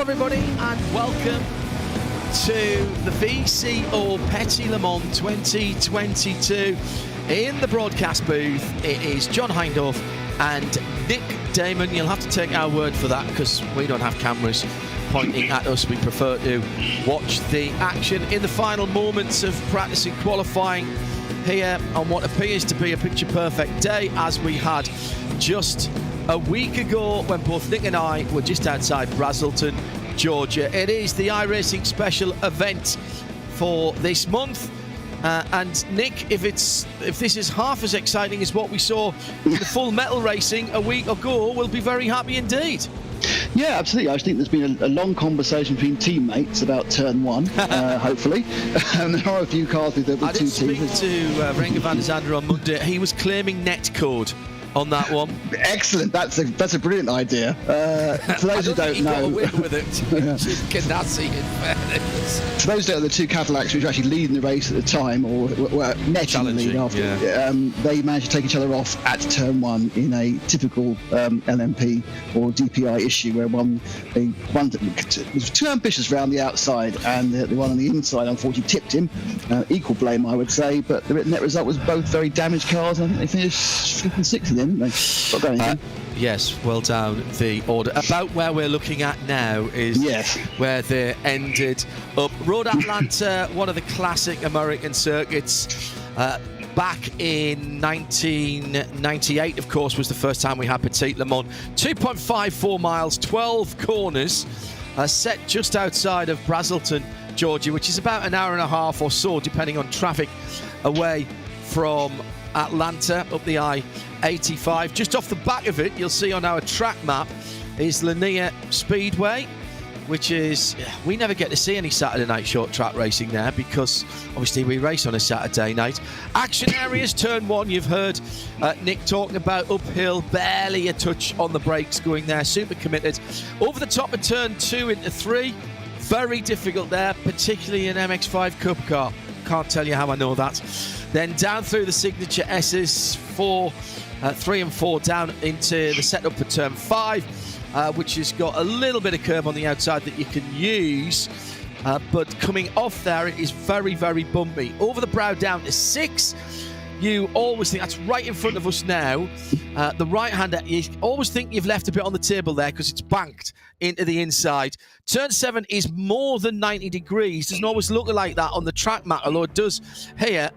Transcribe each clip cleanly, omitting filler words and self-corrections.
everybody, and welcome to the VC or Petit Le Mans 2022. In the broadcast booth, it is John Hindorf and Nick Damon. You'll have to take our word for that because we don't have cameras pointing at us. We prefer to watch the action in the final moments of practicing qualifying here on what appears to be a picture-perfect day, as we had just a week ago when both Nick and I were just outside Braselton, Georgia. It is the iRacing special event for this month. And Nick, if this is half as exciting as what we saw in the full metal racing a week ago, we'll be very happy indeed. Yeah, absolutely. I think there's been a long conversation between teammates about turn one, hopefully. And there are a few cars with the two teams. I did speak to Renger van der Zande on Monday. He was claiming net code on that one. Excellent. That's a brilliant idea. For those who don't know, got away with it. Ganassi, in fairness. For those who don't know, the two Cadillacs which were actually leading the race at the time, or were netting the lead after, they managed to take each other off at turn one in a typical LMP or DPI issue, where one was too ambitious around the outside, and the one on the inside unfortunately tipped him. Equal blame, I would say, but the net result was both very damaged cars. I think they finished 5th and 6th in the end. Yes, well down the order. About where we're looking at now is where they ended up. Road Atlanta, one of the classic American circuits. Back in 1998, of course, was the first time we had Petit Le Mans. 2.54 miles, 12 corners, set just outside of Braselton, Georgia, which is about an hour and a half or so, depending on traffic, away from Atlanta up the I-85. Just off the back of it, you'll see on our track map, is Lanier Speedway, which is, we never get to see any Saturday night short track racing there because obviously we race on a Saturday night. Action areas, turn one, you've heard Nick talking about uphill, barely a touch on the brakes going there, super committed. Over the top of turn 2 into 3, very difficult there, particularly an MX-5 Cup car. Can't tell you how I know that. Then down through the signature S's, 3 and 4 down into the setup for turn 5, which has got a little bit of curb on the outside that you can use. But coming off there, it is very, very bumpy. Over the brow down to 6, you always think that's right in front of us now. The right-hander, you always think you've left a bit on the table there because it's banked into the inside. Turn 7 is more than 90 degrees. Doesn't always look like that on the track map, although it does here.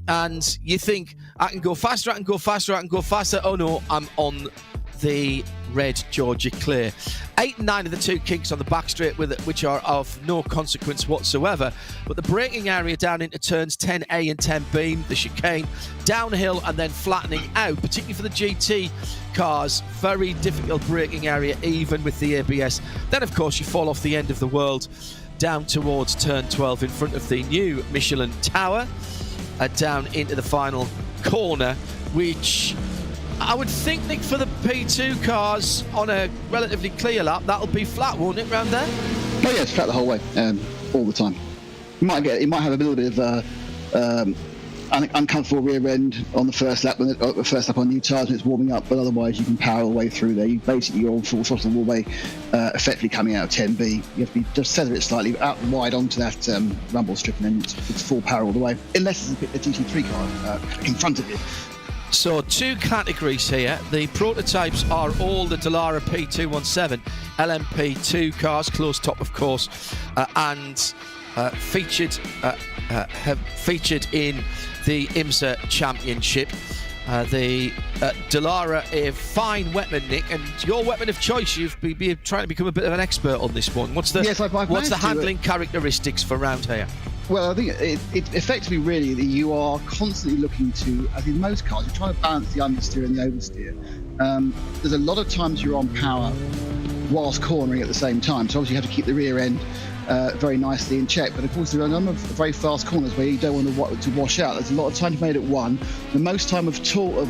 And you think, I can go faster, I can go faster, I can go faster. Oh no, I'm on the red Georgia clear. 8 and 9 of the two kinks on the back straight with it, which are of no consequence whatsoever. But the braking area down into turns 10A and 10B, the chicane, downhill and then flattening out, particularly for the GT cars, very difficult braking area even with the ABS. Then of course you fall off the end of the world down towards turn 12 in front of the new Michelin Tower, down into the final corner, which I would think, Nick, for the P2 cars on a relatively clear lap, that'll be flat, won't it, round there? Oh yeah, it's flat the whole way, all the time. It might have a little bit of uncomfortable rear end on the first lap, on new tyres when it's warming up, but otherwise you can power all the way through there. You're all full throttle all the way, effectively coming out of 10B. You have to just feather it slightly out wide onto that rumble strip, and then it's full power all the way, unless there's a GT3 car in front of you. So two categories here. The prototypes are all the Dallara P217 LMP2 cars, closed top of course, and featured in the IMSA Championship. The Dallara, a fine weapon, Nick, and your weapon of choice. You've been trying to become a bit of an expert on this one. What's the handling characteristics for round here? Well, I think it effectively really you are constantly looking to, as in most cars, you're trying to balance the understeer and the oversteer. There's a lot of times you're on power whilst cornering at the same time, so obviously you have to keep the rear end very nicely in check. But of course there are a number of very fast corners where you don't want to wash out. There's a lot of time made at 1. The most time of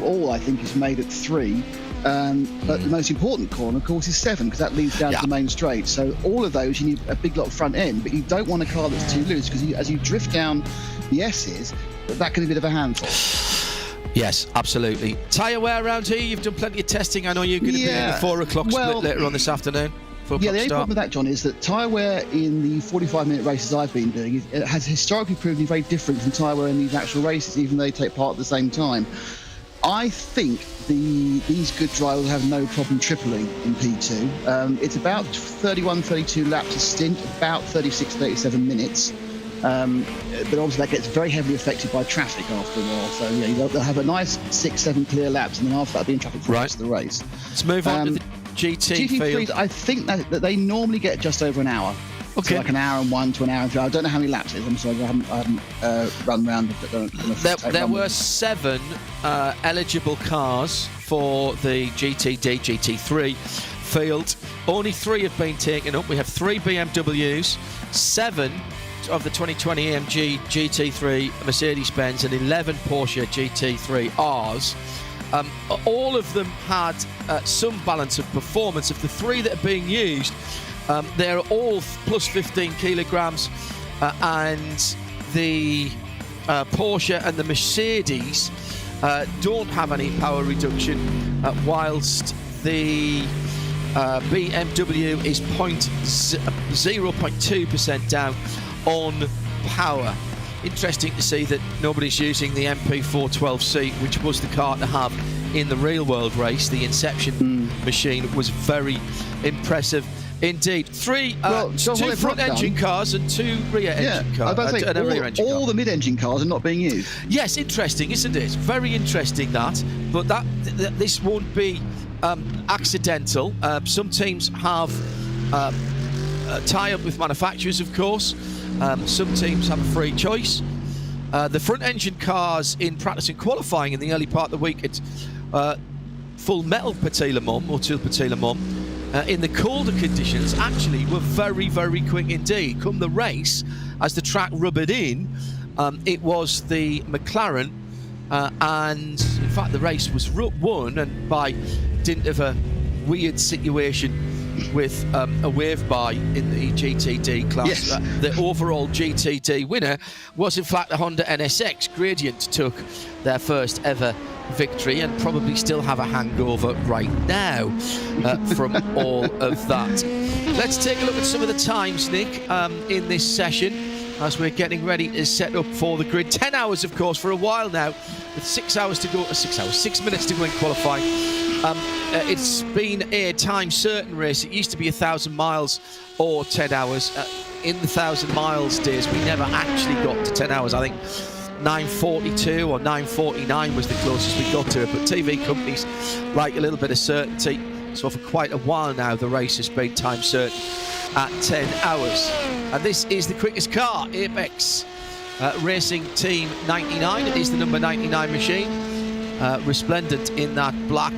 all, I think, is made at 3. But the most important corner, of course, is 7, because that leads down to the main straight. So all of those, you need a big lot of front end, but you don't want a car that's too loose, because as you drift down the S's, that can be a bit of a handful. Yes, absolutely. Tyre wear around here, you've done plenty of testing. I know you're going to be in the 4 o'clock split later on this afternoon. for a the only start. problem with that, John, is that tyre wear in the 45-minute races I've been doing it has historically proven very different from tyre wear in these actual races, even though they take part at the same time. I think these good drivers have no problem tripling in P2. It's about 31, 32 laps a stint, about 36, 37 minutes. But obviously that gets very heavily affected by traffic after a while. So yeah, they'll have a nice 6, 7 clear laps, and then after that, be in traffic for the rest of the race. Let's move on to the GT field. I think that they normally get just over an hour. Okay. So like an hour and 1 to an hour and 3. I don't know how many laps it is. I'm sorry, I haven't run round. There were 7 eligible cars for the GTD GT3 field. Only 3 have been taken up. We have 3 BMWs, 7 of the 2020 AMG GT3 Mercedes-Benz, and 11 Porsche GT3 Rs. All of them had some balance of performance. Of the 3 that are being used, they're all plus 15 kilograms, and the Porsche and the Mercedes don't have any power reduction, whilst the BMW is 0.2% down on power. Interesting to see that nobody's using the MP4-12C, which was the car to have in the real world race. The Inception machine was very impressive indeed. 2 front engine cars and 2 rear engine cars. All the mid-engine cars are not being used. Yes, interesting, isn't it? Very interesting that. But this won't be accidental. Some teams have tie up with manufacturers, of course. Some teams have a free choice. The front engine cars in practice and qualifying in the early part of the week, it's full metal Petit Le Mans, or to Petit Le Mans, in the colder conditions actually were very, very quick indeed. Come the race, as the track rubbered in, it was the McLaren, and in fact the race was won, and by dint of a weird situation with a wave by in the GTD class. Yes. The overall GTD winner was in fact a Honda NSX. Gradient took their first ever victory and probably still have a hangover right now from all of that. Let's take a look at some of the times, Nick, in this session as we're getting ready to set up for the grid. 10 hours, of course, for a while now, with 6 minutes to go in qualifying. It's been a time certain race. It used to be 1,000 miles or 10 hours. In the 1,000 miles days, we never actually got to 10 hours. I think 9:42 or 9:49 was the closest we got to it. But TV companies like a little bit of certainty. So for quite a while now, the race has been time certain at 10 hours. And this is the quickest car, Apex Racing Team 99. It is the number 99 machine, resplendent in that black,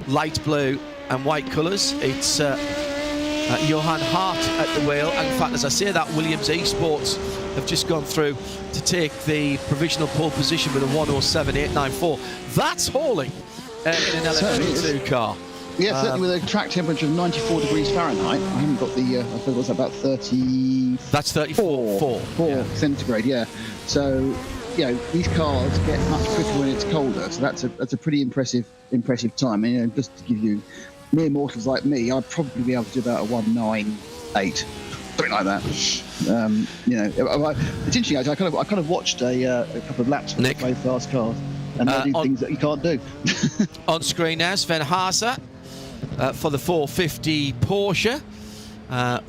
light blue and white colours. It's Johan Hart at the wheel. And in fact, as I say that, Williams Esports have just gone through to take the provisional pole position with a 1:07.894. That's hauling in an LMP2 car. Yeah, certainly with a track temperature of 94 degrees Fahrenheit. I haven't got the, I think it was about 30... That's 34. 4 centigrade, yeah. So, these cars get much quicker when it's colder. So that's a pretty impressive time. And, just to give you mere mortals like me, I'd probably be able to do about a 1:09.8. Something like that. It's interesting. I kind of watched a couple of laps of very fast cars, and they do things that you can't do. On screen now, Sven Haase for the 450 Porsche,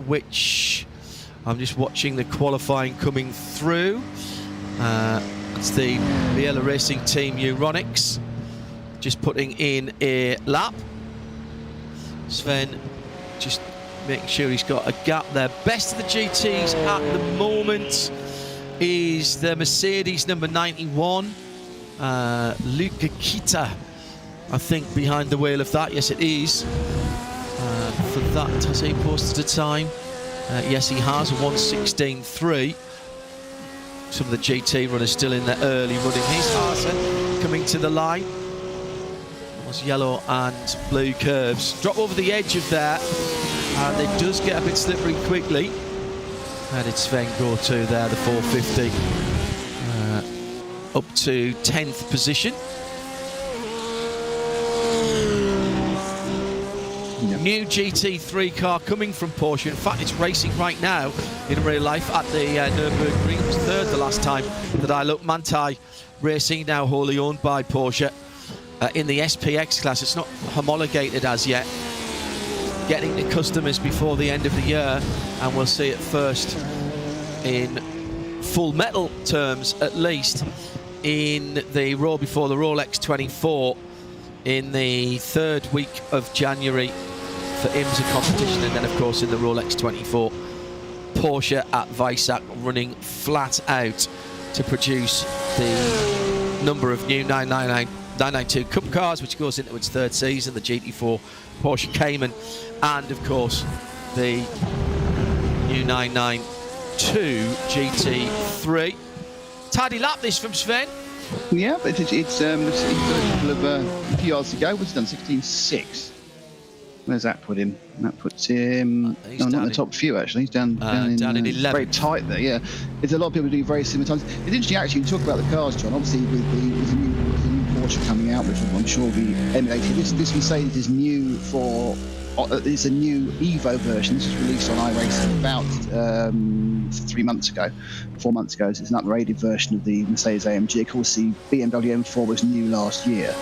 which I'm just watching the qualifying coming through. It's the Biela Racing Team Euronics just putting in a lap. Sven just making sure he's got a gap there. Best of the GTs at the moment is the Mercedes number 91. Luca Kita, I think, behind the wheel of that. Yes, it is. For that, has he posted a time? Yes, he has, a 1:16.3. Some of the GT runners still in their early running. Here's Haase coming to the line. Those yellow and blue curves. Drop over the edge of there, and it does get a bit slippery quickly. And it's Sven Gortu there, the 450. Up to 10th position. new GT3 car coming from Porsche. In fact, it's racing right now in real life at the Nürburgring. It was third the last time that I looked. Manthey Racing, now wholly owned by Porsche, in the SPX class. It's not homologated as yet. Getting to customers before the end of the year, and we'll see it first in full metal terms, at least, in the Raw before the Rolex 24 in the third week of January for IMSA competition, and then of course in the Rolex 24 Porsche at Weissach running flat out to produce the number of new 992 Cup cars, which goes into its third season, the GT4 Porsche Cayman, and of course the new 992 GT3. Tidy lap this from Sven. Yeah, but it's got a couple of a few yards to go. What's he done? 16.6. Where's that put him? That puts him not in the top few, actually. He's down in 11. Very tight there, yeah. There's a lot of people doing very similar times. It's interesting, actually, to talk about the cars, John. Obviously, with the new Porsche coming out, which I'm sure will be emulated. This Mercedes is new for... It's a new EVO version. This was released on iRacing about 4 months ago. So it's an upgraded version of the Mercedes-AMG. Of course, the BMW M4 was new last year.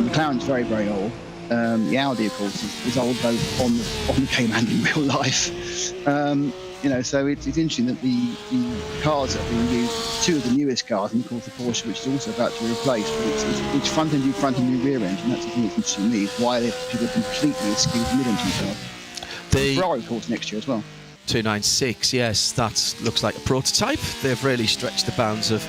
McLaren's very, very old. The Audi, of course, is old both on the Cayman and in real life. So it's interesting that the cars that are being used, two of the newest cars, and of course the Porsche, which is also about to be replaced, but it's front-end new, rear end, and that's the thing that's interesting to me, is why people are completely skewed mid-engine cars. The Ferrari, of course, next year as well. 296, yes, that looks like a prototype. They've really stretched the bounds of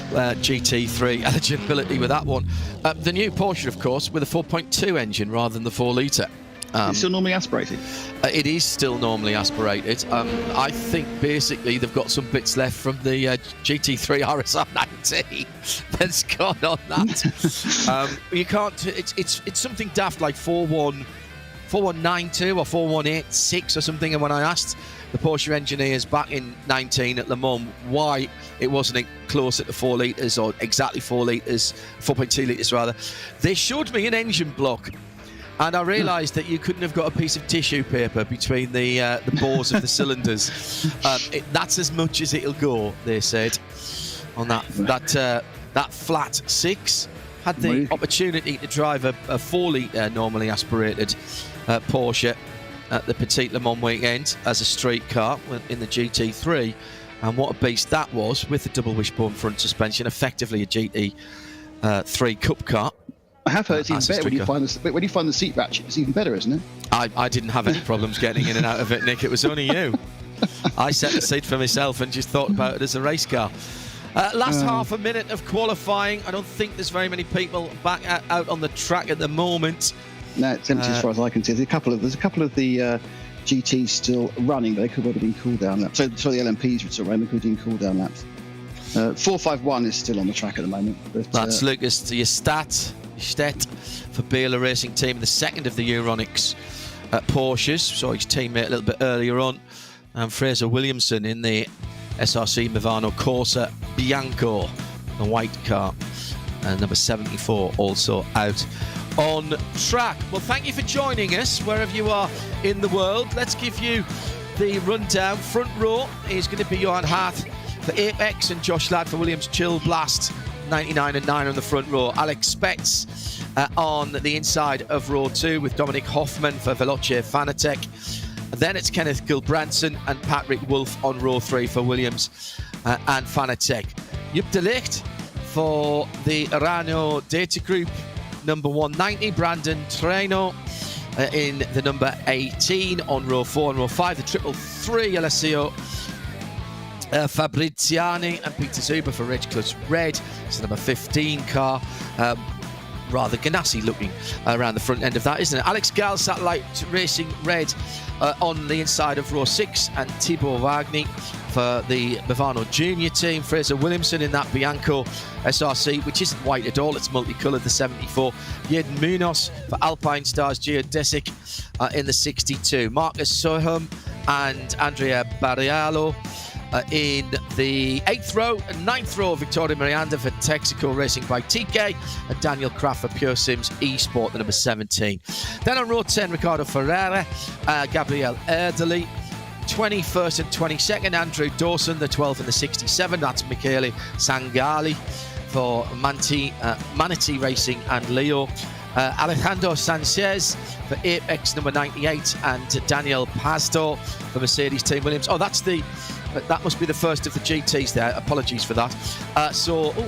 GT3 eligibility with that one. The new Porsche, of course, with a 4.2 engine rather than the 4-litre. It's still normally aspirated? It is still normally aspirated. I think basically they've got some bits left from the GT3 RSR19 that's gone on that. You can't. It's something daft like 4192 or 4186 or something. And when I asked the Porsche engineers back in 19 at Le Mans why it wasn't closer to 4 litres or exactly 4 litres, 4.2 litres rather, they showed me an engine block. And I realised that you couldn't have got a piece of tissue paper between the bores of the cylinders. That's as much as it'll go, they said, on that flat 6. Had the opportunity to drive a 4-litre normally aspirated Porsche at the Petit Le Mans weekend as a street car in the GT3, and what a beast that was, with the double wishbone front suspension, effectively a GT3 Cup car. I have heard it's even better when you find the seat ratchet. It's even better, isn't it? I didn't have any problems getting in and out of it, Nick. It was only you. I set the seat for myself and just thought about it as a race car. Last half a minute of qualifying. I don't think there's very many people back out on the track at the moment. No, it's empty as far as I can see. There's a couple of the GTs still running, but they could have been cool down laps. So the LMPs were still running, they could have been cool down laps. 451 is still on the track at the moment. But, that's Lucas Stedt for BLA Racing Team, the second of the Euronics Porsches. Saw his teammate a little bit earlier on. And Fraser Williamson in the SRC Movano Corsa Bianco, the white car. And number 74 also out on track. Well, thank you for joining us wherever you are in the world. Let's give you the rundown. Front row is going to be Johan Hart for Apex and Josh Ladd for Williams Chill Blast. 99 and 9 on the front row. Alex Spetz on the inside of row 2 with Dominic Hoffman for Veloce Fanatec. Then it's Kenneth Gilbranson and Patrick Wolf on row 3 for Williams and Fanatec. Joep de Licht for the Rano Data Group, number 190. Brandon Treno in the number 18 on row 4. On row 5, the 333 Alessio Fabriziani and Peter Zuber for Reg Clutch Red. It's the number 15 car. Rather Ganassi looking around the front end of that, isn't it? Alex Gall, Satellite Racing Red on the inside of row 6, and Thibaut Wagner for the Movano Junior team. Fraser Williamson in that Bianco SRC, which isn't white at all, it's multicoloured, the 74. Jeden Munoz for Alpine Stars Geodesic in the 62. Marcus Soham and Andrea Barrialo in the 8th row and 9th row, Victoria Miranda for Texaco Racing by TK, and Daniel Kraft for Pure Sims Esport, the number 17. Then on row 10, Ricardo Ferreira, Gabriel Erdely. 21st and 22nd, Andrew Dawson, the 12th and the 67. That's Michele Sangali for Manatee Racing and Leo. Alejandro Sanchez for Apex number 98, and Daniel Pastor for Mercedes Team Williams. Oh, that must be the first of the GTs there. Apologies for that.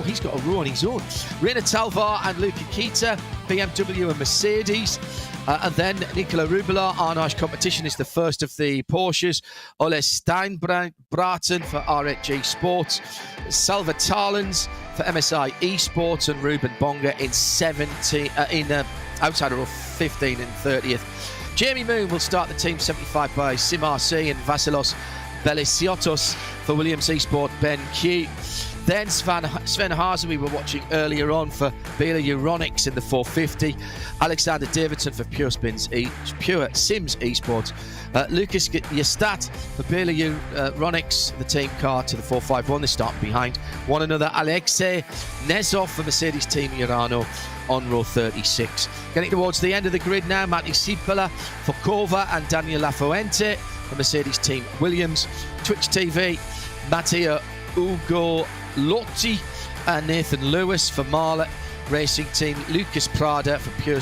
He's got a row on his own. Reina Talvar and Luca Kita, BMW and Mercedes. And then Nicola Rubila, Arnage Competition, is the first of the Porsches. Ole Steinbraten for R8G Sports. Salva Talens for MSI Esports, and Ruben Bonga in outside row 15 and 30th. Jamie Moon will start the Team 75 by Sim RC, and Vasilos Belisiotos for Williams Esport Ben Q. Then Sven Haase, we were watching earlier on, for Bela Euronics in the 450. Alexander Davidson for Pure Sims Esports. Lucas Yestat for Bela Euronics, the team car, to the 451. They start behind one another. Alexei Nezov for Mercedes Team Urano on row 36. Getting towards the end of the grid now, Matti Sipala for Kova and Daniel Lafuente for Mercedes Team Williams. Twitch TV, Mattia Ugo Lotti and Nathan Lewis for Marla Racing Team. Lucas Prada for Pure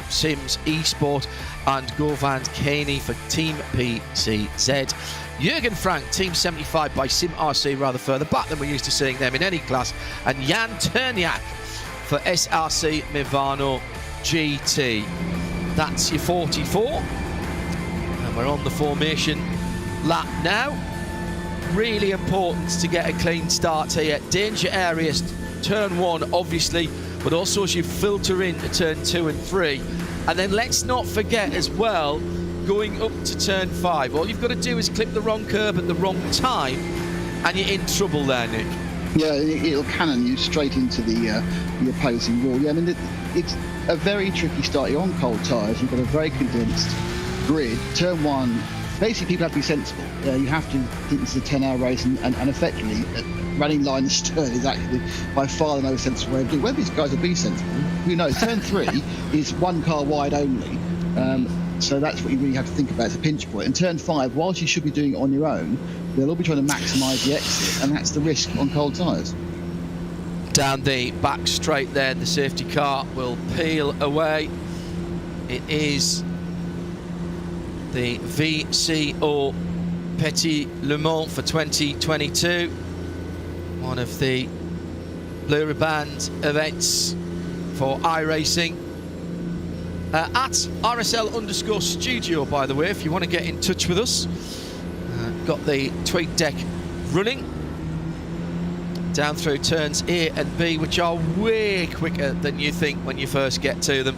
Sims Esport, and Govind Kaney for Team PCZ. Jürgen Frank, Team 75 by Sim RC, rather further back than we're used to seeing them in any class. And Jan Terniak for SRC Mivano GT. That's your 44. And we're on the formation lap now. Really important to get a clean start here. Danger areas, turn 1 obviously, but also as you filter into turn 2 and 3. And then let's not forget as well, going up to turn 5, all you've got to do is clip the wrong curb at the wrong time and you're in trouble there, Nick. Yeah, it'll cannon you straight into the opposing wall. Yeah, I mean, it's a very tricky start. You're on cold tyres, you've got a very condensed grid. Turn 1, basically people have to be sensible. You have to think this is a 10-hour race, and effectively running line the stern is actually by far the most sensible way of doing it. Whether these guys will be sensible, who knows? Turn 3 is one car wide only, so that's what you really have to think about. It's a pinch point. And turn 5, whilst you should be doing it on your own, they'll all be trying to maximise the exit, and that's the risk on cold tyres. Down the back straight there, the safety car will peel away. It is the VCO Petit Le Mans for 2022, one of the Blue Riband events for iRacing. At RSL_studio, by the way, if you want to get in touch with us. Got the tweet deck running down through turns A and B, which are way quicker than you think when you first get to them.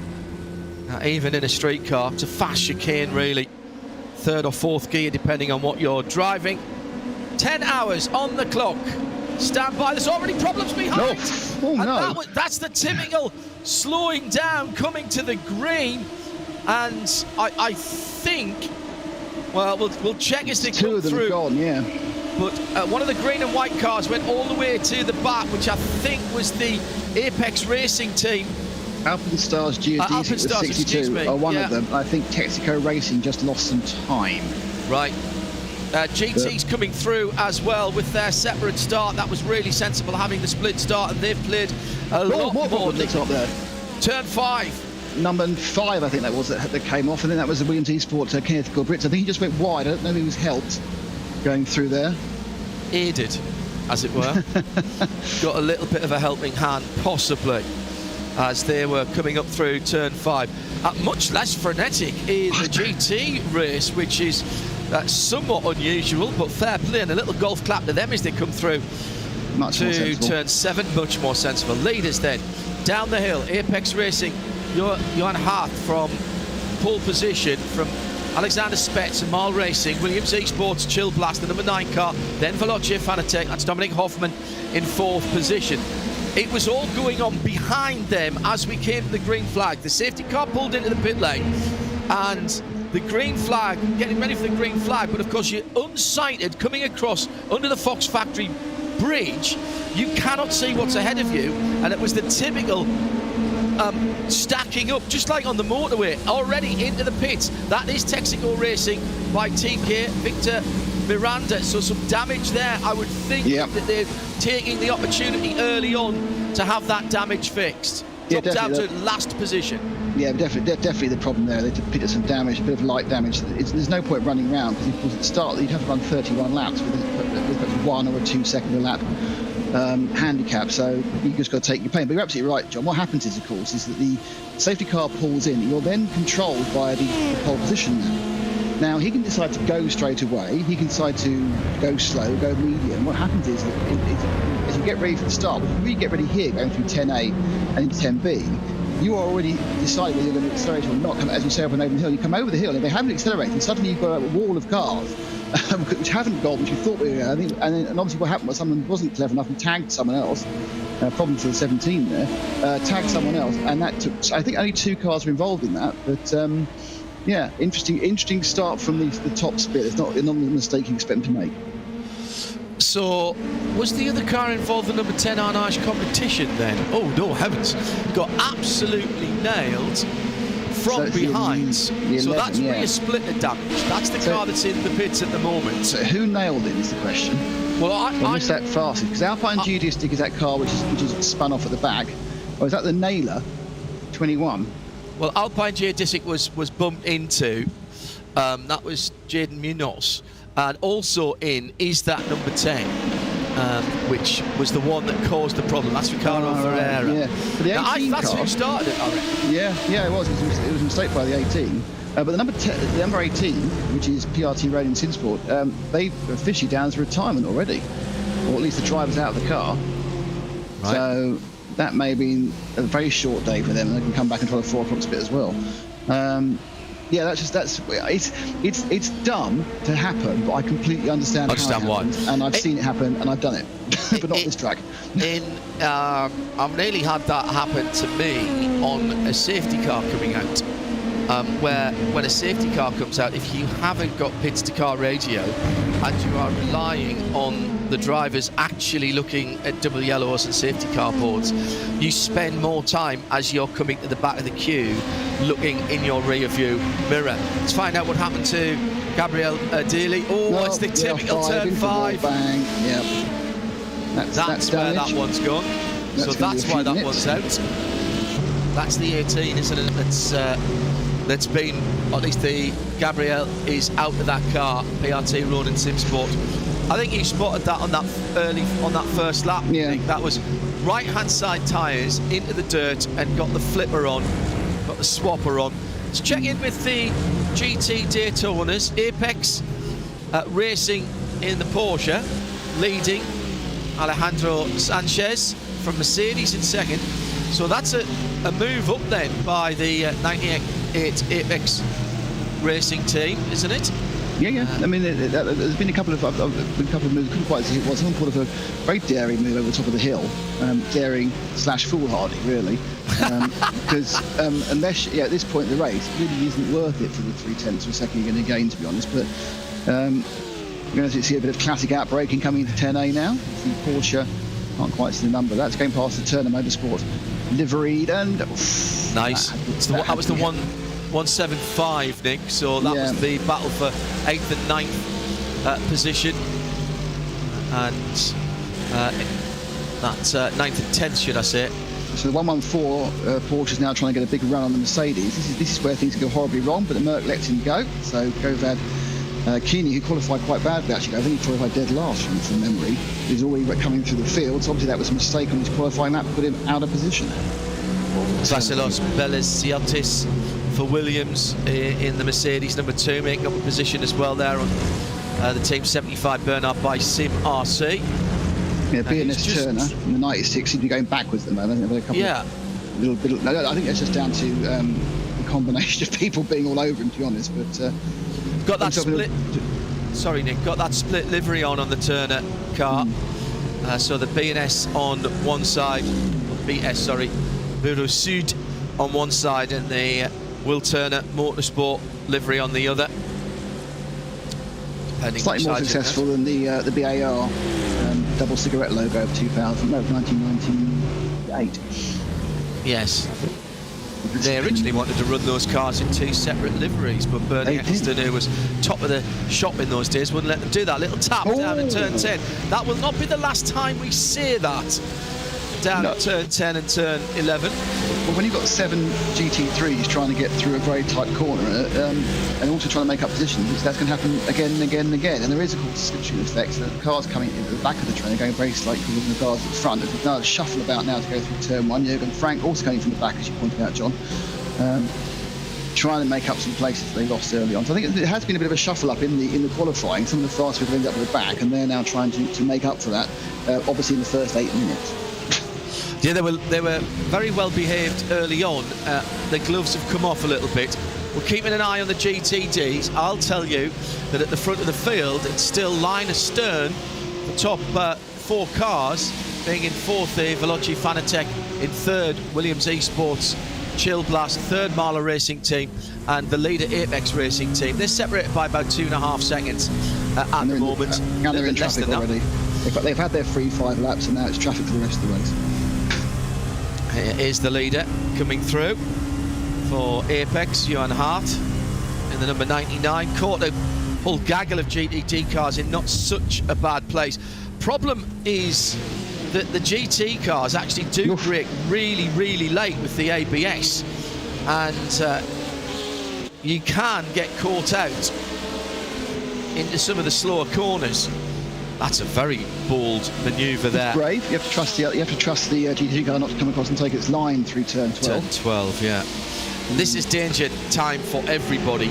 Even in a street car, it's a fast chicane really. 3rd or 4th gear depending on what you're driving. 10 hours on the clock. Stand by, there's already problems behind. No. Oh, no. That's the typical slowing down coming to the green. And I think, well, we'll check as they come through. 2 of them have gone, yeah. But one of the green and white cars went all the way to the back, which I think was the Apex Racing team. Alpenstars Geodesic was 62 are one of them. I think Texaco Racing just lost some time. Right. GT's coming through as well with their separate start. That was really sensible, having the split start, and they've played a lot more. Top there. Turn 5. Number 5, I think that was that came off, and then that was the Williams Esports Kenneth Goodrich. I think he just went wide. I don't know if he was helped going through there. Aided, as it were. Got a little bit of a helping hand, possibly, as they were coming up through turn 5. Much less frenetic in the GT race, which is somewhat unusual, but fair play, and a little golf clap to them as they come through to turn 7. Much more sensible. Leaders then, down the hill, Apex Racing, Johan Hart from pole position from Alexander Spetz and Marl Racing. Williams Esports, Chill Blast, the number 9 car. Then Veloce Fanatec, that's Dominic Hoffman in 4th position. It was all going on behind them as we came to the green flag. The safety car pulled into the pit lane, and the green flag, getting ready for the green flag, but of course you're unsighted coming across under the Fox Factory bridge. You cannot see what's ahead of you, and it was the typical stacking up, just like on the motorway, already into the pits. That is Texaco Racing by TK Victor Miranda, so some damage there. I would think that they're taking the opportunity early on to have that damage fixed. Dropped down to last position. Yeah, definitely the problem there. They picked up some damage, a bit of light damage. There's no point running around, because of course at the start you'd have to run 31 laps with 1 or 2 second a lap handicap, so you just got to take your pain. But you're absolutely right, John. What happens is, of course, is that the safety car pulls in. You're then controlled by the pole position now. He can decide to go straight away. He can decide to go slow, go medium. What happens is that as you get ready for the start, if you really get ready here, going through 10A and into 10B, you are already deciding whether you're going to accelerate or not. As you say, up and over the hill, you come over the hill, and they haven't accelerated, and suddenly you've got a wall of cars which haven't gone, which you thought we were. And obviously what happened was someone wasn't clever enough and tagged someone else. Problem for the 17 there. Tagged someone else, and that took, I think only 2 cars were involved in that. But yeah, interesting start from the top split. It's not a mistake you expect them to make. So, was the other car involved in number 10 Arnage competition then? Oh no, heavens! Got absolutely nailed from behind. So that's rear splitter damage. That's the car that's in the pits at the moment. So who nailed it is the question. Well, I missed that fastest, because Alpine Geodistic is that car which is spun off at the back, or is that the nailer 21? Well, Alpine Geodistic was bumped into. That was Jaden Munoz. And also in is that number 10, which was the one that caused the problem. That's Ricardo Ferreira. Yeah, but the 18 that's who started it, I reckon. Yeah, it was. It was a mistake by the 18. But the number 18, which is PRT Racing Sinsport, they've officially down as retirement already, or at least the driver's out of the car. Right. So that may have been a very short day for them, and they can come back and try the 4 o'clock split as well. Yeah, it's dumb to happen, but I completely understand how it happens, and I've seen it happen, and I've done it, but not this track. I've nearly had that happen to me on a safety car coming out, where when a safety car comes out, if you haven't got pits to car radio and you are relying on the drivers actually looking at double yellows and safety car boards, you spend more time as you're coming to the back of the queue looking in your rear view mirror. Let's find out what happened to Gabriel Daly. It's the typical turn 5. Bang. Yep. That's where that one's gone. So that's why that one's out. That's the 18, isn't it? That's been, at least the Gabriel is out of that car, PRT Ronin Simsport. I think you spotted that on that first lap. Yeah. That was right-hand side tyres into the dirt and got the flipper on, got the swapper on. Let's check in with the GT Daytonas. Apex Racing in the Porsche, leading Alejandro Sanchez from Mercedes in second. So that's a move up then by the 98 Apex Racing team, isn't it? Yeah. I mean, there's been a couple of moves. Couldn't quite see it was. Someone pulled a very daring move over the top of the hill, daring / foolhardy, really. Because unless at this point in the race, it really isn't worth it for the 3/10 of a second you're going to gain, to be honest. But we're going to see a bit of classic outbraking coming into 10A now. The Porsche can't quite see the number. That's going past the Turner Motorsport liveried, and nice. That was the 175, Nick. So that was the battle for 8th and 9th position, and that's 9th and 10th, should I say. So the 114 Porsche is now trying to get a big run on the Mercedes. This is where things can go horribly wrong, but the Merc lets him go. So Govad Keeney, who qualified quite badly actually, I think he qualified dead last from memory, is already coming through the field. So obviously that was a mistake on his qualifying lap, put him out of position. Vasilos Belesiatis for Williams in the Mercedes number 2, making up a position as well there on the Team 75 Bernard by Sim RC. Yeah, BNS Turner in the 96 seems to be going backwards at the moment. I think that's just down to the combination of people being all over him, to be honest. But got that split. Sorry, Nick. Got that split livery on the Turner car. So the BNS on one side, BS, sorry, Bureau Sud on one side, and the Will Turner Motorsport livery on the other. Slightly more successful than the BAR double cigarette logo of 1998. Yes. They originally wanted to run those cars in 2 separate liveries, but Bernie Eccleston, who was top of the shop in those days, wouldn't let them do that. Little tap down at turn 10. That will not be the last time we see that. Down at turn 10 and turn 11. Well, when you've got 7 GT3s trying to get through a very tight corner and also trying to make up positions, that's going to happen again and again and again. And there is a switching effect. So the cars coming into the back of the train are going very slightly quicker than the cars at the front. There's now a shuffle about now to go through turn 1. Jürgen Frank also coming from the back, as you pointed out, John. Trying to make up some places they lost early on. So I think it has been a bit of a shuffle up in the qualifying. Some of the fast people end up at the back, and they're now trying to make up for that, obviously in the first 8 minutes. Yeah, they were very well behaved early on. The gloves have come off a little bit. We're keeping an eye on the GTDs. I'll tell you that at the front of the field, it's still line astern, the top 4 cars, being in 4th, the Veloci Fanatec, in 3rd, Williams Esports, Chill Blast, 3rd Marla Racing Team, and the leader Apex Racing Team. They're separated by about 2.5 seconds at the moment. And they're in traffic already. They've had their free 5 laps, and now it's traffic for the rest of the race. Here is the leader coming through for Apex, Johan Hart, in the number 99. Caught a whole gaggle of GTD cars in not such a bad place. Problem is that the GT cars actually do brake really, really late with the ABS, and you can get caught out into some of the slower corners. That's a very bold manoeuvre there. It's brave. You have to trust the GT car not to come across and take its line through turn 12. Turn 12, yeah. This is danger time for everybody.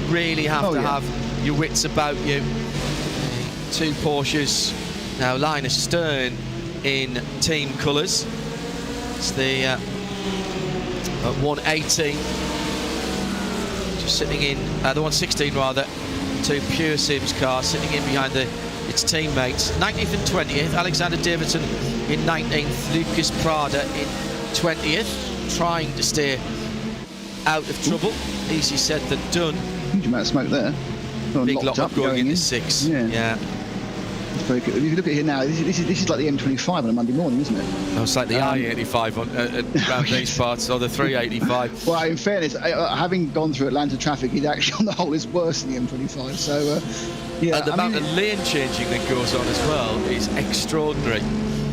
Really have to have your wits about you. 2 Porsches now line astern in team colours. It's the 118, just sitting in the 116 rather. 2 Pure Sims cars sitting in behind its teammates. 19th and 20th, Alexander Davidson in 19th, Lucas Prada in 20th, trying to stay out of trouble. Easier said than done. Huge amount of smoke there. Big lock up going into 6. Yeah. It's very good. If you look at it here now, this is like the M25 on a Monday morning, isn't it? No, it's like the I-85 around these parts, or the 385. Well, in fairness, having gone through Atlanta traffic, it actually on the whole is worse than the M25. So, yeah. And the amount of lane changing that goes on as well is extraordinary.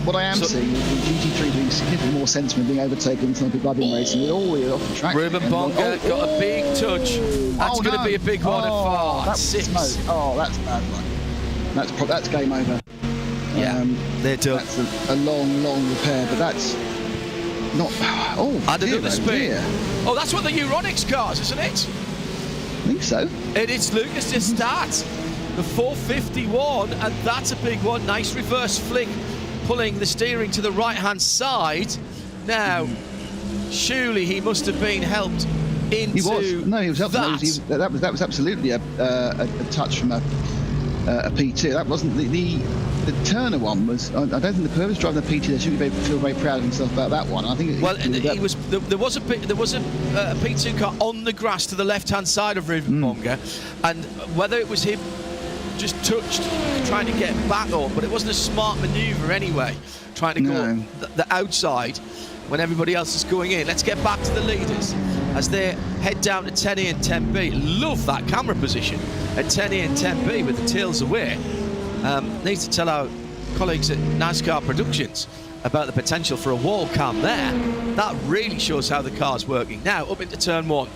What I am seeing is the GT3 doing significantly more sense when being overtaken from people I've been racing with all the way off the track. Ruben Bonga got a big touch. That's going to be a big one at 6. Oh, that's bad luck. That's game over. Yeah, they're done. That's a long repair, but that's not. Oh, and another spin. Oh, that's one of the Euronics cars, isn't it? I think so. It's Lucas to start the 451, and that's a big one. Nice reverse flick, pulling the steering to the right-hand side. Now, surely he must have been helped into. He was. No, he was helped. That was absolutely a touch from a P2. That wasn't the Turner one. Was I don't think the person driving the P2 there should feel very proud of himself about that one. I think he was. There was a P2 car on the grass to the left-hand side of Ruben Bonga, and whether it was him just touched trying to get back on, but it wasn't a smart manoeuvre anyway, trying to go the outside when everybody else is going in. Let's get back to the leaders as they head down to 10A and 10B. Love that camera position at 10A and 10B with the tails away. Need to tell our colleagues at NASCAR Productions about the potential for a wall cam there. That really shows how the car's working. Now up into turn 1,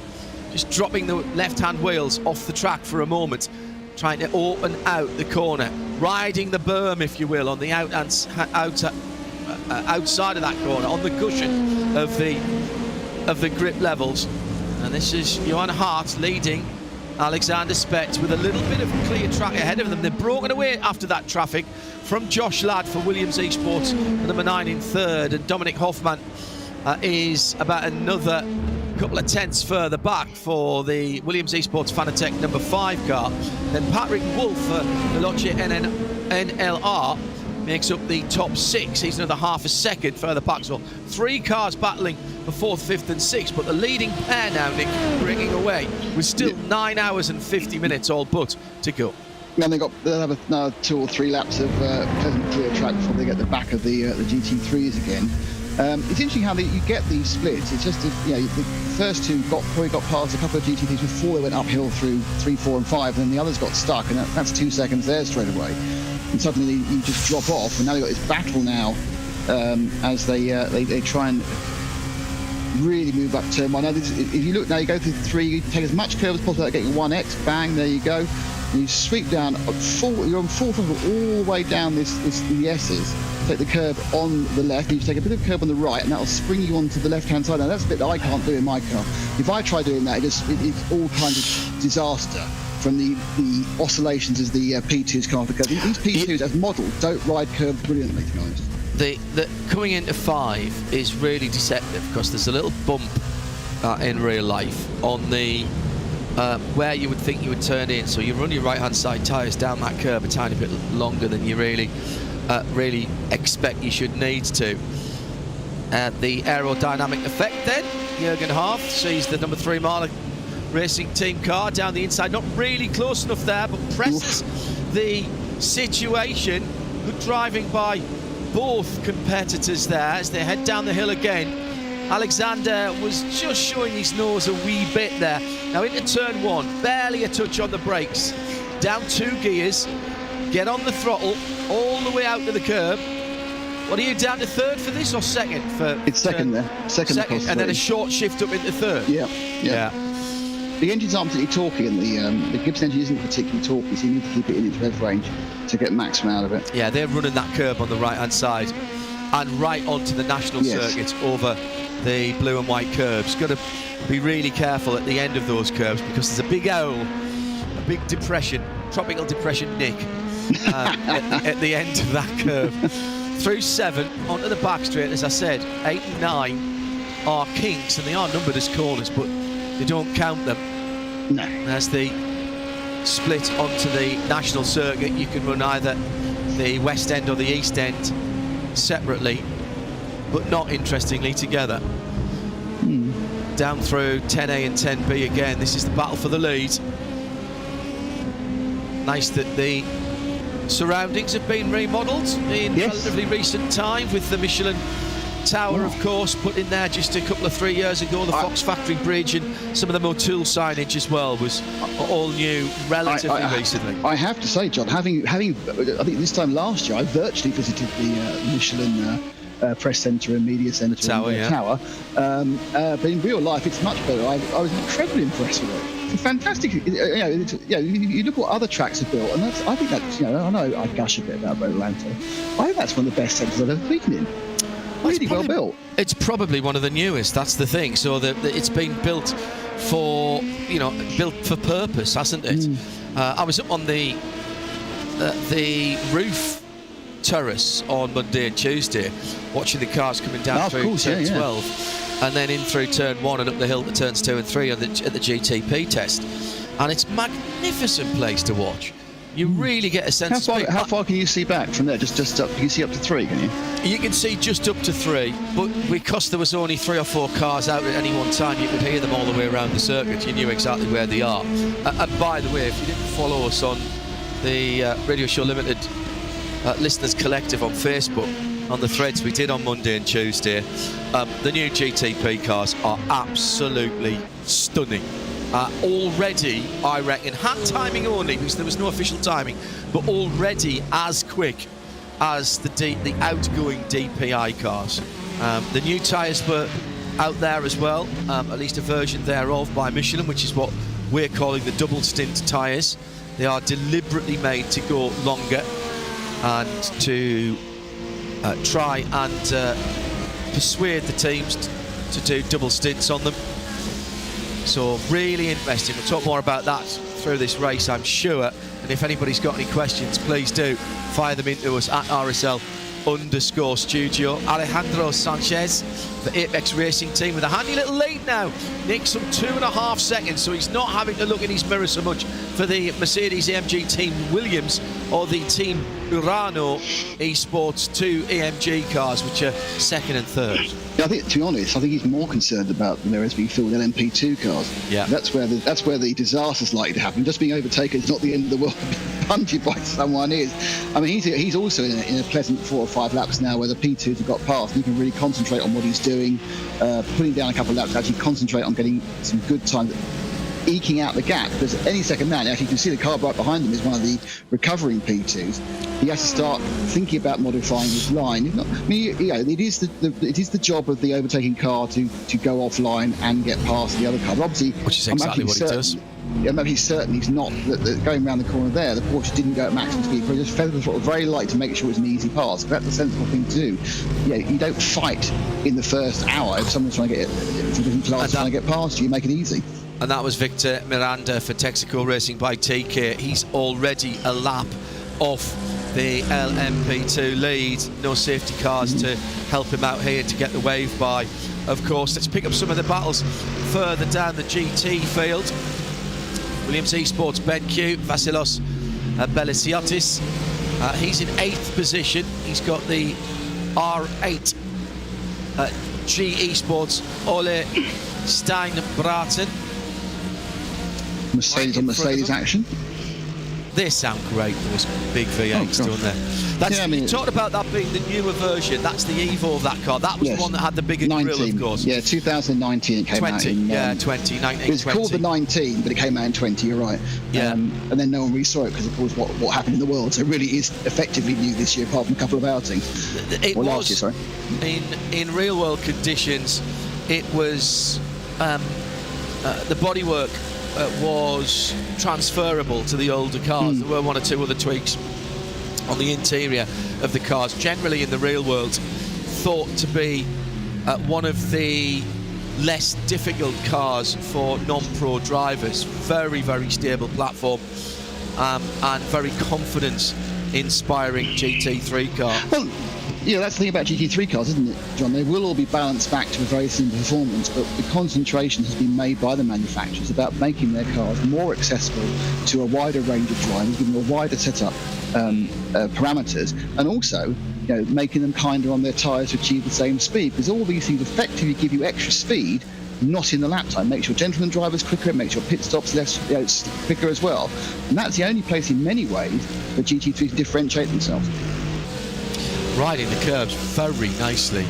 just dropping the left-hand wheels off the track for a moment, trying to open out the corner, riding the berm, if you will, on the outside of that corner, on the cushion of the grip levels. And this is Johan Hart leading Alexander Spetz with a little bit of clear track ahead of them. They've broken away after that traffic from Josh Ladd for Williams Esports, number 9 in 3rd, and Dominic Hoffman is about another couple of tenths further back for the Williams Esports Fanatec number 5 car. Then Patrick Wolf for Veloci NLR makes up the top 6. He's another half a second further back. So 3 cars battling for 4th, 5th and 6th, but the leading pair now, Nick, bringing away with still 9 hours and 50 minutes all but to go. And they'll have another 2 or 3 laps of pleasant clear track before they get the back of the GT3s again. It's interesting how you get these splits. It's just that, you know, the first 2 probably got past a couple of GT3s before they went uphill through 3, 4 and 5, and then the others got stuck, and that's 2 seconds there straight away. And suddenly you just drop off, and now you've got this battle now as they try and really move up turn 1. Now, if you look now, you go through 3, you take as much curve as possible, getting 1x, bang, there you go. And you sweep down, you're on full throttle all the way down the S's. Take the curve on the left, and you take a bit of curve on the right, and that'll spring you onto the left-hand side. Now, that's a bit that I can't do in my car. If I try doing that, it's all kinds of disaster from the oscillations as the P2s come off the curve. These P2s, as modelled, don't ride curves brilliantly, to be honest. The coming into 5 is really deceptive because there's a little bump in real life on the where you would think you would turn in, so you run your right-hand side tyres down that curve a tiny bit longer than you really expect you should need to. The aerodynamic effect then, Jürgen Harf sees the number 3 Marley Racing Team car down the inside, not really close enough there, but presses the situation. Good driving by both competitors there as they head down the hill again. Alexander was just showing his nose a wee bit there. Now into turn 1, barely a touch on the brakes, down 2 gears, get on the throttle all the way out to the curb. What are you, down to 3rd for this or 2nd? It's 2nd there. Second, and then a short shift up into 3rd. Yeah. The engine's aren't particularly torquey, and the Gibson engine isn't particularly torquey, so you need to keep it in its rev range to get maximum out of it. Yeah, they're running that curb on the right-hand side and right onto the national circuit over the blue and white curbs. Got to be really careful at the end of those curbs because there's a big owl, a big depression, tropical depression, Nick, at the end of that curve. Through 7 onto the back straight, as I said, 8 and 9 are kinks, and they are numbered as corners, but they don't count them. No. As the split onto the national circuit, you can run either the west end or the east end separately, but not interestingly together. Down through 10A and 10B again. This is the battle for the lead. Nice that the surroundings have been remodelled in relatively recent time, with the Michelin Tower, of course, put in there just a couple of 3 years ago. The Fox Factory Bridge and some of the Motul signage as well was all new relatively recently. I have to say, John, having I think this time last year, I virtually visited the Michelin press centre and media centre Tower. But in real life, it's much better. I was incredibly impressed with it. It's fantastic. You look what other tracks have built, and I think that's, I know I gush a bit about Atlanta. I think that's one of the best centres I've ever been in. Really well built. It's probably one of the newest. That's the thing. So it's been built for purpose, hasn't it? I was up on the roof terrace on Monday and Tuesday, watching the cars coming down through turn 12, and then in through turn 1 and up the hill to turns 2 and 3 at the GTP test. And it's a magnificent place to watch. You really get a sense of speed. How far can you see back from there? Just up? Can you see up to 3? Can you? You can see just up to 3, but because there was only 3 or 4 cars out at any one time, you could hear them all the way around the circuit. You knew exactly where they are. And by the way, if you didn't follow us on the Radio Show Limited Listeners Collective on Facebook, on the threads we did on Monday and Tuesday, the new GTP cars are absolutely stunning. Already, I reckon, hand timing only, because there was no official timing, but already as quick as the outgoing DPI cars. The new tyres were out there as well, at least a version thereof by Michelin, which is what we're calling the double stint tyres. They are deliberately made to go longer and to try and persuade the teams to do double stints on them. So really interesting. We'll talk more about that through this race, I'm sure. And if anybody's got any questions, please do fire them into us at RSL_studio. Alejandro Sanchez the Apex Racing team with a handy little lead now. Nick, some 2.5 seconds, so he's not having to look in his mirror so much for the Mercedes-AMG Team Williams or the Team Urano Esports 2 AMG cars, which are second and third. Yeah, I think, to be honest, I think he's more concerned about the mirrors being filled with LMP2 cars. Yeah, that's where the disaster's likely to happen. Just being overtaken is not the end of the world. Punted by someone is. I mean, he's also in a pleasant 4 or 5 laps now where the P2s have got past. He can really concentrate on what he's doing, putting down a couple of laps, actually concentrate on getting some good time, eking out the gap, because any second now, actually you can see the car right behind him is one of the recovering P2s. He has to start thinking about modifying his line. If not, I mean, it is the job of the overtaking car to go offline and get past the other car. But obviously, which is exactly what he does. Yeah, he's certain he's not going around the corner there. The Porsche didn't go at maximum speed, but he just feathered the throttle very light to make sure it's an easy pass. That's a sensible thing to do. Yeah, you don't fight in the first hour if someone's trying to get from different classes trying to get past you. You make it easy. And that was Victor Miranda for Texaco Racing by TK. He's already a lap off the LMP2 lead. No safety cars to help him out here to get the wave by, of course. Let's pick up some of the battles further down the GT field. Williams Esports Ben Q, Vasilos Belisiotis. He's in 8th position. He's got the R8 G Esports Ole Steinbraten. Mercedes on Mercedes action. They sound great, those big V8s, don't they? That's, yeah, I mean, you talked about that being the newer version. That's the Evo of that car. That was the one that had the bigger grille, of course. Yeah, 2019 it came out in... 2019. It's called the 19, but it came out in 20, you're right. Yeah. And then no one really saw it because, of course, what happened in the world. So it really is effectively new this year, apart from a couple of outings. It was, last year, sorry. In real-world conditions, it was... the bodywork was transferable to the older cars. There were 1 or 2 other tweaks on the interior of the cars. Generally, in the real world, thought to be one of the less difficult cars for non-pro drivers. Very, very stable platform and very confidence-inspiring GT3 car. Well, yeah, that's the thing about GT3 cars, isn't it, John? They will all be balanced back to a very similar performance, but the concentration has been made by the manufacturers about making their cars more accessible to a wider range of drivers, giving them a wider setup parameters, and also, making them kinder on their tyres to achieve the same speed, because all these things effectively give you extra speed, not in the lap time. Makes your gentleman drivers quicker, it makes your pit stops less quicker as well. And that's the only place in many ways that GT3s differentiate themselves. Riding the curbs very nicely.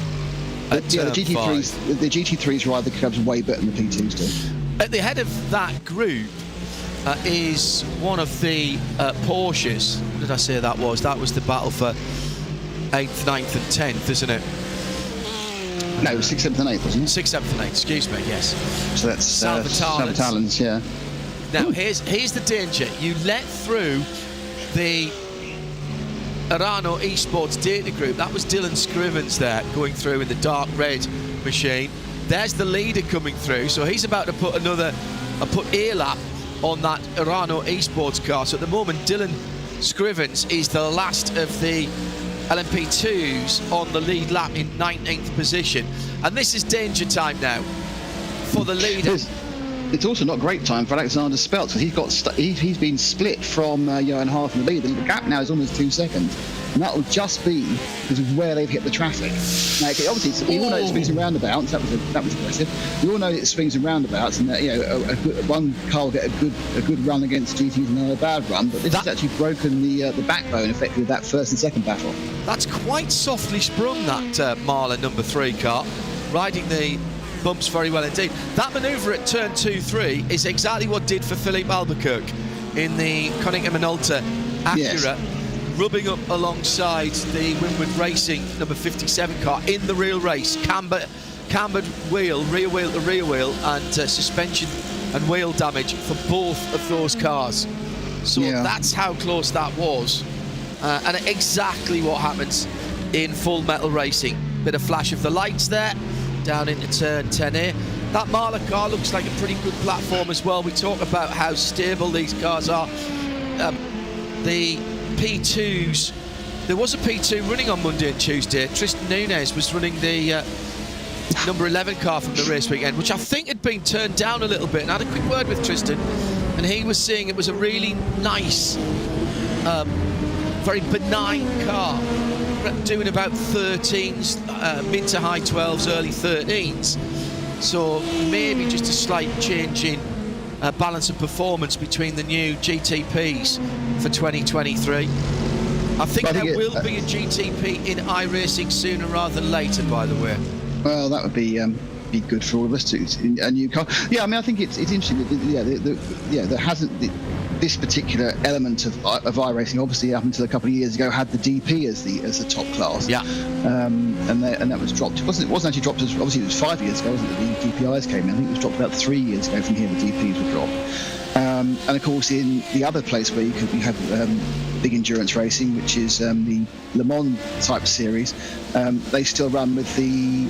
The GT3s ride the curbs way better than the P2s do. At the head of that group is one of the Porsches. What did I say that was? That was the battle for 8th, 9th and 10th, isn't it? No, 6th, 7th and 8th, wasn't it? 6th, 7th and 8th, excuse me, yes. So that's Salvatallans, yeah. Now, here's the danger. You let through the Urano Esports data group. That was Dylan Scrivens there, going through in the dark red machine. There's the leader coming through, so he's about to put a lap on that Urano Esports car. So at the moment, Dylan Scrivens is the last of the LMP2s on the lead lap in 19th position. And this is danger time now for the leader. It's also not great time for Alexander Speltz, because he's been split from Johan Half in the lead. The gap now is almost 2 seconds, and that will just be because of where they've hit the traffic. Now, obviously, we all know it swings and roundabouts. That was impressive. We all know it swings and roundabouts, and that one car will get a good run against GTs and another bad run. But this has actually broken the backbone, effectively, of that first and second battle. That's quite softly sprung, that Marla number 3 car, riding the bumps very well indeed. That manoeuvre at turn 2-3 is exactly what did for Philippe Albuquerque in the Konica Minolta Acura, rubbing up alongside the Winwood Racing number 57 car in the real race. Cambered wheel, rear wheel to rear wheel, and suspension and wheel damage for both of those cars. So that's how close that was, and exactly what happens in Full Metal Racing. Bit of flash of the lights there down into turn 10A. That Marla car looks like a pretty good platform as well. We talk about how stable these cars are. The P2s, there was a P2 running on Monday and Tuesday. Tristan Nunez was running the number 11 car from the race weekend, which I think had been turned down a little bit. And I had a quick word with Tristan, and he was saying it was a really nice, very benign car, doing about 13s, mid to high 12s, early 13s. So maybe just a slight change in balance of performance between the new GTPs for 2023. I think there will be a GTP in iRacing sooner rather than later, by the way. Well, that would be good for all of us too. A new car. Yeah, I mean, I think it's interesting. There hasn't this particular element of iRacing. Obviously, up until a couple of years ago, had the DP as the top class. Yeah. And that was dropped. It wasn't actually dropped. Obviously, it was 5 years ago, wasn't it? The DPIs came in. I think it was dropped about 3 years ago. From here, the DPs were dropped. And of course, in the other place where you have big endurance racing, which is the Le Mans type series, they still run with the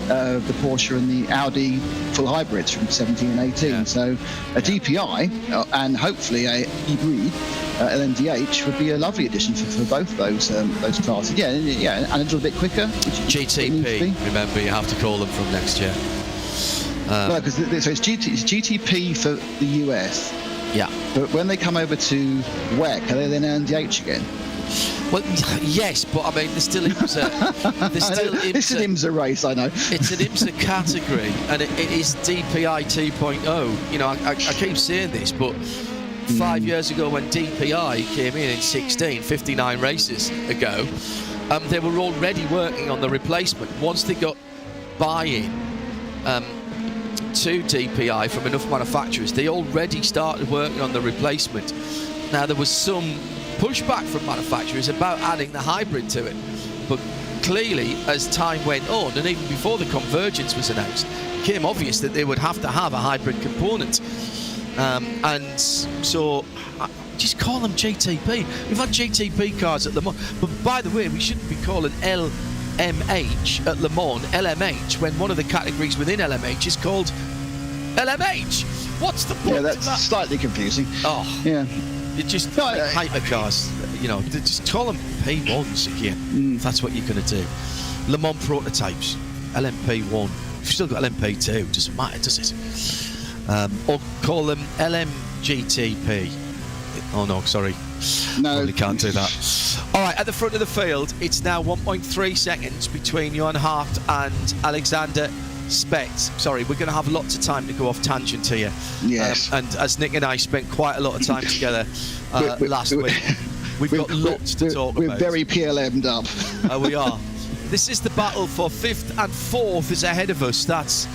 Porsche and the Audi full hybrids from 17 and 18. Yeah. So a DPI and hopefully a hybrid LMDH would be a lovely addition for both those classes. Yeah, and a little bit quicker. GTP. Remember, you have to call them from next year. No, because so it's GTP for the US. Yeah. But when they come over to WEC, are they then LMDH again? Well, yes, but I mean, there's still IMSA. It's an IMSA race, I know. It's an IMSA category, and it is DPI 2.0. You know, I keep saying this, but 5 years ago when DPI came in 59 races ago, they were already working on the replacement. Once they got buy-in to DPI from enough manufacturers, they already started working on the replacement. Now, there was some pushback from manufacturers about adding the hybrid to it, but clearly as time went on, and even before the convergence was announced, it became obvious that they would have to have a hybrid component, and so just call them GTP. We've had GTP cars at Le Mans, but by the way, we shouldn't be calling LMH at Le Mans LMH when one of the categories within LMH is called LMH. What's the point? Yeah, that's slightly confusing. Oh, yeah. It's just hypercars, you know. Just call them P1s again. If that's what you're going to do. Le Mans prototypes, LMP1. You've still got LMP2. Doesn't matter, does it? Or call them LMGTP. Oh no, sorry. No, you can't do that. All right, at the front of the field, it's now 1.3 seconds between Johan Hart and Alexander Spetz. Sorry, we're going to have lots of time to go off tangent here. Yes. And as Nick and I spent quite a lot of time together last week, we've got lots to talk about. We're very PLM'd up. We are. This is the battle for 5th and 4th is ahead of us. That's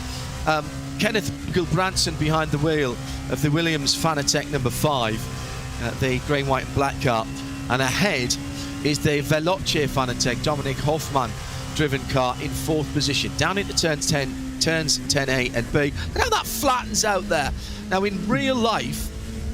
Kenneth Gilbranson behind the wheel of the Williams Fanatec number 5, the green, white and black car. And ahead is the Veloce Fanatec Dominic Hoffmann driven car in 4th position. Down into turns 10A and B. Look how that flattens out there. Now in real life,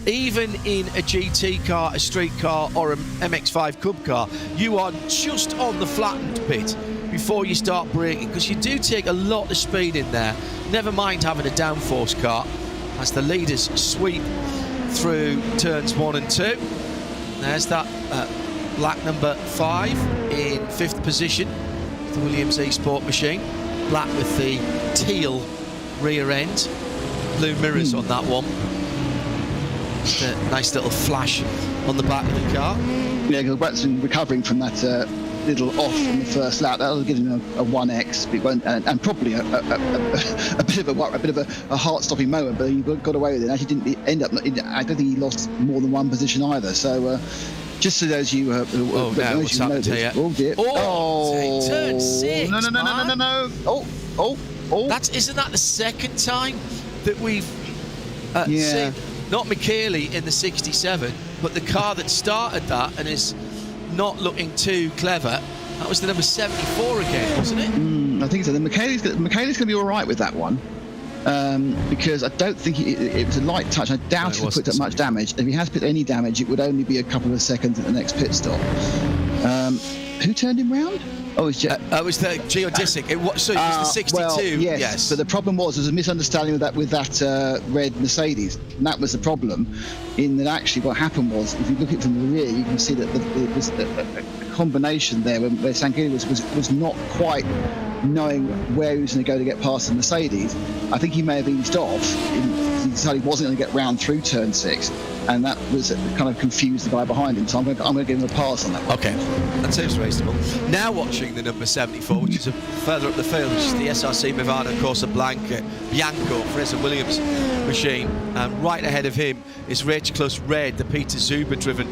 even in a GT car, a street car or an MX-5 Cub car, you are just on the flattened bit before you start braking, because you do take a lot of speed in there, never mind having a downforce car, as the leaders sweep through turns 1 and 2. There's that black number 5 in 5th position, the Williams eSport machine, black with the teal rear end, blue mirrors on that one. Just a nice little flash on the back of the car. Yeah, Gilbranson recovering from that little off on the first lap. That'll give him a 1x, and probably a bit of a heart-stopping moment. But he got away with it. Actually, didn't end up. I don't think he lost more than one position either. So. Just so those you what's happened here? Oh dear! Oh, turn 6. No! Oh! Isn't that the second time that we've seen not Michele in the 67, but the car that started that and is not looking too clever? That was the number 74 again, wasn't it? I think so. Then Michele's going to be all right with that one. Because I don't think it was a light touch. I doubt he picked up much damage. If he has picked any damage, it would only be a couple of seconds at the next pit stop. Who turned him round? Oh, it was the geodesic. It was the 62. Well, yes. But the problem was there was a misunderstanding with that red Mercedes, and that was the problem. In that, actually, what happened was, if you look at it from the rear, you can see that it was a combination there where Sanguini was not quite knowing where he was going to go to get past the Mercedes. I think he may have eased off. He decided he wasn't going to get round through turn 6, and that was kind of confused the guy behind him. So I'm going to give him a pass on that one. Okay, that seems reasonable. Now watching the number 74, which is further up the field, which is the SRC Movano Corsa Bianco Fraser Williams machine, and right ahead of him is Rich Plus Red, the Peter Zuber driven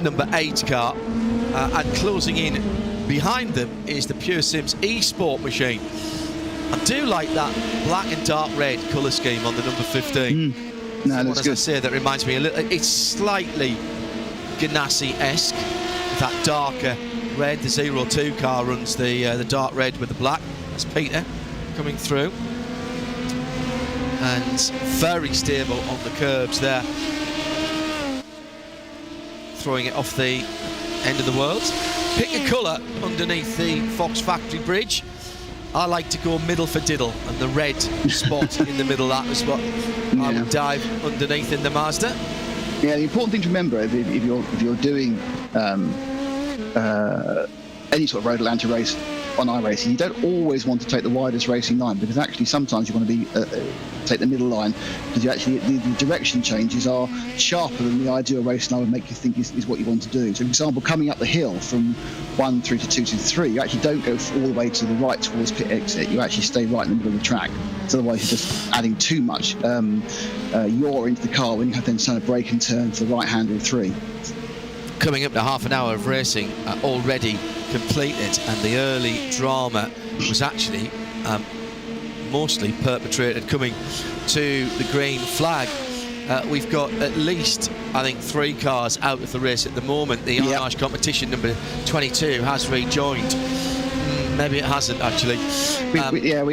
number 8 car, and closing in behind them is the Pure Sims eSport machine. I do like that black and dark red colour scheme on the number 15. No, that's good. I say, that reminds me a little. It's slightly Ganassi-esque. That darker red. The 02 car runs the dark red with the black. That's Peter coming through, and very stable on the curbs there, throwing it off the end of the world. Pick a colour underneath the Fox Factory Bridge. I like to go middle for diddle, and the red spot in the middle, that was what I would dive underneath in the Mazda. Yeah, the important thing to remember if you're doing any sort of road Atlanta race on iRacing, you don't always want to take the widest racing line, because actually sometimes you want to be take the middle line, because you actually the direction changes are sharper than the ideal racing line would make you think is what you want to do. So, for example, coming up the hill from 1 through to 2 to 3, you actually don't go all the way to the right towards pit exit. You actually stay right in the middle of the track. So otherwise, you're just adding too much yaw into the car when you have then trying to brake and turn to the right hand of 3. Coming up to half an hour of racing already completed, and the early drama was actually mostly perpetrated coming to the green flag. We've got at least, I think, 3 cars out of the race at the moment. The Irish competition number 22 has rejoined. Maybe it hasn't, actually.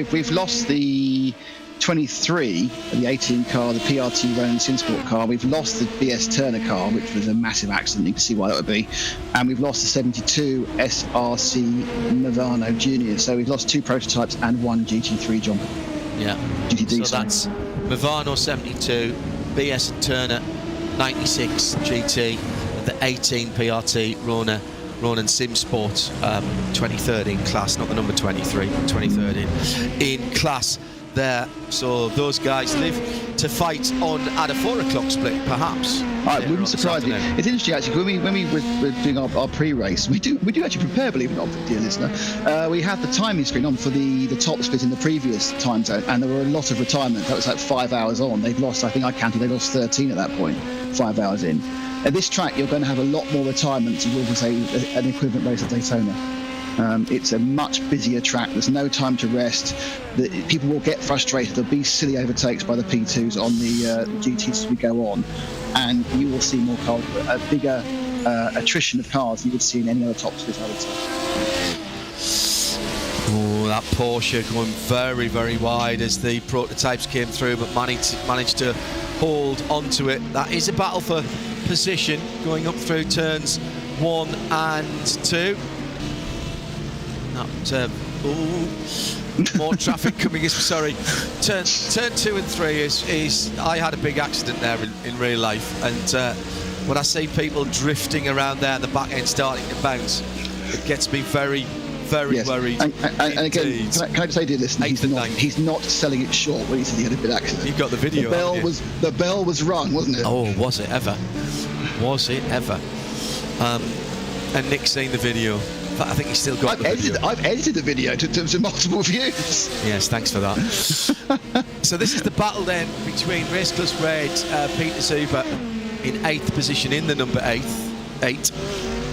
We've lost the 23, the 18 car, the PRT Ronin Sinsport car. We've lost the BS Turner car, which was a massive accident. You can see why that would be. And we've lost the 72 SRC Movano Junior. So we've lost 2 prototypes and 1 GT3 jumper. Yeah. GTD, so that's Movano 72, BS Turner 96 GT, and the 18 PRT Ronin Simsport 2013 class, not the number 23, but 2013 in class there. So those guys live to fight on at a 4 o'clock split, perhaps. It wouldn't surprise me. It's interesting, actually, when we were doing our pre-race, we do actually prepare, believe it or not, dear listener. We had the timing screen on for the top split in the previous time zone, and there were a lot of retirements. That was like 5 hours on. They'd lost, I think I counted, they lost 13 at that point, 5 hours in. At this track, you're going to have a lot more retirements. You will say an equivalent race at Daytona. It's a much busier track. There's no time to rest. People will get frustrated. There'll be silly overtakes by the P2s on the GTs as we go on, and you will see more cars, a bigger attrition of cars than you would see in any other top split, I would say. Oh, that Porsche going very, very wide as the prototypes came through, but managed to hold onto it. That is a battle for position going up through turns 1 and 2. More traffic coming in. Sorry, turn 2 and 3 is I had a big accident there in real life, and when I see people drifting around there, the back end starting to bounce, it gets me very, very worried. And again, can I just say, dear listener, he's not selling it short when he said he had a big accident. You've got the video. The bell was rung, wasn't it? Oh, was it ever? Was it ever? And Nick's seen the video. I think he's still got the video. I've edited the video to multiple views. Yes, thanks for that. So this is the battle then between Race Plus Red, Peter Zuber in 8th position in the number 8,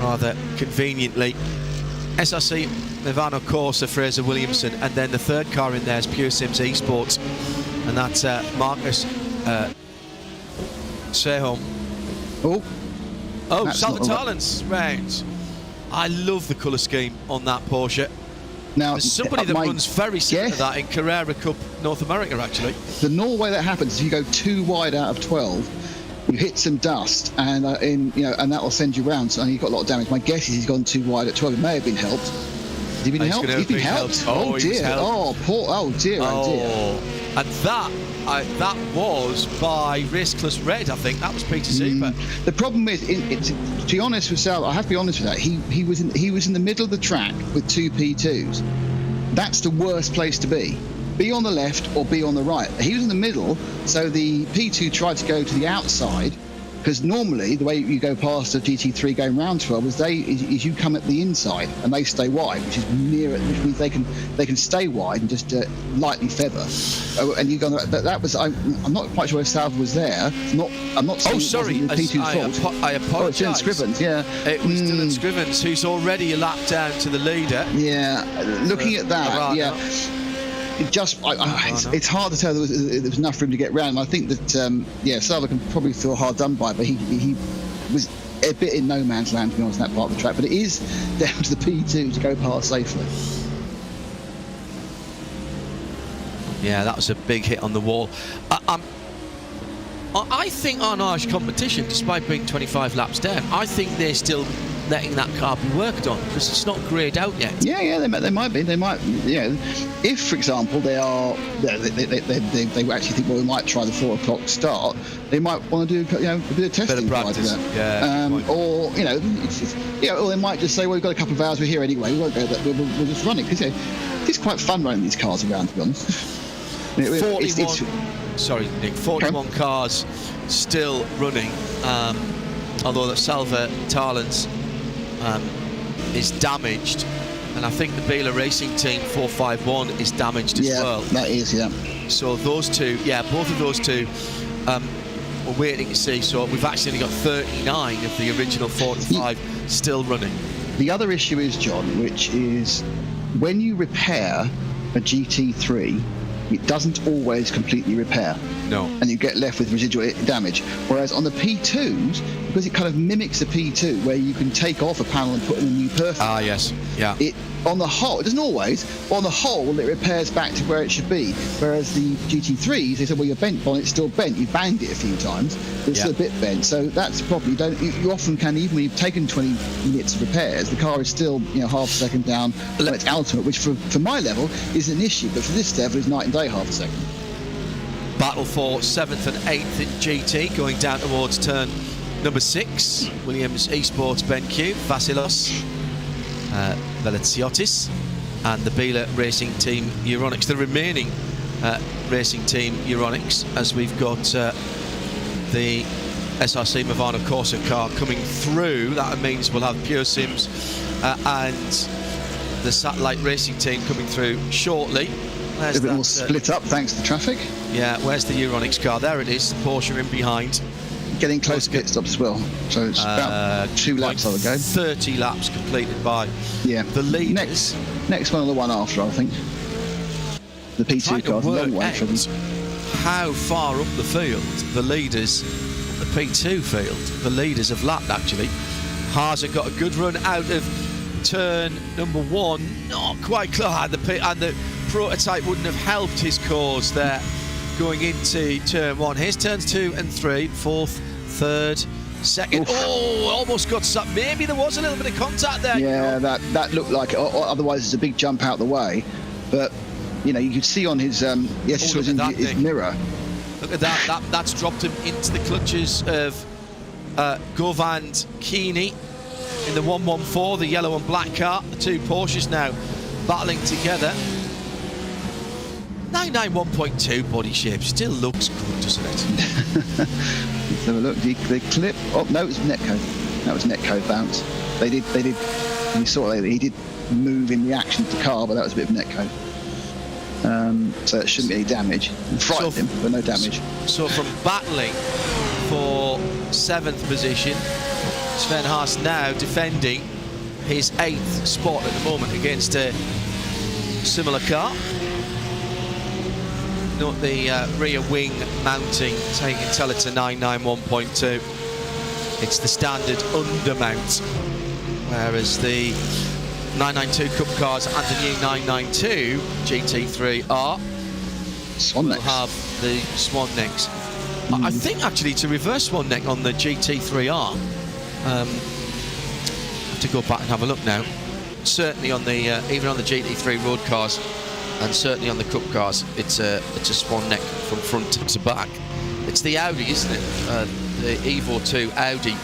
rather conveniently. SRC Movano Corsa Fraser Williamson, and then the 3rd car in there is Pure Sims eSports, and that's Marcus Sehom. Oh, Salvatallans, right. I love the colour scheme on that Porsche. Now, there's somebody that runs very similar to that in Carrera Cup North America, actually. The normal way that happens is you go 2 wide out of 12. you hit some dust, and and that will send you round. So you've got a lot of damage. My guess is he's gone too wide at 12. It may have been helped. Has he been helped? He's been helped. Oh dear. Oh poor. Oh dear. Oh dear. And that was by Race Class Red. I think that was Peter Super. The problem is, to be honest with Sal, I have to be honest with that. He was in the middle of the track with 2 P2s. That's the worst place to be. Be on the left or be on the right. He was in the middle, so the P2 tried to go to the outside, because normally the way you go past a GT3 going round 12 is you come at the inside and they stay wide, which is near it, which means they can stay wide and just lightly feather. And you go. That was. I'm not quite sure if Salva was there. I'm not saying sorry. It wasn't the P2's fault. I apologise. Oh, it's Dylan Scrivens, yeah. It was Dylan Scrivens, who's already a lap down to the leader. Yeah. Looking at that, yeah. It's hard to tell. There was enough for him to get round. I think that Salva can probably feel hard done by, but he was a bit in no man's land, to be honest, in that part of the track. But it is down to the P2 to go past safely. Yeah, that was a big hit on the wall. I think Arnage competition, despite being 25 laps down, I think they're still letting that car be worked on, because it's not greyed out yet. Yeah, they might be. They might, if, for example, they actually think, well, we might try the 4 o'clock start. They might want to do a bit of testing. Bit of practice. Or or they might just say, well, we've got a couple of hours. We're here anyway. We won't go. We'll just run it, because it's quite fun running these cars around, to be honest. 41 cars still running, although the Salva Talens is damaged, and I think the Bela Racing Team 451 is damaged as well. Yeah, that is, yeah. So those two, both of those two, we're waiting to see. So we've actually got 39 of the original 45 still running. The other issue is, John, which is when you repair a GT3, it doesn't always completely repair. No. And you get left with residual damage. Whereas on the P2s, because it kind of mimics a P2, where you can take off a panel and put in a new perfect. Ah, yes. Yeah. On the whole, it doesn't always, but on the whole, it repairs back to where it should be. Whereas the GT3s, they said, well, your bent bonnet's still bent. You banged it a few times, but it's still a bit bent. So that's the problem. You often can, even when you've taken 20 minutes of repairs, the car is still half a second down on its ultimate, which for my level is an issue, but for this level is night and day, half a second. Battle for 7th and 8th in GT, going down towards turn number 6. Williams Esports BenQ, Vasilos, Velociotis, and the Bela Racing Team Euronics. The remaining Racing Team Euronics, as we've got the SRC Movano Corsa car coming through. That means we'll have Pure Sims and the Satellite Racing Team coming through shortly. A bit more split up thanks to traffic. Yeah, where's the Euronics car? There it is. Porsche in behind. Getting close to pit stops as well. So it's about 2 laps, I would go. 30 laps completed by the leaders. Next one or the one after, I think. The P2 car's a long way from how far up the field the leaders, the P2 field, the leaders have lapped, actually. Haas got a good run out of turn number 1. Not quite close. And the prototype wouldn't have helped his cause there going into turn 1. Here's turns 2 and 3, 4th, 3rd, 2nd. Oof. Oh, almost got something. Maybe there was a little bit of contact there. Yeah, that looked like it. Otherwise, it's a big jump out the way. But you could see on his his mirror. Look at that. That's dropped him into the clutches of Govand Keeney in the 114, the yellow and black car. The 2 Porsches now battling together. 991.2 body shape still looks good, doesn't it? Let's have a look. The clip. Oh no, it was Netco. That was Netco bounce. They did. You saw he did move in reaction to the car, but that was a bit of Netco. So it shouldn't be any damage. It frightened him, but no damage. So from battling for 7th position, Sven Haas now defending his 8th spot at the moment against a similar car. Not the rear wing mounting, taking Teller to 991.2. It's the standard undermount, whereas the 992 Cup cars and the new 992 GT3 R will have the Swan necks. I think actually it's a reverse one neck on the GT3 R. I have to go back and have a look now. Certainly on the even on the GT3 road cars, and certainly on the Cup cars, it's a swan neck from front to back. It's the Audi, isn't it? The Evo 2 Audi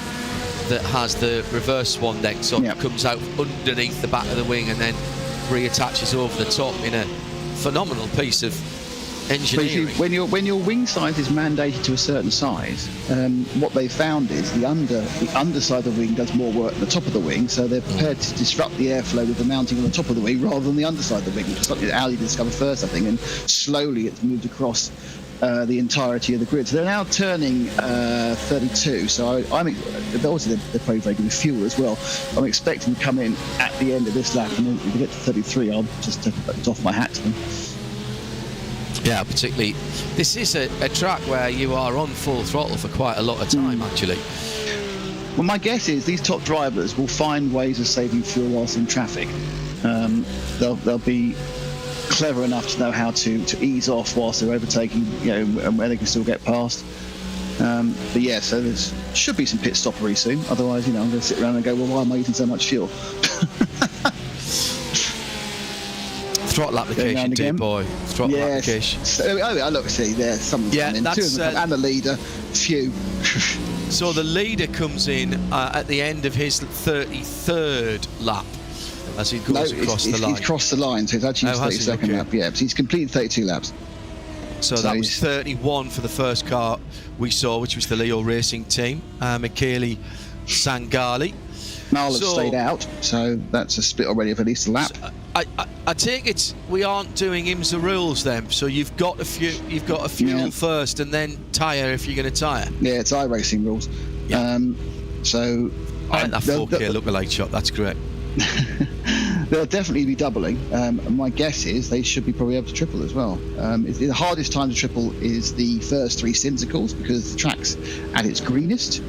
that has the reverse swan neck, so it comes out underneath the back of the wing and then reattaches over the top in a phenomenal piece of engineering. But you see, when your wing size is mandated to a certain size, what they found is the underside of the wing does more work than the top of the wing, so they're prepared to disrupt the airflow with the mounting on the top of the wing rather than the underside of the wing, which is something that Audi discovered first, I think, and slowly it's moved across the entirety of the grid. So they're now turning 32, so I'm obviously they're probably very good with fuel as well. I'm expecting to come in at the end of this lap, and if we get to 33, I'll just doff my hat to them. Yeah, particularly this is a track where you are on full throttle for quite a lot of time, actually. Well, my guess is these top drivers will find ways of saving fuel whilst in traffic. They'll be clever enough to know how to ease off whilst they're overtaking, and where they can still get past. But yeah, so there should be some pit stoppery soon. Otherwise, I'm going to sit around and go, well, why am I using so much fuel? Throttle application, dear boy. Throttle application. Look, see, there's someone's coming in. Two of them and the leader. Phew. So the leader comes in at the end of his 33rd lap as he goes across the line. He's crossed the line, so it's actually his 32nd lap. Yeah, so he's completed 32 laps. So that was 31 for the first car we saw, which was the Leo Racing team. Michele Sangali. Marlon stayed out, so that's a split already of at least a lap. So I take it we aren't doing IMSA rules then. So you've got a fuel first and then tyre if you're going to tyre. Yeah, it's iRacing rules. Yeah. So I like that 4K lookalike shot. That's correct. They'll definitely be doubling. My guess is they should be probably able to triple as well. The hardest time to triple is the first 3 Stinsicles because the track's at its greenest.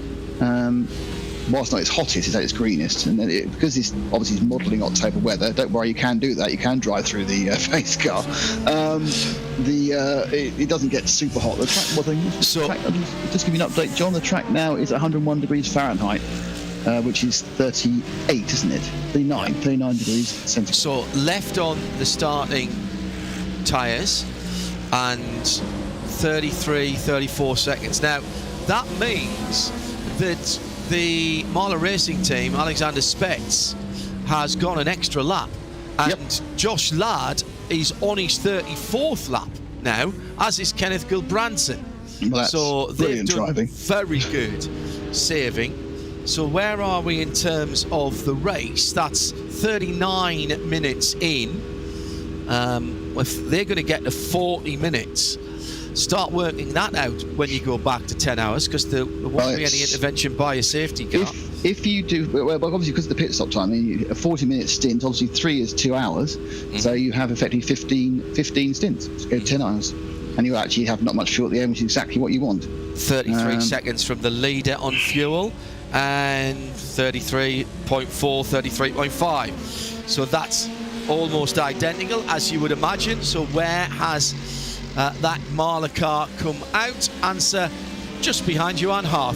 Whilst not its hottest, it's at its greenest, and then because it's obviously modelling October weather. Don't worry, you can do that. You can drive through the face car. It doesn't get super hot. The track, just give you an update, John. The track now is 101 degrees Fahrenheit, which is 38, isn't it? 39 degrees centigrade. So left on the starting tyres, and 34 seconds. Now that means that the Marla Racing team, Alexander Spetz, has gone an extra lap, and Josh Ladd is on his 34th lap now, as is Kenneth Gilbranson. Well, so they've done driving. Very good saving. So where are we in terms of the race? That's 39 minutes in. If they're going to get to 40 minutes, start working that out when you go back to 10 hours, because there won't be any intervention by a safety car. If you do, well, obviously because of the pit stop time, a 40-minute stint, obviously 3 is 2 hours, so you have effectively 15 stints, so go 10 hours, and you actually have not much fuel at the end, which is exactly what you want. 33 seconds from the leader on fuel, and 33.4, 33.5. So that's almost identical, as you would imagine. So where has that Marla car come out? Answer: just behind you and half.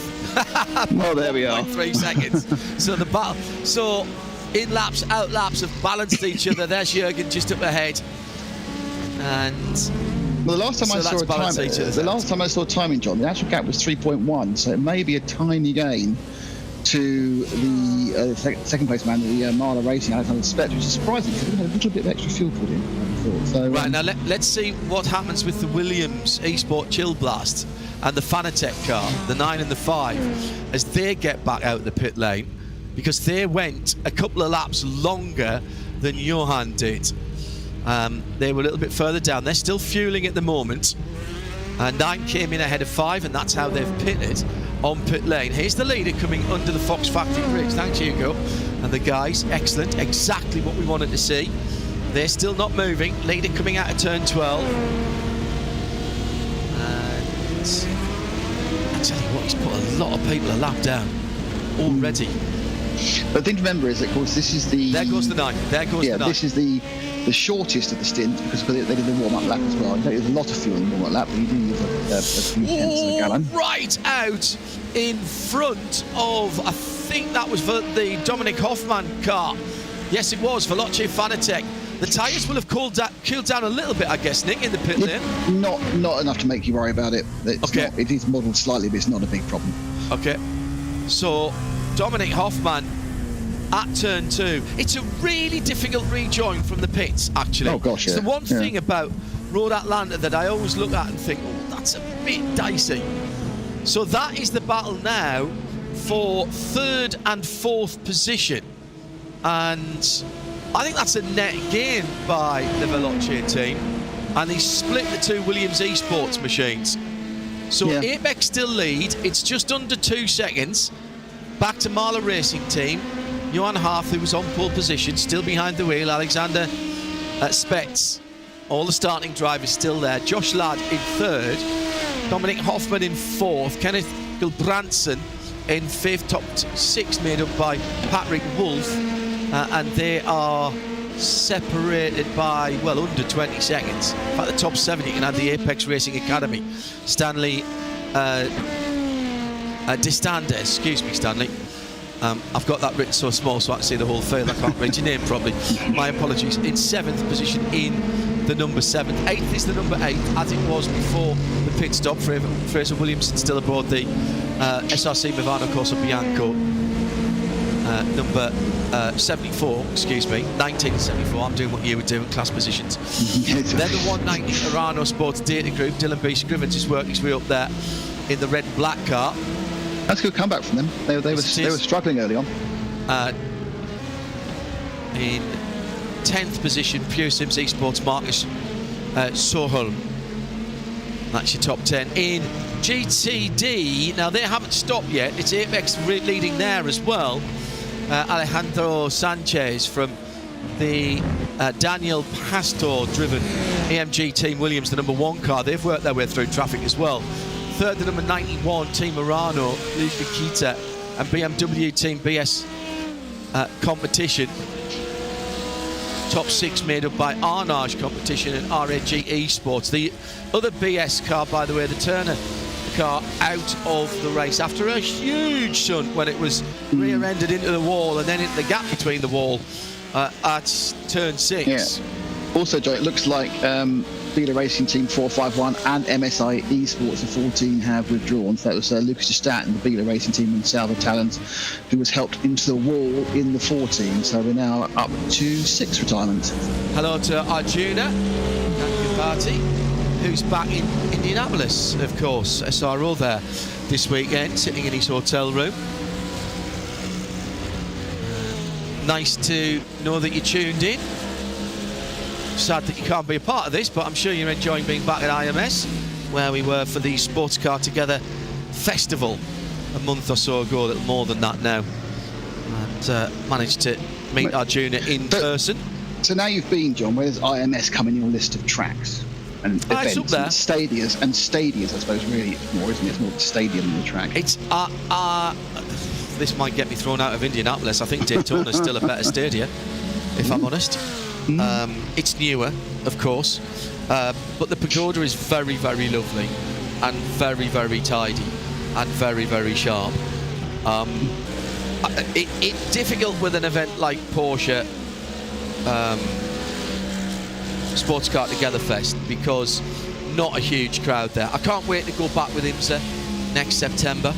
Well, there we are. 3 seconds. So the battle. So in laps, out laps have balanced each other. There's Jürgen just up ahead. And well, the last time I saw timing, John, the actual gap was 3.1. So it may be a tiny gain to the second place man, the Marla Racing, Alexander Spetz, which is surprising because we had a little bit of extra fuel put in, I thought. So, right, now let's see what happens with the Williams eSport Chill Blast and the Fanatec car, the 9 and the 5, as they get back out of the pit lane, because they went a couple of laps longer than Johan did. They were a little bit further down. They're still fueling at the moment. 9 came in ahead of 5, and that's how they've pitted on pit lane. Here's the leader coming under the Fox Factory bridge. Thanks, Hugo. And the guys, excellent, exactly what we wanted to see. They're still not moving. Leader coming out of turn 12. And I tell you what, he's put a lot of people a lap down already. But the thing to remember is, of course, this is the... There goes the 9. There goes the 9. This is the the shortest of the stint because they did the warm-up lap as well. You don't use a lot of fuel in the warm-up lap, but you do use a few tenths of a gallon. Right out in front of, I think that was for the Dominic Hoffmann car. Yes, it was, Veloce Fanatec. The tyres will have cooled down a little bit, I guess, Nick, in the pit lane. Not enough to make you worry about it. It is modelled slightly, but it's not a big problem. Okay. So, Dominic Hoffmann at turn 2. It's a really difficult rejoin from the pits, actually. Oh, gosh, yeah. It's the one thing about Road Atlanta that I always look at and think, oh, that's a bit dicey. So that is the battle now for 3rd and 4th position. And I think that's a net gain by the Veloce team. And they split the two Williams eSports machines. So Apex still lead. It's just under 2 seconds. Back to Marla Racing team. Johan Harth, who was on pole position, still behind the wheel. Alexander Spetz, all the starting drivers still there. Josh Ladd in 3rd. Dominic Hoffmann in 4th. Kenneth Gilbranson in 5th. Top 6 made up by Patrick Wolff. And they are separated by, well, under 20 seconds. In fact, the top 7, you can have the Apex Racing Academy. Stanley Distande, excuse me, Stanley. I've got that written so small so I can see the whole field. I can't read your name probably. My apologies. In 7th position in the number 7. 8th is the number 8, as it was before the pit stop. Fraser Williamson still aboard the SRC Movano Corsa Bianco. Number 74, excuse me, 1974. I'm doing what you would do in class positions. Then the 190 Arano Sports Data Group. Dylan B. Scrivens is working his way up there in the red and black car. That's a good comeback from them. They were struggling early on. In 10th position, Pure Sims Esports Marcus Soholm. That's your top 10. In GTD, now they haven't stopped yet. It's Apex leading there as well. Alejandro Sanchez from the Daniel Pastor driven AMG Team Williams, the number 1 car. They've worked their way through traffic as well. 3rd, the number 91 Team Arano, Luke Nikita, and BMW Team BS Competition. Top 6 made up by Arnage Competition and RAG Esports. The other BS car, by the way, the Turner car, out of the race after a huge stunt when it was rear-ended into the wall and then into the gap between the wall at turn 6. Yeah. Also, Joe, it looks like Bealer Racing Team 451 and MSI Esports the 14 have withdrawn. So that was Lucas de Staat and the Bealer Racing Team and Salva Talent, who was helped into the wall in the 14. So we're now up to 6 retirements. Hello to Arjuna Party, who's back in Indianapolis, of course. SRO there this weekend, sitting in his hotel room. Nice to know that you tuned in. Sad that you can't be a part of this, but I'm sure you're enjoying being back at IMS, where we were for the Sports Car Together Festival a month or so ago, a little more than that now, and managed to meet Arjuna in person. So now you've been, John, where does IMS come in your list of tracks and events and stadias? And stadias, I suppose, really more, isn't it? It's more the stadium than the track. It's this might get me thrown out of Indianapolis. I think Daytona's still a better stadia, if I'm honest. It's newer, of course, but the pagoda is very, very lovely and very, very tidy and very, very sharp. It's difficult with an event like Porsche Sports Car Together Fest because not a huge crowd there. I can't wait to go back with IMSA next September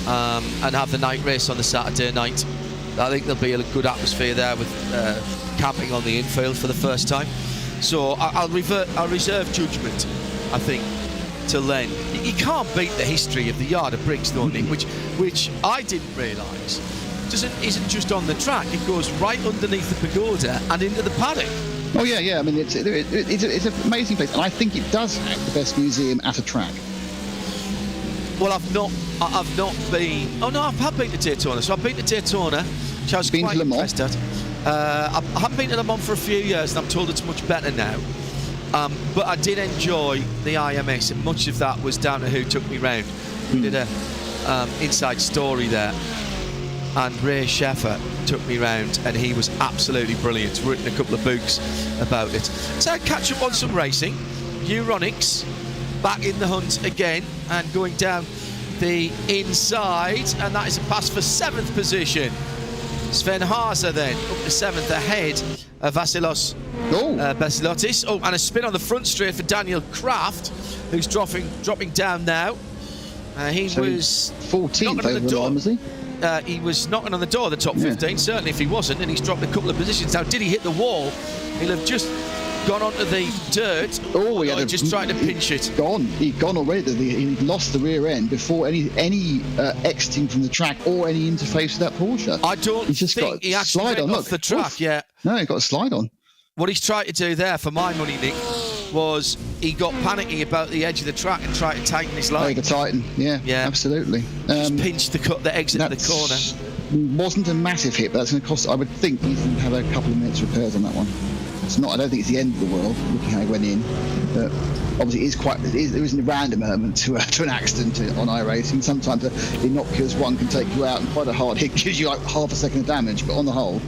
and have the night race on the Saturday night. I think there'll be a good atmosphere there with camping on the infield for the first time. So I'll reserve judgment, I think, till then. You can't beat the history of the Yard of Bricks, though, Nick, which I didn't realise isn't just on the track. It goes right underneath the pagoda and into the paddock. Oh yeah. I mean, it's an amazing place, and I think it does have the best museum at a track. Well, I've not been. Oh no, I have been to Daytona. So I've been to Daytona, which I was quite impressed at. I haven't been to Le Mans for a few years, and I'm told it's much better now. But I did enjoy the IMS, and much of that was down to who took me round. We did a inside story there. and Ray Sheffer took me round, and he was absolutely brilliant. He's written a couple of books about it. So catch up on some racing. Euronics back in the hunt again and going down the inside, and that is a pass for 7th position. Sven Haase then up to 7th ahead of Vasilos Basilotis. Oh, and a spin on the front straight for Daniel Kraft, who's dropping down now. He was 14th over the line, was he? He was knocking on the door of the top 15, certainly if he wasn't, and he's dropped a couple of positions. Now, did he hit the wall? He'll have just gone onto the dirt. Oh, he just trying to pinch it. He'd gone already. He lost the rear end before any exiting from the track or any interface with that Porsche. I don't think he actually went off the track yet. No, he got a slide on. What he's tried to do there, for my money, Nick, was he got panicky about the edge of the track and tried to tighten his line. Oh, he could tighten, yeah, absolutely. Just pinched the exit of the corner. Wasn't a massive hit, but that's going to cost. I would think he's going to have a couple of minutes repairs on that one. It's not. I don't think it's the end of the world. Looking how he went in, but obviously it isn't a random element to an accident on iRacing. Sometimes a innocuous one can take you out, and quite a hard hit gives you like half a second of damage. But on the whole,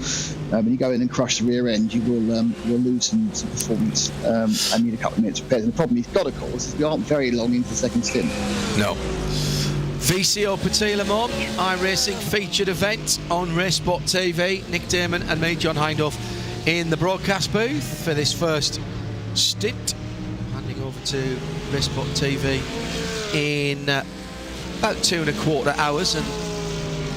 when you go in and crush the rear end, you will lose some performance and need a couple of minutes repairs. And the problem he's got, of course, is we aren't very long into the second stint. No. VCO Petit Le Mans iRacing featured event on RaceSpotTV. Nick Damon and me, John Hindhaugh, in the broadcast booth for this first stint. Handing over to RaceSpotTV in about 2.25 hours, and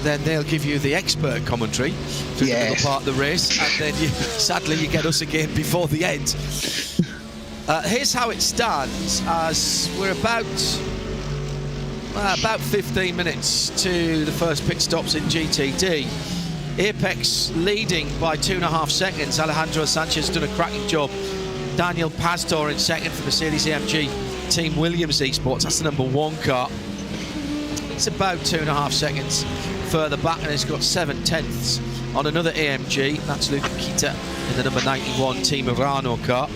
then they'll give you the expert commentary through the middle part of the race, and then sadly you get us again before the end. Here's how it stands, as we're about 15 minutes to the first pit stops in GTD. Apex leading by 2.5 seconds. Alejandro Sanchez done a cracking job. Daniel Pastor in second for Mercedes-AMG Team Williams Esports. That's the number 1 car. It's about 2.5 seconds further back, and it's got 7/10 on another AMG. That's Luca Kita in the number 91 Team Urano car.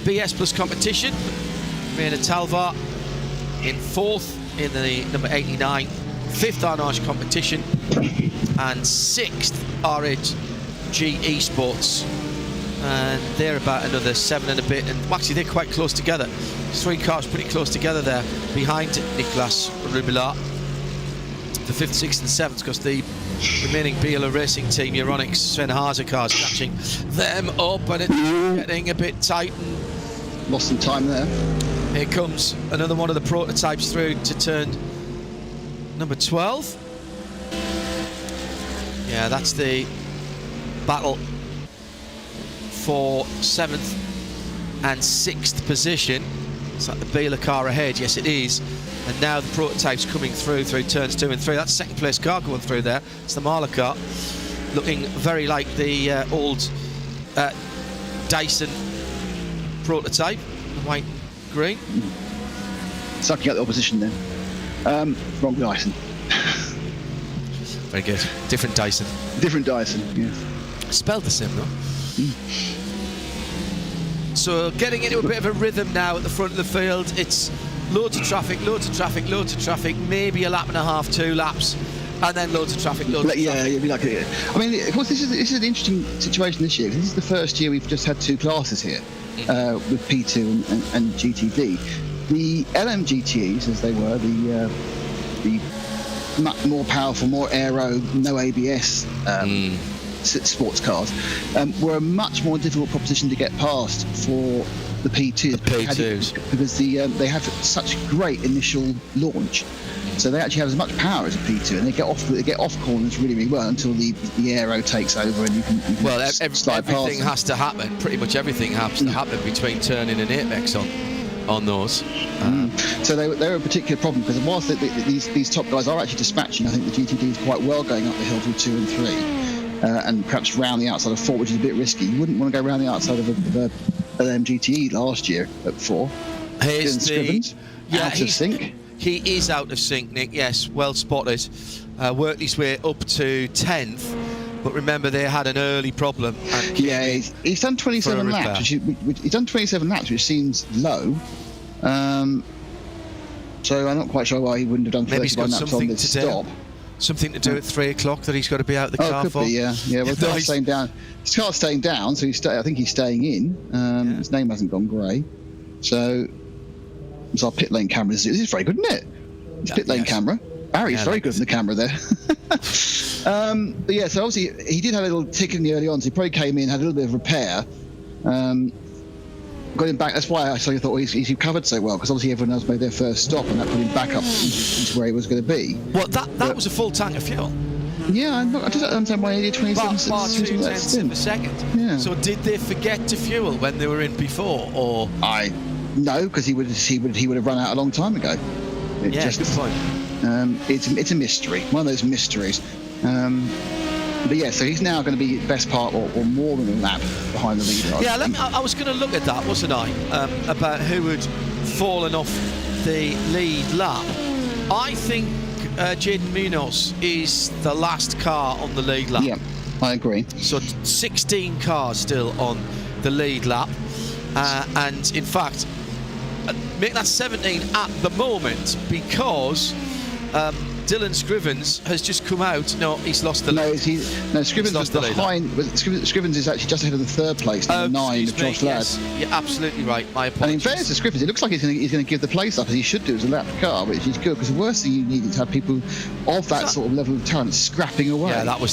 BS Plus competition. Mena Talvar in 4th in the number 89. 5th Arnage competition, and 6th R8 Esports, and they're about another 7 and a bit, and actually they're quite close together. 3 cars pretty close together there behind Niklas Rubila. The 5th, 6th and 7th, because the remaining BLO Racing Team Euronics Sven Haase cars catching them up, and it's getting a bit tight. And lost some time there. Here comes another one of the prototypes through to turn number 12. Yeah, that's the battle for 7th and 6th position. Is that the Bela car ahead? Yes, it is. And now the prototype's coming through turns 2 and 3. That's 2nd place car going through there. It's the Mahler car, looking very like the old Dyson prototype, white and green. Sucking out the opposition then. Wrong Dyson. Very good. Different Dyson. Different Dyson, yeah. Spelled the same though. So getting into a bit of a rhythm now at the front of the field. It's loads of traffic, maybe a lap and a half, 2 laps, and then loads of traffic, it'd be like I mean, of course, this is an interesting situation this year. This is the first year we've just had 2 classes here, with P2 and GTD. The LM GTEs, as they were, the much more powerful, more aero, no ABS sports cars, were a much more difficult proposition to get past for the P2s. Because they have such great initial launch. So they actually have as much power as a P2, and they get off corners really, really well until the aero takes over, and you can slide past. Everything has to happen. Pretty much everything has to happen between turning and apex on those. So they're a particular problem, because whilst these top guys are actually dispatching, I think the GTD is quite well going up the hill through 2 and 3, and perhaps round the outside of 4, which is a bit risky. You wouldn't want to go round the outside of a LMGTE last year at 4. Here's the out of sync. He is out of sync, Nick. Yes, well spotted. Worked his way up to 10th, but remember they had an early problem. Yeah, he's done 27 laps. He's done 27 laps, which seems low. So I'm not quite sure why he wouldn't have done 31 laps on this stop. Something to do at 3 o'clock that he's got to be out the car could for? Be, yeah. Well, the car's staying down. His car's staying down, so I think he's staying in. His name hasn't gone grey. So our pit lane camera. This is very good, isn't it? It's pit lane camera. Barry's very good in the camera there. But yeah, so obviously he did have a little tick in the early on, so he probably came in, had a little bit of repair. Got him back. That's why I actually thought he's recovered so well, because obviously everyone else made their first stop, and that put him back up into where he was going to be. Well, that was a full tank of fuel. Yeah, I just don't understand why he did 27 bar 2/10 in the second. Yeah. So did they forget to fuel when they were in before, or? No, because he would have run out a long time ago. Good point. It's a mystery, one of those mysteries. But yeah, so he's now going to be best part or more than a lap behind the leader. Yeah, I was going to look at that, wasn't I? About who had fallen off the lead lap. I think Jaden Munoz is the last car on the lead lap. Yeah, I agree. So 16 cars still on the lead lap. And in fact, make that 17 at the moment, because Dylan Scrivens has just come out. No, he's lost the lead. No, Scrivens was behind. Scrivens is actually just ahead of the third place, number 9 of Josh Ladd. Yes. You're absolutely right. My apologies. And in fairness to Scrivens, it looks like he's going to give the place up, as he should do as a lap car, which is good, because the worst thing you need is to have people of that sort of level of talent scrapping away. Yeah, that was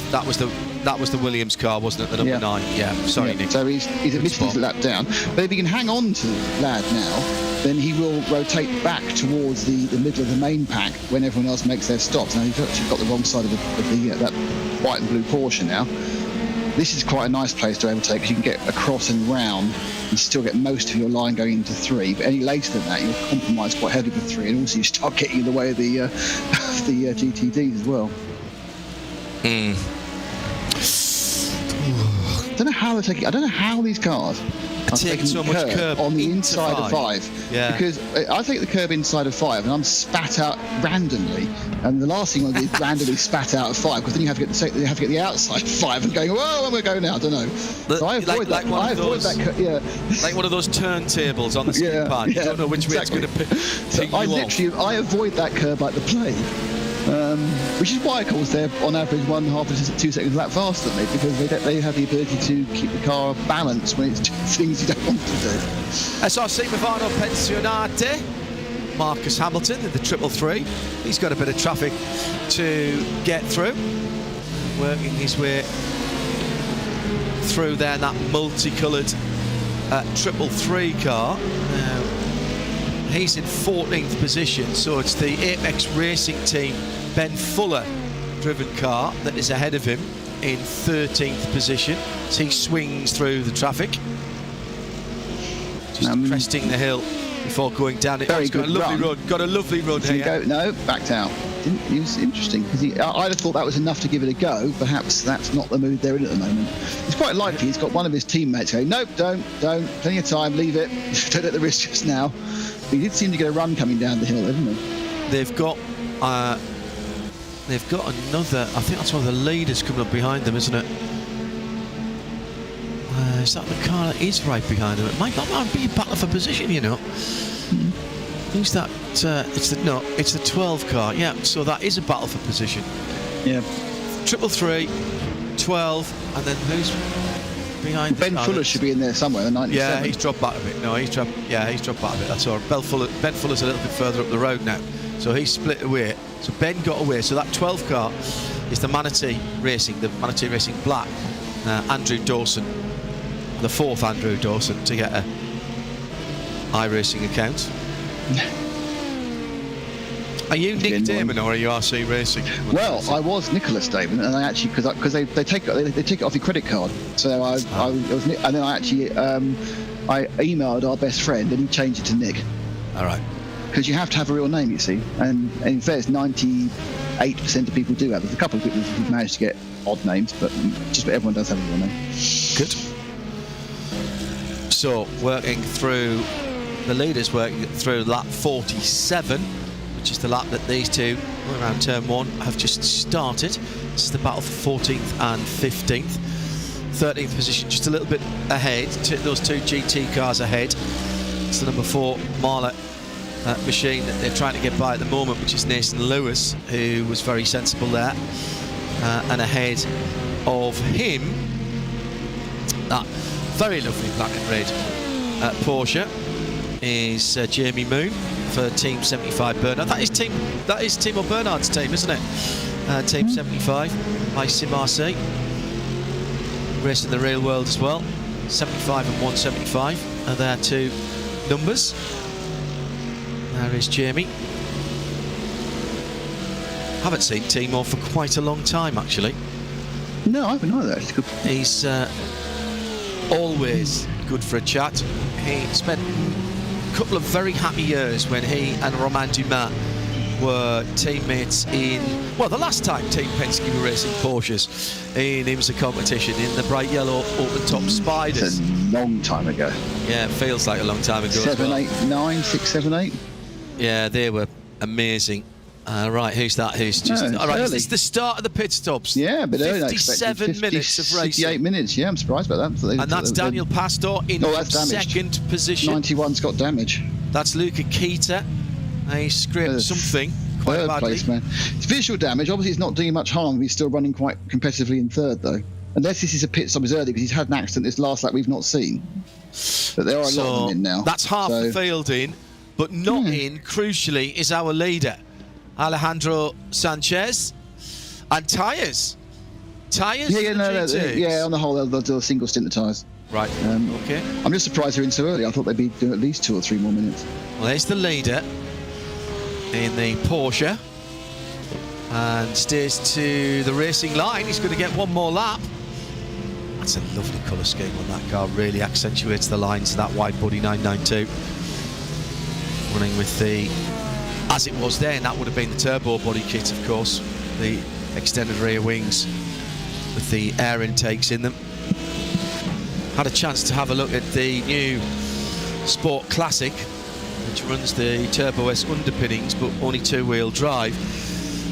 the Williams car, wasn't it? The number 9. Yeah, sorry, Nick. So he's admitted his lap down. But if he can hang on to Ladd now, then he will rotate back towards the middle of the main pack when everyone else makes their stops. Now he's actually got the wrong side of that white and blue Porsche now. This is quite a nice place to overtake, because you can get across and round and still get most of your line going into 3. But any later than that, you'll compromise quite heavily with 3, and also you start getting in the way of the GTDs as well. I don't know how these cars are taking so much curb on the inside of 5. Yeah. Because I take the curb inside of 5 and I'm spat out randomly. And the last thing I want to do is randomly spat out of 5, because then you have to get the outside of 5 and going, whoa, where am I going now? I don't know. So I avoid that. Like one of those turntables on the ski pad. You don't know which way it's going to pick I avoid that curb like the plague. Which is why, of course, they're on average 1.5 to 2 seconds a lap faster than me, because they have the ability to keep the car balanced when it's things you don't want to do. SRC Movano Pensionate, Marcus Hamilton in the 333. He's got a bit of traffic to get through, working his way through there in that multicoloured 333 car. Now, he's in 14th position, so it's the Apex Racing Team Ben Fuller driven car that is ahead of him in 13th position. So he swings through the traffic, just cresting the hill before going down it. Very good run. Got a lovely run here. No, backed out. It was interesting, because I'd have thought that was enough to give it a go. Perhaps that's not the mood they're in at the moment. It's quite likely he's got one of his teammates going, nope, don't, plenty of time, leave it, don't let the risk just now. But he did seem to get a run coming down the hill, haven't they? They've got another, I think that's one of the leaders coming up behind them, isn't it? Is that the car that is right behind them? It might not be a battle for position, you know. Who's that? It's the 12 car. Yeah, so that is a battle for position. Yeah. 333, 12, and then who's behind? Ben Fuller should be in there somewhere. The 97. Yeah, he's dropped back a bit. No, he's dropped back a bit. That's all right. Ben Fuller's a little bit further up the road now, so he's split away. So Ben got away. So that 12 car is the Manatee Racing Black. Andrew Dawson, the 4th Andrew Dawson to get a iRacing account. Are you Nick Damon or are you RC Racing? Well, I was Nicholas Damon, and I actually, because they take it off your credit card. So I was, and then I actually I emailed our best friend, and he changed it to Nick. All right. Because you have to have a real name, you see, and in fairness, 98% of people do have. There's a couple of people who've managed to get odd names, but just about everyone does have a real name. Good. So the leaders working through lap 47, which is the lap that these two around turn 1 have just started. This is the battle for 14th and 15th. 13th position, just a little bit ahead. Those two GT cars ahead. It's the number 4 Marla machine that they're trying to get by at the moment, which is Nathan Lewis, who was very sensible there. And ahead of him, that very lovely black and red Porsche is Jamie Moon for Team 75 Bernard. That is Timo Bernard's team, isn't it? Team 75 by Sim RC, racing the real world as well. 75 and 175 are their two numbers. There is Jamie. Haven't seen Timo for quite a long time, actually. No, I haven't either. He's always good for a chat. He spent a couple of very happy years when he and Romain Dumas were teammates in, well, the last time Team Penske were racing Porsches in IMSA competition in the bright yellow open-top Spiders. It's a long time ago. Yeah, it feels like a long time ago. 7, 8, 9, 6, 7, 8. Yeah, they were amazing. Right, who's that? Who's just... all right, early. it's the start of the pit stops. Yeah, but 57 minutes of racing. 58 minutes, yeah, I'm surprised about that. And that's Daniel Pastor in second position. 91's got damage. That's Luca Kita. He scraped something quite third badly. Place, man. It's visual damage. Obviously, it's not doing much harm. He's still running quite competitively in third, though. Unless this is a pit stop is early, because he's had an accident this last lap we've not seen. But there are a lot of them in now. That's half the field in, but not in, crucially, is our leader, Alejandro Sanchez. And tyres. Tyres? Yeah, on the whole, they'll do a single stint of tyres. Right, okay. I'm just surprised they're in so early. I thought they'd be doing at least 2 or 3 more minutes. Well, there's the leader in the Porsche. And stays to the racing line. He's going to get one more lap. That's a lovely colour scheme on that car. Really accentuates the lines of that wide body 992. Running with the, as it was then, that would have been the turbo body kit, of course. The extended rear wings with the air intakes in them. Had a chance to have a look at the new Sport Classic, which runs the Turbo S underpinnings, but only 2-wheel drive.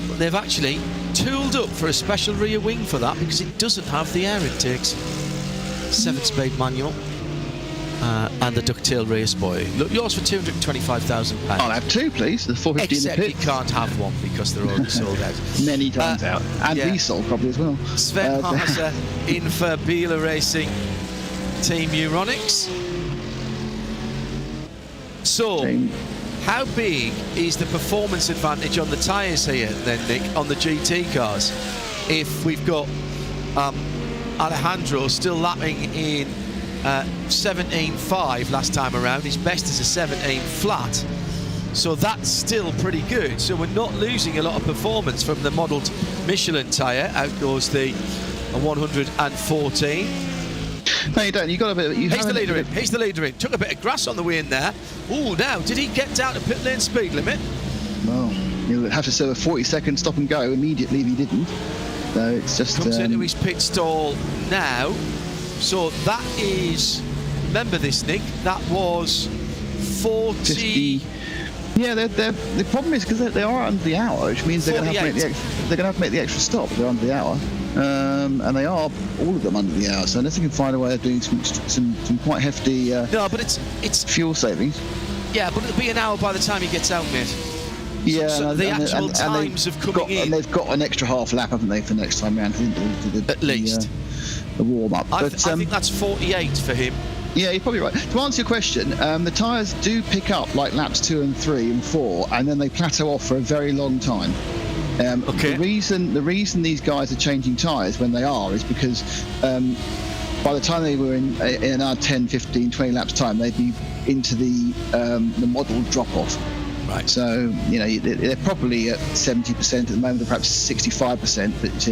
But they've actually tooled up for a special rear wing for that, because it doesn't have the air intakes. 7-speed manual and the ducktail rear spoiler. Look, yours for £225,000. I'll have 2, please. The 450 Except in the pit. you can't have one because they're already sold out. Many times out. And resold probably as well. Sven Haase in for Biela Racing Team Euronics. So, how big is the performance advantage on the tyres here then, Nick, on the GT cars? If we've got Alejandro still lapping in 17.5 last time around, his best is a 17 flat, so that's still pretty good. So we're not losing a lot of performance from the modelled Michelin tyre. Out goes the 114. No, you don't. You got a bit. He's the leader in. He's the leader in. Took a bit of grass on the way in there. Oh, now did he get down to pit lane speed limit? Well, you'll have to serve a 40-second stop and go immediately if he didn't. So it's just comes into his pit stall now. So that is. Remember this, Nick. That was 40. 50. Yeah, the problem is because they are under the hour, which means they're going to have to make the extra stop. They're under the hour, and they are all of them under the hour. So unless they can find a way of doing some quite hefty no, but it's fuel savings. Yeah, but it'll be an hour by the time he gets out, mate. Yeah, so the actual times of coming in. And they've got an extra half lap, haven't they, for next time round? At least the warm up. I think that's 48 for him. Yeah, you're probably right. To answer your question, the tyres do pick up like laps 2 and 3 and 4, and then they plateau off for a very long time. Okay. The reason these guys are changing tyres when they are is because by the time they were in our 10, 15, 20 laps time, they'd be into the model drop-off. Right. So, you know, they're probably at 70% at the moment, or perhaps 65%, which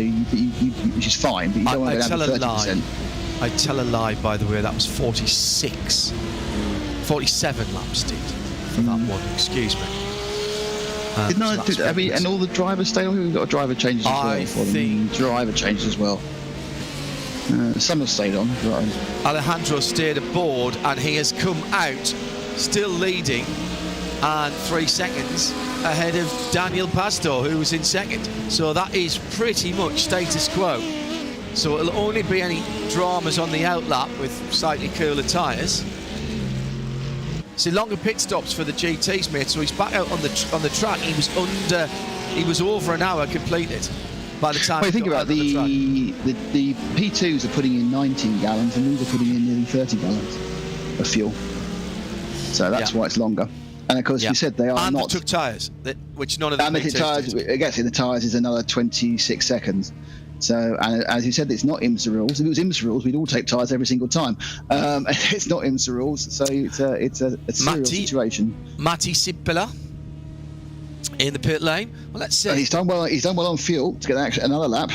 is fine, but you don't want to go down to 30%. I tell a lie, by the way, that was 47 laps did for that one, excuse me. And all the drivers stay on? We've got driver changes as well. I think driver changes as well. Some have stayed on. Right. Alejandro stayed aboard, and he has come out still leading and 3 seconds ahead of Daniel Pastor, who was in second. So that is pretty much status quo. So it'll only be any dramas on the outlap with slightly cooler tyres. So longer pit stops for the GTs, mate. So he's back out on the track. He was over an hour completed by the time. Well, think about the P2s are putting in 19 gallons, and these are putting in nearly 30 gallons of fuel. So that's why it's longer. And of course, you said they are and not. They took tyres, which none of the P2s did. I guess in the tyres is another 26 seconds. So, and as you said, it's not IMSA rules. If it was IMSA rules, we'd all take tyres every single time. It's not IMSA rules, so it's a serious situation. Matti Sipila in the pit lane. Well, let's see. He's done well on fuel to get another lap.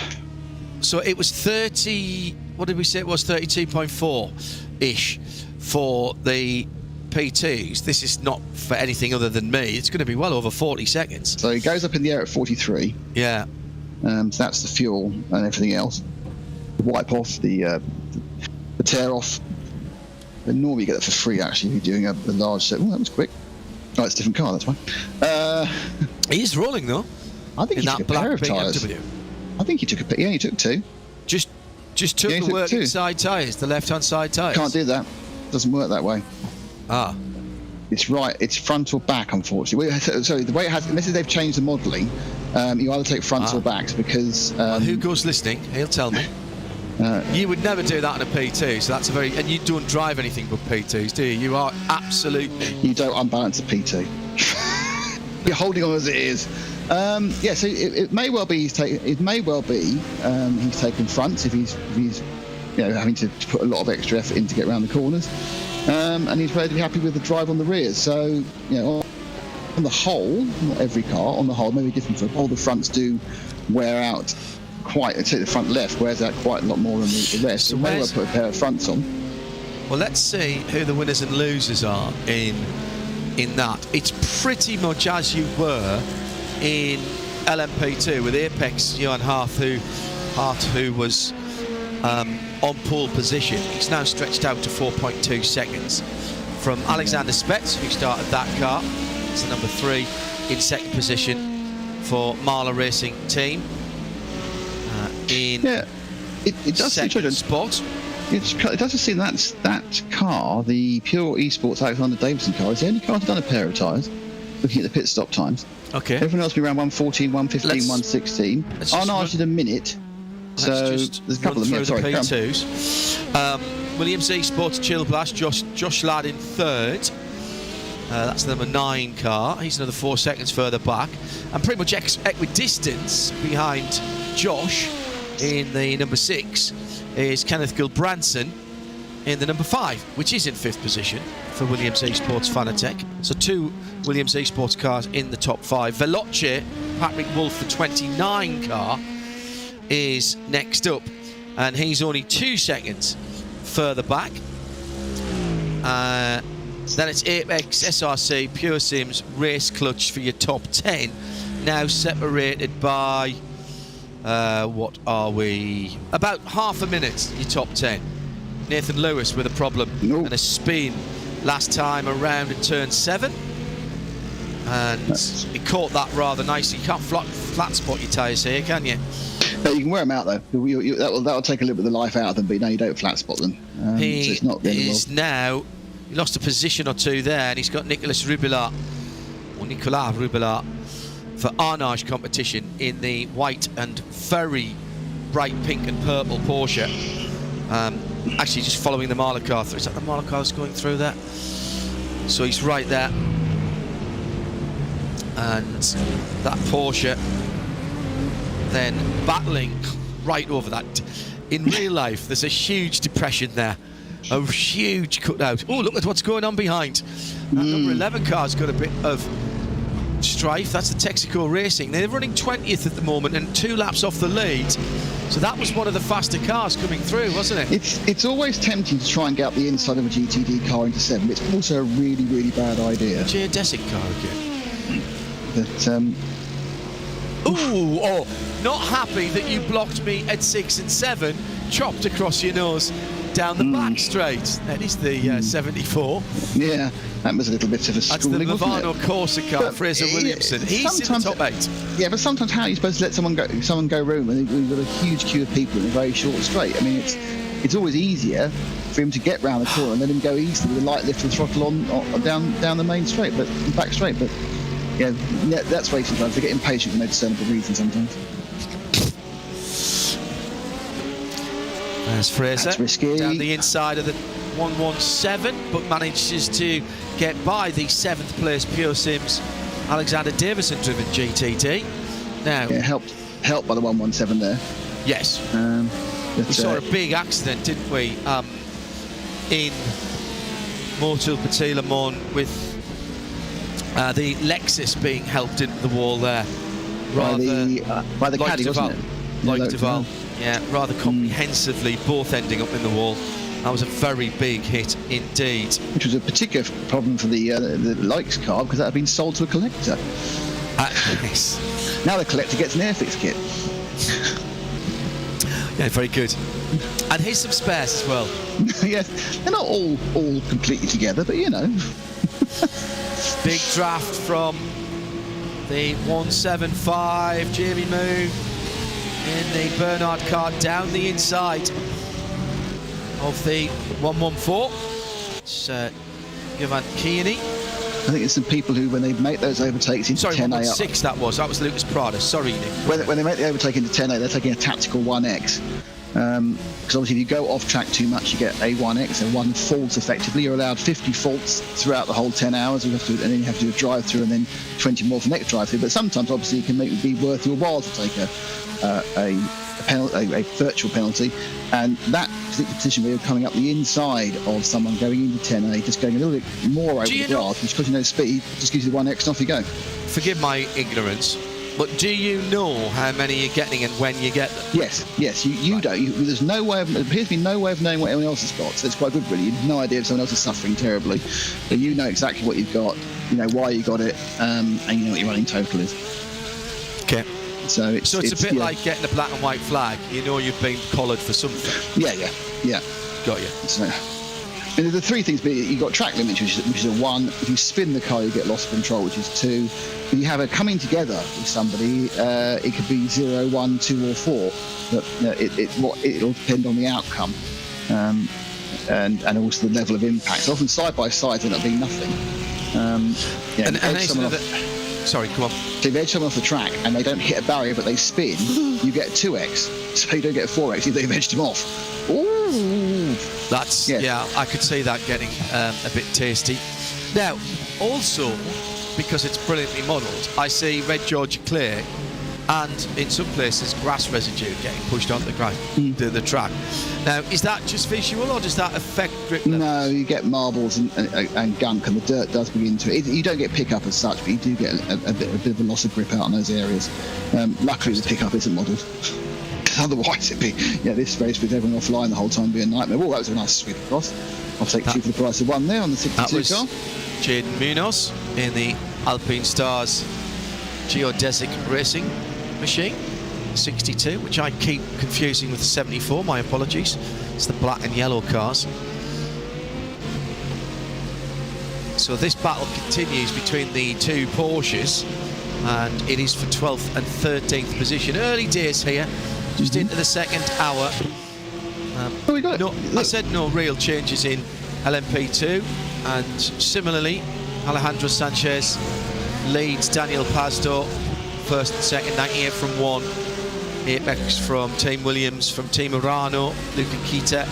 So it was 30. What did we say? It was 32.4-ish for the P2s. This is not for anything other than me. It's going to be well over 40 seconds. So he goes up in the air at 43. Yeah. So that's the fuel and everything else. Wipe off the tear off. But normally you get that for free, actually, if you're doing a large set. Oh, that was quick. Oh, it's a different car, that's why. He's rolling, though. I think he took a pair of tyres. I think he took he took two. Just took the working side tyres, the left-hand side tyres. Can't do that. Doesn't work that way. Ah. It's right. It's front or back, unfortunately. Sorry, the way it has, unless they've changed the modelling, you either take fronts or backs because. Well, who goes listening? He'll tell me. You would never do that on a P2, so that's and you don't drive anything but P2s, do you? You are absolutely. You don't unbalance a P2. You're holding on as it is. So it may well be he's taken fronts if he's having to put a lot of extra effort in to get around the corners. And he's relatively happy with the drive on the rears. So, on the whole, not every car, on the whole, maybe different for all the fronts do wear out quite, say the front left wears out quite a lot more than the rest. So maybe I'll put a pair of fronts on. Well, let's see who the winners and losers are in that. It's pretty much as you were in LMP2 with Apex Johan Hart, who was on pole position. He's now stretched out to 4.2 seconds from Alexander Spetz, who started that car. It's the number 3 in second position for Marla Racing team it does second spot. It does seem that car, the pure esports Alexander Davison car, is the only car that's done a pair of tyres. Looking at the pit stop times. Okay. Everyone else will be around 114, 115, 116. Arnage did a minute. So there's a couple of them. The P2s. Williams eSports Chill Blast, Josh Ladd in third. That's the number 9 car. He's another 4 seconds further back, and pretty much equidistance behind Josh in the number 6 is Kenneth Gilbranson in the number 5, which is in 5th position for Williams eSports Fanatec. So 2 Williams eSports cars in the top 5. Veloce, Patrick Wolf, the 29 car, is next up, and he's only 2 seconds further back. Then it's Apex, SRC, Pure Sims, Race Clutch for your top 10, now separated by what are we, about half a minute, your top 10. Nathan Lewis with a problem and a spin last time around in turn 7, and he caught that rather nicely. You can't flat spot your tyres here, can you? No, you can wear them out though. That'll take a little bit of the life out of them, but no, you don't flat spot them. So it's not really now. He lost a position or 2 there, and he's got Nicolas Rubilat for Arnage competition in the white and very bright pink and purple Porsche. Actually, just following the Marla car through. Is that the Marla car that's going through there? So he's right there, and that Porsche then battling right over that. In real life, there's a huge depression there, a huge cutout. Oh, look at what's going on behind. That number 11 car's got a bit of strife. That's the Texaco Racing. They're running 20th at the moment and 2 laps off the lead. So that was one of the faster cars coming through, wasn't it? It's always tempting to try and get up the inside of a GTD car into 7. It's also a really, really bad idea. Geodesic car again. But not happy that you blocked me at 6 and 7, chopped across your nose down the back straight. That is the 74. Yeah, that was a little bit of a schooling, wasn't it? That's the Lavano Corsica, but Fraser Williamson. He's in the top 8. Yeah, but sometimes how are you supposed to let someone go room and you've got a huge queue of people in a very short straight? I mean, it's always easier for him to get round the corner and let him go easily with a light lift and throttle on down the main straight, but back straight. But yeah, that's way sometimes they get impatient for no discernible reason sometimes. There's Fraser. That's risky. Down the inside of the 117, but manages to get by the 7th place Pure Sims Alexander Davison driven GTT. Now, yeah, helped by the 117 there. Yes. We saw a big accident, didn't we, in Motul Petit Le Mans with the Lexus being helped into the wall there. By the caddy, wasn't it? Like Duval. Yeah, rather comprehensively, both ending up in the wall. That was a very big hit indeed. Which was a particular problem for the Likes car, because that had been sold to a collector. Yes. Now the collector gets an Airfix kit. Yeah, very good. And here's some spares as well. Yes, they're not all completely together, but you know. Big draft from the 175, Jamie Moon in the Bernard car down the inside of the 114. It's Jovan Kearney. I think it's some people who, when they make those overtakes into 10A... 116 that was Lucas Prada, sorry Nick. When they make the overtake into 10A, they're taking a tactical 1X. Because obviously if you go off track too much, you get a 1X and 1 fault effectively. You're allowed 50 faults throughout the whole 10 hours, and then you have to do a drive-through and then 20 more for the next drive-through. But sometimes, obviously, it can make it be worth your while to take a virtual penalty, and that particular position where you're coming up the inside of someone going into 10A, just going a little bit more over the grass, which because you know speed, just gives you the 1X and off you go. Forgive my ignorance, but do you know how many you're getting and when you get them? Yes, you right. Don't. There's no way of, it appears to be no way of knowing what anyone else has got, so it's quite good really. You have no idea if someone else is suffering terribly, but you know exactly what you've got, you know why you got it, and you know what your running total is. Okay. So it's a bit like getting a black and white flag. You know you've been collared for something. Yeah. Got you. So, and the 3 things: you've got track limits, which is a 1. If you spin the car, you get loss of control, which is 2. If you have a coming together with somebody, it could be 0, 1, 2, or 4. But it'll depend on the outcome, and also the level of impact. So often side by side end up being nothing. Sorry, come on. So if they edge someone off the track and they don't hit a barrier but they spin, you get a 2X. So you don't get a 4X if they've edged him off. Ooh. That's, yeah, I could see that getting a bit tasty. Now, also, because it's brilliantly modelled, I see red Georgia clear and in some places grass residue getting pushed onto the track. Now, is that just visual or does that affect grip levels? No, you get marbles and gunk, and the dirt does begin to... You don't get pickup as such, but you do get a bit of a loss of grip out in those areas. Luckily, the pickup isn't modelled. Otherwise, it'd be... Yeah, this race with everyone offline the whole time would be a nightmare. Oh, that was a nice sweep across. I'll take 2 for the price of 1 there on the 62 car. That was Jaden Munoz in the Alpine Stars Geodesic Racing machine, 62, which I keep confusing with the 74, my apologies. It's the black and yellow cars. So this battle continues between the 2 Porsches, and it is for 12th and 13th position. Early days here, just into the 2nd hour. I said no real changes in LMP2, and similarly Alejandro Sanchez leads Daniel Pazdo first and second, 98 from 1, Apex from Team Williams, from Team Urano, Luca Kita,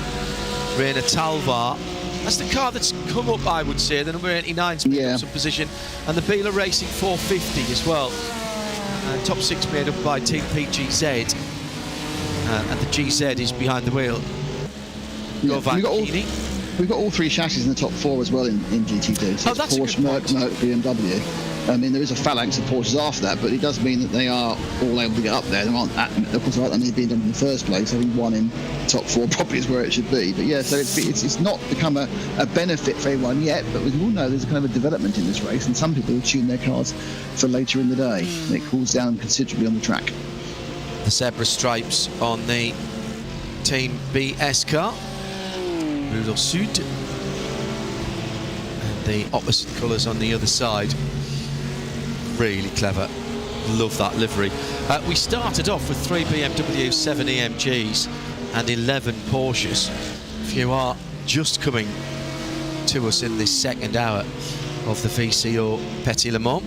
Reina Talvar. That's the car that's come up, I would say. The number 89's picked up some position, and the Bela Racing 450 as well. Top 6 made up by Team PGZ, and the GZ is behind the wheel. We've got all 3 chassis in the top 4 as well in GT2. So that's Porsche, Merc, BMW. I mean, there is a phalanx of Porsches after that, but it does mean that they are all able to get up there. There aren't that, of course, there aren't any being done in the first place. Having 1 in top 4 probably is where it should be. But yeah, so it's not become a benefit for everyone yet, but we all know there's a kind of a development in this race, and some people will tune their cars for later in the day. And it cools down considerably on the track. The zebra stripes on the Team BS car. Rudolf Sud. And the opposite colours on the other side. Really clever. Love that livery. We started off with 3 BMW 7 EMGs. and 11 Porsches. If you are just coming to us in this second hour of the VCO Petit Le Mans,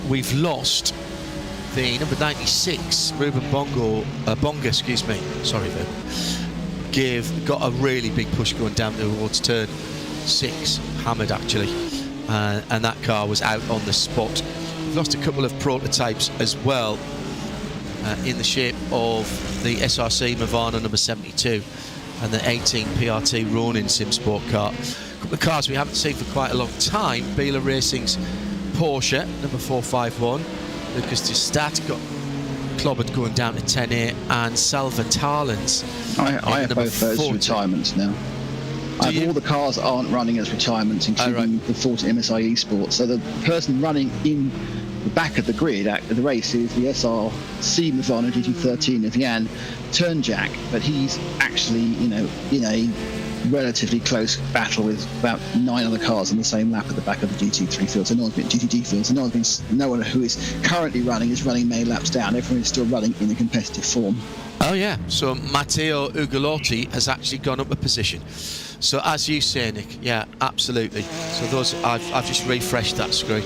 we've lost the number 96 Ruben Bonga, excuse me, sorry Viv, got a really big push going down towards turn 6, hammered actually, and that car was out on the spot. We've lost a couple of prototypes as well, in the shape of the SRC Movano number 72 and the 18 PRT Ronin Sim Sport car. A couple of cars we haven't seen for quite a long time. Bela Racing's Porsche number 451, Lucas de Staat got clobbered going down to 10A, and Salva Tarlins. I have both those retirements now. I have all the cars that aren't running as retirements, including the 40 MSI eSports. So the person running in the back of the grid at the race is the SRC Movano GT13 of Jan Turnjack, but he's actually, in a relatively close battle with about 9 other cars on the same lap at the back of the GT3 field. So no one's been GTD field. So no one who is currently running is running many laps down. Everyone is still running in a competitive form. Oh yeah. So Matteo Ugolotti has actually gone up a position. So as you say, Nick, yeah, absolutely. So those, I've just refreshed that screen.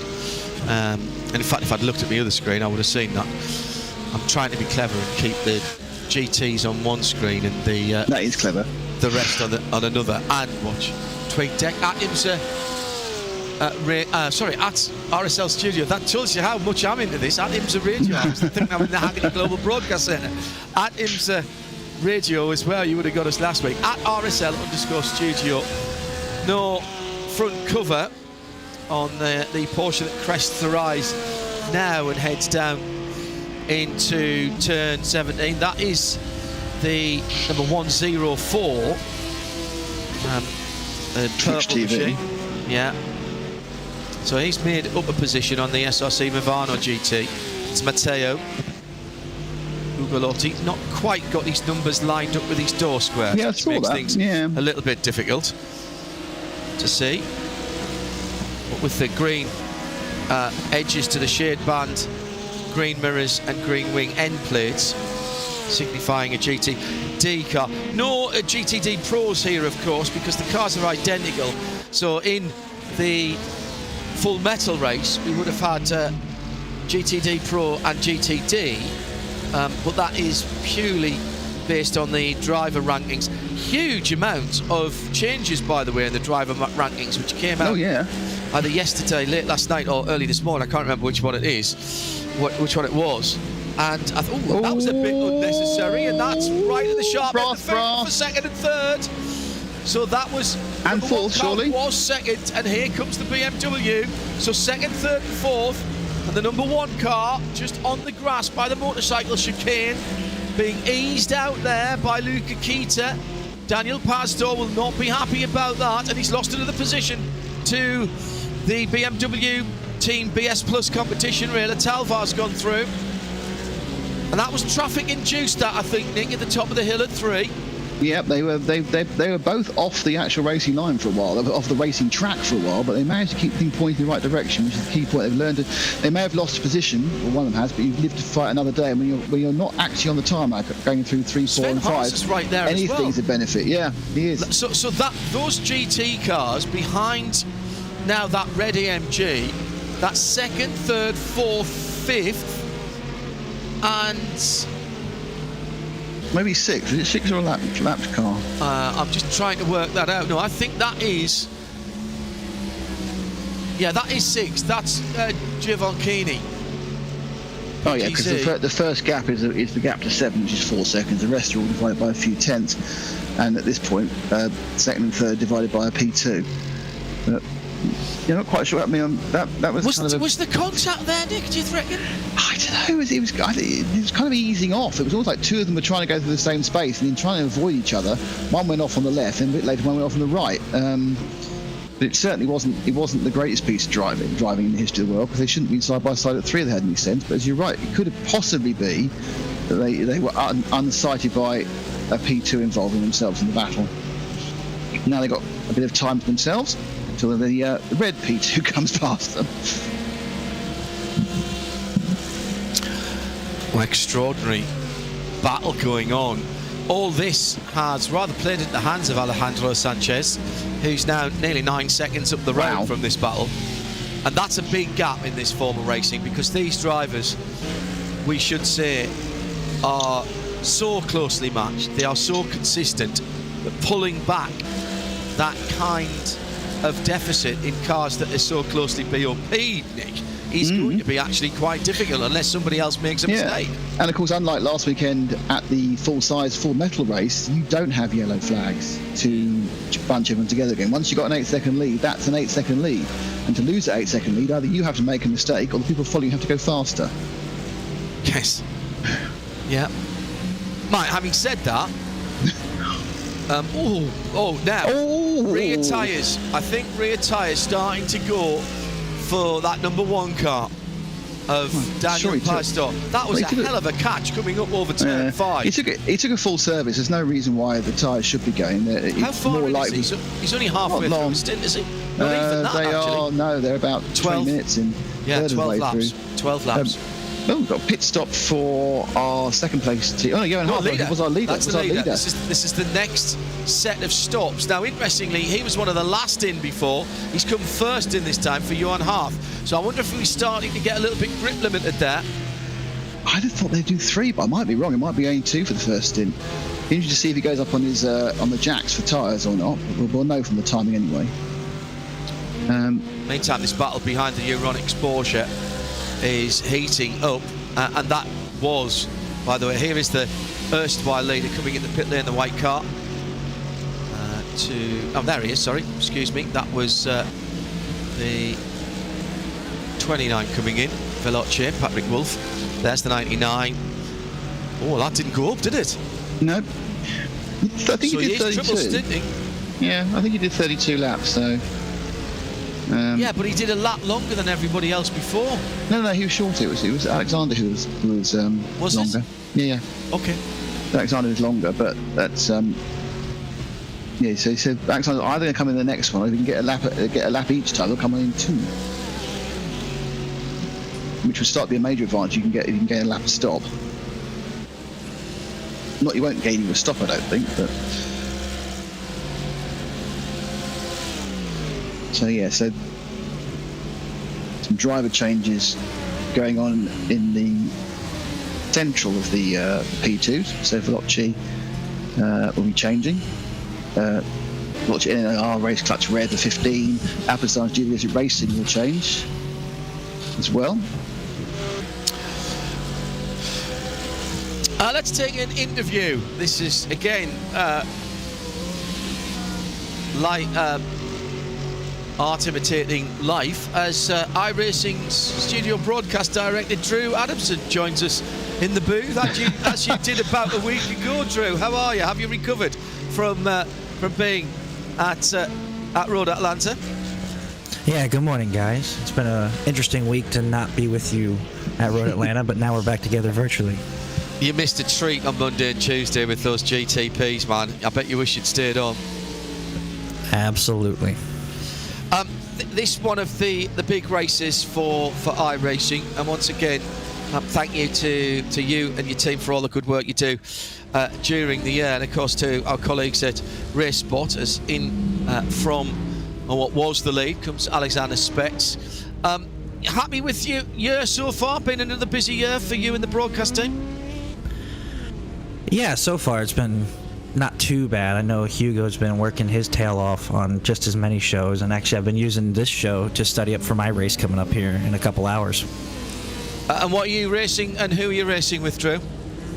And in fact, if I'd looked at the other screen, I would have seen that. I'm trying to be clever and keep the GTs on one screen and the that is clever. The rest on another. And watch Twig Deck at IMSA. At RSL Studio. That tells you how much I'm into this. At IMSA Radio. I was thinking I'm in the Hackney Global Broadcast Centre. At IMSA Radio as well. You would have got us last week. At RSL_Studio. No front cover on the Porsche that crests the rise now and heads down into turn 17. That is the number 104. Purple machine. Yeah. So he's made up a position on the SRC Movano GT. It's Matteo Ugolotti. Not quite got his numbers lined up with his door square, which makes things a little bit difficult to see. But with the green edges to the shade band, green mirrors and green wing end plates, signifying a GTD car. No GTD Pros here, of course, because the cars are identical. So in the full metal race, we would have had GTD Pro and GTD, but that is purely based on the driver rankings. Huge amount of changes, by the way, in the driver rankings, which came out either yesterday, late last night, or early this morning. I can't remember which one it is, which one it was. And I thought, that was a bit unnecessary, and that's right at the sharp end for second and third. So that was and fourth, surely was second, and here comes the BMW. So second, third, and fourth, and the number 1 car just on the grass by the motorcycle chicane, being eased out there by Luca Kita. Daniel Pastor will not be happy about that, and he's lost another position to the BMW Team BS Plus competition railer. Talvar's gone through, and that was traffic induced. That, I think, Nick, at the top of the hill at 3. Yep, they were both off the actual racing line for a while, off the racing track for a while, but they managed to keep things pointing in the right direction, which is the key point. They've learned they may have lost a position, or one of them has, but you've lived to fight another day. And when you're not actually on the tarmac, going through 3, 4, and 5, is right there anything's a benefit. Yeah, he is. So that those GT cars behind now that red AMG, that second, third, fourth, fifth, and maybe 6. Is it 6 or a lapped car? I'm just trying to work that out. No, I think that is... Yeah, that is 6. That's Giovanchini. Oh, yeah, because the first gap is the gap to 7, which is 4 seconds. The rest are all divided by a few tenths. And at this point, second and third divided by a P2. You're not quite sure. I mean, that was kind of... Was the contact there, Nick, do you reckon? I don't know. It was kind of easing off. It was almost like 2 of them were trying to go through the same space and then trying to avoid each other. One went off on the left, and a bit later one went off on the right. But it certainly wasn't the greatest piece of driving in the history of the world, because they shouldn't be side by side at 3 if they had any sense. But as you're right, it could have possibly be that they were unsighted by a P2 involving themselves in the battle. Now they've got a bit of time to themselves until the red P2 comes past them. Well, extraordinary battle going on all this has rather played into the hands of Alejandro Sanchez, who's now nearly 9 seconds up the road from this battle. And that's a big gap in this form of racing, because these drivers, we should say, are so closely matched. They are so consistent that pulling back that kind of deficit in cars that are so closely BOP'd, Nick, is going to be actually quite difficult unless somebody else makes a mistake. And of course, unlike last weekend at the full-size, full-metal race, you don't have yellow flags to bunch everyone together again. Once you've got an 8-second lead, that's an 8-second lead. And to lose that 8-second lead, either you have to make a mistake or the people following you have to go faster. Yes. Yeah. Mike, having said that, rear tyres. I think rear tyres starting to go for that number 1 car of Daniel Pastor. That was a hell of a catch coming up over turn 5. He took a full service. There's no reason why the tyres should be going there. How far is he? He's only halfway through the stint, is he? Not even that, actually. They're about 12 minutes in. Yeah, 12 laps. 12 laps. We've got a pit stop for our second place team. Oh, Johan Harper was our leader. That's the leader. This is the next set of stops. Now, interestingly, he was one of the last in before. He's come first in this time for Johan Harp. So I wonder if we're starting to get a little bit grip limited there. I'd have thought they'd do 3, but I might be wrong. It might be only 2 for the first stint. Interesting to see if he goes up on his on the jacks for tyres or not. We'll know from the timing anyway. Meantime, this battle behind the Euronics Porsche is heating up, and that was, by the way, here is the erstwhile leader coming in the pit lane, the white car. There he is, sorry, excuse me. That was the 29 coming in, Veloce, Patrick Wolf. There's the 99. Oh, that didn't go up, did it? No. I think he did 32. Triple stinting. Yeah, I think he did 32 laps, so... yeah, but he did a lap longer than everybody else before. No, he was shorter. It was Alexander who was longer. It? Yeah. Okay. Alexander was longer, but that's yeah. So he said Alexander's either going to come in the next one, or if he can get a lap each time, he'll come in 2, which would start to be a major advantage. You can get a lap stop. Not you won't gain you a stop, I don't think, but. So yeah, so some driver changes going on in the central of the P2s. So Veloce will be changing. Veloce in our race clutch red, the 15. Applestone's GT3 Racing will change as well. Let's take an interview. This is again art imitating life, as iRacing's studio broadcast director Drew Adamson joins us in the booth, as you did about a week ago. Drew, how are you? Have you recovered from being at Road Atlanta? Yeah, good morning, guys. It's been an interesting week to not be with you at Road Atlanta, but now we're back together virtually. You missed a treat on Monday and Tuesday with those GTPs, man. I bet you wish you'd stayed on. Absolutely. This one of the big races for iRacing, and once again, thank you to you and your team for all the good work you do during the year, and of course to our colleagues at RaceSpot, as in from what was the lead comes Alexander Spetz. Happy with your year so far? Been another busy year for you and the broadcast team? Yeah, so far it's been not too bad. I know Hugo's been working his tail off on just as many shows, and actually I've been using this show to study up for my race coming up here in a couple hours. And what are you racing, and who are you racing with, Drew?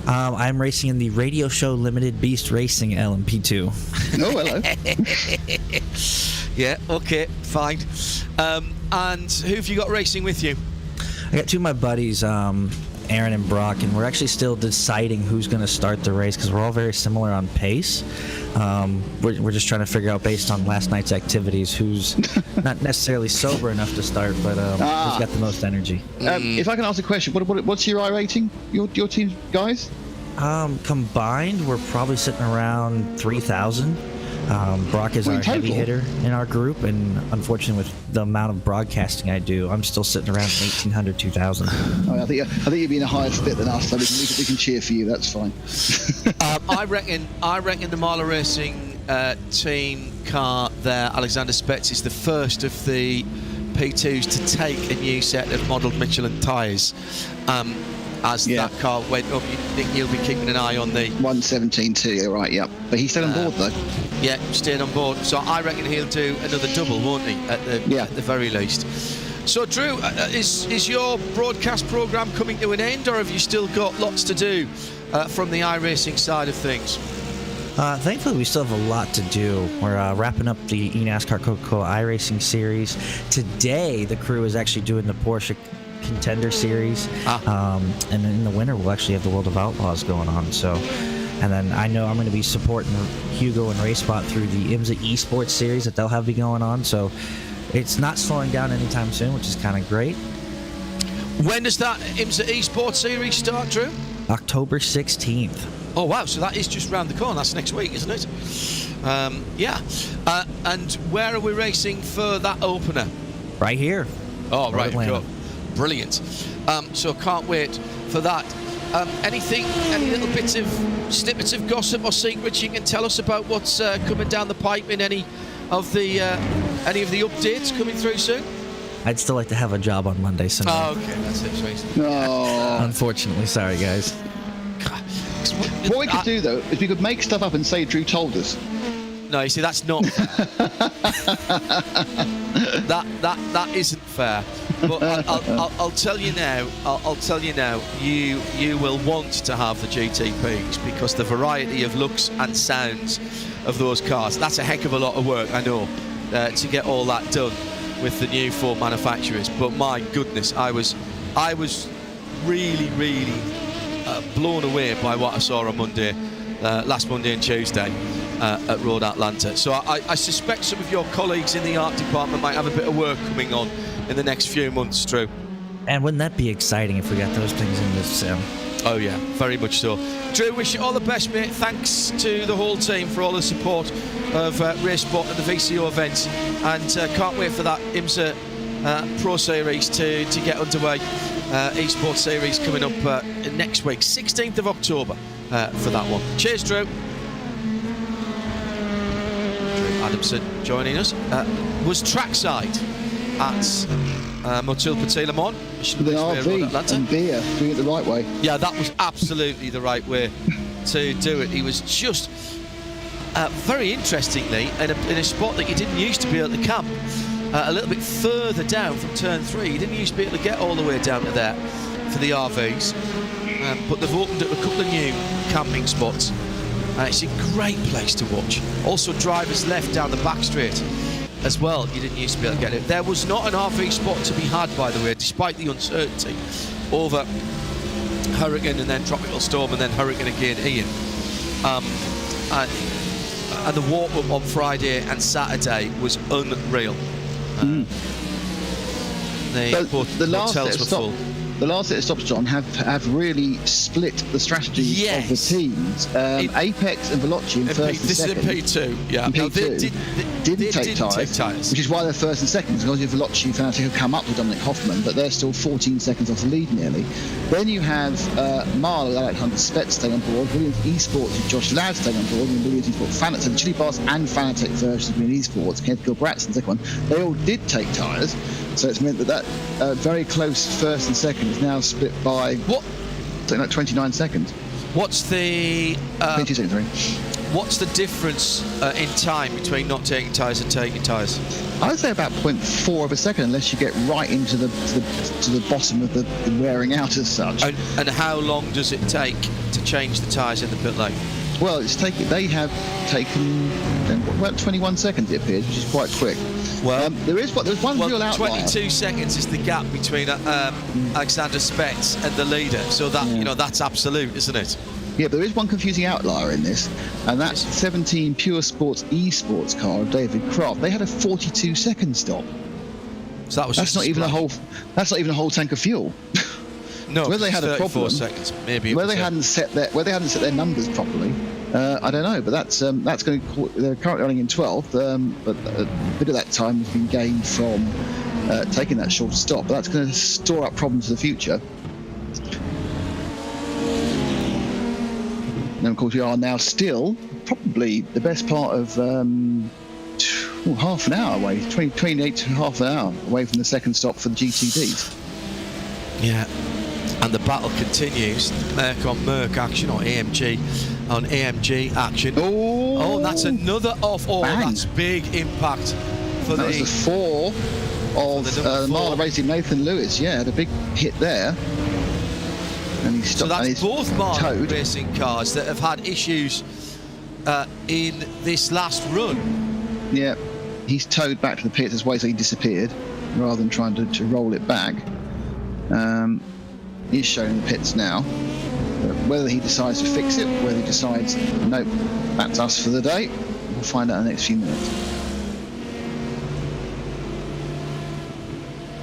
I'm racing in the Radio Show Limited Beast Racing LMP2. Oh, hello. Yeah, okay, fine. And who have you got racing with you? I got 2 of my buddies, Aaron and Brock, and we're actually still deciding who's going to start the race because we're all very similar on pace. We're just trying to figure out, based on last night's activities, who's not necessarily sober enough to start, but who's got the most energy. If I can ask a question, what's your iRating? Your team, guys? Combined, we're probably sitting around 3,000. Brock is Well, our in total. heavy hitter in our group, and unfortunately, with the amount of broadcasting I do, I'm still sitting around 1,800, 2,000. Oh, I think you've been a higher split than us, so we can cheer for you. That's fine. I reckon the Marla Racing team car there, Alexander Spetz, is the first of the P2s to take a new set of modelled Michelin tyres. As that car went up, you think he'll be keeping an eye on the 117.2, you're right, yep. But he stayed on board, though. Yeah, stayed on board. So I reckon he'll do another double, won't he, at the very least. So, Drew, is your broadcast programme coming to an end, or have you still got lots to do from the iRacing side of things? Thankfully, we still have a lot to do. We're wrapping up the eNASCAR Coca-Cola iRacing series. Today, the crew is actually doing the Porsche Contender Series. And in the winter, we'll actually have the World of Outlaws going on. So, and then I know I'm going to be supporting Hugo and RaceSpot through the IMSA Esports Series that they'll have be going on. So, it's not slowing down anytime soon, which is kind of great. When does that IMSA Esports Series start, Drew? October 16th. Oh, wow, so that is just round the corner. That's next week, isn't it? And where are we racing for that opener? Right here. Oh, right, Atlanta. Brilliant. So can't wait for that. Any little bits of snippets of gossip or secrets you can tell us about what's coming down the pipe in any of the updates coming through soon? I'd still like to have a job on Monday someday. Oh, okay, that's it, Tracy. Oh. Unfortunately, sorry, guys. What we could do, though, is we could make stuff up and say Drew told us. No, you see, that's not fair. that isn't fair. But I'll tell you now. I'll tell you now. You will want to have the GTPs because the variety of looks and sounds of those cars. That's a heck of a lot of work, I know, to get all that done with the new four manufacturers. But my goodness, I was really blown away by what I saw on Monday, last Monday and Tuesday. At Road Atlanta. So I suspect some of your colleagues in the art department might have a bit of work coming on in the next few months, Drew. And wouldn't that be exciting if we got those things in this sim? Oh yeah, very much so. Drew, wish you all the best, mate. Thanks to the whole team for all the support of RaceSpot and the VCO events, and can't wait for that IMSA Pro Series to get underway. Esports Series coming up next week, 16th of October for that one. Cheers, Drew. Adamson joining us. Was trackside at Motul Petit Le Mans. The RV and beer, doing it the right way. Yeah, that was absolutely the right way to do it. He was just, very interestingly, in a spot that you didn't used to be able to camp, a little bit further down from turn 3. You didn't used to be able to get all the way down to there for the RVs. But they've opened up a couple of new camping spots. It's a great place to watch. Also, drivers left down the back straight as well. You didn't used to be able to get it. There was not an RV spot to be had, by the way, despite the uncertainty over Hurricane and then Tropical Storm and then Hurricane again, Ian. And the warm-up on Friday and Saturday was unreal. The last hotels were full. The last set of stops, John, have really split the strategies of the teams. Apex and Veloci in first and second. This is in P2, yeah. In P2 didn't take tyres, which is why they're first and second, because obviously Veloci and Fanatec have come up with Dominic Hoffman, but they're still 14 seconds off the lead nearly. Then you have Marla with Alexander Spetz staying on board, Williams Esports with Josh Ladd staying on board, and Williams Esports Fanatec, the Chili Pass and Fanatec versions of Williams Esports, Kenneth Gilbratson, the second one, they all did take tyres. So it's meant that very close first and second is now split by something like 29 seconds. What's the 22 seconds, sorry. What's the difference in time between not taking tyres and taking tyres? I'd say about 0.4 of a second, unless you get right into the bottom of the wearing out as such. And how long does it take to change the tyres in the pit lane? Well, they have taken about 21 seconds, it appears, which is quite quick. Well, there's one real outlier. 22 seconds is the gap between Alexander Spetz and the leader, so that that's absolute, isn't it? Yeah, but there is one confusing outlier in this, and that's 17 Pure Sports eSports car of David Croft. They had a 42-second stop. So that's not even a whole tank of fuel. No, where they had a problem. Seconds, maybe. Where they hadn't set their numbers properly. I don't know, but that's going to. They're currently running in 12th, but a bit of that time has been gained from taking that shorter stop. But that's going to store up problems for the future. And of course, we are now still probably the best part of half an hour away, 28 to half an hour away from the second stop for the GTDs. Yeah, and the battle continues. Merc on Merc action, or AMG on AMG action. Oh, that's another off. Oh, bang. That's big impact for that was the 4 of the Marla Racing Nathan Lewis. Yeah, had a big hit there. And he stopped. So that's both Marla Racing cars that have had issues in this last run. Yeah, he's towed back to the pits as well, so he disappeared rather than trying to roll it back. He's showing the pits now. Whether he decides to fix it, whether he decides, nope, that's us for the day, we'll find out in the next few minutes.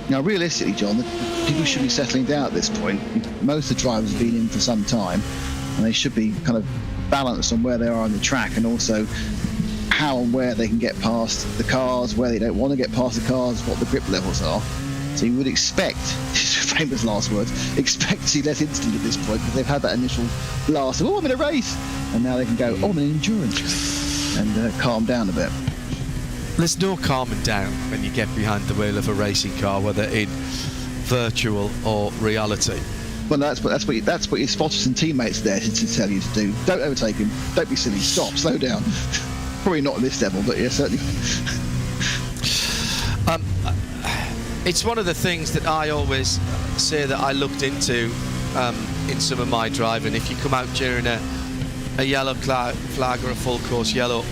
Now, realistically, John, the people should be settling down at this point. Most of the drivers have been in for some time, and they should be kind of balanced on where they are on the track, and also how and where they can get past the cars, where they don't want to get past the cars, what the grip levels are. So you would expect, famous last words, expect to see less incident at this point, because they've had that initial blast of, oh, I'm in a race, and now they can go, oh, I'm in endurance, and calm down a bit. There's no calming down when you get behind the wheel of a racing car, whether in virtual or reality. Well, that's what your spotters and teammates are there to tell you to do. Don't overtake him. Don't be silly. Stop. Slow down. Probably not at this level, but yeah, certainly. It's one of the things that I always say that I looked into in some of my driving. If you come out during a yellow flag or a full course yellow,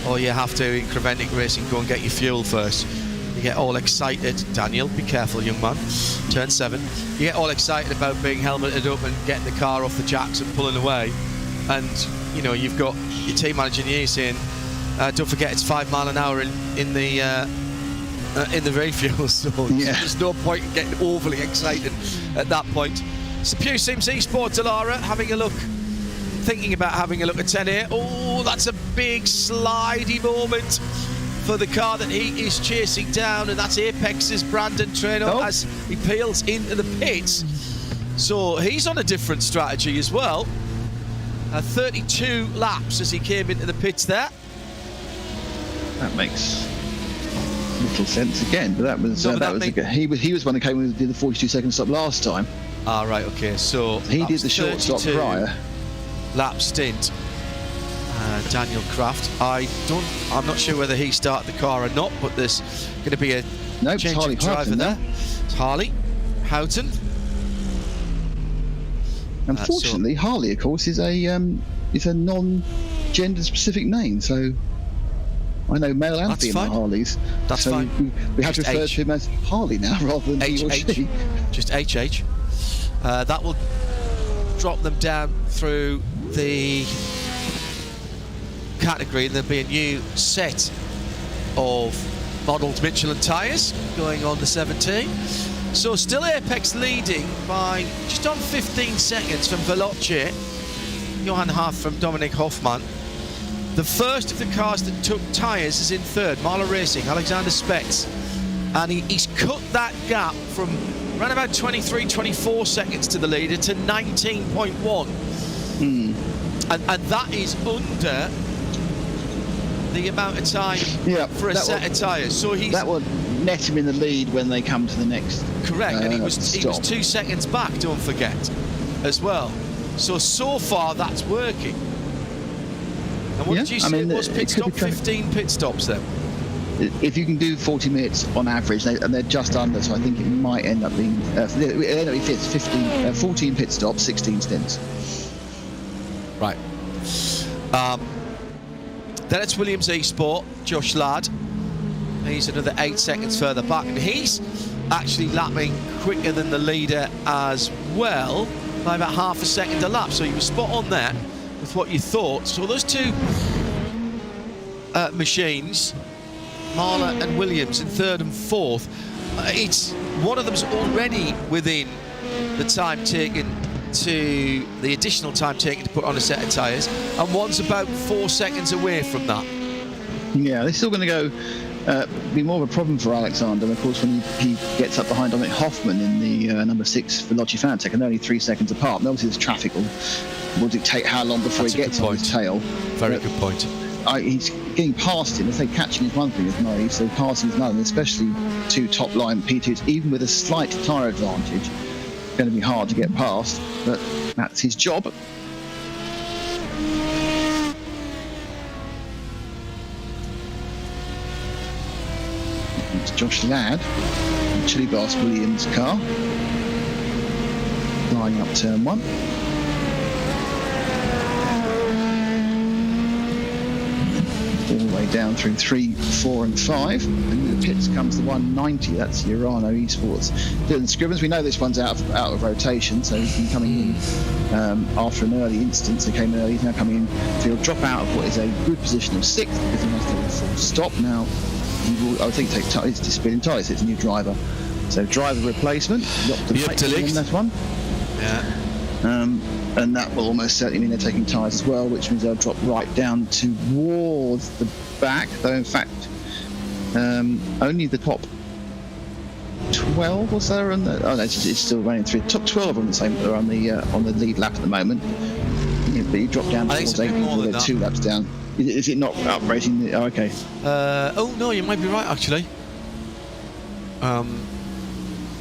or you have to, in Creventic Racing, go and get your fuel first, you get all excited. Daniel, be careful, young man. Turn 7. You get all excited about being helmeted up and getting the car off the jacks and pulling away. And, you know, you've got your team manager near you saying, don't forget it's 5 mile an hour in the refuel zone. Yeah. There's no point in getting overly excited at that point. So Pugh Sims Esports, Dallara, thinking about having a look at 10 here. Oh, that's a big slidey moment for the car that he is chasing down, and that's Apex's Brandon Treno as he peels into the pits. So he's on a different strategy as well. 32 laps as he came into the pits there. That makes little sense again, but he was one that came in and did the 42-second stop last time. Ah, right, okay. So he did the short stop prior. Lap stint. Daniel Kraft. I'm not sure whether he started the car or not, but there's going to be a change of driver there. It's Harley Houghton. Unfortunately, Harley, of course, is a non-gender specific name, so I know male and female Harleys. That's fine. We have to refer to him as Harley now rather than he or she. Just HH. That will drop them down through the category, and there'll be a new set of modelled Michelin tyres going on the 17. So still Apex leading by just on 15 seconds from Veloce, Johan Haaf from Dominic Hoffmann. The first of the cars that took tyres is in third, Marla Racing, Alexander Spetz. And he's cut that gap from around about 23, 24 seconds to the leader to 19.1. And that is under the amount of time for a set of tyres. So that would net him in the lead when they come to the next. Correct, and he was 2 seconds back, don't forget, as well. So far that's working. And what did you say was pit stop? 15 pit stops then? If you can do 40 minutes on average, and they're just under, so I think it might end up being 14 pit stops, 16 stints. Right. Then it's Williams eSport, Josh Ladd. He's another 8 seconds further back, and he's actually lapping quicker than the leader as well by about half a second a lap. So you were spot on there with what you thought. So those two machines, Marla and Williams in third and fourth, it's one of them's already within the time taken to the additional time taken to put on a set of tyres, and one's about 4 seconds away from that. Yeah, this is all going to go be more of a problem for Alexander. Of course, when he gets up behind Dominic Hoffman in the number 6 Veloci Fanatec, and they're only 3 seconds apart. And obviously, this traffic will dictate how long before he gets on his tail. Very good point. He's getting past him. I say catching is one thing with Murray, so passing is another, especially 2 top line P2s, even with a slight tyre advantage. It's going to be hard to get past, but that's his job. It's Josh Ladd, Chili Glass Williams car, flying up turn 1. All the way down through 3, 4 and 5, and in the pits comes the 190. That's the Urano Esports. Dylan Scrivens, we know this one's out of rotation, so he's been coming in after an early instance. He came early, he's now coming in, so he'll drop out of what is a good position of 6th because he must have a full stop now. He will, I think, take it's to spin entirely, so it's a new driver. So driver replacement, in that one. Yeah. And that will almost certainly mean they're taking tyres as well, which means they'll drop right down towards the back, though in fact only the top 12 or so are on the, oh no, it's still running through. Top 12 are on the same, are on the lead lap at the moment. Yeah, but you drop down towards 18 with 2 laps down. Is it not outrating? Oh, okay. Oh no, you might be right actually.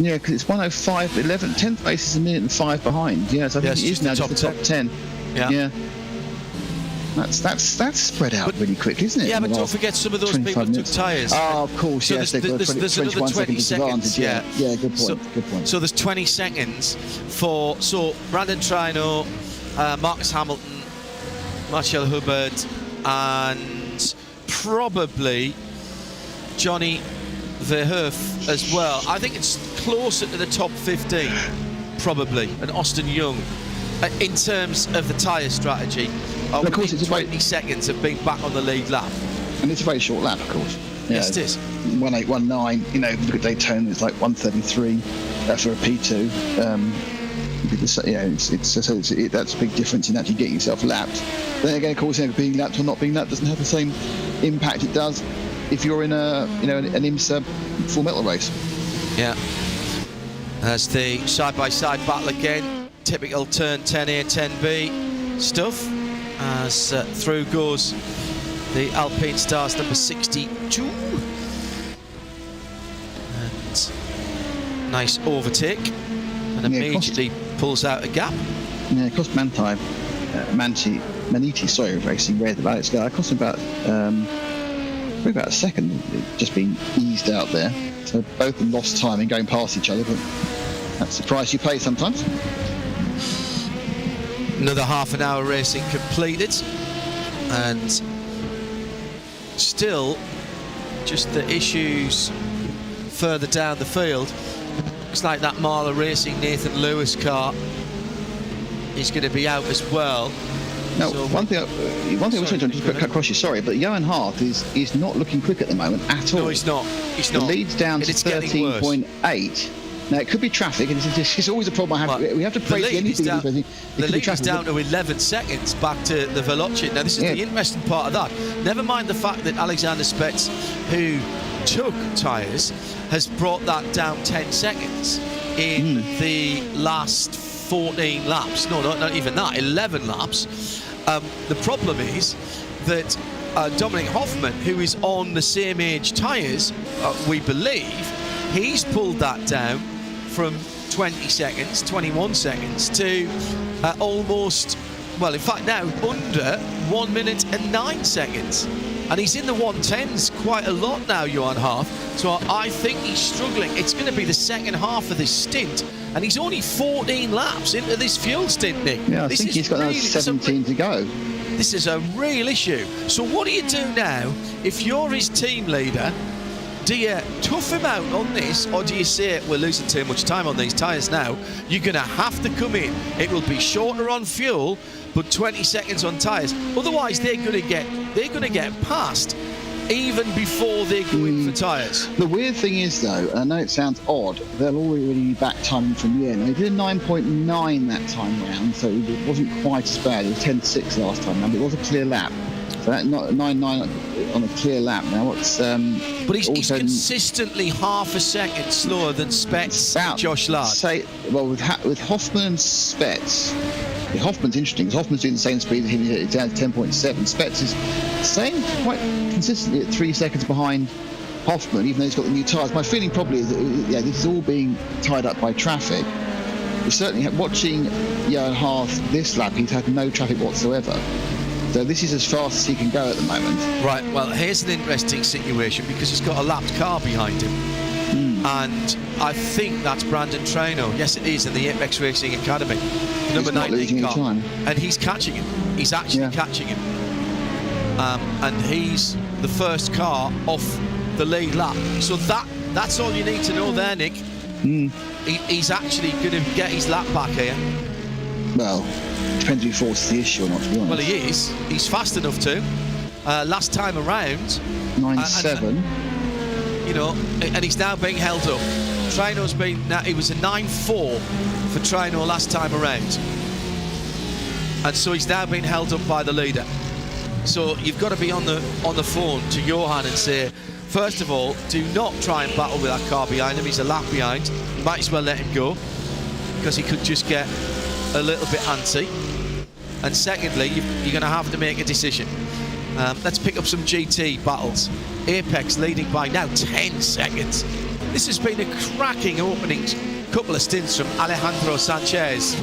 Yeah, because it's 105, 11, 10th place is a minute and 5 behind. Yeah, so I think it is now just the top 10. Yeah. That's spread out really quick, isn't it? Yeah, but don't forget some of those people took tyres. Oh, of course, so yes. There's another 20 seconds. Yeah, good point. Good point. So there's 20 seconds for Brandon Trino, Marcus Hamilton, Marcel Hubbard, and probably Johnny Verhoef as well. I think it's closer to the top 15, probably, and Austin Young in terms of the tyre strategy. Of course, it's 20 seconds of being back on the lead lap. And it's a very short lap, of course. Yes, it is. 1819, you know, look at Daytona, it's like 133 for a P2. That's a big difference in actually getting yourself lapped. Then again, of course, being lapped or not being lapped doesn't have the same impact it does if you're in an IMSA full metal race. Yeah. As the side-by-side battle again, typical turn 10A, 10B stuff. As through goes the Alpine Stars number 62. And nice overtake. And immediately pulls out a gap. Yeah, it cost Maniti, racing red about its guy. It cost him about probably about a second, just being eased out there. So both of them lost time in going past each other, but that's the price you pay sometimes. Another half an hour racing completed, and still just the issues further down the field. Looks like that Marla Racing Nathan Lewis car is going to be out as well. Now, so one thing I was going to just cut across you, sorry, but Johan Hart is not looking quick at the moment at all. No, he's not. He's not. The lead's down to 13.8. Now, it could be traffic, and it's always a problem I have. We have to praise anything. The lead is down to 11 seconds back to the Veloci. Now, this is the interesting part of that. Never mind the fact that Alexander Spetz, who took tyres, has brought that down 10 seconds in the last 14 laps. No, not even that, 11 laps. The problem is that Dominic Hoffman, who is on the same age tyres, we believe, he's pulled that down from 20 seconds, 21 seconds to almost, well, in fact now under 1 minute and 9 seconds. And he's in the 110s quite a lot now, Johan Hart. So I think he's struggling. It's going to be the second half of this stint, and he's only 14 laps into this fuel stint, Nick. Yeah, I think he's got another 17 to go. This is a real issue. So what do you do now if you're his team leader? Do you tough him out on this, or do you say we're losing too much time on these tyres now? You're going to have to come in. It will be shorter on fuel, but 20 seconds on tyres. Otherwise, they're going to get past even before they go in for tyres. The weird thing is, though, and I know it sounds odd, they'll already be back timing from the end. They did a 9.9 that time round, so it wasn't quite as bad. It was 10.6 last time round, but it was a clear lap. So that not 9.9 on a clear lap. Now what's but he's consistently half a second slower than Spets and Josh Ladd. With Hoffman and Spets, Hoffman's interesting because Hoffman's doing the same speed as him. It's down to 10.7. Spets is staying quite consistently at 3 seconds behind Hoffman, even though he's got the new tyres. My feeling probably is that this is all being tied up by traffic. But certainly watching Johan Haas this lap, he's had no traffic whatsoever. So this is as fast as he can go at the moment. Right, well, here's an interesting situation because he's got a lapped car behind him. And I think that's Brandon Traino. Yes, it is, in the Apex Racing Academy. The number 19 car. Time. And he's catching him. He's actually catching him. And he's the first car off the lead lap. So that's all you need to know there, Nick. He's actually going to get his lap back here. Well, depends if he forces the issue or not, to be honest. Well, he is. He's fast enough to. Last time around, 9.7. You know, and he's now being held up. Traino's been. Now he was a 9.4 for Traino last time around, and so he's now being held up by the leader. So you've got to be on the phone to Johan and say, first of all, do not try and battle with that car behind him. He's a lap behind. You might as well let him go because he could just get a little bit antsy. And secondly, you're going to have to make a decision. Let's pick up some GT battles. Apex leading by now 10 seconds. This has been a cracking opening couple of stints from Alejandro Sanchez.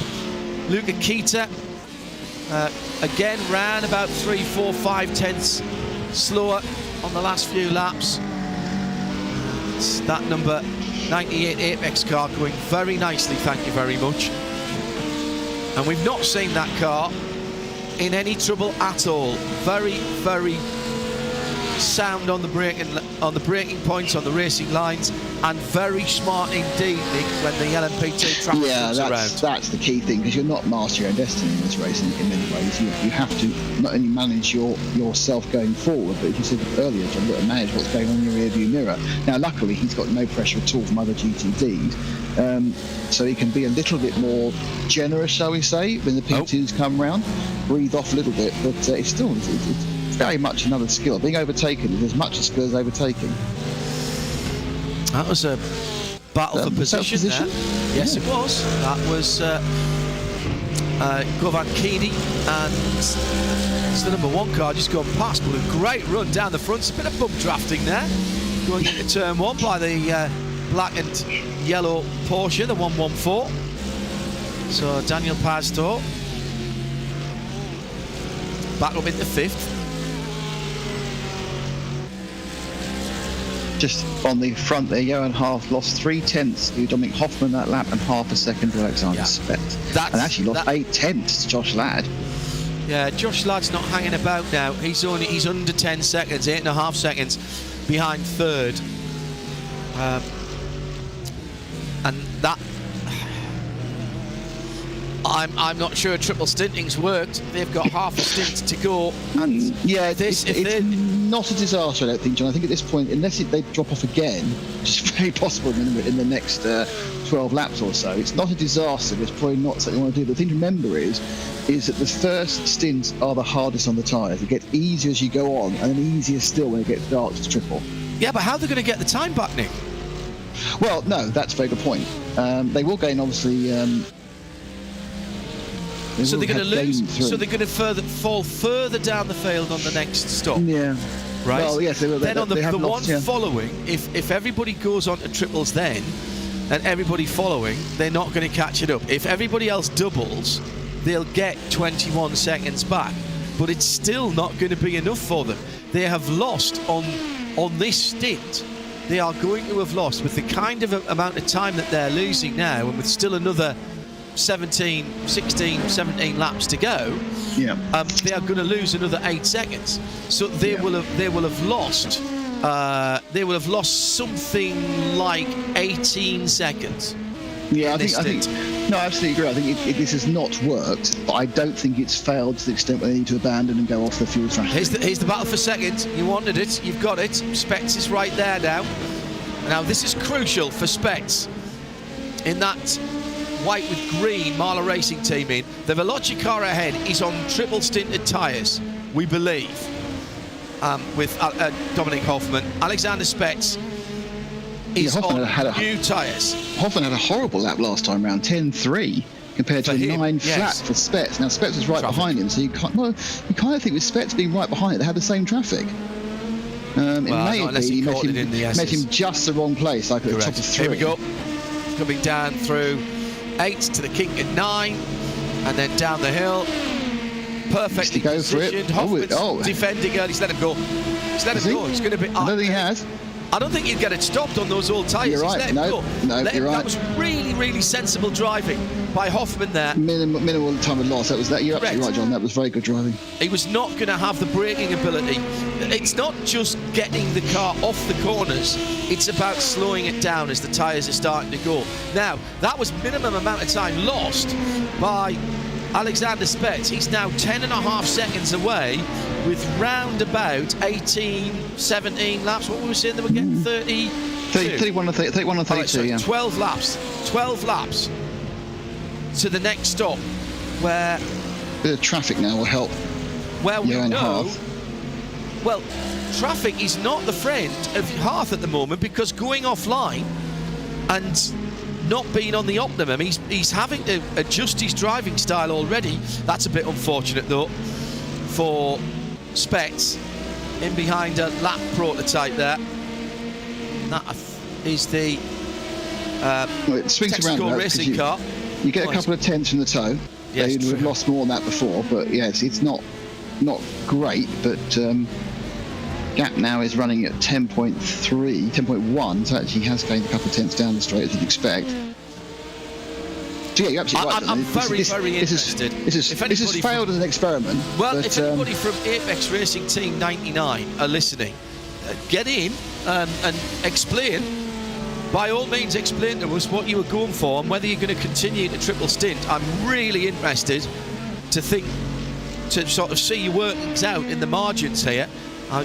Luca Kita again ran about 3, 4, 5 tenths slower on the last few laps. It's that number 98 Apex car going very nicely, thank you very much. And we've not seen that car in any trouble at all. Very, very sound on the braking points, on the racing lines, and very smart indeed, Nick, when the LMP2 traffic comes around. That's the key thing, because you're not master your own destiny in this race in many ways. You have to not only manage yourself going forward, but as you said earlier, John, you've got to manage what's going on in your rearview mirror. Now, luckily, he's got no pressure at all from other GTDs, so he can be a little bit more generous, shall we say, when the P2s come round, breathe off a little bit, but it's still it's very much another skill. Being overtaken is as much a skill as overtaking. That was a battle for position there. Yes, it was. That was Govan Keeney, and it's the number 1 car just gone past, but a great run down the front. It's a bit of bump drafting there, going into turn 1 by the black and yellow Porsche, the 114. So Daniel Pastor back up into 5th. Just on the front there, Johan Haas lost 3 tenths to Dominic Hoffman that lap and half a second to Alexander Spett. And actually lost 8 tenths to Josh Ladd. Yeah, Josh Ladd's not hanging about now. He's under 10 seconds, 8.5 seconds behind 3rd. And that, I'm not sure triple stinting's worked. They've got half a stint to go. And yeah, it's not a disaster, I don't think, John. I think at this point, unless they drop off again, which is very possible in the next 12 laps or so, it's not a disaster. It's probably not something you want to do. The thing to remember is that the first stints are the hardest on the tyres. It gets easier as you go on, and then easier still when it gets dark to triple. Yeah, but how are they going to get the time back, Nick? Well, no, that's a very good point. They will gain, obviously. So they're going to lose. So they're going to fall further down the field on the next stop. Yeah. Right. Well, yes. Then on the one following, if everybody goes on to triples, then and everybody following, they're not going to catch it up. If everybody else doubles, they'll get 21 seconds back, but it's still not going to be enough for them. They have lost on this stint. They are going to have lost with the kind of amount of time that they're losing now, and with still another 16, 17 laps to go. Yeah. They are going to lose another 8 seconds. So they will have lost. They will have lost something like 18 seconds. Yeah, I think No, I absolutely agree. I think this has not worked, but I don't think it's failed to the extent where they need to abandon and go off the fuel strategy. Here's the battle for second. You wanted it, you've got it. Specs is right there now. Now this is crucial for Specs in that white with green Marla Racing team in. The Veloci car ahead is on triple stinted tyres, we believe, with Dominic Hoffman. Alexander Specs is on new tyres. Hoffman had a horrible lap last time round, 10.3 compared to a 9 flat for Specs. Now Specs was right behind him, so you kind of think with Specs being right behind it, they had the same traffic. It may have been met him just the wrong place, like at the top of 3. Here we go. Coming down through 8 to the kink at 9, and then down the hill. Perfectly positioned. Hoffman's defending early. He's let him go. He's let him go. He's going to be. I don't think he has. I don't think he'd get it stopped on those old tyres. You're right. He's let him go. No, you're right. That was really, really sensible driving by Hoffman there. Minimal time of loss. That was that. You're absolutely right, John. That was very good driving. He was not going to have the braking ability. It's not just getting the car off the corners. It's about slowing it down as the tyres are starting to go. Now, that was minimum amount of time lost by Alexander Specs. He's now 10.5 seconds away with round about 18, 17 laps. What were we saying? They were getting 31 and 32, yeah. 12 laps to the next stop, where a bit of traffic now will help. Where we know, well, traffic is not the friend of Hearth at the moment, because going offline and not being on the optimum, he's having to adjust his driving style already. That's a bit unfortunate though for Specs in behind a lap prototype there. And that is the it swings around racing car. You get a couple of tenths from the toe. Yes, they would have lost more than that before, but yes, it's not great, but gap now is running at 10.3, 10.1, so actually he has gained a couple of tenths down the straight, as you'd expect. So yeah, you're absolutely right. I'm very interested. This has failed as an experiment. Well, if anybody from Apex Racing Team 99 are listening, get in and explain. By all means, explain to us what you were going for and whether you're going to continue to triple stint. I'm really interested to sort of see your workings out in the margins here. I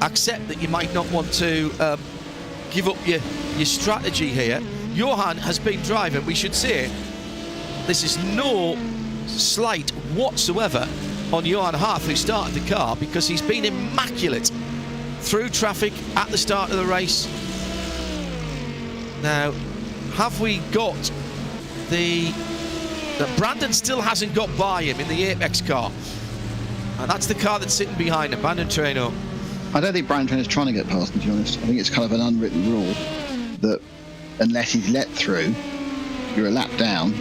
accept that you might not want to give up your strategy here. Johan has been driving, we should say, this is no slight whatsoever on Johan Hearth, who started the car, because he's been immaculate through traffic at the start of the race. Now, have we got Brandon still hasn't got by him in the Apex car, and that's the car that's sitting behind him, Brandon Traynor. I don't think Brandon Traynor's trying to get past him, to be honest. I think it's kind of an unwritten rule that unless he's let through, you're a lap down,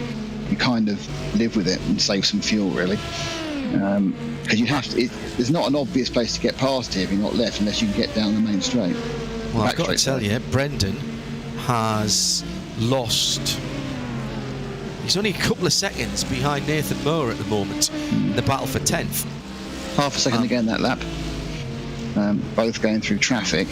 you kind of live with it and save some fuel, really. Because you have to, there's not an obvious place to get past here if you're not left, unless you can get down the main straight. Well, I've got to tell you, Brendan has lost. He's only a couple of seconds behind Nathan Moore at the moment in the battle for 10th. Half a second again that lap. Both going through traffic.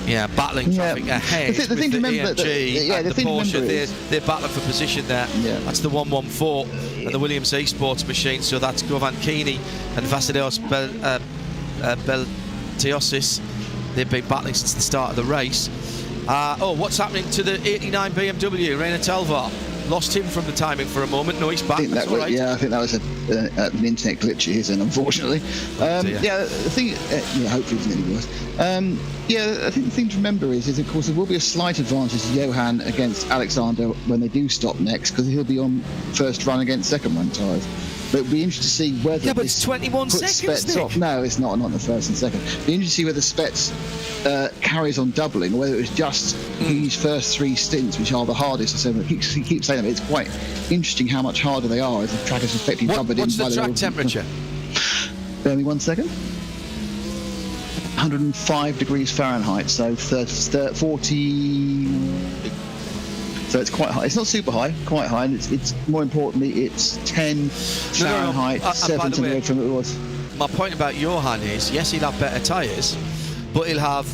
Yeah, battling traffic ahead. The thing to remember, and the Porsche, they're battling for position there. Yeah. That's the 114 and the Williams eSports machine. So that's Govankini and Vasileios Beltiosis. They've been battling since the start of the race. What's happening to the 89 BMW? Reina Talvar lost him from the timing for a moment. No, he's back. I think that was an internet glitch of his, and unfortunately, the thing, hopefully it's nearly worse. I think the thing to remember is of course there will be a slight advantage to Johan against Alexander when they do stop next, because he'll be on first run against second run tyres. But it'll be interesting to see whether. Yeah, but it's 21 seconds. Off. No, it's not the first and second. It'll be interesting to see whether Spets carries on doubling, or whether it was just these first 3 stints, which are the hardest. So he keeps saying that. It's quite interesting how much harder they are as the track is effectively covered in. What's the track temperature? Bear me 1 second. 105 degrees Fahrenheit, so 40. So it's quite high. It's not super high, quite high. And it's more importantly, it's 10 Fahrenheit, 7 centigrade from it was. My point about Johan is, yes, he'll have better tyres, but he'll have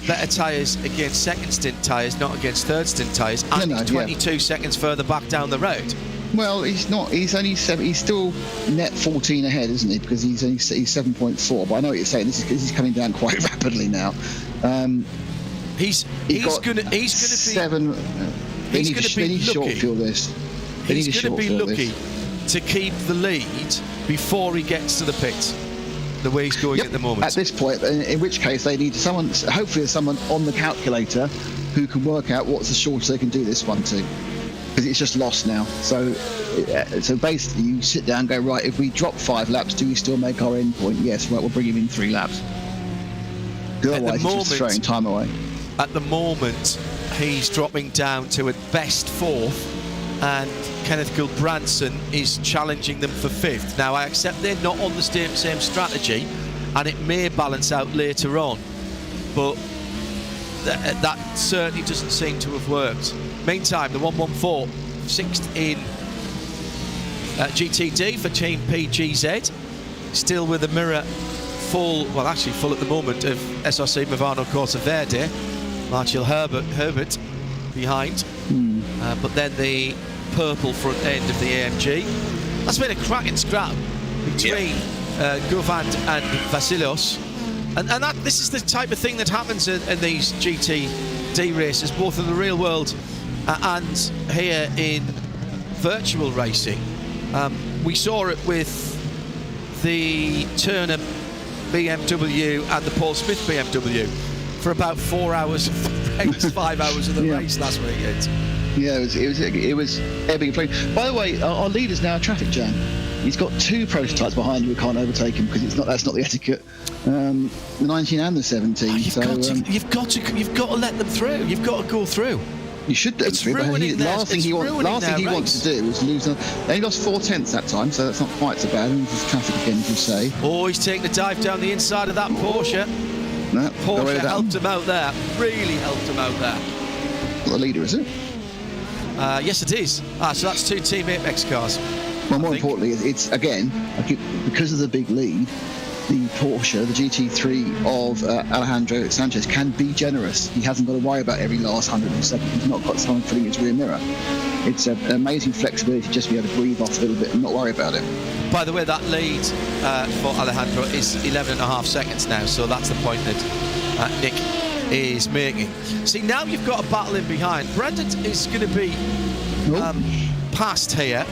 better tyres against second stint tyres, not against third stint tyres, and he's 22 seconds further back down the road. Well, he's not. He's only 7. He's still net 14 ahead, isn't he? Because he's 7.4. But I know what you're saying. This is coming down quite rapidly now. He's going to be 7. He's going to be lucky. He's going to be lucky to keep the lead before he gets to the pit. The way he's going at the moment. At this point, in which case they need someone. Hopefully, there's someone on the calculator who can work out what's the shortest they can do this one to. Because it's just lost now. So basically, you sit down and go, right, if we drop 5 laps, do we still make our end point? Yes, right, we'll bring him in 3 laps. Otherwise, it's just throwing time away. At the moment, he's dropping down to at best 4th, and Kenneth Gilbranson is challenging them for 5th. Now, I accept they're not on the same strategy, and it may balance out later on, but that certainly doesn't seem to have worked. Meantime, the 114, 6th in GTD for Team PGZ, still with a mirror full, well actually full at the moment, of SRC Movano Corsa-Verde, Marshall Herbert behind, but then the purple front end of the AMG. That's been a cracking scrap between Govind and Vasilos, and this is the type of thing that happens in these GTD races, both in the real world and here in virtual racing. We saw it with the Turner BMW and the Paul Smith BMW for about 4 hours of the race, 5 hours of the race last weekend. Yeah, it was ebbing and flowing. By the way, our leader's now a traffic jam. He's got 2 prototypes behind him who can't overtake him because that's not the etiquette. The 19 and the 17. You've got to let them through. You've got to go through. You should do it. Last thing he wants to do is lose. They lost 4/10 that time, so that's not quite so bad. And there's traffic again, as you say. Oh, he's taking the dive down the inside of that Porsche. No, Porsche helped him out there. Really helped him out there. Not the leader, is it? Yes, it is. So that's 2 Team Apex cars. Well, more importantly, it's again because of the big lead. The Porsche, the GT3 of Alejandro Sanchez, can be generous. He hasn't got to worry about every last 100 seconds. He's not got someone filling his rear mirror. It's an amazing flexibility to just be able to breathe off a little bit and not worry about it. By the way, that lead for Alejandro is 11.5 seconds now, so that's the point that Nick is making. See, now you've got a battle in behind. Brendan is going to be passed here,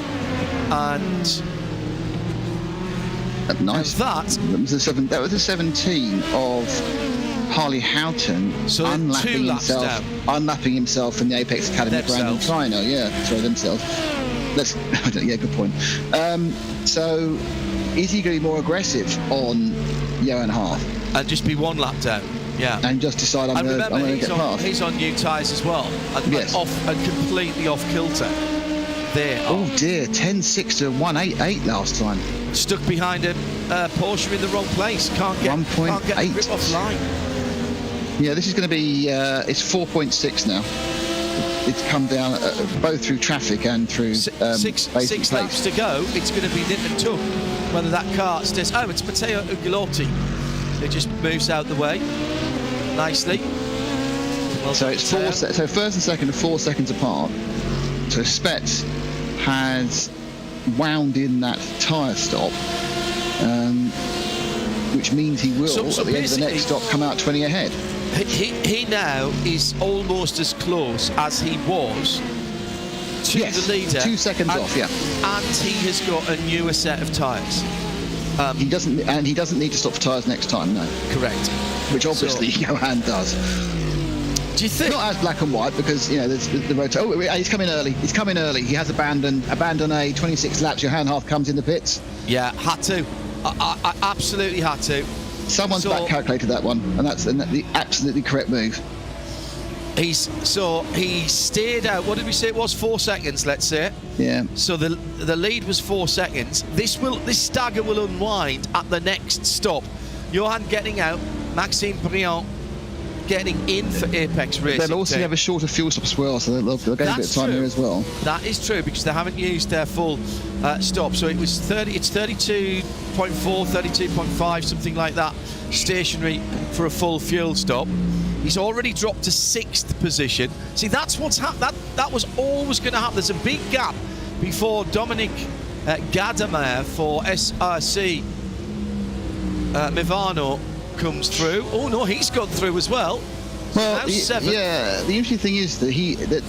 and nice. That was a 17 of Harley Houghton, so unlapping himself from the Apex Academy Brandon Trino. Themselves. Good point. So is he going to be more aggressive on Johan Half and just be 1 lap down? Yeah, and just decide I'm going to get past. He's on new tyres as well, and completely off kilter. There. Oh dear, 10.6 to 1.88 last time. Stuck behind a Porsche in the wrong place. Can't get a grip off line. Yeah, this is going to be it's 4.6 now. It's come down both through traffic and through six laps to go. It's going to be nip and tuck whether that car stays. Oh, it's Matteo Ugolotti. It just moves out the way nicely. Well, so it's so first and second are 4 seconds apart. So Spets has wound in that tyre stop, which means he will, at the end of the next stop, come out 20 ahead. He now is almost as close as he was to the leader. 2 seconds off, and he has got a newer set of tyres. He doesn't need to stop for tyres next time, no. Correct. Which obviously Johan does. Do you think? Not as black and white, because there's the rotor. Oh, he's coming early. He has abandoned a 26 laps. Johan Half comes in the pits. Yeah, had to. I absolutely had to. Someone's back calculated that one, and that's the absolutely correct move. He stayed out. What did we say it was? 4 seconds, let's say. Yeah. So the lead was 4 seconds. This stagger will unwind at the next stop. Johan getting out. Maxime Briand getting in for Apex Racing. They'll also have a shorter fuel stop as well, so they'll get a bit of time here as well. That is true, because they haven't used their full stop. So it's 32.4, 32.5, something like that, stationary for a full fuel stop. He's already dropped to 6th position. See, that's what's happened. That was always going to happen. There's a big gap before Dominic Gadamer for SRC Mivano comes through. Oh no, he's gone through as well. Well, yeah. The interesting thing is that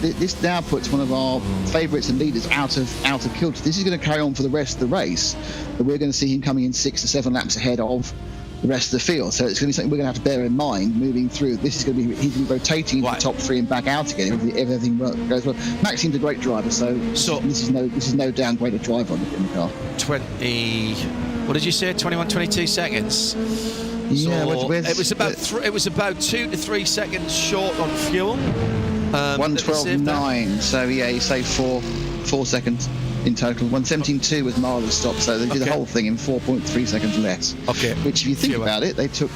this now puts one of our favourites and leaders out of kilter. This is going to carry on for the rest of the race, but we're going to see him coming in 6 to 7 laps ahead of the rest of the field. So it's going to be something we're going to have to bear in mind moving through. This is going to be he's going to be rotating into the top 3 and back out again if everything goes well. Max seems a great driver, so this is no downgrade of driver in the car. 20. What did you say? 21, 22 seconds. Yeah, so it was about 2 to 3 seconds short on fuel. 1:12.9. So yeah, you save 4 seconds in total. 1:17.2 was Marla's stop, so they did the whole thing in 4.3 seconds less. Okay. Which, if you think about it, they took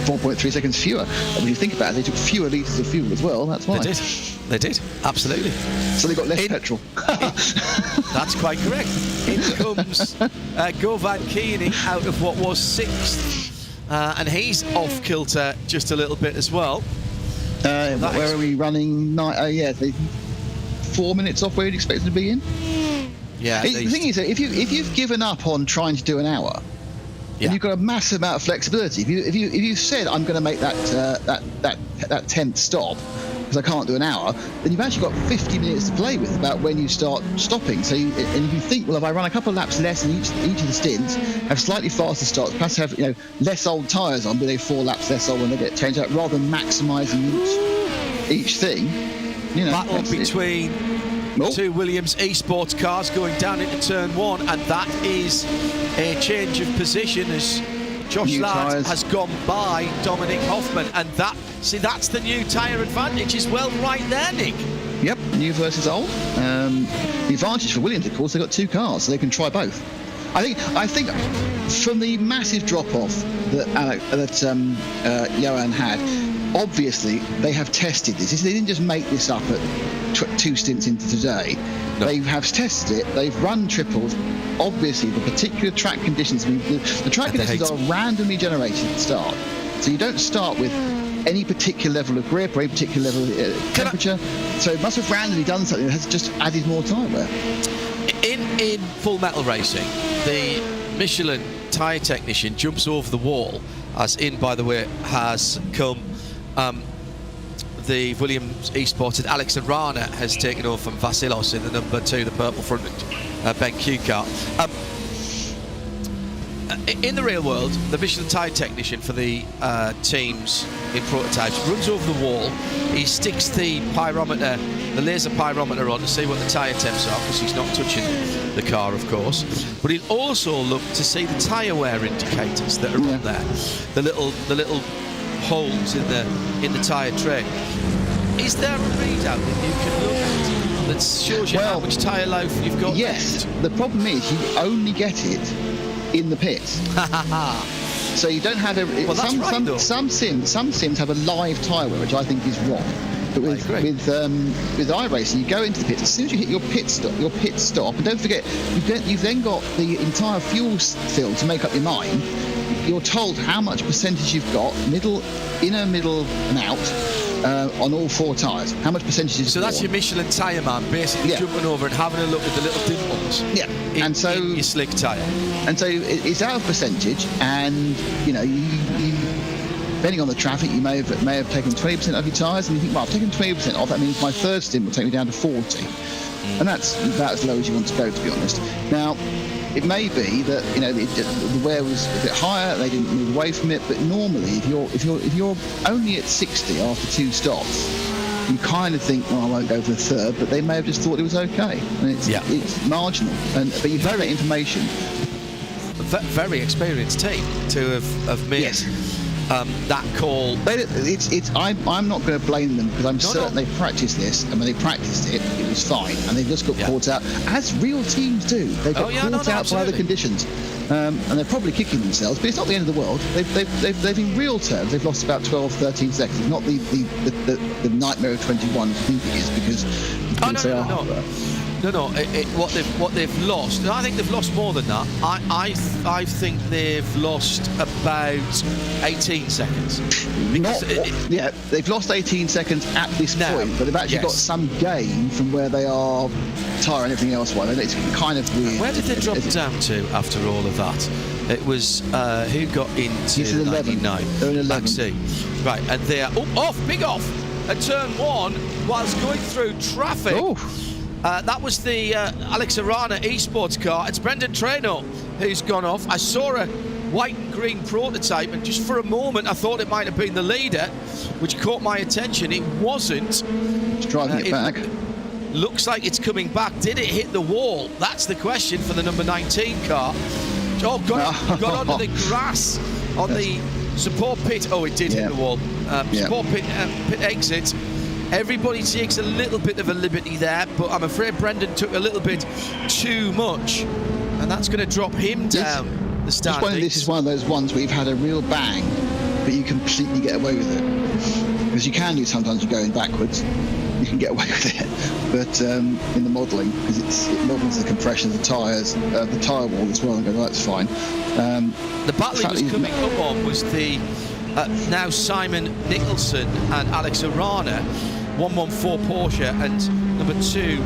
4.3 seconds fewer. And when you think about it, they took fewer litres of fuel as well. That's why. They did. Absolutely. So they got less petrol. That's quite correct. In comes Govan Keeney out of what was 6th. And he's off kilter just a little bit as well. Where are we running? 4 minutes off where you'd expect to be in. Yeah. The thing is, if you've given up on trying to do an hour, then you've got a massive amount of flexibility. If you said I'm going to make that 10th stop because I can't do an hour, then you've actually got 50 minutes to play with about when you start stopping. So and if you think, well, if I run a couple of laps less in each of the stints, have slightly faster starts, plus have less old tyres on, but they 4 laps less old when they get changed out, rather than maximising each thing. Battle between 2 Williams eSports cars going down into turn 1, and that is a change of position as Josh Ladd has gone by Dominic Hoffman, and that's the new tyre advantage as well right there, Nick. Yep, new versus old. The advantage for Williams, of course, they've got 2 cars, so they can try both. I think from the massive drop-off that Johan had, obviously they have tested this. They didn't just make this up at 2 stints into today. No. They have tested it. They've run triples. Obviously, the particular track conditions. The track conditions are randomly generated at the start, so you don't start with any particular level of grip or any particular level of temperature. So it must have randomly done something that has just added more time there. In Full Metal Racing, the Michelin tyre technician jumps over the wall, as in, by the way, has come. The Williams eSports, Alex Arana has taken over from Vasilos in the number 2, the purple fronted Ben Q car. In the real world, the Michelin tyre technician for the teams in prototypes runs over the wall. He sticks the laser pyrometer on to see what the tyre temps are, because he's not touching the car, of course. But he'll also look to see the tyre wear indicators that are on there, the little holes in the tyre tray. Is there a readout that you can look at that shows you how much tyre life you've got? Yes. Left? The problem is you only get it in the pits. So you don't have some sims have a live tyre wear, which I think is wrong. But with iRacing, you go into the pits as soon as you hit your pit stop, and don't forget you've then got the entire fuel fill to make up your mind. You're told how much percentage you've got, inner, middle, and out on all 4 tyres. How much percentage is so? That's your Michelin tyre man, basically jumping over and having a look at the little dimples. Yeah, in your slick tyre. And so it's out of percentage, and you depending on the traffic, you may have taken 20% off your tyres, and you think, well, I've taken 20% off. That means my third stint will take me down to 40, and that's about as low as you want to go, to be honest. Now, it may be that the wear was a bit higher, they didn't move away from it, but normally if you're only at 60 after 2 stops, you kind of think, well, I won't go for the third, but they may have just thought it was okay, and it's marginal. But you have that information. Very experienced team to have made that call. I'm not going to blame them, because I'm certain they practiced this, and when they practiced it was fine, and they just got caught out, as real teams do. They got caught out by the conditions, and they're probably kicking themselves. But it's not the end of the world. They've in real terms, they've lost about 12-13 seconds. Not the nightmare of 21 I think it is, because no. What they've lost. I think they've lost more than that. I think they've lost about 18 seconds. They've lost 18 seconds at this point, but they've actually got some gain from where they are tyre and everything else. It's kind of weird. Where did they drop down to after all of that? It was who got into 99? They're in 11. Right, and they're big off at turn 1 whilst going through traffic. That was the Alex Arana eSports car. It's Brendan Traynor who's gone off. I saw a white and green prototype, and just for a moment I thought it might have been the leader, which caught my attention. It wasn't. It's driving it back. Looks like it's coming back. Did it hit the wall? That's the question for the number 19 car. Got onto the grass on the support pit. It did hit the wall. Support pit exit. Everybody takes a little bit of a liberty there, but I'm afraid Brendan took a little bit too much, and that's going to drop him down the standings. This is one of those ones where you've had a real bang, but you completely get away with it. Because you can do sometimes you're going backwards, you can get away with it. But in the modelling, because it models the compression of the tyres, the tyre wall as well, and go, that's fine. The battle he was coming up on was the now Simon Nicholson and Alex Arana, 114 Porsche and number 2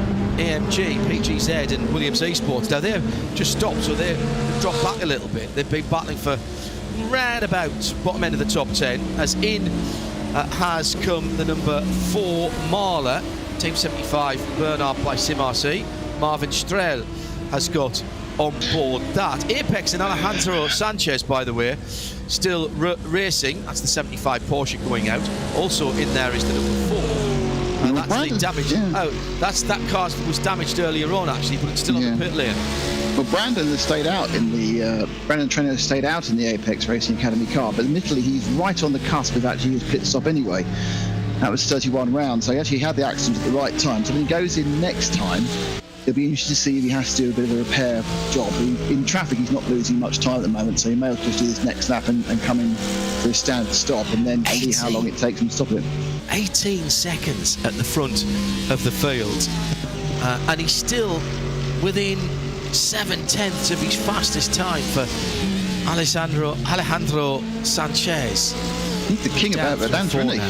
AMG, PGZ and Williams eSports. Now they've just stopped, so they've dropped back a little bit. They've been battling for round about bottom end of the top 10, as in has come the number 4 Marler, Team 75, Bernard by SimRC. Marvin Strel has got on board that. Apex and Alejandro Sanchez, by the way, still racing. That's the 75 Porsche going out. Also in there is the number 4. And that's the damage. That car was damaged earlier on, actually, but it's still on the pit lane. Well, Brandon has stayed out in the Brandon Traynor has stayed out in the Apex Racing Academy car, but admittedly he's right on the cusp of actually his pit stop anyway. That was 31 rounds, so he actually had the accident at the right time. So when he goes in next time, it'll be interesting to see if he has to do a bit of a repair job. In traffic, he's not losing much time at the moment, so he may as well just do this next lap and come in for a standard stop, and then see how long it takes him to stop him. 18 seconds at the front of the field, and he's still within 7/10 of his fastest time for Alejandro Sanchez. He's the king of Verdanta, isn't he?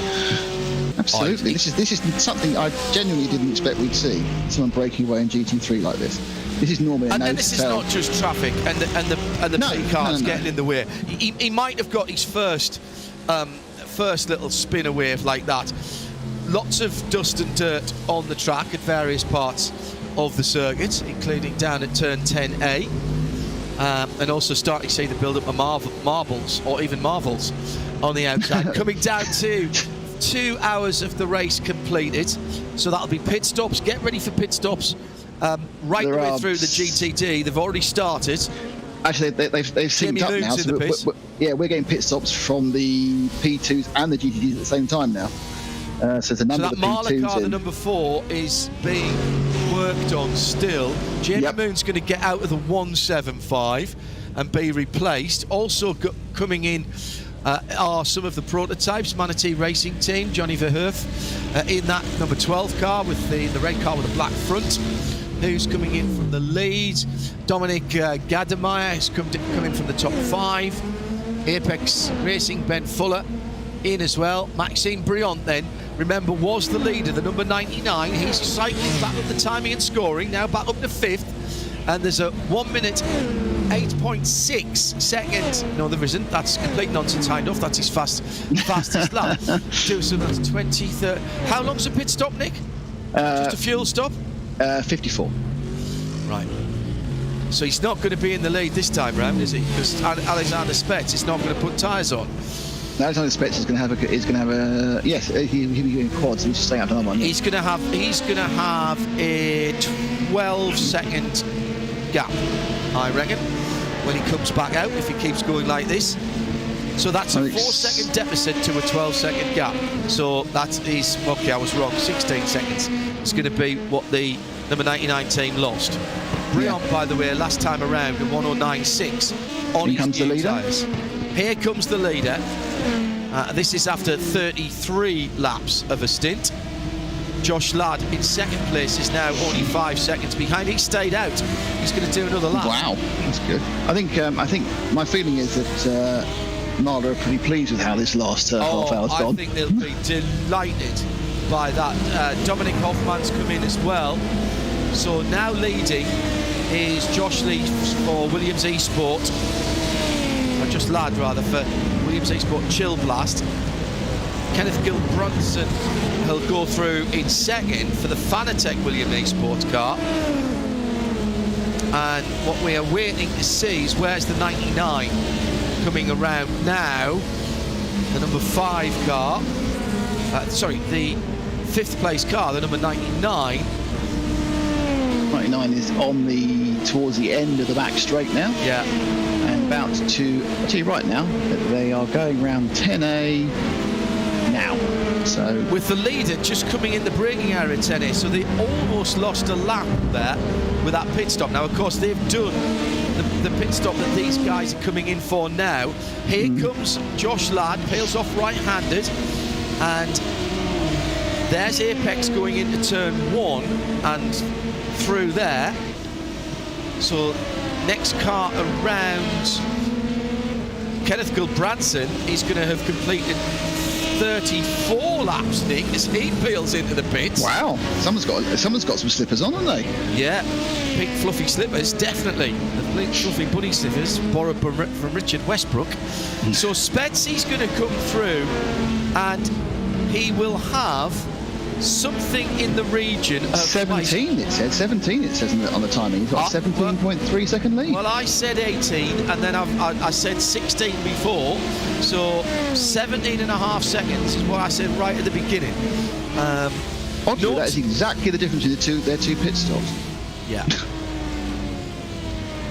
Absolutely. This is something I genuinely didn't expect we'd see. Someone breaking away in GT3 like this. This is normally a this is not just traffic and the P cars getting in the way. He might have got his first little spinner wave like that. Lots of dust and dirt on the track at various parts of the circuit, including down at turn 10A, and also starting to see the build up of marbles or even marvels on the outside. Coming down to 2 hours of the race completed, so that'll be pit stops. Get ready for pit stops right the way through the GTD. They've already started. Actually, they've synced up now. So we're getting pit stops from the P2s and the GTDs at the same time now. So the number that Marler car, the number 4, is being worked on still. Jamie Moon's going to get out of the 175 and be replaced. Also coming in are some of the prototypes. Manatee Racing Team, Johnny Verhoef in that number 12 car with the red car with the black front, who's coming in from the lead. Dominic Gademeyer is coming from the top 5. Apex Racing, Ben Fuller in as well. Maxime Briant then, remember, was the leader, the number 99. He's cycling back up the timing and scoring, now back up to 5th. And there's a 1 minute 8.6 seconds. No, there isn't. That's complete nonsense, Hindhoff. That's his fastest lap. So that's 20, 30. How long's a pit stop, Nick? Just a fuel stop? 54. Right. So he's not going to be in the lead this time round, is he? Because Alexander Spetz is not going to put tyres on. Alexander Spetz is going to have a yes. He'll be doing quads. He's staying out another one. He's going to have a 12-second gap, I reckon, when he comes back out, if he keeps going like this. So that's a 4-second deficit to a 12-second gap. So that is, okay, I was wrong, 16 seconds. It's going to be what the number 99 team lost. Briant, by the way, last time around, a 109.6 on his new tyres. Here comes the leader. This is after 33 laps of a stint. Josh Ladd in second place is now only 5 seconds behind. He stayed out. He's going to do another lap. Wow, that's good. I think my feeling is that Marla are pretty pleased with how this last half hour's gone. I think they'll be delighted by that. Dominic Hoffman's come in as well. So now leading is Josh Lee for Williams Esport. Or Josh Ladd rather for Williams Esport Chill Blast. Kenneth Gill-Brunson will go through in second for the Fanatec Williams Esport car. And what we are waiting to see is where's the 99 coming around now. The number 5 car. The 5th place car, the number 99. 99 is towards the end of the back straight now. Yeah. And about to, I'll tell you right now, that they are going around 10A now. So with the leader just coming in the braking area 10A, so they almost lost a lap there with that pit stop. Now, of course, they've done the pit stop that these guys are coming in for now. Here comes Josh Ladd, peels off right-handed, and there's Apex going into turn 1 and through there. So next car around, Kenneth Gill-Brunson is going to have completed 34 laps, Nick, as he peels into the pits. Wow, someone's got some slippers on, haven't they? Yeah, big fluffy slippers, definitely. The big fluffy bunny slippers borrowed from Richard Westbrook. So Spetsy's going to come through, and he will have something in the region of 17. It says 17. It says on the timing. He's got 17.3 second lead. Well, I said 18, and then I said 16 before, so 17.5 seconds is what I said right at the beginning. Oddly, that is exactly the difference between their two pit stops. Yeah.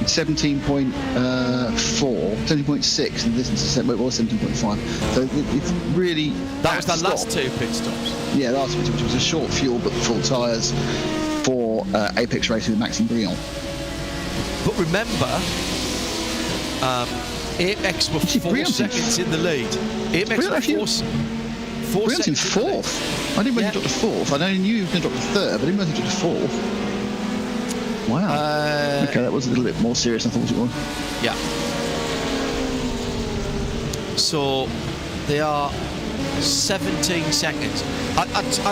17.4, 17.6, and this is 17.5. So it's really that was the last two pit stops. Yeah, last pit, which was a short fuel but full tyres for Apex Racing with Maxime Briand. But remember, Apex were 4 seconds in the lead. Apex were 4 seconds in fourth. I didn't know he dropped to fourth. I knew he was going to drop to third, but I didn't know he dropped to fourth. Wow. Okay, that was a little bit more serious than I thought it was. Yeah. So they are 17 seconds. I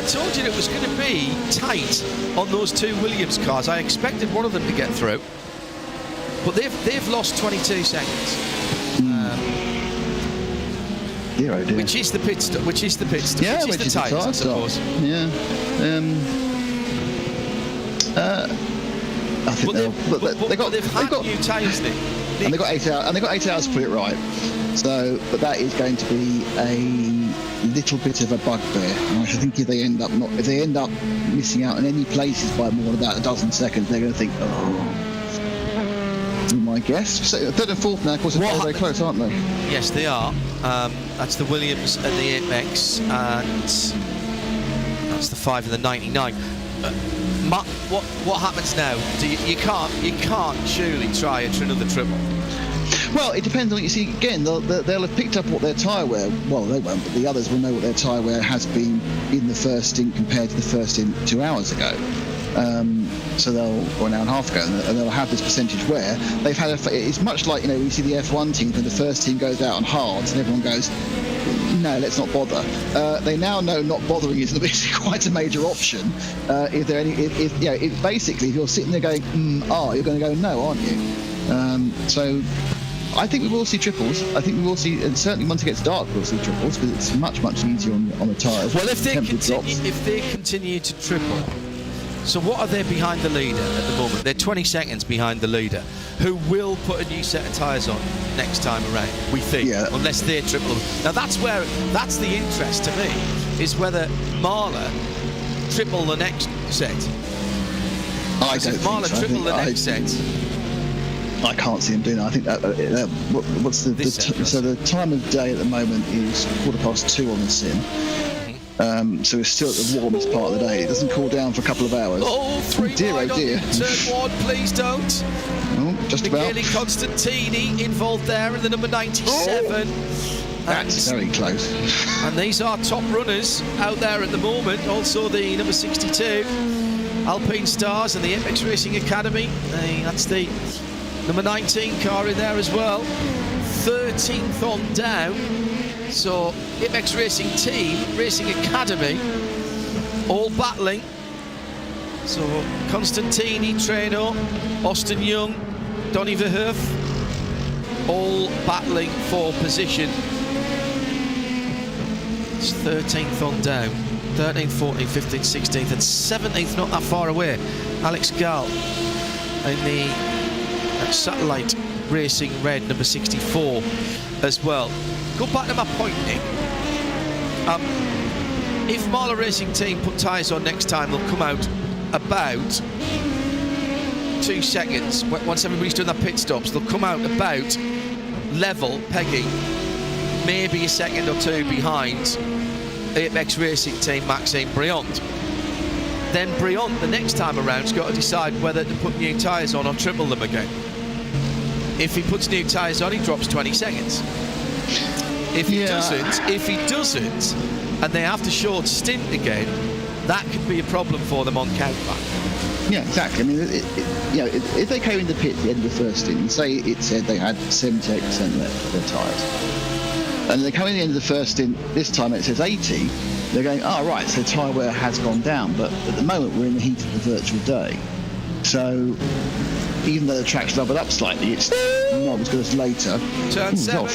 told you it was going to be tight on those two Williams cars. I expected one of them to get through, but they've lost 22 seconds. Dear, oh dear. Which is the pit stop? Which is the tyres, I suppose. Yeah. I think they've got new tyres, Nick. And they got 8 hours. And they got 8 hours to put it right. So, but that is going to be a little bit of a bugbear. And I think if they end up missing out in any places by more than about a dozen seconds, they're going to think, my guess. So, third and fourth now, of course, they're very close, aren't they? Yes, they are. That's the Williams and the Apex, and that's the 5 and the 99. What happens now? You can't surely try another triple. Well, it depends on what you see. Again, they'll have picked up what their tyre wear. Well, they won't, but the others will know what their tyre wear has been in the first stint compared to the first stint 2 hours ago. So or an hour and a half ago, and they'll have this percentage wear. They've had it's much like, you see the F1 team when the first team goes out on hards and everyone goes, no, let's not bother. They now know not bothering is quite a major option. Basically, if you're sitting there going, you're going to go no, aren't you? So I think we will see triples. I think we will see, and certainly once it gets dark, we'll see triples because it's much easier on the tyres. Well, if they continue to triple. So what are they behind the leader at the moment? They're 20 seconds behind the leader, who will put a new set of tyres on next time around, we think, unless they triple them. Now that's the interest to me, is whether Marla triple the next set. I don't if Marla triple the next set. I can't see him doing that. I think so the time of day at the moment is 2:15 on the sim. So we're still at the warmest part of the day. It doesn't cool down for a couple of hours. Dear, oh dear. Turn 1, please don't. Just about. Michele Constantini involved there in the number 97. That's very close. And these are top runners out there at the moment. Also the number 62 Alpine Stars and the Apex Racing Academy. That's the number 19 car in there as well. 13th on down. So Apex Racing Team, Racing Academy, all battling. So Constantini, Treno, Austin Young, Donny Verhoef, all battling for position. It's 13th on down. 13th, 14th, 15th, 16th, and 17th not that far away. Alex Gall in the Satellite Racing Red number 64 as well. Go back to my point, Nick. If Marla Racing Team put tyres on next time, they'll come out about 2 seconds. Once everybody's done their pit stops, they'll come out about level, pegging, maybe a second or two behind Apex Racing Team Maxime Briand. Then Briand, the next time around, has got to decide whether to put new tyres on or triple them again. If he puts new tyres on, he drops 20 seconds. If he doesn't, and they have to short stint again, that could be a problem for them on countback. Yeah, exactly. I mean, if they came into pit at the end of the first stint, and say it said they had 78% left of their tyres, and they come in the end of the first stint, this time it says 80, they're going, oh, right, so tyre wear has gone down, but at the moment we're in the heat of the virtual day. So even though the track's doubled up slightly, it's not as good as later. Turn 7.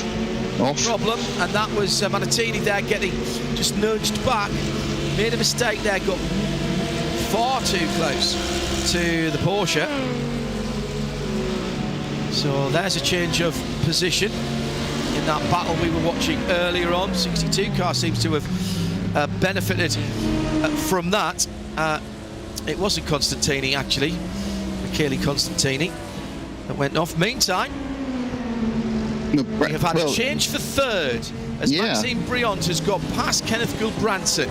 Off. Problem, and that was Manatini there getting just nudged back. Made a mistake there, got far too close to the Porsche. So there's a change of position in that battle we were watching earlier on. 62 car seems to have benefited from that. It wasn't Constantini, actually. Michele Constantini that went off. Meantime, we have had a change for third as Maxime Briand has got past Kenneth Gulbranson.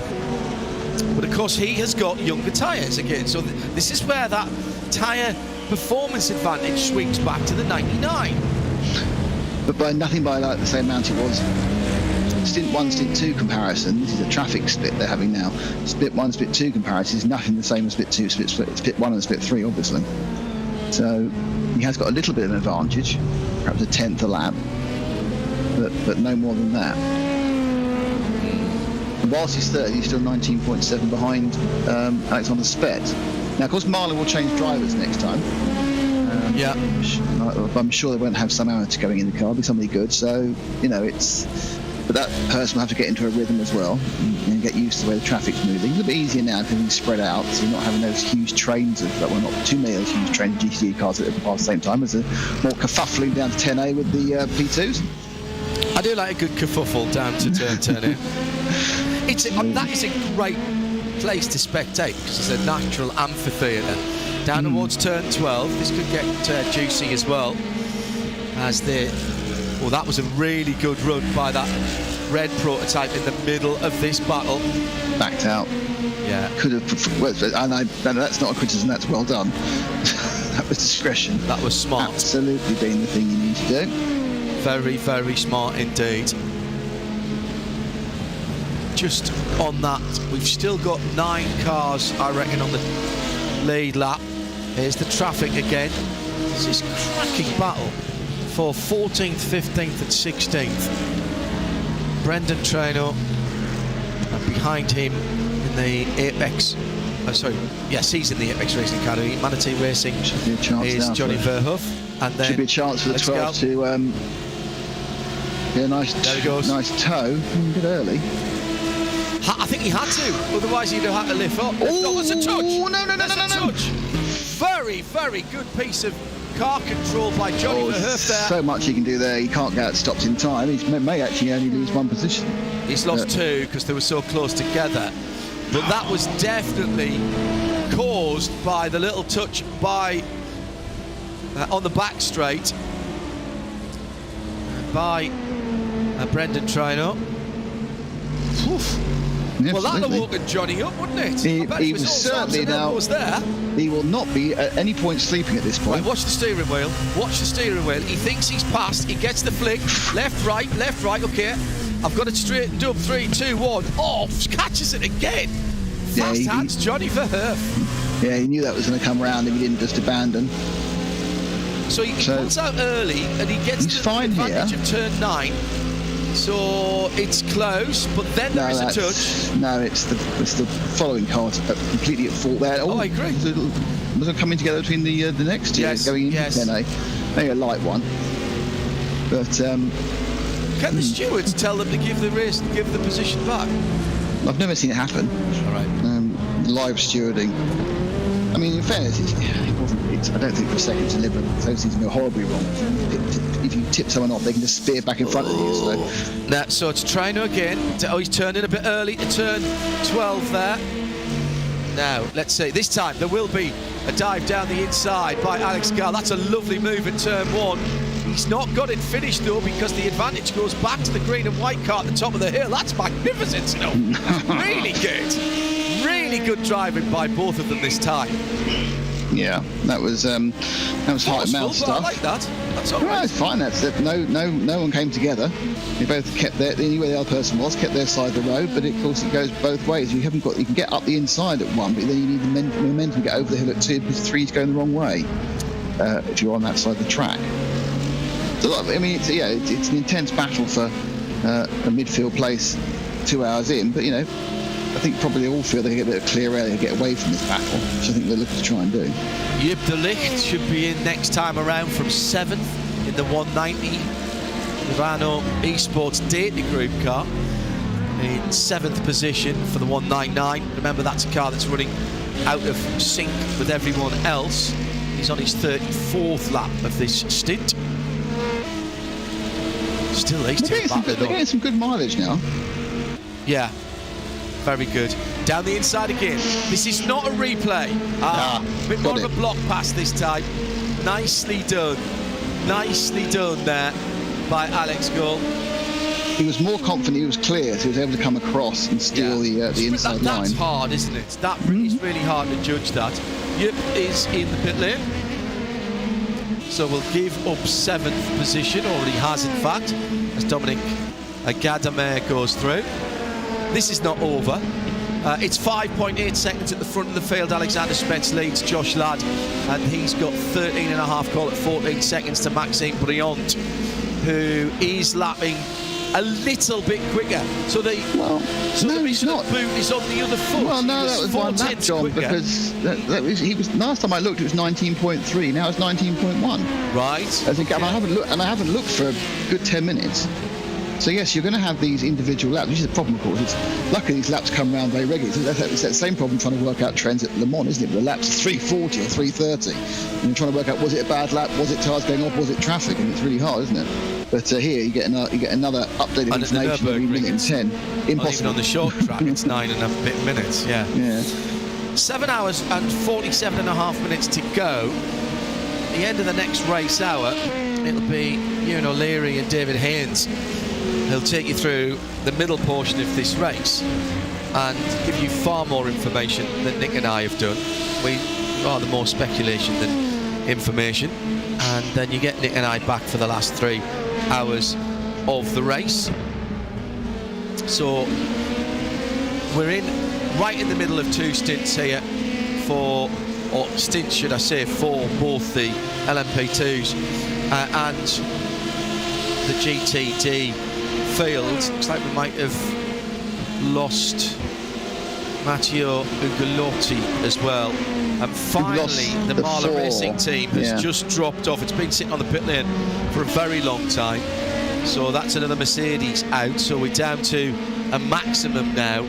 But of course he has got younger tyres again. So this is where that tyre performance advantage swings back to the 99. But by nothing by like the same amount it was. Stint 1, Stint 2 comparison, this is a traffic split they're having now. Split 1, Split 2 comparison is nothing the same as Split 2, Split 1 and Split 3, obviously. So he has got a little bit of an advantage, perhaps a tenth a lap, but no more than that. And whilst he's third, he's still 19.7 behind Alexander Spett. Now, of course, Marlin will change drivers next time. I'm sure they won't have some amateur going in the car, it'll be somebody good. So, but that person will have to get into a rhythm as well and get used to the way the traffic's moving. It's a bit easier now because it's spread out, so you're not having those huge trains not too many of those huge trains of GT cars that are at the same time. There's a more kerfuffling down to 10A with the P2s. I do like a good kerfuffle down to turn 10A. That is a great place to spectate because it's a natural amphitheatre. Down towards turn 12, this could get juicy as well. That was a really good run by that red prototype in the middle of this battle. Backed out. Yeah. Could have, and that's not a criticism, that's well done. That was discretion. That was smart. Absolutely being the thing you need to do. Very, very smart indeed. Just on that, we've still got 9 cars, I reckon, on the lead lap. Here's the traffic again. This is a cracking battle for 14th, 15th and 16th. Brendan Traynor, and behind him in the Apex, he's in the Apex Racing Academy. Manatee Racing is Johnny Verhoef. And then should be a chance for the 12 to nice toe. A bit early. I think he had to, otherwise he'd have had to lift up. Oh, there's a touch! No. Very, very good piece of car control by Johnny Verhoef there. So much he can do there. He can't get stopped in time. He may actually only lose one position. He's lost 2 because they were so close together. But that was definitely caused by the little touch by on the back straight by Brendan Traynor. Well, that'd have woken Johnny up, wouldn't it? He was certainly now. He will not be at any point sleeping at this point. Right, watch the steering wheel. He thinks he's passed. He gets the flick. Left, right. Okay. I've got it straightened up. 3, 2, 1. Oh, catches it again. Fast hands, Johnny Verhoeven. Yeah, he knew that was going to come round if he didn't just abandon. So he pulls out early and he gets the advantage of turn 9. So it's close, but then there is a touch. No, it's the following car completely at fault there. Oh, I agree. Was it coming together between the next two going into 10A? Maybe a light one. But can the stewards tell them to give the position back? I've never seen it happen. All right. Live stewarding. I mean, in fairness, it wasn't. I don't think for a second deliberate. Those things go horribly wrong. If you tip someone off, they can just spear back in front of you. So it's Trino again. He's turning a bit early to turn 12 there. Now, let's see. This time there will be a dive down the inside by Alex Gall. That's a lovely move in turn 1. He's not got it finished though, because the advantage goes back to the green and white car at the top of the hill. That's magnificent, Really good. Really good driving by both of them this time. Yeah, that was heart and mouth stuff. I like that. That's all right. It's fine. That's it. No one came together. They both kept they knew where the other person was, kept their side of the road. But of course, it goes both ways. You can get up the inside at 1, but then you need the momentum to get over the hill at 2 because 3 is going the wrong way if you're on that side of the track. So, I mean, it's an intense battle for a midfield place 2 hours in, but I think probably they all feel they can get a bit of clear air to get away from this battle, which I think they're looking to try and do. Joep de Ligt should be in next time around from 7th in the 190 Renault Esports Data Group car, in 7th position for the 199. Remember, that's a car that's running out of sync with everyone else. He's on his 34th lap of this stint. Still, they're getting some good mileage now. Yeah, very good. Down the inside again. This is not a replay. A bit more of a block pass this time. Nicely done. Nicely done there by Alex Gall. He was more confident he was clear, so he was able to come across and steal the inside line. That's hard, isn't it? That is really hard to judge that. Joep is in the pit lane. So we'll give up 7th position, already has in fact, as Dominic Gadamer goes through. This is not over. It's 5.8 seconds at the front of the field. Alexander Spence leads Josh Ladd, and he's got 13.5, call it 14 seconds to Maxime Briand, who is lapping a little bit quicker. So the reason the boot is on the other foot. Well, no, that was one lap, John, because he was last time I looked, it was 19.3. Now it's 19.1. Right. I haven't looked for a good 10 minutes. So yes, you're going to have these individual laps, which is a problem, of course. Luckily, these laps come around very regularly. It's that same problem trying to work out trends at Le Mans, isn't it? The laps are 3:40 or 3:30, and you're trying to work out, was it a bad lap, was it tyres going off, was it traffic, and it's really hard, isn't it? But here you get another updated information every minute in 10. Impossible. Even on the short track, it's 9.5 minutes. Yeah. 7 hours and 47.5 minutes to go. At the end of the next race hour, it'll be Ewan O'Leary and David Haynes. He'll take you through the middle portion of this race and give you far more information than Nick and I have done. We rather more speculation than information, and then you get Nick and I back for the last 3 hours of the race. So we're right in the middle of 2 stints here for both the LMP2s and the GTD field. Looks like we might have lost Matteo Ugolotti as well. And finally, the Marla Racing team has just dropped off. It's been sitting on the pit lane for a very long time. So that's another Mercedes out. So we're down to a maximum now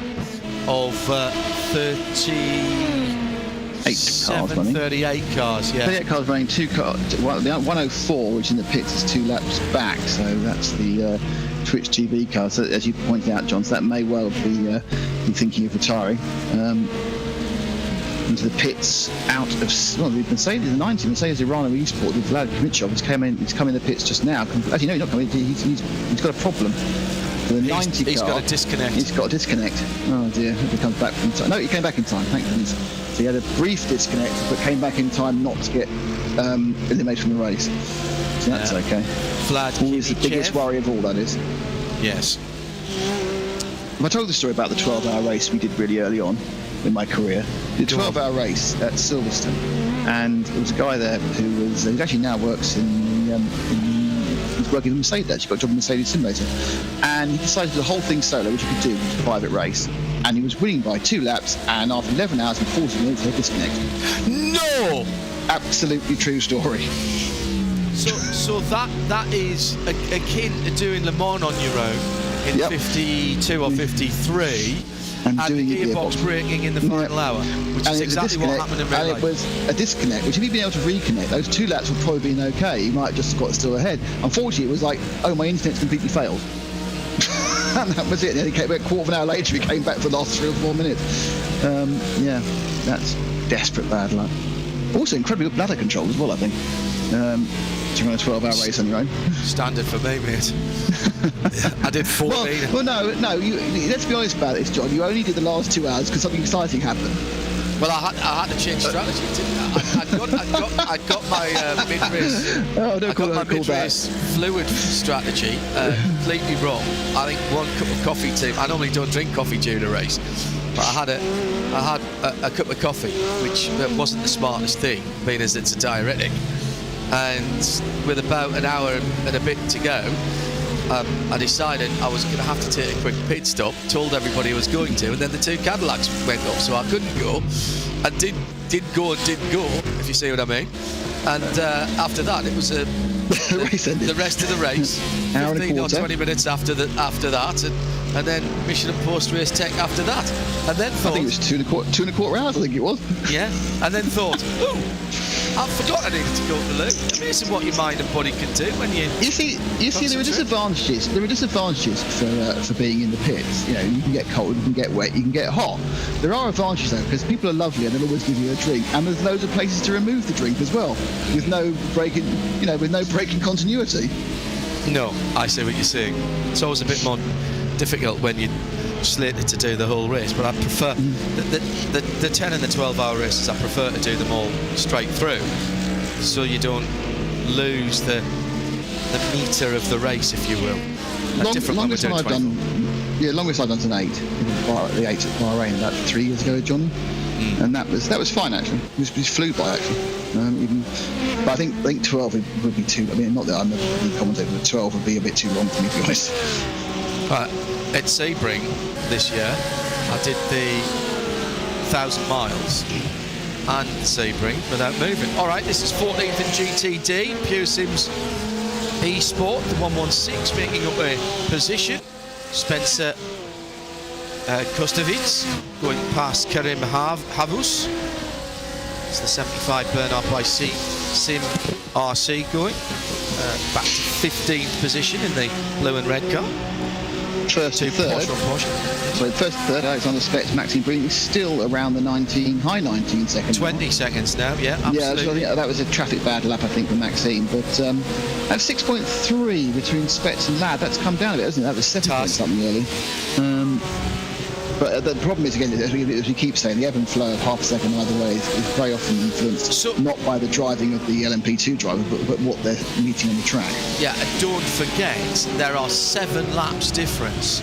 of 38 cars. Yeah. 38 cars running, 2 cars. Well, the 104, which in the pits is 2 laps back. So that's the Twitch TV car. So as you pointed out, John, so that may well be thinking of retiring. Into the pits out of the Mercedes, the 90 Mercedes Renault Esports with Vlad Kmitschov. He's come in the pits just now. Actually, no, he's not coming. He's got a problem. The 90 he's got a disconnect. He's got a disconnect. Oh dear, hope he comes back from time. No, he came back in time, thank goodness. So he had a brief disconnect, but came back in time not to get eliminated from the race. So that's okay. Vlad always the biggest worry of all, that is. Yes. I told the story about the 12-hour race we did really early on in my career. The 12-hour race at Silverstone, and there was a guy there who was he actually now works he's working for Mercedes. Actually, got a job in Mercedes simulator, and he decided to do the whole thing solo, which you could do with a private race. And he was winning by 2 laps, and after 11 hours and 40 minutes, he had a disconnect. No! Absolutely true story. So that is akin to doing Le Mans on your own in 52 or 53 and doing the gearbox braking in the final hour, which is exactly what happened in real life. And it was a disconnect, which if he'd been able to reconnect, those 2 laps would probably been okay. He might have just got still ahead. Unfortunately, it was like, oh, my internet's completely failed. And that was it. And then he came back a quarter of an hour later. He came back for the last 3 or 4 minutes. Yeah, that's desperate bad luck. Also, incredibly good bladder control as well, I think. To run a 12-hour race on your own. Standard for me, mate. I did 14. Well, no. Let's be honest about this, John. You only did the last 2 hours because something exciting happened. Well, I had to change strategy, didn't I? I got my mid-race. Oh, don't call it mid-race fluid strategy completely wrong. I think 1 cup of coffee I normally don't drink coffee during a race, but I had a cup of coffee, which wasn't the smartest thing, being as it's a diuretic. And with about an hour and a bit to go, I decided I was going to have to take a quick pit stop, told everybody I was going to, and then the 2 Cadillacs went up, so I couldn't go. I did go, if you see what I mean. And after that, it was the rest of the race, 15 or 20 minutes after that, and then mission and post-race tech after that. And then thought... I think it was 2 and a quarter hours, I think it was. Yeah, and then thought, I forgot I needed to go to the loo. Amazing what your mind and body can do when you... You see, there are disadvantages. There are disadvantages for being in the pits. You know, you can get cold, you can get wet, you can get hot. There are advantages though, because people are lovely and they'll always give you a drink, and there's loads of places to remove the drink as well, with no breaking continuity. No, I see what you're saying. It's always a bit more difficult when you slated to do the whole race, but I prefer the 10 and the 12-hour races. I prefer to do them all straight through, so you don't lose the meter of the race, if you will. Longest one I've done, longest I've done is an 8. The 8 at Bahrain about 3 years ago, Johnny, and that was fine actually. It flew by actually. But I think 12 would be too. I mean, not that I'm the commentator, but 12 would be a bit too long for me, to be honest. At Sebring this year, I did the 1,000 miles and Sebring without moving. All right, this is 14th in GTD. Pure Sims eSport, the 116, making up a position. Spencer Kostovic going past Karim Havus. It's the 75 Bernard by Sim RC going back to 15th position in the blue and red car. First and third. So first and third, Alexander Spetz, Maxime Breen is still around the high 19 seconds. 20 seconds now, yeah, absolutely. Yeah, so I think that was a traffic bad lap, I think, for Maxime. But at 6.3 between Spetz and Ladd, that's come down a bit, hasn't it? That was 7 point something early. But the problem is, again, as we keep saying, the ebb and flow of half a second either way is very often influenced not by the driving of the LMP2 driver, but what they're meeting on the track. Yeah, and don't forget, there are 7 laps difference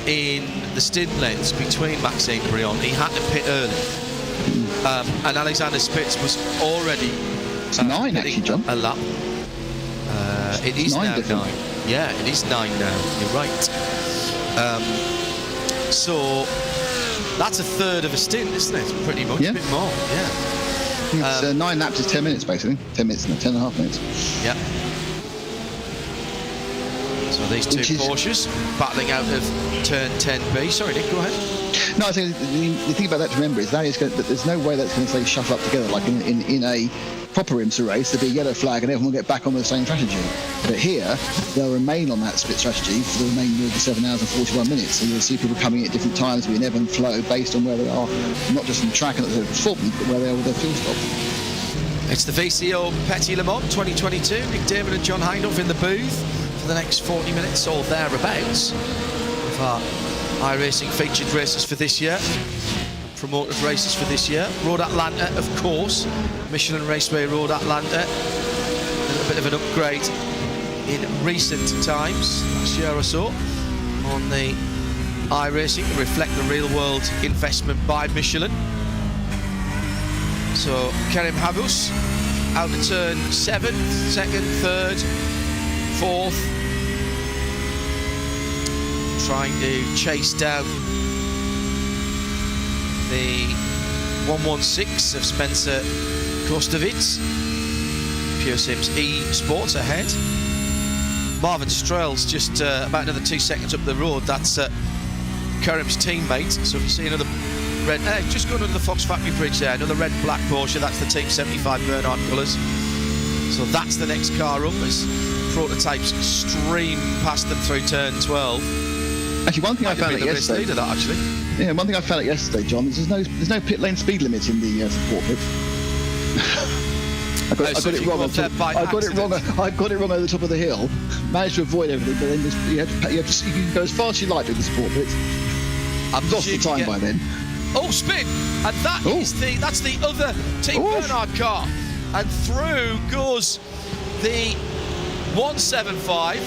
in the stint lengths between Maxime Brion. He had to pit early. And Alexander Spitz was already... It's 9, actually, John. A lap. It is now 9. Yeah, it is 9 now. You're right. So that's a third of a stint, isn't it? Pretty much, a bit more, yeah. It's 9 laps is 10 minutes, basically. 10 minutes, 10 and a half minutes. Yeah. So these 2 Porsches battling out of turn 10B. Sorry, Nick, go ahead. No, I think the thing about that to remember is that there's no way that's going to shuffle up together like in a proper IMSA race. There'll be a yellow flag and everyone will get back on the same strategy. But here, they'll remain on that split strategy for the remainder of the 7 hours and 41 minutes. So you'll see people coming at different times with an ebb and flow based on where they are, not just on the track and at the performance, but where they are with their fuel stop. It's the VCO Petit Le Mans 2022. Nick Damon and John Hindhaugh in the booth for the next 40 minutes or thereabouts of our iRacing featured races for this year. Promoted races for this year. Road Atlanta, of course. Michelin Raceway Road Atlanta. A little bit of an upgrade in recent times, last year or so, on the iRacing to reflect the real-world investment by Michelin. So Kerim Havus out to turn 7th, 2nd, 3rd, 4th, trying to chase down the 116 of Spencer Kostovitz. Pure Sims eSports ahead. Marvin Strell's just about another 2 seconds up the road. That's Kerim's teammate. So if you see another red, just going under the Fox Factory Bridge there, another red black Porsche. That's the Team 75 Bernard colours. So that's the next car up as prototypes stream past them through turn 12. Actually, one thing I found out yesterday. Leader, that actually. Yeah, one thing I found out yesterday, John, is there's no pit lane speed limit in the support pit. I got it wrong. I got it wrong over the top of the hill. Managed to avoid everything, but then you can go as fast as you like with the support pits. I've lost the time by then. Oh, spin! And that's the other Team Bernard car. And through goes the 175.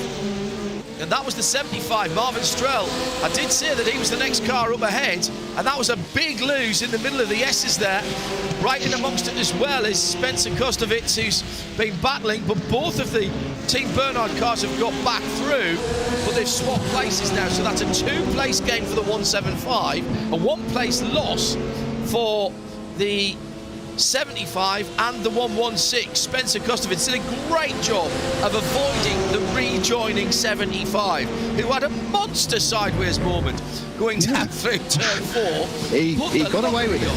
And that was the 75, Marvin Strell. I did say that he was the next car up ahead, and that was a big lose in the middle of the S's there. Right in amongst it as well is Spencer Kostovitz, who's been battling, but both of the Team Bernard cars have got back through, but they've swapped places now, so that's a 2-place gain for the 175, a 1-place loss for the 75 and the 116. Spencer Kostovitz did a great job of avoiding the rejoining 75, who had a monster sideways moment going down through turn 4. He got away with it.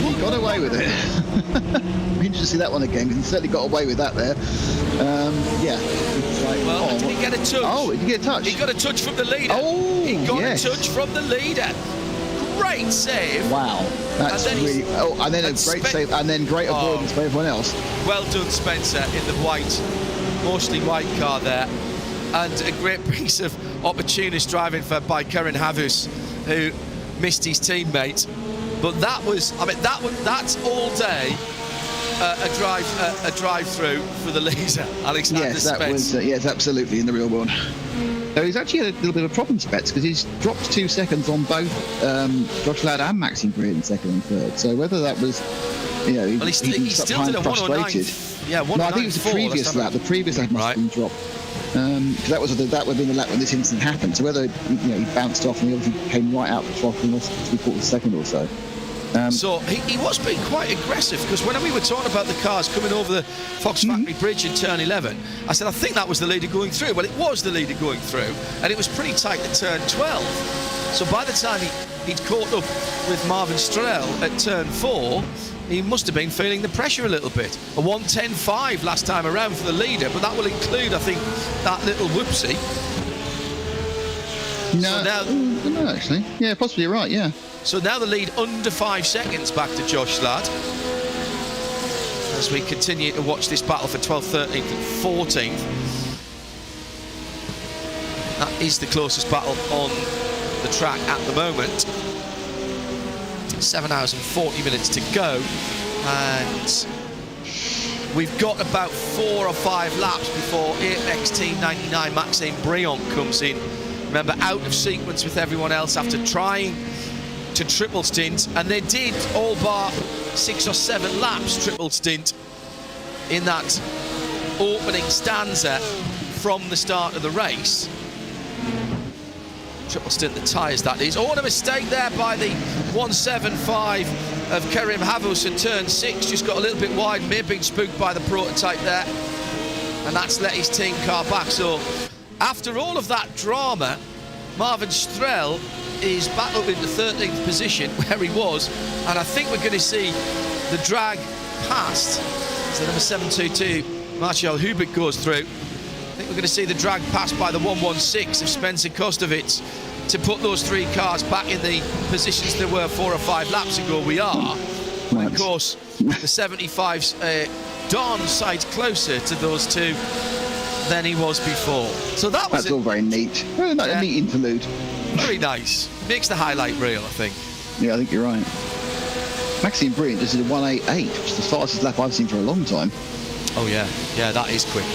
He got away with it. Be interested to see that one again, because he certainly got away with that there. Did he get a touch? Oh, did he get a touch? He got a touch from the leader. Oh, he got a touch from the leader. Great save. Wow, that's really. And then a great save, and then great avoidance by everyone else. Well done, Spencer, in the white, mostly white car there, and a great piece of opportunist driving by Kerim Havus, who missed his teammate. But that was, that's all day a drive through for the leader, Alexander Spence. Yes, absolutely in the real world. So he's actually had a little bit of a problem, Spets, because he's dropped 2 seconds on both Josh Ladd and Maxime Breen in 2nd and 3rd. So whether that was, he still did a 109. Yeah, 109. No, I think it was the previous lap. The previous lap must have been dropped. Because that would have been the lap when this incident happened. So whether he bounced off and he obviously came right out the throttle and lost 3/4 second or so. So he was being quite aggressive, because when we were talking about the cars coming over the Fox Factory Bridge in turn 11, I said I think that was the leader going through. Well, it was the leader going through, and it was pretty tight at turn 12. So by the time he'd caught up with Marvin Strell at turn 4, he must have been feeling the pressure a little bit. A 1:10.5 last time around for the leader, but that will include, I think, that little whoopsie. No, actually. Yeah, possibly you're right, yeah. So now the lead under 5 seconds back to Josh Ladd, as we continue to watch this battle for 12th, 13th and 14th. That is the closest battle on the track at the moment. 7 hours and 40 minutes to go, and we've got about 4 or 5 laps before Apex Team 99 Maxime Brion comes in. Remember, out of sequence with everyone else after trying to triple stint, and they did all bar 6 or 7 laps triple stint in that opening stanza from the start of the race. Triple stint the tyres, that is. Oh, and a mistake there by the 175 of Kerim Havus in turn 6. Just got a little bit wide, may have been spooked by the prototype there, and that's let his team car back. So after all of that drama, Marvin Strell is back up into 13th position where he was, and I think we're going to see the drag past. So number 722, Marcel Hubert goes through. I think we're going to see the drag passed by the 116 of Spencer Kostovitz to put those 3 cars back in the positions they were 4 or 5 laps ago. We are. And of course, the 75's darn sight closer to those 2 than he was before. So that's all very neat. A neat interlude. Very nice. Makes the highlight reel, I think. Yeah, I think you're right. Maxime Breen just did a 188, which is the fastest lap I've seen for a long time. Oh yeah, that is quick.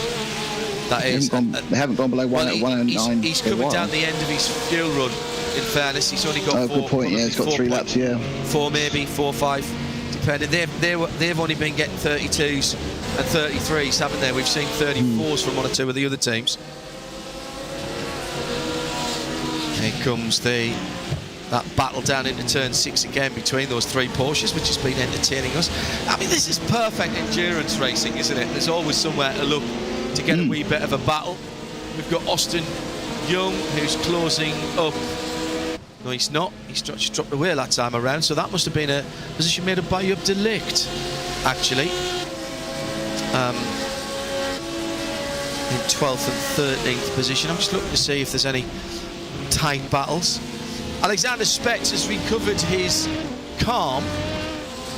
That is. They haven't gone below 109. He's coming down the end of his fuel run in fairness. He's only got 4. Good point, yeah, he's got 3 laps, yeah. 4 maybe, 4 or 5, depending. They've only been getting 32s and 33s, haven't they? We've seen 34s from 1 or 2 of the other teams. Here comes that battle down into turn 6 again between those 3 Porsches, which has been entertaining us. I mean, this is perfect endurance racing, isn't it? There's always somewhere to look to get a wee bit of a battle. We've got Austin Young, who's closing up. No, he's not. He's just dropped away that time around, so that must have been a position made up by Joop de Ligt, actually. In 12th and 13th position. I'm just looking to see if there's any tight battles. Alexander Spetz has recovered his calm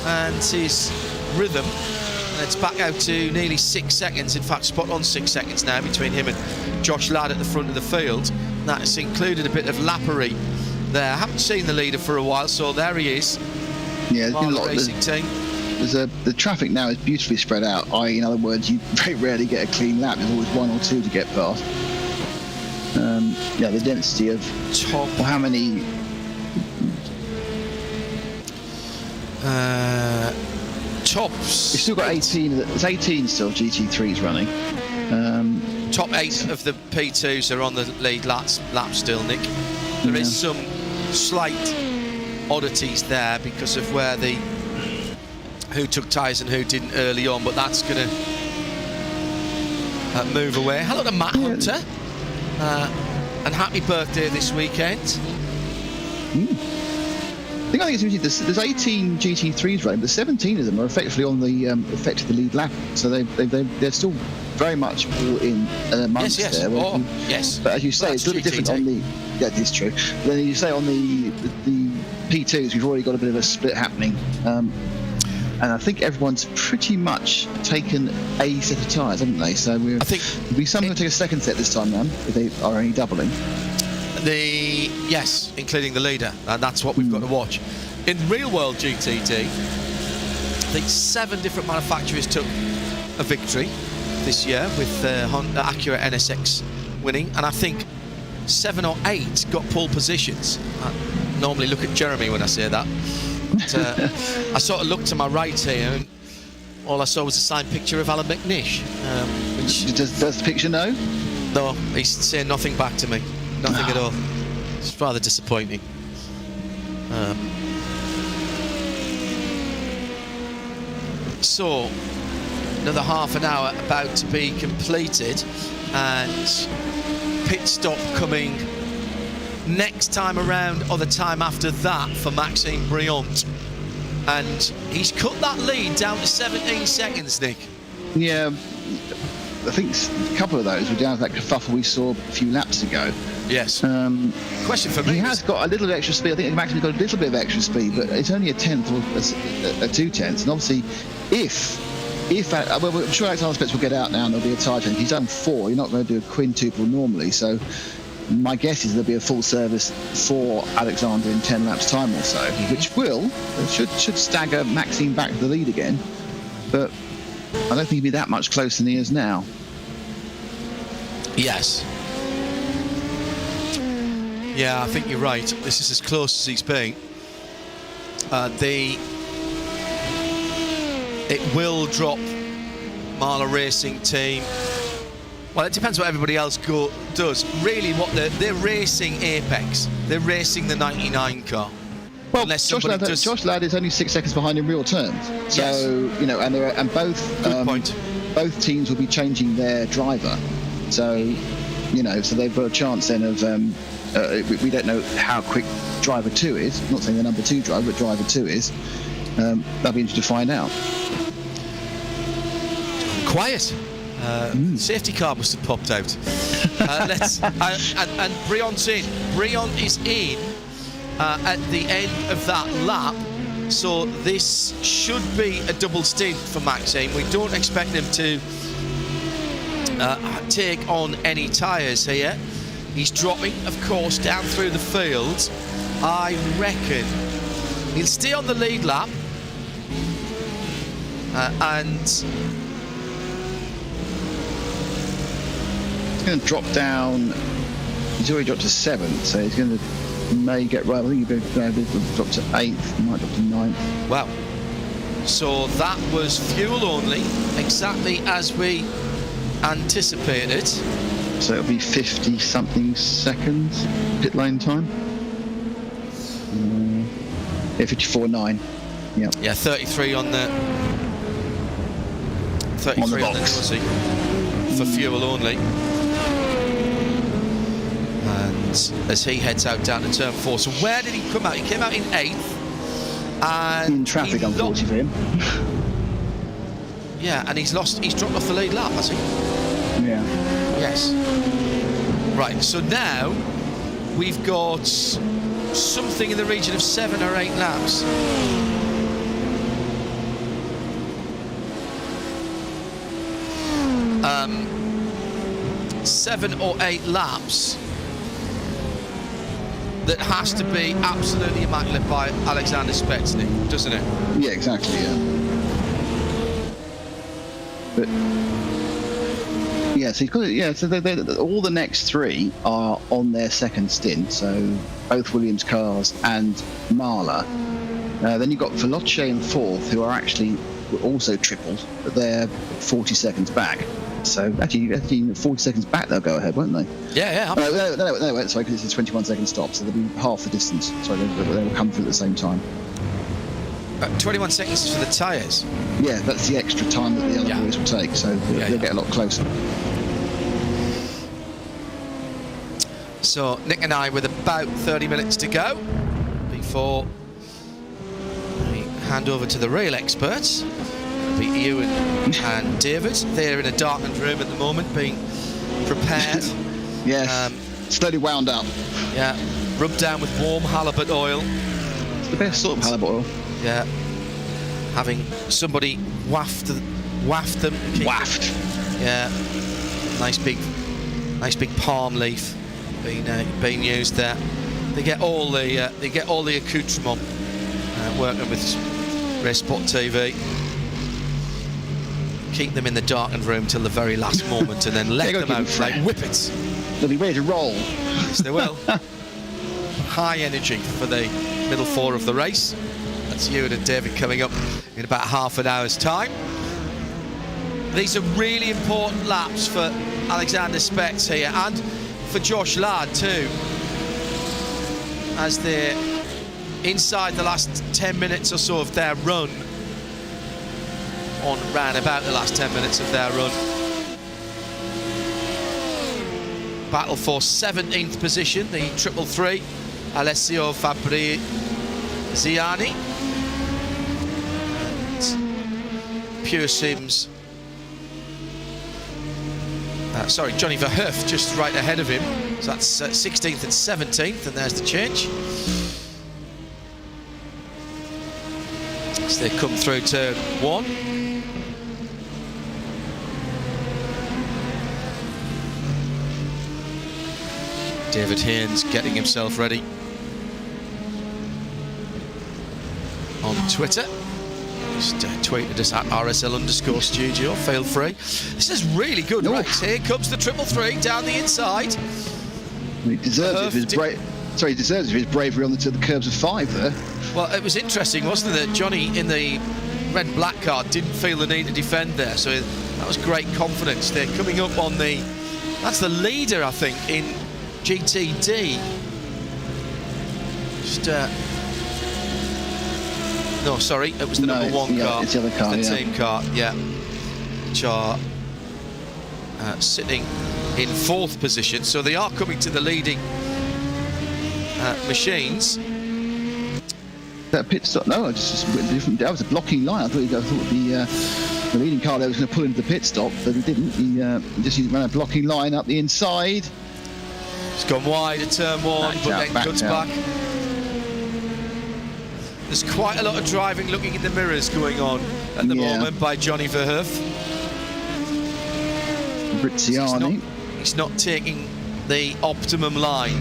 and his rhythm, and it's back out to nearly 6 seconds, in fact spot on 6 seconds now between him and Josh Ladd at the front of the field. That has included a bit of lappery there. I haven't seen the leader for a while, so there he is. Yeah, there's been a lot racing team. The traffic now is beautifully spread out, i.e. in other words, you very rarely get a clean lap. There's always 1 or 2 to get past. Yeah, the density of top. Well, how many? Tops. You've still got 18. There's 18 still GT3s running. Top 8 of the P2s are on the lead lap still, Nick. There is some slight oddities there because of where who took tyres and who didn't early on, but that's going to move away. Hello to Matt Hunter. And happy birthday this weekend. I think it's interesting. There's 18 GT3s running, but 17 of them are effectively on the effectively the lead lap. So they're still very much all in amongst yes. there. Oh, yes. But as you say, it's a little different on the. Yeah, it is true. But then you say on the P2s, we've already got a bit of a split happening. And I think everyone's pretty much taken a set of tyres, haven't they? So I think there'll be some going to take a second set this time round if they are only doubling. Yes, including the leader, and that's what we've got to watch. In real world GTD, I think 7 different manufacturers took a victory this year, with Honda Acura NSX winning, and I think 7 or 8 got pole positions. I normally look at Jeremy when I say that. But, I sort of looked to my right here, and all I saw was a signed picture of Alan McNish. Does the picture know? No, he's saying nothing back to me. Nothing at all. It's rather disappointing. So, another half an hour about to be completed, and pit stop coming next time around or the time after that for Maxime Briant. And he's cut that lead down to 17 seconds, Nick. Yeah, I think a couple of those were down to that kerfuffle we saw a few laps ago. Yes. Question for me. He has got a little bit of extra speed. I think Maxime's got a little bit of extra speed, but it's only a tenth or a 2/10. And obviously, if well, I'm sure Alexander Spetz will get out now and there'll be a tyre change. He's done 4. You're not going to do a quintuple normally, so my guess is there'll be a full service for Alexander in 10 laps time or so, which should stagger Maxime back to the lead again. But I don't think he'll be that much closer than he is now. Yes. Yeah, I think you're right. This is as close as he's been. It will drop Marla Racing Team. Well, it depends what everybody else does. Really, what they're racing Apex. They're racing the 99 car. Well, Josh Ladd is only 6 seconds behind in real terms. So yes. And both both teams will be changing their driver. So so they've got a chance then of. We don't know how quick driver 2 is. I'm not saying the number 2 driver, but driver 2 is. That'll be interesting to find out. Quiet. Safety car must have popped out. And Briant's in. Briant is in at the end of that lap. So this should be a double stint for Maxime. We don't expect him to take on any tyres here. He's dropping, of course, down through the field. I reckon he'll stay on the lead lap. And he's going to drop down. He's already dropped to 7th, so he's going to may get right. I think you've dropped to 8th, you might drop to 9th. Wow. So that was fuel only, exactly as we anticipated. So it'll be 50-something seconds pit lane time. Yeah, 54.9. Yeah. Yeah, 33 on the 33 on the chassis for fuel only. And as he heads out down to turn 4, so where did he come out? He came out in 8th. And in traffic, unfortunately, for him. Yeah, and he's dropped off the lead lap, has he? Yeah. Yes. Right, so now we've got something in the region of 7 or 8 laps. Seven or 8 laps that has to be absolutely immaculate by Alexander Spetsny, doesn't it? Yeah, exactly, yeah. But yeah, so you've got so all the next 3 are on their second stint, so both Williams cars and Marla. Then you've got Veloce in 4th, who are actually also tripled, but they're 40 seconds back. So actually 40 seconds back they'll go ahead, won't they? Yeah. No, sorry, because it's a 21-second stop, so they'll be half the distance. Sorry, they will come through at the same time. 21 seconds for the tyres. Yeah, that's the extra time that the other boys will take, so they'll get a lot closer. So Nick and I with about 30 minutes to go before we hand over to the rail experts. It'll be Ewan and David. They're in a darkened room at the moment, being prepared. Yes, slowly wound up. Yeah, rubbed down with warm halibut oil. It's the best sort of halibut oil. Yeah, having somebody waft them. Waft. Yeah, nice big palm leaf being used there. They get all the accoutrement working with RaceSpotTV. Keep them in the darkened room till the very last moment, and then let them out like whippets. They'll be ready to roll. Yes, they will. High energy for the middle 4 of the race. That's Ewan and David coming up in about half an hour's time. These are really important laps for Alexander Spets here, and for Josh Ladd too, as they're inside the last 10 minutes or so of their run, on round about the last 10 minutes of their run. Battle for 17th position, the 333, Alessio Fabriziani. And Pure Sims, Johnny Verhoef just right ahead of him. So that's 16th and 17th, and there's the change. So they come through turn 1. David Haynes getting himself ready on Twitter. Just tweeted us at RSL_studio. Feel free. This is really good race. Here comes the 333 down the inside. He deserves it for his bravery on the curbs of 5 there. Well, it was interesting, wasn't it, that Johnny in the red and black car didn't feel the need to defend there. So that was great confidence. They're coming up on that's the leader, I think, in GTD. No, sorry, it was the number 1 car. It's the other car, the team car, yeah. Which are sitting in 4th position. So they are coming to the leading machines. That pit stop? No, just different. That was a blocking line. I thought the leading car there was going to pull into the pit stop, but he didn't. He just ran a blocking line up the inside. It's gone wide at turn 1, but then cuts back. There's quite a lot of driving, looking in the mirrors going on at the moment by Johnny Verhoef. Fabriziani. He's not taking the optimum line.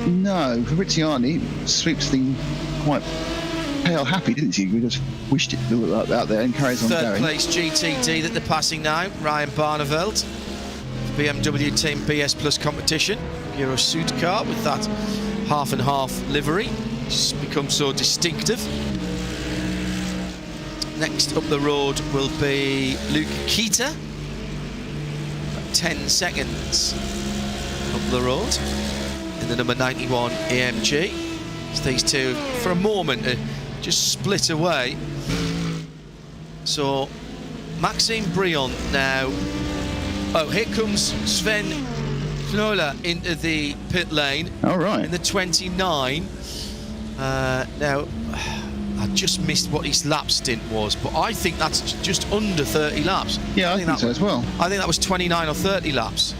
No, Fabriziani sweeps the quite pale happy, didn't she? We just wished it to look out there and carries on going. 3rd place GTD that they're passing now, Ryan Barneveld. BMW Team BS Plus competition, Euro suit car with that half and half livery. Just becomes so distinctive. Next up the road will be Luke Keita. 10 seconds up the road in the number 91 AMG. So these two, for a moment, just split away. So Maxime Brion now. Oh, here comes Sven Knoller into the pit lane. All right. In the 29. Now, I just missed what his lap stint was, but I think that's just under 30 laps. Yeah, I think so as well. I think that was 29 or 30 laps.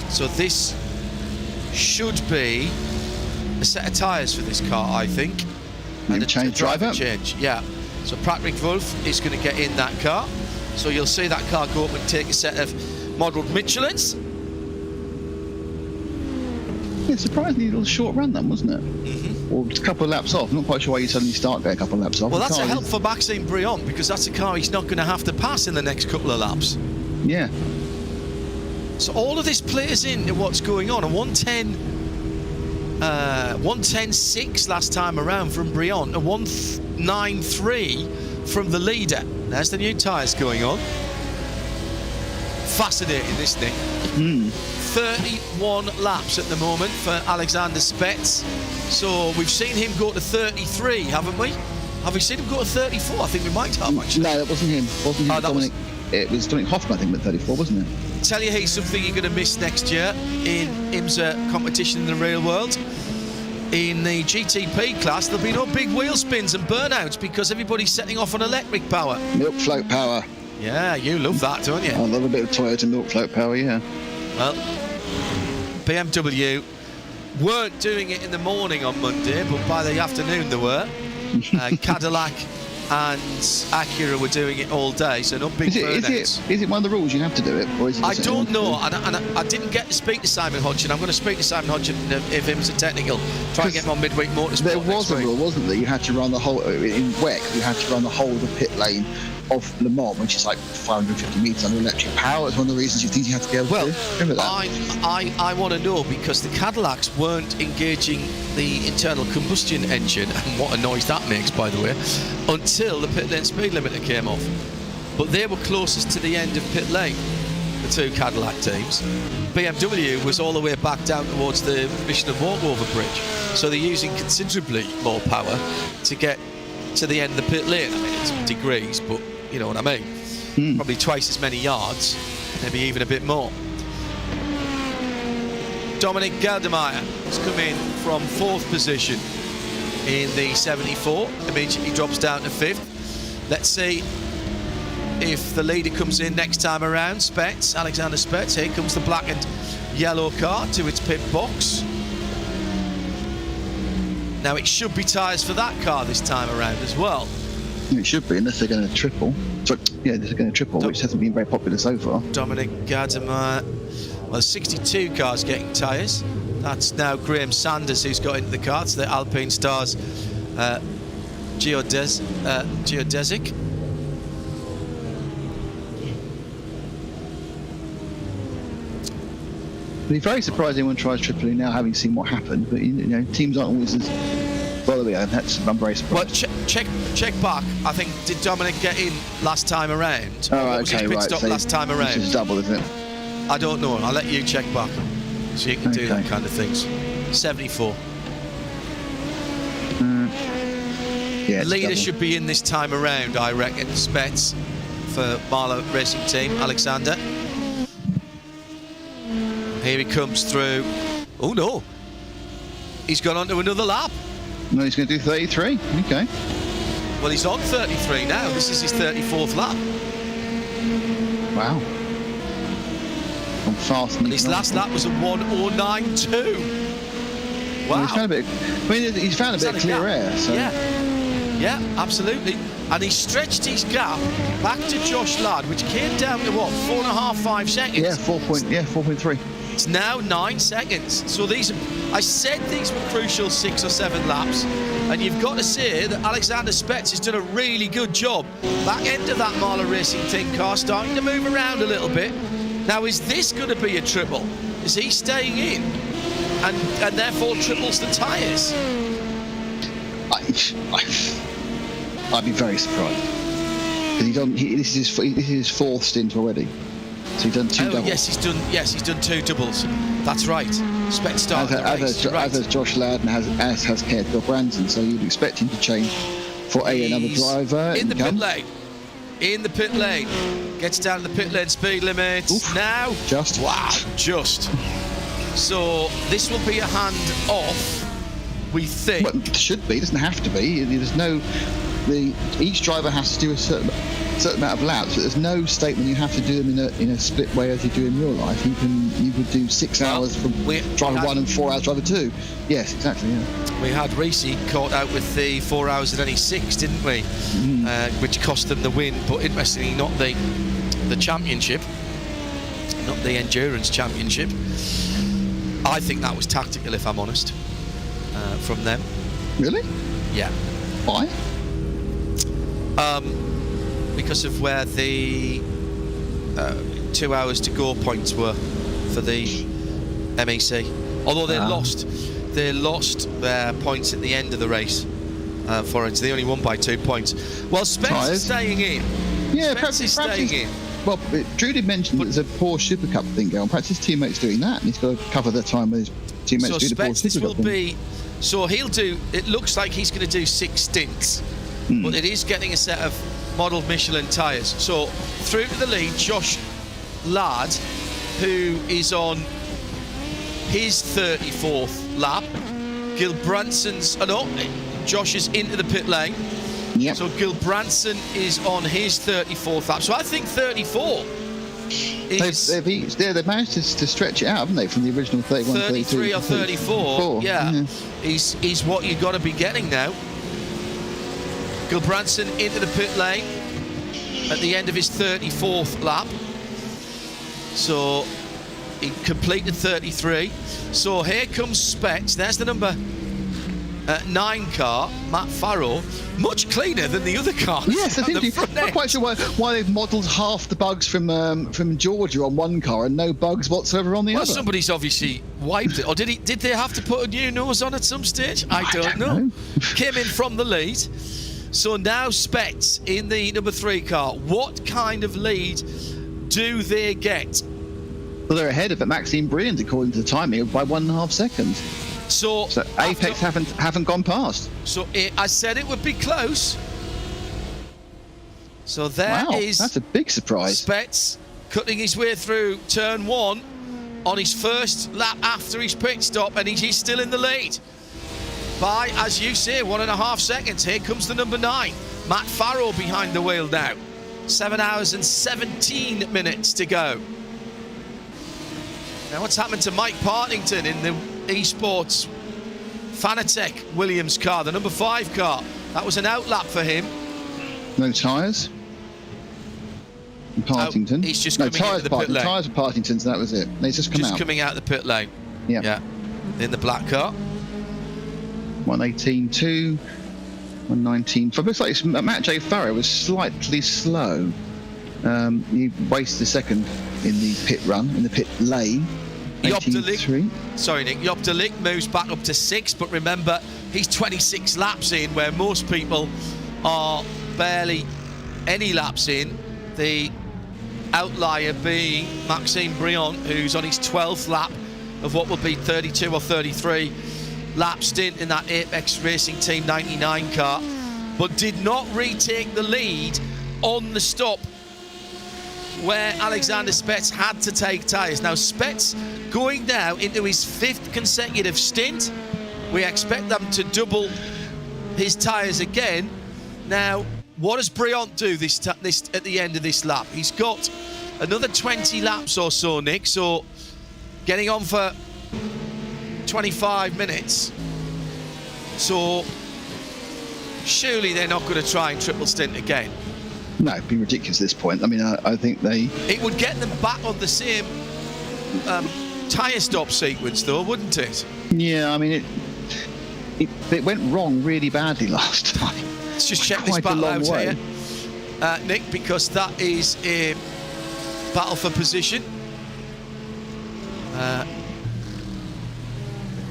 So this should be a set of tyres for this car, I think. And a change driver. Change, yeah. So Patrick Wolf is going to get in that car. So you'll see that car go up and take a set of modelled Michelins. Yeah, surprisingly little short run then, wasn't it? Mm-hmm. Or a couple of laps off. I'm not quite sure why you suddenly start getting a couple of laps off. Well, that's a help for Maxime Brion, because that's a car he's not going to have to pass in the next couple of laps. Yeah. So all of this plays into what's going on. A 110.6 last time around from Brion, a 109.3 from the leader. There's the new tyres going on. Fascinating, isn't it? 31 laps at the moment for Alexander Spets. So we've seen him go to 33, haven't we? Have we seen him go to 34? I think we might have, actually. No, that wasn't him. It was Dominic Hoffman, I think, at 34, wasn't it? Tell you he's something you're going to miss next year in IMSA competition in the real world. In the GTP class, there'll be no big wheel spins and burnouts because everybody's setting off on electric power. Milk float power. Yeah, you love that, don't you? I love a bit of Toyota milk float power, yeah. Well, BMW weren't doing it in the morning on Monday, but by the afternoon they were. Cadillac and Acura were doing it all day, so no big burnouts. Is it one of the rules you have to do it? Or is it I don't know, and I didn't get to speak to Simon Hodgson. I'm going to speak to Simon Hodgson if IMSA Technical. Try and get him on Midweek Motorsport. There was a rule, wasn't there? You had to run the whole, in WEC, you had to run the whole of the pit lane of Le Mans, which is like 550 metres under electric power. It's one of the reasons you think you had to be able to. Remember that? I want to know, because the Cadillacs weren't engaging the internal combustion engine, and what a noise that makes, by the way, until the pit lane speed limiter came off. But they were closest to the end of pit lane, the two Cadillac teams. BMW was all the way back down towards the Michelin walkover bridge, so they're using considerably more power to get to the end of the pit lane. I mean, it's degrees, but you know what I mean. Probably twice as many yards, maybe even a bit more. Dominic Galdemeyer has come in from 4th position in the 74, immediately drops down to 5th. Let's see if the leader comes in next time around. Spets, Alexander Spets. Here comes the black and yellow car to its pit box. Now it should be tyres for that car this time around as well. It should be, unless they're going to triple. So, yeah, they're going to triple, which hasn't been very popular so far. Dominic Galdemeyer. Well, 62 cars getting tyres. That's now Graham Sanders who's got into the car. It's the Alpine Stars geodesic. It'd be very surprised anyone tries tripling now, having seen what happened. But you know, teams aren't always as. Well, there we go. I'm very surprised. Well, check back. I think, did Dominic get in last time around? Oh, was his pit stop last time around? It's double, isn't it? I don't know. I'll let you check back, so you can do that kind of things. 74. Yeah. The leader should be in this time around, I reckon. Spets for Marlow Racing Team, Alexander. Here he comes through. Oh no! He's gone on to another lap. No, he's going to do 33. Okay. Well, he's on 33 now. This is his 34th lap. Wow. I'm fast. And his last lap was a 1:09.2. Wow. Well, he's found a bit of clear air. So. Yeah, absolutely. And he stretched his gap back to Josh Ladd, which came down to what, 4.5 seconds? Yeah, 4.3. It's now 9 seconds. So I said these were crucial 6 or 7 laps, and you've got to say that Alexander Spets has done a really good job. Back end of that Marlow Racing Team car starting to move around a little bit. Now, is this going to be a triple? Is he staying in? and therefore triples the tyres. I'd be very surprised. This is his fourth stint already. So he's done 2 doubles. Yes, he's done 2 doubles. That's right. Spec started as has Josh Ladd and as has Bill Branson. So you'd expect him to change for another driver. In the pit lane. In the pit lane. Gets down to the pit lane speed limit. Oof. Now. Just. Wow. Just. So this will be a hand off, we think. Well, it should be. It doesn't have to be. There's no. Each driver has to do a certain amount of laps, but there's no statement you have to do them in a split way as you do in real life. You would do 6 hours from driver 1 and 4 hours driver 2. Yes, exactly. Yeah. We had Ricci caught out with the 4 hours at any 6, didn't we? Which cost them the win, but interestingly not the championship, not the endurance championship. I think that was tactical, if I'm honest, from them. Really? Yeah. Why? Because of where the 2 hours to go points were for the MEC. Although they lost their points at the end of the race for it. They only won by 2 points. Well, Spence is staying in. Yeah, Spence is staying in. Well, Drew did mention that there's a Porsche Super Cup thing going on. Perhaps his teammate's doing that, and he's got to cover their time with his teammates do the Porsche Super Cup thing. So he'll do. It looks like he's going to do 6 stints. But it is getting a set of modelled Michelin tyres. So through to the lead, Josh Ladd, who is on his 34th lap. Gil Branson's... Josh is into the pit lane. Yep. So Gil Branson is on his 34th lap. So I think 34 is... They've managed to stretch it out, haven't they, from the original 31, 33 or 34. Yeah. Is what you've got to be getting now. Gil Branson into the pit lane at the end of his 34th lap. So he completed 33. So here comes Spets. There's the number 9 car, Matt Farrow. Much cleaner than the other car. Yes, I think I'm not quite sure why they've modelled half the bugs from Georgia on one car and no bugs whatsoever on the other. Well, somebody's obviously wiped it. Or did they have to put a new nose on at some stage? I don't know. Came in from the lead. So now Spets in the number 3 car. What kind of lead do they get? Well, they're ahead of Maxime Brilliant according to the timing by 1.5 seconds. So Apex haven't gone past. So I said it would be close. So that's a big surprise. Spets cutting his way through turn 1 on his first lap after his pit stop, and he's still in the lead. By, as you say, 1.5 seconds. Here comes the number 9, Matt Farrow behind the wheel now. 7 hours and 17 minutes to go. Now what's happened to Mike Partington in the eSports Fanatec Williams car, the number 5 car? That was an outlap for him. No tyres. Partington. He's just coming into the pit lane. Tyres of Partington's, and that was it. He's just coming out the pit lane. Yeah. In the black car. 118.2, 119. It looks like Matt J. Farrow was slightly slow. He wasted a second in the pit run, in the pit lane. Job de Ligt moves back up to 6, but remember, he's 26 laps in, where most people are barely any laps in. The outlier being Maxime Brion, who's on his 12th lap of what will be 32 or 33 lap stint in that Apex Racing Team 99 car, but did not retake the lead on the stop where Alexander Spets had to take tyres. Now Spets going now into his 5th consecutive stint. We expect them to double his tyres again. Now, what does Brion do this at the end of this lap? He's got another 20 laps or so, Nick, so getting on for 25 minutes. So surely they're not going to try and triple stint again. No, it'd be ridiculous at this point. I mean, I think it would get them back on the same tyre stop sequence, though, wouldn't it? Yeah, I mean, it went wrong really badly last time. Let's just check this battle out here, Nick, because that is a battle for position.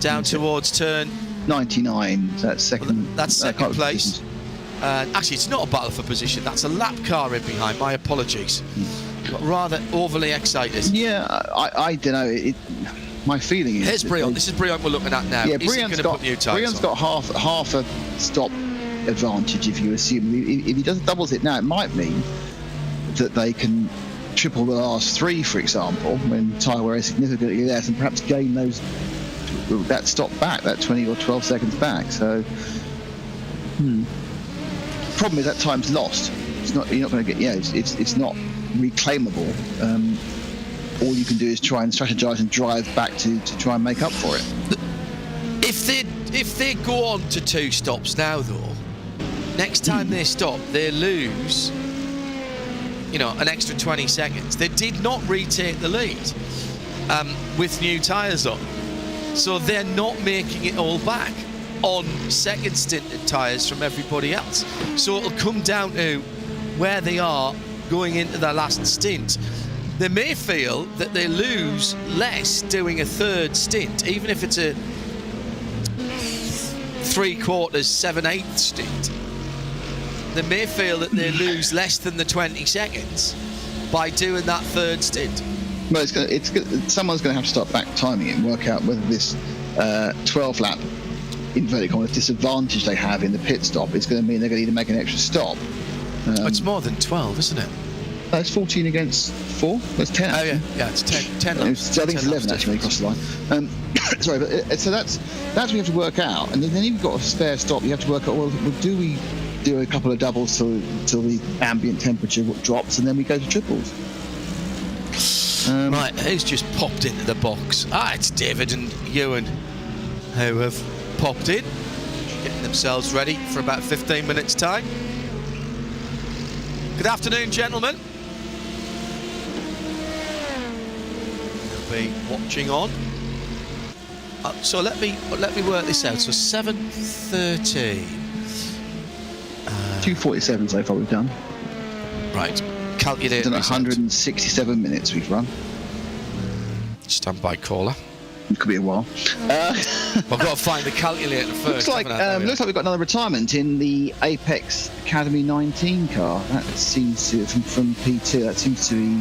down towards turn 99. That's second. That's second place. Actually, it's not a battle for position. That's a lap car in behind. My apologies. Got rather overly excited. Yeah, I don't know. My feeling is. Here's Brion. This is Brion we're looking at now. Yeah, Brion's got half a stop advantage if you assume. If he doubles it now, it might mean that they can triple the last 3, for example, when tyre wear is significantly less, and perhaps gain that stop back, that 20 or 12 seconds back. So, problem is that time's lost. You're not going to get. It's not reclaimable. All you can do is try and strategize and drive back to try and make up for it. If they go on to 2 stops now, though, next time they stop, they lose, an extra 20 seconds. They did not retake the lead with new tyres on, so they're not making it all back on second stinted tyres from everybody else. So it'll come down to where they are going into their last stint. They may feel that they lose less doing a third stint, even if it's a 3/4, 7/8 stint. They may feel that they lose less than the 20 seconds by doing that third stint. Well, someone's going to have to start back timing it and work out whether this 12 lap inverted commas disadvantage they have in the pit stop is going to mean they're going to need to make an extra stop. It's more than 12, isn't it? It's 14 against 4. That's 10. Oh yeah, it's 10 laps. I think it's 11 actually across the line. Sorry, but so that's what you have to work out, and then you've got a spare stop. You have to work out. Well, do we do a couple of doubles till the ambient temperature drops, and then we go to triples? Right, who's just popped into the box? It's David and Ewan who have popped in, getting themselves ready for about 15 minutes time. Good afternoon, gentlemen. We'll be watching on. So let me work this out. So 7:30. 2:47 so far we've done. Right. Calculate. 167 minutes we've run. Stand by, caller. It could be a while. I've got to find the calculator first. Looks like we've got another retirement in the Apex Academy 19 car. That seems to from P2. That seems to be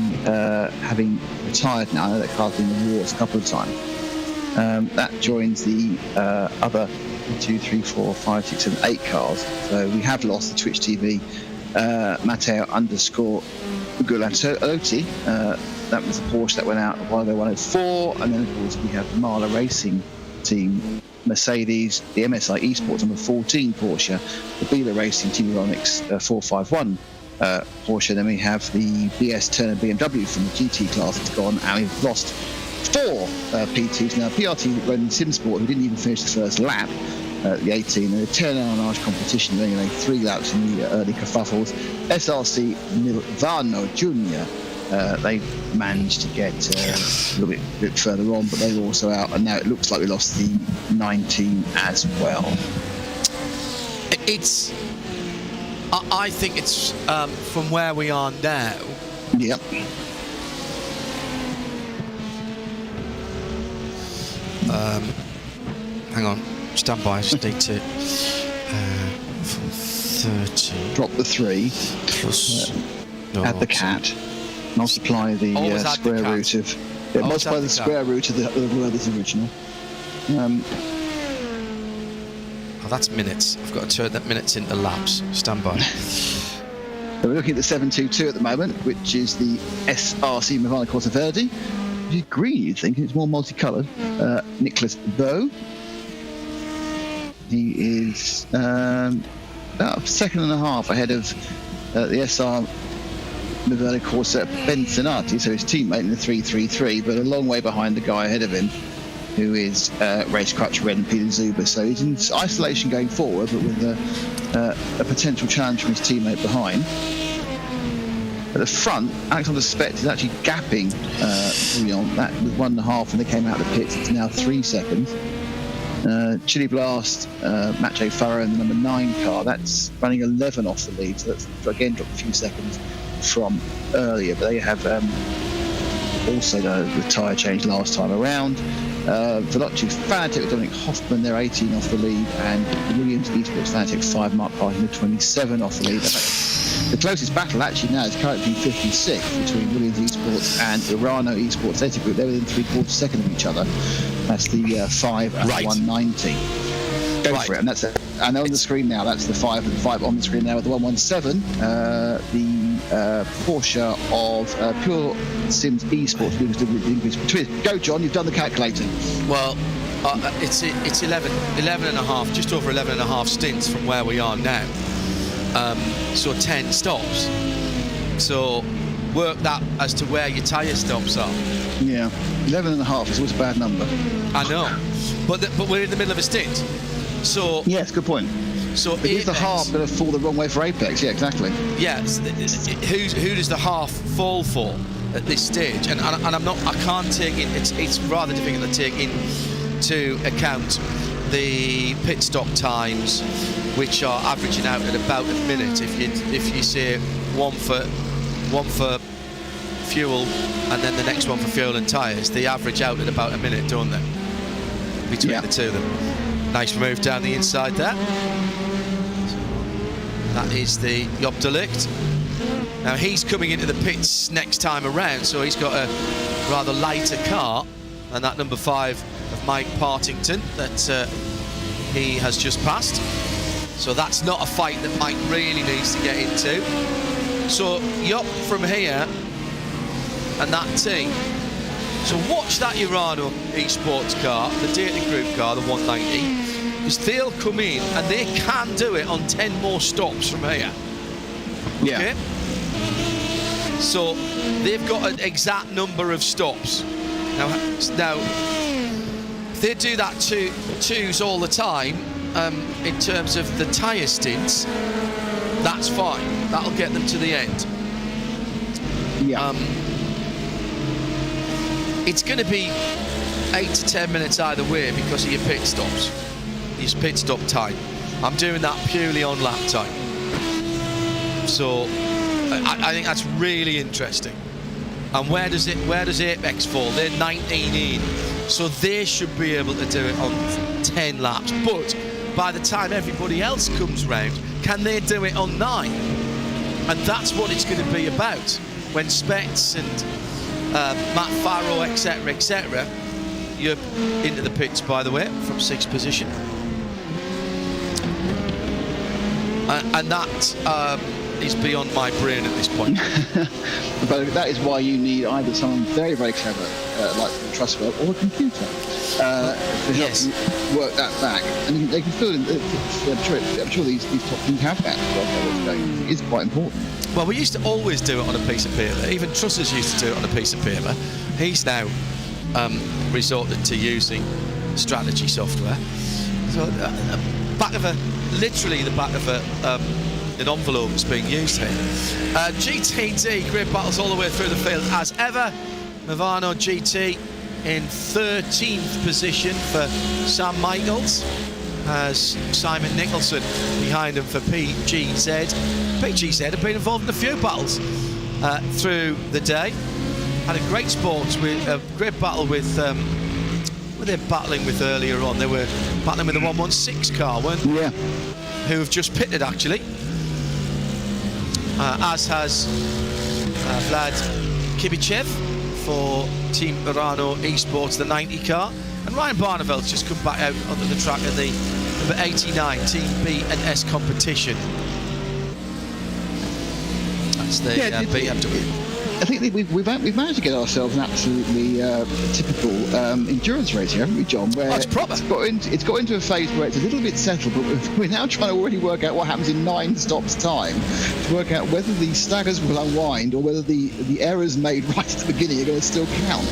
having retired now. I know that car's been in the wars a couple of times. That joins the other 2, 3, 4, 5, 6, 7, 8 cars. So we have lost the Twitch TV Matteo _Gulatotti. That was the Porsche that went out while they 104, and then of course we have the Marla Racing team, Mercedes, the MSI Esports number 14 Porsche, the Bela Racing Team Ronix 451 Porsche. Then we have the BS Turner BMW from the GT class that's gone, and we've lost 4 P2s now. PRT running SimSport, who didn't even finish the first lap. The 18 and the Turner Arnage competition, running 3 laps in the early kerfuffles. SRC Milvano Jr. They managed to get a little bit further on, but they were also out, and now it looks like we lost the 19 as well. I think it's from where we are now. Yep. Hang on, stand by. I just need to. From 30. Drop the 3. Plus. Add the cat. Multiply the square root of. Multiply the square root of the word that's original. Oh, that's minutes. I've got to turn that minutes into laps. Stand by. So we're looking at the 722 at the moment, which is the SRC Milvano Corsa Verde. Which is green, you'd think. It's more multicoloured. Nicholas Bow. He is about a second and a half ahead of the SR Milvano Corsa Benzonati, so his teammate in the 333, but a long way behind the guy ahead of him, who is Race Crutch Red and Peter Zuber. So he's in isolation going forward, but with a potential challenge from his teammate behind. At the front, Alexander Spett is actually gapping Bouillon. That was 1.5 when they came out of the pits. It's now 3 seconds. Chili Blast, Macho Farrow in the number 9 car, that's running 11 off the lead, so that's again dropped a few seconds from earlier. But they have also the tyre change last time around. For not too fanatic with Dominic Hoffman, they're 18 off the lead, and Williams Esports Fanatic 5 Mark Parkin, 27 off the lead. The closest battle actually now is currently 56 between Williams Esports and Urano Esports Data Group. They're within 3/4 second of each other. That's the 5 and 190. Go for it, and that's it. And on the screen now, that's the 5 and 5 on the screen now with the 117. The Porsche of Pure Sims Esports. Go, John, you've done the calculator. Well, it's 11 and a half, just over 11 and a half stints from where we are now. So 10 stops. So work that as to where your tyre stops are. Yeah, 11 and a half is always a bad number. I know, but we're in the middle of a stint. So yes, good point. So is the half going to fall the wrong way for Apex? Yeah, exactly. Yeah, who does the half fall for at this stage? And I can't take in. It's rather difficult to take into account the pit stop times, which are averaging out at about a minute. If you say one for fuel and then the next one for fuel and tyres, they average out at about a minute, don't they? Between the two of them. Nice move down the inside there. That is the Job de Ligt. Now he's coming into the pits next time around, so he's got a rather lighter car than that number 5 of Mike Partington that he has just passed. So that's not a fight that Mike really needs to get into. So Job from here and that team. So watch that Urano Esports car, the Data Group car, the 190, because they'll come in and they can do it on 10 more stops from here. Yeah. Okay? So they've got an exact number of stops. Now if they do that twos all the time, in terms of the tyre stints, that's fine. That'll get them to the end. Yeah. It's going to be 8 to 10 minutes either way because of your pit stops, your pit stop time. I'm doing that purely on lap time. So I think that's really interesting. And where does Apex fall? They're 19 in, so they should be able to do it on 10 laps. But by the time everybody else comes round, can they do it on 9? And that's what it's going to be about when Spets and Matt Farrow, etc., you're into the pits, by the way, from 6th position. And that is beyond my brain at this point. But that is why you need either someone very, very clever, like Trustwell, or a computer to help you work that back. And they can fill in. I'm sure these top teams have that. It is quite important. Well, we used to always do it on a piece of paper. Even Trussers used to do it on a piece of paper. He's now resorted to using strategy software. So literally the back of an envelope is being used here. GTD, great battles all the way through the field as ever. Movano GT in 13th position for Sam Michaels, as Simon Nicholson behind him for PGZ. PGZ have been involved in a few battles through the day. Had a great great battle with were they battling with earlier on? They were battling with the 116 car, weren't they? Yeah. Who have just pitted actually. As has Vlad Kibichev for Team Urano Esports, the 90 car. And Ryan Barneveld's just come back out onto the track at the number 89 Team B and S competition. That's the BMW. I think we've managed to get ourselves an absolutely typical endurance race here, haven't we, John? Where it's proper. It's got into a phase where it's a little bit settled, but we're now trying to already work out what happens in 9 stops time to work out whether the staggers will unwind or whether the errors made right at the beginning are going to still count.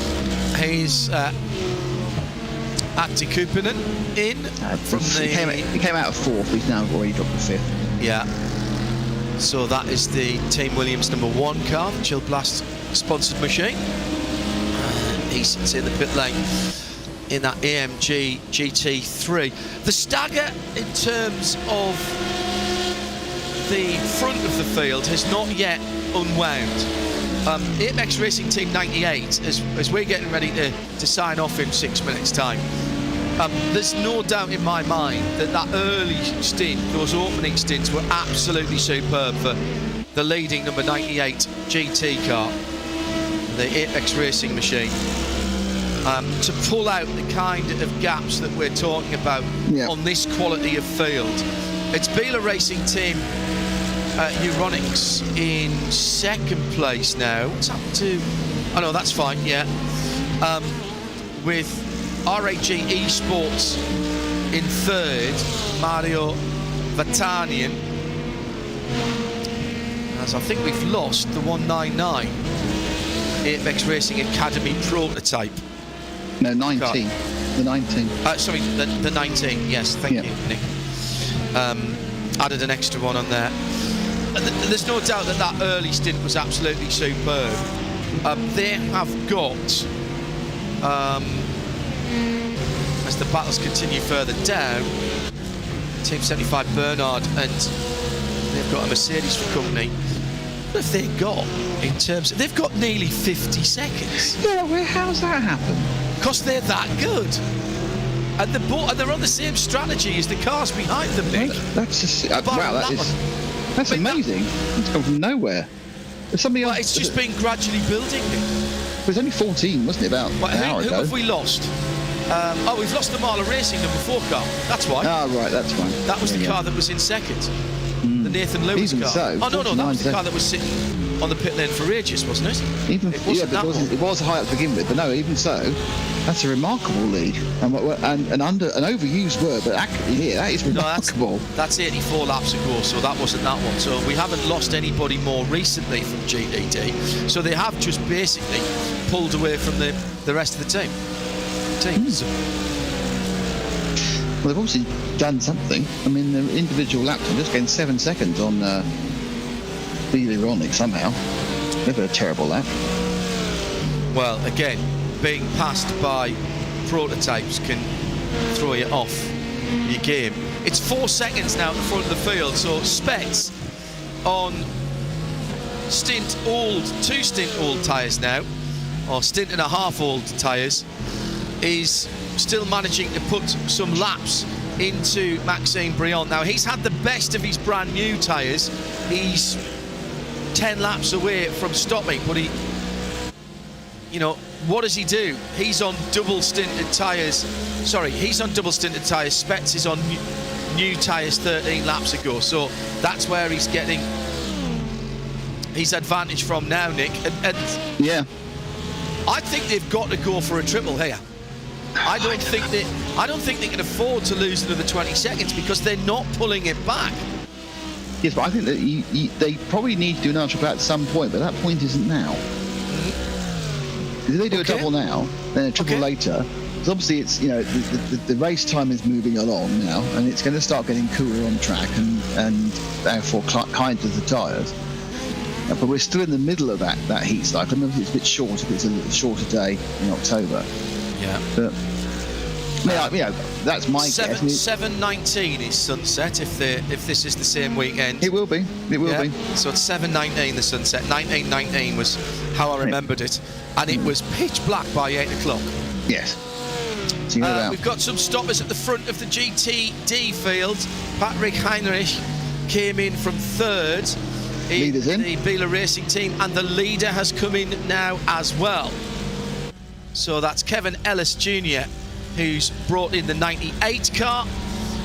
He's Atti Kupinen in from He came out of 4th. He's now already dropped to 5th. Yeah. So that is the Team Williams number 1 car, the Chill Blast sponsored machine. He's in the pit lane in that AMG GT3. The stagger in terms of the front of the field has not yet unwound. Apex Racing Team 98, as we're getting ready to sign off in 6 minutes' time, there's no doubt in my mind that early stint, those opening stints, were absolutely superb for the leading number 98 GT car, the Apex Racing machine. To pull out the kind of gaps that we're talking about on this quality of field. It's BMW Racing Team Euronics in second place now. What's happened to... Oh no, that's fine, yeah. With R8 Esports in third, Mario Vatanian. As I think we've lost the 199 Apex Racing Academy prototype. No, 19. Car. The 19. Sorry, the 19, yes, thank you, Nick. Added an extra one on there. There's no doubt that early stint was absolutely superb. They have got, as the battles continue further down, Team 75 Bernard, and they've got a Mercedes for company. What have they got in terms of... They've got nearly 50 seconds. Yeah, how's that happen? Because they're that good. And they're on the same strategy as the cars behind them, Nick. That's just... wow, that's amazing. It's come from nowhere. There's somebody else... It's just been gradually building. It was only 14, wasn't it, about an hour ago? Who have we lost? We've lost the Marla Racing number 4 car. That's why. Ah, right, that's fine. That was the car that was in second. The Nathan Lewis car. So, oh, no, that was the car that was sitting on the pit lane for ages, wasn't it? It was high up to begin with, but no, even so, that's a remarkable lead. And an overused word, but actually here, that is remarkable. No, that's 84 laps ago, so that wasn't that one. So we haven't lost anybody more recently from GDD. So they have just basically pulled away from the rest of the teams. Well, they've obviously done something. I mean, the individual laps are just getting 7 seconds on Euronics somehow. Never a terrible lap. Well, again, being passed by prototypes can throw you off your game. It's 4 seconds now at the front of the field, so Spets on two stint old tyres now, or stint and a half old tyres, is still managing to put some laps into Maxime Briand. Now, he's had the best of his brand new tyres. He's 10 laps away from stopping, but what does he do? He's on double stinted tyres. He's on double stinted tyres. Spets is on new tyres 13 laps ago. So that's where he's getting his advantage from now, Nick. And yeah, I think they've got to go for a triple here. I don't think they can afford to lose another 20 seconds because they're not pulling it back. Yes, but I think that they probably need to do another triple at some point, but that point isn't now. If they do a double now, then a triple later, because obviously it's the race time is moving along now, and it's going to start getting cooler on track, and therefore kinder to the tyres. But we're still in the middle of that heat cycle. I mean, it's a bit short if it's a shorter day in October. Yeah. But that's my guess. 7:19 is sunset if this is the same weekend. It will be. It will be. So it's 7:19 the sunset. 19:19 was how I remembered it, and it was pitch black by 8 o'clock. Yes. We've got some stoppers at the front of the GTD field. Patrick Heinrich came in from third. Leaders in the BMW Racing Team, and the leader has come in now as well. So that's Kevin Ellis Jr., who's brought in the 98 car,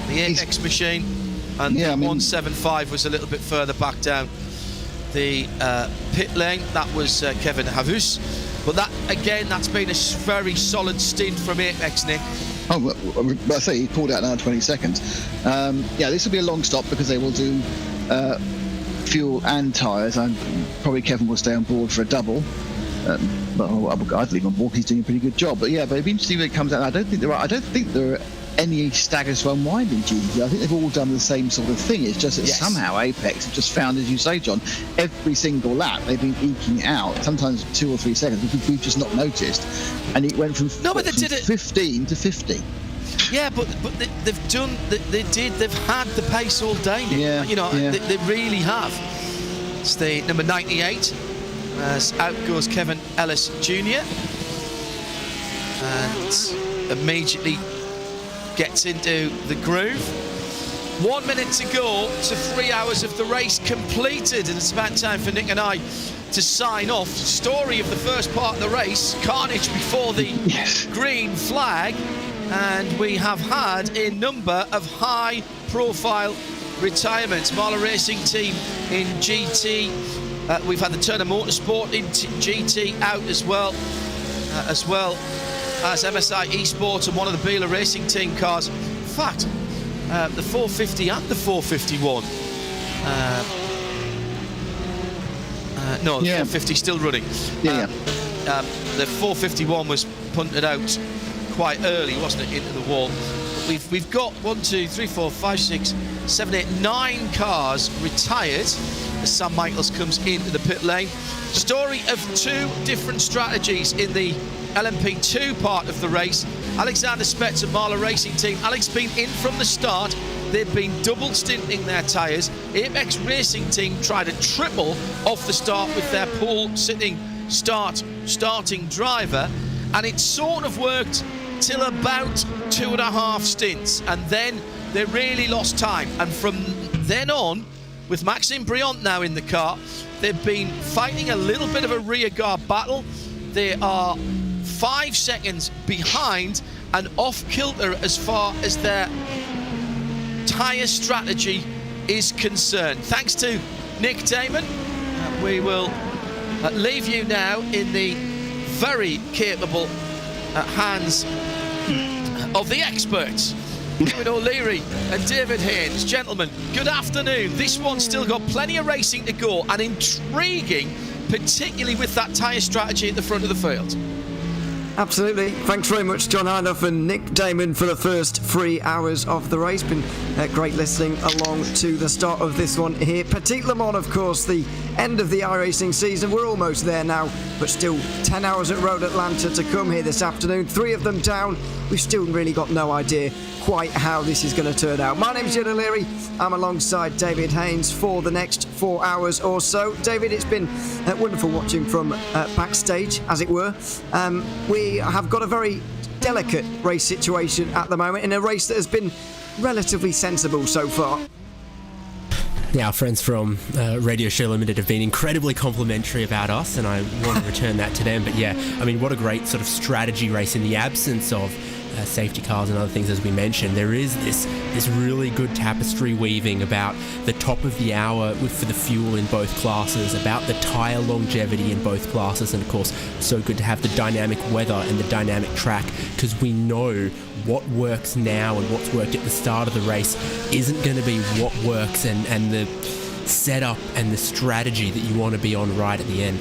the Apex machine, and the 175 was a little bit further back down the pit lane. That was Kevin Havus. But that's been a very solid stint from Apex, Nick. Oh, well, I say he pulled out another 20 seconds. This will be a long stop because they will do fuel and tyres, and probably Kevin will stay on board for a double. But I'd leave him on board. He's doing a pretty good job. But it'd be interesting when it comes out. I don't think there are any staggers to unwind in GT3. I think they've all done the same sort of thing. It's just that somehow Apex have just found, as you say, John, every single lap they've been eking out. Sometimes 2 or 3 seconds. We've just not noticed. And it went from 15 to 50. Yeah, but they've done. They've had the pace all day. Yeah, they really have. It's the number 98 as out goes Kevin Ellis Jr. and immediately gets into the groove. 1 minute to go to 3 hours of the race completed, and it's about time for Nick and I to sign off. Story of the first part of the race, carnage before the green flag, and we have had a number of high profile retirements. Marla Racing Team in GT, we've had the Turner Motorsport in GT out as well as MSI Esports and one of the Bela Racing Team cars. In fact, the 450 and the 451. No, the 450 still running. The 451 was punted out quite early, wasn't it, into the wall. But we've got 1, 2, 3, 4, 5, 6, 7, 8, 9 cars retired as Sam Michaels comes into the pit lane. Story of 2 different strategies in the LMP2 part of the race. Alexander Spetz and Marla Racing Team. Alex been in from the start. They've been double stinting their tyres. Apex Racing Team tried a triple off the start with their pole sitting starting driver, and it sort of worked till about 2.5 stints, and then they really lost time. And from then on, with Maxime Briant now in the car, they've been fighting a little bit of a rearguard battle. They are 5 seconds behind and off kilter as far as their tyre strategy is concerned. Thanks to Nick Damon. We will leave you now in the very capable hands of the experts, David O'Leary and David Haynes. Gentlemen, good afternoon. This one's still got plenty of racing to go, and intriguing, particularly with that tyre strategy at the front of the field. Absolutely. Thanks very much, John Hindhaugh and Nick Damon, for the first 3 hours of the race. Been great listening along to the start of this one here. Petit Le Mans, of course, the end of the iRacing season. We're almost there now, but still 10 hours at Road Atlanta to come here this afternoon. 3 of them down. We've still really got no idea quite how this is going to turn out. My name's Jed O'Leary. I'm alongside David Haynes for the next 4 hours or so. David, it's been wonderful watching from backstage, as it were. We have got a very delicate race situation at the moment, in a race that has been relatively sensible so far. Yeah, our friends from Radio Show Limited have been incredibly complimentary about us, and I want to return that to them. But yeah, I mean, what a great sort of strategy race in the absence of safety cars and other things, as we mentioned. There is this really good tapestry weaving about the top of the hour for the fuel in both classes, about the tyre longevity in both classes, and of course, so good to have the dynamic weather and the dynamic track, because we know what works now and what's worked at the start of the race isn't going to be what works, and the setup and the strategy that you want to be on right at the end.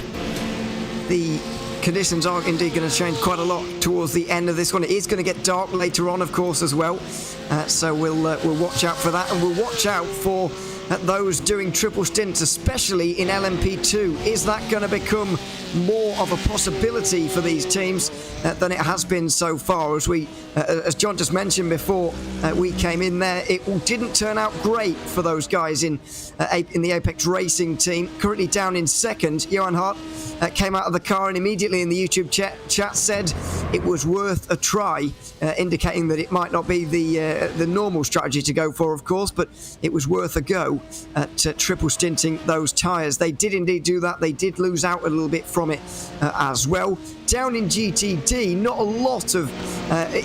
The conditions are indeed going to change quite a lot towards the end of this one. It is going to get dark later on, of course, as well. So we'll watch out for that, and we'll watch out for those doing triple stints, especially in LMP2. Is that going to become more of a possibility for these teams than it has been so far? As John just mentioned before we came in there, it didn't turn out great for those guys in the Apex Racing Team. Currently down in second, Johan Hart came out of the car and immediately in the YouTube chat said it was worth a try, indicating that it might not be the normal strategy to go for, of course, but it was worth a go at triple stinting those tyres. They did indeed do that. They did lose out a little bit from it as well. Down in GTD, not a lot of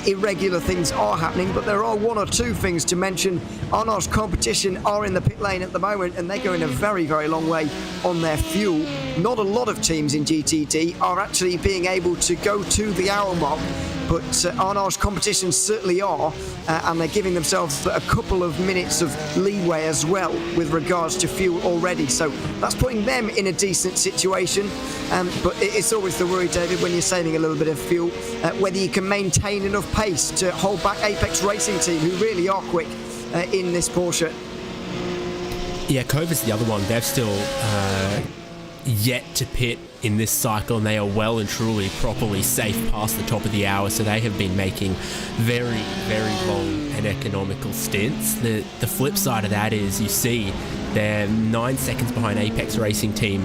irregular things are happening, but there are 1 or 2 things to mention. Arnaud's Competition are in the pit lane at the moment, and they're going a very, very long way on their fuel. Not a lot of teams in GTD are actually being able to go to the hour mark, but Arnaud's Competition certainly are, and they're giving themselves a couple of minutes of leeway as well with regards to fuel already. So that's putting them in a decent situation. But it's always the worry, David, when you're saving a little bit of fuel, whether you can maintain enough pace to hold back Apex Racing Team, who really are quick in this Porsche. Yeah, Cover's the other one. They've still yet to pit in this cycle, and they are well and truly properly safe past the top of the hour, so they have been making very, very long and economical stints. The flip side of that is, you see they're 9 seconds behind Apex Racing Team,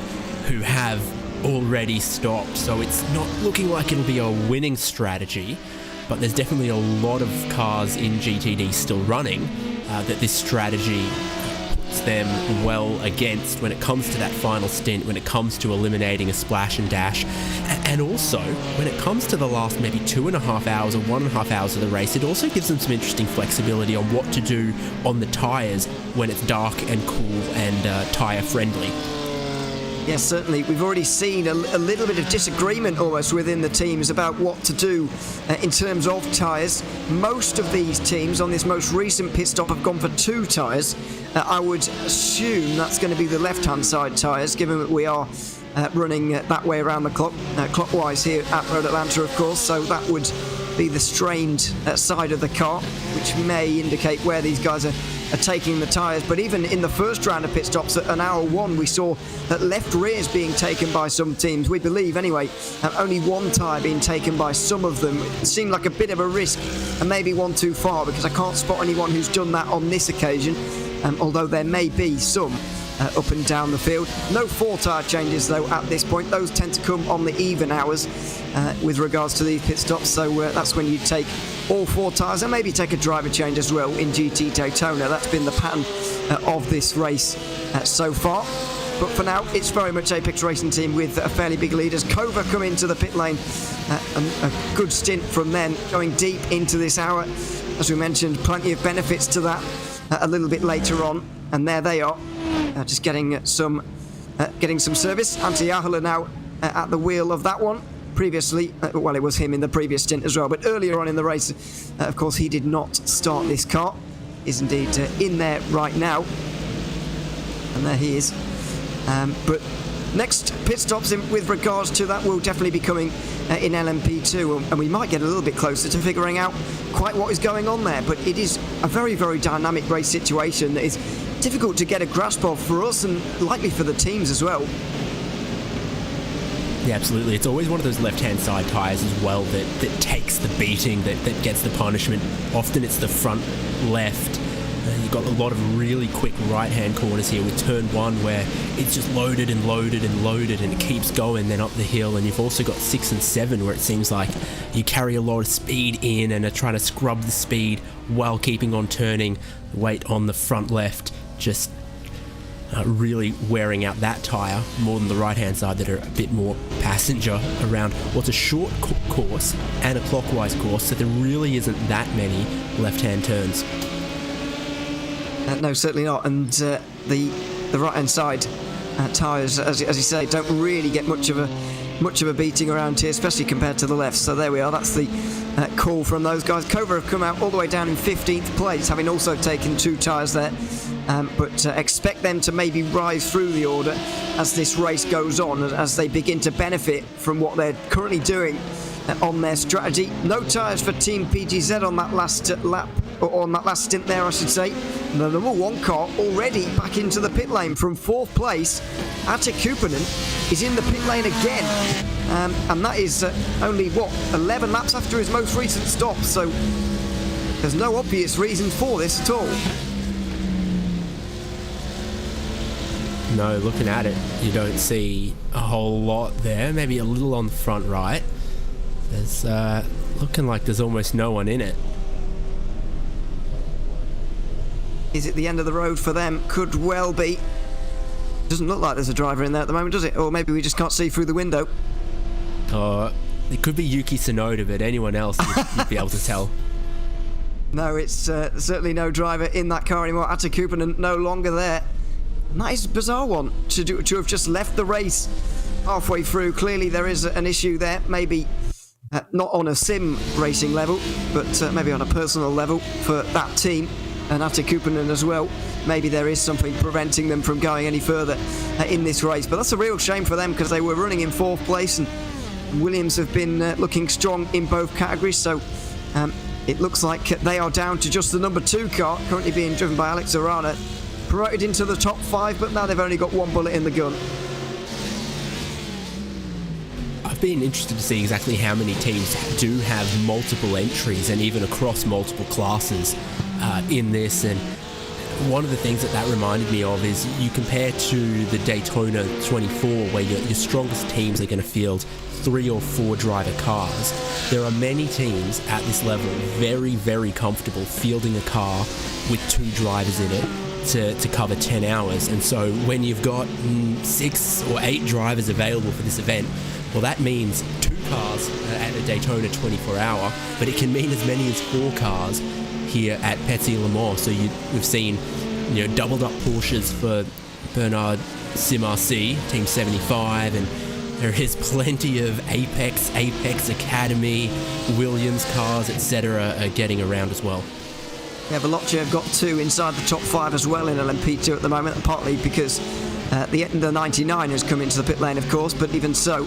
who have already stopped, so it's not looking like it'll be a winning strategy, but there's definitely a lot of cars in GTD still running that this strategy puts them well against when it comes to that final stint, when it comes to eliminating a splash and dash, and also when it comes to the last maybe 2.5 hours or 1.5 hours of the race. It also gives them some interesting flexibility on what to do on the tyres when it's dark and cool and tyre friendly. Yes, certainly. We've already seen a little bit of disagreement almost within the teams about what to do in terms of tyres. Most of these teams on this most recent pit stop have gone for 2 tyres. I would assume that's going to be the left-hand side tyres, given that we are running that way around the clock, clockwise here at Road Atlanta, of course, so that would be the strained side of the car, which may indicate where these guys are taking the tyres. But even in the first round of pit stops at an hour 1, we saw that left rears being taken by some teams. We believe, anyway, only 1 tyre being taken by some of them. It seemed like a bit of a risk, and maybe one too far, because I can't spot anyone who's done that on this occasion, although there may be some up and down the field. No 4 tyre changes though at this point. Those tend to come on the even hours with regards to these pit stops, so that's when you take all 4 tyres and maybe take a driver change as well in GT Daytona. That's been the pattern of this race so far. But for now, it's very much Apex Racing team with a fairly big lead as Kova come into the pit lane. A good stint from them, going deep into this hour. As we mentioned, plenty of benefits to that a little bit later on. And there they are, just getting some service. Antti Ahola now at the wheel of that one. Previously, well, it was him in the previous stint as well, but earlier on in the race, of course, he did not start this car. Is indeed in there right now. And there he is. But next pit stops with regards to that will definitely be coming in LMP2, and we might get a little bit closer to figuring out quite what is going on there. But it is a very, very dynamic race situation that is difficult to get a grasp of for us and likely for the teams as well. Yeah, absolutely. It's always one of those left-hand side tyres as well that takes the beating, that gets the punishment. Often it's the front left. You've got a lot of really quick right-hand corners here with turn 1 where it's just loaded and loaded and loaded and it keeps going then up the hill. And you've also got 6 and 7 where it seems like you carry a lot of speed in and are trying to scrub the speed while keeping on turning. Weight on the front left, just really wearing out that tyre more than the right-hand side that are a bit more passenger around what's a short course and a clockwise course, so there really isn't that many left-hand turns. No, certainly not. And the right-hand side tyres, as you say, don't really get much of a beating around here, especially compared to the left. So there we are. That's the call from those guys. Kova have come out all the way down in 15th place, having also taken 2 tyres there. But expect them to maybe rise through the order as this race goes on, as they begin to benefit from what they're currently doing on their strategy. No tyres for Team PGZ on that last lap, or on that last stint there, I should say. The number 1 car already back into the pit lane from 4th place. Atte Kupanen is in the pit lane again, and that is only 11 laps after his most recent stop. So there's no obvious reason for this at all. No, looking at it, you don't see a whole lot there. Maybe a little on the front right. There's looking like there's almost no one in it. Is it the end of the road for them? Could well be. Doesn't look like there's a driver in there at the moment, does it? Or maybe we just can't see through the window. It could be Yuki Tsunoda, but anyone else you'd be able to tell. No, it's certainly no driver in that car anymore. Atte Kupanen no longer there. And that is a bizarre one to have just left the race halfway through. Clearly there is an issue there. Maybe not on a sim racing level, but maybe on a personal level for that team. And Atte Kupanen as well. Maybe there is something preventing them from going any further in this race. But that's a real shame for them because they were running in 4th place and Williams have been looking strong in both categories. So it looks like they are down to just the number 2 car, currently being driven by Alex Arana. Promoted into the top 5, but now they've only got 1 bullet in the gun. I've been interested to see exactly how many teams do have multiple entries and even across multiple classes in this, and one of the things that reminded me of is you compare to the Daytona 24, where your strongest teams are going to field 3 or 4 driver cars. There are many teams at this level very, very comfortable fielding a car with 2 drivers in it to cover 10 hours. And so when you've got 6 or 8 drivers available for this event, well, that means 2 cars at a Daytona 24-hour, but it can mean as many as 4 cars here at Petit Le Mans. So we've seen, doubled up Porsches for Bernard Simarcy, Team 75, and there is plenty of Apex Academy, Williams cars, etc. getting around as well. Yeah, Veloce have got 2 inside the top 5 as well in LMP2 at the moment, partly because the 99 has come into the pit lane, of course, but even so,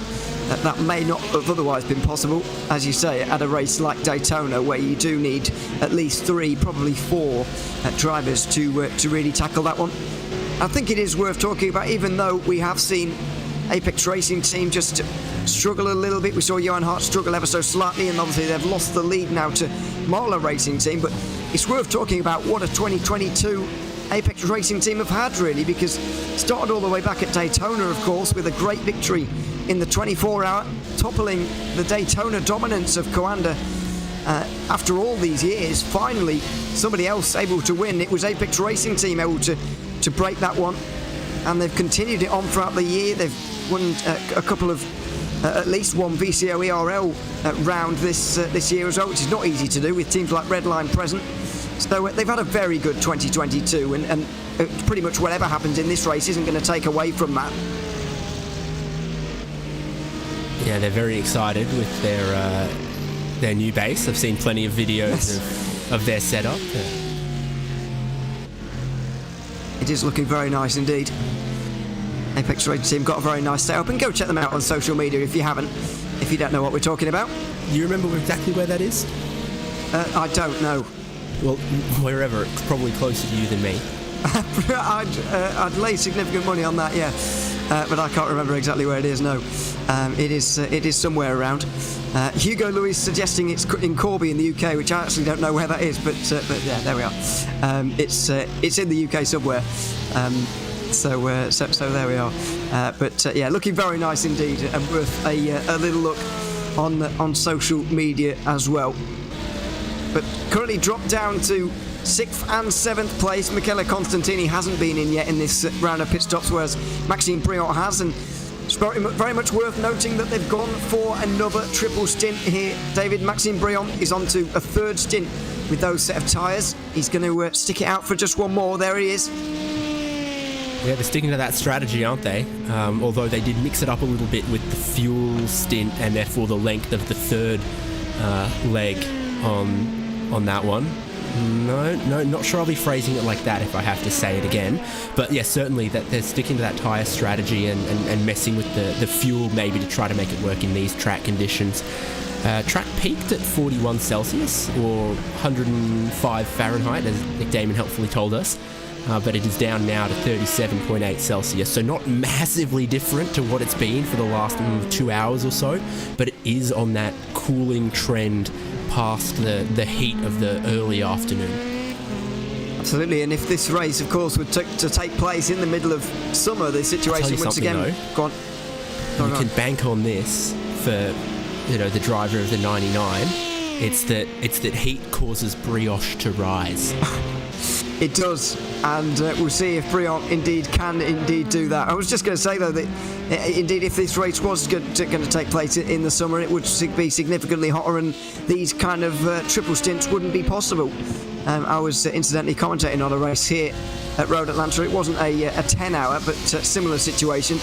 that may not have otherwise been possible, as you say, at a race like Daytona, where you do need at least 3, probably 4 drivers to really tackle that one. I think it is worth talking about, even though we have seen Apex Racing Team just struggle a little bit. We saw Johan Hart struggle ever so slightly, and obviously they've lost the lead now to Marla Racing Team, but it's worth talking about what a 2022 Apex Racing Team have had, really, because it started all the way back at Daytona, of course, with a great victory in the 24-hour, toppling the Daytona dominance of Coanda. After all these years, finally somebody else able to win. It was Apex Racing Team able to break that one, and they've continued it on throughout the year. They've won a couple of at least one VCO ERL round this year as well, which is not easy to do with teams like Redline present. So they've had a very good 2022, and pretty much whatever happens in this race isn't going to take away from that. Yeah, they're very excited with their new base. I've seen plenty of videos of their setup. It is looking very nice indeed. Apex Racing Team got a very nice setup, and go check them out on social media if you haven't, if you don't know what we're talking about. You remember exactly where that is? I don't know. Well, wherever. It's probably closer to you than me. I'd lay significant money on that, yeah. But I can't remember exactly where it is, no. It is somewhere around. Hugo Louis suggesting it's in Corby in the UK, which I actually don't know where that is, but yeah, there we are. It's in the UK somewhere. So there we are. But yeah, looking very nice indeed, and worth a little look on social media as well. But currently dropped down to 6th and 7th place. Michele Constantini hasn't been in yet in this round of pit stops, whereas Maxime Briant has, and it's very much worth noting that they've gone for another triple stint here. David, Maxime Briant is on to a 3rd stint with those set of tyres. He's going to stick it out for just one more. There he is. Yeah, they're sticking to that strategy, aren't they? Although they did mix it up a little bit with the fuel stint, and therefore the length of the 3rd leg on that one. No, not sure I'll be phrasing it like that if I have to say it again. But yeah, certainly that they're sticking to that tyre strategy and messing with the fuel maybe to try to make it work in these track conditions. Track peaked at 41 Celsius or 105 Fahrenheit, as Nick Damon helpfully told us. But it is down now to 37.8 Celsius, so not massively different to what it's been for the last 2 hours or so, but it is on that cooling trend past the heat of the early afternoon. Absolutely, and if this race, of course, would to take place in the middle of summer, the situation once again... Though, go on. You can bank on this for the driver of the 99. It's that heat causes brioche to rise. It does, and we'll see if Briant indeed can do that. I was just going to say, though, that indeed if this race was going to take place in the summer, it would be significantly hotter, and these kind of triple stints wouldn't be possible. I was incidentally commentating on a race here at Road Atlanta. It wasn't a 10-hour, but a similar situation,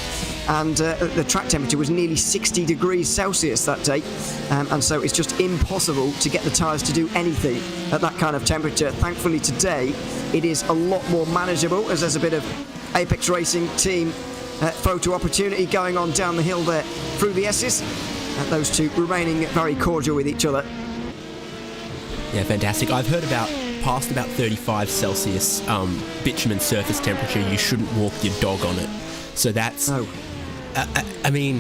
and the track temperature was nearly 60 degrees Celsius that day, and so it's just impossible to get the tyres to do anything at that kind of temperature. Thankfully today it is a lot more manageable, as there's a bit of Apex Racing Team photo opportunity going on down the hill there through the S's, and those two remaining very cordial with each other. Yeah, fantastic. I've heard past about 35 Celsius bitumen surface temperature, you shouldn't walk your dog on it. So that's... Oh. I mean,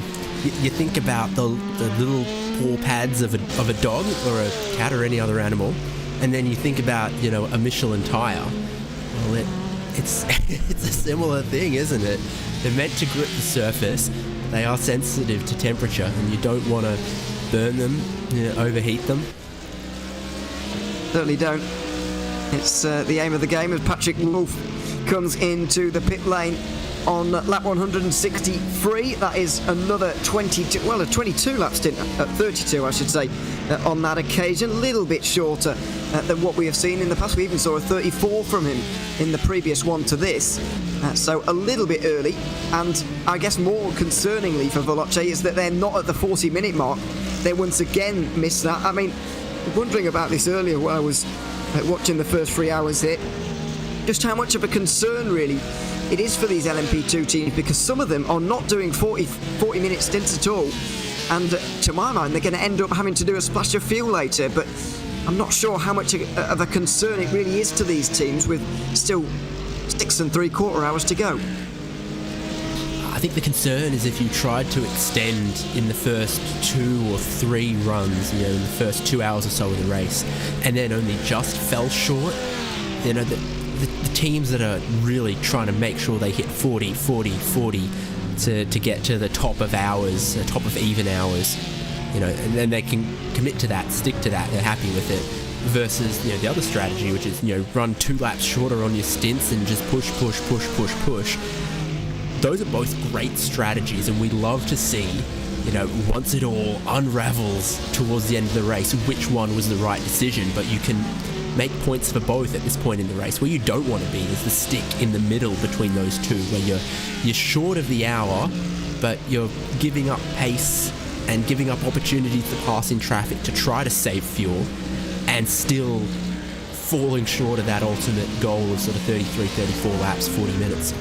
you think about the little paw pads of a dog or a cat or any other animal, and then you think about, a Michelin tyre. Well, it's it's a similar thing, isn't it? They're meant to grip the surface. They are sensitive to temperature, and you don't want to burn them, overheat them. Certainly don't. It's the aim of the game as Patrick Wolf comes into the pit lane on lap 163. That is another 22 lap stint, 32 I should say, on that occasion. A little bit shorter than what we have seen in the past. We even saw a 34 from him in the previous one to this. So a little bit early, and I guess more concerningly for Veloce is that they're not at the 40-minute mark. They once again missed that. I mean, wondering about this earlier when I was watching the first 3 hours here, just how much of a concern really it is for these LMP2 teams, because some of them are not doing 40-minute stints at all, and to my mind they're going to end up having to do a splash of fuel later. But I'm not sure how much of a concern it really is to these teams with still 6 3/4 hours to go. I think the concern is if you tried to extend in the first 2 or 3 runs, in the first 2 hours or so of the race, and then only just fell short, the teams that are really trying to make sure they hit 40 to get to the top of hours, top of even hours, and then they can commit to that, stick to that, they're happy with it, versus the other strategy, which is run 2 laps shorter on your stints and just push. Those are both great strategies, and we love to see, once it all unravels towards the end of the race, which one was the right decision. But you can make points for both at this point in the race. Where you don't want to be is the stick in the middle between those two, where you're short of the hour, but you're giving up pace and giving up opportunities to pass in traffic to try to save fuel, and still falling short of that ultimate goal of sort of 33, 34 laps, 40 minutes.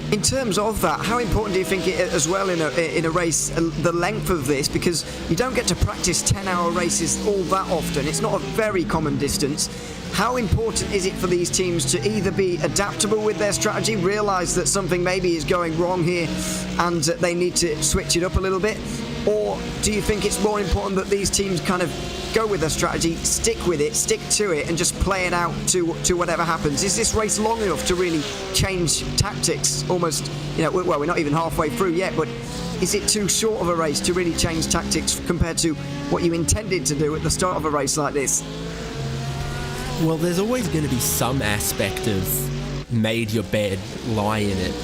In terms of that, how important do you think it is as well in a race, the length of this, because you don't get to practice 10-hour races all that often. It's not a very common distance. How important is it for these teams to either be adaptable with their strategy, realise that something maybe is going wrong here and they need to switch it up a little bit, or do you think it's more important that these teams kind of go with their strategy, stick with it, stick to it, and just play it out to whatever happens? Is this race long enough to really change tactics? Almost, we're not even halfway through yet, but is it too short of a race to really change tactics compared to what you intended to do at the start of a race like this? Well, there's always going to be some aspect of made your bed, lie in it,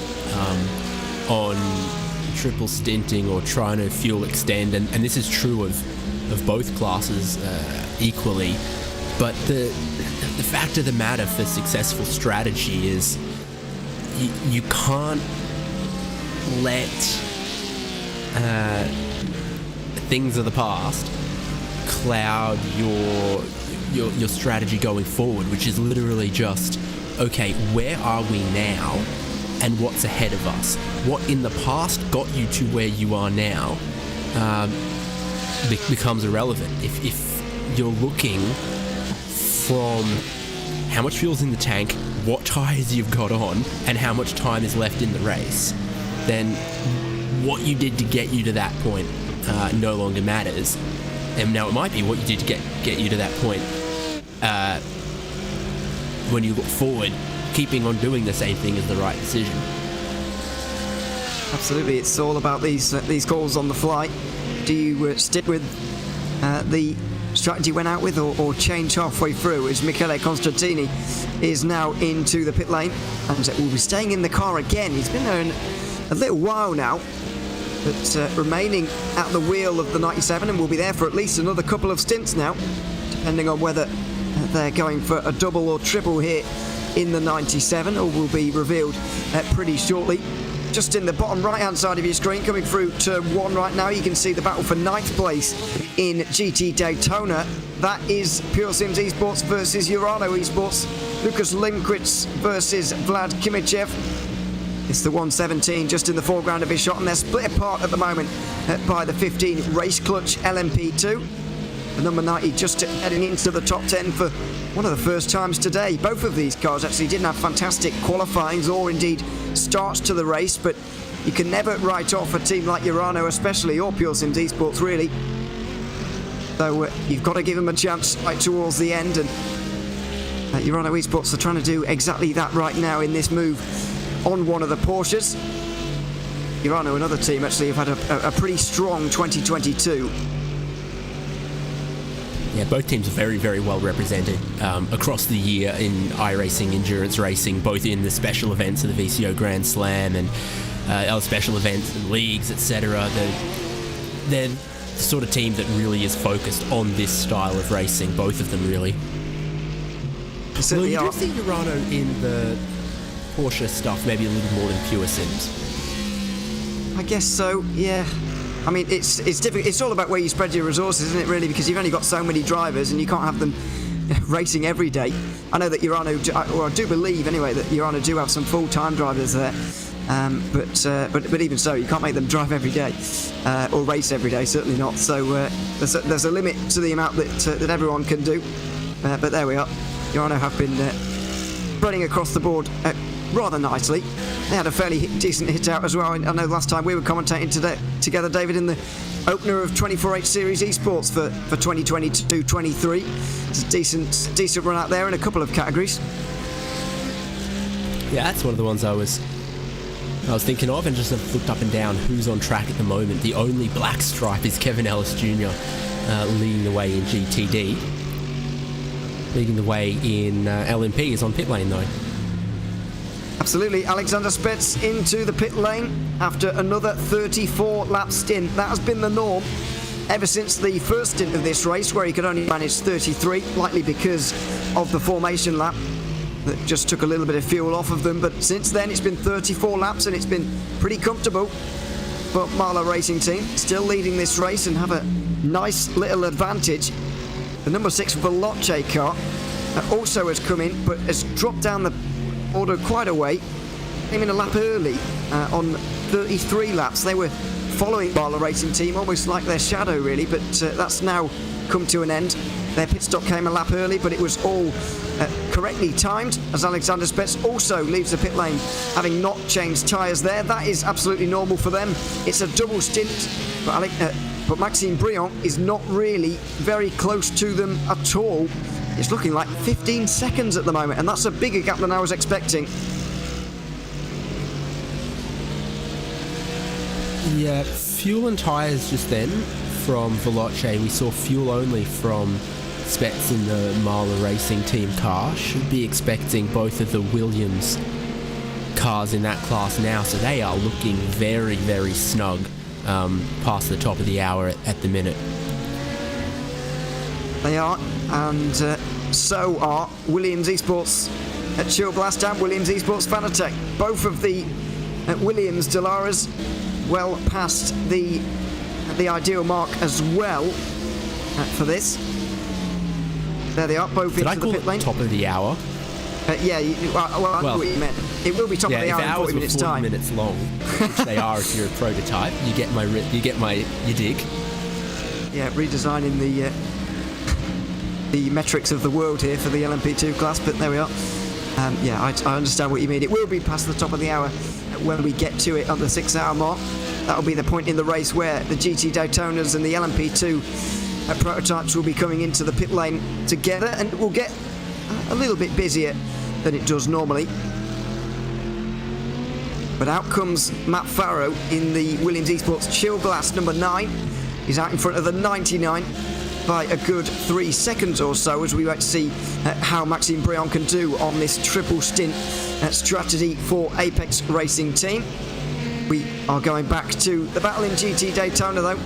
on triple stinting or trying to fuel extend, and this is true of both classes equally. But the fact of the matter for successful strategy is you can't let things of the past cloud your strategy going forward, which is literally just, okay, where are we now and what's ahead of us? What in the past got you to where you are now becomes irrelevant. If you're looking from how much fuel's in the tank, what tyres you've got on, and how much time is left in the race, then what you did to get you to that point no longer matters. And now it might be what you did to get you to that point. When you look forward, keeping on doing the same thing is the right decision. Absolutely, it's all about these calls on the fly. Do you stick with the strategy you went out with, or change halfway through? As Michele Constantini is now into the pit lane and will be staying in the car again. He's been there a little while now, but remaining at the wheel of the 97, and will be there for at least another couple of stints now, depending on whether they're going for a double or triple here in the 97, or will be revealed pretty shortly. Just in the bottom right-hand side of your screen, coming through turn 1 right now, you can see the battle for 9th place in GT Daytona. That is Pure Sims Esports versus Urano Esports. Lucas Lindquist versus Vlad Kimichev. It's the 117 just in the foreground of his shot, and they're split apart at the moment by the 15 Race Clutch LMP2. The number 90 just heading into the top 10 for one of the first times today. Both of these cars actually didn't have fantastic qualifyings or indeed starts to the race, but you can never write off a team like Urano especially, or Pure Sims Esports really. So you've got to give them a chance right towards the end, and Urano Esports are trying to do exactly that right now in this move on one of the Porsches. Urano, another team, actually have had a pretty strong 2022. Yeah, both teams are very, very well represented across the year in iRacing, endurance racing, both in the special events of the VCO Grand Slam and other special events and leagues, etc. They're the sort of team that really is focused on this style of racing, both of them really. Well, you do see Urano in the Porsche stuff maybe a little more than pure sims. I guess so, yeah. I mean, it's difficult. It's all about where you spread your resources, isn't it, really? Because you've only got so many drivers and you can't have them racing every day. I know that Urano, or I do believe anyway, that Urano do have some full-time drivers there. But even so, you can't make them drive every day or race every day, certainly not. So there's a limit to the amount that everyone can do. But there we are. Urano have been running across the board rather nicely. They had a fairly decent hit out as well. I know last time we were commentating together, David, in the opener of 24H Series Esports for 2022-23. It's a decent run out there in a couple of categories. Yeah, that's one of the ones I was thinking of, and just looked up and down who's on track at the moment. The only black stripe is Kevin Ellis Jr. Leading the way in GTD. Leading the way in LMP is on pit lane though. Absolutely. Alexander Spets into the pit lane after another 34-lap stint. That has been the norm ever since the first stint of this race, where he could only manage 33, likely because of the formation lap that just took a little bit of fuel off of them. But since then, it's been 34 laps, and it's been pretty comfortable. But Marlow Racing Team still leading this race and have a nice little advantage. The number 6 Veloce car also has come in, but has dropped down the order quite a way. Came in a lap early on 33 laps. They were following Marlow Racing Team almost like their shadow, really, but that's now come to an end. Their pit stop came a lap early, but it was all correctly timed, as Alexander Spets also leaves the pit lane having not changed tyres there. That is absolutely normal for them. It's a double stint, but Maxime Briand is not really very close to them at all. It's looking like 15 seconds at the moment, and that's a bigger gap than I was expecting. Yeah, fuel and tyres just then from Veloce. We saw fuel only from Spets in the Marlow Racing Team car. Should be expecting both of the Williams cars in that class now, so they are looking very, very snug past the top of the hour at the minute. They are, and so are Williams Esports at Chill Blast and Williams Esports Fanatec. Both of the Williams Dallaras well past the ideal mark as well for this. There they are, both into the pit lane. Top of the hour? Yeah, I know what you meant. It will be top of the hour in 40 minutes time. 40 minutes long, which they are if you're a prototype. You get my dig. Yeah, redesigning the metrics of the world here for the LMP2 class, but there we are. Yeah, I understand what you mean. It will be past the top of the hour when we get to it at the 6 hour mark. That'll be the point in the race where the GT Daytonas and the LMP2 prototypes will be coming into the pit lane together, and it will get a little bit busier than it does normally. But out comes Matt Farrow in the Williams Esports Chill Blast number 9. He's out in front of the 99 by a good 3 seconds or so, as we wait to see how Maxime Briand can do on this triple stint strategy for Apex Racing Team. We are going back to the battle in GT Daytona though.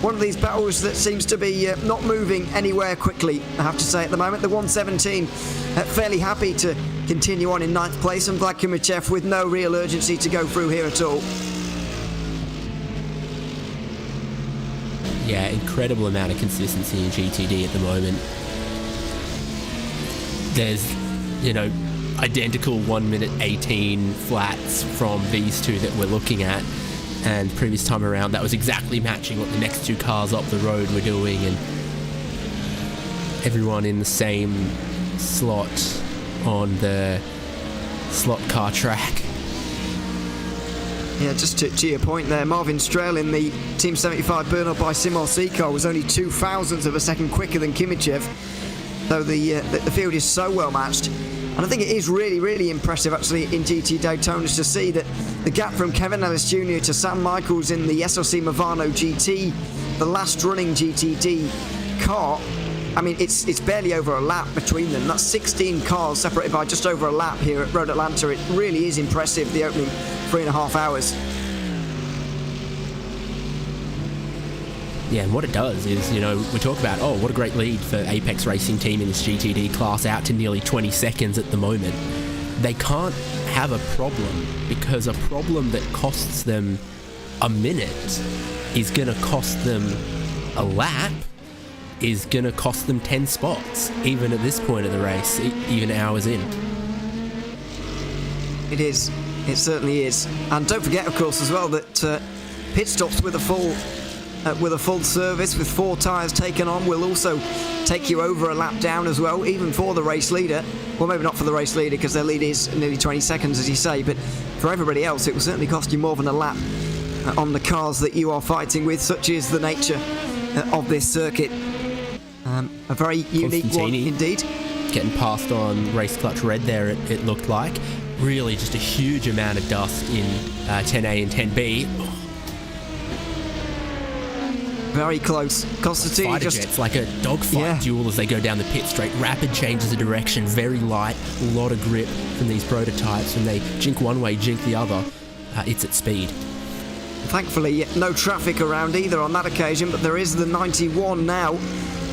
One of these battles that seems to be not moving anywhere quickly, I have to say at the moment. The 117 fairly happy to continue on in 9th place, and Vlad Kumichev with no real urgency to go through here at all. Yeah, incredible amount of consistency in GTD at the moment. There's, identical 1 minute 18 flats from these two that we're looking at, and previous time around that was exactly matching what the next two cars up the road were doing, and everyone in the same slot on the slot car track. Yeah, just to your point there, Marvin Strel in the Team 75 burn-up by Simon C car was only 0.02 of a second quicker than Kimichev. So the field is so well matched. And I think it is really, really impressive actually in GT Daytona to see that the gap from Kevin Ellis Jr. to Sam Michaels in the SLC Movano GT, the last running GTD car, I mean, it's barely over a lap between them. That's 16 cars separated by just over a lap here at Road Atlanta. It really is impressive, the opening 3.5 hours. Yeah, and what it does is, you know, we talk about, oh, what a great lead for Apex Racing Team in this GTD class, out to nearly 20 seconds at the moment. They can't have a problem, because a problem that costs them a minute is going to cost them a lap, is going to cost them 10 spots, even at this point of the race, even hours in. It is. It certainly is. And don't forget, of course, as well, that pit stops with a full service with 4 tyres taken on will also take you over a lap down as well, even for the race leader. Well, maybe not for the race leader, because their lead is nearly 20 seconds, as you say, but for everybody else, it will certainly cost you more than a lap on the cars that you are fighting with, such is the nature of this circuit. A very unique one indeed. Getting past on Race Clutch Red there, it looked like. Really just a huge amount of dust in 10A and 10B. Very close. Constantine just... It's like a dogfight duel as they go down the pit straight. Rapid changes of direction, very light, a lot of grip from these prototypes. When they jink one way, jink the other, it's at speed. Thankfully, no traffic around either on that occasion, but there is the 91 now.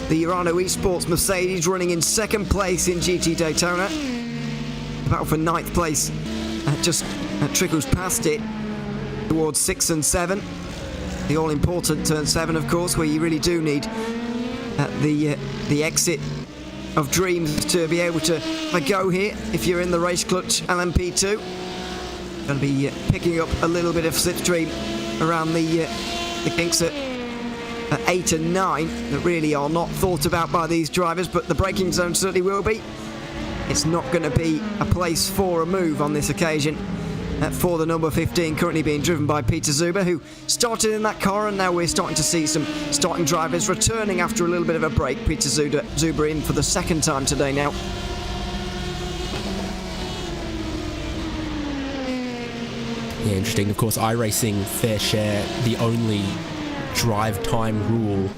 The Urano Esports Mercedes running in second place in GT Daytona. The battle for 9th place just trickles past it towards 6 and 7. The all-important turn 7, of course, where you really do need the exit of Dreams to be able to have a go here. If you're in the Race Clutch LMP2, going to be picking up a little bit of slipstream around the kinks at 8 and 9 that really are not thought about by these drivers, but the braking zone certainly will be. It's not going to be a place for a move on this occasion for the number 15, currently being driven by Peter Zuber, who started in that car, and now we're starting to see some starting drivers returning after a little bit of a break. Peter Zuber in for the second time today now. Yeah, interesting. Of course, iRacing fair share, the only drive time rule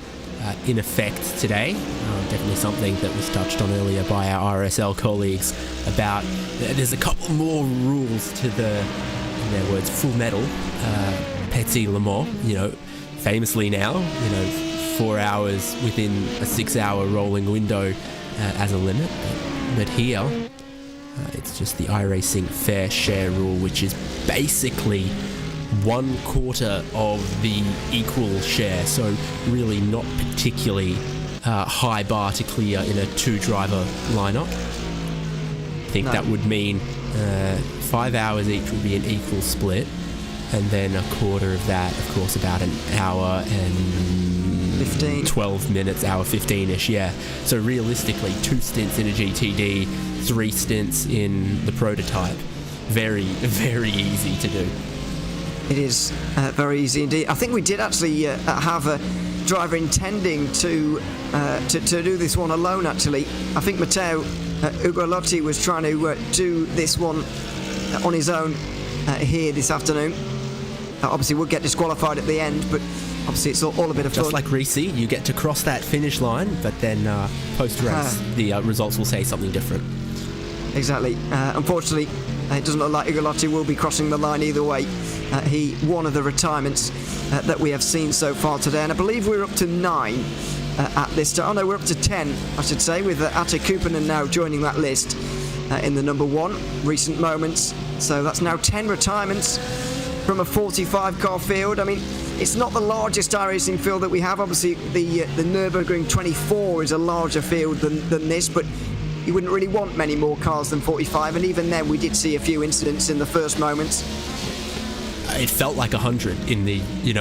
in effect today. Definitely something that was touched on earlier by our RSL colleagues about there's a couple more rules to the, in their words, full metal Petit Le Mans. You know, famously now, 4 hours within a 6-hour rolling window as a limit. But here, it's just the iRacing fair share rule, which is basically 1/4 of the equal share, so really not particularly high bar to clear in a 2-driver lineup. I think that would mean 5 hours each would be an equal split, and then a quarter of that, of course, about an hour and 15. 12 minutes, hour 15-ish, yeah. So realistically, 2 stints in a GTD, 3 stints in the prototype. Very, very easy to do. It is very easy indeed. I think we did actually have a driver intending to do this one alone, actually. I think Matteo Ugolotti was trying to do this one on his own here this afternoon. Obviously would get disqualified at the end, but obviously it's all a bit of fun. Just like Reese, you get to cross that finish line, but then post-race the results will say something different. Exactly. Unfortunately, it doesn't look like Ugolotti will be crossing the line either way. He one of the retirements that we have seen so far today, and I believe we're up to 9 at this time. Oh no, we're up to 10, I should say, with Ate Kupanen now joining that list in the number 1 recent moments. So that's now 10 retirements from a 45-car field. I mean, it's not the largest iRacing field that we have. Obviously, the Nürburgring 24 is a larger field than this, but you wouldn't really want many more cars than 45, and even then we did see a few incidents in the first moments. It felt like 100 in the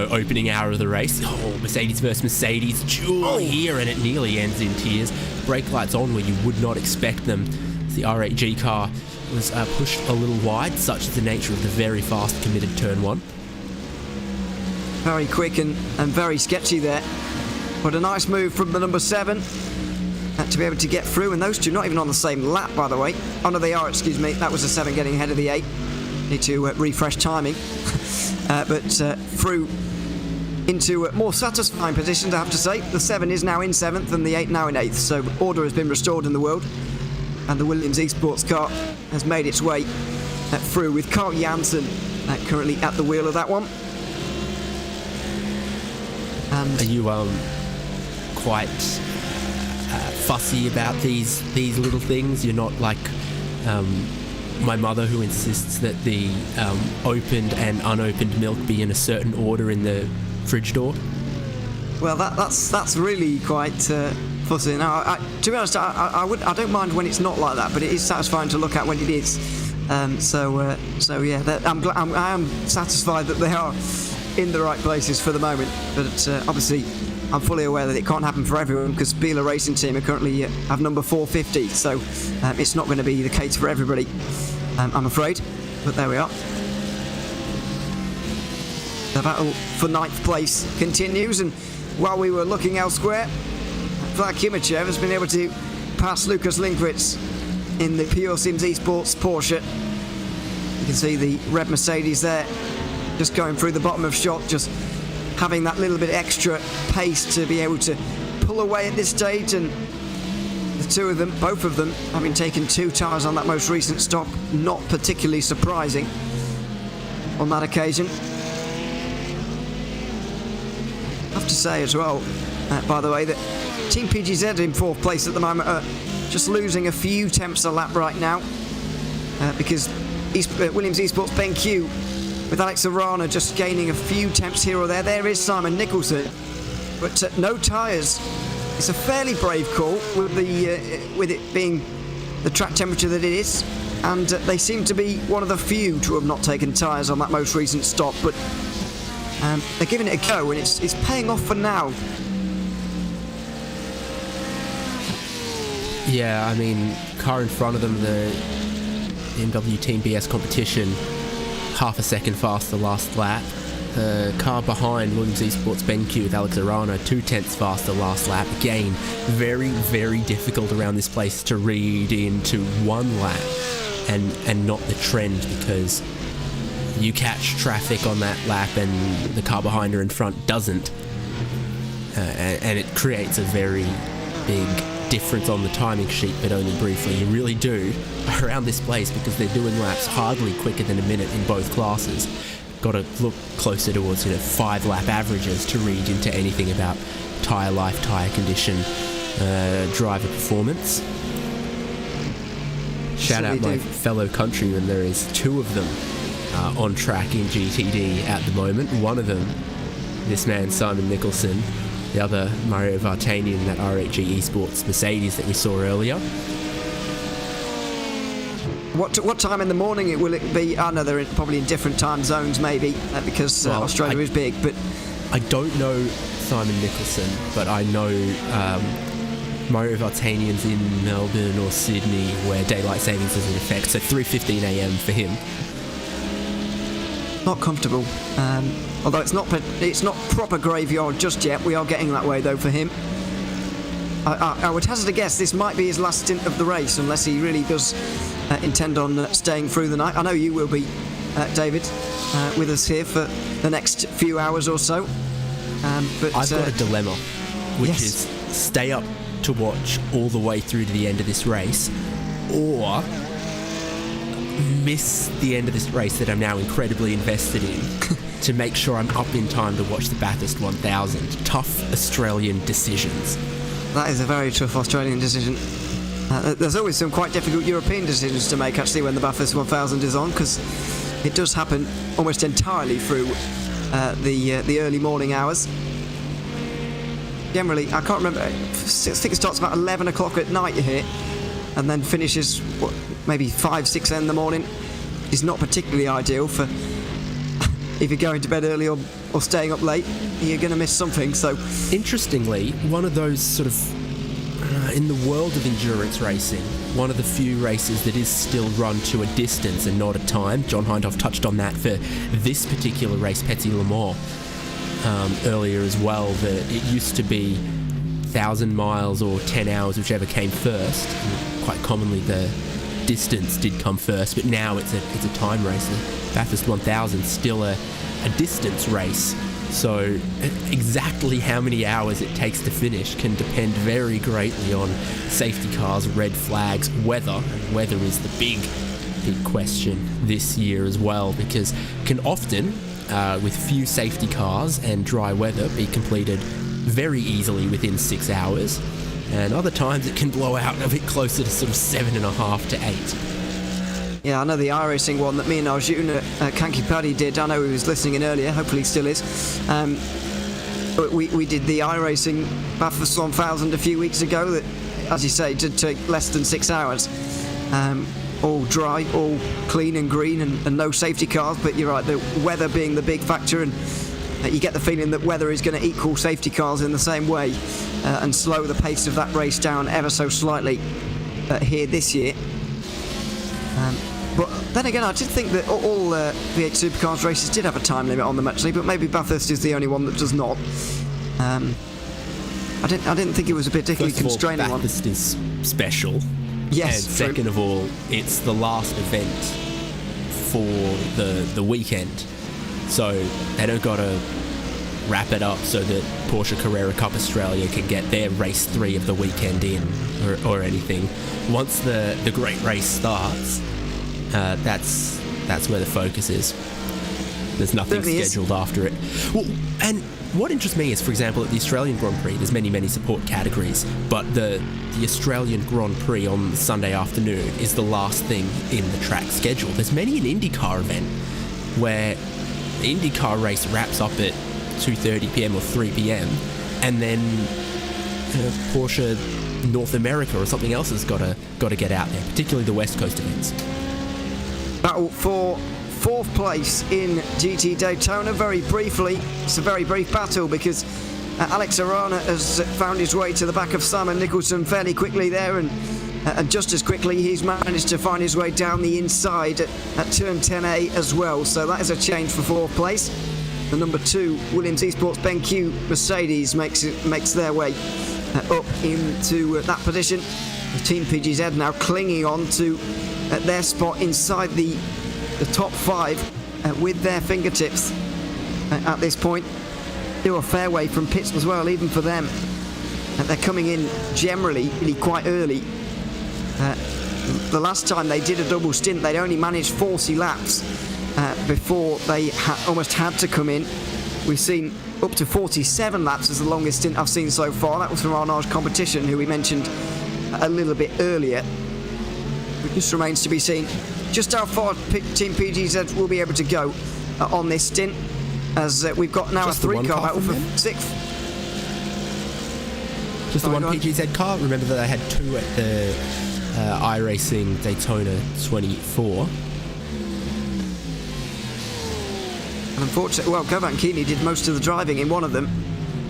opening hour of the race. Oh, Mercedes versus Mercedes, duel here, and it nearly ends in tears. Brake lights on where you would not expect them. The R8G car was pushed a little wide, such is the nature of the very fast committed turn 1. Very quick and very sketchy there, but a nice move from the number 7 to be able to get through, and those two not even on the same lap, by the way. Oh no, they are, excuse me. That was the 7 getting ahead of the 8. Need to refresh timing. But through into more satisfying positions, I have to say. The 7 is now in 7th and the 8 now in 8th, so order has been restored in the world, and the Williams eSports car has made its way through with Carl Janssen currently at the wheel of that one. And are you quite fussy about these little things? You're not like my mother, who insists that the opened and unopened milk be in a certain order in the fridge door? Well, that's really quite fussy. Now, to be honest, I don't mind when it's not like that, but it is satisfying to look at when it is. So yeah, I am satisfied that they are in the right places for the moment. But obviously, I'm fully aware that it can't happen for everyone, because Biela Racing Team are currently have number 450, so it's not going to be the case for everybody, I'm afraid. But there we are. The battle for 9th place continues, and while we were looking elsewhere, Vlad Kimachev has been able to pass Lucas Linkwitz in the Pure Sims Esports Porsche. You can see the red Mercedes there, just going through the bottom of shot, just having that little bit extra pace to be able to pull away at this stage. And the two of them, both of them, having taken 2 tyres on that most recent stop, not particularly surprising on that occasion. I have to say as well, by the way, that Team PGZ in 4th place at the moment are just losing a few tenths a lap right now, because Williams Esports BenQ with Alex Arana just gaining a few tenths here or there. There is Simon Nicholson, but no tyres. It's a fairly brave call with it being the track temperature that it is, and they seem to be one of the few to have not taken tyres on that most recent stop. But they're giving it a go, and it's paying off for now. Yeah, I mean, car in front of them, the BMW Team BS competition, half a second faster last lap. The car behind, Williams Esports BenQ with Alex Arana, 0.2 faster last lap. Again, very, very difficult around this place to read into one lap and not the trend, because you catch traffic on that lap and the car behind or in front doesn't. And it creates a very big difference on the timing sheet, but only briefly. You really do around this place, because they're doing laps hardly quicker than a minute in both classes. Got to look closer towards 5 lap averages to read into anything about tyre life, tyre condition, driver performance. Shout out my fellow countrymen. There is 2 of them on track in GTD at the moment. One of them, this man Simon Nicholson. The other, Mario Vartanian, that R8 eSports Mercedes that we saw earlier. What time in the morning will it be? Oh no, they're probably in different time zones maybe, because Australia is big. But I don't know Simon Nicholson, but I know Mario Vartanian's in Melbourne or Sydney, where daylight savings is in effect, so 3:15 a.m. for him. Not comfortable. Although it's not proper graveyard just yet. We are getting that way though for him. I would hazard a guess this might be his last stint of the race, unless he really does intend on staying through the night. I know you will be, David, with us here for the next few hours or so. But I've got a dilemma, which is stay up to watch all the way through to the end of this race, or miss the end of this race that I'm now incredibly invested in to make sure I'm up in time to watch the Bathurst 1000. Tough Australian decisions. That is a very tough Australian decision. There's always some quite difficult European decisions to make, actually, when the Bathurst 1000 is on, because it does happen almost entirely through the early morning hours. Generally, I can't remember, I think it starts about 11 o'clock at night here, and then finishes, maybe 5, 6 in the morning. Is not particularly ideal for if you're going to bed early or staying up late. You're going to miss something. So, interestingly, one of those sort of in the world of endurance racing, one of the few races that is still run to a distance and not a time. John Hindhoff touched on that for this particular race, Petit Le Mans, earlier as well. That it used to be 1,000 miles or 10 hours, whichever came first. And quite commonly the distance did come first, but now it's a time race. The Bathurst 1000 still a distance race. So exactly how many hours it takes to finish can depend very greatly on safety cars, red flags, weather. And weather is the big question this year as well, because can often, with few safety cars and dry weather, be completed very easily within 6 hours. And other times it can blow out a bit closer to sort of 7.5 to 8. Yeah, I know the iRacing one that me and Arjun at Kanky Paddy did. I know he was listening in earlier, hopefully he still is. We did the iRacing Bathurst 1000 a few weeks ago that, as you say, did take less than 6 hours. All dry, all clean and green, and no safety cars, but you're right, the weather being the big factor, and you get the feeling that weather is going to equal safety cars in the same way and slow the pace of that race down ever so slightly here this year. But then again, I did think that all V8 Supercars races did have a time limit on them actually, but maybe Bathurst is the only one that does not. I didn't think it was a particularly constraining one. Bathurst is special. Yes. And second of all, it's the last event for the weekend, so they don't got to wrap it up so that Porsche Carrera Cup Australia can get their race 3 of the weekend in or anything. Once the great race starts, that's where the focus is. There's nothing scheduled after it. Well, and what interests me is, for example, at the Australian Grand Prix, there's many support categories, but the Australian Grand Prix on Sunday afternoon is the last thing in the track schedule. There's many an IndyCar event where the IndyCar race wraps up at 2:30 p.m. or 3 p.m. and then Porsche North America or something else has got to get out there, particularly the West Coast events. Battle for 4th place in GT Daytona. Very briefly, it's a very brief battle because Alex Arana has found his way to the back of Simon Nicholson fairly quickly there, and just as quickly he's managed to find his way down the inside at turn 10A as well. So that is a change for 4th place. The number 2 Williams Esports BenQ Mercedes makes their way up into that position. The Team PGZ now clinging on to their spot inside the top 5 with their fingertips at this point. Still a fair way from pits as well, even for them. They're coming in generally really quite early. The last time they did a double stint, they'd only managed 40 laps before they almost had to come in. We've seen up to 47 laps as the longest stint I've seen so far. That was from Arnaud's competition, who we mentioned a little bit earlier. It just remains to be seen just how far Team PGZ will be able to go on this stint, as we've got now just a 3-car battle for 6th. Just the one PGZ car. Remember that they had 2 at the iRacing Daytona 24. And unfortunately, well, Govan Keeney did most of the driving in one of them.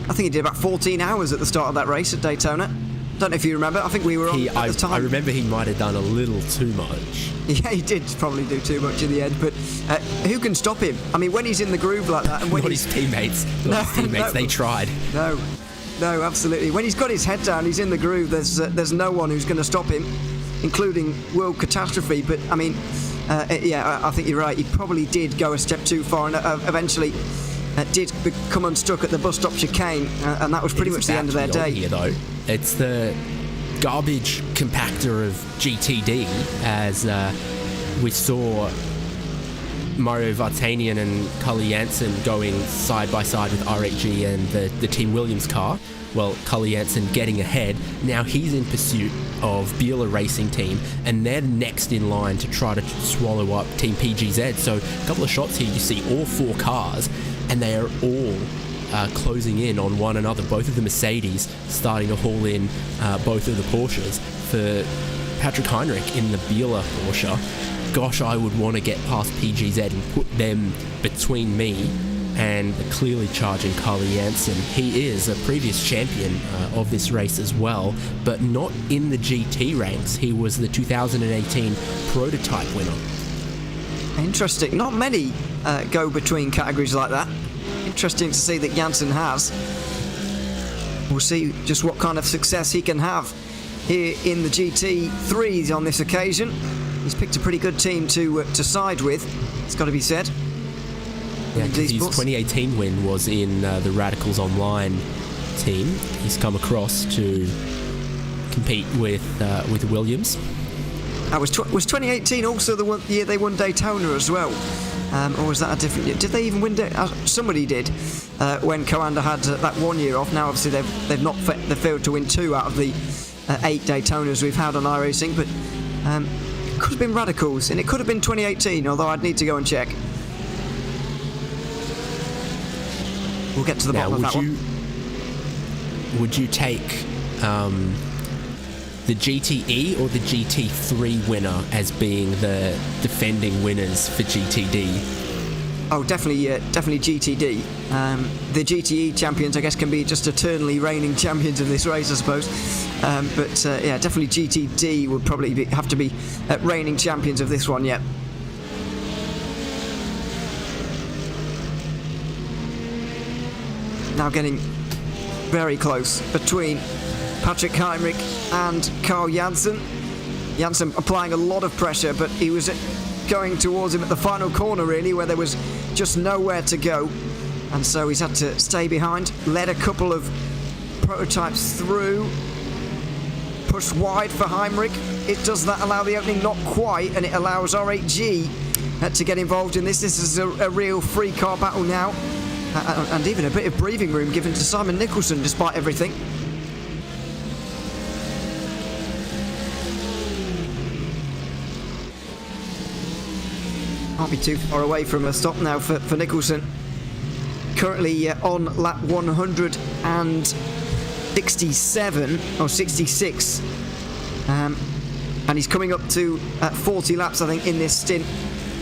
I think he did about 14 hours at the start of that race at Daytona. Don't know if you remember. I think we were on at the time. I remember he might have done a little too much. Yeah, he did probably do too much in the end, but who can stop him? I mean, when he's in the groove like that, and when his teammates, they tried. No, absolutely. When he's got his head down, he's in the groove. There's no one who's going to stop him, including World Catastrophe. But I mean, I think you're right. He probably did go a step too far, and eventually did become unstuck at the bus stop chicane, and that was pretty much the end of their day. Here, though, it's the garbage compactor of GTD, as we saw Mario Vartanian and Cully Janssen going side by side with R8G and the Team Williams car. Well, Cully Janssen getting ahead. Now he's in pursuit of Biela Racing Team, and they're next in line to try to swallow up Team PGZ. So a couple of shots here, you see all 4 cars, and they are all closing in on one another. Both of the Mercedes starting to haul in both of the Porsches. For Patrick Heinrich in the Biela Porsche, gosh, I would want to get past PGZ and put them between me and the clearly charging Carly Janssen. He is a previous champion of this race as well, but not in the GT ranks. He was the 2018 prototype winner. Interesting. Not many go between categories like that. Interesting to see that Janssen has. we'll see just what kind of success he can have here in the GT3s on this occasion. He's picked a pretty good team to side with, it's got to be said. Yeah, his 2018 win was in the Radicals Online team. He's come across to compete with Williams. Was 2018 also the year they won Daytona as well? Or was that a different year? Did they even win Daytona? Somebody did when Coanda had that 1 year off. Now obviously they've failed to win 2 out of the 8 Daytonas we've had on iRacing, but it could have been Radicals and it could have been 2018, although I'd need to go and check. We'll get to the bottom of that one. Would you take the GTE or the GT3 winner as being the defending winners for GTD? Oh, definitely GTD. The GTE champions, I guess, can be just eternally reigning champions of this race, I suppose. But yeah, definitely GTD would probably have to be reigning champions of this one, yeah. Now getting very close between Patrick Heinrich and Carl Janssen. Janssen applying a lot of pressure, but he was going towards him at the final corner, really, where there was just nowhere to go. And so he's had to stay behind, led a couple of prototypes through, pushed wide for Heinrich. It does that allow the opening? Not quite, and it allows R8G to get involved in this. This is a real free car battle now. And even a bit of breathing room given to Simon Nicholson despite everything. Can't be too far away from a stop now for Nicholson. Currently on lap 167 or 66. And he's coming up to 40 laps, I think, in this stint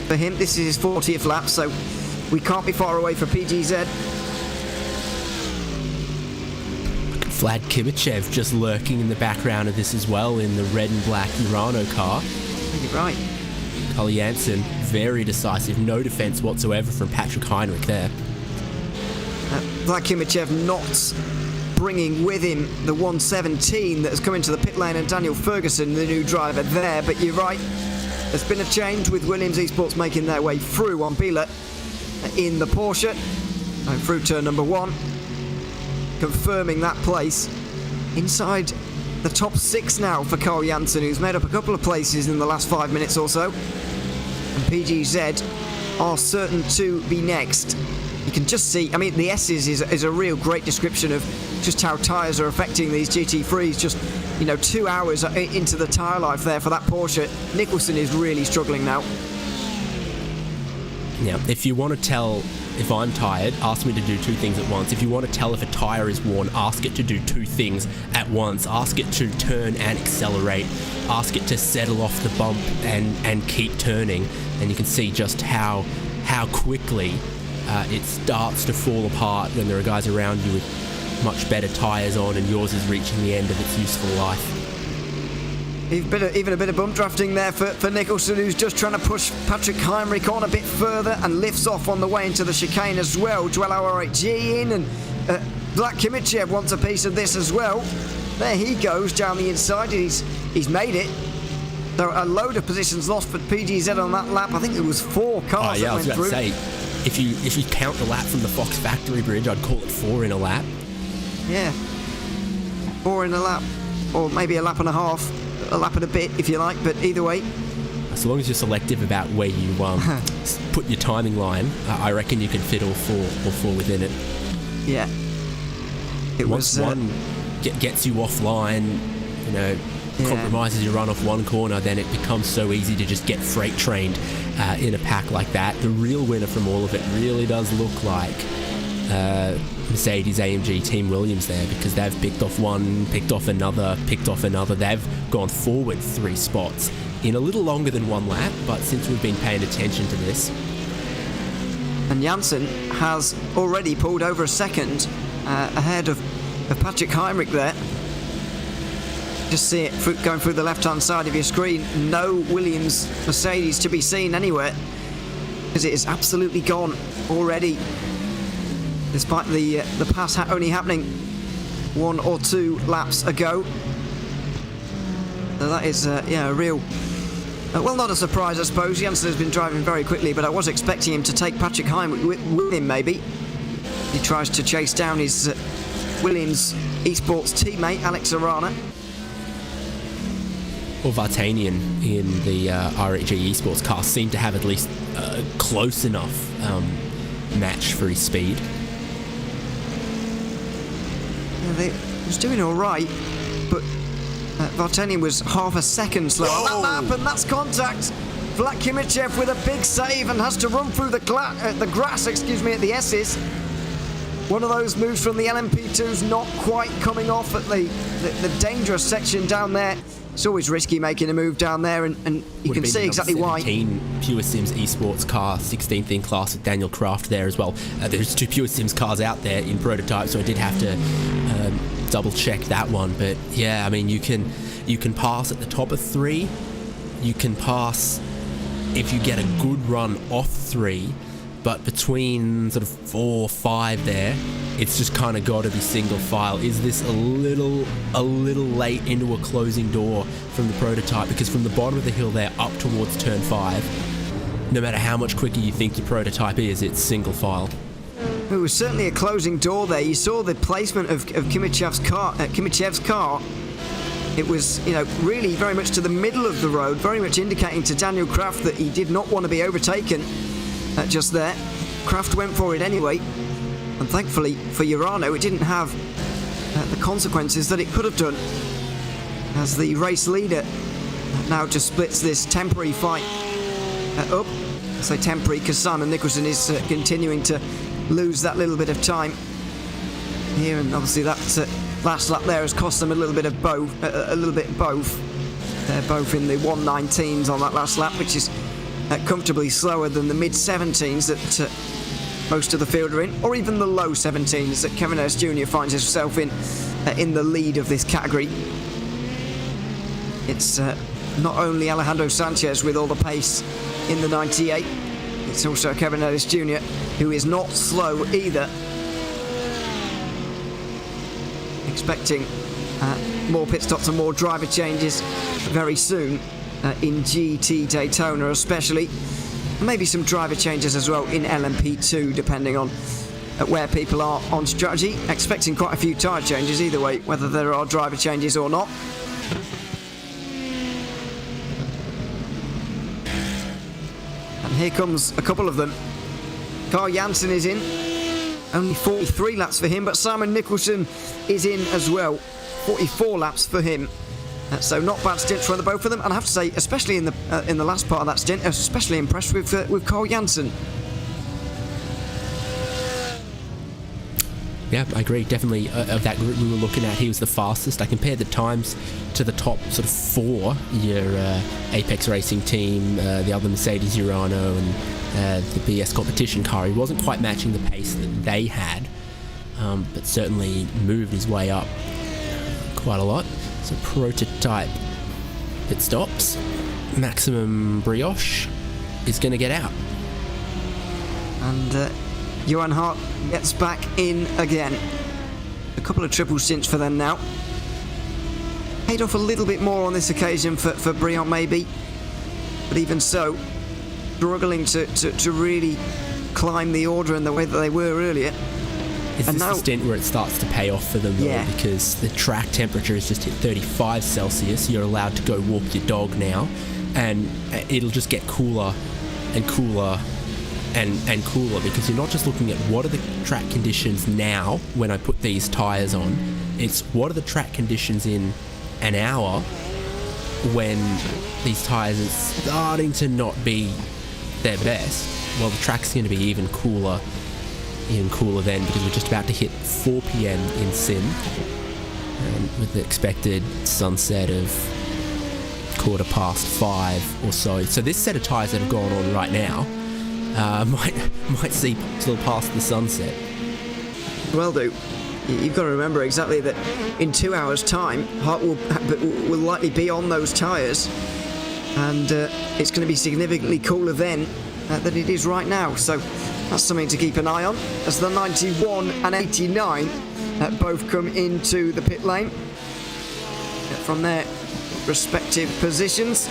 for him. This is his 40th lap, so we can't be far away for PGZ. Vlad Kibichev just lurking in the background of this as well in the red and black Urano car. I think you're right. Carl Janssen, very decisive, no defence whatsoever from Patrick Heinrich there. Vlad Kibichev not bringing with him the 117 that has come into the pit lane, and Daniel Ferguson, the new driver there. But you're right, there's been a change with Williams Esports making their way through on Biela in the Porsche, and through turn number 1, confirming that place inside the top 6 now for Carl Janssen, who's made up a couple of places in the last 5 minutes or so. And PGZ are certain to be next. You can just see, I mean, the S's is a real great description of just how tyres are affecting these GT3s. Just, 2 hours into the tyre life there for that Porsche. Nicholson is really struggling now. Now, if you want to tell if I'm tired, ask me to do 2 things at once. If you want to tell if a tyre is worn, ask it to do 2 things at once. Ask it to turn and accelerate. Ask it to settle off the bump and keep turning. And you can see just how quickly it starts to fall apart when there are guys around you with much better tyres on and yours is reaching the end of its useful life. Even a bit of bump drafting there for Nicholson, who's just trying to push Patrick Heinrich on a bit further and lifts off on the way into the chicane as well to allow R8G in, and Vlad Kibichev wants a piece of this as well. There he goes down the inside. He's made it. There are a load of positions lost for PGZ on that lap. I think it was 4 cars that went through. I was about to say, if you count the lap from the Fox Factory Bridge, I'd call it 4 in a lap. Yeah, 4 in a lap, or maybe a lap and a half. A lap and a bit, if you like, but either way. As long as you're selective about where you put your timing line, I reckon you can fit all four within it. Yeah. Once one gets you offline, compromises your run off one corner, then it becomes so easy to just get freight trained in a pack like that. The real winner from all of it really does look like Mercedes-AMG Team Williams there, because they've picked off one, picked off another. They've gone forward 3 spots in a little longer than 1 lap, but since we've been paying attention to this. And Janssen has already pulled over a second ahead of Patrick Heinrich there. Just see it going through the left-hand side of your screen. No Williams Mercedes to be seen anywhere, because it is absolutely gone already, despite the pass only happening 1 or 2 laps ago. So that is, a real... well, not a surprise, I suppose. Janssen has been driving very quickly, but I was expecting him to take Patrick Heim with him, maybe. He tries to chase down his Williams eSports teammate, Alex Arana. Or Vartanian in the R8G eSports car seemed to have at least a close enough match for his speed. Yeah, he was doing all right, but Vartanian was half a second slower on that lap, and that's contact. Vlad Kimichev with a big save and has to run through the grass, at the S's. One of those moves from the LMP2's not quite coming off at the dangerous section down there. It's always risky making a move down there, and you can see exactly why. Pure Sims eSports car, 16th in class with Daniel Kraft there as well. There's 2 Pure Sims cars out there in prototype, so I did have to double check that one. But yeah, I mean, you can pass at the top of 3. You can pass if you get a good run off 3. But between sort of 4 or 5 there, it's just kind of got to be single file. Is this a little late into a closing door from the prototype? Because from the bottom of the hill there up towards turn 5, no matter how much quicker you think your prototype is, it's single file. It was certainly a closing door there. You saw the placement of Kimichev's car. It was, really very much to the middle of the road, very much indicating to Daniel Kraft that he did not want to be overtaken. Just there. Kraft went for it anyway, and thankfully for Urano it didn't have the consequences that it could have done, as the race leader now just splits this temporary fight up. I say temporary because Simon Nicholson is continuing to lose that little bit of time here, and obviously that last lap there has cost them a little bit both. They're both in the 1:19s on that last lap, which is comfortably slower than the mid-17s that most of the field are in, or even the low 17s that Kevin Harris Jr. finds himself in the lead of this category. It's not only Alejandro Sanchez with all the pace in the 98, it's also Kevin Harris Jr. who is not slow either. Expecting more pit stops and more driver changes very soon. In GT Daytona especially. Maybe some driver changes as well in LMP2 depending on where people are on strategy. Expecting quite a few tyre changes either way, whether there are driver changes or not. And here comes a couple of them. Carl Janssen is in. Only 43 laps for him, but Simon Nicholson is in as well. 44 laps for him. So not bad stints for the both of them, and I have to say, especially in the last part of that stint, I was especially impressed with Carl Janssen. Yeah, I agree. Definitely of that group we were looking at, he was the fastest. I compared the times to the top sort of 4, your Apex Racing team, the other Mercedes Urano, and the BS competition car. He wasn't quite matching the pace that they had, but certainly moved his way up quite a lot. So prototype pit stops. Maximum Brioche is going to get out. And Johan Hart gets back in again. A couple of triple stints for them now. Paid off a little bit more on this occasion for Briand maybe. But even so, struggling to really climb the order in the way that they were earlier. Is this the stint where it starts to pay off for them, though? Yeah. Because the track temperature has just hit 35 Celsius. You're allowed to go walk your dog now, and it'll just get cooler and cooler and cooler, because you're not just looking at what are the track conditions now when I put these tyres on. It's what are the track conditions in an hour when these tyres are starting to not be their best. Well, the track's going to be even cooler then, because we're just about to hit 4 p.m. in Sim, with the expected sunset of 5:15 or so. So this set of tyres that have gone on right now might see till past the sunset. Well, do. You've got to remember exactly that in 2 hours' time, Hart will likely be on those tyres, and it's going to be significantly cooler then than it is right now. So that's something to keep an eye on, as the 91 and 89 both come into the pit lane from their respective positions.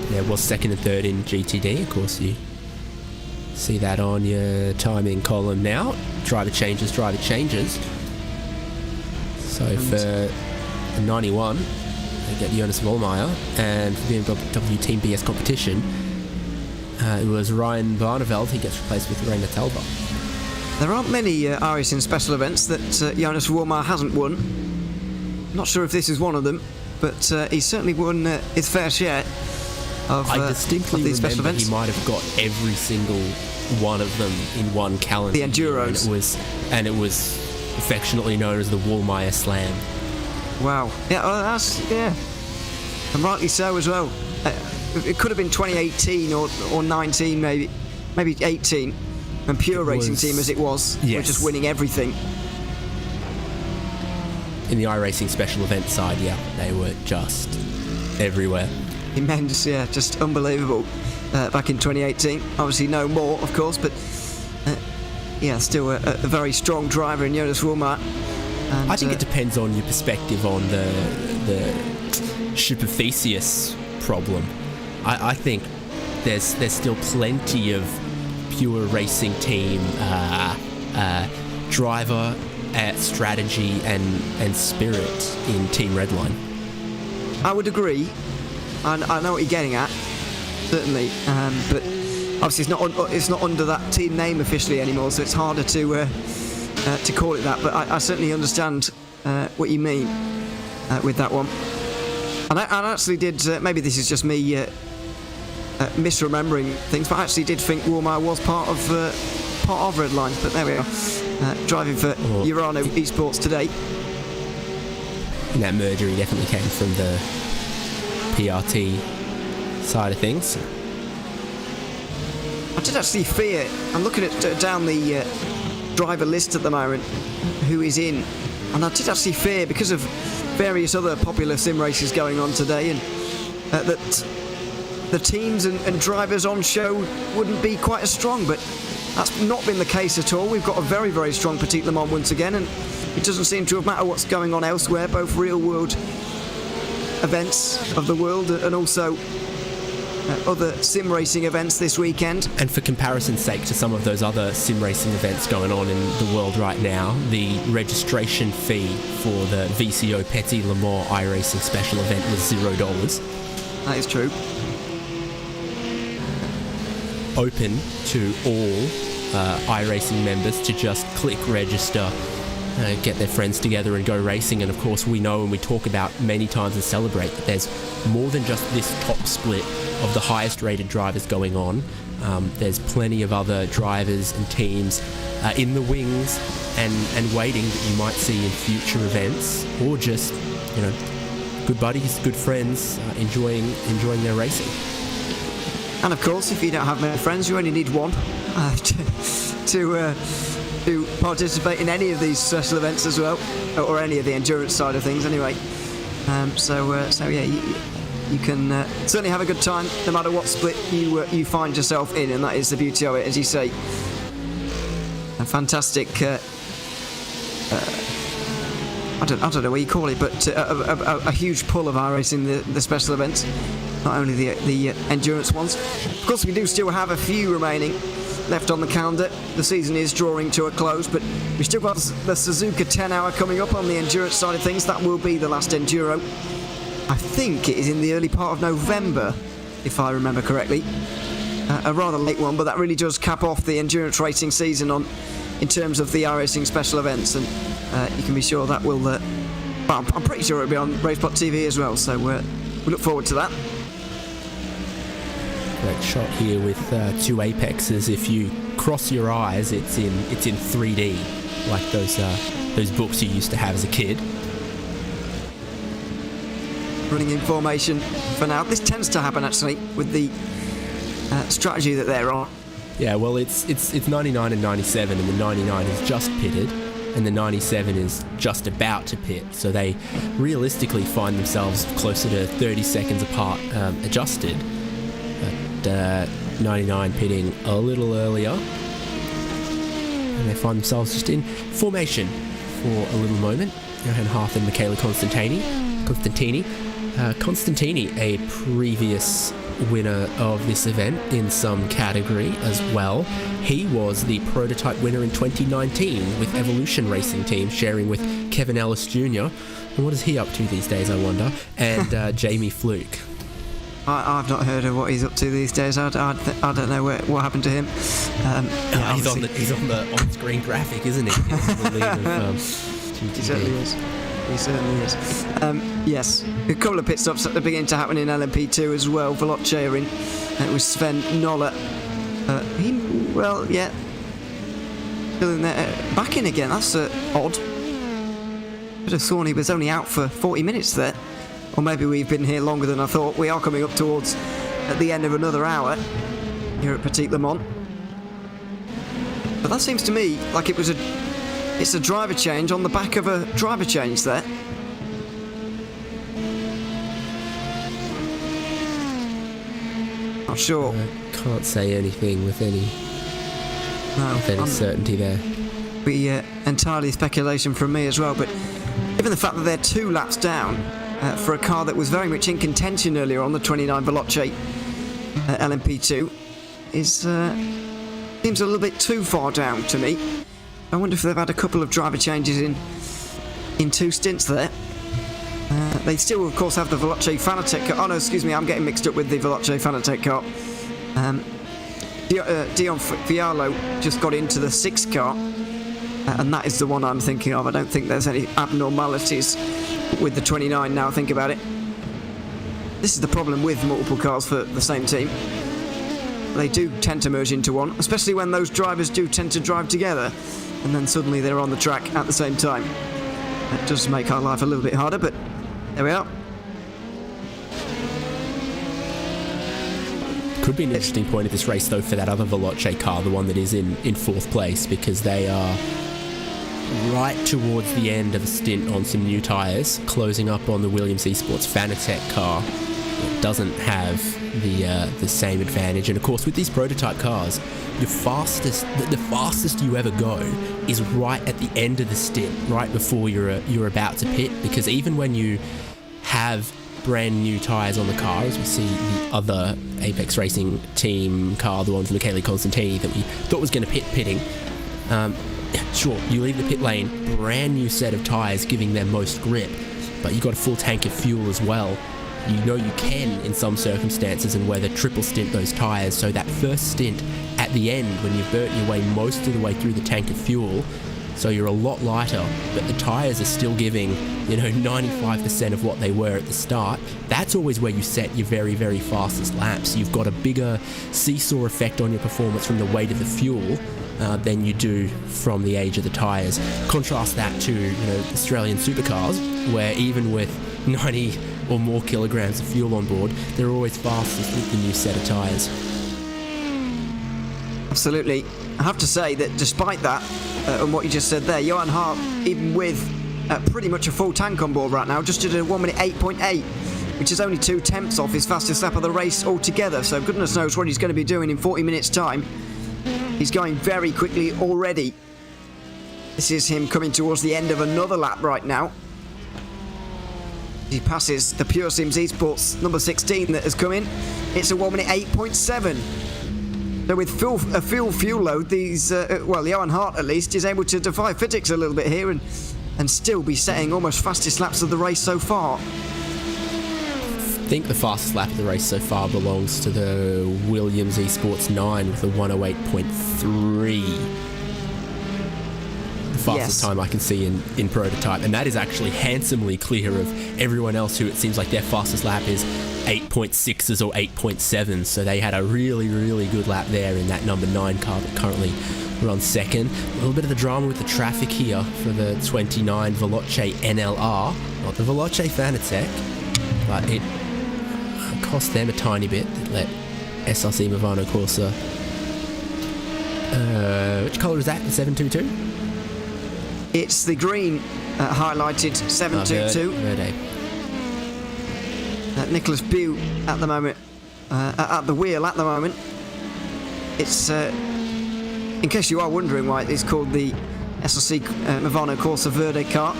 There was second and third in GTD, of course. You see that on your timing column now. Driver changes. So for 91, they get Jonas Vollmeyer, and for BMW Team BS competition, it was Ryan Barneveld. He gets replaced with Rainer Talbot. There aren't many iRacing special events that Jonas Vollmeyer hasn't won. Not sure if this is one of them, but he's certainly won his fair share of I distinctly these special remember events. he might have got every single one of them in one calendar The year, Enduros. and it was affectionately known as the Wollmeyer Slam. Wow. Yeah, and rightly so as well. It could have been 2018 or 19, maybe 18, and pure racing team as it was. Yes. We're just winning everything. In the iRacing special event side, yeah, they were just everywhere. Immense, yeah, just unbelievable. Back in 2018, obviously no more, of course, but still a very strong driver in Jonas Vollmeyer. And, I think it depends on your perspective on the Superficius problem. I think there's still plenty of pure racing team driver strategy and spirit in Team Redline. I would agree. I know what you're getting at, certainly, but obviously it's not under that team name officially anymore, so it's harder to call it that. But I certainly understand what you mean with that one. And I actually did. Maybe this is just me misremembering things, but I actually did think Wollmeyer was part of Redline. But there we are, driving for Urano Esports today. In that merger, he definitely came from the PRT side of things. I did actually fear. I'm looking at down the driver list at the moment, who is in, and I did actually fear, because of various other popular sim races going on today, and that the teams and drivers on show wouldn't be quite as strong, but that's not been the case at all. We've got a very, very strong Petit Le Mans once again, and it doesn't seem to have mattered what's going on elsewhere, both real world events of the world and also other sim racing events this weekend. And for comparison's sake to some of those other sim racing events going on in the world right now, the registration fee for the VCO Petit Le Mans iRacing special event was $0. That is true. Open to all iRacing members to just click register, get their friends together and go racing. And of course we know, and we talk about many times and celebrate, that there's more than just this top split of the highest rated drivers going on. There's plenty of other drivers and teams in the wings and waiting that you might see in future events, or just, good buddies, good friends, enjoying their racing. And of course, if you don't have many friends, you only need one to participate in any of these special events as well, or any of the endurance side of things anyway. You can certainly have a good time no matter what split you find yourself in, and that is the beauty of it, as you say. A fantastic, I don't know what you call it, but a huge pull of iRacing, the special events, not only the endurance ones. Of course, we do still have a few remaining left on the calendar. The season is drawing to a close, but we still got the Suzuka 10 hour coming up on the endurance side of things. That will be the last enduro. I think it is in the early part of November, if I remember correctly. A rather late one, but that really does cap off the endurance racing season in terms of the iRacing special events, and you can be sure that will. I'm pretty sure it'll be on RaceSpotTV as well, so we look forward to that. Great shot here with two apexes. If you cross your eyes, it's in 3D, like those books you used to have as a kid. Running in formation for now. This tends to happen actually with the strategy that they're on. Yeah, well, it's 99 and 97, and the 99 is just pitted, and the 97 is just about to pit. So they realistically find themselves closer to 30 seconds apart, adjusted. But 99 pitting a little earlier. and they find themselves just in formation for a little moment. Johan Harth and Michele Constantini, a previous winner of this event in some category as well. He was the prototype winner in 2019 with Evolution Racing Team, sharing with Kevin Ellis Jr. And what is he up to these days, I wonder? And Jamie Fluke. I've not heard of what he's up to these days. I don't know what happened to him. He's on the on-screen graphic, isn't he? He certainly is. He certainly is. Yes, a couple of pit stops at the beginning to happen in LMP2 as well. Veloce are in. It was Sven Noller. Still in there. Back in again. That's odd. Could have thought he was only out for 40 minutes there. Or maybe we've been here longer than I thought. We are coming up towards at the end of another hour here at Petit Le Mans. But that seems to me like it's a driver change on the back of a driver change there. Not sure. Can't say anything with any certainty there. Be entirely speculation from me as well, but given the fact that they're 2 laps down for a car that was very much in contention earlier on, the 29 Veloce LMP2, seems a little bit too far down to me. I wonder if they've had a couple of driver changes in 2 stints there. They still, of course, have the Veloce Fanatec car. Oh no, excuse me, I'm getting mixed up with the Veloce Fanatec car. Dion Fialo just got into the 6 car, and that is the one I'm thinking of. I don't think there's any abnormalities with the 29 now I think about it. This is the problem with multiple cars for the same team. They do tend to merge into one, especially when those drivers do tend to drive together, and then suddenly they're on the track at the same time. That does make our life a little bit harder, but there we are. Could be an interesting point of this race, though, for that other Veloce car, the one that is in 4th place, because they are right towards the end of a stint on some new tyres, closing up on the Williams Esports Fanatec car. It doesn't have the same advantage, and of course with these prototype cars, the fastest you ever go is right at the end of the stint, right before you're about to pit, because even when you have brand new tyres on the car, as we see the other Apex Racing team car, the one with Michele Constantini that we thought was going to pitting, sure, you leave the pit lane, brand new set of tyres giving them most grip, but you got a full tank of fuel as well. You know you can, in some circumstances, and whether triple stint those tyres, so that first stint at the end, when you've burnt your way most of the way through the tank of fuel, so you're a lot lighter, but the tyres are still giving, 95% of what they were at the start. That's always where you set your very, very fastest laps. You've got a bigger seesaw effect on your performance from the weight of the fuel than you do from the age of the tyres. Contrast that to, Australian supercars, where even with 90 or more kilograms of fuel on board, they're always fastest with the new set of tyres. Absolutely. I have to say that despite that, and what you just said there, Johan Hart, even with pretty much a full tank on board right now, just did a 1 minute 8.8, which is only 2/10 off his fastest lap of the race altogether, so goodness knows what he's going to be doing in 40 minutes time. He's going very quickly already. This is him coming towards the end of another lap right now. He passes the Pure Sims Esports number 16 that has come in. It's a 1 minute 8.7. So with a fuel load, these, Johan Hart at least, is able to defy physics a little bit here and still be setting almost fastest laps of the race so far. I think the fastest lap of the race so far belongs to the Williams Esports 9 with a 108.3. The fastest time I can see in prototype, and that is actually handsomely clear of everyone else who it seems like their fastest lap is 8.6s or 8.7s, so they had a really, really good lap there in that number 9 car that currently runs second. A little bit of the drama with the traffic here for the 29 Veloce NLR, not the Veloce Fanatec, but it cost them a tiny bit. It let SRC Movano Corsa, which colour is that, the 722? It's the green highlighted 722. Verde. Nicholas Bew at the moment, at the wheel at the moment. It's in case you are wondering why it's called the SLC Movano Corsa Verde car,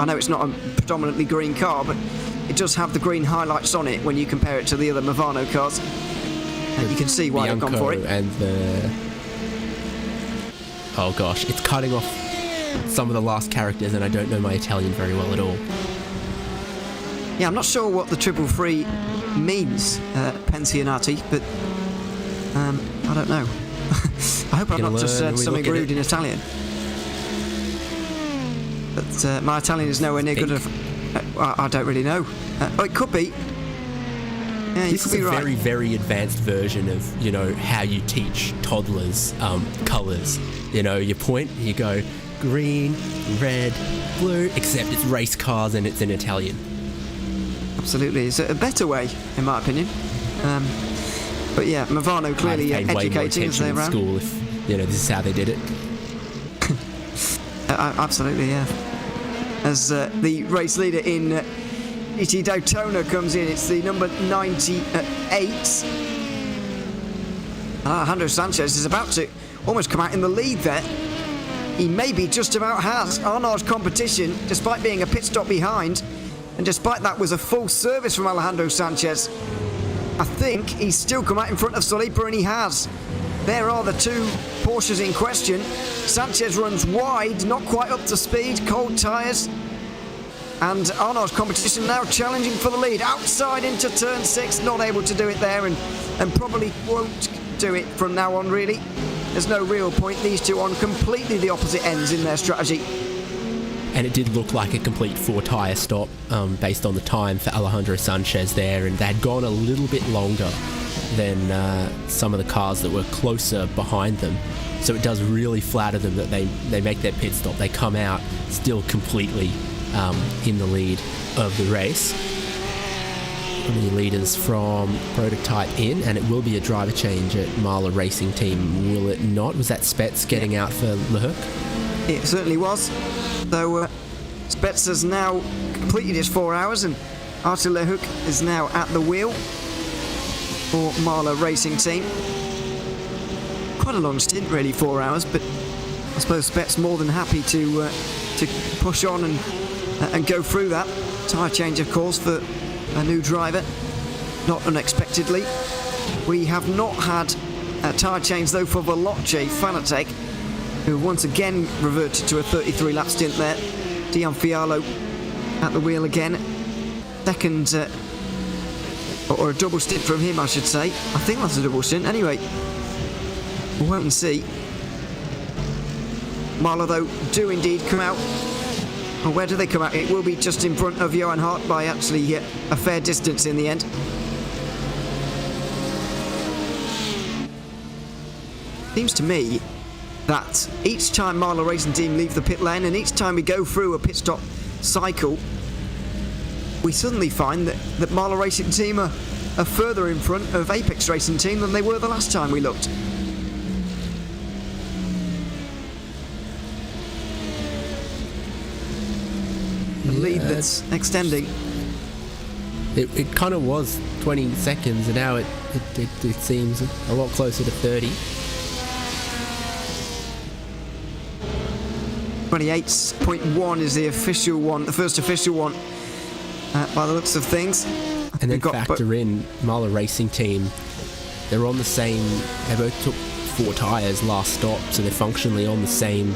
I know it's not a predominantly green car, but it does have the green highlights on it when you compare it to the other Movano cars. And you can see why I've gone for it. And the... Oh gosh, it's cutting off some of the last characters, and I don't know my Italian very well at all. Yeah, I'm not sure what the 333 means, Pensionati, but I don't know. I hope I've not just said something rude in Italian. But my Italian is nowhere near good enough. I don't really know. Oh, it could be. Yeah, this is a very, very advanced version of, you know, how you teach toddlers colours. You know, you point, you go green, red, blue, except it's race cars and it's in Italian. Absolutely. It's a better way, in my opinion. But yeah, Movano clearly educating as they're around. School if, you know, this is how they did it. Absolutely, yeah. As the race leader in GT Daytona comes in, it's the number 98. Alejandro Sanchez is about to almost come out in the lead there. He maybe just about has. Arnaud's competition, despite being a pit stop behind, and despite that was a full service from Alejandro Sanchez, I think he's still come out in front of Solipa, and he has. There are the two Porsches in question. Sanchez runs wide, not quite up to speed, cold tyres. And Arnaud's competition now challenging for the lead. Outside into turn 6, not able to do it there, and probably won't do it from now on, really. There's no real point. These two on completely the opposite ends in their strategy. And it did look like a complete 4-tyre stop based on the time for Alejandro Sanchez there, and they had gone a little bit longer than some of the cars that were closer behind them. So it does really flatter them that they make their pit stop. They come out still completely in the lead of the race. The leaders from prototype in, and it will be a driver change at Marla Racing Team, will it not? Was that Spets getting out for Lehook? It certainly was. Though Spets has now completed his 4 hours, and Artur Lehook is now at the wheel for Marla Racing Team. Quite a long stint, really, 4 hours, but I suppose Spets more than happy to push on and go through that. Tyre change, of course, for a new driver, not unexpectedly. We have not had a tyre change, though, for Veloce Fanatec, who once again reverted to a 33-lap stint there. Dion Fialo at the wheel again. Second, or a double stint from him, I should say. I think that's a double stint. Anyway, we'll wait and see. Marla, though, do indeed come out. Well, where do they come out? It will be just in front of Johan Hart by actually a fair distance in the end. Seems to me that each time Marla Racing Team leave the pit lane, and each time we go through a pit stop cycle, we suddenly find that Marla Racing Team are further in front of Apex Racing Team than they were the last time we looked. The lead that's extending. It kind of was 20 seconds, and now it seems a lot closer to 30. 28.1 is the official one, the first official one, by the looks of things. And then factor in Marla Racing Team. They're on the same. They both took 4 tyres last stop, so they're functionally on the same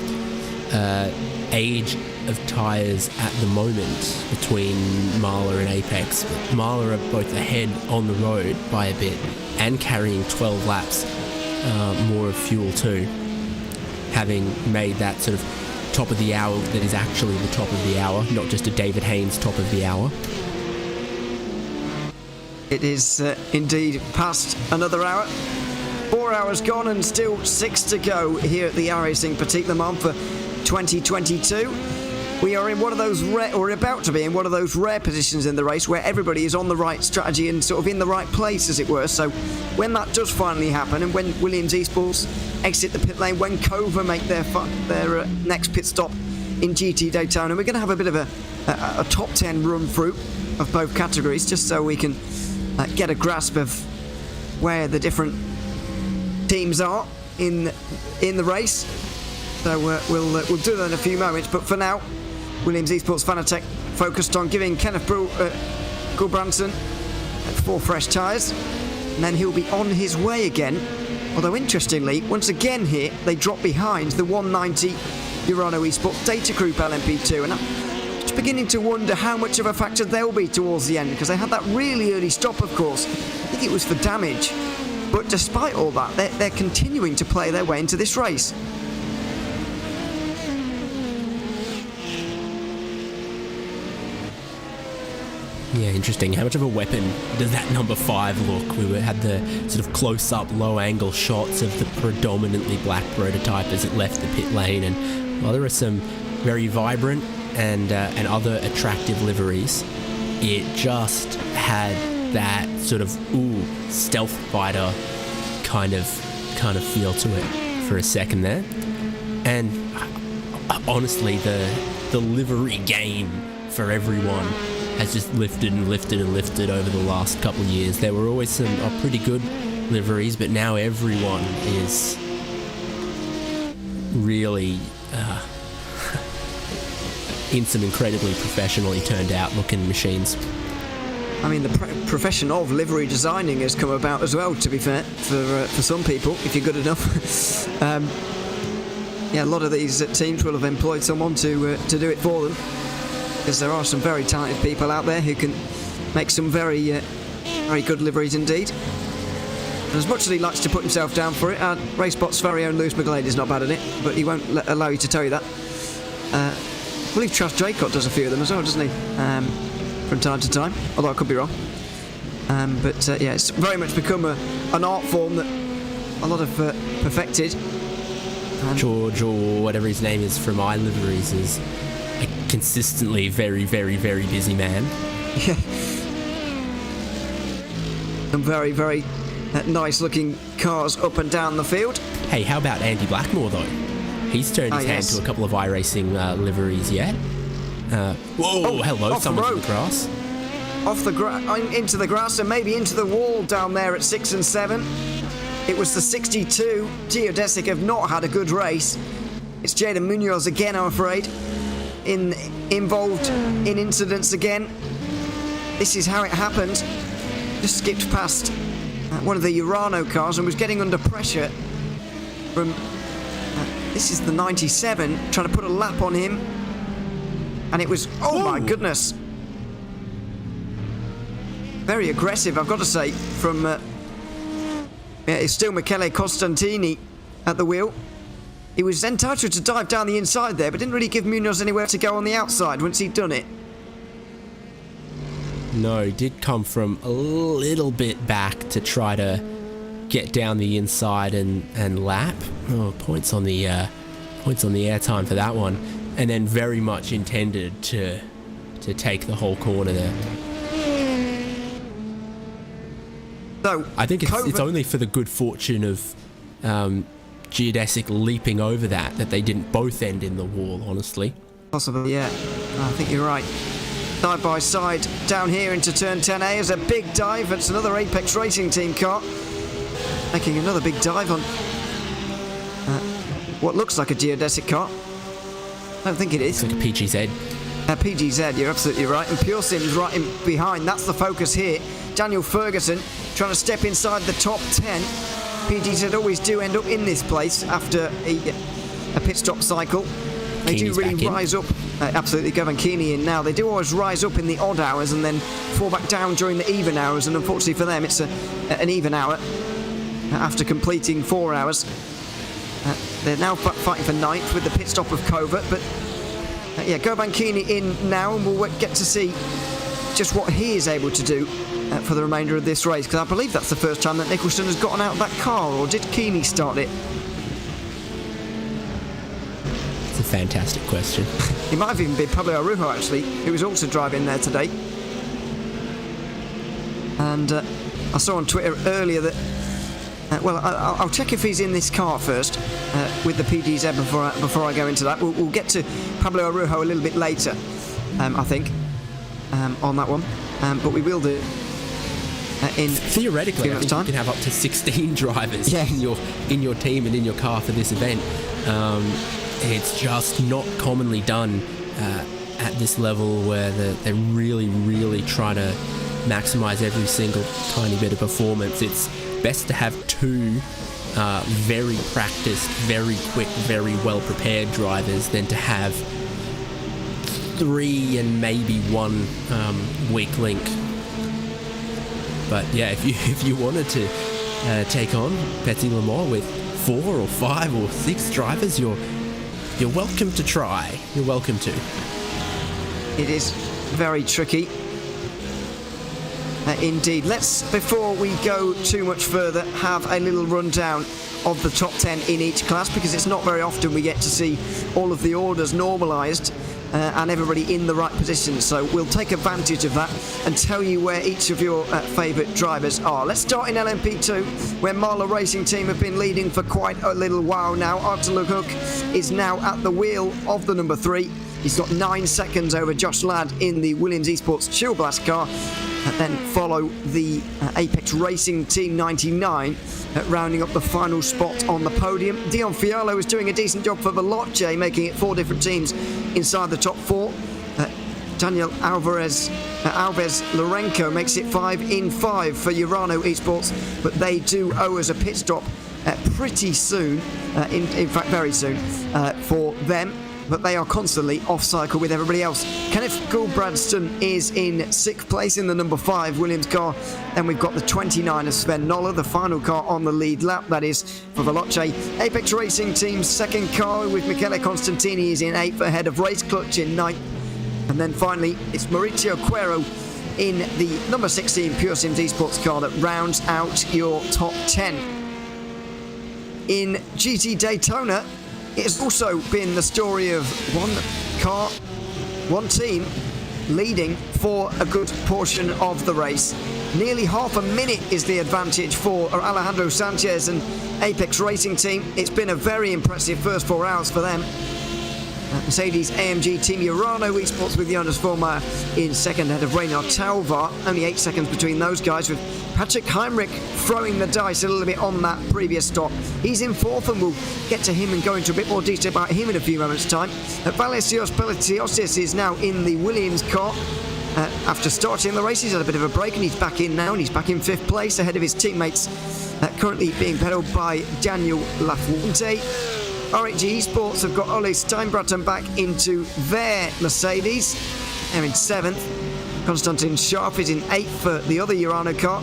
age of tyres at the moment between Marla and Apex. Marla are both ahead on the road by a bit and carrying 12 laps more of fuel too, having made that sort of top of the hour that is actually the top of the hour, not just a David Haynes top of the hour. It is indeed past another hour. 4 hours gone and still 6 to go here at the iRacing Petit Le Mans for 2022. We are in one of those or about to be in one of those rare positions in the race where everybody is on the right strategy and sort of in the right place, as it were. So when that does finally happen, and when Williams Esports exit the pit lane, when Cova make their next pit stop in GT Daytona, we're going to have a bit of a top 10 run through of both categories, just so we can get a grasp of where the different teams are in the race. So we'll do that in a few moments. But for now, Williams Esports Fanatec focused on giving Kenneth Gulbrandsen 4 fresh tyres, and then he'll be on his way again. Although interestingly, once again here, they drop behind the 190 Urano Esports Data Group LMP2, and I'm just beginning to wonder how much of a factor they'll be towards the end, because they had that really early stop, of course. I think it was for damage. But despite all that, they're continuing to play their way into this race. Yeah, interesting. How much of a weapon does that number 5 look? We had the sort of close-up, low-angle shots of the predominantly black prototype as it left the pit lane, and while there are some very vibrant and other attractive liveries, it just had that sort of stealth fighter kind of feel to it for a second there. And honestly, the livery game for everyone has just lifted and lifted and lifted over the last couple of years. There were always some pretty good liveries, but now everyone is really in some incredibly professionally turned out looking machines. I mean, the profession of livery designing has come about as well, to be fair, for some people, if you're good enough. Yeah, a lot of these teams will have employed someone to do it for them, because there are some very talented people out there who can make some very good liveries indeed. And as much as he likes to put himself down for it, RaceSpot's very own Lewis McGlade is not bad at it, but he won't allow you to tell you that. I believe Chas Draycott does a few of them as well, doesn't he? From time to time, although I could be wrong. But yeah, it's very much become an art form that a lot have perfected. George, or whatever his name is from iLiveries, is a consistently very, very, very busy man. Yeah. Some very, very nice looking cars up and down the field. Hey, how about Andy Blackmore though? He's turned his hand to a couple of iRacing liveries yet. Whoa, hello, someone's on the grass. Off the into the grass, and maybe into the wall down there at 6 and 7. It was the 62. Geodesic have not had a good race. It's Jaden Munoz again, I'm afraid, involved in incidents again. This is how it happened. Just skipped past one of the Urano cars and was getting under pressure from... this is the 97, trying to put a lap on him. And it was... oh my goodness. Very aggressive, I've got to say, from... it's still Michele Costantini at the wheel. He was entitled to dive down the inside there, but didn't really give Munoz anywhere to go on the outside once he'd done it. No, he did come from a little bit back to try to get down the inside and lap. Oh, points on the airtime for that one. And then very much intended to take the whole corner there. So I think it's only for the good fortune of Geodesic leaping over that they didn't both end in the wall, honestly. Possibly, yeah. I think you're right. Side by side down here into turn 10A is a big dive. It's another Apex Racing Team car making another big dive on what looks like a Geodesic car. I don't think it is. It's like a PGZ. PGZ, you're absolutely right. And Pure Sim's right in behind. That's the focus here. Daniel Ferguson trying to step inside the top 10. PGZ always do end up in this place after a pit stop cycle. They Keeney's do really rise up. Absolutely, Gavin Keeney in now. They do always rise up in the odd hours and then fall back down during the even hours. And unfortunately for them, it's an even hour after completing 4 hours. They're now fighting for 9th with the pit stop of Covert. But yeah, Govan Keeney in now, and we'll get to see just what he is able to do for the remainder of this race, because I believe that's the first time that Nicholson has gotten out of that car, or did Keeney start it? It's a fantastic question. He might have even been Pablo Arujo, actually, who was also driving there today. And I saw on Twitter earlier that well, I'll check if he's in this car first with the PGZ before I go into that. We'll get to Pablo Arujo a little bit later, I think, on that one. But we will do in theoretically, I think you can have up to 16 drivers in your team and in your car for this event. It's just not commonly done at this level, where they're really trying to maximize every single tiny bit of performance. It's best to have two very practiced, very quick, very well prepared drivers than to have three and maybe one weak link. But yeah, if you wanted to take on Petit Le Mans with 4 or 5 or 6 drivers, you're welcome to try. You're welcome to. It is very tricky. Indeed. Let's, before we go too much further, have a little rundown of the top 10 in each class, because it's not very often we get to see all of the orders normalised and everybody in the right position. So we'll take advantage of that and tell you where each of your favourite drivers are. Let's start in LMP2, where Marla Racing Team have been leading for quite a little while now. Arthur LeCoq is now at the wheel of the number 3. He's got 9 seconds over Josh Ladd in the Williams Esports Chill Blast car. And then follow the Apex Racing Team 99, rounding up the final spot on the podium. Dion Fialo is doing a decent job for Veloce, making it 4 different teams inside the top 4. Daniel Alves Lorenko makes it 5 in 5 for Urano Esports, but they do owe us a pit stop pretty soon, in fact very soon, for them. But they are constantly off cycle with everybody else. Kenneth Gulbrandsson is in 6th place in the number 5 Williams car. Then we've got the 29 of Sven Noller, the final car on the lead lap, that is for Veloce. Apex Racing Team's 2nd car with Michele Constantini is in 8th, ahead of Race Clutch in 9th. And then finally, it's Mauricio Cuero in the number 16 Pure Sims Esports car that rounds out your top 10. In GT Daytona, it has also been the story of one car, one team leading for a good portion of the race. Nearly half a minute is the advantage for Alejandro Sanchez and Apex Racing Team. It's been a very impressive first 4 hours for them. Mercedes-AMG Team Urano Esports with Jonas Vollmeyer in 2nd, ahead of Reynard Talvar. Only 8 seconds between those guys, with Patrick Heinrich throwing the dice a little bit on that previous stop. He's in 4th, and we'll get to him and go into a bit more detail about him in a few moments' time. Valesios Palacios is now in the Williams car. After starting the race, he's had a bit of a break, and he's back in now, and he's back in 5th place ahead of his teammates, currently being pedalled by Daniel Lafuente. RHG Esports have got Ole Steinbratton back into their Mercedes. They're in 7th. Konstantin Sharp is in 8th for the other Urano car.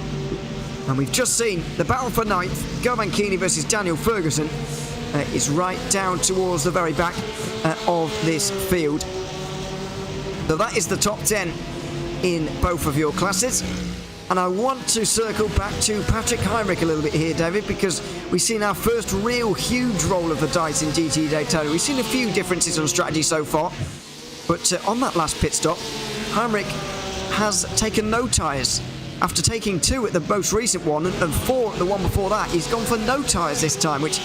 And we've just seen the battle for 9th. Govankini versus Daniel Ferguson is right down towards the very back of this field. So that is the top 10 in both of your classes. And I want to circle back to Patrick Heinrich a little bit here, David, because we've seen our first real huge roll of the dice in GT Daytona. We've seen a few differences on strategy so far, but on that last pit stop, Heinrich has taken no tyres. After taking 2 at the most recent one and 4 at the one before that, he's gone for no tyres this time, which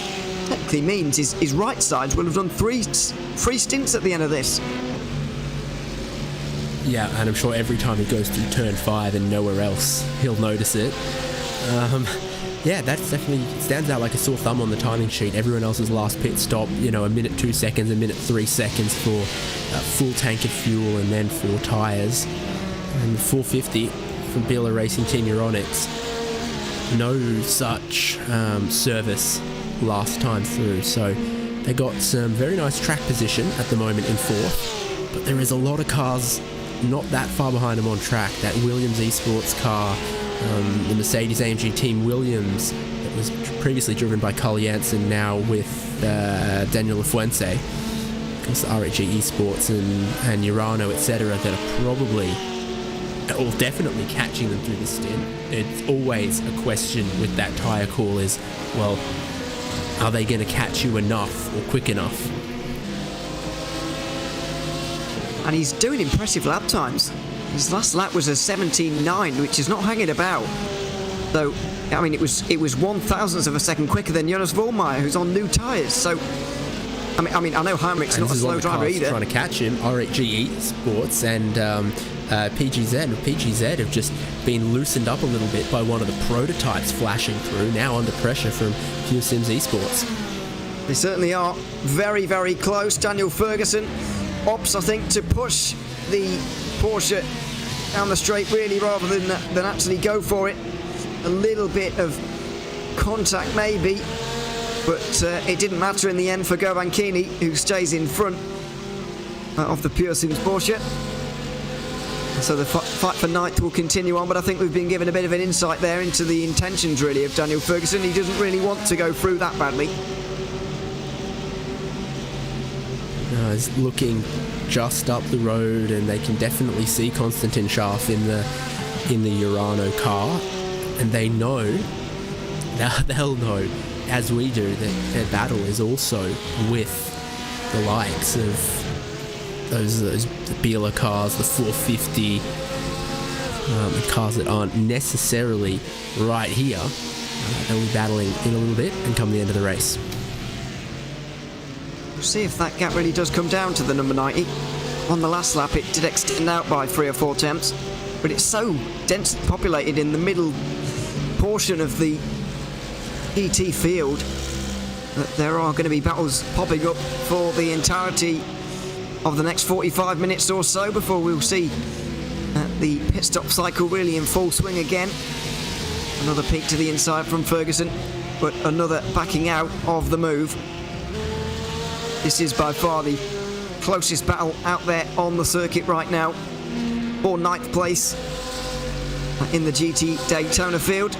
technically means his right sides will have done 3 stints at the end of this. Yeah, and I'm sure every time he goes through turn 5 and nowhere else, he'll notice it. Yeah, that's definitely stands out like a sore thumb on the timing sheet. Everyone else's last pit stop, a minute 2 seconds, a minute 3 seconds for a full tank of fuel and then 4 tyres. And 450 from BLA Racing Team Euronics. No such service last time through, so they got some very nice track position at the moment in 4th, but there is a lot of cars not that far behind them on track. That Williams Esports car, the Mercedes-AMG Team Williams, that was previously driven by Carl Janssen, now with Daniel Lafuente. Because the RHG Esports and Urano, etc., that are probably, or definitely catching them through the stint. It's always a question with that tyre call is, well, are they going to catch you enough or quick enough? And he's doing impressive lap times. His last lap was a 17.9, which is not hanging about. Though, I mean, it was 1/1000th of a second quicker than Jonas Vollmeyer, who's on new tyres. So, I mean, I know Heinrich's not a slow driver either. Trying to catch him, RHG Esports and PGZ have just been loosened up a little bit by one of the prototypes flashing through, now under pressure from Pure Sims Esports. They certainly are very, very close. Daniel Ferguson opts, I think, to push the Porsche down the straight really rather than actually go for it. A little bit of contact maybe, but it didn't matter in the end for Govankini, who stays in front of the Pure Sims Porsche. So the fight for ninth will continue on, but I think we've been given a bit of an insight there into the intentions really of Daniel Ferguson. He doesn't really want to go through that badly. No, he's looking just up the road, and they can definitely see Konstantin Schaaf in the Urano car, and they know, they'll know, as we do, that their battle is also with the likes of those the Biela cars, the 450, the cars that aren't necessarily right here. They'll be battling in a little bit and come the end of the race. We'll see if that gap really does come down to the number 90. On the last lap it did extend out by 3 or 4 tenths, but it's so densely populated in the middle portion of the GT field that there are going to be battles popping up for the entirety of the next 45 minutes or so before we'll see the pit stop cycle really in full swing again. Another peek to the inside from Ferguson, but another backing out of the move. This is by far the closest battle out there on the circuit right now for 9th place in the GT Daytona field.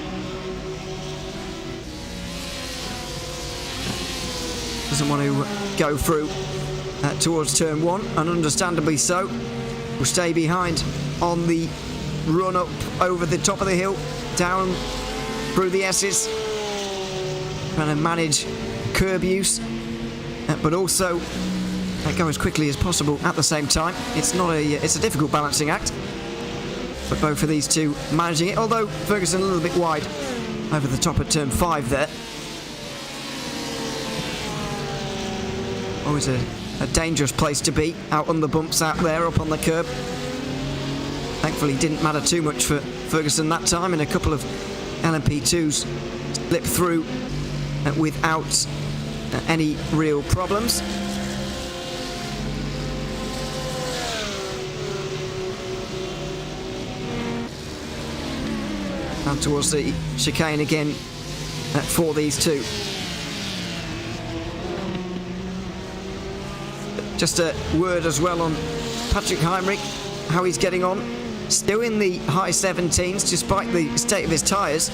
Doesn't want to go through towards turn 1, and understandably so. Will stay behind on the run up over the top of the hill, down through the S's, trying to manage curb use, but also go as quickly as possible at the same time. It's a difficult balancing act, but both of these two managing it, although Ferguson a little bit wide over the top of turn 5 there. Always a dangerous place to be, out on the bumps out there, up on the curb. Thankfully didn't matter too much for Ferguson that time, and a couple of LMP2s slipped through without any real problems. Down towards the chicane again for these two. Just a word as well on Patrick Heinrich, how he's getting on. Still in the high 17s despite the state of his tyres.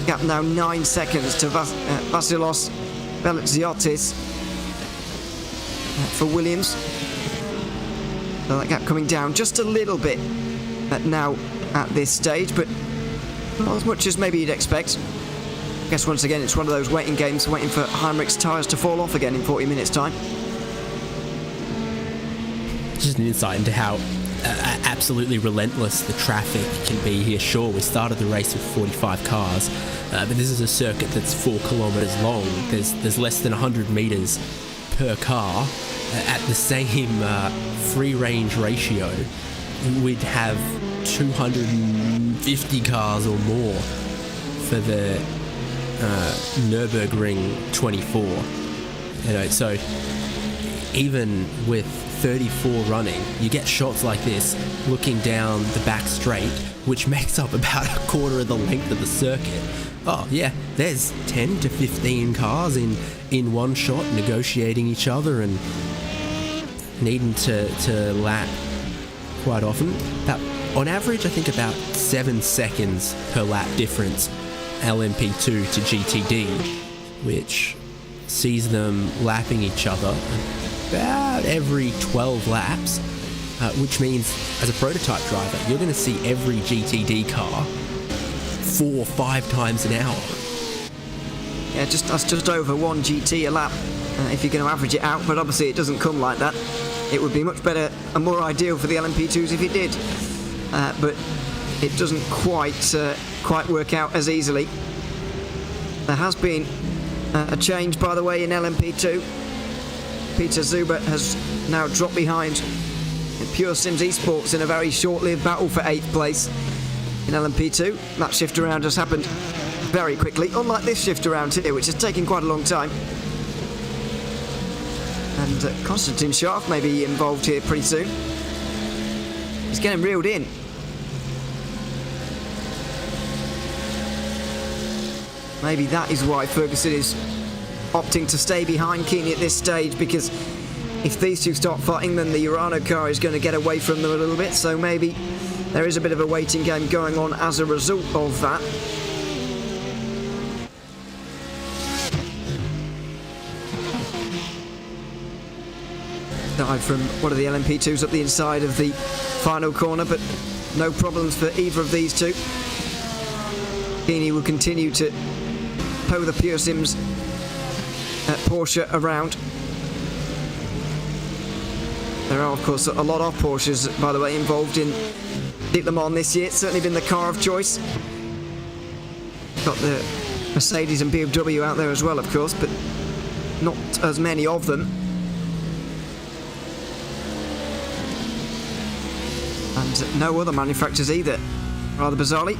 Gap now 9 seconds to Vasilos Beliziotis for Williams. So that gap coming down just a little bit now at this stage, but not as much as maybe you'd expect. I guess once again it's one of those waiting games, waiting for Heinrich's tyres to fall off again in 40 minutes time. Just an insight into how absolutely relentless the traffic can be here. Sure, we started the race with 45 cars, but this is a circuit that's 4 kilometres long. There's less than 100 metres per car. At the same free range ratio, we'd have 250 cars or more for the Nürburgring 24. So even with 34 running, you get shots like this looking down the back straight, which makes up about a quarter of the length of the circuit. Oh yeah, there's 10 to 15 cars in one shot negotiating each other and needing to lap quite often. On average, I think about 7 seconds per lap difference, LMP2 to GTD, which sees them lapping each other about every 12 laps, which means as a prototype driver, you're going to see every GTD car 4 or 5 times an hour. Yeah, that's just over 1 GT a lap if you're going to average it out, but obviously it doesn't come like that. It would be much better and more ideal for the LMP2s if it did, but it doesn't quite work out as easily. There has been a change, by the way, in LMP2. Peter Zuber has now dropped behind Pure Sims Esports in a very short-lived battle for 8th place in LMP2. That shift around has happened very quickly, unlike this shift around here, which has taken quite a long time. And Konstantin Scharf may be involved here pretty soon. He's getting reeled in. Maybe that is why Ferguson is opting to stay behind Keeney at this stage, because if these two start fighting, then the Urano car is going to get away from them a little bit, so maybe there is a bit of a waiting game going on as a result of that. Dive from one of the LMP2s up the inside of the final corner, but no problems for either of these two. Keeney will continue to tow the Pure Sims Porsche around. There are, of course, a lot of Porsches, by the way, involved in Petit Le Mans this year. It's certainly been the car of choice. Got the Mercedes and BMW out there as well, of course, but not as many of them. And no other manufacturers either, rather bizarrely.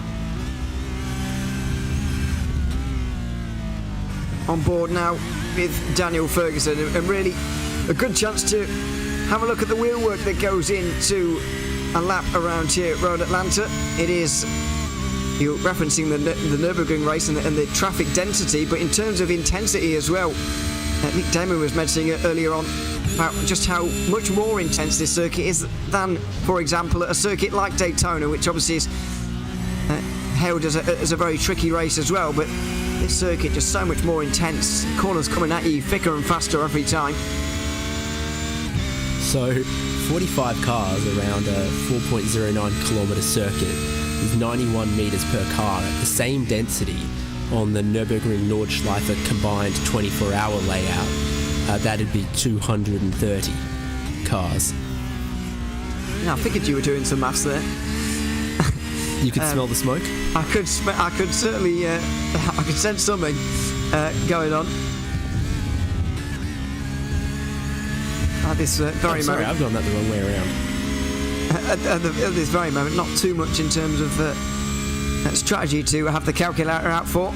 On board now with Daniel Ferguson, and really a good chance to have a look at the wheelwork that goes into a lap around here at Road Atlanta. It is, you're referencing the Nürburgring race and the traffic density, but in terms of intensity as well, Nick Damon was mentioning earlier on about just how much more intense this circuit is than, for example, a circuit like Daytona, which obviously is hailed as a very tricky race as well, but this circuit just so much more intense. Corners coming at you thicker and faster every time. So 45 cars around a 4.09 kilometre circuit is 91 metres per car at the same density on the Nürburgring Nordschleife combined 24-hour layout. That'd be 230 cars. Yeah, I figured you were doing some maths there. You could smell the smoke? I could certainly, I could sense something going on. At this very sorry, moment. I've gone that the wrong way around. At this very moment, not too much in terms of strategy to have the calculator out for,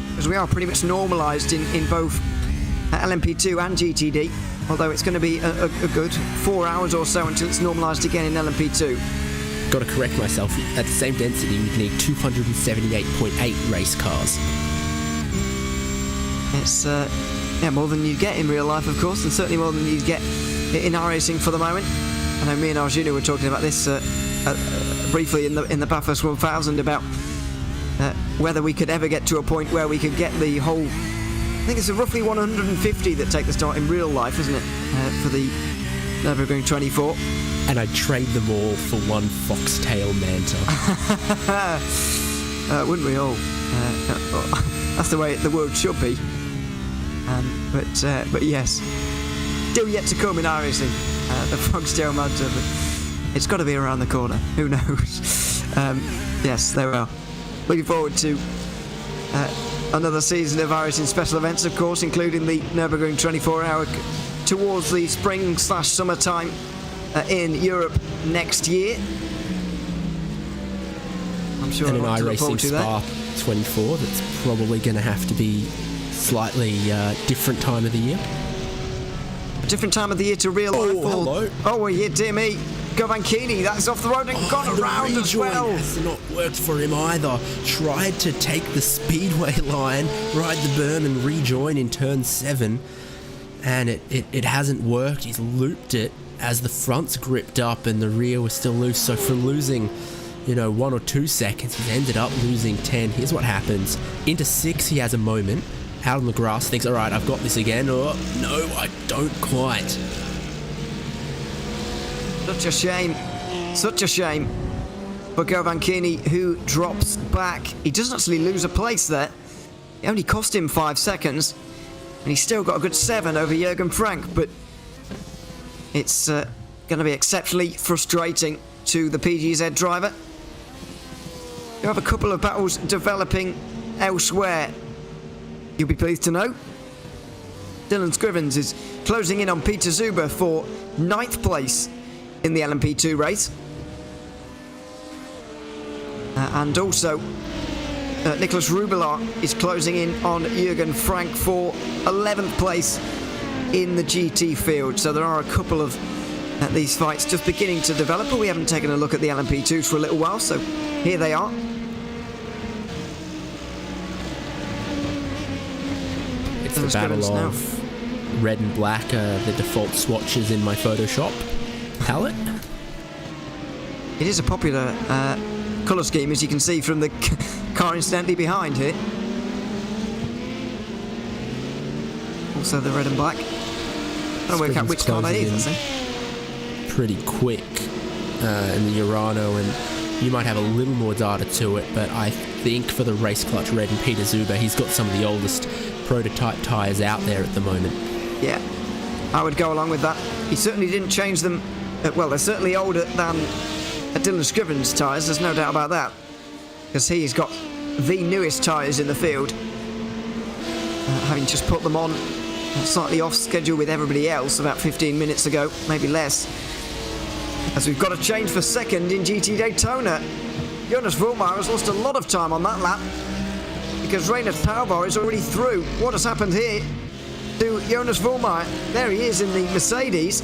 because we are pretty much normalised in both LMP2 and GTD, although it's going to be a good 4 hours or so until it's normalised again in LMP2. Got to correct myself. At the same density, we'd need 278.8 race cars. It's more than you get in real life, of course, and certainly more than you get in iRacing for the moment. I know me and Arjuna were talking about this briefly in the Bathurst 1000 about whether we could ever get to a point where we could get the whole. I think it's roughly 150 that take the start in real life, isn't it, for the Nürburgring 24? And I'd trade them all for one foxtail manta. Wouldn't we all? That's the way the world should be. But yes, still yet to come in iRacing, the foxtail manta. But it's got to be around the corner. Who knows? Yes, there we are. Looking forward to another season of iRacing special events, of course, including the Nürburgring 24-hour towards the spring/summer time in Europe next year. I'm sure. And an iRacing Spa 24 that's probably going to have to be slightly different time of the year. A different time of the year to real life. Hello. Oh, well, yeah, dear me. Govankini, that's off the road and gone around as well. Has not worked for him either. Tried to take the speedway line, ride the berm and rejoin in turn 7, and it hasn't worked. He's looped it as the front's gripped up and the rear was still loose. So from losing, 1 or 2 seconds, he's ended up losing 10. Here's what happens. Into 6, he has a moment. Out on the grass, thinks, all right, I've got this again. Oh, no, I don't quite. Such a shame. Such a shame. But Govankini, who drops back. He doesn't actually lose a place there. It only cost him 5 seconds. And he's still got a good 7 over Jürgen Frank. But it's going to be exceptionally frustrating to the PGZ driver. You have a couple of battles developing elsewhere, you'll be pleased to know. Dylan Scrivens is closing in on Peter Zuber for 9th place in the LMP2 race. And also, Nicholas Rubelar is closing in on Jürgen Frank for 11th place in the GT field. So there are a couple of these fights just beginning to develop, but we haven't taken a look at the LMP2s for a little while, so here they are. It's the battle of red and black, the default swatches in my Photoshop palette. It is a popular colour scheme, as you can see from the car incidentally behind here. Also the red and black. I don't work out which car that is, pretty quick in the Urano, and you might have a little more data to it, but I think for the Race Clutch Red and Peter Zuber, he's got some of the oldest prototype tyres out there at the moment. Yeah, I would go along with that. He certainly didn't change them. Well, they're certainly older than Dylan Scriven's tyres, there's no doubt about that, because he's got the newest tyres in the field, having just put them on slightly off schedule with everybody else about 15 minutes ago, maybe less, as we've got a change for second in GT Daytona. Jonas Vollmeier has lost a lot of time on that lap because Reinhard Tauber is already through. What has happened here to Jonas Vollmeier? There he is in the Mercedes.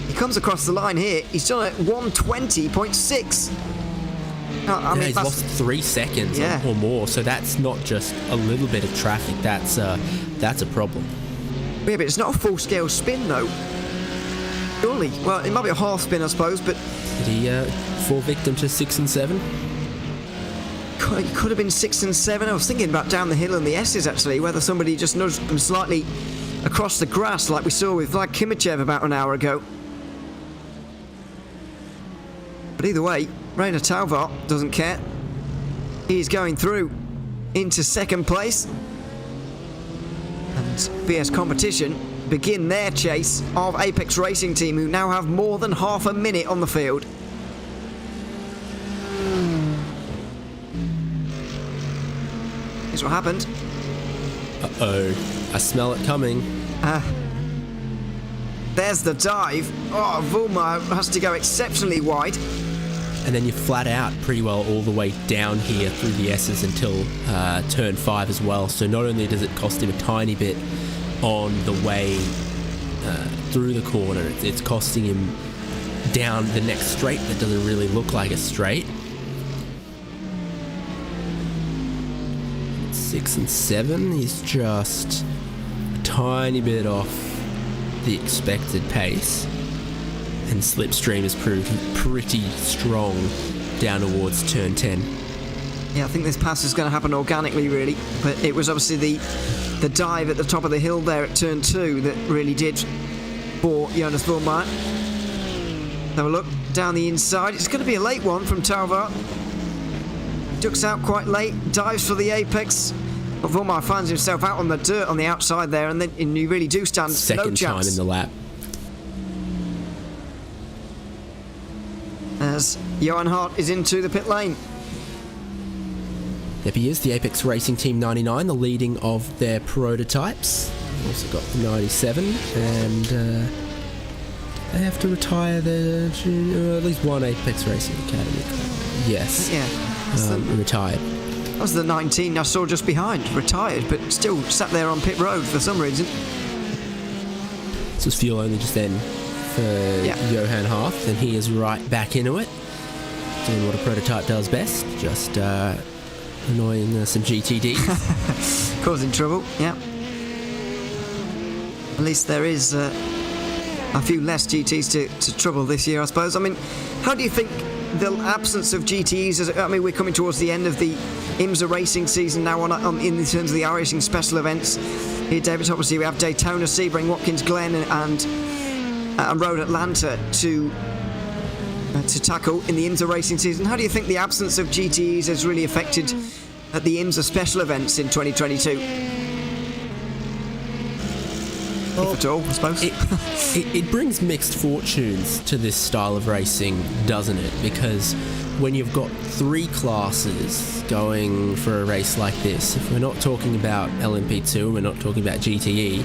He comes across the line here. He's done it 1:20.6. I mean, he's lost 3 seconds or more, so that's not just a little bit of traffic. That's a problem. Yeah, but it's not a full-scale spin, though. Surely. Well, it might be a half spin, I suppose, but... Did he fall victim to 6 and 7? It could have been 6 and 7. I was thinking about down the hill in the S's, actually, whether somebody just nudged them slightly across the grass, like we saw with Vlad Kimichev about an hour ago. But either way, Rainer Tauber doesn't care. He's going through into second place. And VS Competition begin their chase of Apex Racing Team, who now have more than half a minute on the field. Here's what happened. Uh-oh. I smell it coming. There's the dive. Oh, Vollmeier has to go exceptionally wide. And then you're flat out pretty well all the way down here through the S's until turn 5 as well. So not only does it cost him a tiny bit on the way through the corner, it's costing him down the next straight that doesn't really look like a straight. 6 and 7, he's just a tiny bit off the expected pace. And slipstream has proved pretty strong down towards turn 10. Yeah, I think this pass is going to happen organically, really. But it was obviously the dive at the top of the hill there at turn 2 that really did for Jonas Vollmeier. Have a look down the inside. It's going to be a late one from Tauber. Ducks out quite late, dives for the apex. But Vollmeier finds himself out on the dirt on the outside there, and you really do stand no chance. Second time in the lap. As Johan Hart is into the pit lane. There he is, the Apex Racing Team 99, the leading of their prototypes. Also got the 97, and they have to retire at least one Apex Racing Academy. Yes. Yeah. Retired. That was the 19 I saw just behind, retired, but still sat there on pit road for some reason. This was fuel only just then for Johan Hart, and he is right back into it, doing what a prototype does best, just annoying some GTDs. Causing trouble, yeah. At least there is a few less GTs to trouble this year, I suppose. I mean, how do you think the absence of GTs, I mean, we're coming towards the end of the IMSA racing season now in terms of the iRacing special events. Here, David, obviously we have Daytona, Sebring, Watkins Glen and Road Atlanta to tackle in the IMSA racing season. How do you think the absence of GTEs has really affected the IMSA special events in 2022? If at all, I suppose. It brings mixed fortunes to this style of racing, doesn't it? Because when you've got 3 classes going for a race like this, if we're not talking about LMP2, we're not talking about GTE,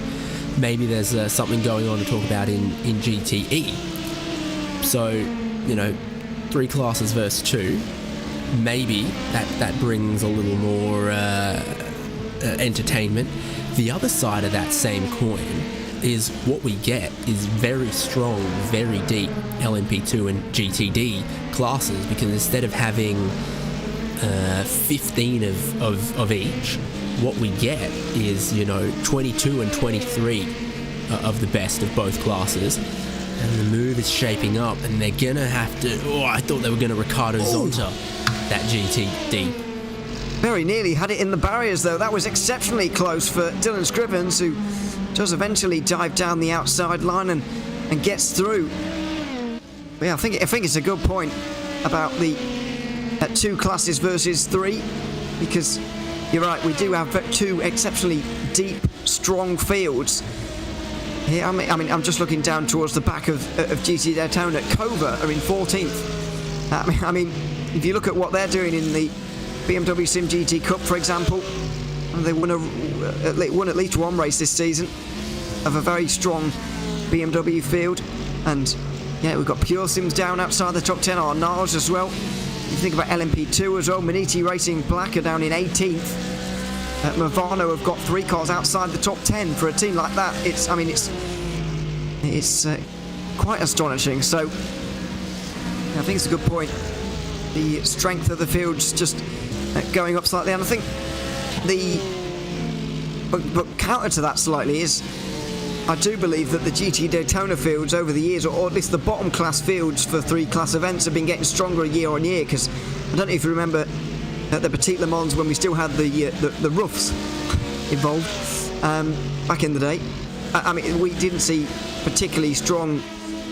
maybe there's something going on to talk about in GTE. So, 3 classes versus 2, maybe that brings a little more entertainment. The other side of that same coin is what we get is very strong, very deep LMP2 and GTD classes, because instead of having 15 of each, what we get is 22 and 23 of the best of both classes. And the move is shaping up, and they're gonna have to. I thought they were gonna Ricardo Zonta that GTD. Very nearly had it in the barriers, though. That was exceptionally close for Dylan Scrivens, who does eventually dive down the outside line and gets through. But yeah, I think it's a good point about the 2 classes versus 3, because you're right, we do have 2 exceptionally deep, strong fields. Yeah, I mean, I'm just looking down towards the back of GT Daytona. Cova are in 14th. I mean, if you look at what they're doing in the BMW Sim GT Cup, for example, they won at least one race this season of a very strong BMW field. And yeah, we've got Pure Sims down outside the top 10, Arnage as well. You think about LMP2 as well, Maniti Racing Black are down in 18th. Movano have got 3 cars outside the top 10 for a team like that. It's quite astonishing. So I think it's a good point. The strength of the field's just going up slightly, and I think but counter to that slightly is, I do believe that the GT Daytona fields over the years, or at least the bottom class fields for 3 class events, have been getting stronger year on year. Because I don't know if you remember at the Petit Le Mans when we still had the roughs involved back in the day. I mean, we didn't see particularly strong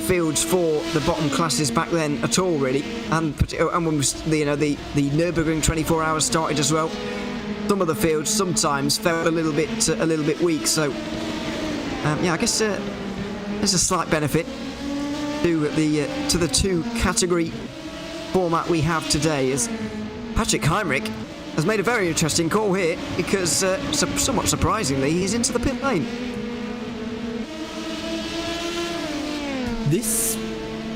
fields for the bottom classes back then at all, really. And when the Nürburgring 24 hours started as well, some of the fields sometimes felt a little bit weak. So yeah, I guess there's a slight benefit to the 2 category format we have today, as Patrick Heinrich has made a very interesting call here, because somewhat surprisingly he's into the pit lane. This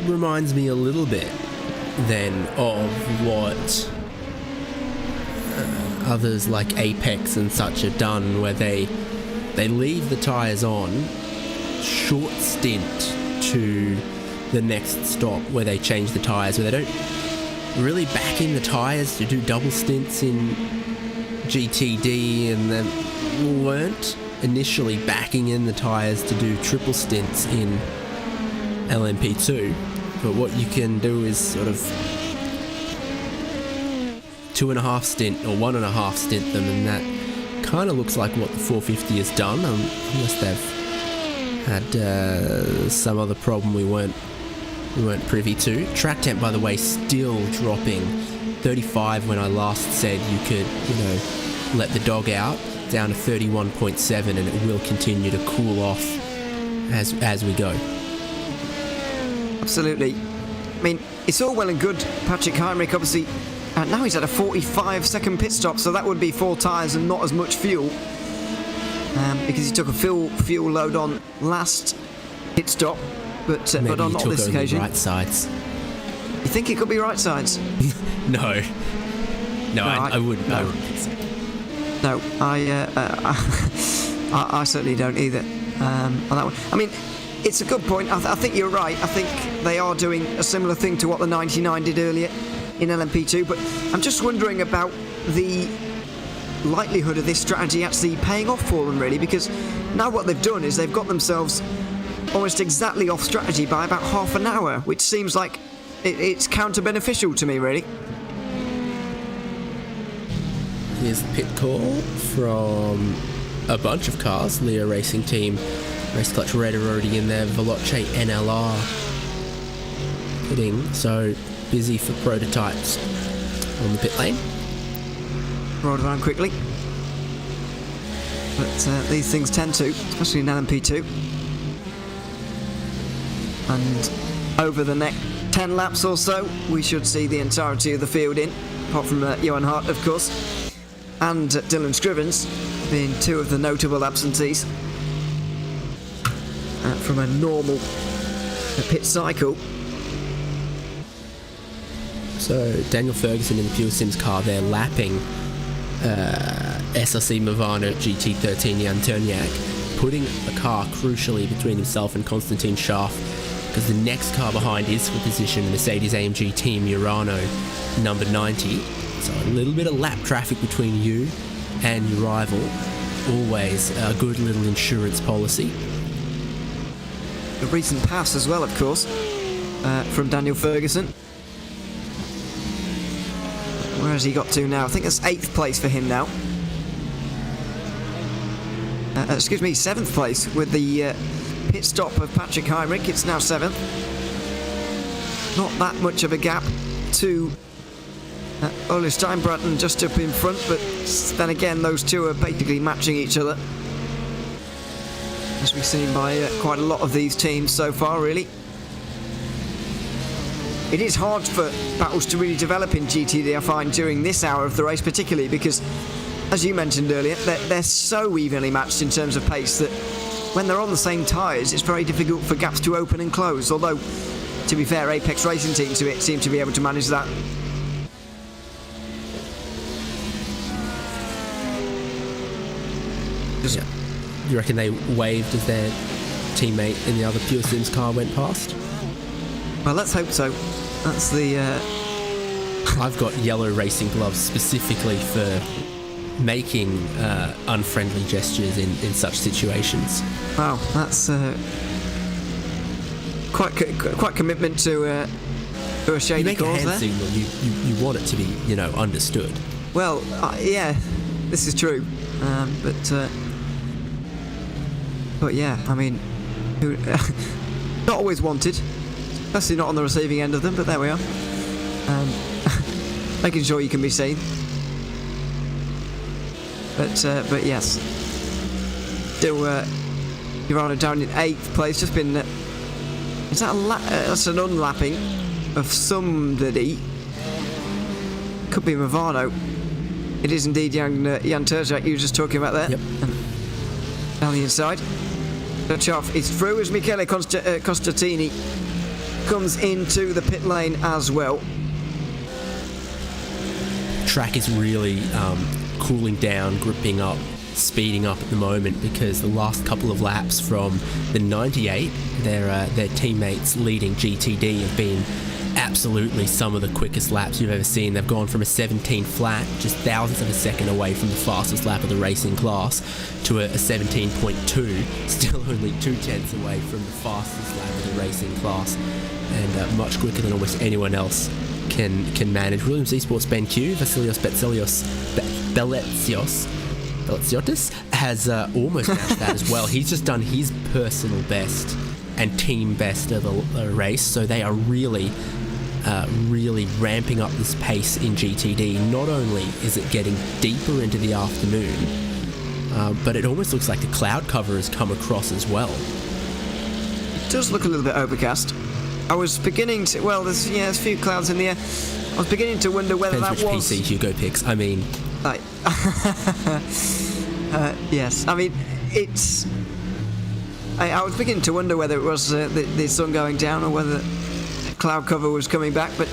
reminds me a little bit then of what others like Apex and such have done, where they leave the tyres on, short stint to the next stop where they change the tyres, where they don't really back in the tyres to do double stints in GTD, and then weren't initially backing in the tyres to do triple stints in LMP2. But what you can do is sort of 2.5 stint or 1.5 stint them, and that kind of looks like what the 450 has done, unless they've had some other problem we weren't privy to. Track temp, by the way, still dropping. 35 when I last said you could, let the dog out, down to 31.7, and it will continue to cool off as we go. Absolutely. I mean, it's all well and good. Patrick Heinrich, obviously, now he's at a 45-second pit stop, so that would be 4 tyres and not as much fuel, because he took a fuel load on last pit stop, but on not this occasion. Right sides. You think it could be right sides? No, I wouldn't. I wouldn't think so. No, I certainly don't either. On that one, I mean, it's a good point. I think you're right. I think they are doing a similar thing to what the 99 did earlier in LMP2, but I'm just wondering about the likelihood of this strategy actually paying off for them, really, because now what they've done is they've got themselves almost exactly off strategy by about half an hour, which seems like it's counter-beneficial to me, really. Here's the pit call from a bunch of cars. Leo Racing Team, Race Clutch Red are already in there. Veloce NLR pitting, so busy for prototypes on the pit lane. Ride around quickly. But these things tend to, especially in LMP2. And over the next 10 laps or so, we should see the entirety of the field in, apart from Johan Hart, of course, and Dylan Scrivens being 2 of the notable absentees from a normal pit cycle. So Daniel Ferguson in the Pure Sims car, they're lapping SRC Movano GT13 Jan Turnjak, putting a car crucially between himself and Konstantin Schaaf, because the next car behind is for position, Mercedes-AMG Team Murano, number 90. So a little bit of lap traffic between you and your rival. Always a good little insurance policy. A recent pass as well, of course, from Daniel Ferguson. Where has he got to now? I think that's 8th place for him now. Excuse me, 7th place with the pit stop of Patrick Heinrich. It's now 7th. Not that much of a gap to Ole Steinbraten just up in front, but then again, those two are basically matching each other, as we've seen by quite a lot of these teams so far, really. It is hard for battles to really develop in GTD, I find, during this hour of the race, particularly because, as you mentioned earlier, they're so evenly matched in terms of pace that when they're on the same tyres, it's very difficult for gaps to open and close, although, to be fair, Apex Racing teams seem to be able to manage that. Yeah. You reckon they waved as their teammate in the other Pure Sims car went past? Well, let's hope so. That's the... I've got yellow racing gloves specifically for making unfriendly gestures in such situations. Wow, that's quite commitment to a shady you make cause a hand there. signal, you want it to be, understood. Well, yeah, this is true, but yeah, I mean, not always wanted, especially not on the receiving end of them. But there we are, making sure you can be seen. But yes, still, Murano down in 8th place. Just been, is that that's an unlapping of somebody? Could be Movano. It is indeed Jan Turnjak you were just talking about there. Yep. Down the inside. Schaaf is through as Michele Constantini comes into the pit lane as well. Track is really cooling down, gripping up, speeding up at the moment, because the last couple of laps from the 98, their teammates leading GTD have been absolutely some of the quickest laps you've ever seen. They've gone from a 17 flat, just thousandths of a second away from the fastest lap of the racing class, to a 17.2, still only 0.2 away from the fastest lap of the racing class, and much quicker than almost anyone else can manage. Williams Esports Ben Q, Vasilios Belletsiotis has almost matched that as well. He's just done his personal best and team best of the race, so they are really ramping up this pace in GTD. Not only is it getting deeper into the afternoon, but it almost looks like the cloud cover has come across as well. It does look a little bit overcast. I was beginning to, well, there's a few clouds in the air. I was beginning to wonder whether Depends that which was... PC Hugo picks. I mean... yes, I mean, it's... I was beginning to wonder whether it was the sun going down or whether cloud cover was coming back, but...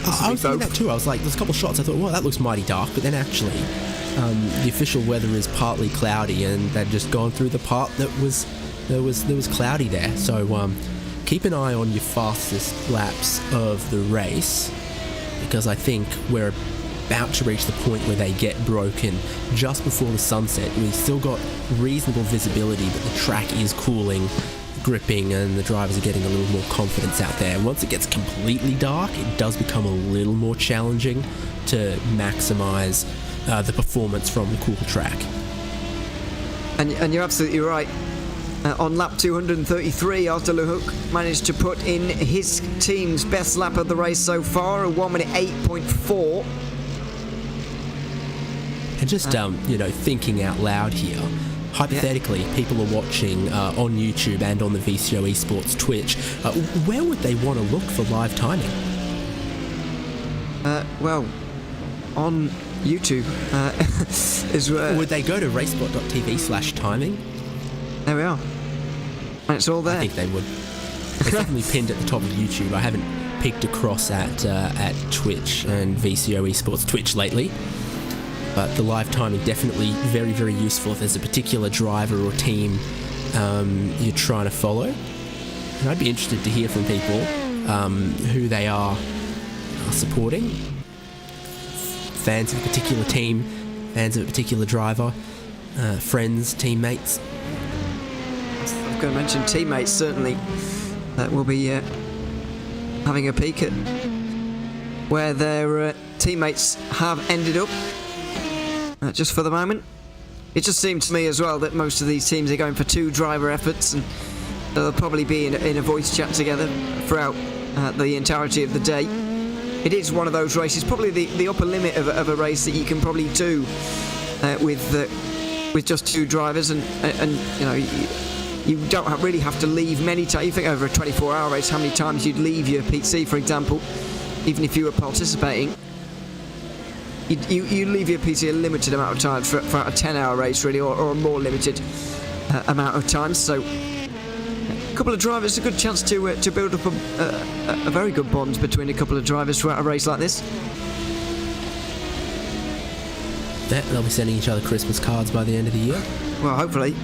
I was thinking that too. I was like, there's a couple shots, I thought, well, that looks mighty dark, but then actually, the official weather is partly cloudy, and they'd just gone through the part that was cloudy there. So keep an eye on your fastest laps of the race, because I think we're about to reach the point where they get broken just before the sunset. We've still got reasonable visibility, but the track is cooling, gripping, and the drivers are getting a little more confidence out there. Once it gets completely dark, it does become a little more challenging to maximise the performance from the cool track. And you're absolutely right. On lap 233, Arthur Lehouk managed to put in his team's best lap of the race so far, a 1 minute 8.4. And just, thinking out loud here, hypothetically, people are watching on YouTube and on the VCO Esports Twitch. Where would they want to look for live timing? Well, on YouTube is where... Would they go to RaceSpotTV/timing? There we are. And it's all there. I think they would. It's definitely pinned at the top of YouTube. I haven't peeked across at Twitch and VCO Esports Twitch lately. But the live timing definitely very, very useful if there's a particular driver or team you're trying to follow. And I'd be interested to hear from people who they are supporting. Fans of a particular team, fans of a particular driver, friends, teammates. I've got to mention teammates, certainly. Will be having a peek at where their teammates have ended up. Just for the moment. It just seemed to me as well that most of these teams are going for 2 driver efforts, and they'll probably be in a voice chat together throughout the entirety of the day. It is one of those races, probably the upper limit of a race that you can probably do with just 2 drivers, and you know, you don't really have to leave many times. You think over a 24-hour race, how many times you'd leave your PC, for example, even if you were participating. You leave your PC a limited amount of time for a 10-hour race, really, or a more limited amount of time. So, a couple of drivers, a good chance to build up a very good bond between a couple of drivers throughout a race like this. They'll be sending each other Christmas cards by the end of the year. Well, hopefully.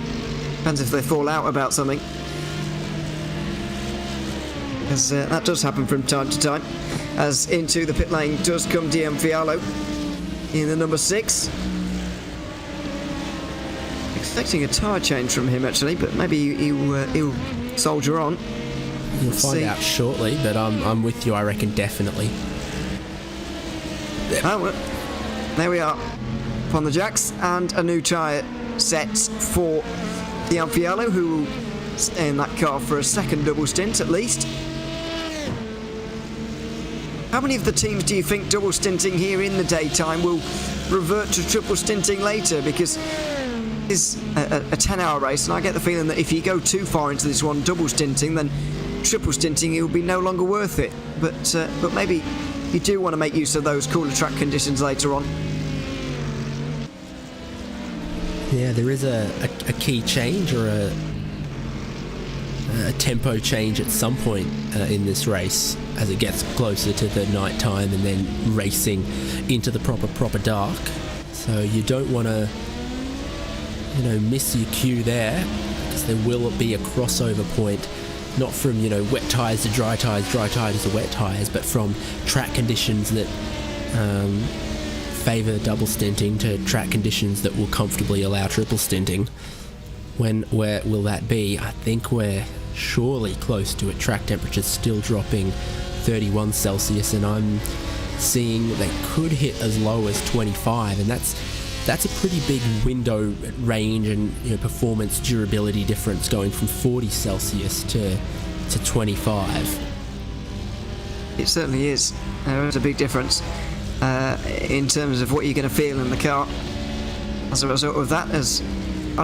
Depends if they fall out about something. Because that does happen from time to time. As into the pit lane does come DM Fialo in the number 6. Expecting a tyre change from him, actually, but maybe he'll soldier on. You'll find out shortly, but I'm with you, I reckon, definitely. Oh, well, there we are. On the jacks, and a new tyre set for the Fialo, who will stay in that car for a second double stint at least. How many of the teams do you think double stinting here in the daytime will revert to triple stinting later? Because it's a 10-hour race, and I get the feeling that if you go too far into this one, double stinting, then triple stinting, it will be no longer worth it. But maybe you do want to make use of those cooler track conditions later on. Yeah, there is a key change or a tempo change at some point in this race as it gets closer to the night time and then racing into the proper dark. So you don't want to, miss your cue there, because there will be a crossover point, not from wet tyres to dry tyres to wet tyres, but from track conditions that favour double stinting to track conditions that will comfortably allow triple stinting. Where will that be? I think we're surely close to it. Track temperatures still dropping 31 Celsius, and I'm seeing they could hit as low as 25, and that's a pretty big window range and performance durability difference going from 40 Celsius to 25. It certainly is. There is a big difference in terms of what you're going to feel in the car as a result of that. As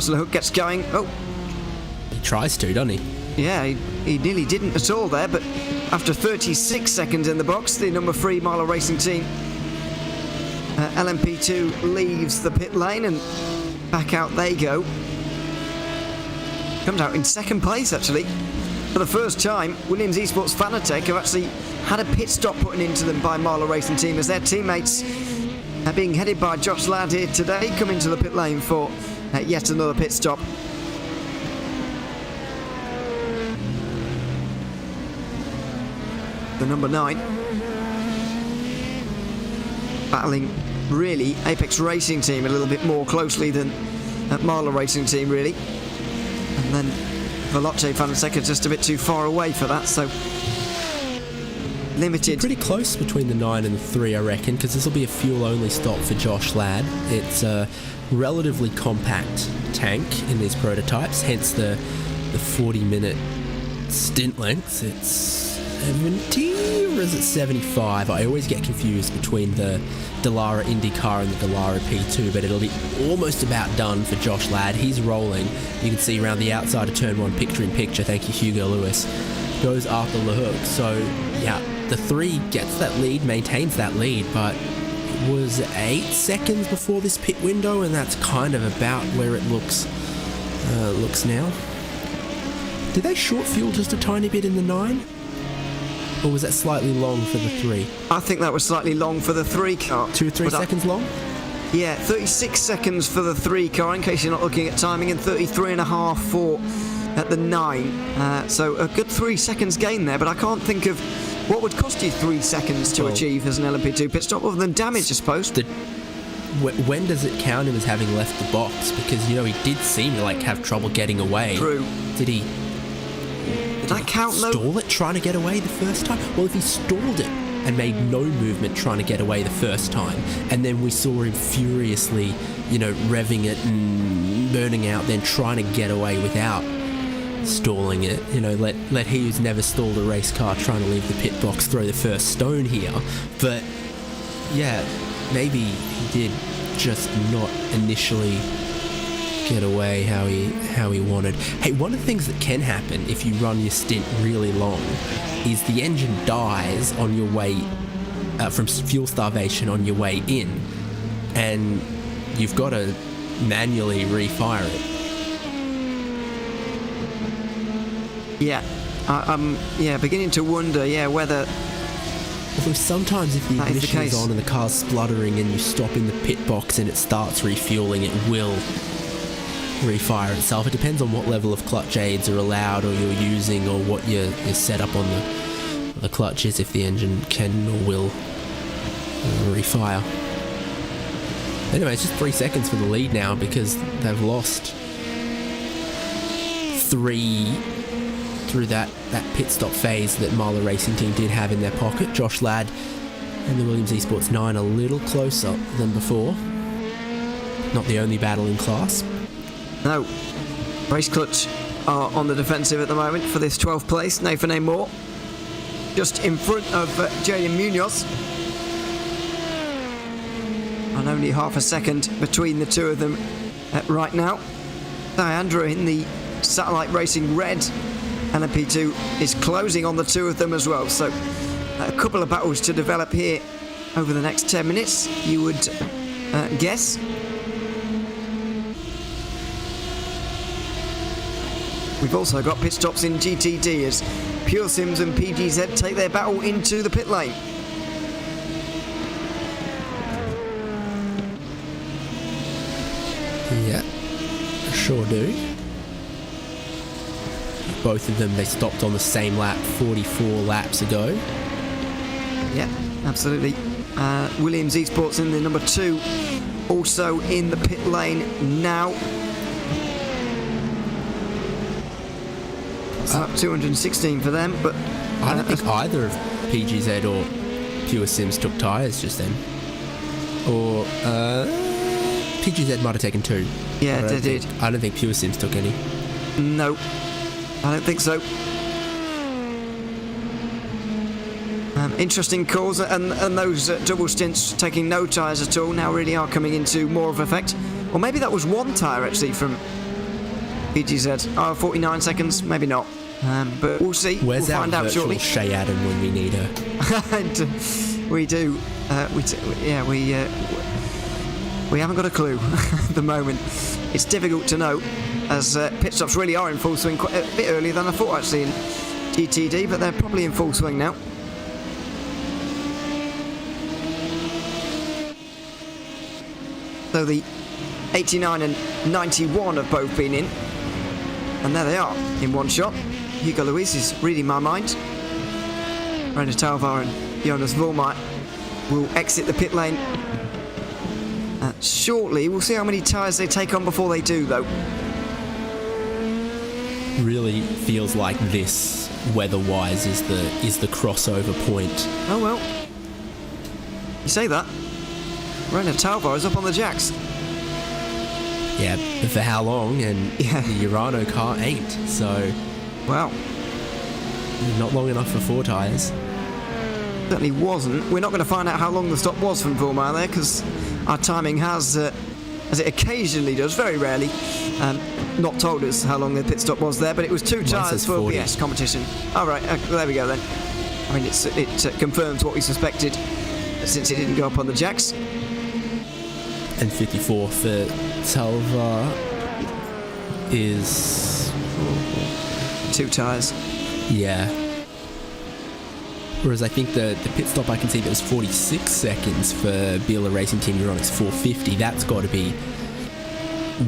the hook gets going, he tries to, doesn't he? Yeah, he nearly didn't at all there, but after 36 seconds in the box, the number 3 Marlow Racing team, LMP2, leaves the pit lane, and back out they go. Comes out in second place, actually. For the first time, Williams Esports Fanatec have actually had a pit stop put into them by Marlow Racing team, as their teammates are being headed by Josh Ladd here today, coming to the pit lane for yet another pit stop. The number 9 battling really Apex Racing team a little bit more closely than Marlow Racing team, really, and then Veloce Fanatec are just a bit too far away for that, so limited. Pretty close between the 9 and the 3, I reckon, because this will be a fuel only stop for Josh Ladd. It's a relatively compact tank in these prototypes, hence the 40-minute stint lengths. It's 70 or is it 75? I always get confused between the Dallara IndyCar and the Dallara P2, but it'll be almost about done for Josh Ladd. He's rolling. You can see around the outside of turn 1, picture in picture. Thank you, Hugo Lewis. Goes after Le Hook. So, yeah, the 3 gets that lead, maintains that lead, but it was 8 seconds before this pit window, and that's kind of about where it looks now. Did they short fuel just a tiny bit in the 9? Or was that slightly long for the 3? I think that was slightly long for the 3 car. 2 or 3 seconds long? Yeah, 36 seconds for the 3 car, in case you're not looking at timing, and 33.5 for at the 9. So a good 3 seconds gain there, but I can't think of what would cost you 3 seconds to achieve as an LMP2 pit stop, other than damage, I suppose. When does it count him as having left the box? Because, you know, he did seem to have trouble getting away. True. Did that count, though? Stall it trying to get away the first time? Well, if he stalled it and made no movement trying to get away the first time, and then we saw him furiously, revving it and burning out, then trying to get away without stalling it, let he who's never stalled a race car trying to leave the pit box throw the first stone here. But yeah, maybe he did just not initially get away how he wanted. Hey, one of the things that can happen if you run your stint really long is the engine dies on your way from fuel starvation on your way in, and you've got to manually refire it. Yeah, I'm beginning to wonder, whether... Although sometimes if the ignition is on and the car's spluttering and you stop in the pit box and it starts refueling, it will refire itself. It depends on what level of clutch aids are allowed or you're using, or what your setup on the clutch is, if the engine can or will refire. Anyway, it's just 3 seconds for the lead now, because they've lost 3 through that pit stop phase that Marla Racing Team did have in their pocket. Josh Ladd and the Williams Esports 9 a little closer than before. Not the only battle in class. No. Race Clutch are on the defensive at the moment for this 12th place. Nathan A. Moore just in front of Jaden Munoz. And only half a second between the two of them right now. Diandra in the Satellite Racing Red LMP2 is closing on the two of them as well. So a couple of battles to develop here over the next 10 minutes, you would guess. We've also got pit stops in GTD as Pure Sims and PGZ take their battle into the pit lane. Yeah, sure do. Both of them, they stopped on the same lap 44 laps ago. Yeah, absolutely. Williams Esports in the number 2, also in the pit lane now. It's up 216 for them, but I don't think either of PGZ or Pure Sims took tyres just then. Or PGZ might have taken 2. Yeah, they did. I don't think Pure Sims took any. No, I don't think so. Interesting calls, and those double stints taking no tyres at all now really are coming into more of effect. Or maybe that was 1 tyre actually from PGZ. 49 seconds, maybe not. But we'll see. We'll find out shortly. Shay Adam when we need her? We do. We haven't got a clue at the moment. It's difficult to know, as pit stops really are in full swing quite a bit earlier than I thought actually in GTD, but they're probably in full swing now. So the 89 and 91 have both been in, and there they are in one shot. Hugo Luis is reading my mind. René Talvar and Jonas Vormeier will exit the pit lane shortly. We'll see how many tyres they take on before they do, though. Really feels like this, weather-wise, is the crossover point. Oh well. You say that. René Talvar is up on the jacks. Yeah, but for how long? And the Urano car ain't, so... Wow. Not long enough for 4 tyres. Certainly wasn't. We're not going to find out how long the stop was from Vormeier there, because our timing has, as it occasionally does, very rarely, not told us how long the pit stop was there, but it was 2 tyres for 40. BS competition. All right, there we go then. I mean, it confirms what we suspected, since it didn't go up on the jacks. And 54 for Talvar is... 2 tyres. Yeah. Whereas I think the pit stop I can see that was 46 seconds for BLA Racing Team Euronics 450. That's got to be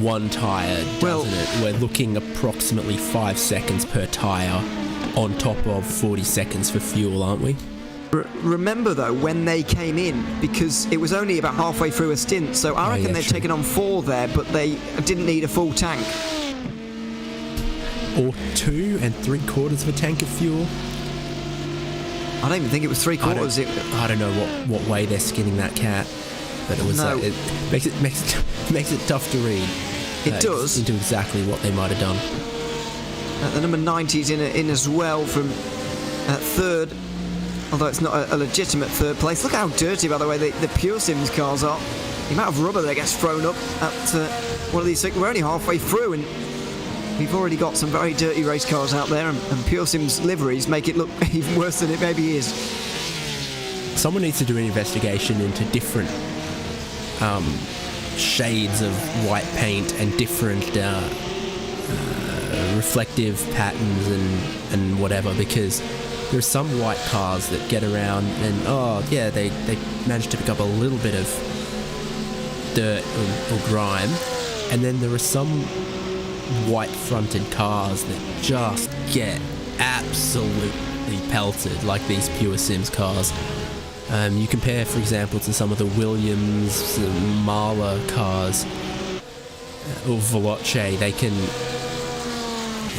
one tyre, doesn't it? We're looking approximately 5 seconds per tyre on top of 40 seconds for fuel, aren't we? Remember though, when they came in, because it was only about halfway through a stint, so I reckon they've taken on 4 there, but they didn't need a full tank. Or 2 3/4 of a tank of fuel. I don't even think it was 3/4. I don't know what way they're skinning that cat, but it was it makes it tough to read. It does into exactly what they might have done. The number 90's in as well from third, although it's not a legitimate third place. Look how dirty, by the way, the Pure Sims cars are. The amount of rubber that gets thrown up at one of these things. We're only halfway through, and we've already got some very dirty race cars out there, and Pure Sims liveries make it look even worse than it maybe is. Someone needs to do an investigation into different shades of white paint and different reflective patterns and whatever, because there's some white cars that get around and they manage to pick up a little bit of dirt or grime, and then there are some white fronted cars that just get absolutely pelted, like these Pure Sims cars. You compare, for example, to some of the Williams Marla cars or Veloce, they can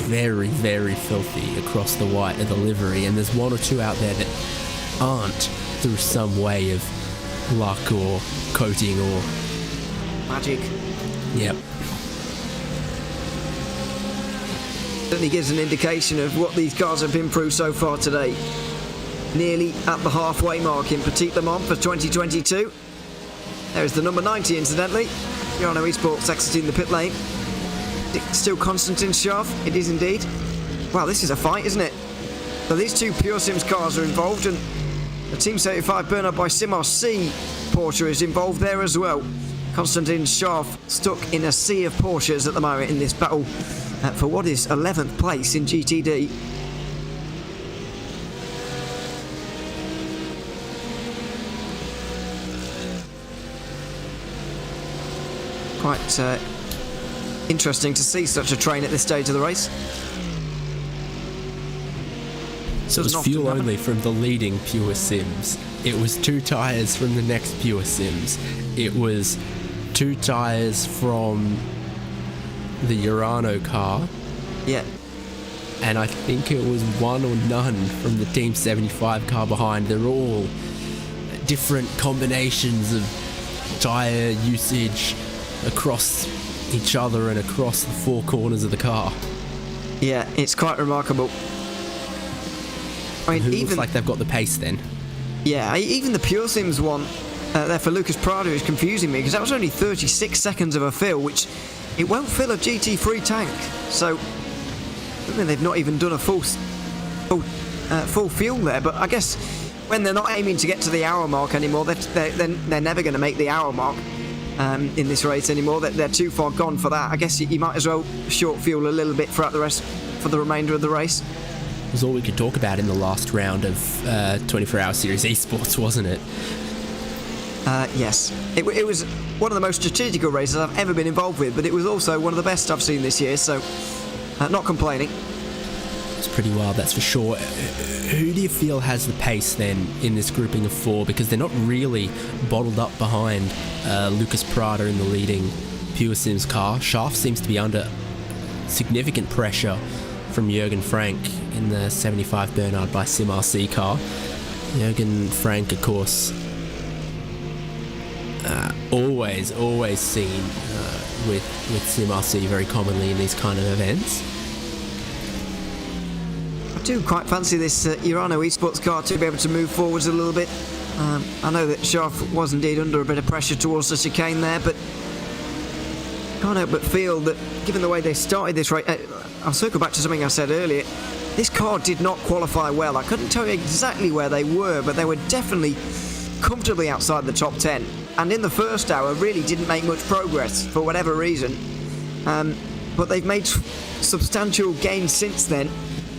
very, very filthy across the white of the livery, and there's 1 or 2 out there that aren't through some way of luck or coating or magic. Yep. Certainly gives an indication of what these cars have been through so far today. Nearly at the halfway mark in Petit Le Mans for 2022. There's the number 90, incidentally. Urano Esports exiting the pit lane. Still Konstantin Schaff, it is indeed. Wow, this is a fight, isn't it? So these 2 Pure Sims cars are involved, and the Team 75 burn-up by SimRC Porsche is involved there as well. Konstantin Schaff stuck in a sea of Porsches at the moment in this battle for what is 11th place in GTD. Quite interesting to see such a train at this stage of the race. So it was fuel only from the leading Pure Sims. It was 2 tyres from the next Pure Sims. It was 2 tyres from the Urano car. Yeah. And I think it was 1 or none from the Team 75 car behind. They're all different combinations of tyre usage across each other and across the 4 corners of the car. Yeah, it's quite remarkable. I mean, looks like they've got the pace then. Yeah, even the Pure Sims one there for Lucas Prado is confusing me, because that was only 36 seconds of a fill, which it won't fill a GT3 tank. So I mean, they've not even done a full fuel there. But I guess when they're not aiming to get to the hour mark anymore, they're never going to make the hour mark in this race anymore. They're too far gone for that. I guess you might as well short fuel a little bit throughout the rest for the remainder of the race. It was all we could talk about in the last round of 24-hour Series Esports, wasn't it? Yes. It was one of the most strategical races I've ever been involved with, but it was also one of the best I've seen this year, so not complaining. It's pretty wild, that's for sure. Who do you feel has the pace then in this grouping of 4? Because they're not really bottled up behind Lucas Prada in the leading Pure Sims car. Schaff seems to be under significant pressure from Jürgen Frank in the 75 Bernard by SimRC car. Jürgen Frank, of course, always seen with SimRC very commonly in these kind of events. I do quite fancy this Urano Esports car to be able to move forwards a little bit. I know that Schaff was indeed under a bit of pressure towards the chicane there, but can't help but feel that given the way they started this race, I'll circle back to something I said earlier. This car did not qualify well. I couldn't tell you exactly where they were, but they were definitely comfortably outside the top 10. And in the first hour, really didn't make much progress for whatever reason. But they've made substantial gains since then,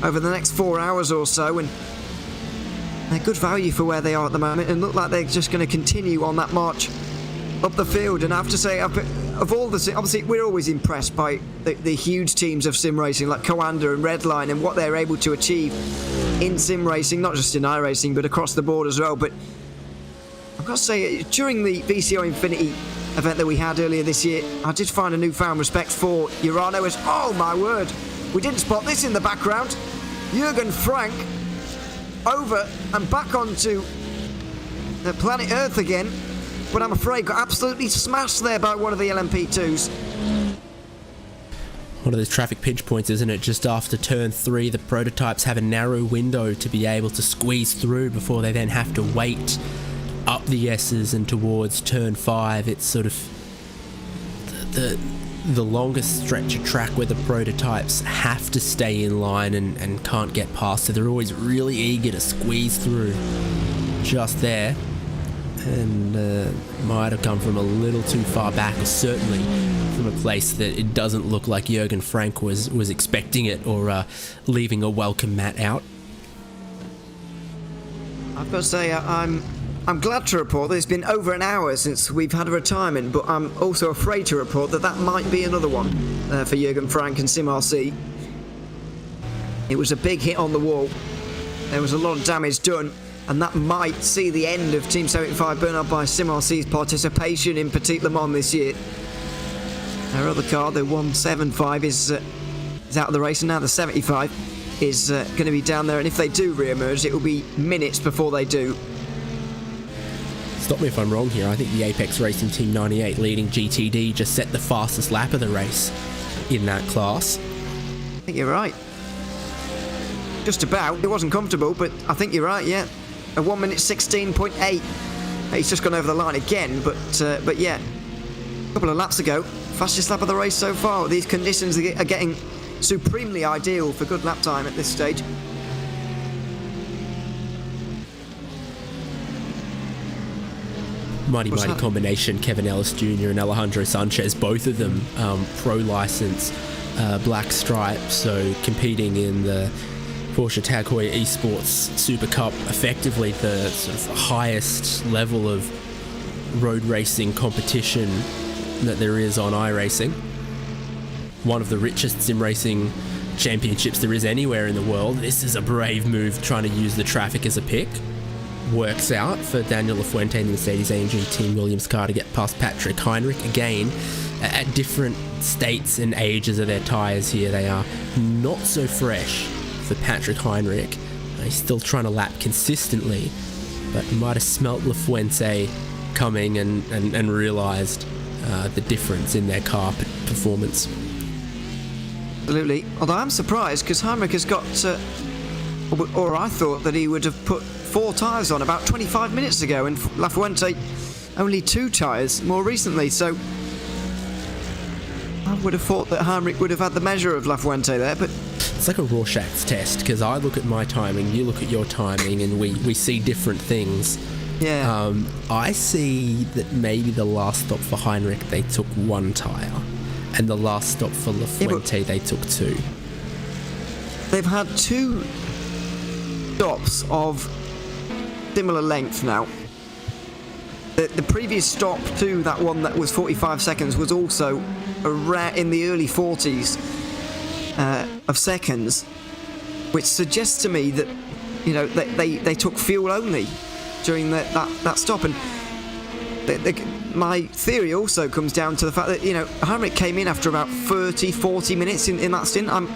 over the next 4 hours or so. And They're good value for where they are at the moment and look like they're just going to continue on that march up the field. And I have to say, of all the... Obviously, we're always impressed by the huge teams of sim racing like Coanda and Redline and what they're able to achieve in sim racing, not just in iRacing, but across the board as well. But I've got to say, during the VCO Infinity event that we had earlier this year, I did find a newfound respect for Urano as... Oh, my word! We didn't spot this in the background. Jürgen Frank over and back onto the planet Earth again, but I'm afraid got absolutely smashed there by one of the LMP2s. One of those traffic pinch points, isn't it? Just after turn 3, the prototypes have a narrow window to be able to squeeze through before they then have to wait up the S's and towards turn 5. It's sort of the longest stretch of track where the prototypes have to stay in line and can't get past, so they're always really eager to squeeze through just there, and might have come from a little too far back, or certainly from a place that it doesn't look like Jürgen Frank was expecting it, or leaving a welcome mat out. I've got to say, I'm glad to report that it's been over an hour since we've had a retirement, but I'm also afraid to report that might be another one for Jürgen Frank and SimRC. It was a big hit on the wall. There was a lot of damage done, and that might see the end of Team 75 Bernard by SimRC's participation in Petit Le Mans this year. Their other car, the 175, is out of the race, and now the 75 is going to be down there, and if they do re-emerge, it will be minutes before they do. Stop me if I'm wrong here. I think the Apex Racing Team 98 leading GTD just set the fastest lap of the race in that class. I think you're right. Just about. It wasn't comfortable, but I think you're right, yeah. A 1 minute 16.8. He's just gone over the line again, but yeah. A couple of laps ago, fastest lap of the race so far. These conditions are getting supremely ideal for good lap time at this stage. Mighty combination, Kevin Ellis Jr. and Alejandro Sanchez, both of them pro license black stripe, so competing in the Porsche Tag Heuer Esports Super Cup, effectively the sort of highest level of road racing competition that there is on iRacing. One of the richest sim racing championships there is anywhere in the world. This is a brave move, trying to use the traffic as a pick. Works out for Daniel Lafuente and the Mercedes-AMG Team Williams car to get past Patrick Heinrich. Again, at different states and ages of their tyres here, they are not so fresh for Patrick Heinrich. He's still trying to lap consistently, but might have smelt Lafuente coming and realised the difference in their car performance. Absolutely. Although I'm surprised, because Heinrich has got... or I thought that he would have put 4 tyres on about 25 minutes ago, and Lafuente only 2 tyres more recently, so I would have thought that Heinrich would have had the measure of Lafuente there, but... It's like a Rorschach's test, because I look at my timing, you look at your timing, and we see different things. Yeah. I see that maybe the last stop for Heinrich, they took 1 tyre, and the last stop for Lafuente, they took 2. They've had 2 stops of similar length now. The previous stop to that one that was 45 seconds was also in the early 40s of seconds, which suggests to me that, you know, they took fuel only during that stop. And my theory also comes down to the fact that, you know, Heinrich came in after about 40 minutes in that stint. I'm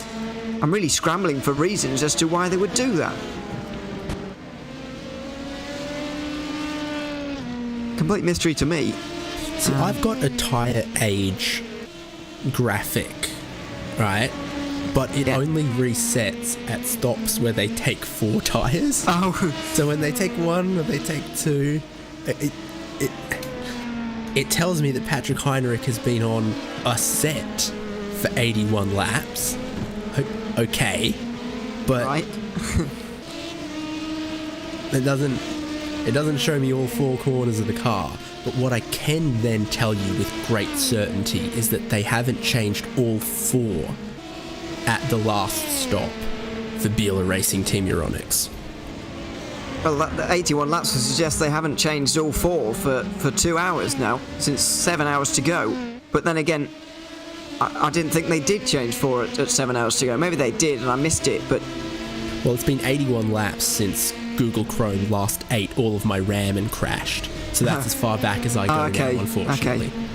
really scrambling for reasons as to why they would do that. Complete mystery to me. See, I've got a tyre age graphic, right? But it only resets at stops where they take 4 tyres. Oh. So when they take 1 or they take 2, it tells me that Patrick Heinrich has been on a set for 81 laps. Okay, but right. it doesn't show me all 4 corners of the car. But what I can then tell you with great certainty is that they haven't changed all 4 at the last stop for Biela Racing Team Euronics. Well, the 81 laps would suggest they haven't changed all four for 2 hours now, since 7 hours to go. But then again, I didn't think they did change four at 7 hours to go. Maybe they did and I missed it, but... Well, it's been 81 laps since Google Chrome last ate all of my RAM and crashed. So that's as far back as I go now, unfortunately. Okay.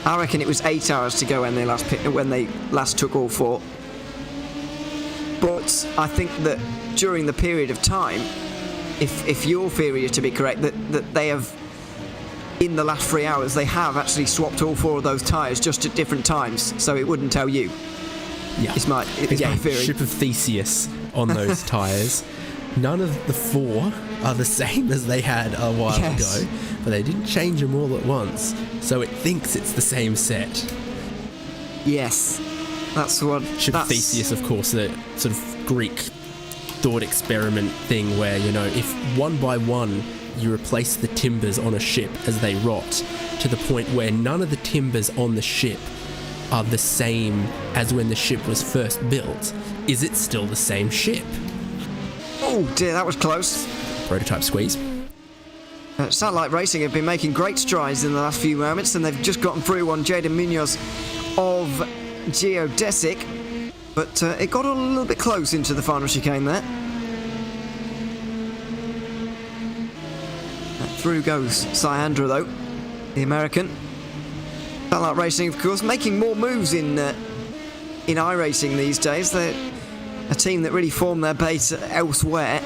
I reckon it was 8 hours to go when they last took all four. But I think that during the period of time, if your theory is to be correct, that they have, in the last 3 hours, they have actually swapped all four of those tyres just at different times, so it wouldn't tell you. Yeah. It's my theory. Ship of Theseus on those tyres. None of the four are the same as they had a while ago, but they didn't change them all at once, so it thinks it's the same set. Yes. That's what... Ship of Theseus, of course, the sort of Greek thought experiment thing where, you know, if one by one you replace the timbers on a ship as they rot to the point where none of the timbers on the ship are the same as when the ship was first built, is it still the same ship? Oh dear, that was close. Prototype squeeze. Satellite Racing have been making great strides in the last few moments, and they've just gotten through on Jaden Munoz of Geodesic, but it got a little bit close into the final chicane there. Through goes Syandra though, the American. Satellite Racing, of course, making more moves in iRacing these days. They're a team that really formed their base elsewhere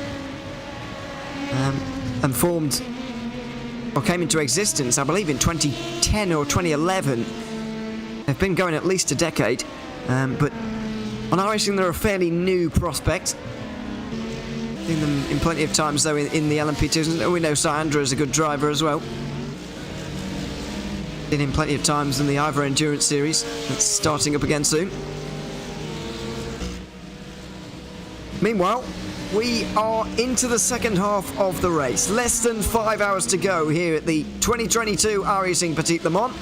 and formed or came into existence, I believe, in 2010 or 2011. They've been going at least a decade, but on iRacing they're a fairly new prospect. Seen them in plenty of times though in the LMP2s. We know Syandra is a good driver as well. Been in plenty of times in the Ivor Endurance Series. That's starting up again soon. Meanwhile, we are into the second half of the race. Less than 5 hours to go here at the 2022 iRacing Petit Le Mans.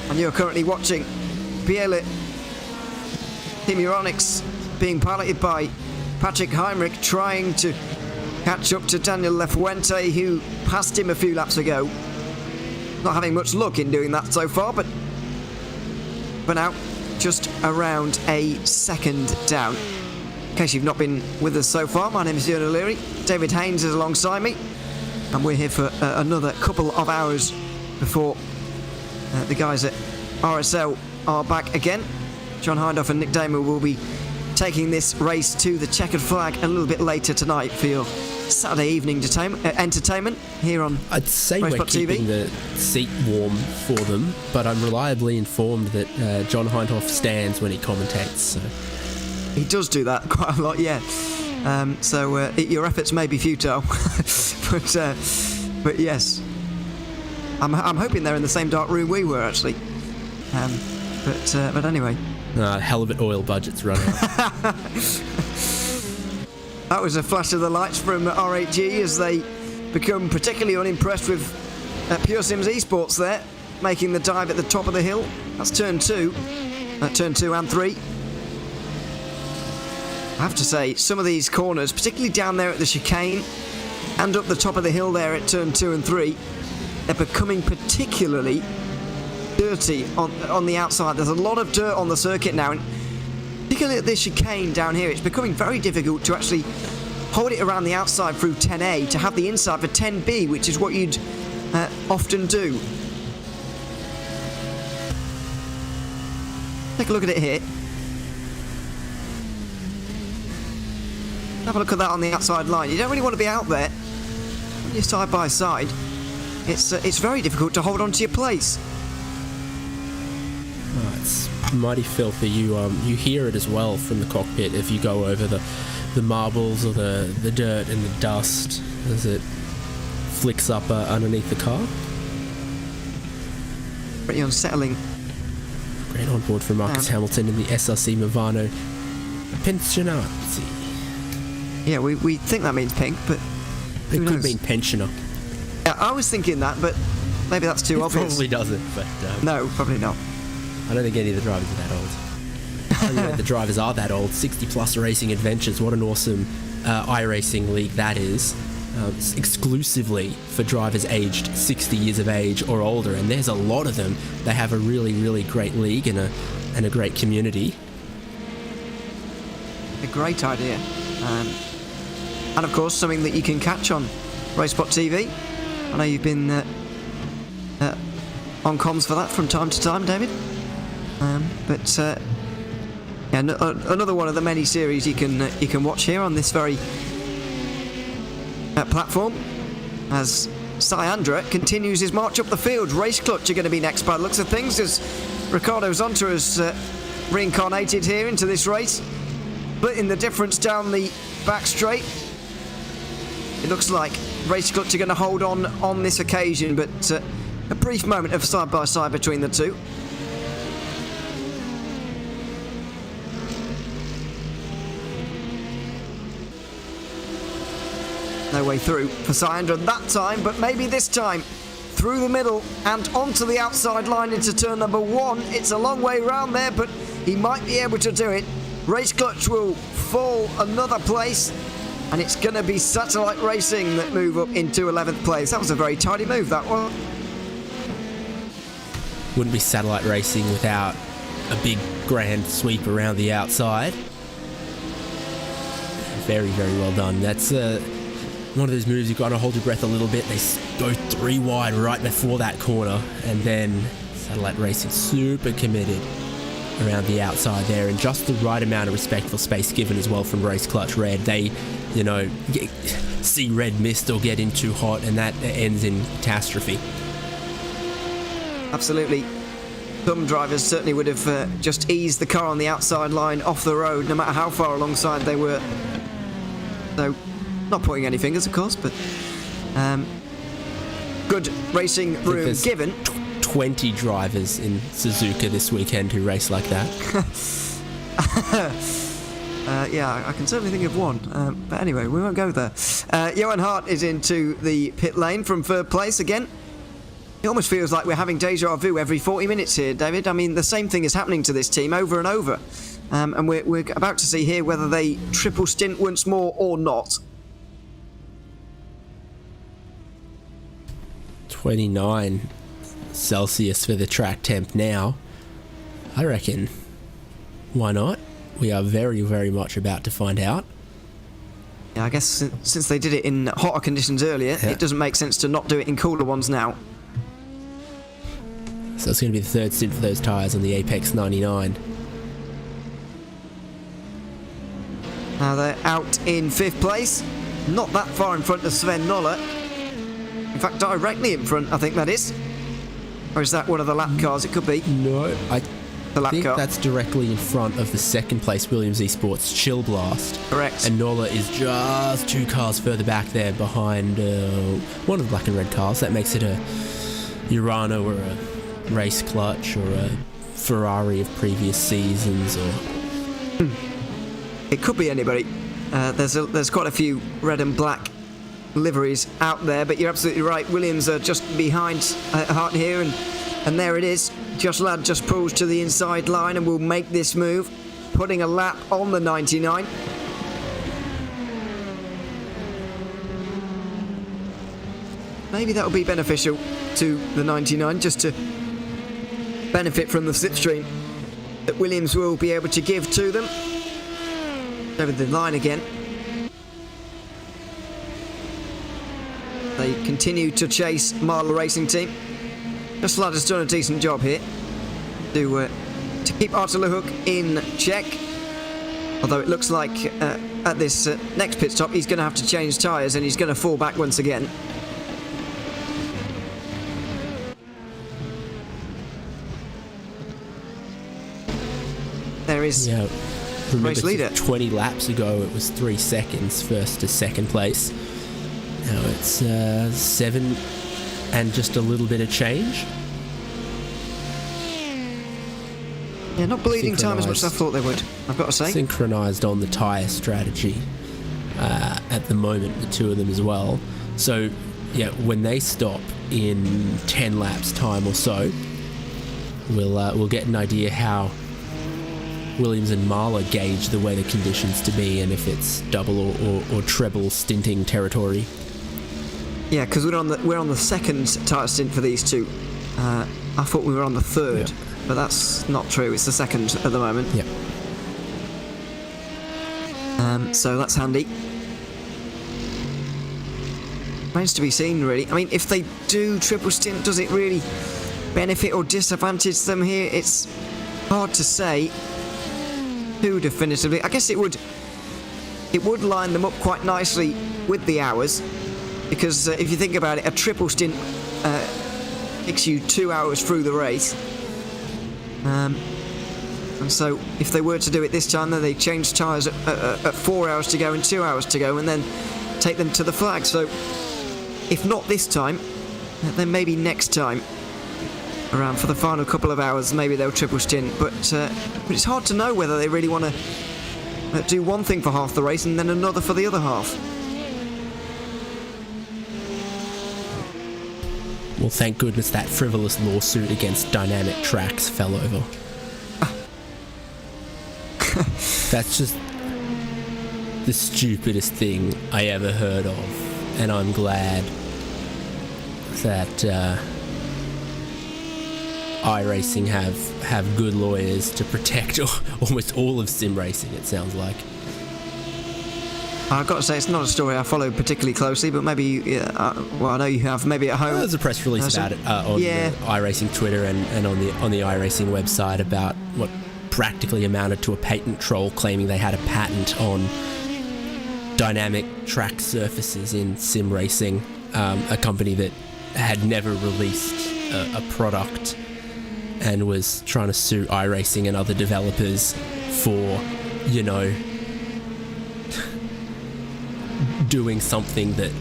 And you're currently watching Biele Team Euronics being piloted by Patrick Heinrich, trying to catch up to Daniel Lefuente, who passed him a few laps ago. Not having much luck in doing that so far, but for now, just around a second down. In case you've not been with us so far, my name is Ian O'Leary. David Haynes is alongside me, and we're here for another couple of hours before the guys at RSL are back again. John Hindhaugh and Nick Damer will be taking this race to the checkered flag a little bit later tonight for your Saturday evening entertainment here on I'd say we're keeping the seat warm for them, but I'm reliably informed that John Hindhaugh stands when he commentates. So. He does do that quite a lot, yeah. So your efforts may be futile, but yes. I'm hoping they're in the same dark room we were, actually. But anyway. Hell of it oil budget's running out. That was a flash of the lights from R8G as they become particularly unimpressed with Pure Sims Esports there, making the dive at the top of the hill. That's turn 2. Turn 2 and 3. I have to say, some of these corners, particularly down there at the chicane and up the top of the hill there at turn 2 and 3, they're becoming particularly dirty on the outside. There's a lot of dirt on the circuit now, and particularly at this chicane down here, it's becoming very difficult to actually hold it around the outside through 10A to have the inside for 10B, which is what you'd often do. Take a look at it here. Have a look at that on the outside line. You don't really want to be out there. When you're side by side, it's very difficult to hold on to your place. Oh, it's mighty filthy. You hear it as well from the cockpit if you go over the marbles or the dirt and the dust as it flicks up underneath the car. Pretty unsettling. Great on board for Marcus Hamilton in the SRC Movano Pensionati. Yeah, we think that means pink, but it could mean pensioner. Yeah, I was thinking that, but maybe that's too obvious. Probably doesn't, but no, probably not. I don't think any of the drivers are that old. The drivers are that old. 60 plus racing adventures. What an awesome iRacing league that is, exclusively for drivers aged 60 years of age or older, and there's a lot of them. They have a really, really great league and a great community. A great idea. And of course, something that you can catch on RaceSpotTV. I know you've been on comms for that from time to time, David. Another one of the many series you can watch here on this very platform, as Syandra continues his march up the field. Race Clutch are going to be next by the looks of things, as Ricardo Zonta has reincarnated here into this race, splitting the difference down the back straight. It looks like Race Clutch are going to hold on this occasion, but a brief moment of side-by-side between the two. No way through for Syandra that time, but maybe this time through the middle and onto the outside line into turn number 1. It's a long way round there, but he might be able to do it. Race Clutch will fall another place, and it's going to be Satellite Racing that move up into 11th place. That was a very tidy move, that one. Wouldn't be Satellite Racing without a big grand sweep around the outside. Very, very well done. That's one of those moves you've got to hold your breath a little bit. They go 3 wide right before that corner, and then Satellite Racing super committed around the outside there, and just the right amount of respectful space given as well from Race Clutch Red. They, see red mist or get in too hot, and that ends in catastrophe. Absolutely. Some drivers certainly would have just eased the car on the outside line off the road, no matter how far alongside they were. So, not pointing any fingers, of course, but good racing room given. 20 drivers in Suzuka this weekend who race like that. Yeah, I can certainly think of one. But anyway, we won't go there. Johan Hart is into the pit lane from 3rd place again. It almost feels like we're having deja vu every 40 minutes here, David. I mean, the same thing is happening to this team over and over. And we're about to see here whether they triple stint once more or not. 29 Celsius for the track temp now. I reckon, why not? We are very, very much about to find out. Yeah, I guess since they did it in hotter conditions earlier, It doesn't make sense to not do it in cooler ones now. So it's going to be the 3rd stint for those tyres on the Apex 99. Now they're out in 5th place. Not that far in front of Sven Noller. In fact, directly in front, I think that is. Or is that one of the lap cars? It could be. No, I think car. That's directly in front of the 2nd place Williams Esports Chill Blast. Correct. And Noller is just 2 cars further back there behind one of the black and red cars. That makes it a Urano or a Race Clutch or a Ferrari of previous seasons, or it could be anybody. There's quite a few red and black liveries out there, but you're absolutely right. Williams are just behind Hart here, and there it is. Josh Ladd just pulls to the inside line and will make this move, putting a lap on the 99. Maybe that'll be beneficial to the 99, just to benefit from the slipstream that Williams will be able to give to them. Over the line again. They continue to chase Marler Racing Team. Just Ladd has done a decent job here to keep Artur Lehook in check. Although it looks like at this next pit stop he's going to have to change tyres and he's going to fall back once again. There is race leader. 20 laps ago it was 3 seconds first to 2nd place. Now it's 7 and just a little bit of change. Yeah, not bleeding time as much as I thought they would, I've got to say. Synchronised on the tyre strategy at the moment, the 2 of them as well. So, yeah, when they stop in 10 laps time or so, we'll get an idea how Williams and Marler gauge the weather conditions to be and if it's double or treble stinting territory. Yeah, because we're on the second tyre stint for these two. I thought we were on the third, but that's not true. It's the second at the moment. Yeah. So that's handy. Remains to be seen, really. I mean, if they do triple stint, does it really benefit or disadvantage them here? It's hard to say too definitively. I guess it would line them up quite nicely with the hours, because if you think about it, a triple stint takes you 2 hours through the race. And so if they were to do it this time, then they change tyres at 4 hours to go and 2 hours to go, and then take them to the flag. So if not this time, then maybe next time around for the final couple of hours, maybe they'll triple stint. But it's hard to know whether they really want to do one thing for half the race and then another for the other half. Well, thank goodness that frivolous lawsuit against Dynamic Tracks fell over. That's just the stupidest thing I ever heard of, and I'm glad that iRacing have good lawyers to protect almost all of sim racing, it sounds like. I've got to say, it's not a story I follow particularly closely, but maybe, well, I know you have, maybe at home. There's a press release about it on the iRacing Twitter and on the iRacing website about what practically amounted to a patent troll claiming they had a patent on dynamic track surfaces in sim racing, a company that had never released a product and was trying to sue iRacing and other developers for, you know, doing something that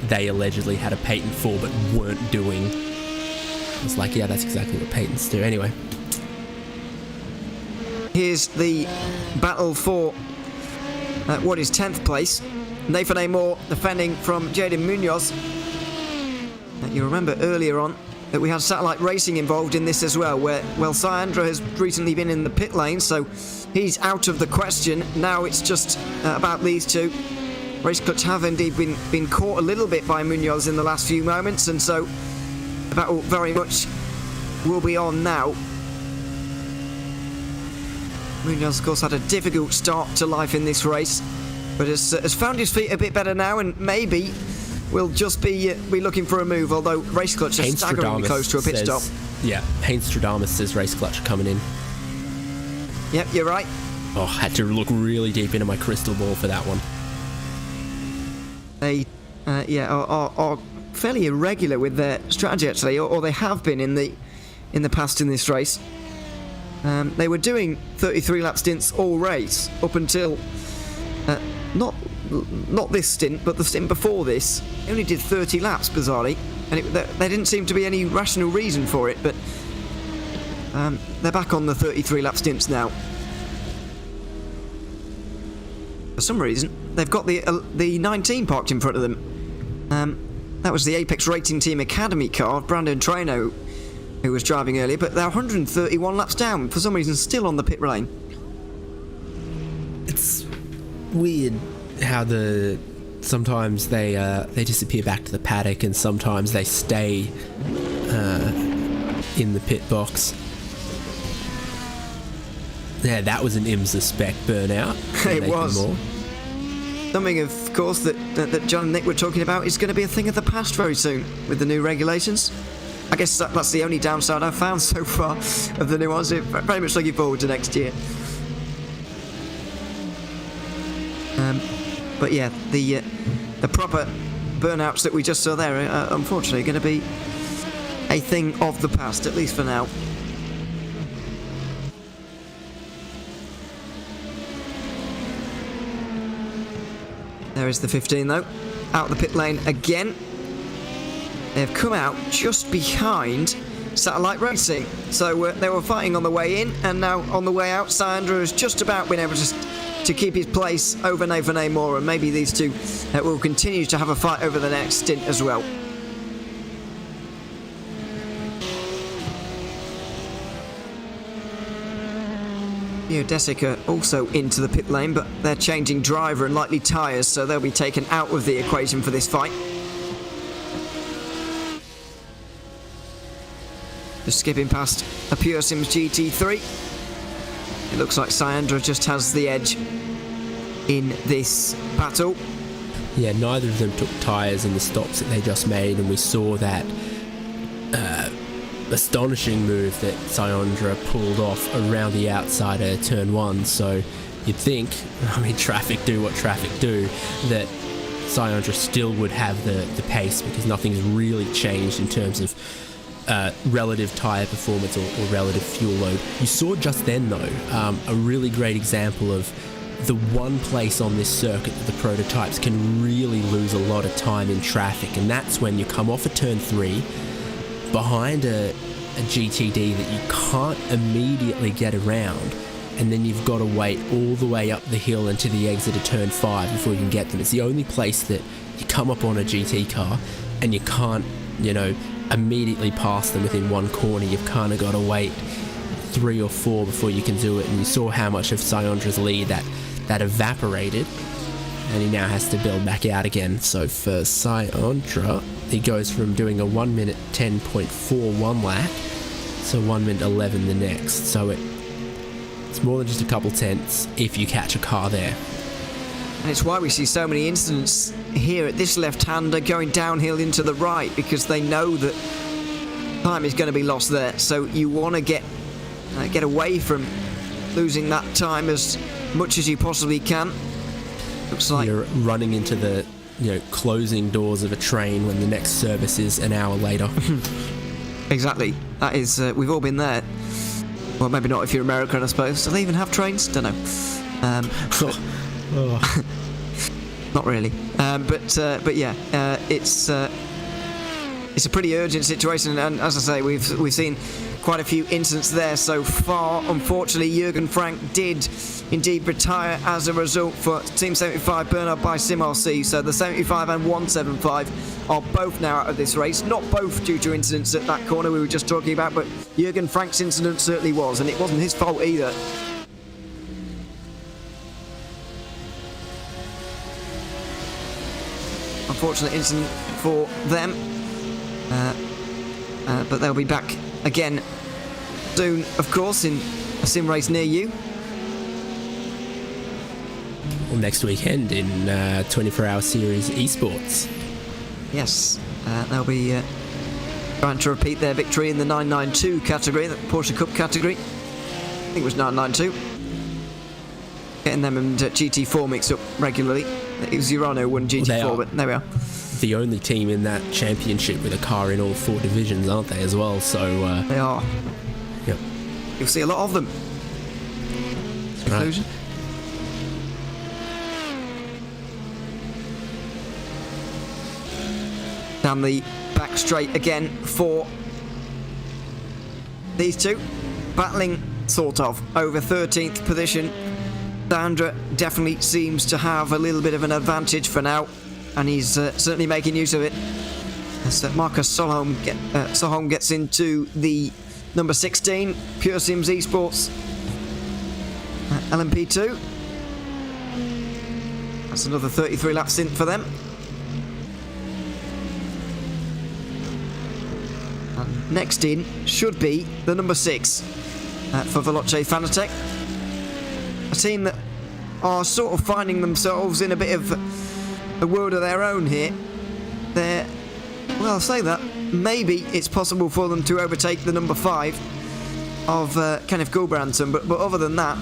they allegedly had a patent for but weren't doing. It's like, yeah, that's exactly what patents do. Anyway. Here's the battle for what is 10th place. Nathan Amor defending from Jaden Munoz. You remember earlier on that we had satellite racing involved in this as well, where, well, Syandra has recently been in the pit lane, so he's out of the question. Now it's just about these two. Race Clutch have indeed been caught a little bit by Munoz in the last few moments, and so the battle very much will be on now. Munoz, of course, had a difficult start to life in this race, but has found his feet a bit better now, and maybe will just be looking for a move, although Race Clutch is staggeringly close to a pit stop. Yeah, Haynes Stradamus says Race Clutch are coming in. Yep, you're right. Oh, I had to look really deep into my crystal ball for that one. They, are fairly irregular with their strategy, actually, or they have been in the past in this race. They were doing 33-lap stints all race up until not this stint, but the stint before this. They only did 30 laps, bizarrely, and there didn't seem to be any rational reason for it. But they're back on the 33-lap stints now. For some reason, they've got the 19 parked in front of them. That was the Apex Rating Team Academy car, Brandon Traino, who was driving earlier, but they're 131 laps down, for some reason still on the pit lane. It's weird how sometimes they disappear back to the paddock and sometimes they stay in the pit box. Yeah, that was an IMSA spec burnout. It was. Something, of course, that John and Nick were talking about is going to be a thing of the past very soon with the new regulations. I guess that's the only downside I've found so far of the new ones. Very much looking forward to next year. But yeah, the proper burnouts that we just saw there are unfortunately going to be a thing of the past, at least for now. There is the 15 though, out the pit lane again. They've come out just behind Satellite Racing. So they were fighting on the way in, and now on the way out, Syandra has just about been able to keep his place over Nathan Amor, and maybe these two will continue to have a fight over the next stint as well. Geodesic are also into the pit lane, but they're changing driver and likely tyres, so they'll be taken out of the equation for this fight. Just skipping past a Pure Sims GT3. It looks like Syandra just has the edge in this battle. Yeah, neither of them took tyres in the stops that they just made, and we saw that astonishing move that Syandra pulled off around the outside of turn 1. So you'd think, I mean, traffic do what traffic do, that Syandra still would have the pace, because nothing's really changed in terms of relative tyre performance or relative fuel load. You saw just then, though, a really great example of the one place on this circuit that the prototypes can really lose a lot of time in traffic, and that's when you come off a turn 3 behind a GTD that you can't immediately get around, and then you've got to wait all the way up the hill into the exit of turn 5 before you can get them. It's the only place that you come up on a GT car and you can't, immediately pass them within one corner. You've kind of got to wait 3 or 4 before you can do it, and you saw how much of Syandra's lead that evaporated, and he now has to build back out again. So for Syandra, he goes from doing a 1 minute 10.41 lap to 1 minute 11 the next. So it's more than just a couple tenths if you catch a car there. And it's why we see so many incidents here at this left-hander going downhill into the right, because they know that time is going to be lost there. So you want to get away from losing that time as much as you possibly can. Looks like you're running into the closing doors of a train when the next service is an hour later. Exactly. That is, we've all been there. Well, maybe not if you're American, I suppose. Do they even have trains? Don't know. Not really. But yeah, it's a pretty urgent situation, and as I say, we've seen quite a few incidents there so far. Unfortunately, Jürgen Frank did indeed retire as a result for Team 75 burnout by SimRC. So the 75 and 175 are both now out of this race. Not both due to incidents at that corner we were just talking about, but Jürgen Frank's incident certainly was, and it wasn't his fault either. Unfortunate incident for them, but they'll be back again soon, of course, in a sim race near you. Well, next weekend in 24-hour series esports. Yes, they'll be trying to repeat their victory in the 992 category, the Porsche Cup category. I think it was 992. Getting them and GT4 mixed up regularly. It was Urano won GT4, but there we are. The only team in that championship with a car in all 4 divisions, aren't they, as well? So they are. Yep. You'll see a lot of them. Conclusion. Right. Down the back straight again for these two, battling sort of over 13th position. Sandra definitely seems to have a little bit of an advantage for now, and he's certainly making use of it. As Marcus Solholm gets into the number 16 Pure Sims Esports LMP2. That's another 33 lap stint for them. And next in should be the number 6 for Veloce Fanatec. A team that are sort of finding themselves in a bit of a world of their own here. They're, well, I'll say that, maybe it's possible for them to overtake the number 5 of Kenneth Gulbranson, but other than that,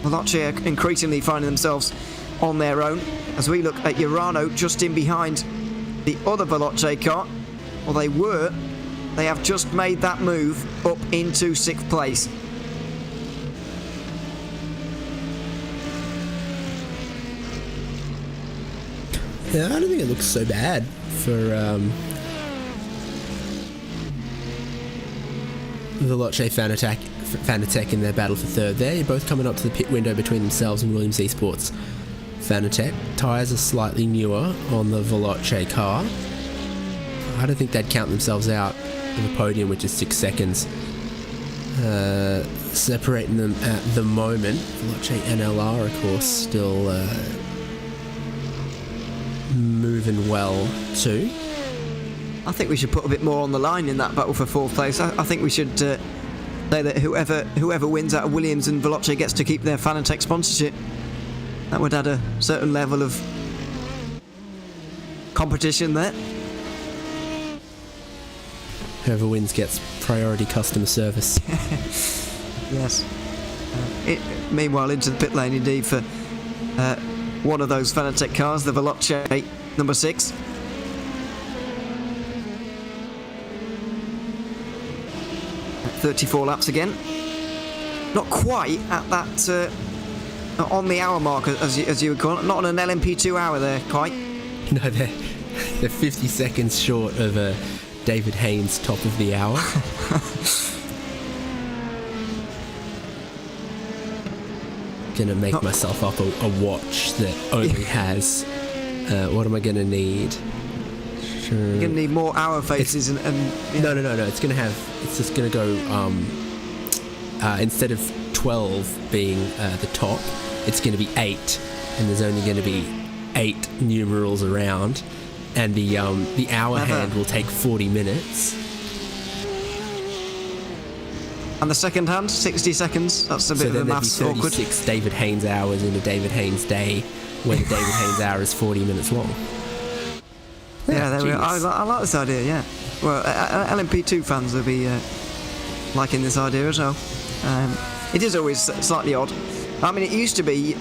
Veloce are increasingly finding themselves on their own, as we look at Urano just in behind the other Veloce car. Well, they have just made that move up into 6th place. Yeah, I don't think it looks so bad for Veloce Fanatec in their battle for 3rd there. You're both coming up to the pit window between themselves and Williams Esports. Fanatec, tyres are slightly newer on the Veloce car. I don't think they'd count themselves out of the podium, which is 6 seconds. Separating them at the moment. Veloce and LR, of course, still moving well too. I think we should put a bit more on the line in that battle for fourth place. I think we should say that whoever wins out of Williams and Veloce gets to keep their Fanatec sponsorship. That would add a certain level of competition there. Whoever wins gets priority customer service. Yes. Meanwhile, into the pit lane indeed for one of those Fanatec cars, the Veloce number 6. At 34 laps again. Not quite at that on the hour mark, as you would call it. Not on an LMP2 hour there, quite. No, they're 50 seconds short of David Haynes' top of the hour. Gonna make myself up a watch that only has. What am I gonna need? Sure. You're gonna need more hour faces and yeah. No. It's just gonna go. Instead of 12 being the top, it's gonna be 8, and there's only gonna be 8 numerals around. And the hour hand will take 40 minutes. And the second hand, 60 seconds. That's a bit of a maths awkward. So then there'd be 36 David Haynes hours in a David Haynes day, when the David Haynes hour is 40 minutes long. Yeah, there we are. I like this idea, yeah. Well, LMP2 fans will be liking this idea as well. It is always slightly odd. I mean, it used to be,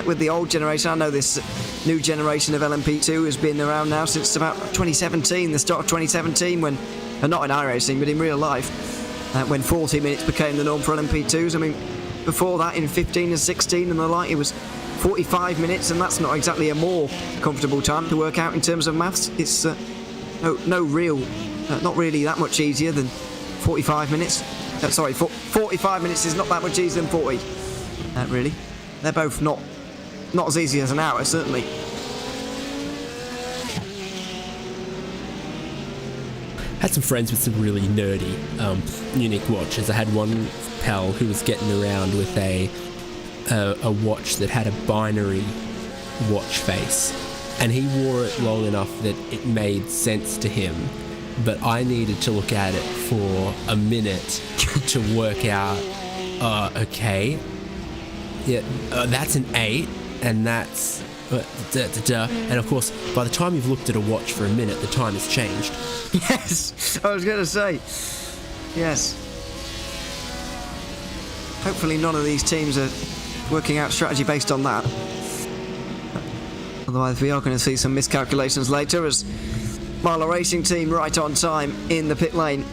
with the old generation, I know this new generation of LMP2 has been around now since about 2017, the start of 2017, when, not in iRacing, but in real life, when 40 minutes became the norm for LMP2s. I mean, before that, in 15 and 16 and the like, it was 45 minutes, and that's not exactly a more comfortable time to work out in terms of maths. It's not really that much easier than 45 minutes. 45 minutes is not that much easier than 40, really. They're both not as easy as an hour, certainly. Had some friends with some really nerdy unique watches. I had one pal who was getting around with a watch that had a binary watch face, and he wore it long enough that it made sense to him, but I needed to look at it for a minute to work out, okay, yeah, that's an 8, and that's and of course, by the time you've looked at a watch for a minute, the time has changed. Yes, I was going to say, yes. Hopefully none of these teams are working out strategy based on that. Otherwise we are going to see some miscalculations later, as Marlow Racing team right on time in the pit lane.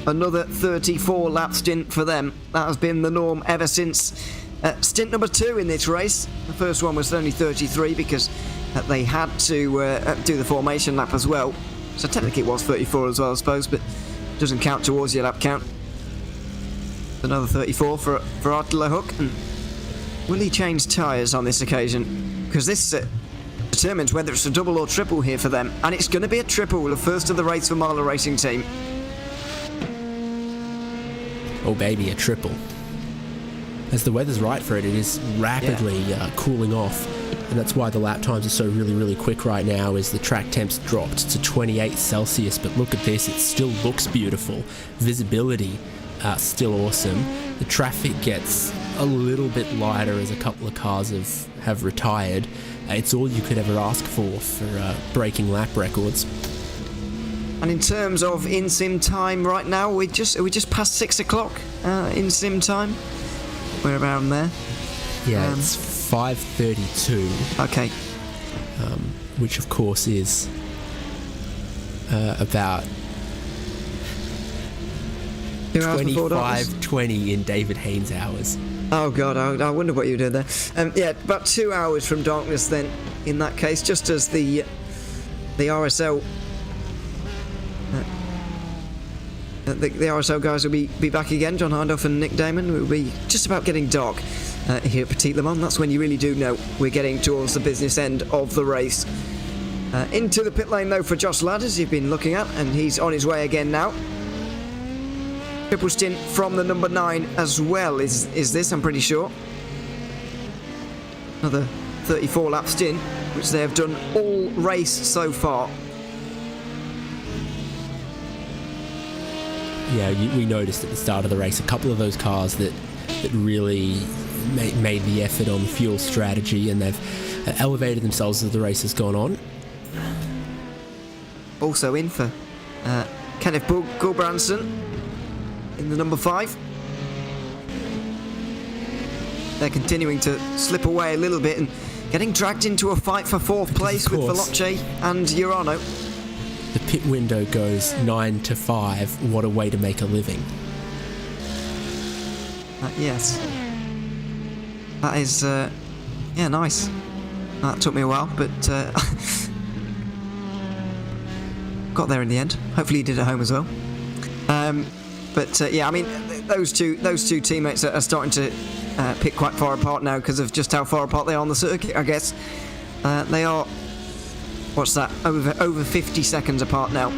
Another 34 lap stint for them. That has been the norm ever since stint number 2 in this race. The first one was only 33 because they had to do the formation lap as well. So technically it was 34 as well, I suppose, but it doesn't count towards your lap count. Another 34 for Attila Hook. And will he change tyres on this occasion? Because this determines whether it's a double or triple here for them. And it's going to be a triple, the first of the race for Marlow Racing team. Oh baby, a triple. As the weather's right for it, it is rapidly cooling off. And that's why the lap times are so really quick right now, is the track temps dropped to 28 Celsius. But look at this, it still looks beautiful. Visibility, still awesome. The traffic gets a little bit lighter as a couple of cars have retired. It's all you could ever ask for breaking lap records. And in terms of in-sim time right now, are we just past 6 o'clock in-sim time? We're around there. Yeah, it's 5:32. Okay. Which of course is about 25:20 in David Haynes hours. Oh god, I wonder what you did there. Yeah, about 2 hours from darkness then, in that case, just as the RSL the RSL guys will be back again. John Hindhaugh and Nick Damon will be just about getting dark here at Petit Le Mans. That's when you really do know we're getting towards the business end of the race. Into the pit lane though for Josh Ladders, you've been looking at, and he's on his way again now. triple stint from the number 9 as well, is this, I'm pretty sure. Another 34 lap stint, which they have done all race so far. Yeah, we noticed at the start of the race a couple of those cars that really made the effort on fuel strategy, and they've elevated themselves as the race has gone on. Also in for Kenneth Gulbrandsen in the number 5. They're continuing to slip away a little bit and getting dragged into a fight for 4th place with Veloce and Urano. The pit window goes 9 to 5. What a way to make a living. Yes. That is, yeah, nice. That took me a while, but got there in the end. Hopefully you did at home as well. Yeah, I mean, those two teammates are starting to pick quite far apart now because of just how far apart they are on the circuit, I guess. They are, what's that, over 50 seconds apart now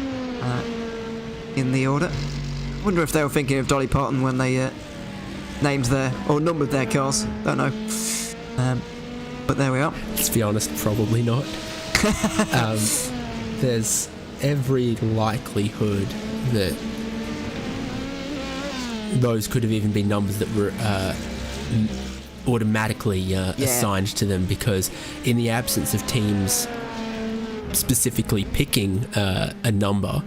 in the order. I wonder if they were thinking of Dolly Parton when they named their, or numbered their cars. Don't know. But there we are. Let's be honest, probably not. There's every likelihood that those could have even been numbers that were automatically assigned to them, because in the absence of teams specifically picking a number,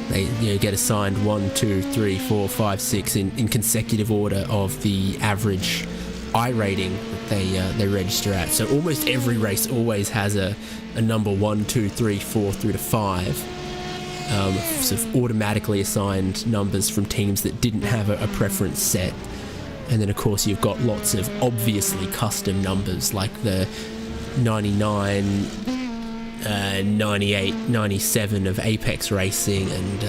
they get assigned 1, 2, 3, 4, 5, 6 in consecutive order of the average iRating that they register at. So almost every race always has a number 1, 2, 3, 4 through to 5. Sort of automatically assigned numbers from teams that didn't have a preference set. And then of course you've got lots of obviously custom numbers like the 99, 98, 97 of Apex Racing, and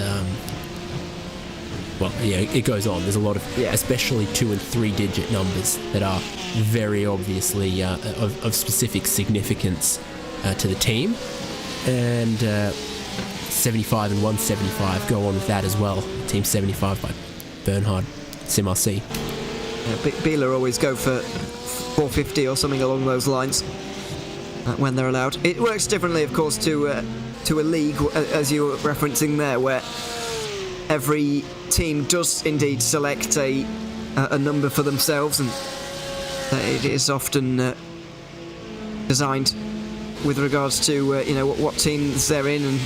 well, yeah, it goes on. There's a lot of, especially 2 and 3 digit numbers that are very obviously of specific significance to the team, and 75 and 175 go on with that as well. Team 75 by Bernhard Sim RC. Beeler always go for 450 or something along those lines when they're allowed. It works differently, of course, to a league, as you were referencing there, where every team does indeed select a number for themselves, and it is often designed with regards to what teams they're in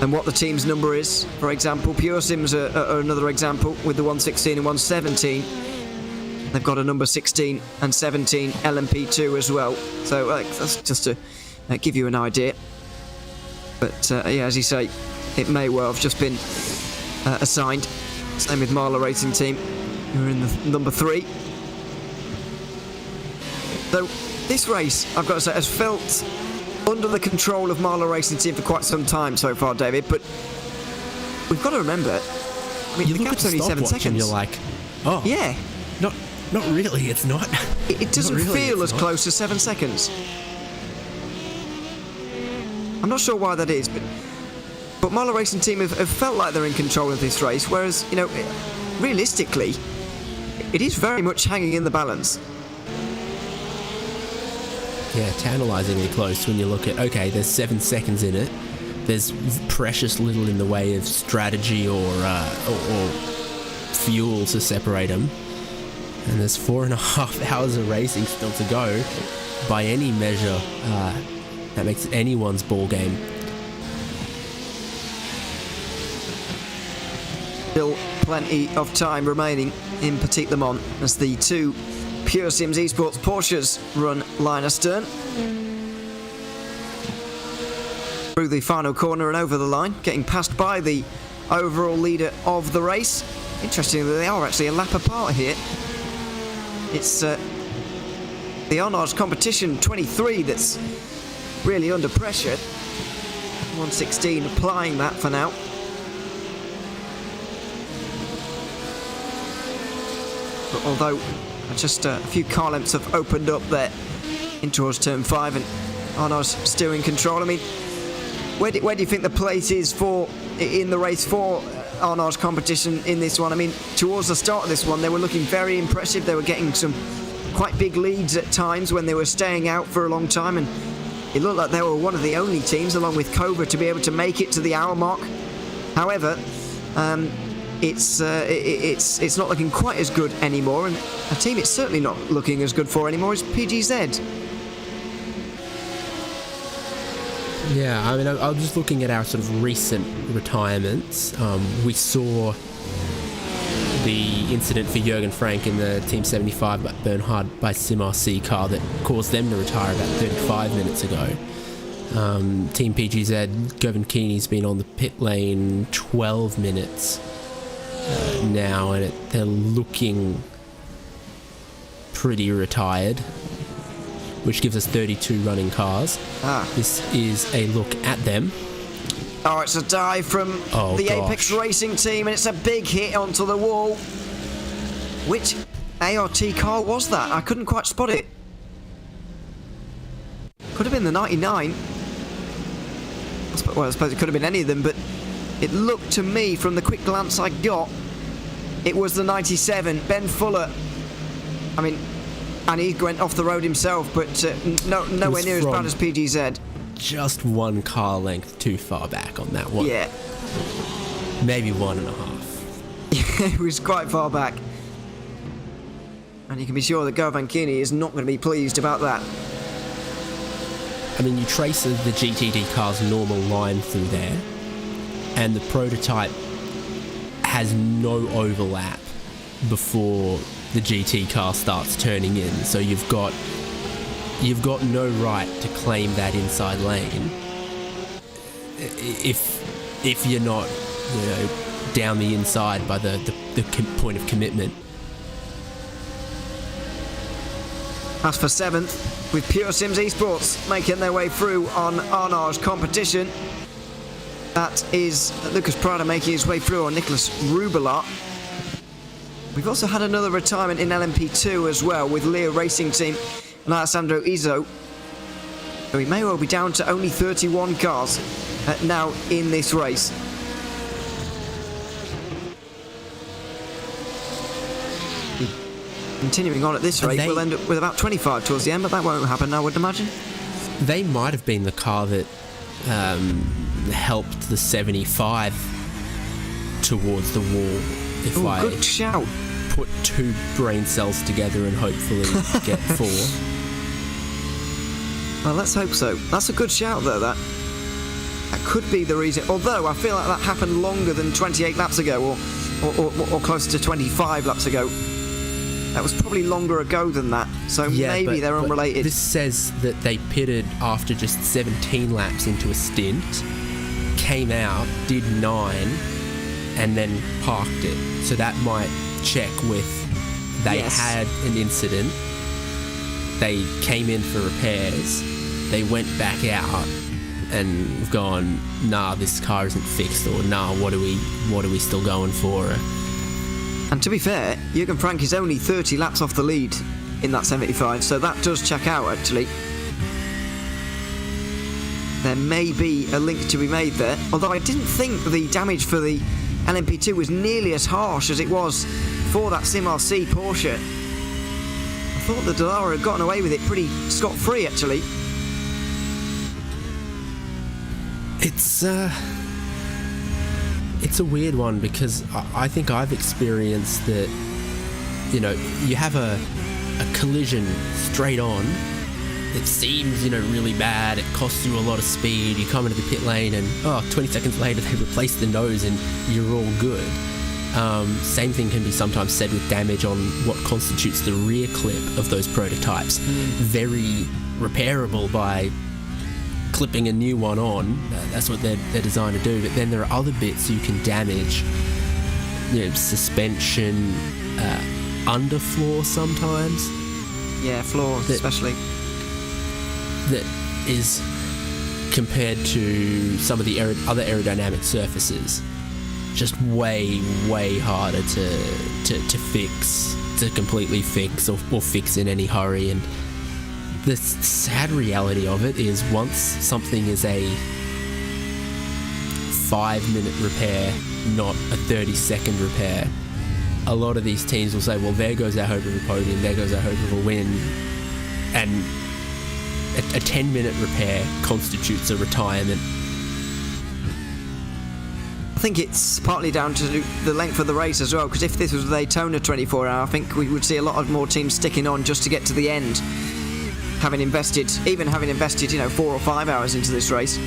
and what the team's number is. For example, Pure Sims are another example with the 116 and 117. They've got a number 16 and 17 LMP2 as well. So that's just to give you an idea. But yeah, as you say, it may well have just been assigned. Same with Marla Racing Team, who are in the number 3. So this race, I've got to say, has felt under the control of Marla Racing Team for quite some time so far, David. But we've got to remember, I mean, the gap's only 7 seconds. And you're like, oh, yeah, not really. It's not. It doesn't feel as close as 7 seconds. I'm not sure why that is, but Marla Racing Team have felt like they're in control of this race, whereas, realistically, it is very much hanging in the balance. Yeah, tantalisingly close when you look at, okay, there's 7 seconds in it. There's precious little in the way of strategy or fuel to separate them. And there's 4.5 hours of racing still to go. By any measure, that makes it anyone's ball game. Still plenty of time remaining in Petit Le Mans as the 2 Pure Sims Esports Porsches run line astern. Through the final corner and over the line, getting passed by the overall leader of the race. Interestingly, they are actually a lap apart here. It's the Honors Competition 23 that's really under pressure. 116 applying that for now. But although just a few car lengths have opened up there in towards turn 5, and Honors still in control. I mean, where do you think the place is in the race for Arnaud's competition in this one. I mean, towards the start of this one, they were looking very impressive. They were getting some quite big leads at times when they were staying out for a long time, and it looked like they were one of the only teams, along with Cobra, to be able to make it to the hour mark. However, it's not looking quite as good anymore, and a team it's certainly not looking as good for anymore is PGZ. Yeah, I mean, I was just looking at our sort of recent retirements. We saw the incident for Jürgen Frank in the Team 75 Bernhard by SimRC car that caused them to retire about 35 minutes ago. Team PGZ, Giovinchini's been on the pit lane 12 minutes now, and they're looking pretty retired, which gives us 32 running cars. This is a look at them. Oh, it's a dive from the Apex Racing team, and it's a big hit onto the wall. Which ART car was that? I couldn't quite spot it. Could have been the 99. Well, I suppose it could have been any of them, but it looked to me, from the quick glance I got, it was the 97, Ben Fuller. I mean, and he went off the road himself, but nowhere near as bad as PGZ. Just one car length too far back on that one. Yeah. Maybe 1.5. It was quite far back. And you can be sure that Giovinchini is not going to be pleased about that. I mean, you trace the GTD car's normal line through there, and the prototype has no overlap before the GT car starts turning in. So you've got no right to claim that inside lane if you're not, down the inside by the point of commitment. As for 7th, with Pure Sims Esports making their way through on Arnaud's competition, that is Lucas Prada making his way through on Nicholas Rubelat. We've also had another retirement in LMP2 as well, with Lear Racing Team and Alessandro Izzo. So we may well be down to only 31 cars now in this race. Continuing on at this rate, we'll end up with about 25 towards the end, but that won't happen, I would imagine. They might have been the car that helped the 75 towards the wall. If I good shout. Put 2 brain cells together and hopefully get 4. Well, let's hope so. That's a good shout, though, that could be the reason. Although, I feel like that happened longer than 28 laps ago, or close to 25 laps ago. That was probably longer ago than that, so maybe they're unrelated. This says that they pitted after just 17 laps into a stint, came out, did 9, and then parked it. So that might check with they had an incident, they came in for repairs, they went back out and gone, nah, this car isn't fixed, or nah, what are we still going for? And to be fair, Jürgen Frank is only 30 laps off the lead in that 75, so that does check out, actually. There may be a link to be made there, although I didn't think the damage for the LMP2 was nearly as harsh as it was for that SimRC Porsche. I thought the Dallara had gotten away with it pretty scot-free, actually. It's a weird one, because I think I've experienced that, you have a collision straight on. It seems, really bad. It costs you a lot of speed. You come into the pit lane and, 20 seconds later they replace the nose and you're all good. Same thing can be sometimes said with damage on what constitutes the rear clip of those prototypes. Very repairable by clipping a new one on. That's what they're designed to do. But then there are other bits you can damage, suspension, underfloor sometimes. Yeah, floor especially. That is compared to some of the other aerodynamic surfaces, just way harder to fix, to completely fix or fix in any hurry. And the sad reality of it is, once something is a 5-minute repair, not a 30-second repair, a lot of these teams will say, well, there goes our hope of a podium, there goes our hope of a win. And a 10-minute repair constitutes a retirement. I think it's partly down to the length of the race as well, because if this was a Daytona 24-hour, I think we would see a lot of more teams sticking on just to get to the end, having invested 4 or 5 hours into this race.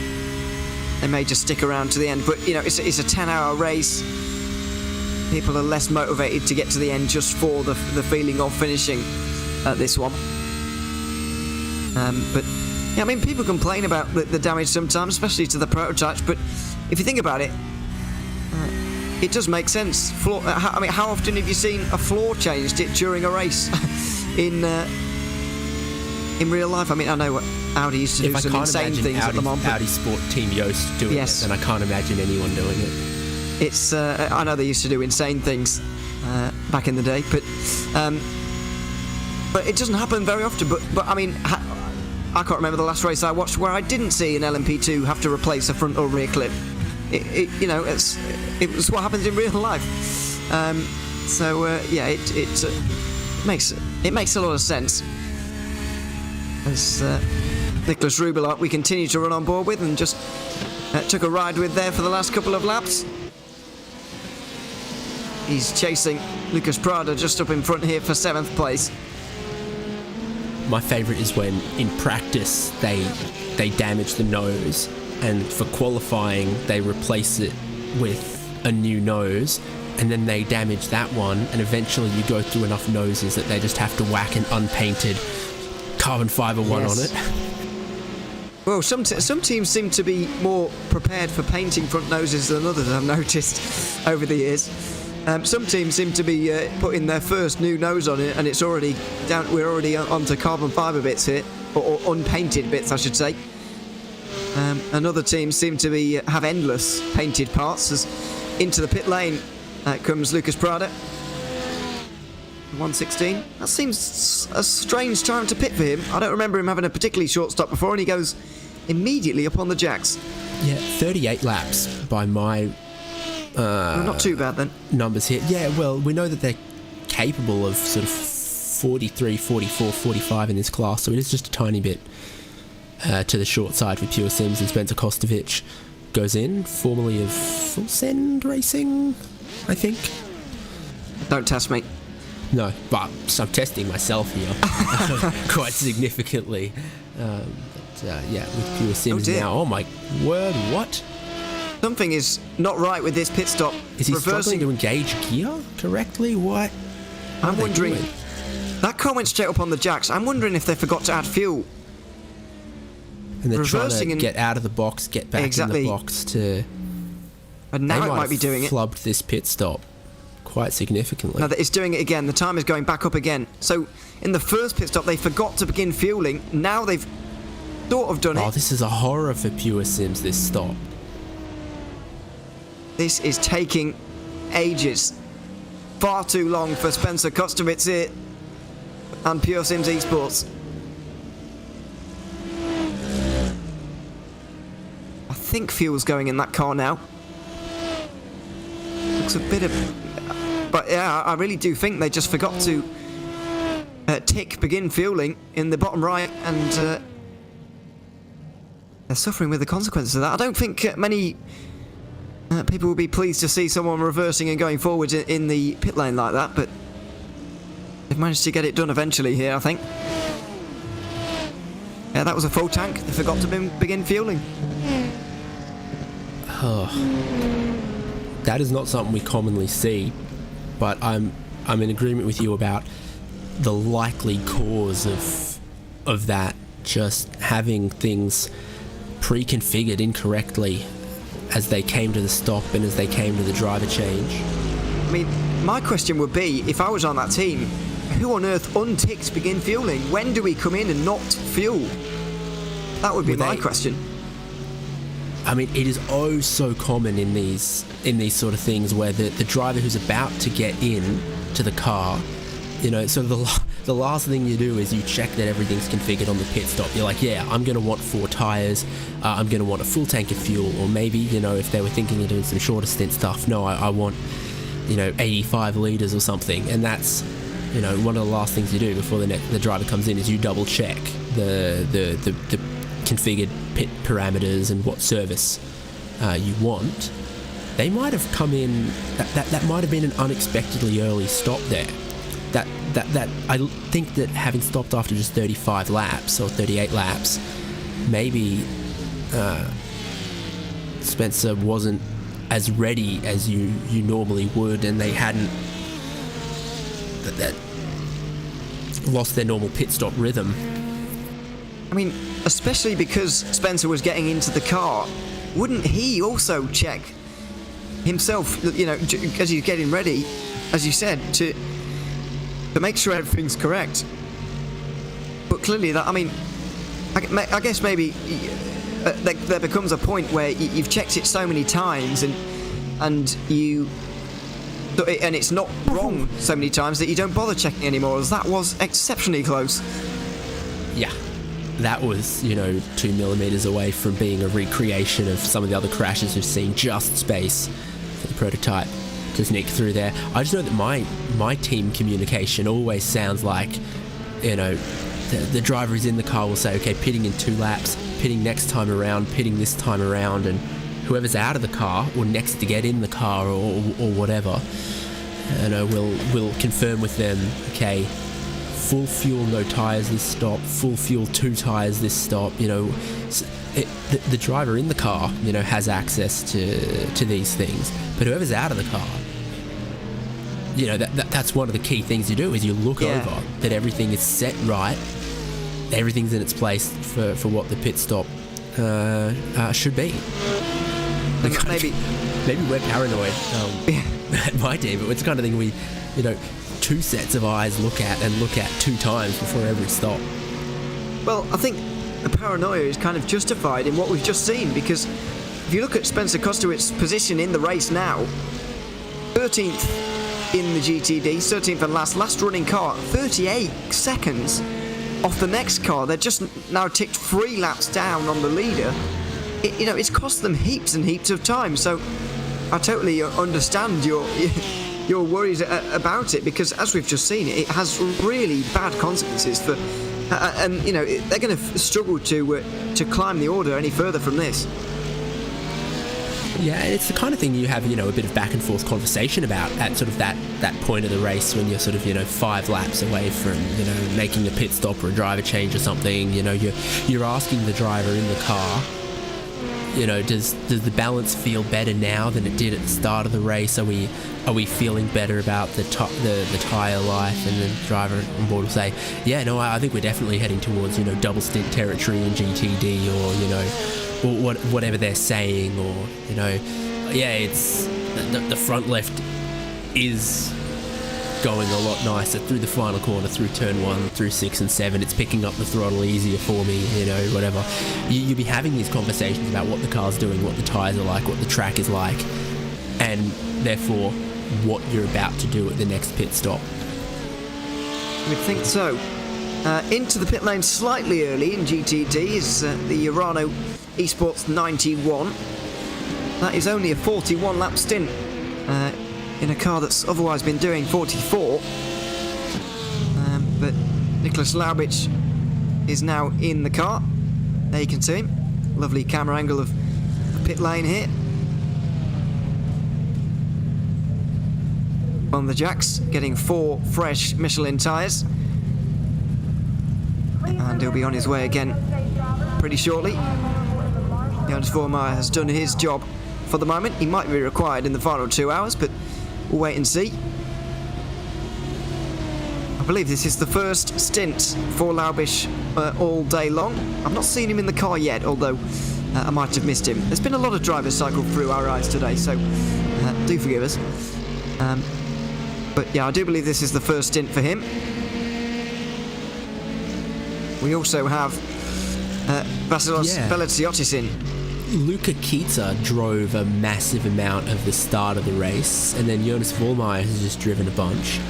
They may just stick around to the end, but it's a 10-hour race. People are less motivated to get to the end just for the feeling of finishing this one. But yeah, I mean, people complain about the damage sometimes, especially to the prototypes, but if you think about it, it does make sense. How often have you seen a floor changed during a race in real life? I mean, I know what Audi used to do some insane things at Le Mans. Audi Sport Team Yost doing it, and I can't imagine anyone doing it. It's I know they used to do insane things back in the day, but it doesn't happen very often. But I mean, I can't remember the last race I watched where I didn't see an LMP2 have to replace a front or rear clip. It was what happens in real life. It makes a lot of sense. As Nicholas Rubelart, we continue to run on board with and just took a ride with there for the last couple of laps. He's chasing Lucas Prada just up in front here for 7th place. My favourite is when, in practice, they damage the nose, and for qualifying, they replace it with a new nose, and then they damage that one, and eventually you go through enough noses that they just have to whack an unpainted carbon fibre one on it. Well, some teams seem to be more prepared for painting front noses than others, I've noticed over the years. Some teams seem to be putting their first new nose on it, and it's already down. We're already onto carbon fibre bits here, or unpainted bits, I should say. And other teams seem to be have endless painted parts. As into the pit lane comes Lucas Prada. 1:16. That seems a strange time to pit for him. I don't remember him having a particularly short stop before, and he goes immediately up on the jacks. Yeah, 38 laps by my. Not too bad then. Numbers here. Yeah, well, we know that they're capable of sort of 43, 44, 45 in this class, so it is just a tiny bit to the short side for Pure Sims, and Spencer Kostovich goes in, formerly of Full Send Racing, I think. Don't test me. No, but I'm testing myself here quite significantly. With Pure Sims now. Oh my word, what? Something is not right with this pit stop. Is he struggling to engage gear correctly? What? I'm wondering. That car went straight up on the jacks. I'm wondering if they forgot to add fuel. And they're trying to get out of the box, get back in the box to. And now it might be doing it. Flubbed this pit stop quite significantly. Now that it's doing it again. The time is going back up again. So in the first pit stop, they forgot to begin fueling. Now they've sort of done it. Oh, this is a horror for Pure Sims. This stop. This is taking ages. Far too long for Spencer Kostovich here and Pure Sims Esports. I think fuel's going in that car now. Looks a bit of... But yeah, I really do think they just forgot to tick begin fueling in the bottom right, and they're suffering with the consequences of that. I don't think many... people will be pleased to see someone reversing and going forwards in the pit lane like that, but they've managed to get it done eventually here, I think. Yeah, that was a full tank. They forgot to begin fueling. Oh, that is not something we commonly see, but I'm in agreement with you about the likely cause of that, just having things pre-configured incorrectly as they came to the stop and as they came to the driver change. I mean, my question would be, if I was on that team, who on earth unticked begin fueling? When do we come in and not fuel? That would be my question. I mean, it is oh so common in these sort of things where the driver who's about to get in to the car So the last thing you do is you check that everything's configured on the pit stop. You're like, yeah, I'm going to want 4 tyres, I'm going to want a full tank of fuel, or maybe, if they were thinking of doing some shorter stint stuff, no, I want, 85 litres or something. And that's, one of the last things you do before the driver comes in is you double check the configured pit parameters and what service you want. They might have come in, that might have been an unexpectedly early stop there. That I think that having stopped after just 35 laps or 38 laps, maybe Spencer wasn't as ready as you normally would, and they hadn't that lost their normal pit stop rhythm. I mean, especially because Spencer was getting into the car, wouldn't he also check himself, as he's getting ready, as you said, to make sure everything's correct? But clearly that, I guess maybe there becomes a point where you've checked it so many times and it's not wrong so many times that you don't bother checking anymore, as that was exceptionally close. Yeah, that was 2 millimeters away from being a recreation of some of the other crashes we've seen. Just space for the prototype to sneak through there. I just know that my team communication always sounds like, the driver is in the car will say, okay, pitting in 2 laps, pitting next time around, pitting this time around, and whoever's out of the car or next to get in the car or whatever, we'll confirm with them, okay, full fuel, no tyres this stop, full fuel, 2 tyres this stop. The driver in the car, has access to these things, but whoever's out of the car, that's one of the key things you do, is you look over that everything is set right, everything's in its place for what the pit stop should be. Maybe we're paranoid at my team, but it's the kind of thing we, 2 sets of eyes look at 2 times before every stop. Well, I think the paranoia is kind of justified in what we've just seen, because if you look at Spencer Kostowitz's position in the race now, 13th in the GTD, 13th and last running car, 38 seconds off the next car. They're just now ticked 3 laps down on the leader. It's cost them heaps and heaps of time, so I totally understand your worries about it, because as we've just seen, it has really bad consequences for, and they're going to struggle to climb the order any further from this. Yeah, it's the kind of thing you have, a bit of back and forth conversation about at sort of that point of the race, when you're sort of, 5 laps away from, making a pit stop or a driver change or something. You're asking the driver in the car, does the balance feel better now than it did at the start of the race? Are we feeling better about the tyre life? And the driver on board will say, yeah, no, I think we're definitely heading towards, double stint territory in GTD, or whatever they're saying, or it's the front left is going a lot nicer through the final corner, through turn 1, through 6 and 7. It's picking up the throttle easier for me, whatever. You'll be having these conversations about what the car's doing, what the tyres are like, what the track is like, and therefore what you're about to do at the next pit stop. We'd think so. Into the pit lane slightly early in GTD is the Urano Esports 91. That is only a 41 lap stint in a car that's otherwise been doing 44. But Nicholas Laubich is now in the car. There you can see him. Lovely camera angle of the pit lane here. On the jacks, getting 4 fresh Michelin tyres. And he'll be on his way again pretty shortly. Jonas Voormeyer has done his job for the moment. He might be required in the final 2 hours, but we'll wait and see. I believe this is the first stint for Laubich all day long. I've not seen him in the car yet, although I might have missed him. There's been a lot of drivers cycled through our eyes today, so do forgive us. But yeah, I do believe this is the first stint for him. We also have Vasilos Velitsiotis in. Luca Keita drove a massive amount of the start of the race, and then Jonas Voormeyer has just driven a bunch.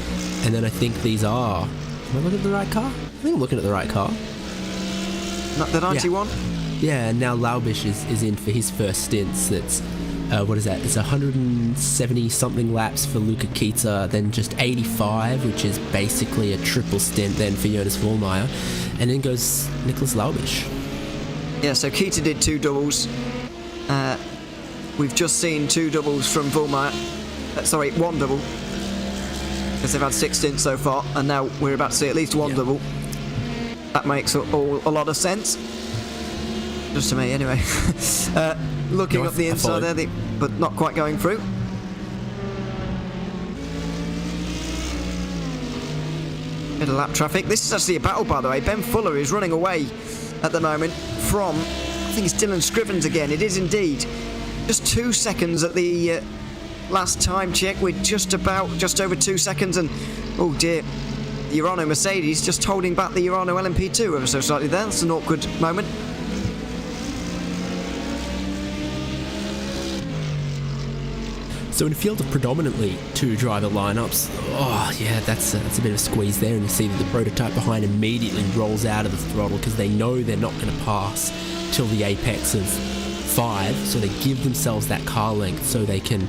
And then I think these are... Am I looking at the right car? I think I'm looking at the right car. Not the 91? Yeah, and now Laubish is in for his first stints. That's, what is that? It's 170-something laps for Luca Kita, then just 85, which is basically a triple stint then for Jonas Vollmeyer. And then goes Nicholas Laubish. Yeah, so Kita did 2 doubles. We've just seen 2 doubles from Vollmeyer. Sorry, 1 double. Because they've had 6 stints so far, and now we're about to see at least 1 double. That makes a lot of sense. Just to me, anyway. Looking up the inside there, but not quite going through. Bit of lap traffic. This is actually a battle, by the way. Ben Fuller is running away at the moment from, I think it's Dylan Scrivens again. It is indeed. Just 2 seconds at the last time check. We're just over 2 seconds, and oh dear, the Urano Mercedes just holding back the Urano LMP2 ever so slightly there. That's an awkward moment. So in a field of predominantly 2 driver lineups, oh yeah, that's a bit of a squeeze there, and you see that the prototype behind immediately rolls out of the throttle because they know they're not going to pass till the apex of 5, so they give themselves that car length so they can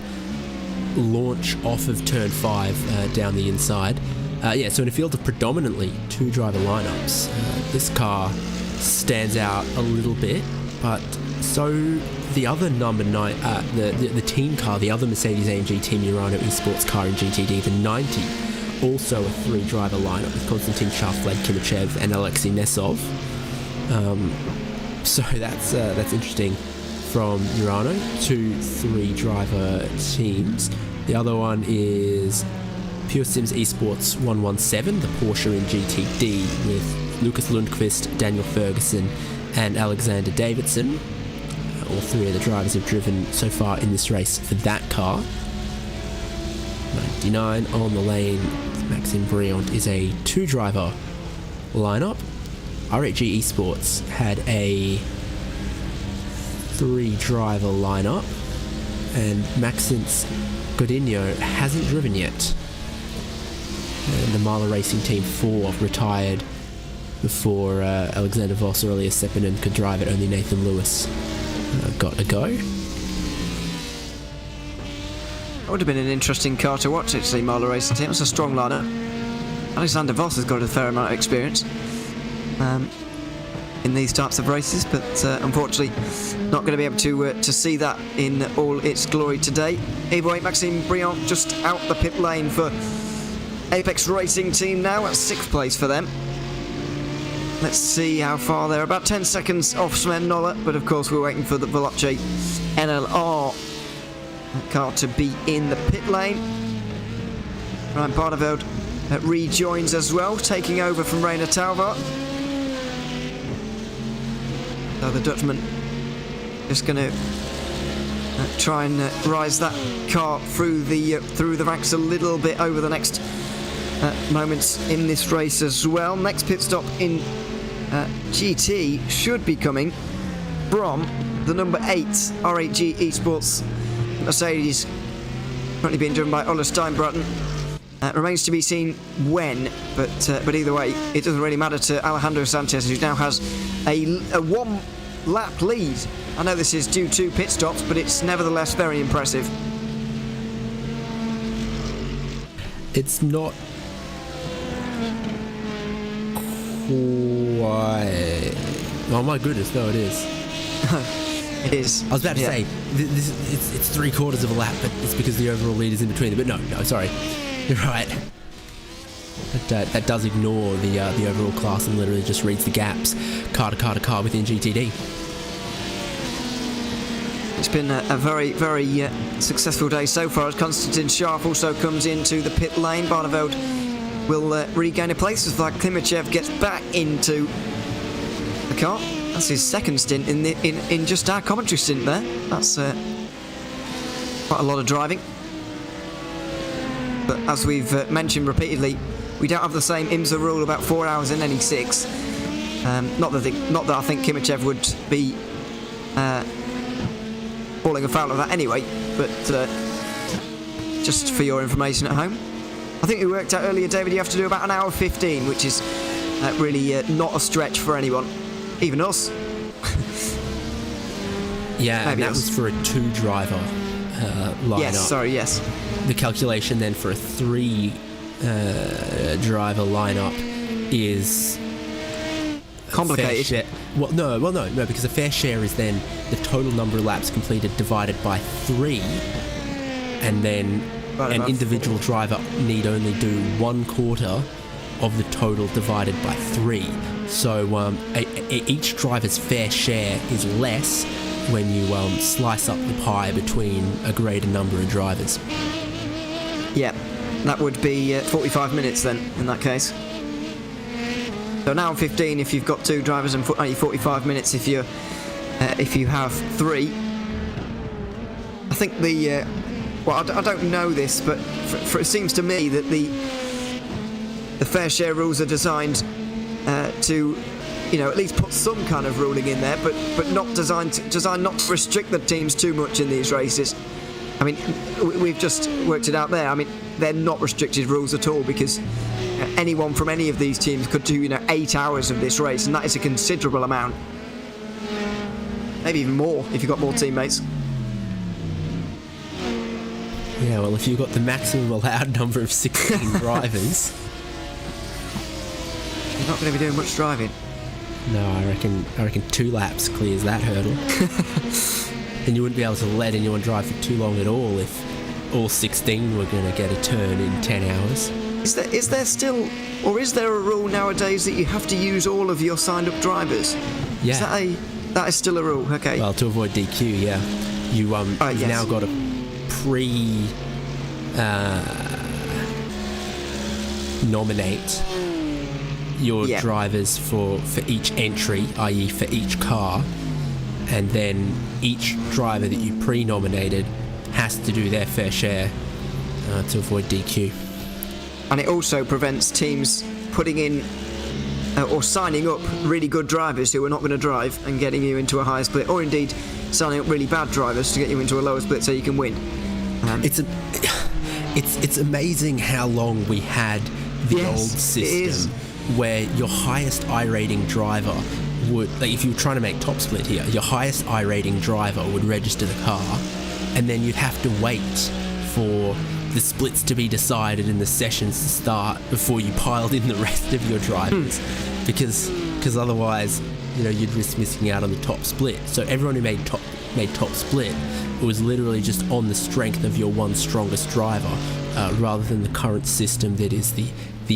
launch off of turn 5 down the inside. So in a field of predominantly 2 driver lineups, this car stands out a little bit, but so the other number 9, the team car, the other Mercedes-AMG Team Urano eSports car in GTD, the 90, also a 3 driver lineup with Konstantin Schaff, Vlad Kimachev and Alexei Nesov. So that's interesting from Urano. 2 3 driver teams. The other one is Pure Sims Esports 117, the Porsche in GTD, with Lucas Lundqvist, Daniel Ferguson and Alexander Davidson. All 3 of the drivers have driven so far in this race for that car. 99 on the lane, Maxime Briand, is a 2 driver lineup. R8G Esports had a 3 driver lineup, and Maxence Godinho hasn't driven yet. And the Marla Racing Team 4 retired before Alexander Voss or Elias Sepinen could drive it. Only Nathan Lewis got a go. That would have been an interesting car to watch, actually, Marla Racing Team. It's a strong lineup. Alexander Voss has got a fair amount of experience in these types of races, but unfortunately not going to be able to see that in all its glory today. Evo 8 Maxime Briand just out the pit lane for Apex Racing Team now at 6th place for them. Let's see how far they're. About 10 seconds off Sven Noller, but of course we're waiting for the Veloce NLR car to be in the pit lane. Ryan Barneveld rejoins as well, taking over from Rainer Talvart. So the Dutchman just going to try and rise that car through the ranks a little bit over the next moments in this race as well. Next pit stop in GT should be coming from the number 8 R8G Esports Mercedes, currently being driven by Ola Steinbrutten. Remains to be seen when, but either way, it doesn't really matter to Alejandro Sanchez, who now has a 1 lap lead. I know this is due to pit stops, but it's nevertheless very impressive. It's not quite... Oh my goodness, no, it is. It is. I was about to say, it's 3/4 of a lap, but it's because the overall lead is in between them. But no, sorry. You're right. That does ignore the overall class and literally just reads the gaps car to car to car within GTD. It's been a very, very successful day so far, as Konstantin Schaff also comes into the pit lane. Barneveld will regain a place as Vlad Klimachev gets back into the car. That's his 2nd stint in just our commentary stint there. That's quite a lot of driving. But as we've mentioned repeatedly, we don't have the same IMSA rule about 4 hours in any 6. Not that I think Klimachev would be falling afoul of that anyway, but just for your information at home. I think we worked out earlier, David, you have to do about 1 hour 15, which is really not a stretch for anyone, even us. Yeah, Maybe and that was for a 2-driver lineup. Yes, sorry, yes. The calculation then for a 3-driver lineup is complicated. Well, no, because a fair share is then the total number of laps completed divided by 3, and then an individual driver need only do 1/4 of the total divided by 3. So each driver's fair share is less when you slice up the pie between a greater number of drivers. Yeah, that would be 45 minutes then, in that case. So 1 hour 15 if you've got 2 drivers, and 45 minutes if you have 3. I think I don't know this, but it seems to me that the fair share rules are designed to, at least put some kind of ruling in there, but not designed not to restrict the teams too much in these races. I mean, we've just worked it out there. I mean, they're not restricted rules at all, because anyone from any of these teams could do 8 hours of this race, and that is a considerable amount. Maybe even more if you've got more teammates. Yeah, well, if you've got the maximum allowed number of 16 drivers, you're not going to be doing much driving. No, I reckon 2 laps clears that hurdle. And you wouldn't be able to let anyone drive for too long at all if all 16 were going to get a turn in 10 hours. Is there still, or is there a rule nowadays that you have to use all of your signed up drivers? Yeah. That is still a rule, okay. Well, to avoid DQ, yeah. You've now got to nominate your drivers for each entry, i.e. for each car, and then each driver that you pre-nominated has to do their fair share to avoid DQ. And it also prevents teams putting in or signing up really good drivers who are not going to drive and getting you into a higher split, or indeed signing up really bad drivers to get you into a lower split so you can win. It's amazing how long we had the old system where your highest iRating driver would, like, if you were trying to make top split here, your highest iRating driver would register the car, and then you'd have to wait for the splits to be decided and the sessions to start before you piled in the rest of your drivers, because otherwise, you'd risk missing out on the top split. So everyone who made top split, it was literally just on the strength of your one strongest driver, rather than the current system that is the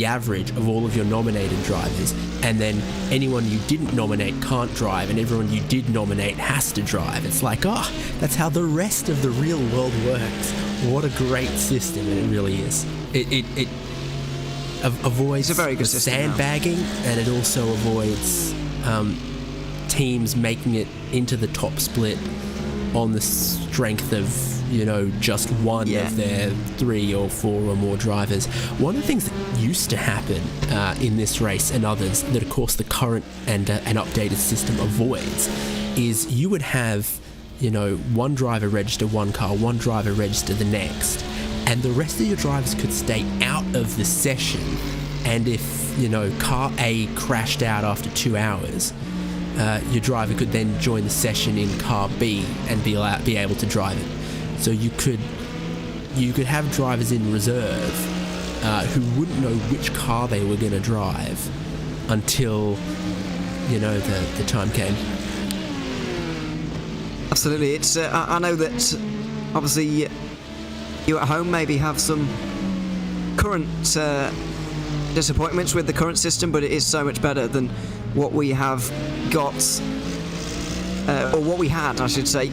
average of all of your nominated drivers, and then anyone you didn't nominate can't drive, and everyone you did nominate has to drive. It's like, that's how the rest of the real world works. What a great system, and it really is. It avoids a very good sandbagging, and it also avoids teams making it into the top split on the strength of just one of their 3 or 4 or more drivers. One of the things that used to happen in this race and others that, of course, the current and an updated system avoids is you would have, one driver register one car, one driver register the next, and the rest of your drivers could stay out of the session. And if, car A crashed out after 2 hours, your driver could then join the session in car B and be able to drive it. So you could have drivers in reserve who wouldn't know which car they were going to drive until the time came. Absolutely. It's I know that obviously you at home maybe have some current disappointments with the current system, but it is so much better than what we have got, or what we had, I should say,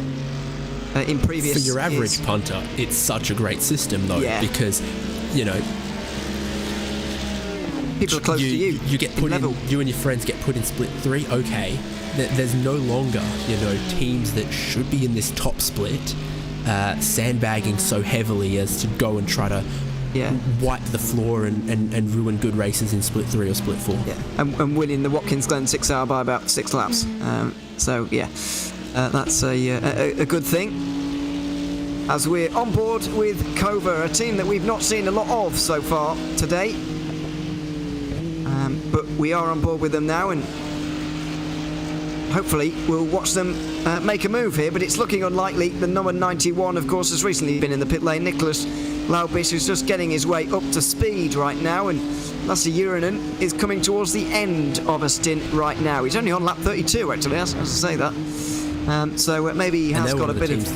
in previous years. For your average years. punter, it's such a great system, though, because people are close to you. You get put in. You and your friends get put in split 3. Okay, there's no longer teams that should be in this top split sandbagging so heavily as to go and try to wipe the floor and ruin good races in split 3 or split 4. Yeah, and winning the Watkins Glen 6 hour by about 6 laps. That's a good thing. as we're on board with Kova, a team that we've not seen a lot of so far today. But we are on board with them now, and hopefully we'll watch them make a move here, but it's looking unlikely. The number 91, of course, has recently been in the pit lane. Nicholas Laubich is just getting his way up to speed right now, and Lasse Uranen is coming towards the end of a stint right now. He's only on lap 32, actually, as I say that. So maybe he has got a bit of...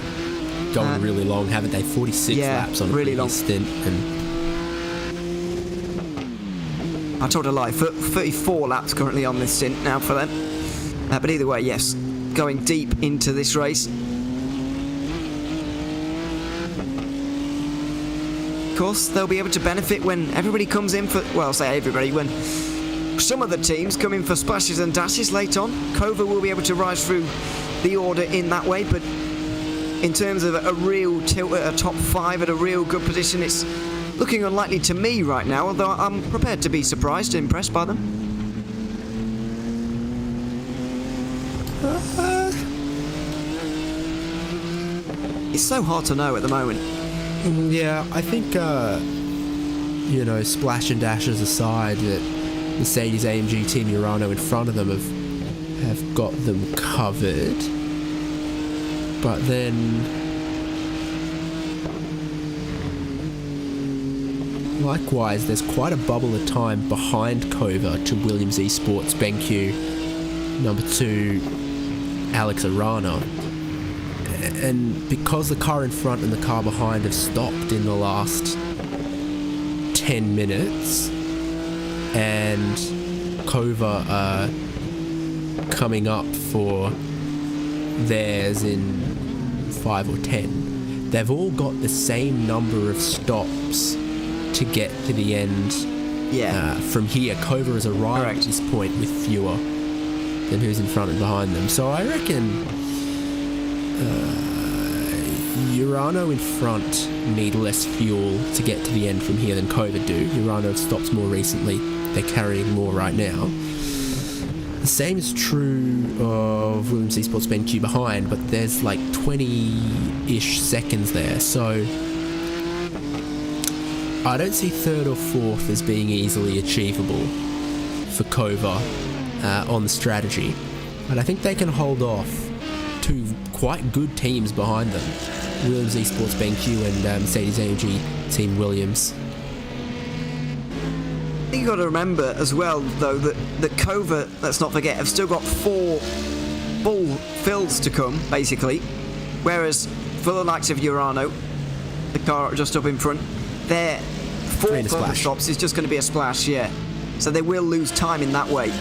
Going really long, haven't they? 46 laps on a really long stint. And I told a lie, 34 laps currently on this stint now for them. But either way, yes, going deep into this race. Of course, they'll be able to benefit when everybody comes in for, well, I'll say everybody, when some of the teams come in for splashes and dashes late on. Kova will be able to rise through the order in that way, but in terms of a real tilt at a top 5 at a real good position, it's looking unlikely to me right now, although I'm prepared to be surprised and impressed by them. It's so hard to know at the moment. Yeah, I think, splash and dashes aside, that Mercedes-AMG Team Urano in front of them have got them covered. But then, likewise, there's quite a bubble of time behind Kova to Williams Esports, BenQ, number 2, Alex Arana. And because the car in front and the car behind have stopped in the last 10 minutes, and Kova are coming up for theirs in 5 or 10, they've all got the same number of stops to get to the end. From here, Kova has arrived at this point with fewer than who's in front and behind them. So I reckon Urano in front need less fuel to get to the end from here than Kova do. Urano stops more recently, they're carrying more right now. The same is true of Williams Esports BenQ behind, but there's like 20-ish seconds there, so I don't see 3rd or 4th as being easily achievable for Kova on the strategy. But I think they can hold off 2 quite good teams behind them, Williams Esports BenQ and Mercedes-AMG Team Williams. You've got to remember as well, though, that Kova, let's not forget, have still got 4 full fills to come, basically. Whereas for the likes of Urano, the car just up in front, their 4 further stops is just going to be a splash, yeah. So they will lose time in that way.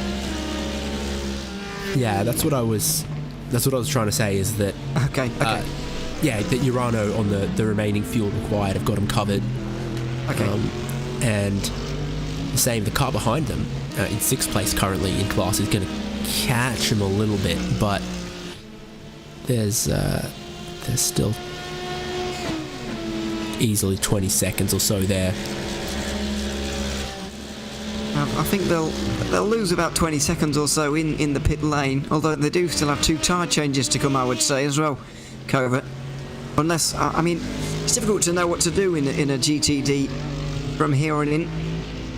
Yeah, that's what I was trying to say, is that... Okay. that Urano on the remaining fuel required have got them covered. Okay. And... the same, the car behind them in 6th place currently in class is going to catch them a little bit, but there's still easily 20 seconds or so there. I think they'll lose about 20 seconds or so in the pit lane, although they do still have 2 tyre changes to come, I would say, as well, Kova. Unless, I mean, it's difficult to know what to do in a GTD from here on in,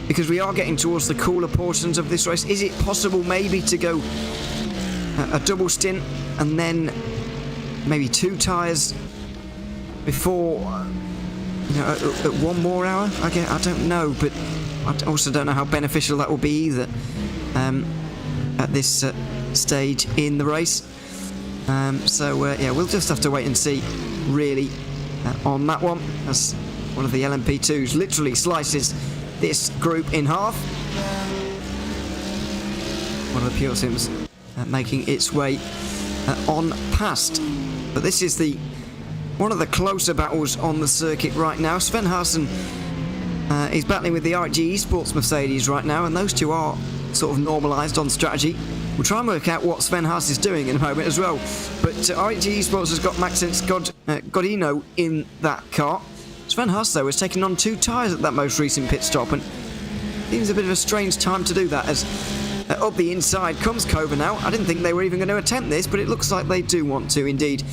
because we are getting towards the cooler portions of this race. Is it possible maybe to go a double stint and then maybe 2 tyres before, at 1 more hour? I don't know, but I also don't know how beneficial that will be either at this stage in the race. We'll just have to wait and see, really, on that one, as one of the LMP2s literally slices this group in half. One of the Pure Sims making its way on past. But this is one of the closer battles on the circuit right now. Sven Hassen is battling with the R8 Esports Mercedes right now, and those 2 are sort of normalised on strategy. We'll try and work out what Sven Haas is doing in a moment as well. But R8 Esports has got Maxence Godino in that car. Sven Haas, though, has taken on 2 tyres at that most recent pit stop, and seems a bit of a strange time to do that, as up the inside comes Kova now. I didn't think they were even going to attempt this, but it looks like they do want to indeed.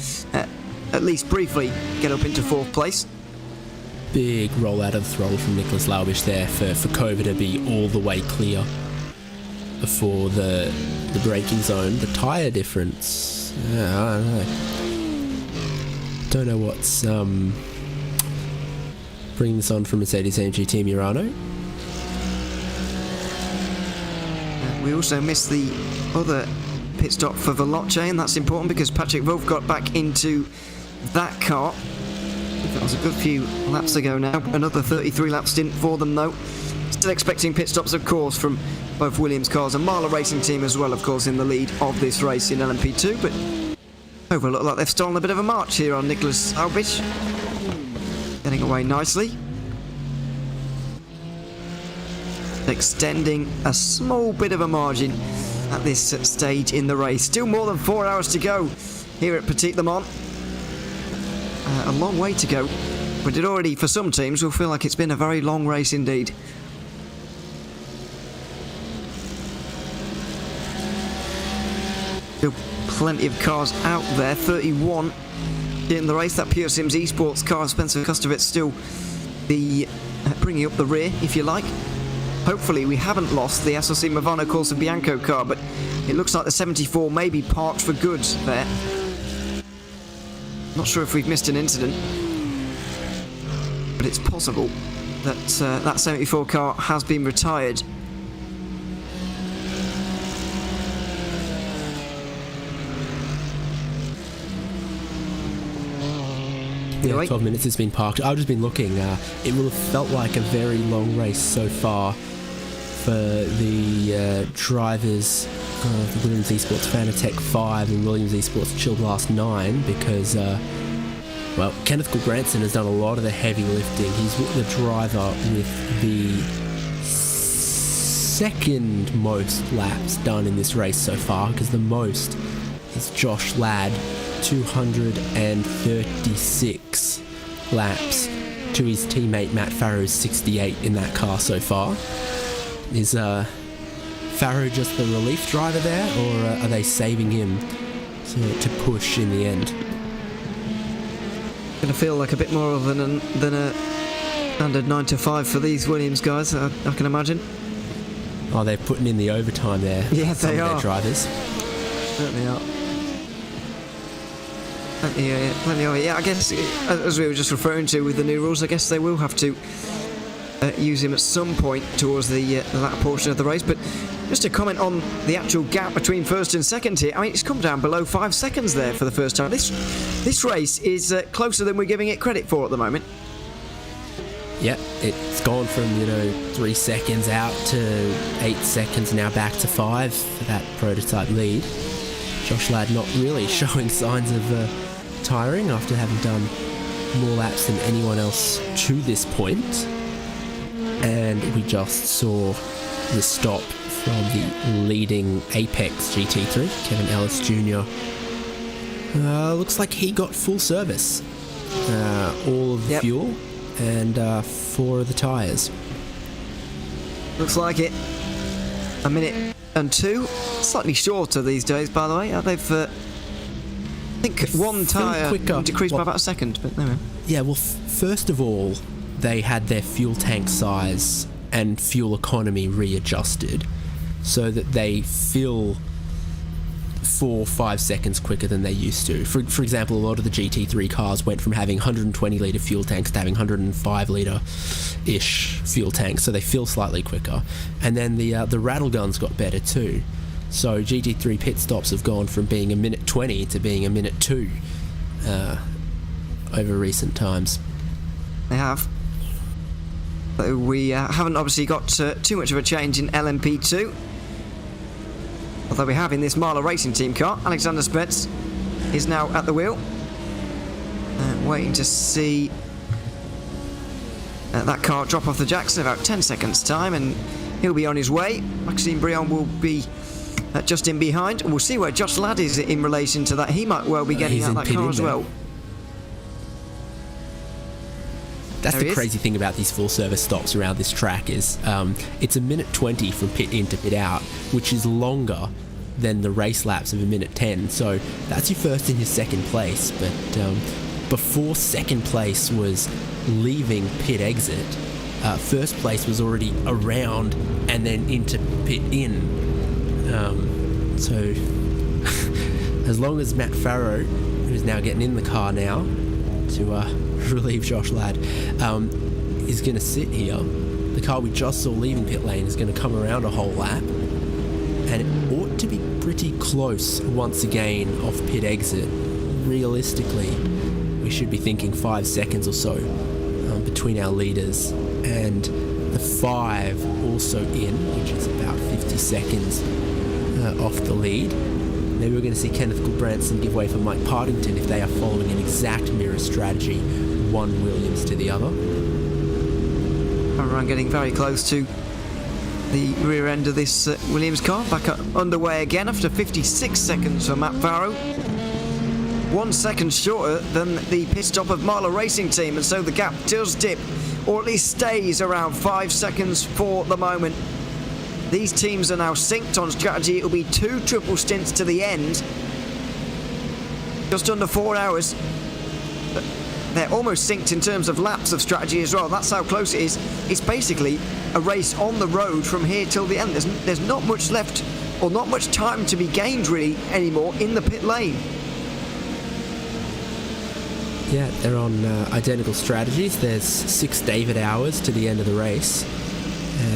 at least briefly get up into 4th place. Big roll out of the throttle from Nicholas Laubish there for Kova to be all the way clear before the braking zone. The tyre difference, I don't know. Don't know what's bringing this on from Mercedes-AMG Team Urano. We also missed the other pit stop for Veloce, and that's important because Patrick Wolff got back into that car. That was a good few laps ago now. Another 33-lap stint for them, though. Still expecting pit stops, of course, from both Williams cars and Marla Racing Team as well, of course, in the lead of this race in LMP2. But overall, look like they've stolen a bit of a march here on Nicholas Laubish. Getting away nicely. Extending a small bit of a margin at this stage in the race. Still more than 4 hours to go here at Petit Le Mans. A long way to go, but it already, for some teams, will feel like it's been a very long race indeed. Still plenty of cars out there, 31 in the race. That Pure Sims Esports car, Spencer Kustovic, still the bringing up the rear, if you like. Hopefully we haven't lost the SLC Movano Corsa Bianco car, but it looks like the 74 may be parked for good there. Not sure if we've missed an incident, but it's possible that that 74 car has been retired. Yeah, 12 minutes has been parked. I've just been looking. It will have felt like a very long race so far for the drivers of the Williams Esports Fanatec 5 and Williams Esports Chilled Last 9 because, well, Kenneth Granson has done a lot of the heavy lifting. He's the driver with the second most laps done in this race so far, because the most is Josh Ladd, 236 laps to his teammate Matt Farrow's 68 in that car so far. Is Farrow just the relief driver there, or are they saving him to push in the end? Gonna feel like a bit more than a standard 9 to 5 for these Williams guys, I can imagine. Oh, they're putting in the overtime there. Yeah, some they of are. Their drivers. Certainly are. Plenty of it. Yeah, I guess, as we were just referring to with the new rules, I guess they will have to use him at some point towards the latter portion of the race. But just to comment on the actual gap between first and second here, I mean, it's come down below 5 seconds there for the first time. This race is closer than we're giving it credit for at the moment. Yeah, it's gone from 3 seconds out to 8 seconds, now back to 5 for that prototype lead. Josh Ladd not really showing signs of tiring after having done more laps than anyone else to this point. And we just saw the stop from the leading Apex GT3, Kevin Ellis Jr. Looks like he got full service. All of the fuel and 4 of the tyres. Looks like it. A minute and 2. Slightly shorter these days, by the way. They've, I think, one tyre decreased by about a second, but anyway. Yeah, well, first of all, they had their fuel tank size and fuel economy readjusted so that they fill 4 or 5 seconds quicker than they used to. For example, a lot of the GT3 cars went from having 120 litre fuel tanks to having 105 litre-ish fuel tanks, so they fill slightly quicker. And then the rattle guns got better too. So GT3 pit stops have gone from being a minute 20 to being a minute 2 over recent times. They have. We haven't obviously got too much of a change in LMP2. Although we have in this Marla Racing Team car, Alexander Spetz is now at the wheel. Waiting to see that car drop off the jacks in about 10 seconds time, and he'll be on his way. Maxime Brion will be just in behind. We'll see where Josh Ladd is in relation to that. He might well be getting out that car as well. That's the crazy thing about these full service stops around this track is it's a minute 20 from pit in to pit out, which is longer than the race laps of 1:10. So that's your first and your second place. But before second place was leaving pit exit, first place was already around and then into pit in. So as long as Matt Farrow, who's now getting in the car now to relieve Josh Ladd, is going to sit here, the car we just saw leaving pit lane is going to come around a whole lap, and it ought to be pretty close once again off pit exit. Realistically, we should be thinking 5 seconds or so between our leaders, and the 5 also in, which is about 50 seconds off the lead. Maybe we're going to see Kenneth Gulbranson give way for Mike Partington if they are following an exact mirror strategy, one Williams to the other. Everyone getting very close to the rear end of this Williams car. Back underway again after 56 seconds for Matt Farrow. 1 second shorter than the pit stop of Marler Racing Team, and so the gap does dip, or at least stays around 5 seconds for the moment. These teams are now synced on strategy. It'll be 2 triple stints to the end. Just under 4 hours. But they're almost synced in terms of laps of strategy as well. That's how close it is. It's basically a race on the road from here till the end. There's not much left, or not much time to be gained really anymore in the pit lane. Yeah, they're on identical strategies. There's 6 David hours to the end of the race,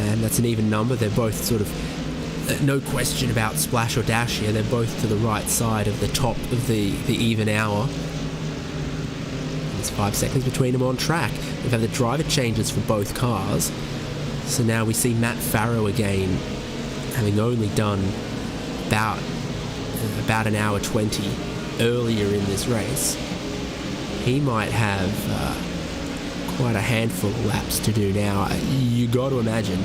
and that's an even number. They're both sort of, no question about splash or dash here. They're both to the right side of the top of the even hour. There's 5 seconds between them on track. We've had the driver changes for both cars, so now we see Matt Farrow again, having only done about an hour 20 earlier in this race. He might have quite a handful of laps to do now. You got to imagine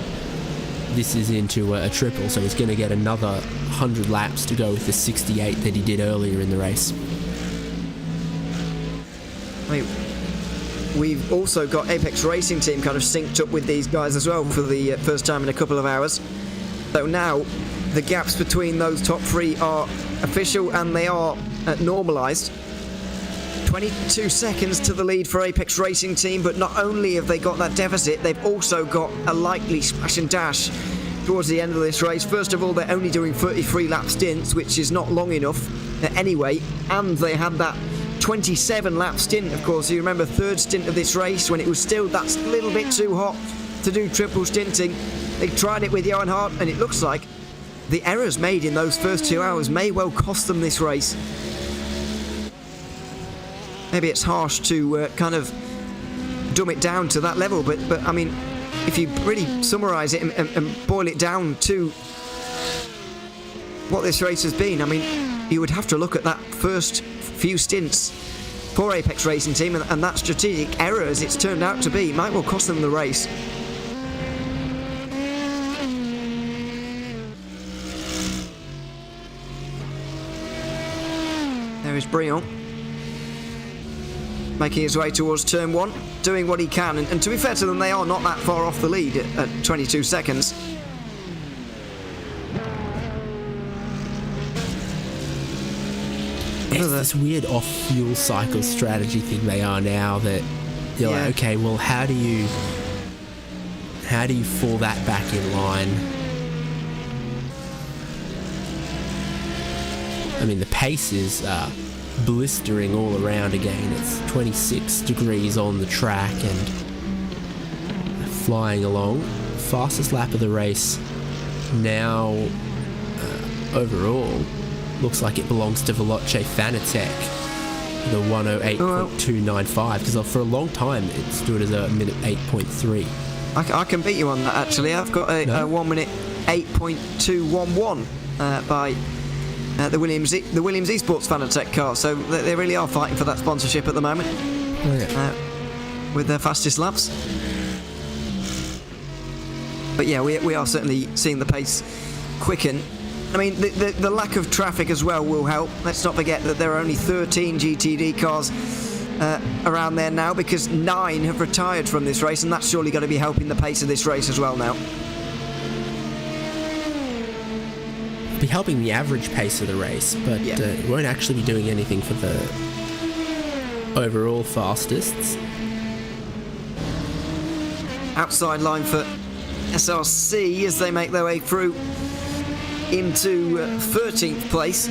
this is into a triple, so he's going to get another 100 laps to go with the 68 that he did earlier in the race. I mean, we've also got Apex Racing Team kind of synced up with these guys as well for the first time in a couple of hours. So now the gaps between those top 3 are official and they are normalised. 22 seconds to the lead for Apex Racing Team, but not only have they got that deficit, they've also got a likely splash and dash towards the end of this race. First of all, they're only doing 33 lap stints, which is not long enough anyway, and they had that 27 lap stint. Of course, you remember third stint of this race when it was still that little bit too hot to do triple stinting. They tried it with Johan Hart, and it looks like the errors made in those first 2 hours may well cost them this race. Maybe it's harsh to kind of dumb it down to that level, but I mean, if you really summarise it and boil it down to what this race has been, I mean, you would have to look at that first few stints for Apex Racing Team, and that strategic error, as it's turned out to be, might well cost them the race. There is Brion, making his way towards turn 1, doing what he can, and to be fair to them, they are not that far off the lead at 22 seconds. It's this weird off-fuel cycle strategy thing they are now, that you're like, okay, well, how do you fall that back in line? I mean, the pace is blistering all around again. It's 26 degrees on the track and flying along. Fastest lap of the race now overall looks like it belongs to Veloce Fanatec, the 108.295, because for a long time it stood as a minute 8.3. I can beat you on that, actually. I've got a 1 minute 8.211 by the Williams Esports Fanatec car, so they really are fighting for that sponsorship at the moment. Oh, yeah. With their fastest laps. But yeah, we are certainly seeing the pace quicken. I mean, the lack of traffic as well will help. Let's not forget that there are only 13 GTD cars around there now, because 9 have retired from this race, and that's surely going to be helping the pace of this race as well now. be helping the average pace of the race, but it won't actually be doing anything for the overall fastest. Outside line for SRC as they make their way through into 13th place.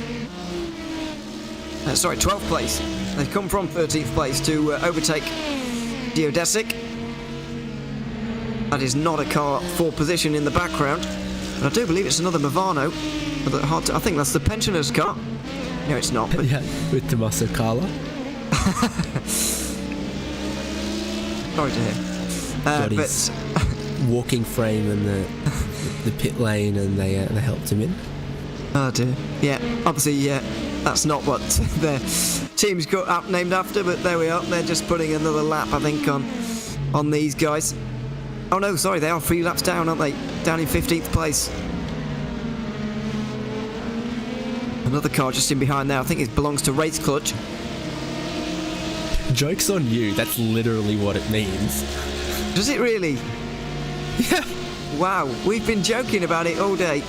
12th place. They've come from 13th place to overtake Geodesic. That is not a car for position in the background. And I do believe it's another Movano. But I think that's the pensioner's car. No, it's not. But yeah, with Tommaso Carla. Sorry to hear. Got his walking frame in the pit lane, and they helped him in. Oh dear. Yeah, obviously, that's not what their team's got named after, but there we are. They're just putting another lap, I think, on these guys. Oh no, sorry, they are 3 laps down, aren't they? Down in 15th place. Another car just in behind there. I think it belongs to Race Clutch. Joke's on you. That's literally what it means. Does it really? Yeah. Wow, we've been joking about it all day,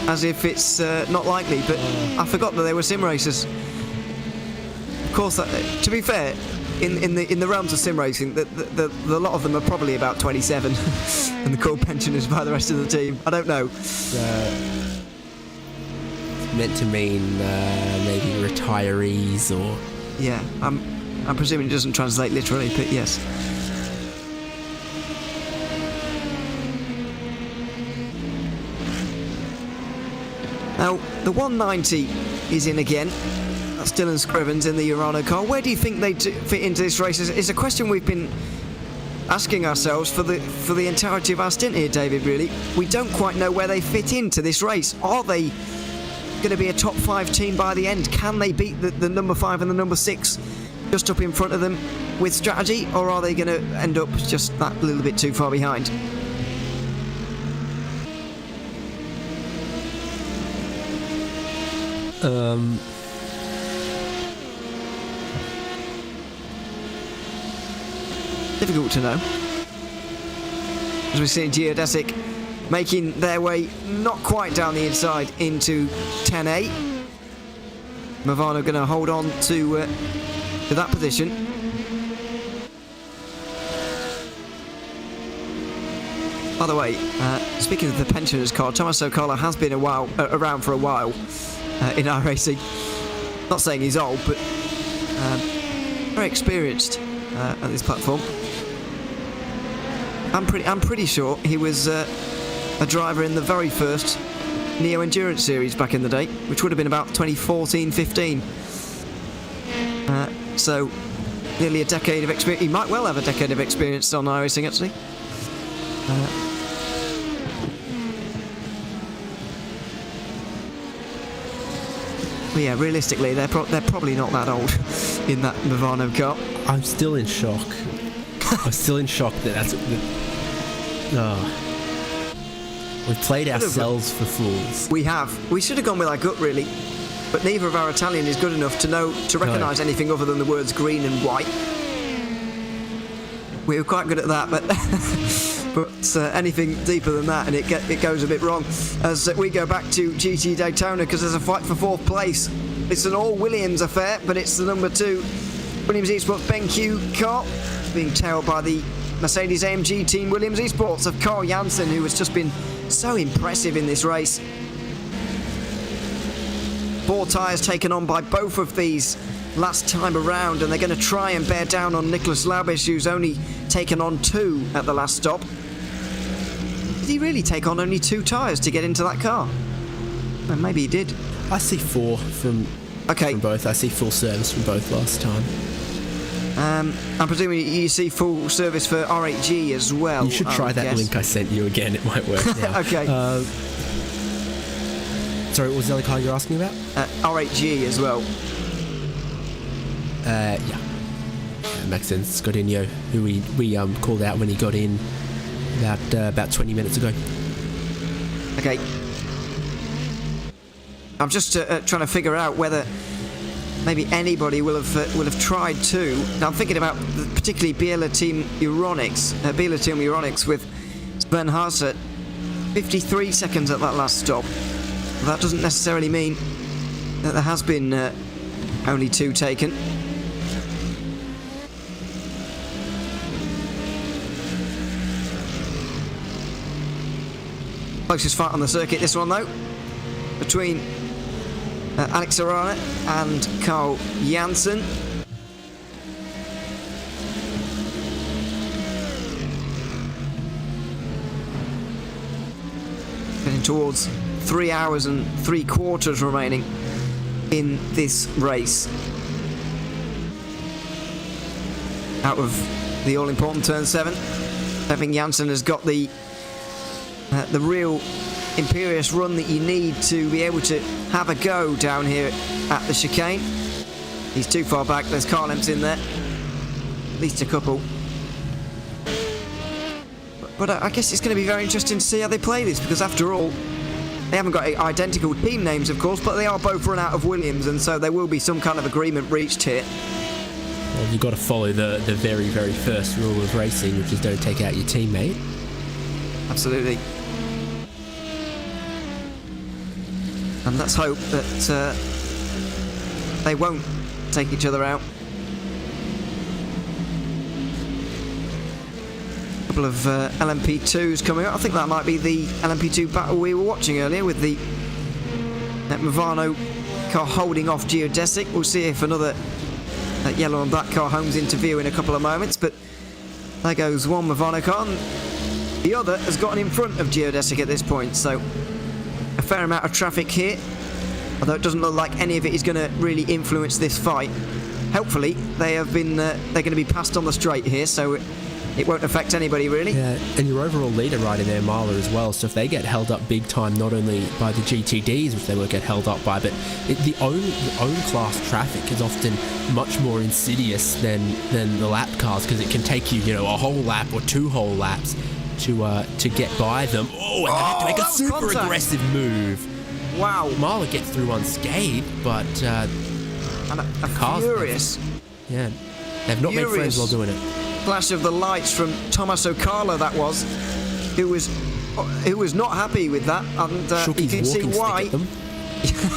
as if it's not likely, but I forgot that they were sim racers. Of course, to be fair, in the realms of sim racing, the lot of them are probably about 27, and they're called pensioners by the rest of the team. I don't know. Meant to mean maybe retirees or... Yeah, I'm presuming it doesn't translate literally, but yes. Now, the 190 is in again. That's Dylan Scrivens in the Urano car. Where do you think they fit into this race? It's a question we've been asking ourselves for the entirety of our stint here, David, really. We don't quite know where they fit into this race. Are they going to be a top 5 team by the end? Can they beat the number 5 and the number 6 just up in front of them with strategy, or are they going to end up just that little bit too far behind? Difficult to know. As we see Geodesic making their way not quite down the inside into 10A. Movano going to hold on to that position. By the way, speaking of the pensioners car, Tommaso Carla has been around for a while in iRacing. Not saying he's old, but very experienced at this platform. I'm pretty sure he was a driver in the very first Neo Endurance series back in the day, which would have been about 2014-15. So nearly a decade of experience. He might well have a decade of experience on iRacing, actually. But yeah, realistically, they're probably not that old in that Movano car. I'm still in shock. I'm still in shock that that's... We've played ourselves for fools. We have. We should have gone with our gut, really. But neither of our Italian is good enough to recognise anything other than the words green and white. We were quite good at that, but but anything deeper than that, and it goes a bit wrong. As we go back to GT Daytona, because there's a fight for 4th place. It's an all-Williams affair, but it's the number 2 Williams Esports BenQ car being tailed by the Mercedes-AMG Team Williams Esports of Carl Janssen, who has just been so impressive in this race. 4 tyres taken on by both of these last time around, and they're going to try and bear down on Nicholas Laubish, who's only taken on 2 at the last stop. Did he really take on only 2 tyres to get into that car? Well, maybe he did. I see 4 from both. I see full service from both last time. I'm presuming you see full service for R8G as well. You should try that link I sent you again. It might work now. Okay. Sorry, what was the other car you're asking about? R8G as well. Yeah. Makes sense. Godinho, who we called out when he got in about 20 minutes ago. Okay. I'm just trying to figure out whether maybe anybody will have tried to. Now I'm thinking about particularly Biela Team Euronics with Sven Haas at 53 seconds at that last stop. That doesn't necessarily mean that there has been only 2 taken. Closest fight on the circuit, this one though, between Alex Arana and Carl Janssen. Getting towards 3 hours and 3/4 remaining in this race. Out of the all-important turn 7, I think Janssen has got the real imperious run that you need to be able to have a go down here at the chicane. He's too far back. There's car lamps in there, at least a couple. But I guess it's going to be very interesting to see how they play this, because after all, they haven't got identical team names, of course, but they are both run out of Williams, and so there will be some kind of agreement reached here. Well, you've got to follow the very, very first rule of racing, which is don't take out your teammate. Absolutely. And let's hope that they won't take each other out. A couple of LMP2s coming up. I think that might be the LMP2 battle we were watching earlier with the Movano car holding off Geodesic. We'll see if another yellow and black car homes into view in a couple of moments, but there goes one Movano car. The other has gotten in front of Geodesic at this point, so a fair amount of traffic here, although it doesn't look like any of it is going to really influence this fight. Hopefully they're going to be passed on the straight here, so it won't affect anybody really. Yeah, and your overall leader right in there, Marla, as well, so if they get held up big time, not only by the GTDs, which they will get held up by, but the own class traffic is often much more insidious than the lap cars, because it can take you, a whole lap or 2 whole laps to get by them. Oh, and they have to make a super contact. Aggressive move. Wow. Marla gets through unscathed, but And a cars, furious. Yeah, they've not made friends while doing it. Flash of the lights from Tommaso Carlo, that was, who was not happy with that, and Shook you his can see walking why. stick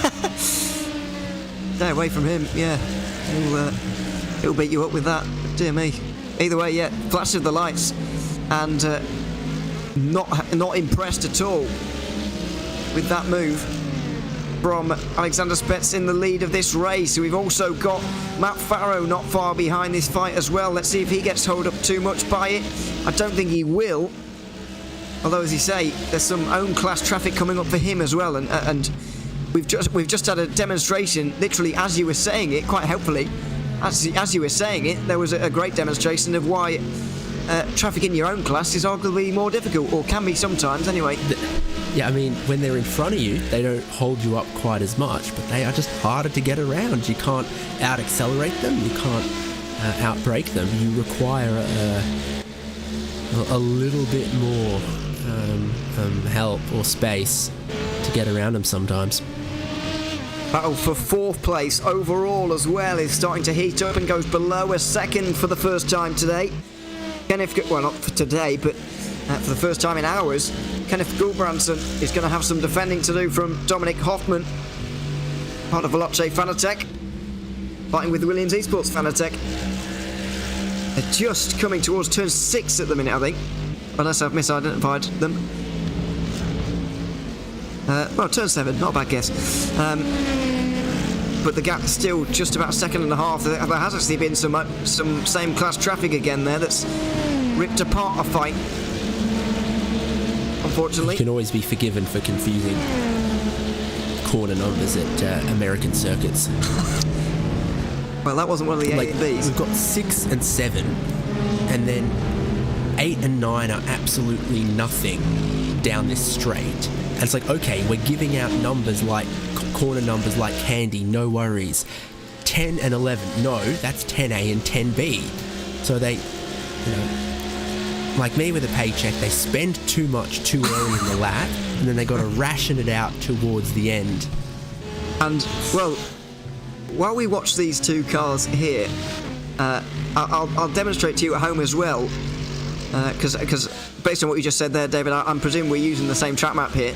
at them. Stay away from him. Yeah, he'll beat you up with that. Dear me. Either way, yeah, flash of the lights, and not impressed at all with that move from Alexander Spetz in the lead of this race. We've also got Matt Farrow not far behind this fight as well. Let's see if he gets held up too much by it. I don't think he will. Although, as you say, there's some own class traffic coming up for him as well, and we've just had a demonstration, literally as you were saying it, quite helpfully. As you were saying it, there was a great demonstration of why traffic in your own class is arguably more difficult, or can be sometimes anyway. Yeah, I mean, when they're in front of you, they don't hold you up quite as much, but they are just harder to get around. You can't out-accelerate them, you can't out-brake them. You require a little bit more help or space to get around them sometimes. Battle for 4th place overall as well is starting to heat up and goes below a second for the first time today. Well, not for today, but for the first time in hours, Kenneth Gulbrandsen is going to have some defending to do from Dominic Hoffman, part of Veloce Fanatec, fighting with Williams Esports Fanatec. They're just coming towards turn 6 at the minute, I think, unless I've misidentified them. Well, turn 7, not a bad guess. But the gap is still just about a second and a half. There has actually been some same class traffic again there that's ripped apart a fight, unfortunately. You can always be forgiven for confusing corner numbers at American circuits. Well, that wasn't one of the A and Bs. We've got 6 and 7, and then 8 and 9 are absolutely nothing down this straight. And it's like, okay, we're giving out numbers like corner numbers like candy, no worries. 10 and 11, no, that's 10A and 10B. So they, like me with a paycheck, they spend too much too early in the lap, and then they got to ration it out towards the end. And, well, while we watch these two cars here, I'll demonstrate to you at home as well, because based on what you just said there, David, I'm presuming we're using the same track map here.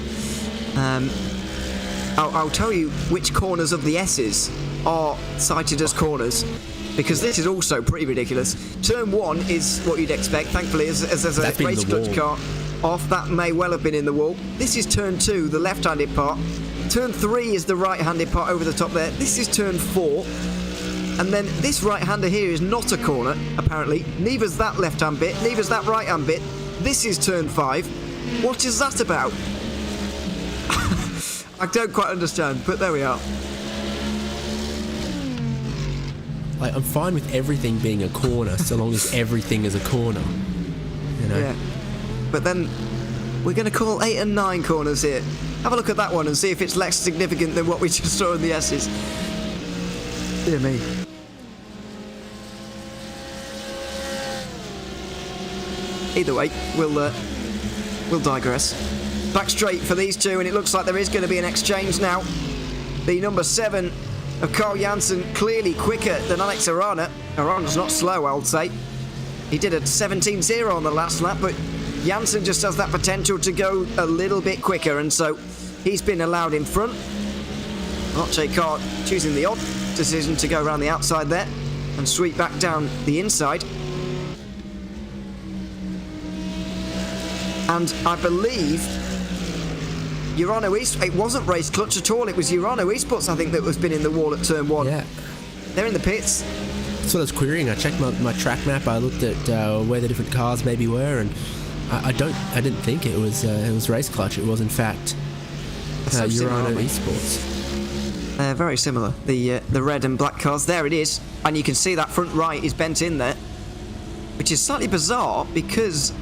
I'll tell you which corners of the S's are cited as corners, because this is also pretty ridiculous. Turn 1 is what you'd expect, thankfully, as there's a race clutch car off. That may well have been in the wall. This is turn 2, the left-handed part. Turn 3 is the right-handed part over the top there. This is turn 4. And then this right-hander here is not a corner, apparently. Neither's that left-hand bit, neither's that right-hand bit. This is turn 5. What is that about? I don't quite understand, but there we are. Like, I'm fine with everything being a corner, so long as everything is a corner. You know? Yeah. But then we're going to call 8 and 9 corners here. Have a look at that one and see if it's less significant than what we just saw in the S's. Dear me. Either way, we'll digress. Back straight for these two, and it looks like there is going to be an exchange now. The number 7 of Carl Janssen, clearly quicker than Alex Arana. Arana's not slow, I would say. He did a 17.0 on the last lap, but Janssen just has that potential to go a little bit quicker, and so he's been allowed in front. Arche Car choosing the odd decision to go around the outside there and sweep back down the inside. And I believe Urano East, it wasn't Race Clutch at all, it was Urano Esports, I think, that was been in the wall at turn 1. Yeah. They're in the pits. That's what I was querying. I checked my track map, I looked at where the different cars maybe were, and I didn't think it was Race Clutch. It was in fact Urano Esports. They're very similar. The red and black cars. There it is, and you can see that front right is bent in there, which is slightly bizarre because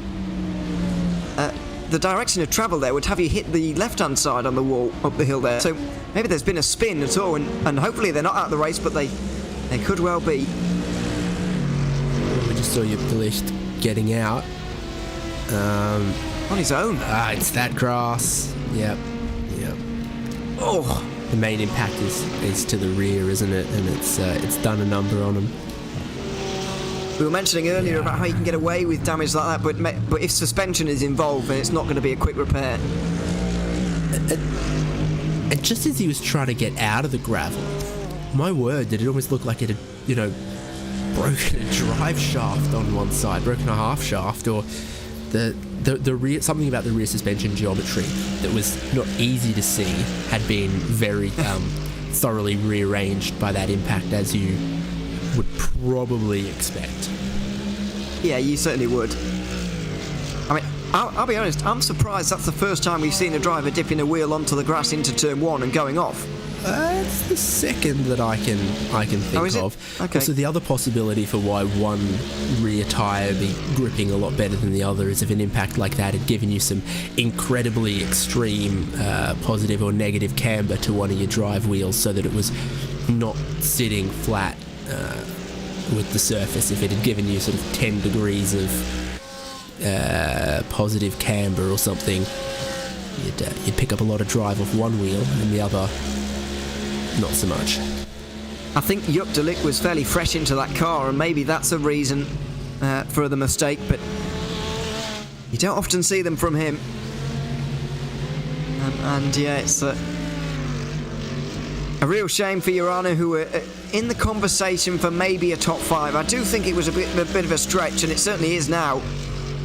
the direction of travel there would have you hit the left-hand side on the wall up the hill there. So maybe there's been a spin at all, and hopefully they're not out of the race, but they could well be. We just saw Jupt getting out. On his own. It's that grass. Yep. Oh. The main impact is to the rear, isn't it? And it's done a number on him. We were mentioning earlier about how you can get away with damage like that, but if suspension is involved, then it's not going to be a quick repair. And just as he was trying to get out of the gravel, my word, did it almost look like it had, broken a drive shaft on one side, broken a half shaft, or the rear, something about the rear suspension geometry that was not easy to see had been very thoroughly rearranged by that impact, as you would probably expect. Yeah, you certainly would. I mean, I'll be honest, I'm surprised that's the first time we've seen a driver dipping a wheel onto the grass into turn 1 and going off. It's the second that I can think of. Okay. So the other possibility for why one rear tyre be gripping a lot better than the other is if an impact like that had given you some incredibly extreme positive or negative camber to one of your drive wheels, so that it was not sitting flat with the surface. If it had given you sort of 10 degrees of positive camber or something, you'd pick up a lot of drive off one wheel and the other not so much. I think Jupt was fairly fresh into that car, and maybe that's a reason for the mistake, but you don't often see them from him. And yeah, it's a real shame for Urano, who were in the conversation for maybe a top 5. I do think it was a bit of a stretch, and it certainly is now.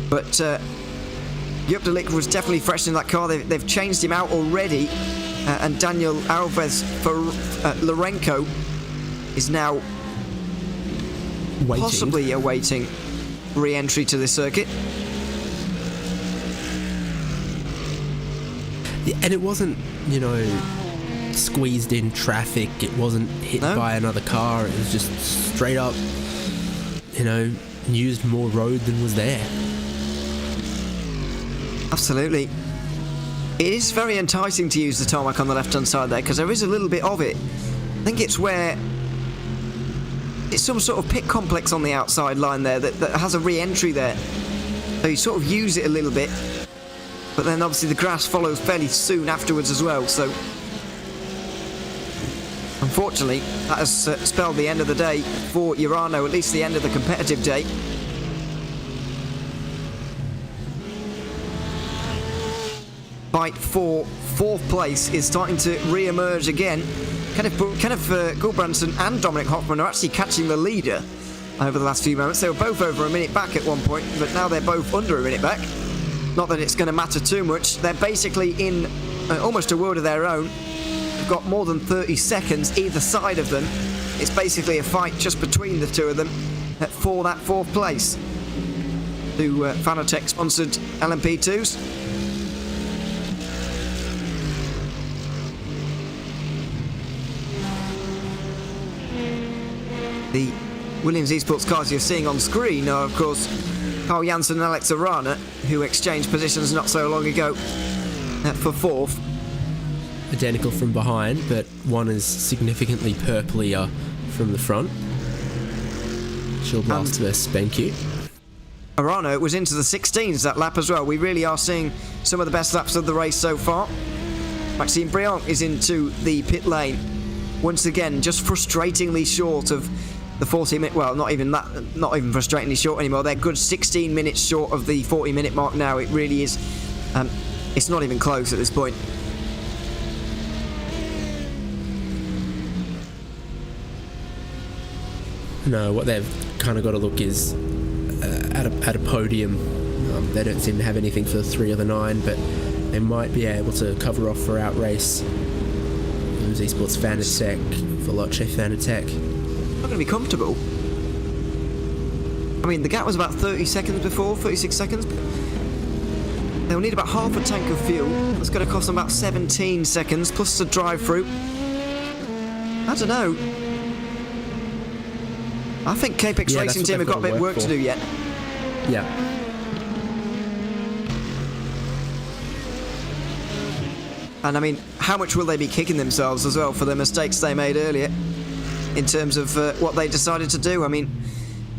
But Jupt was definitely fresh in that car. They've changed him out already, and Daniel Alves for Lorenko is now possibly awaiting re-entry to the circuit. Yeah, and it wasn't, squeezed in traffic. It wasn't hit by another car. It was just straight up, used more road than was there. Absolutely. It is very enticing to use the tarmac on the left-hand side there, because there is a little bit of it. I think it's where it's some sort of pit complex on the outside line there that has a re-entry there. So you sort of use it a little bit, but then obviously the grass follows fairly soon afterwards as well. So unfortunately, that has spelled the end of the day for Urano, at least the end of the competitive day. fight for 4th place is starting to re-emerge again. Kenneth Gulbrandsen and Dominic Hoffman are actually catching the leader over the last few moments. They were both over a minute back at one point, but now they're both under a minute back. Not that it's going to matter too much. They're basically in almost a world of their own. They've got more than 30 seconds either side of them. It's basically a fight just between the two of them for that 4th place. Two Fanatec sponsored LMP2s. The Williams eSports cars you're seeing on screen are, of course, Carl Janssen and Alex Arana, who exchanged positions not so long ago for 4th. Identical from behind, but one is significantly purplier from the front. Shield Blast versus BenQ. Arana was into the 16s that lap as well. We really are seeing some of the best laps of the race so far. Maxime Briand is into the pit lane. Once again, just frustratingly short of the 40-minute... Well, not even frustratingly short anymore. They're good 16 minutes short of the 40-minute mark now. It really is... it's not even close at this point. No, what they've kind of got to look is at a podium. They don't seem to have anything for the 3 of the 9, but they might be able to cover off for outrace Williams eSports Fanatec, Veloce Fanatec. Not going to be comfortable. I mean, the gap was about 30 seconds before, 36 seconds. They'll need about half a tank of fuel. That's going to cost them about 17 seconds, plus the drive-through. I don't know. I think Capex Racing Team have got a bit of work to do yet. Yeah. And I mean, how much will they be kicking themselves as well for the mistakes they made earlier in terms of what they decided to do? I mean,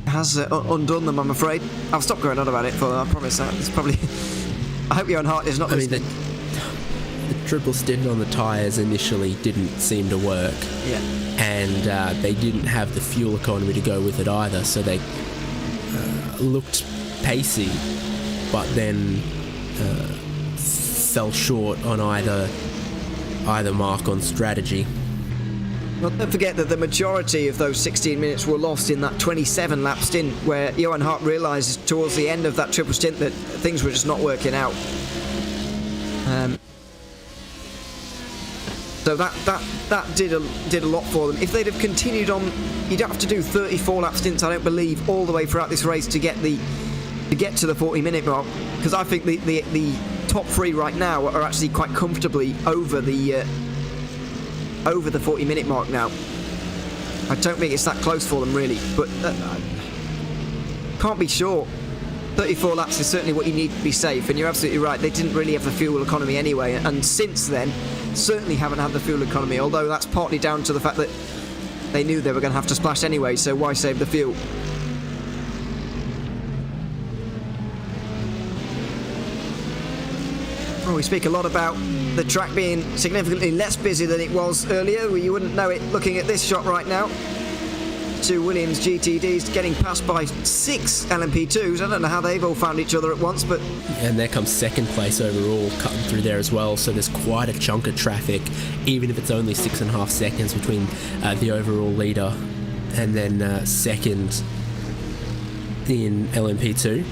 it has undone them, I'm afraid. I'll stop going on about it for them, I promise. It's probably... I hope Johan Hart is not listening. The triple stint on the tyres initially didn't seem to work. Yeah. And they didn't have the fuel economy to go with it either, so they looked pacey, but then fell short on either mark on strategy. Well, don't forget that the majority of those 16 minutes were lost in that 27-lap stint where Johan Hart realised towards the end of that triple stint that things were just not working out. So that did a lot for them. If they'd have continued on, you'd have to do 34-lap stints, I don't believe, all the way throughout this race to get to the 40-minute mark. Because I think the top 3 right now are actually quite comfortably over the 40-minute mark now. I don't think it's that close for them really, but can't be sure. 34 laps is certainly what you need to be safe, and you're absolutely right, they didn't really have the fuel economy anyway, and since then certainly haven't had the fuel economy, although that's partly down to the fact that they knew they were going to have to splash anyway, so why save the fuel? Well, we speak a lot about the track being significantly less busy than it was earlier. You wouldn't know it looking at this shot right now. 2 Williams GTDs getting passed by 6 LMP2s. I don't know how they've all found each other at once, but... And there comes 2nd place overall, cutting through there as well, so there's quite a chunk of traffic, even if it's only 6.5 seconds between the overall leader and then 2nd in LMP2.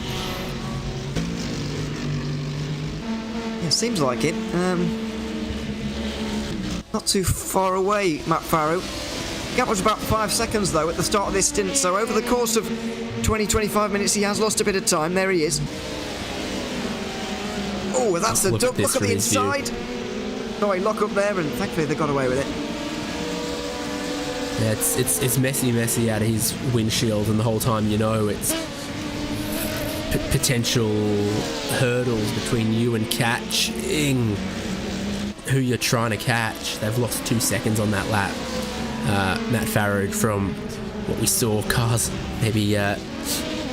Yeah, seems like it. Not too far away, Matt Farrow. The gap was about 5 seconds though at the start of this stint, so over the course of 20-25 minutes he has lost a bit of time. There he is. Oh, that's the duck. Look at the inside. No, he lock up there, and thankfully they got away with it. Yeah, it's messy out of his windshield, and the whole time you know it's potential hurdles between you and catching who you're trying to catch. They've lost 2 seconds on that lap. Matt Farrow, from what we saw, cars maybe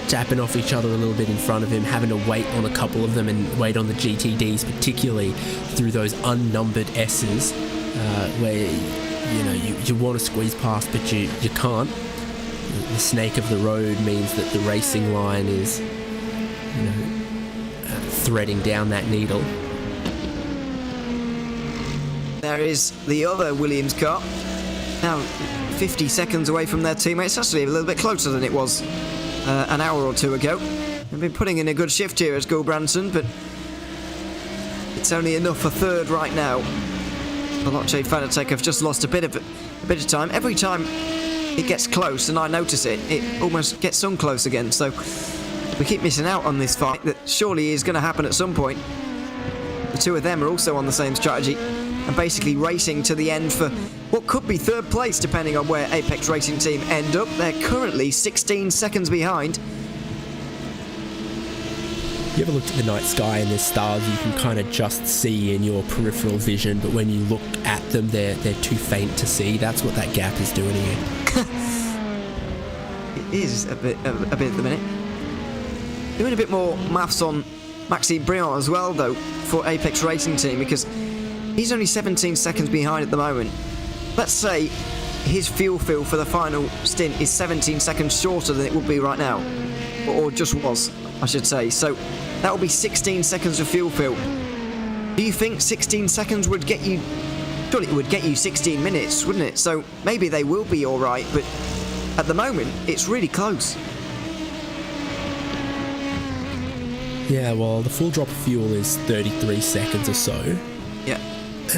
tapping off each other a little bit in front of him, having to wait on a couple of them and wait on the GTDs, particularly through those unnumbered S's where you want to squeeze past but you can't. The snake of the road means that the racing line is threading down that needle. There is the other Williams car. Now 50 seconds away from their teammates. Actually a little bit closer than it was an hour or two ago. They've been putting in a good shift here as Gulbranson, but it's only enough for third right now. Veloce WeatherTech have just lost a bit of time. Every time it gets close, and I notice it, it almost gets unclose again. So we keep missing out on this fight that surely is going to happen at some point. The two of them are also on the same strategy and basically racing to the end for what could be third place depending on where Apex Racing Team end up. They're currently 16 seconds behind. You ever looked at the night sky and there's stars you can kind of just see in your peripheral vision, but when you look at them, they're too faint to see? That's what that gap is doing here. It is a bit at the minute. Doing a bit more maths on Maxime Briand as well, though, for Apex Racing Team, because he's only 17 seconds behind at the moment. Let's say his fuel fill for the final stint is 17 seconds shorter than it would be right now, or just was, I should say. So that would be 16 seconds of fuel fill. Do you think 16 seconds would get you? Surely it would get you 16 minutes, wouldn't it? So maybe they will be all right, but at the moment it's really close. Yeah, well, the full drop of fuel is 33 seconds or so. Yeah.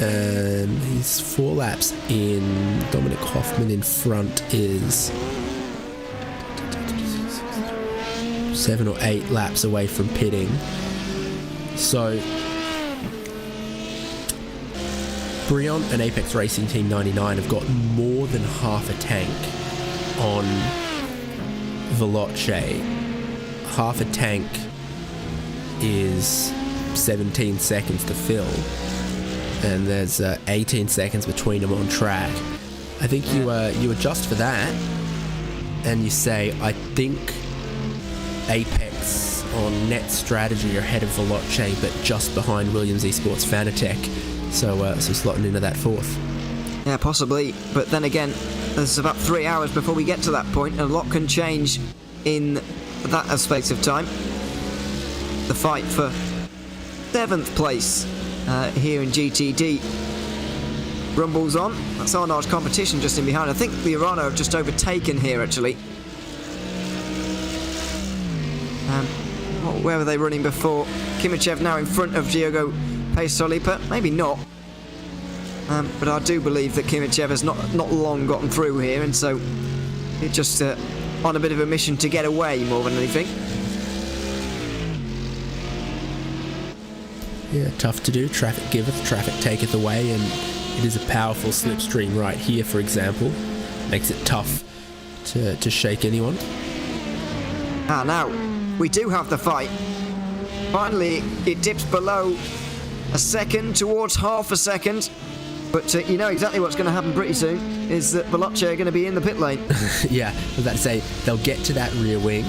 And he's 4 laps in. Dominic Hoffman in front is 7 or 8 laps away from pitting. So Briand and Apex Racing Team 99 have got more than half a tank on Veloce. Half a tank is 17 seconds to fill, and there's 18 seconds between them on track. I think you adjust for that and you say, I think Apex on net strategy are ahead of Veloce, but just behind Williams Esports Fanatec, so slotting into that fourth. Yeah, possibly, but then again, there's about 3 hours before we get to that point, and a lot can change in that space of time. The fight for 7th place here in GTD rumbles on. That's Arnaud's competition just in behind. I think the Arano have just overtaken here, actually. Where were they running before? Kimichev now in front of Diogo Pace-Solipa. Maybe not. But I do believe that Kimichev has not long gotten through here, and so it's just on a bit of a mission to get away more than anything. Yeah, tough to do. Traffic giveth, traffic taketh away, and it is a powerful slipstream right here, for example. Makes it tough to shake anyone. Now, we do have the fight. Finally, it dips below a second, towards half a second. But you know exactly what's going to happen pretty soon, is that Veloce are going to be in the pit lane. Yeah, I was about to say, they'll get to that rear wing,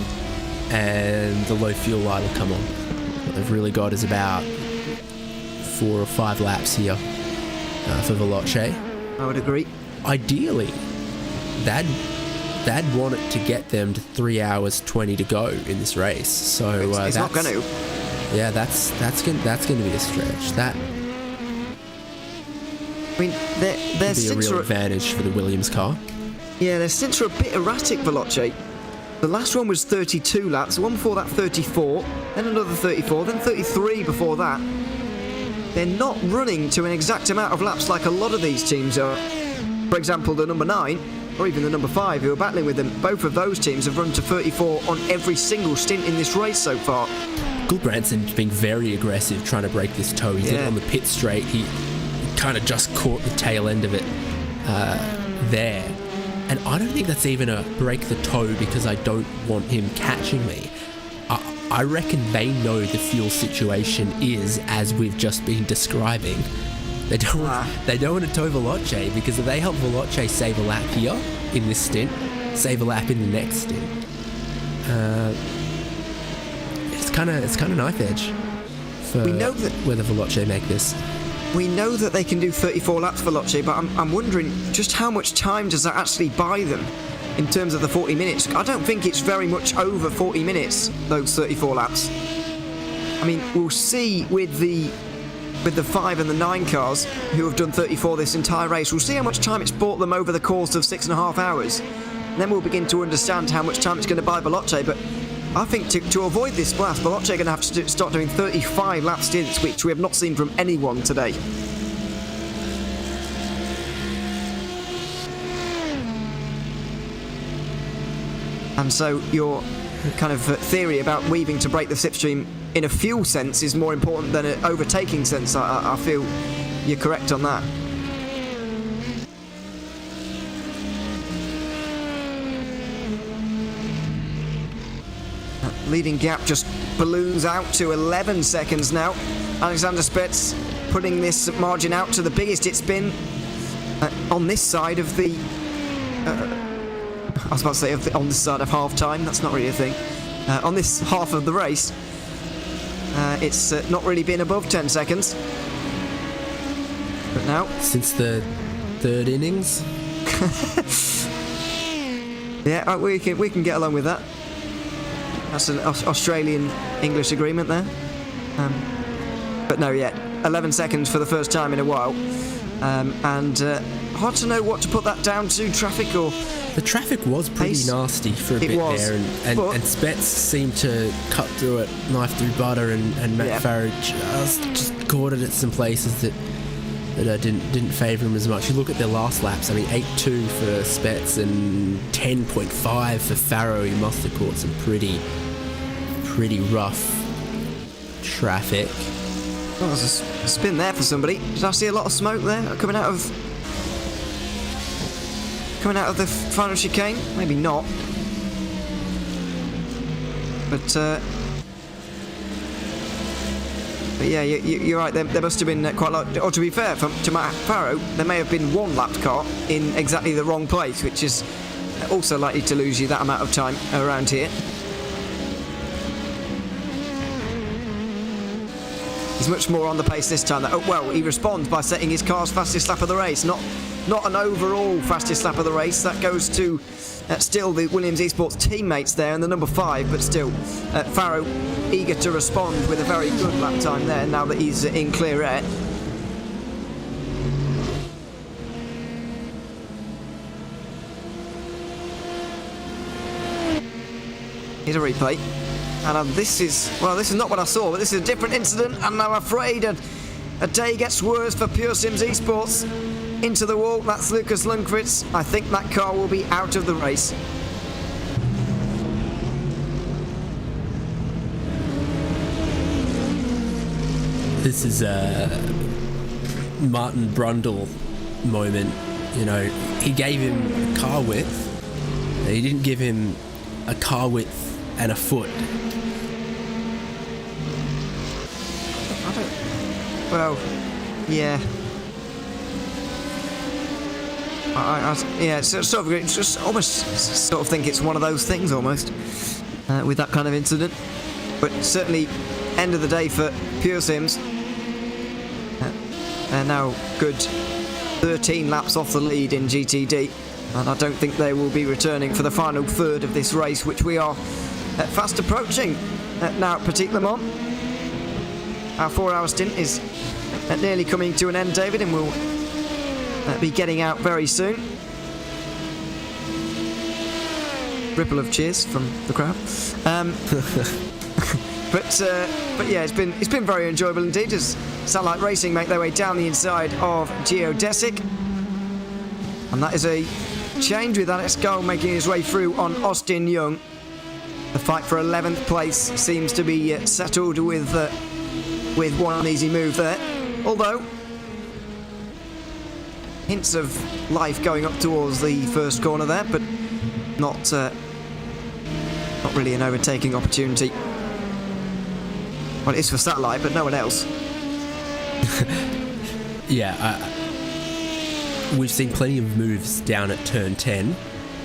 and the low fuel light will come on. What they've really got is about 4 or 5 laps here for Veloce. I would agree. Ideally, they'd want it to get them to 3 hours 20 to go in this race. So it's not going to. Yeah, that's going to be a stretch. I mean, their be a real advantage for the Williams car. Yeah, their stints are a bit erratic, Veloce. The last one was 32 laps, the one before that 34, then another 34, then 33 before that. They're not running to an exact amount of laps like a lot of these teams are. For example, the number 9, or even the number 5, who are battling with them, both of those teams have run to 34 on every single stint in this race so far. Gulbranson being very aggressive trying to break this toe. He's on the pit straight. He kind of just caught the tail end of it there. And I don't think that's even a break the toe because I don't want him catching me. I reckon they know the fuel situation is as we've just been describing. They don't want to tow Veloce, because if they help Veloce save a lap here in this stint, save a lap in the next stint, it's kind of knife edge for whether Veloce make this. We know that they can do 34 laps for Veloce, but I'm wondering just how much time does that actually buy them in terms of the 40 minutes? I don't think it's very much over 40 minutes, those 34 laps. I mean, we'll see with the with the 5 and the 9 cars who have done 34 this entire race. We'll see how much time it's bought them over the course of 6.5 hours. And then we'll begin to understand how much time it's going to buy Veloce. But I think to avoid this blast, Veloce are going to have to start doing 35 lap stints, which we have not seen from anyone today. And so your kind of theory about weaving to break the slipstream in a fuel sense is more important than an overtaking sense. I feel you're correct on that. That leading gap just balloons out to 11 seconds now. Alexander Spetz putting this margin out to the biggest it's been on this side of the... I was about to say on this side of half-time. That's not really a thing. On this half of the race, it's not really been above 10 seconds. But now... Since the third innings? Yeah, we can get along with that. That's an Australian-English agreement there. But no, yeah, 11 seconds for the first time in a while. And hard to know what to put that down to, traffic or... The traffic was pretty nasty for a bit there, and Spetz seemed to cut through it, knife through butter, and Matt Farrow just caught it at some places that didn't favour him as much. You look at their last laps, I mean 8.2 for Spetz and 10.5 for Farrow. He must have caught some pretty rough traffic. Oh, there's a spin there for somebody. Did I see a lot of smoke there coming out of the final chicane? Maybe not. But yeah, you're right. There must have been quite a lot. Or to be fair, to Matt Farrow, there may have been one lapped car in exactly the wrong place, which is also likely to lose you that amount of time around here. He's much more on the pace this time. Oh, well, he responds by setting his car's fastest lap of the race. Not an overall fastest lap of the race. That goes to still the Williams Esports teammates there and the number 5, but still Farrow eager to respond with a very good lap time there now that he's in clear air. Here's a replay. And this is not what I saw, but this is a different incident, and I'm afraid a day gets worse for Pure Sims Esports. Into the wall, that's Lucas Lundqvist. I think that car will be out of the race. This is a Martin Brundle moment. You know, he gave him car width. He didn't give him a car width and a foot. Well, yeah. Just almost sort of think it's one of those things almost with that kind of incident. But certainly, end of the day for Pure Sims. They're now good 13 laps off the lead in GTD, and I don't think they will be returning for the final third of this race, which we are fast approaching now at Petit Le Mans. Our 4-hour stint is nearly coming to an end, David, and we'll be getting out very soon. Ripple of cheers from the crowd. But yeah, it's been very enjoyable indeed as Satellite Racing make their way down the inside of Geodesic, and that is a change with Alex Gold making his way through on Austin Young. The fight for 11th place seems to be settled with one easy move there, although hints of life going up towards the first corner there, but not really an overtaking opportunity. Well, it is for Satellite, but no one else. Yeah, we've seen plenty of moves down at turn 10.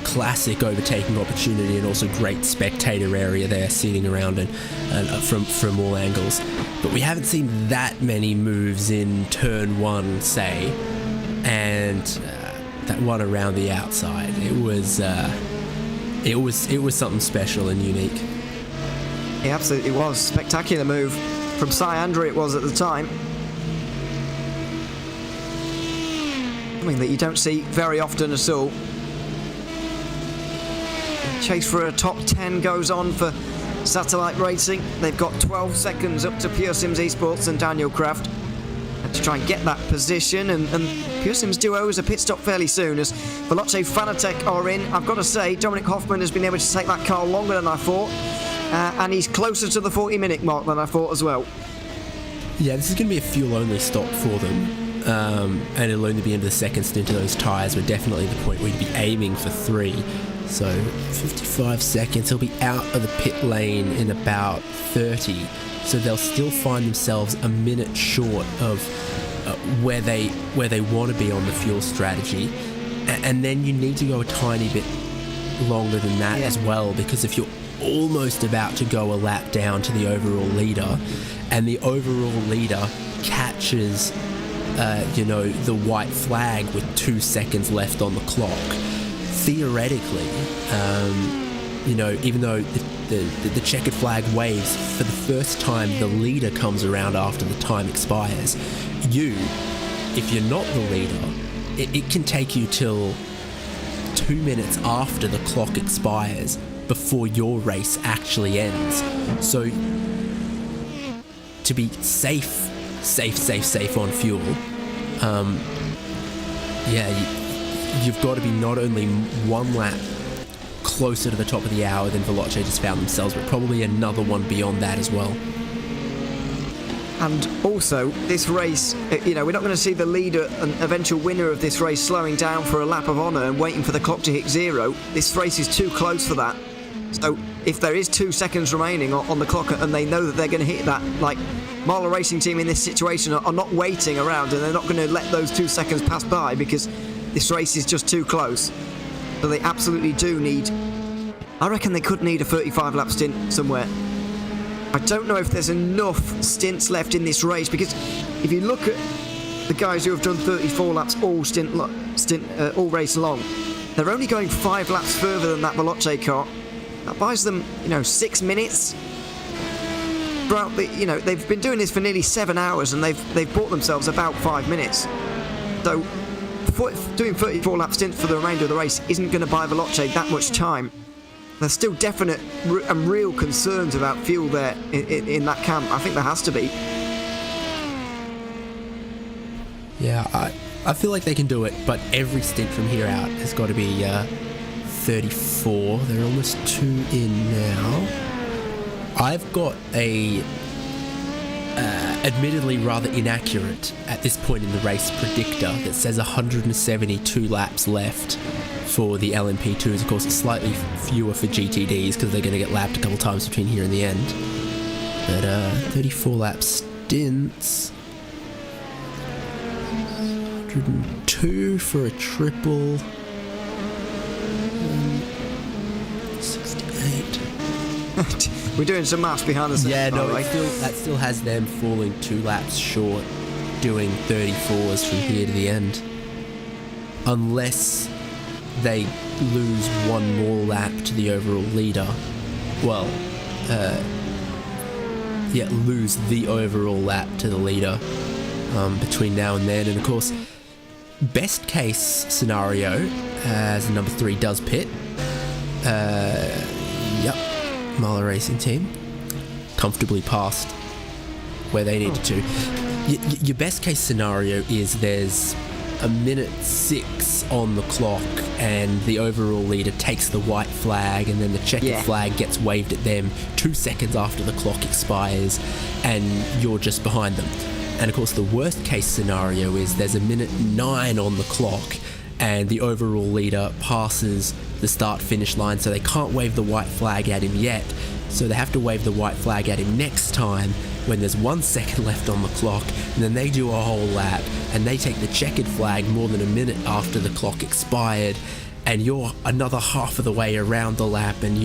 Classic overtaking opportunity, and also great spectator area there, seating around and from all angles. But we haven't seen that many moves in turn 1, say, and that one around the outside. It was something special and unique. It absolutely was. Spectacular move from Cy Andrew it was at the time. Something that you don't see very often at all. Chase for a top 10 goes on for Satellite Racing. They've got 12 seconds up to Pure Sims Esports and Daniel Craft to try and get that position, and Pure Sims Duo is a pit stop fairly soon as Veloce Fanatec are in. I've got to say, Dominic Hoffman has been able to take that car longer than I thought, and he's closer to the 40-minute mark than I thought as well. Yeah, this is going to be a fuel-only stop for them, and it'll only be into the second stint of those tyres. We're definitely at the point where you'd be aiming for 3. So 55 seconds, he'll be out of the pit lane in about 30. So they'll still find themselves a minute short of where they want to be on the fuel strategy. And then you need to go a tiny bit longer than that as well, because if you're almost about to go a lap down to the overall leader, and the overall leader catches the white flag with 2 seconds left on the clock, theoretically, even though the checkered flag waves for the first time, the leader comes around after the time expires. If you're not the leader, it can take you till 2 minutes after the clock expires before your race actually ends. So to be safe on fuel, you've got to be not only 1 lap closer to the top of the hour than Veloce just found themselves, but probably another one beyond that as well. And also, this race, we're not going to see the leader and eventual winner of this race slowing down for a lap of honour and waiting for the clock to hit 0. This race is too close for that. So if there is 2 seconds remaining on the clock and they know that they're going to hit that, like Marla Racing Team in this situation are not waiting around, and they're not going to let those 2 seconds pass by because this race is just too close. So they absolutely do need, I reckon they could need a 35 lap stint somewhere. I don't know if there's enough stints left in this race, because if you look at the guys who have done 34 laps all race long, they're only going 5 laps further than that Veloce car. That buys them, 6 minutes. Throughout they've been doing this for nearly 7 hours, and they've bought themselves about 5 minutes. So doing 34 lap stints for the remainder of the race isn't going to buy Veloce that much time. There's still definite and real concerns about fuel there in that camp. I think there has to be. Yeah, I feel like they can do it, but every stint from here out has got to be 34. They're almost 2 in now. I've got a admittedly rather inaccurate at this point in the race predictor that says 172 laps left for the LMP2s. Of course, it's slightly fewer for GTDs because they're going to get lapped a couple times between here and the end. But 34 lap stints. 102 for a triple. 68. We're doing some maths behind the scenes. Yeah, no, right? that still has them falling 2 laps short, doing 34s from here to the end. Unless they lose 1 more lap to the overall leader. Well, lose the overall lap to the leader between now and then. And of course, best case scenario, as number 3 does pit. Marla Racing Team comfortably past where they needed to. Your best case scenario is there's a minute 6 on the clock and the overall leader takes the white flag, and then the checkered flag gets waved at them 2 seconds after the clock expires, and you're just behind them. And of course, the worst case scenario is there's a minute 9 on the clock and the overall leader passes the start-finish line, so they can't wave the white flag at him yet. So they have to wave the white flag at him next time when there's 1 second left on the clock, and then they do a whole lap, and they take the checkered flag more than a minute after the clock expired, and you're another half of the way around the lap, and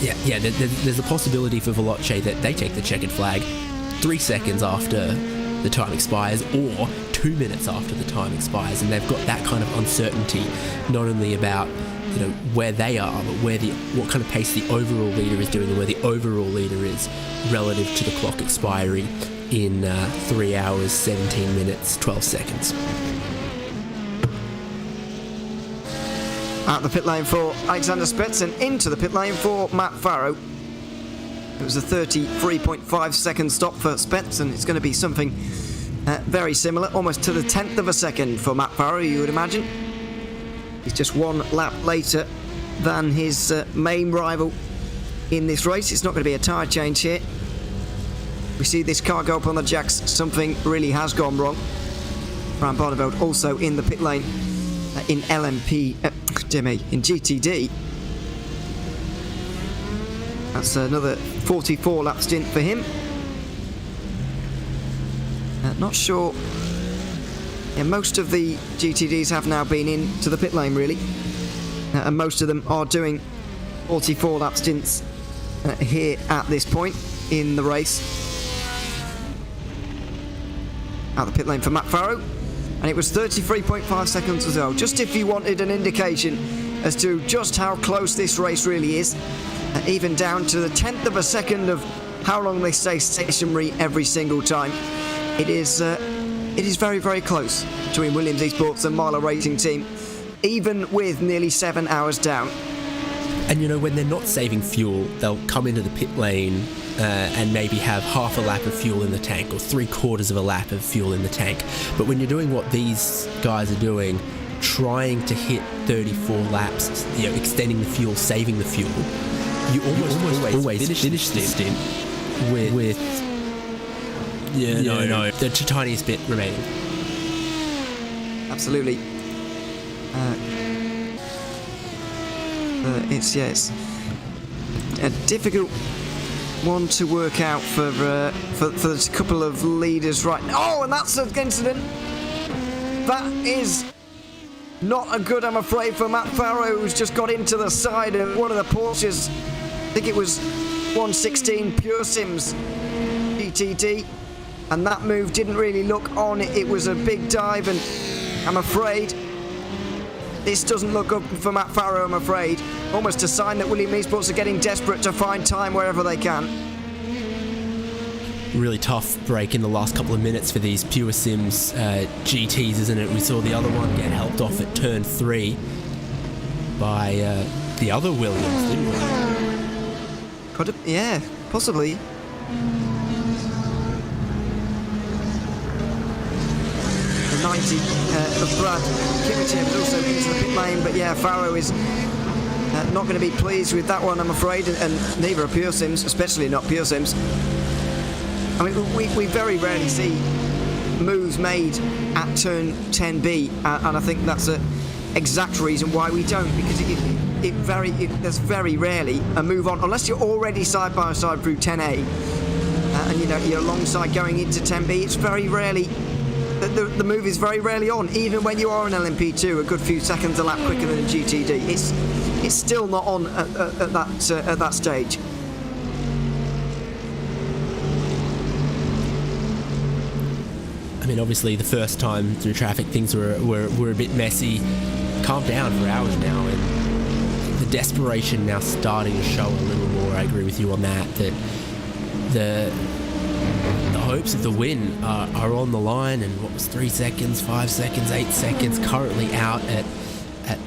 there's a possibility for Veloce that they take the checkered flag 3 seconds after the time expires, or 2 minutes after the time expires, and they've got that kind of uncertainty, not only about where they are, but what kind of pace the overall leader is doing, and where the overall leader is relative to the clock expiry in 3 hours, 17 minutes, 12 seconds. Out the pit lane for Alexander Spetzen, into the pit lane for Matt Farrow. It was a 33.5 second stop for Spetzen. It's going to be something very similar, almost to the 10th of a second for Matt Farrow, you would imagine. He's just one lap later than his main rival in this race. It's not going to be a tyre change here. We see this car go up on the jacks. Something really has gone wrong. Brian Barneveld also in the pit lane in in GTD. That's another 44 lap stint for him. Not sure. Yeah, most of the GTDs have now been into the pit lane, really. And most of them are doing 44 lap stints here at this point in the race. Out the pit lane for Matt Farrow. And it was 33.5 seconds as well. Just if you wanted an indication as to just how close this race really is, even down to the 10th of a second of how long they stay stationary every single time. It is very, very close between Williams Esports and Milo Racing Team, even with nearly 7 hours down. And you know, when they're not saving fuel, they'll come into the pit lane and maybe have half a lap of fuel in the tank or 3/4 of a lap of fuel in the tank. But when you're doing what these guys are doing, trying to hit 34 laps, you know, extending the fuel, saving the fuel, you always finish this stint with the tiniest bit remaining. Absolutely. It's a difficult one to work out for the couple of leaders right now. Oh, and that's an incident. That is not a good, I'm afraid, for Matt Farrow, who's just got into the side of one of the Porsches. I think it was 116 Pure Sims GTD, and that move didn't really look on. It was a big dive, and I'm afraid this doesn't look up for Matt Farrow, I'm afraid. Almost a sign that Williams Esports are getting desperate to find time wherever they can. Really tough break in the last couple of minutes for these Pure Sims GTs, isn't it? We saw the other one get helped off at turn 3 by the other Williams, didn't we? Could it? Yeah, possibly. The 90 of Brad Kimmich was also into the pit lane, but yeah, Farrow is not going to be pleased with that one, I'm afraid, and neither are Pure Sims, especially not Pure Sims. I mean, we very rarely see moves made at turn 10B, and I think that's the exact reason why we don't, because there's very rarely a move on, unless you're already side by side through 10A, and you know you're alongside going into 10B. It's very rarely the move is very rarely on, even when you are an LMP2 a good few seconds a lap quicker than a GTD. It's still not on at that stage. I mean, obviously, the first time through traffic, things were a bit messy. Calmed down for hours now, and the desperation now starting to show a little more. I agree with you on that. That the hopes of the win are on the line, and what was 3 seconds, 5 seconds, 8 seconds, currently out at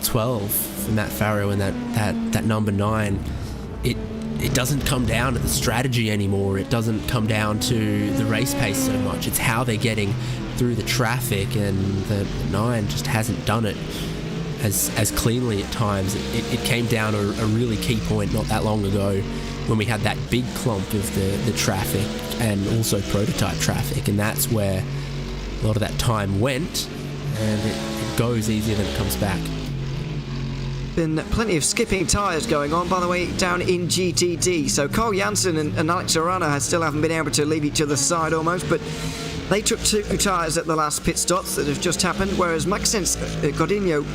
12 for Matt Farrow and that number 9. It doesn't come down to the strategy anymore. It doesn't come down to the race pace so much. It's how they're getting through the traffic, and the 9 just hasn't done it as cleanly at times. It came down to a really key point not that long ago when we had that big clump of the traffic and also prototype traffic, and that's where a lot of that time went, and it goes easier than it comes back. Been plenty of skipping tyres going on, by the way, down in GTD. So Carl Janssen and Alex Arana still haven't been able to leave each other's side almost, but they took 2 tyres at the last pit stops that have just happened, whereas Maxence Godinho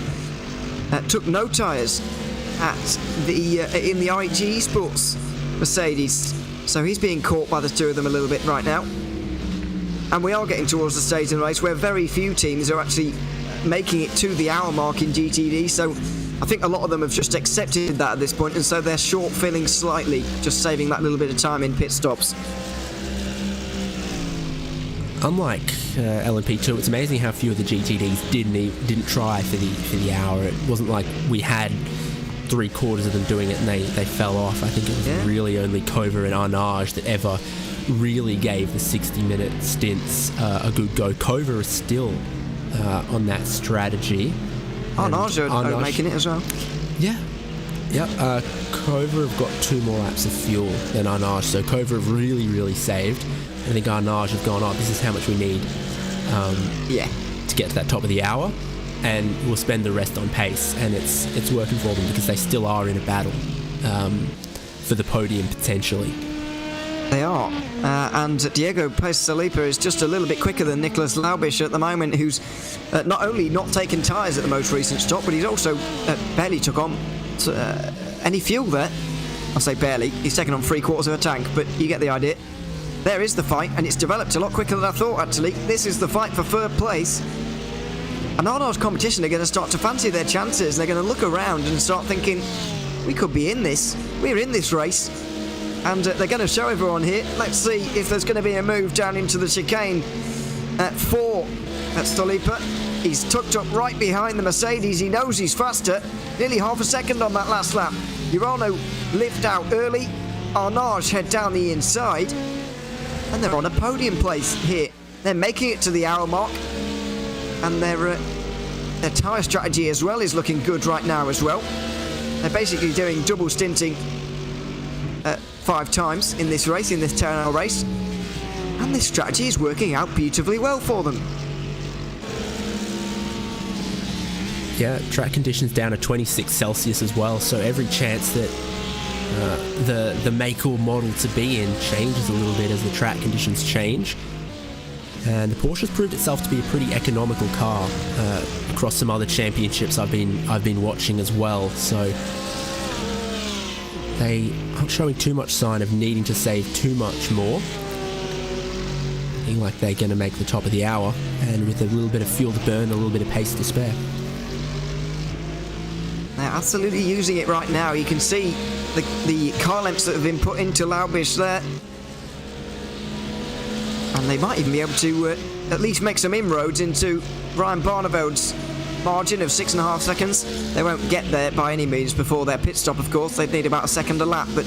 took no tyres in the R8 Esports Mercedes. So he's being caught by the two of them a little bit right now. And we are getting towards the stage in the race where very few teams are actually making it to the hour mark in GTD, so I think a lot of them have just accepted that at this point, and so they're short filling slightly, just saving that little bit of time in pit stops. unlike LMP2, it's amazing how few of the GTDs didn't try for the hour. It wasn't like we had 3/4 of them doing it and they fell off. I think it was really only Kova and Arnage that ever really gave the 60-minute stints a good go. Kova is still on that strategy. Arnage are making it as well. Yeah. Kova have got 2 more laps of fuel than Arnage, so Kova have really saved. I think Arnage have gone, this is how much we need to get to that top of the hour, and we'll spend the rest on pace, and it's working for them because they still are in a battle for the podium potentially. They are, and Diego Pesalipa is just a little bit quicker than Nicolas Laubisch at the moment, who's not only not taken tyres at the most recent stop, but he's also barely took on any fuel there. I'll say barely, he's taken on 3/4 of a tank, but you get the idea. There is the fight, and it's developed a lot quicker than I thought, actually. This is the fight for 3rd place. And Arnold's competition are going to start to fancy their chances. They're going to look around and start thinking, we could be in this. We're in this race. And they're going to show everyone here. Let's see if there's going to be a move down into the chicane for Stolipa. He's tucked up right behind the Mercedes. He knows he's faster. Nearly half a second on that last lap. Urano lift out early. Arnage head down the inside. And they're on a podium place here. They're making it to the hour mark. And their tyre strategy as well is looking good right now as well. They're basically doing double stinting 5 times in this race, in this 10-hour race. And this strategy is working out beautifully well for them. Yeah, track conditions down to 26 Celsius as well, so every chance that the make or model to be in changes a little bit as the track conditions change. And the Porsche has proved itself to be a pretty economical car across some other championships I've been watching as well. So they aren't showing too much sign of needing to save too much more. Looking like they're going to make the top of the hour, and with a little bit of fuel to burn, a little bit of pace to spare. They're absolutely using it right now. You can see the car lengths that have been put into Laubisch there. And they might even be able to at least make some inroads into Ryan Barneveld's margin of 6.5 seconds. They won't get there by any means before their pit stop, of course. They'd need about a second a lap, but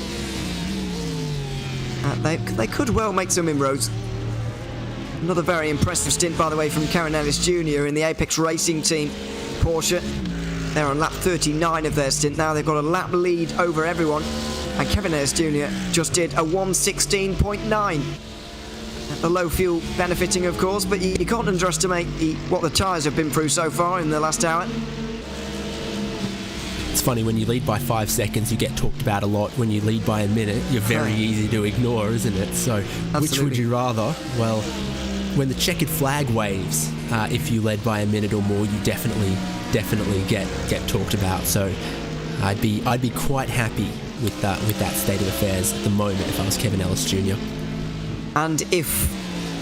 they could well make some inroads. Another very impressive stint, by the way, from Kevin Ellis Jr. in the Apex Racing team, Porsche. They're on lap 39 of their stint now. They've got a lap lead over everyone. And Kevin Ellis Jr. just did a 1:16.9. The low fuel benefiting, of course, but you can't underestimate what the tyres have been through so far in the last hour. It's funny, when you lead by 5 seconds, you get talked about a lot. When you lead by a minute, you're very easy to ignore, isn't it? So, Absolutely. Which would you rather? Well, when the checkered flag waves, if you led by a minute or more, you definitely get talked about. So, I'd be quite happy with that state of affairs at the moment if I was Kevin Ellis Jr. And if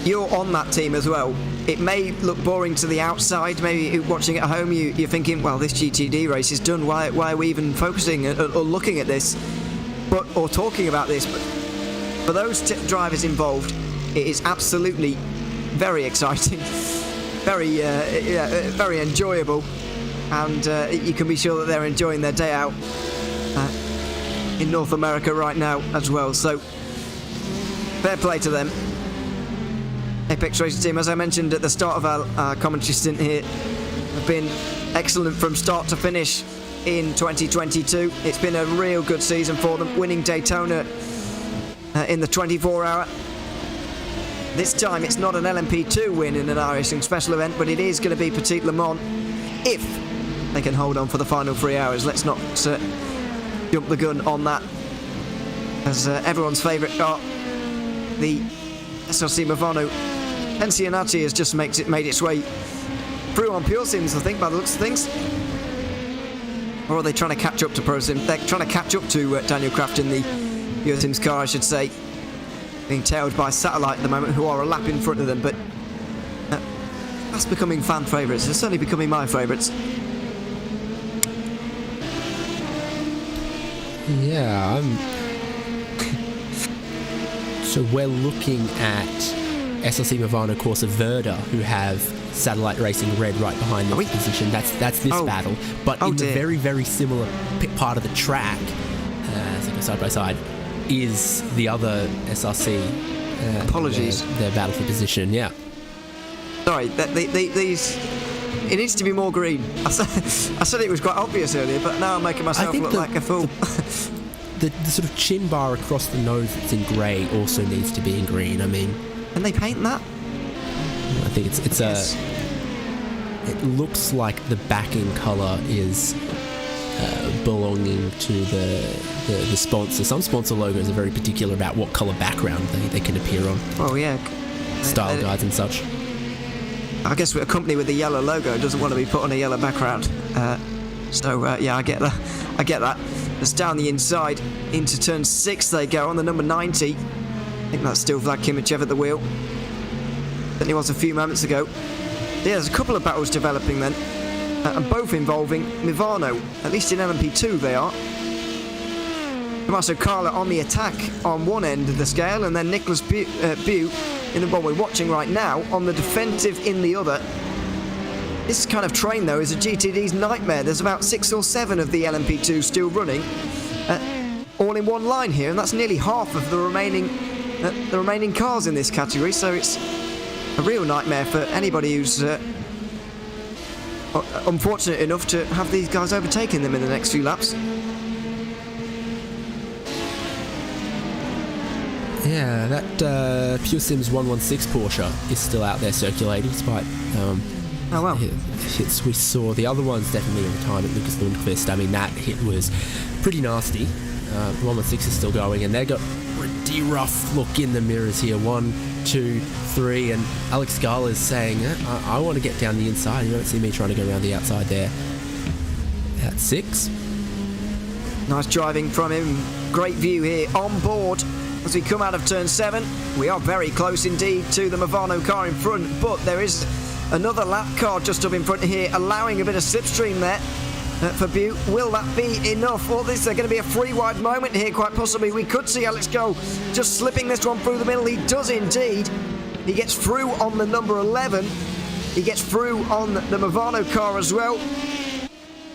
you're on that team as well, it may look boring to the outside. Maybe watching at home, you're thinking, well, this GTD race is done. Why are we even focusing or looking at this, or talking about this? But for those drivers involved, it is absolutely very exciting, very enjoyable, and you can be sure that they're enjoying their day out in North America right now as well. So fair play to them. Apex Racing team, as I mentioned at the start of our commentary stint here, have been excellent from start to finish in 2022. It's been a real good season for them, winning Daytona in the 24-hour. This time it's not an LMP2 win in an iRacing special event, but it is going to be Petit Le Mans if they can hold on for the final 3 hours. Let's not jump the gun on that, as everyone's favourite car, the SLC Movano Pensionati, has just made its way through on Pure Sims, I think, by the looks of things. Or are they trying to catch up to Pro Sim? They're trying to catch up to Daniel Craft in the Pure Sims car, I should say. Being tailed by Satellite at the moment, who are a lap in front of them, but that's becoming fan favourites. They're certainly becoming my favourites. Yeah, So we're looking at SLC Movano Corsa Verda, who have Satellite Racing Red right behind their position. That's this battle. But in the very, very similar part of the track, as they go side by side, is the other SRC. Apologies. Their battle for position, yeah. Sorry, these... It needs to be more green. I said it was quite obvious earlier, but now I'm making myself look like a fool. The sort of chin bar across the nose that's in grey also needs to be in green. I mean... Can they paint that? I think it's it looks like the backing colour is belonging to the sponsor. Some sponsor logos are very particular about what colour background they can appear on. Oh yeah. Style guides and such. I guess a company with a yellow logo doesn't want to be put on a yellow background. Yeah, I get that. It's down the inside into turn 6 they go on the number 90. I think that's still Vlad Kimichev at the wheel. Certainly was a few moments ago. Yeah, there's a couple of battles developing then, and both involving Movano. At least in LMP2 they are. Tommaso Carla on the attack on one end of the scale, and then Nicholas Bew in the one we're watching right now on the defensive in the other. This kind of train though is a GTD's nightmare. There's about 6 or 7 of the LMP2 still running, all in one line here, and that's nearly half of the remaining cars in this category. So it's a real nightmare for anybody who's unfortunate enough to have these guys overtaking them in the next few laps. Yeah, that Pure Sims 116 Porsche is still out there circulating, despite hits we saw. The other one's definitely in time at Lucas Lundqvist. I mean, that hit was pretty nasty. 116 is still going, and they got pretty rough look in the mirrors here. 1, 2, 3, and Alex Gala is saying, I want to get down the inside. You don't see me trying to go around the outside there. At 6. Nice driving from him. Great view here on board. As we come out of turn 7, we are very close indeed to the Movano car in front, but there is another lap car just up in front here, allowing a bit of slipstream there for Bew. Will that be enough? Or is there going to be a free wide moment here? Quite possibly. We could see Alex go just slipping this one through the middle. He does indeed. He gets through on the number 11. He gets through on the Movano car as well.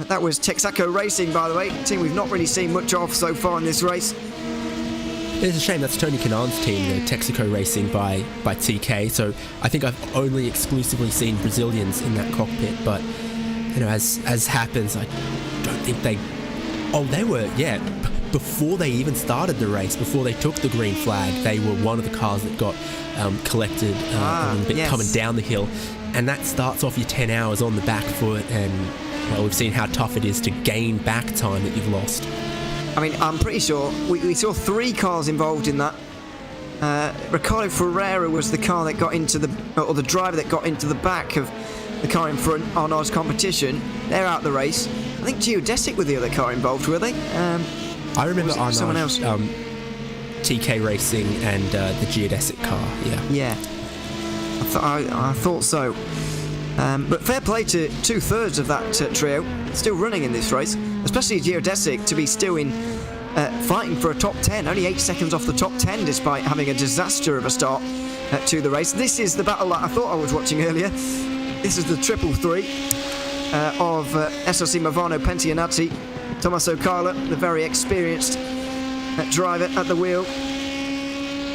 That was Texaco Racing, by the way, a team we've not really seen much of so far in this race. It's a shame that's Tony Kanan's team, the Texaco Racing by TK. So I think I've only exclusively seen Brazilians in that cockpit. But you know, as happens, I don't think they. Oh, they were before they even started the race, before they took the green flag, they were one of the cars that got collected a little bit coming down the hill, and that starts off your 10 hours on the back foot, and well, we've seen how tough it is to gain back time that you've lost. I mean, I'm pretty sure we saw 3 cars involved in that. Ricardo Ferreira was the car that got into or the driver that got into the back of the car in front. Arnaud's competition. They're out the race. I think Geodesic were the other car involved, were they? I remember Arnaud, someone else. TK Racing and the Geodesic car. Yeah. I thought so. But fair play to 2/3 of that trio still running in this race, especially Geodesic to be still in fighting for a top 10, only 8 seconds off the top 10 despite having a disaster of a start to the race. This is the battle that I thought I was watching earlier. This is the 333 of SLC Movano Pensionati. Tommaso Carla, the very experienced driver at the wheel,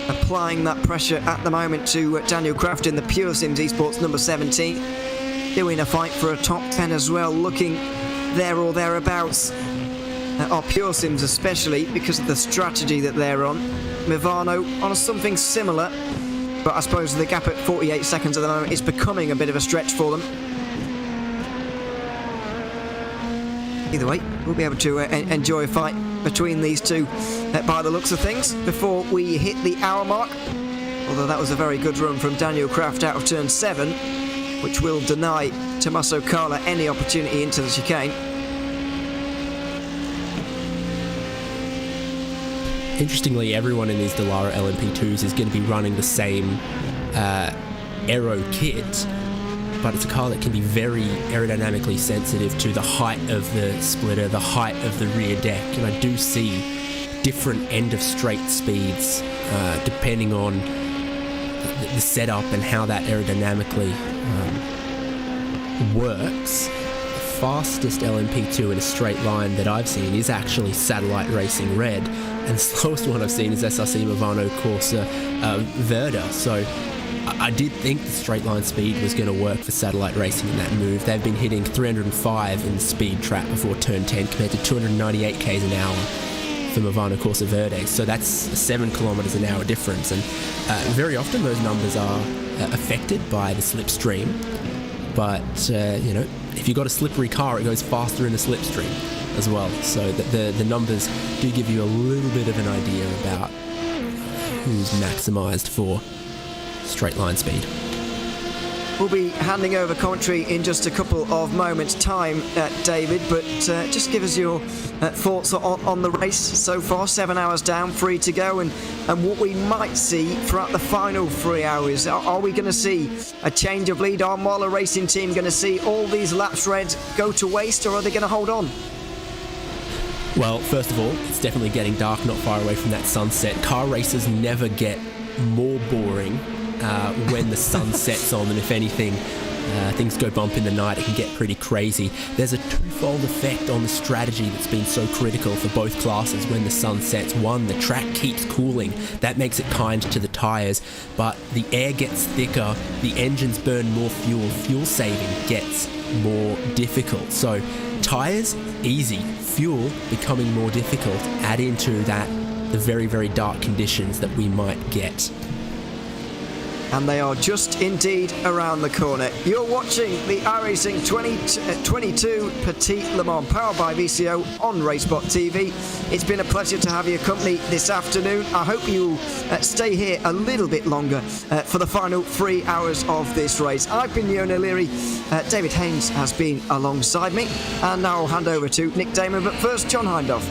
applying that pressure at the moment to Daniel Kraft in the Pure Sims Esports number 17. Doing a fight for a top 10 as well, looking there or thereabouts. Our Pure Sims especially, because of the strategy that they're on. Movano on something similar, but I suppose the gap at 48 seconds at the moment is becoming a bit of a stretch for them. Either way, we'll be able to enjoy a fight between these two by the looks of things before we hit the hour mark. Although that was a very good run from Daniel Kraft out of turn 7, which will deny Tommaso Carla any opportunity into the chicane. Interestingly, everyone in these Dallara LMP2s is going to be running the same aero kit, but it's a car that can be very aerodynamically sensitive to the height of the splitter, the height of the rear deck, and I do see different end of straight speeds depending on the setup and how that aerodynamically works, the fastest LMP2 in a straight line that I've seen is actually Satellite Racing Red, and the slowest one I've seen is SRC Movano Corsa Verde. So I did think the straight line speed was going to work for Satellite Racing in that move. They've been hitting 305 in the speed trap before turn 10 compared to 298 k's an hour for Movano Corsa Verde. So that's 7 kilometers an hour difference, and very often those numbers are affected by the slipstream. But if you've got a slippery car, it goes faster in the slipstream as well. So the numbers do give you a little bit of an idea about who's maximised for straight line speed. We'll be handing over commentary in just a couple of moments' time, David, but just give us your thoughts on the race so far. 7 hours down, 3 to go, and what we might see throughout the final 3 hours. Are we going to see a change of lead? Are Marla Racing Team going to see all these laps red go to waste, or are they going to hold on? Well, first of all, it's definitely getting dark, not far away from that sunset. Car races never get more boring when the sun sets on, and if anything, things go bump in the night, it can get pretty crazy. There's a twofold effect on the strategy that's been so critical for both classes when the sun sets. One, the track keeps cooling. That makes it kind to the tyres, but the air gets thicker, the engines burn more fuel, fuel saving gets more difficult. So tyres, easy. Fuel becoming more difficult. Add into that the very, very dark conditions that we might get. And they are just indeed around the corner. You're watching the iRacing 2022 Petit Le Mans, powered by VCO on RaceSpotTV. It's been a pleasure to have your company this afternoon. I hope you'll stay here a little bit longer for the final 3 hours of this race. I've been Ewan O'Leary. David Haynes has been alongside me. And now I'll hand over to Nick Damon. But first, John Hindhaugh.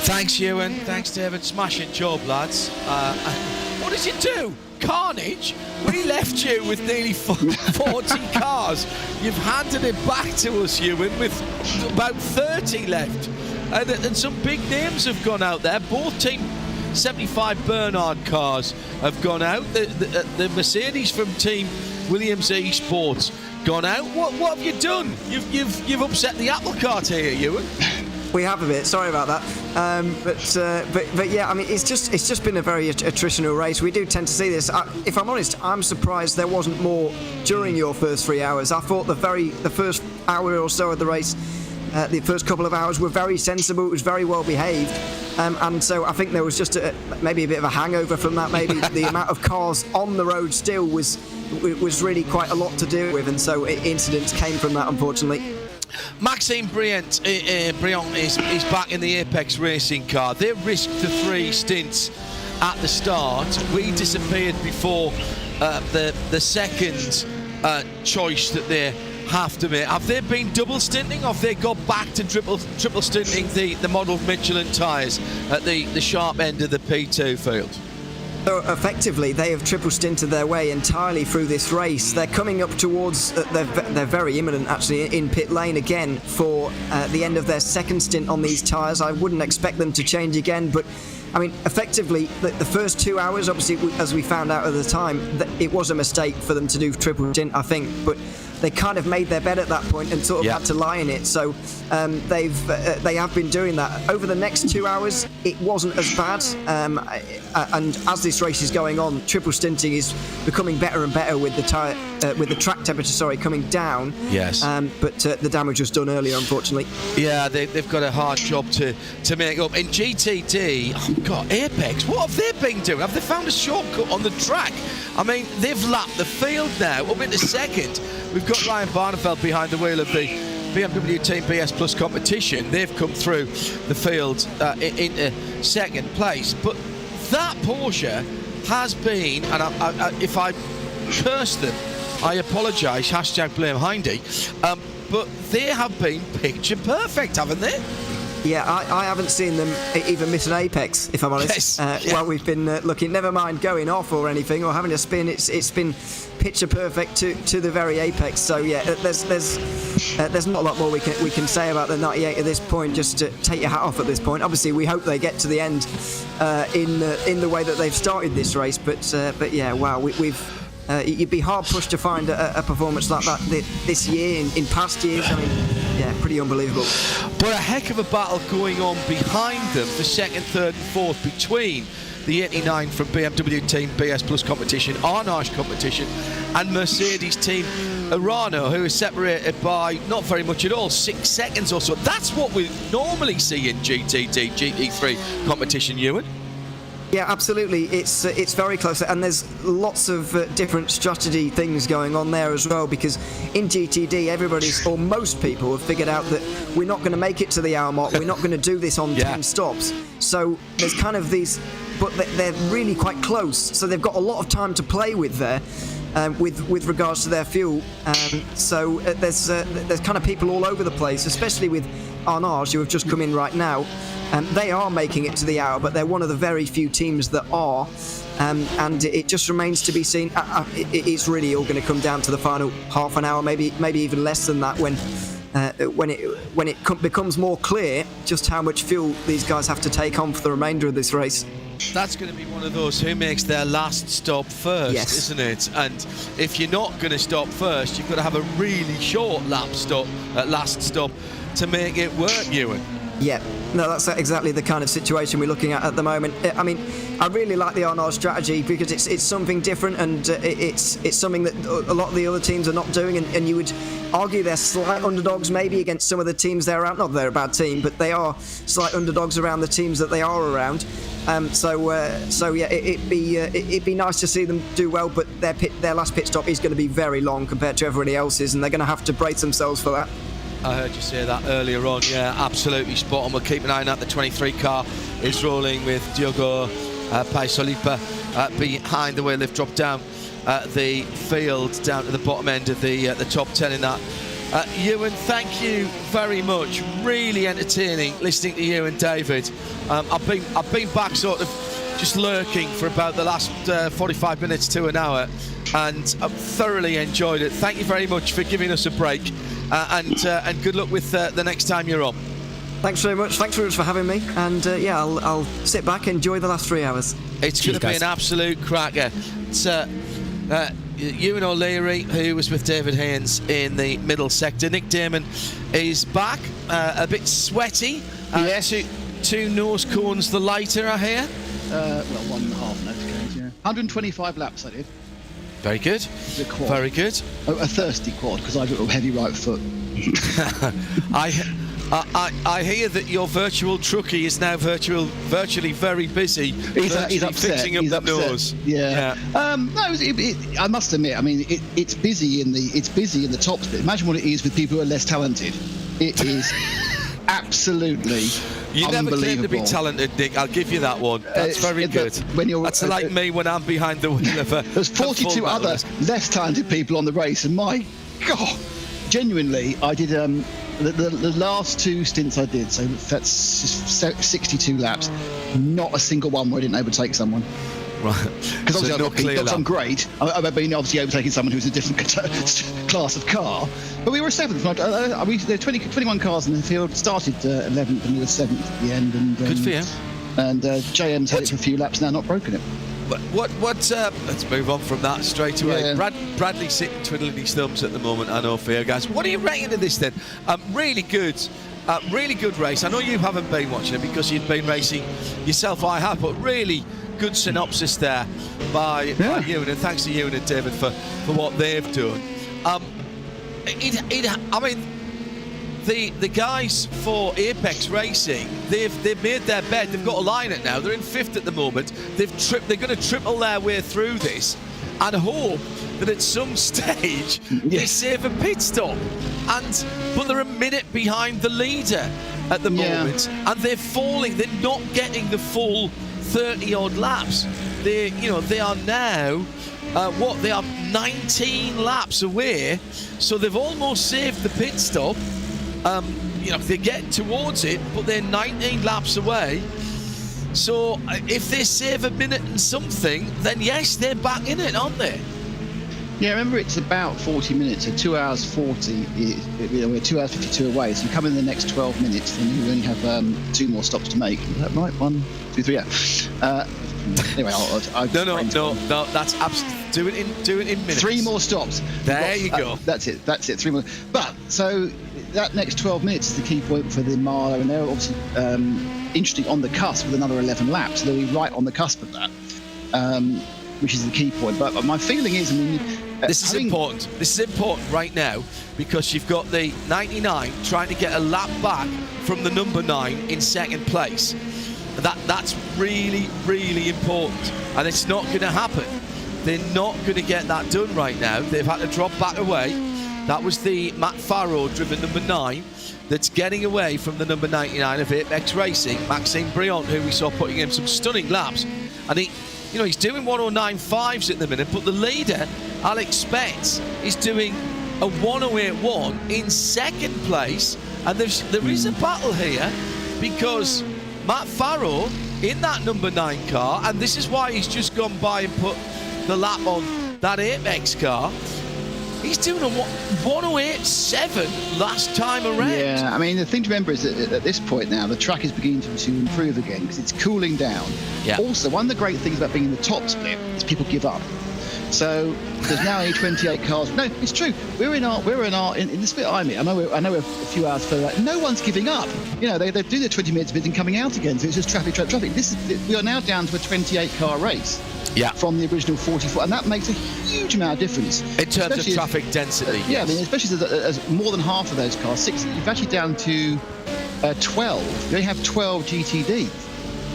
Thanks, Ewan. Thanks, David. Smashing job, lads. What did you do? Carnage? We left you with nearly 40 cars. You've handed it back to us, Ewan, with about 30 left. And some big names have gone out there. Both Team 75 Bernard cars have gone out. The Mercedes from Team Williams Esports gone out. What have you done? You've upset the apple cart here, Ewan. We have a bit. Sorry about that. But yeah, I mean, it's just been a very attritional race. We do tend to see this. If I'm honest, I'm surprised there wasn't more during your first 3 hours. I thought the first hour or so of the race, the first couple of hours were very sensible. It was very well behaved, and so I think there was just maybe a bit of a hangover from that. Maybe the amount of cars on the road still was really quite a lot to deal with, and so incidents came from that, unfortunately. Maxime Briant is back in the Apex racing car. They risked the 3 stints at the start. We disappeared before the second choice that they have to make. Have they been double stinting, or have they got back to triple stinting the model Michelin tyres at the sharp end of the P2 field? So effectively, they have triple stinted their way entirely through this race. They're coming up towards, they're very imminent actually in pit lane again for the end of their second stint on these tyres. I wouldn't expect them to change again, but I mean, effectively, the first 2 hours, obviously, as we found out at the time, that it was a mistake for them to do triple stint, I think, but they kind of made their bed at that point and sort of had to lie in it. So they have been doing that. Over the next 2 hours, it wasn't as bad. And as this race is going on, triple stinting is becoming better and better with the track temperature, coming down. Yes. But the damage was done earlier, unfortunately. Yeah, they've got a hard job to make up. In GTD, oh God, Apex, what have they been doing? Have they found a shortcut on the track? I mean, they've lapped the field now, up into second. We've got Ryan Barneveld behind the wheel of the BMW Team BS Plus competition. They've come through the field into second place. But that Porsche has been, and if I curse them, I apologise, #blame Hindy, but they have been picture perfect, haven't they? Yeah, I haven't seen them even miss an apex, if I'm honest. Yes. While we've been looking, never mind going off or anything or having a spin. It's been picture perfect to the very apex. So yeah, there's not a lot more we can say about the 98 at this point. Just to take your hat off at this point. Obviously, we hope they get to the end in the way that they've started this race. But yeah, wow, we've. You'd be hard pushed to find a performance like that this year in past years. I mean, yeah, pretty unbelievable. But a heck of a battle going on behind them for second, third, and fourth between the 89 from BMW team BS Plus competition, Arnage competition, and Mercedes team Urano, who is separated by not very much at all, 6 seconds or so. That's what we normally see in GTD, GT3 competition, Ewan. Yeah, absolutely. It's very close, and there's lots of different strategy things going on there as well. Because in GTD, everybody's or most people have figured out that we're not going to make it to the hour mark. We're not going to do this on 10 stops. So there's kind of these, but they're really quite close. So they've got a lot of time to play with there. With regards to their fuel, so there's kind of people all over the place, especially with Arnage, who have just come in right now. They are making it to the hour, but they're one of the very few teams that are, and it just remains to be seen. It's really all going to come down to the final half an hour, maybe even less than that, when it becomes more clear just how much fuel these guys have to take on for the remainder of this race. That's going to be one of those who makes their last stop first, isn't it? And if you're not going to stop first, you've got to have a really short last stop to make it work, Ewan. Yeah, no, that's exactly the kind of situation we're looking at the moment. I mean, I really like the Arnage strategy because it's something different, and it's something that a lot of the other teams are not doing, and you would argue they're slight underdogs maybe against some of the teams they're around. Not that they're a bad team, but they are slight underdogs around the teams that they are around. So yeah, it'd be nice to see them do well, but their last pit stop is going to be very long compared to everybody else's, and they're going to have to brace themselves for that. I heard you say that earlier on. Yeah, absolutely spot on. We'll keep an eye on that. The 23 car is rolling with Diogo Paisolipa behind the wheel. They've dropped down the field down to the bottom end of the top 10 in that. Ewan, thank you very much. Really entertaining listening to you and David. I've been back sort of just lurking for about the last 45 minutes to an hour, and I've thoroughly enjoyed it. Thank you very much for giving us a break, and good luck with the next time you're on. Thanks very much for having me, and yeah, I'll sit back and enjoy the last 3 hours. It's going to be an absolute cracker. It's Ewan O'Leary, who was with David Haynes in the middle sector. Nick Damon is back, a bit sweaty. Yes. Two nose cones the lighter, I hear. Well, 1.5 nose cones, yeah. 125 laps I did. Very good. A quad. Very good. A thirsty quad, because I've got a heavy right foot. I hear that your virtual truckie is now virtually very busy. He's upset. Fixing up the nose. Yeah. No, I must admit. I mean, it's busy in the top split. Imagine what it is with people who are less talented. It is absolutely You never claim to be talented, Nick. I'll give you that one. That's very good. That's like me when I'm behind the wheel of a. There's 42 other less talented people on the race, and my God, genuinely, I did the last 2 stints I did. So that's 62 laps. Not a single one where I didn't overtake someone. Right. Because obviously I'm great. I've been obviously overtaking someone who's a different class of car. But we were 7th. There were 21 cars in the field. Started 11th and we were 7th at the end. And, good for you. And JM's had it for a few laps now, not broken it. Let's move on from that straight away. Yeah. Bradley's sitting twiddling his thumbs at the moment, I know, for you guys. What are you rating of this then? Really good race. I know you haven't been watching it because you've been racing yourself. I have, but really good synopsis there by Ewan, and thanks to Ewan and David for what they've done. I mean, the guys for Apex Racing, they've made their bed. They've got to line it now. They're in 5th at the moment. They're going to triple their way through this and hope that at some stage they save a pit stop. But they're a minute behind the leader at the moment, and they're falling. They're not getting the full 30-odd laps. They are now they are 19 laps away, so they've almost saved the pit stop. they're getting towards it, but they're 19 laps away. So if they save a minute and something, then yes, they're back in it, aren't they? Yeah, remember it's about 40 minutes, so 2 hours 40. We're 2 hours 52 away. So you come in the next 12 minutes, then you only have 2 more stops to make. Is that right? 1, 2, 3. Yeah. Anyway, no. That's absolutely. Do it in minutes. 3 more stops. There you go. That's it. 3 more. But so that next 12 minutes is the key point for the Marlow, and they're obviously interesting on the cusp with another 11 laps. So they'll be right on the cusp of that. Which is the key point. But my feeling is, this is important. This is important right now because you've got the 99 trying to get a lap back from the number 9 in second place. That's really, really important, and it's not going to happen. They're not going to get that done right now. They've had to drop back away. That was the Matt Farrow driven number 9 that's getting away from the number 99 of Apex Racing, Maxime Briand, who we saw putting in some stunning laps, and he's doing 109.5s at the minute, but the leader, Alex Spence, is doing a 108.1 in second place, and there is a battle here because Matt Farrow in that number 9 car, and this is why he's just gone by and put the lap on that Apex car. He's doing a 108.7 last time around. Yeah, the thing to remember is that at this point now, the track is beginning to improve again because it's cooling down. Yeah. Also, one of the great things about being in the top split is people give up. So there's now only 28 cars. No, it's true. We're in the split I'm in. I know we're a few hours further out. No one's giving up. They do their 20 minutes bit and coming out again. So it's just traffic. We are now down to a 28 car race. Yeah. From the original 44, and that makes a huge amount of difference in terms of traffic density. Yeah, yes. Especially as more than half of those cars, 6, you're actually down to 12. You only have 12 GTD.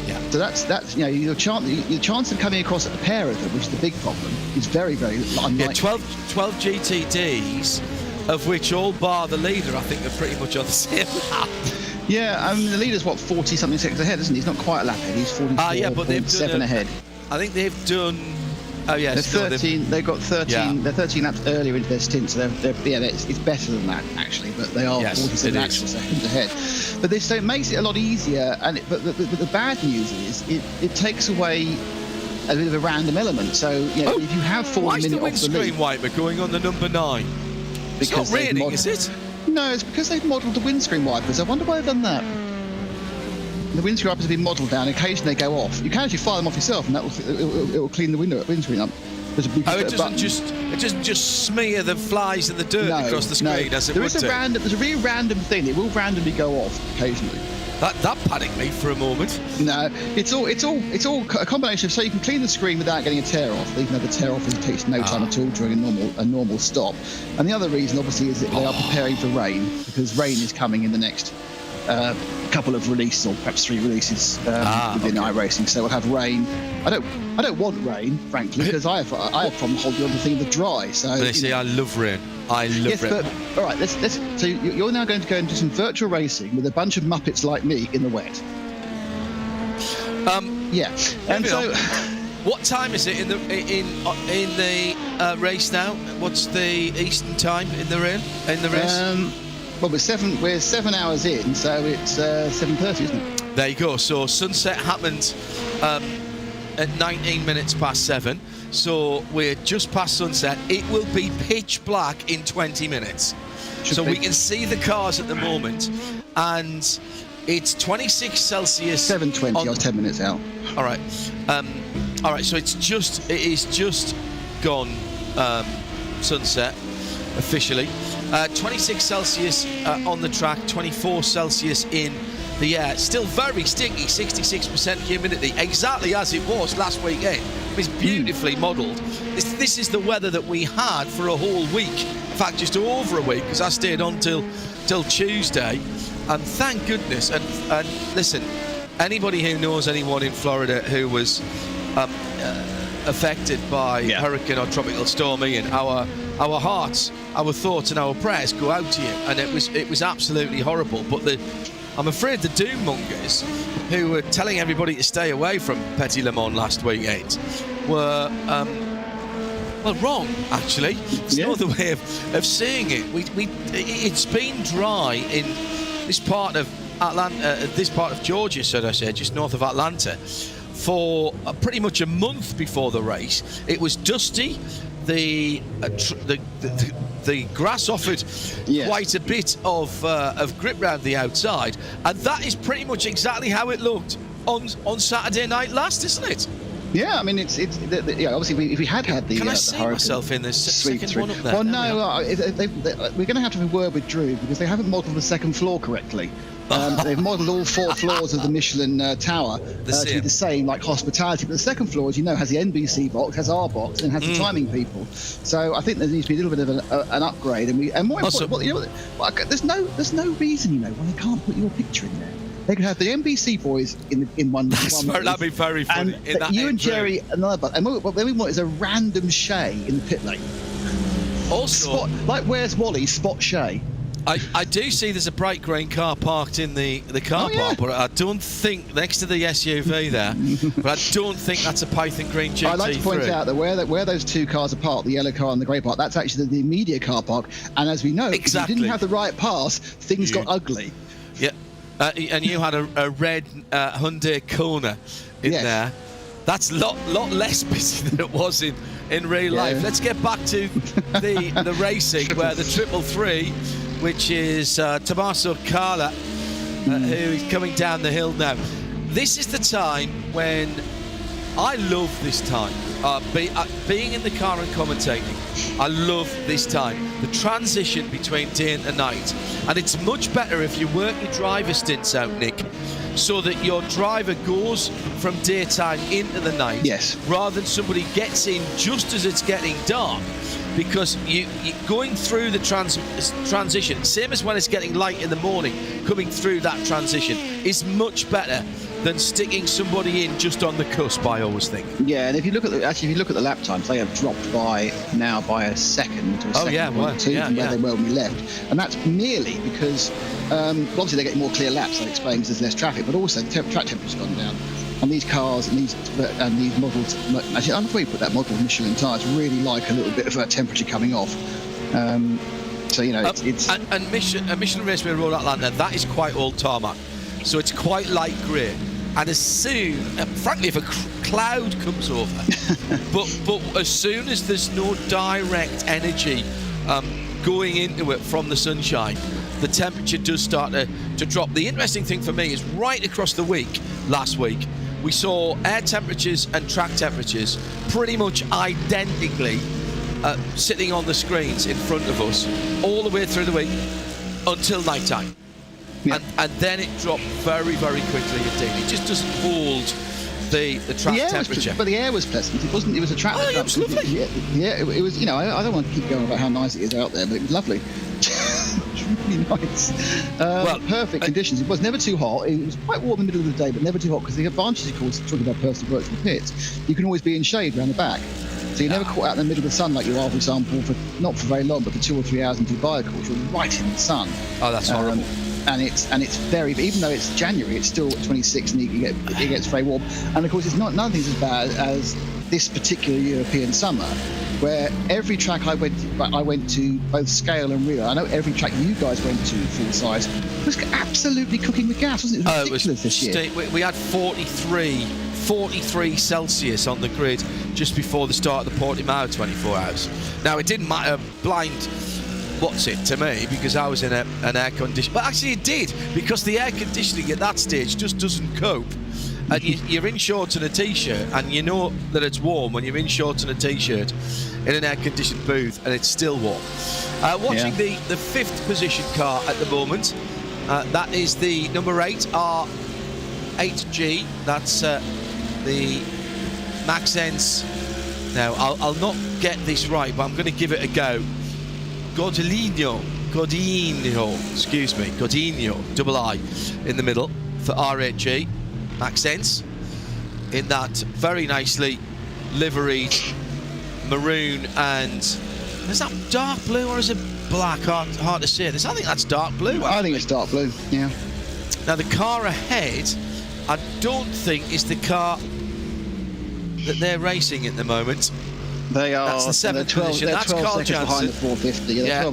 Yeah. So that's your chance of coming across a pair of them, which is the big problem, is very, very unlikely. Yeah, 12 GTDs, of which all bar the leader, I think, are pretty much on the same lap. Yeah, the leader's 40 something seconds ahead, isn't he? He's not quite a lap ahead. He's 44.7 ahead. I think they've done. Oh yeah, they're 13. They've got 13. Yeah. They're 13 laps earlier into their stint, so it's better than that actually. But they are 47 actual seconds ahead. But so it makes it a lot easier. But the bad news is it takes away a bit of a random element. So if you have 4 minutes off the lead. Why is the windscreen wiper going on the number 9? It's not raining, is it? No, it's because they've modelled the windscreen wipers. I wonder why they've done that. The windscreen wipers have been modelled down. Occasionally they go off. You can actually fire them off yourself, and it will clean the windscreen up. It doesn't just smear the flies and the dirt across the screen as it would do. There's a really random thing. It will randomly go off occasionally. That panicked me for a moment. No, it's all a combination of so you can clean the screen without getting a tear off. Even though the tear off takes no time at all during a normal stop. And the other reason, obviously, is that they are preparing for rain because rain is coming in the next couple of releases, or perhaps 3 releases within iRacing. So we'll have rain. I don't want rain, frankly, because I have problem holding on to the thing in the dry. So I love rain. I love rain. But all right, let's. So you're now going to go and do some virtual racing with a bunch of muppets like me in the wet. Yeah. And so, what time is it in the race now? What's the Eastern time in the race? Well, we're 7 hours in, so it's 7:30, isn't it? There you go. So sunset happened at 19 minutes past 7. So we're just past sunset. It will be pitch black in 20 minutes. We can see the cars at the moment, and it's 26 Celsius. 7:20 or 10 minutes out. All right. All right. So it is just gone sunset officially. 26 Celsius on the track, 24 Celsius in the air. Still very sticky, 66% humidity, exactly as it was last weekend. It's beautifully modelled. This is the weather that we had for a whole week. In fact, just over a week, because I stayed on till Tuesday. And thank goodness. And listen, anybody who knows anyone in Florida who was affected by hurricane or tropical storm Ian, our hearts, our thoughts and our prayers go out to you, and it was absolutely horrible. But I'm afraid the doom mongers who were telling everybody to stay away from Petit Le Mans last weekend were Well, wrong, actually. It's no other way of saying it. It's been dry in this part of Atlanta, this part of Georgia, should I say, just north of Atlanta, for pretty much a month before the race. It was dusty. The grass offered quite a bit of grip round the outside, and that is pretty much exactly how it looked on Saturday night last, isn't it? Yeah, I mean, it's obviously if we had the Can I see myself in this second one up there? Well, no, we're going to have to have a word with Drew because they haven't modelled the second floor correctly. They've modelled all 4 floors of the Michelin tower to be the same, like hospitality. But the second floor, as you know, has the NBC box, has our box, and has the timing people. So I think there needs to be a little bit of an upgrade. And more important, there's no reason, why they can't put your picture in there. They could have the NBC boys in one. That'd be very funny. And you and Jerry, another. And what we want is a random Shay in the pit lane. Also, like Where's Wally? Spot Shay. I do see there's a bright green car parked in the car park, but I don't think next to the SUV there. But I don't think that's a Python Green GT3. I'd like to point out that where those 2 cars are parked, the yellow car and the grey park, that's actually the media car park. And as we know, if you didn't have the right pass, things got ugly. Yeah. And you had a red Hyundai Kona in there. That's a lot less busy than it was in real life. Let's get back to the racing, where the 333, which is Tommaso Carla, who is coming down the hill now. This is the time when I love this time. Being in the car and commentating, I love this time. The transition between day and night. And it's much better if you work your driver stints out, Nick, so that your driver goes from daytime into the night, rather than somebody gets in just as it's getting dark. Because you going through the transition, same as when it's getting light in the morning, coming through that transition is much better than sticking somebody in just on the cusp, I always think. Yeah, and if you look at the lap times, they have dropped by a second to a second or two from where they were when we left, and that's merely because obviously they're getting more clear laps. That explains there's less traffic, but also the track temperature's gone down. And these cars and these models, actually, I'm afraid put that model of Michelin tyres really like a little bit of a temperature coming off. So it's and Michelin Raceway Road Atlanta, that is quite old tarmac, so it's quite light grey. And as soon, frankly, if a cloud comes over, but as soon as there's no direct energy going into it from the sunshine, the temperature does start to drop. The interesting thing for me is right across the week, last week, we saw air temperatures and track temperatures pretty much identically sitting on the screens in front of us all the way through the week until night time. Yeah. And then it dropped very, very quickly indeed. It just doesn't hold the track temperature. But the air was pleasant. It wasn't. It was a track. Oh, it was lovely. Yeah, it was. I don't want to keep going about how nice it is out there, but it was lovely. Really nice. Perfect conditions. It was never too hot. It was quite warm in the middle of the day, but never too hot, because the advantage, of course, talking about person who works in the pits, you can always be in shade around the back. So you're never caught out in the middle of the sun like you are, for example, not for very long, but for 2 or 3 hours in Dubai, of course, you're right in the sun. Oh, that's horrible. And it's very, even though it's January, it's still 26 and it gets very warm. And of course, it's not none of things as bad as this particular European summer, where every track I went to, both scale and real. I know every track you guys went to full size was absolutely cooking with gas, wasn't it? It was ridiculous this year. We had 43 Celsius on the grid just before the start of the Portimao 24 hours. Now, it didn't matter to me, because I was in an air condition. But actually it did, because the air conditioning at that stage just doesn't cope. And you're in shorts and a t-shirt, and you know that it's warm when you're in shorts and a t-shirt in an air-conditioned booth, and it's still warm. Watching the 5th position car at the moment, that is the number 8 R8G. That's the Maxence. Now, I'll not get this right, but I'm going to give it a go. Godinho, double I in the middle for R8G. Maxence in that very nicely liveried maroon, and is that dark blue or is it black? Hard to say this. I think that's dark blue. I think it's dark blue, yeah. Now the car ahead, I don't think is the car that they're racing at the moment. They are. That's the seventh position. They're That's 12 Carl seconds behind the Jansen. 450. Yeah.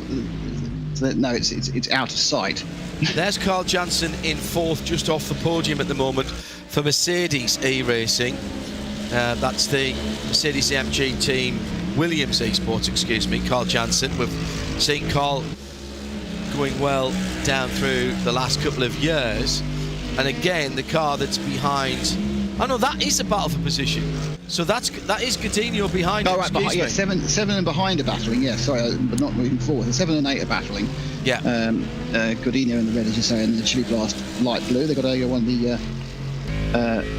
No, it's out of sight. There's Carl Jansen in fourth, just off the podium at the moment for Mercedes E-Racing. That's the Mercedes-AMG team, Williams Esports, excuse me, Carl Jansen. We've seen Carl going well down through the last couple of years. And again, the car that's behind... Oh no, that is a battle for position. So that is Godinho behind. Oh, right, behind, yeah, seven and behind are battling. Yeah, sorry, but not moving forward. The 7 and 8 are battling. Yeah. Godinho in the red, as you say, and the Chili Blast light blue. They've got one of the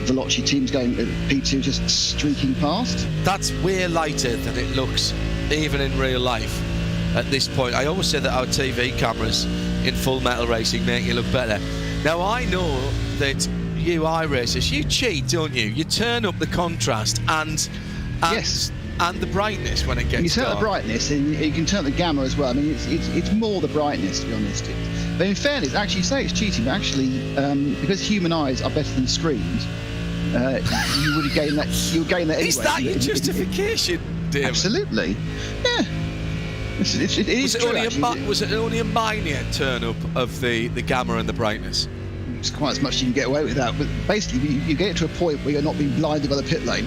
Veloci teams going. P2 just streaking past. That's way lighter than it looks, even in real life. At this point, I always say that our TV cameras in Full Metal Racing make it look better. Now I know that. You iRacers, you cheat, don't you? You turn up the contrast and yes, and the brightness when it gets you turn dark. The brightness, and you can turn the gamma as well. I mean, it's more the brightness, to be honest. But in fairness, actually, you say it's cheating, but actually, because human eyes are better than screens, you would gain that. You would gain that anyway. Is that your justification, David? Absolutely. Yeah. It is true, was it only a minor turn up of the gamma and the brightness? It's quite as much as you can get away with that, but basically you get to a point where you're not being blinded by the pit lane.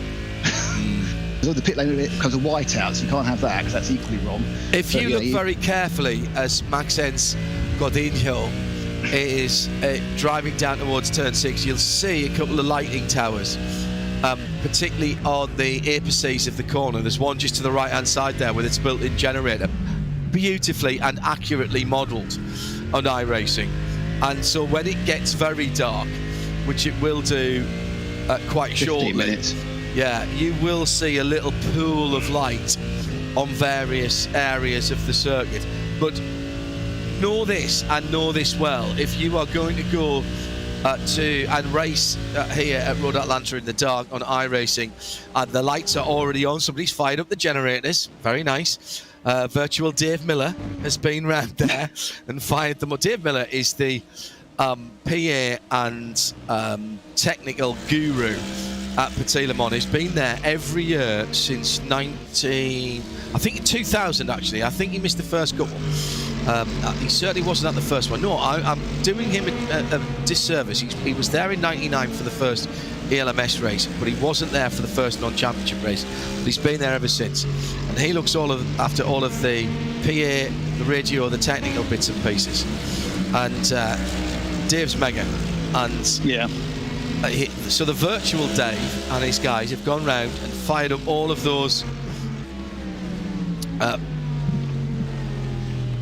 Because the pit lane becomes a whiteout, so you can't have that because that's equally wrong. If you look very carefully as Maxence Godinho is driving down towards turn 6, you'll see a couple of lighting towers, particularly on the apices of the corner. There's one just to the right hand side there with its built-in generator, beautifully and accurately modelled on iRacing. And so when it gets very dark, which it will do quite shortly, minutes. Yeah, you will see a little pool of light on various areas of the circuit. But know this, and know this well, if you are going to go and race here at Road Atlanta in the dark on iRacing, and the lights are already on, somebody's fired up the generators, very nice. Virtual Dave Miller has been round there and fired them. Dave Miller is the PA and technical guru at Petit Le Mans. He's been there every year since 2000 actually. I think he missed the first couple. He certainly wasn't at the first one. No, I'm doing him a disservice. He was there in '99 for the first ELMS race, but he wasn't there for the first non-championship race. But he's been there ever since, and he looks after all of the PA, the radio, the technical bits and pieces. And Dave's mega, and yeah. So the virtual Dave and his guys have gone round and fired up all of those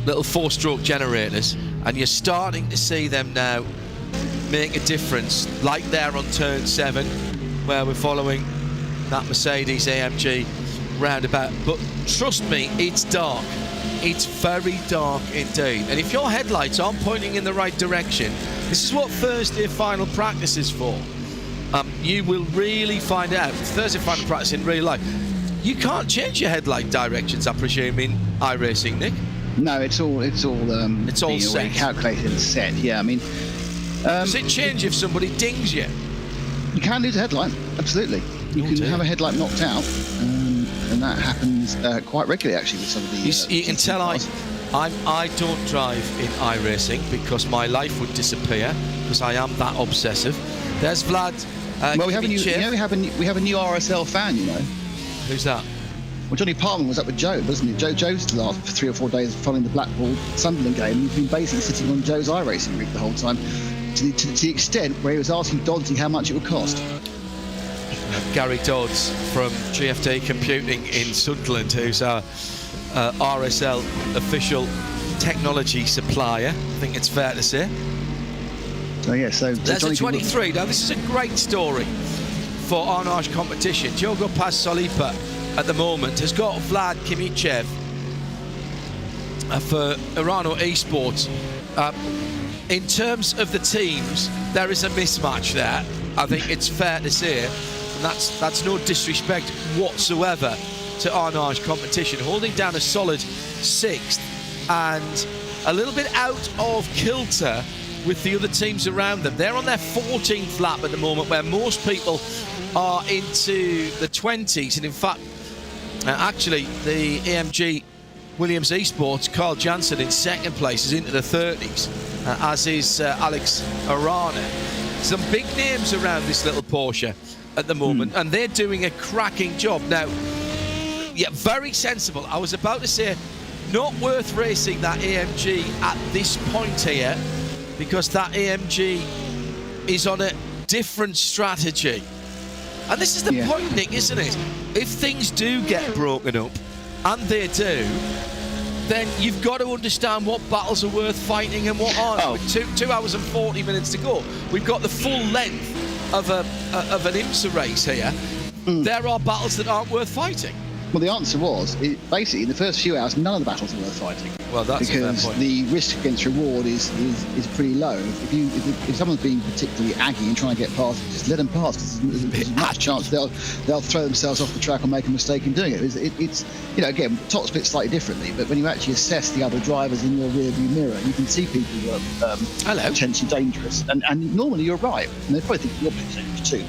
little 4-stroke generators, and you're starting to see them now make a difference, like there on turn 7 where we're following that Mercedes-AMG roundabout. But trust me, it's dark. It's very dark indeed, and if your headlights aren't pointing in the right direction, this is what Thursday final practice is for. You will really find out Thursday final practice in real life. You can't change your headlight directions, I presume, in iRacing, Nick. No, it's all set, calculated and set. Yeah, I mean, does it change if somebody dings you? You can lose a headlight, absolutely. You can have a headlight knocked out, and that happens quite regularly actually with some of the. You can tell I don't drive in iRacing because my life would disappear because I am that obsessive. There's Vlad. Well, we have a new RSL fan, you know. Who's that? Well, Johnny Parman was up with Joe, wasn't he? Joe's the last 3 or 4 days following the Blackpool Sunderland game, and he's been basically sitting on Joe's iRacing rig the whole time, to the extent where he was asking Doddsy how much it would cost. Gary Dodds from GFD Computing in Sunderland, who's our RSL official technology supplier, I think it's fair to say. So yeah, there's a 23. Now this is a great story for Arnage competition. Diogo Paz Solipa at the moment has got Vlad Kimichev for Urano Esports. In terms of the teams, there is a mismatch there. I think it's fair to say, and that's no disrespect whatsoever to Arnage competition, holding down a solid 6th and a little bit out of kilter with the other teams around them. They're on their 14th lap at the moment, where most people are into the 20s, and in fact Actually, the AMG Williams Esports, Carl Jansen in second place, is into the 30s, as is Alex Arana. Some big names around this little Porsche at the moment, and they're doing a cracking job. Now, yeah, very sensible. I was about to say, not worth racing that AMG at this point here, because that AMG is on a different strategy. And this is the point, Nick, isn't it? If things do get broken up, and they do, then you've got to understand what battles are worth fighting and what aren't. With 2 hours and 40 minutes to go, we've got the full length of an IMSA race here. There are battles that aren't worth fighting. Well, the answer was, basically, in the first few hours, none of the battles are worth fighting. Well, that's because the risk against reward is pretty low. If someone's being particularly aggy and trying to get past, just let them pass, because there's much chance they'll throw themselves off the track or make a mistake in doing it. It's again, top split slightly differently, but when you actually assess the other drivers in your rear view mirror, you can see people who are potentially dangerous. And normally you're right, and they probably think you're potentially dangerous too,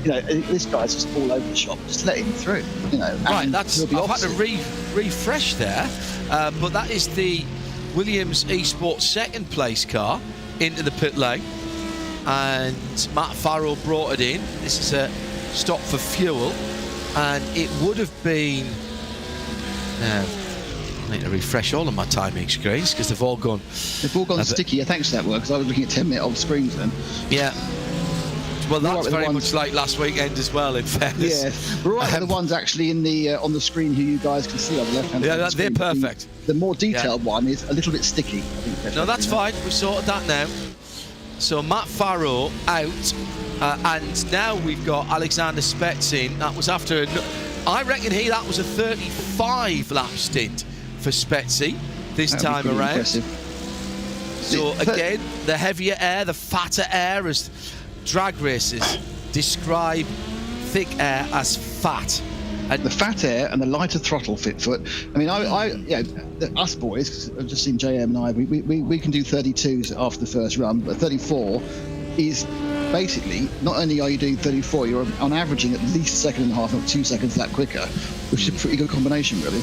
but this guy's just all over the shop. Just let him through. Right, I've had to refresh there, but that is the Williams Esports second place car into the pit lane, and Matt Farrell brought it in. This is a stop for fuel, and it would have been. I need to refresh all of my timing screens because they've all gone. They've all gone sticky. Yeah, thanks for that work, because I was looking at 10-minute old screens then. Yeah. Well, that's very much like last weekend as well, in fairness. Yeah, we're right with the ones actually in the on the screen here you guys can see on the left-hand side. Yeah, they're perfect. The more detailed one is a little bit sticky. I think no, that's fine. We've sorted that now. So Matt Farrow out, and now we've got Alexander Spetz in. That was after, I reckon that was a 35-lap stint for Spetzi this time around. Impressive. So again, the heavier air, the fatter air, as drag racers describe thick air as fat. And the fat air and the lighter throttle fit foot. I mean, us boys, I've just seen JM and I, we can do 32s after the first run, but 34 is basically, not only are you doing 34, you're on averaging at least a second and a half, not 2 seconds that quicker, which is a pretty good combination, really.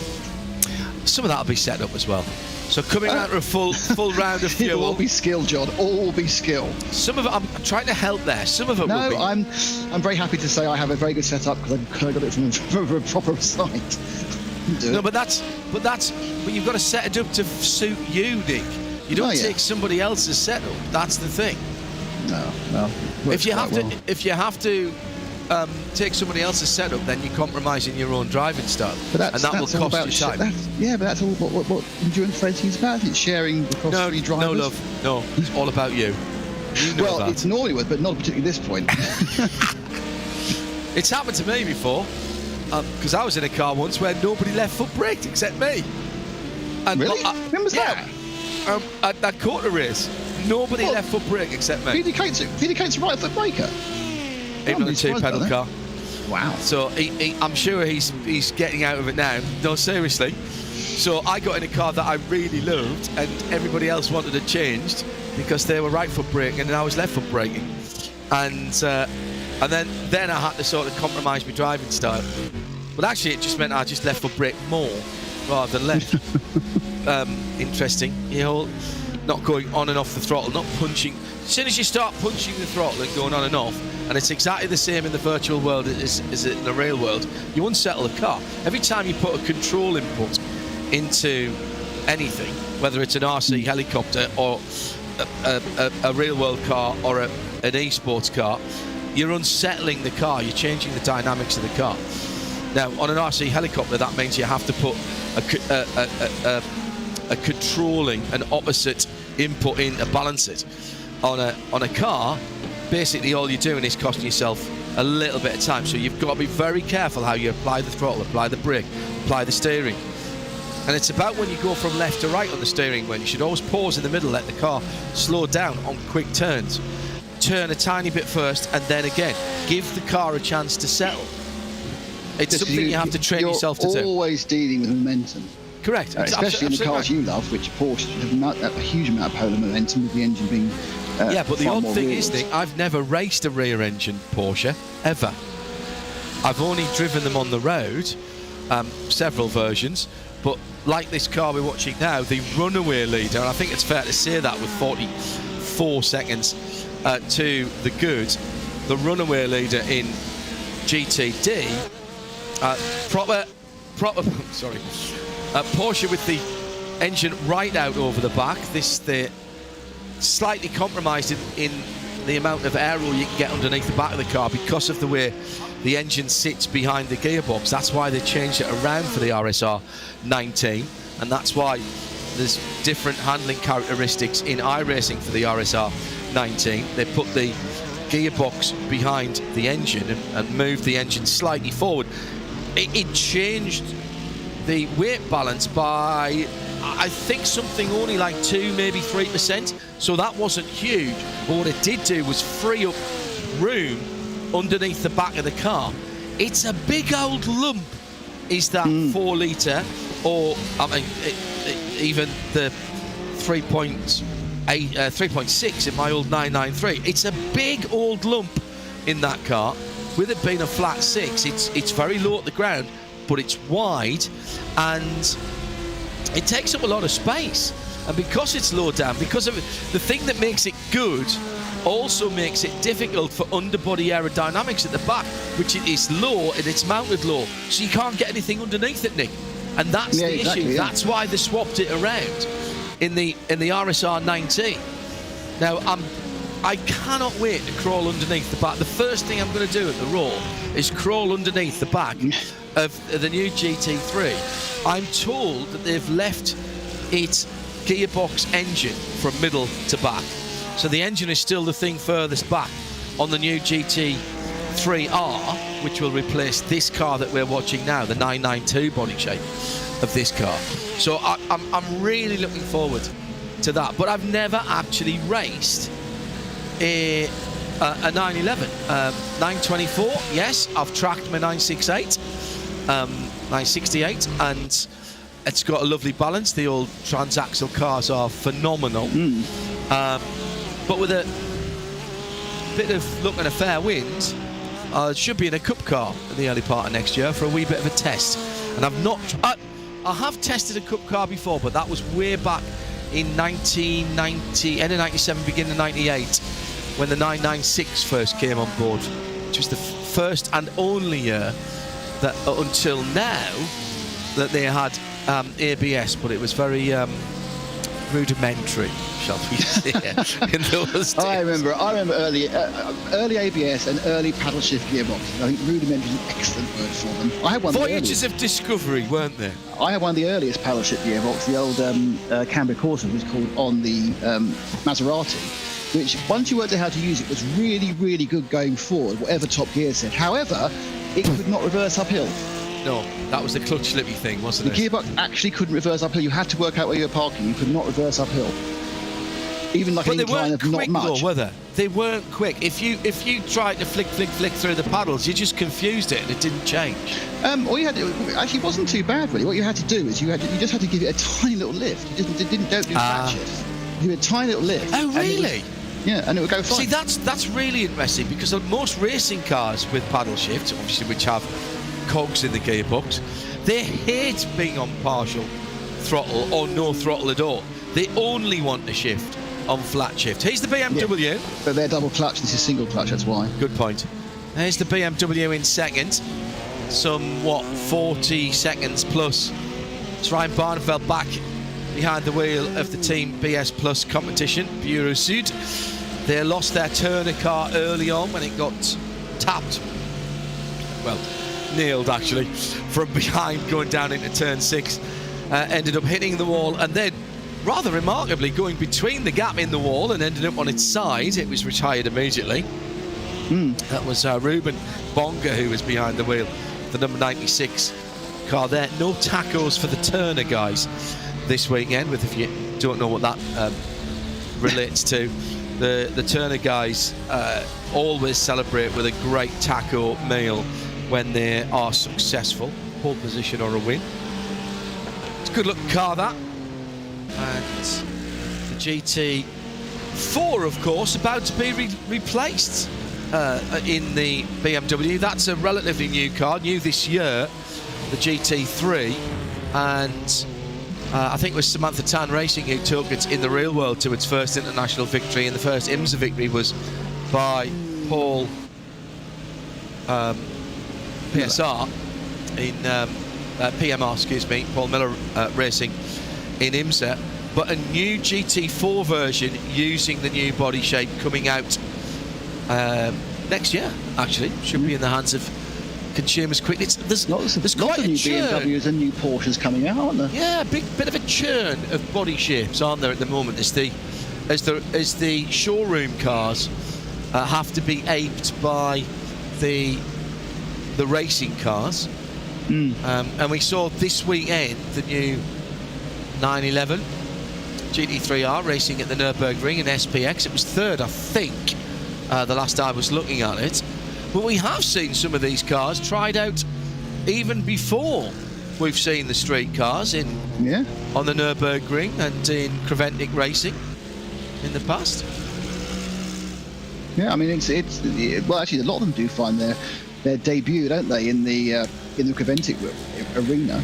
Some of that will be set up as well. So coming out of a full round of fuel. It'll all be skill, John. All be skill. Some of it, I'm trying to help there. Some of it will be. No, I'm very happy to say I have a very good setup because I got it from a proper site. No, but you've got to set it up to suit you, Nick. You don't take somebody else's setup. That's the thing. No. If you have to take somebody else's setup, then you're compromising your own driving style, and that will cost you time. But that's all what endurance racing is about. It's sharing across three drivers. No, love. No, it's all about you. Well, that. It's normally with, but not particularly this point. It's happened to me before, because I was in a car once where nobody left foot braked except me. And really? When was that? At that quarter race, nobody left foot brake except me. Peter Cates a right foot braker. Even on a two-pedal car. Wow. So I'm sure he's getting out of it now. No, seriously. So I got in a car that I really loved, and everybody else wanted it changed because they were right foot braking and I was left foot braking. And then I had to sort of compromise my driving style. But actually, it just meant I just left foot brake more rather than left. Interesting, not going on and off the throttle, not punching. As soon as you start punching the throttle and going on and off, and it's exactly the same in the virtual world as in the real world, you unsettle the car. Every time you put a control input into anything, whether it's an RC helicopter or a real world car or an esports car, you're unsettling the car, you're changing the dynamics of the car. Now, on an RC helicopter, that means you have to put a controlling, an opposite input in to balance it. On a car, basically all you're doing is costing yourself a little bit of time. So you've got to be very careful how you apply the throttle, apply the brake, apply the steering. And it's about when you go from left to right on the steering wheel, you should always pause in the middle, let the car slow down on quick turns. Turn a tiny bit first, and then again, give the car a chance to settle. It's something you have to train yourself to do. You're always dealing with momentum. Correct. Especially in the cars you love, which Porsche have a huge amount of polar momentum with the engine being but the odd thing is, Nick, I've never raced a rear-engine Porsche, ever. I've only driven them on the road, several versions, but like this car we're watching now, the runaway leader, and I think it's fair to say that with 44 seconds to the good, the runaway leader in GTD, Porsche with the engine right out over the back. They're slightly compromised in the amount of aero you can get underneath the back of the car because of the way the engine sits behind the gearbox. That's why they changed it around for the RSR 19, and that's why there's different handling characteristics in iRacing for the RSR 19. They put the gearbox behind the engine and moved the engine slightly forward. It changed the weight balance by, I think, something only like 2, maybe 3%. So that wasn't huge. But what it did do was free up room underneath the back of the car. It's a big old lump, is that 4 litre, or I mean, even the 3.6 in my old 993. It's a big old lump in that car. With it being a flat 6, it's very low at the ground, but it's wide and it takes up a lot of space. And because it's low down, because of the thing that makes it good also makes it difficult for underbody aerodynamics at the back, which it is low and it's mounted low, so you can't get anything underneath it, Nick. And that's the issue. Yeah. That's why they swapped it around in the RSR 19. Now I cannot wait to crawl underneath the back. The first thing I'm going to do at the Raw is crawl underneath the back of the new GT3. I'm told that they've left its gearbox engine from middle to back. So the engine is still the thing furthest back on the new GT3 R, which will replace this car that we're watching now, the 992 body shape of this car. So I'm really looking forward to that. But I've never actually raced a 911. 924, yes, I've tracked my 968, 968, and it's got a lovely balance. The old transaxle cars are phenomenal. But with a bit of luck and a fair wind, it should be in a cup car in the early part of next year for a wee bit of a test. And I have tested a cup car before, but that was way back in 1990, end of 97, beginning of 98, when the 996 first came on board, which was the first and only year that until now that they had ABS, but it was very rudimentary, shall we say, in those days. I remember early ABS and early paddle shift gearboxes. I think rudimentary is an excellent word for them. I had one. Voyages of discovery, weren't there? I had one of the earliest paddle shift gearbox, the old Cambria Corsa, was called, on the Maserati, which once you worked out how to use it was really, really good going forward, whatever top gear said. However, it could not reverse uphill. No, that was the clutch slippy thing, wasn't it? The gearbox actually couldn't reverse uphill. You had to work out where you were parking. You could not reverse uphill. Even like an incline of not much. Though, were they? They weren't quick. If you tried to flick through the paddles, you just confused it and it didn't change. All you had to, actually, it wasn't too bad really. What you had to do is you just had to give it a tiny little lift. You don't do flat shift. You do a tiny little lift. Oh really? And it would go fine. See, that's really interesting, because most racing cars with paddle shifts, obviously, which have cogs in the gearbox, they hate being on partial throttle or no throttle at all. They only want to shift on flat shift. Here's the BMW. Yeah, but they're double clutch, this is single clutch, that's why. Good point. There's the BMW in second. Some, 40 seconds plus. It's Ryan Barneveld back behind the wheel of the Team BS Plus competition, Bureau Sud. They lost their Turner car early on when it got tapped. Well, nailed actually, from behind going down into turn 6. Ended up hitting the wall and then, rather remarkably, going between the gap in the wall and ended up on its side. It was retired immediately. That was Ruben Bonga who was behind the wheel, the number 96 car there. No tacos for the Turner guys this weekend, if you don't know what that relates to. The Turner guys always celebrate with a great taco meal when they are successful, pole position or a win. It's a good looking car, that. And the GT4, of course, about to be replaced in the BMW. That's a relatively new car, new this year. the GT3, and I think it was Samantha Tan Racing who took it in the real world to its first international victory, and the first IMSA victory was by Paul PSR in PMR, excuse me, Paul Miller Racing in IMSA. But a new GT4 version using the new body shape coming out next year, actually. Should be in the hands of consumers quickly. There's lots of quite new a churn. BMWs and new Porsches coming out, aren't there? Yeah, bit of a churn of body shapes, aren't there, at the moment? As the showroom cars have to be aped by the racing cars. And we saw this weekend the new 911 GT3 R racing at the Nürburgring in SPX. It was third, I think, the last I was looking at it. But we have seen some of these cars tried out even before we've seen the street cars on the Nürburgring and in Creventic Racing in the past. Yeah, I mean, it's well, actually, a lot of them do find their debut, don't they, in the Creventic arena.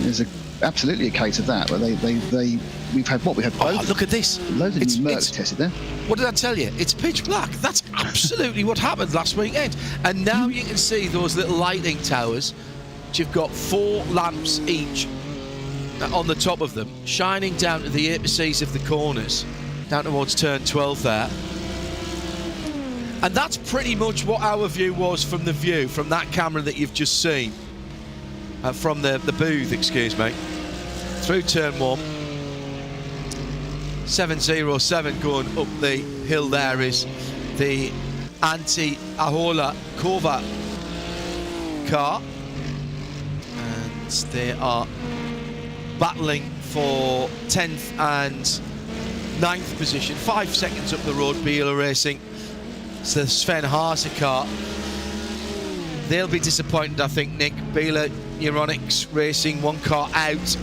There's absolutely a case of that where we've had both. Oh, look at this! Loads of new Mercs tested there. What did I tell you? It's pitch black. That's absolutely what happened last weekend. And now you can see those little lighting towers, which have got 4 lamps each on the top of them, shining down to the apices of the corners, down towards turn 12 there. And that's pretty much what our view was from that camera that you've just seen. From the booth, excuse me. Through turn 1. 707 going up the hill there is the Antti-Ahola Kova car. And they are battling for 10th and 9th position. 5 seconds up the road, Biela Racing. It's the Sven Haase car. They'll be disappointed, I think, Nick. Biela Euronics Racing, one car out,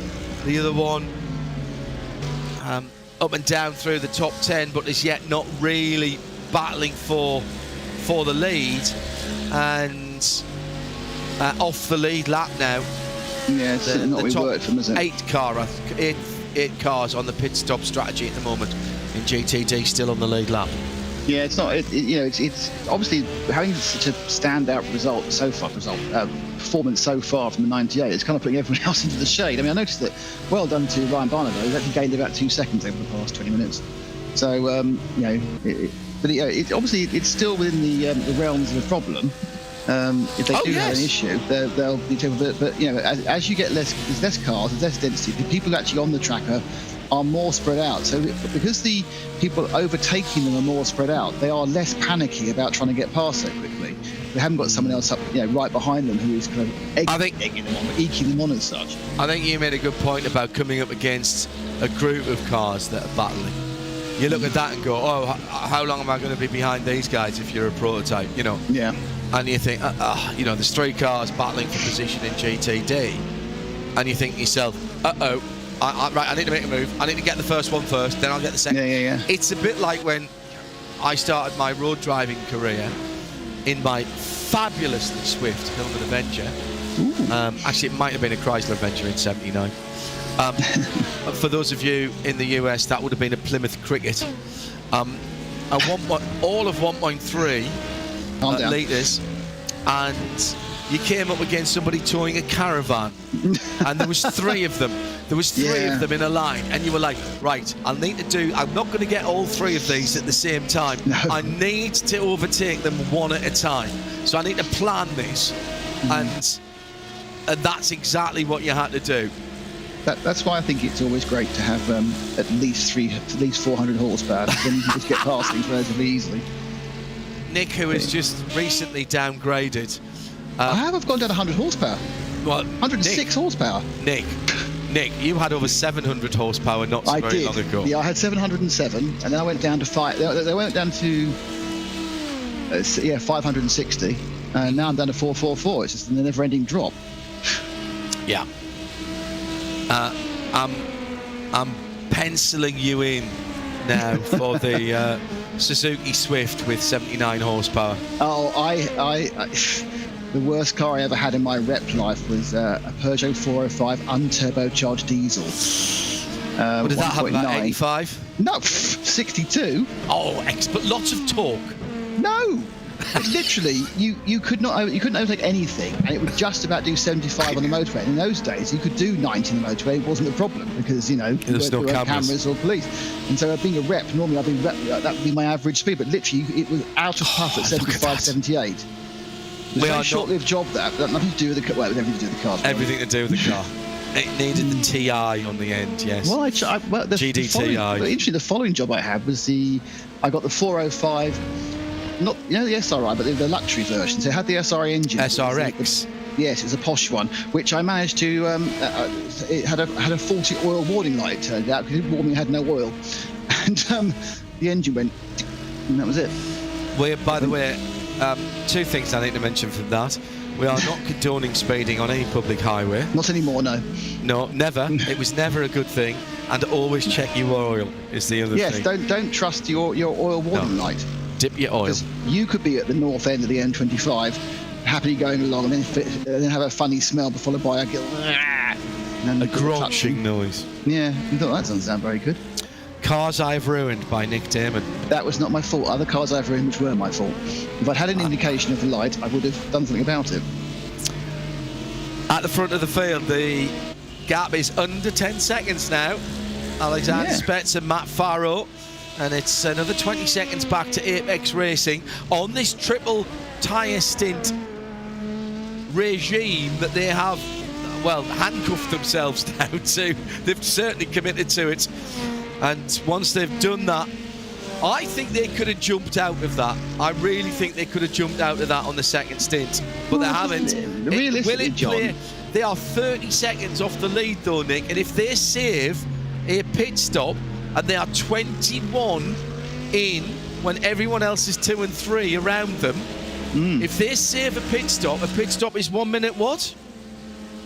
the other one up and down through the top 10, but is yet not really battling for the lead, and off the lead lap now. Yeah, it's not really worked for them, is it? 8 cars on the pit stop strategy at the moment in GTD, still on the lead lap. Yeah, it's not. It's obviously having such a standout result so far. Performance so far from the 98. It's kind of putting everyone else into the shade. I mean, I noticed that. Well done to Ryan Barnard. He's actually gained about 2 seconds over the past 20 minutes. So obviously it's still within the realms of a problem. If they have an issue, they'll be able to. But as you get there's less cars, there's less density. The people actually on the track are more spread out. So because the people overtaking them are more spread out, they are less panicky about trying to get past so quickly. They haven't got someone else up, right behind them who is kind of eking them on as such. I think you made a good point about coming up against a group of cars that are battling. You look at that and go, oh, how long am I going to be behind these guys if you're a prototype, Yeah. And you think, there's 3 cars battling for position in GTD, and you think to yourself, right, I need to make a move. I need to get the first one first, then I'll get the second. Yeah. It's a bit like when I started my road driving career in my fabulously swift Hillman Avenger. Actually, it might have been a Chrysler Avenger in '79. For those of you in the US, that would have been a Plymouth Cricket. All of 1.3 litres, and you came up against somebody towing a caravan, and there was 3 of them. There was 3 of them in a line, and you were like, right, I'm not going to get all 3 of these at the same time. No. I need to overtake them one at a time. So I need to plan this, and that's exactly what you had to do. That's why I think it's always great to have at least 400 horsepower, then you can just get past things relatively easily. Nick, who has just recently downgraded. I've gone down 100 horsepower. Well, 106 horsepower. Nick, you had over 700 horsepower not so very long ago. Yeah, I had 707, and then I went down to 5. They went down to 560, and now I'm down to 444. It's just a never-ending drop. Yeah. I'm penciling you in now for the Suzuki Swift with 79 horsepower. Oh, the worst car I ever had in my rep life was a Peugeot 405 unturbocharged diesel. What did that have, about 85? No, 62. Oh, but lots of torque. No. Literally, you couldn't overtake anything, and it would just about do 75 on the motorway. And in those days, you could do 90 on the motorway. It wasn't a problem because there was no cameras or police. And so, being a rep, normally that would be my average speed. But literally, it was out of puff at 75, 78. It was a very short-lived job. That had nothing to do with the car. Well, it was everything to do with the car. Everything to do with the car. It needed the TI on the end, yes. Well, the GDTI. Actually, the following job I had was I got the 405. Not the SRI, but the luxury version. So it had the SRI engine. SRX. Yes, it was a posh one, which I managed to. It had a faulty oil warning light. It turned out because it warned me it had no oil, and the engine went, and that was it. By the way, two things I need to mention from that. We are not condoning speeding on any public highway. Not anymore, no. No, never. It was never a good thing. And always check your oil is the other thing. Yes, don't trust your oil warning light. Dip your oil. Because you could be at the north end of the M25, happily going along, and then have a funny smell, followed by a grunching noise. Yeah, you thought that doesn't sound very good. Cars I've Ruined by Nick Damon. That was not my fault. Other cars I've ruined which were my fault. If I'd had an indication of the light, I would have done something about it. At the front of the field, the gap is under 10 seconds now. Alexander Spetz and Matt Farrow. And it's another 20 seconds back to Apex Racing on this triple tyre stint regime that they have, handcuffed themselves now to. They've certainly committed to it. And once they've done that, I think they could have jumped out of that. I really think they could have jumped out of that on the second stint, but they haven't. Realistically, John, they are 30 seconds off the lead though, Nick, and if they save a pit stop and they are 21 in when everyone else is 2 and 3 around them, if they save a pit stop is 1 minute what?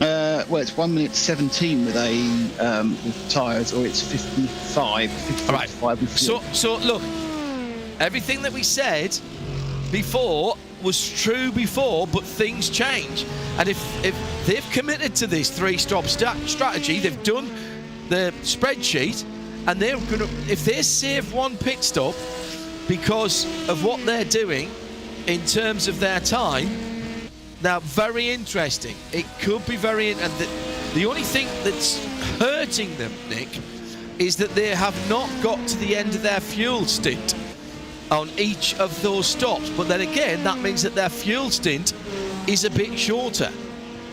It's 1 minute 17 with with tyres, or it's 55. All right. So look, everything that we said before was true before, but things change. And if they've committed to this 3-stop strategy, they've done the spreadsheet, and they're gonna, if they save one pit stop because of what they're doing in terms of their time. Now, very interesting. It could be and the only thing that's hurting them, Nick, is that they have not got to the end of their fuel stint on each of those stops. But then again, that means that their fuel stint is a bit shorter.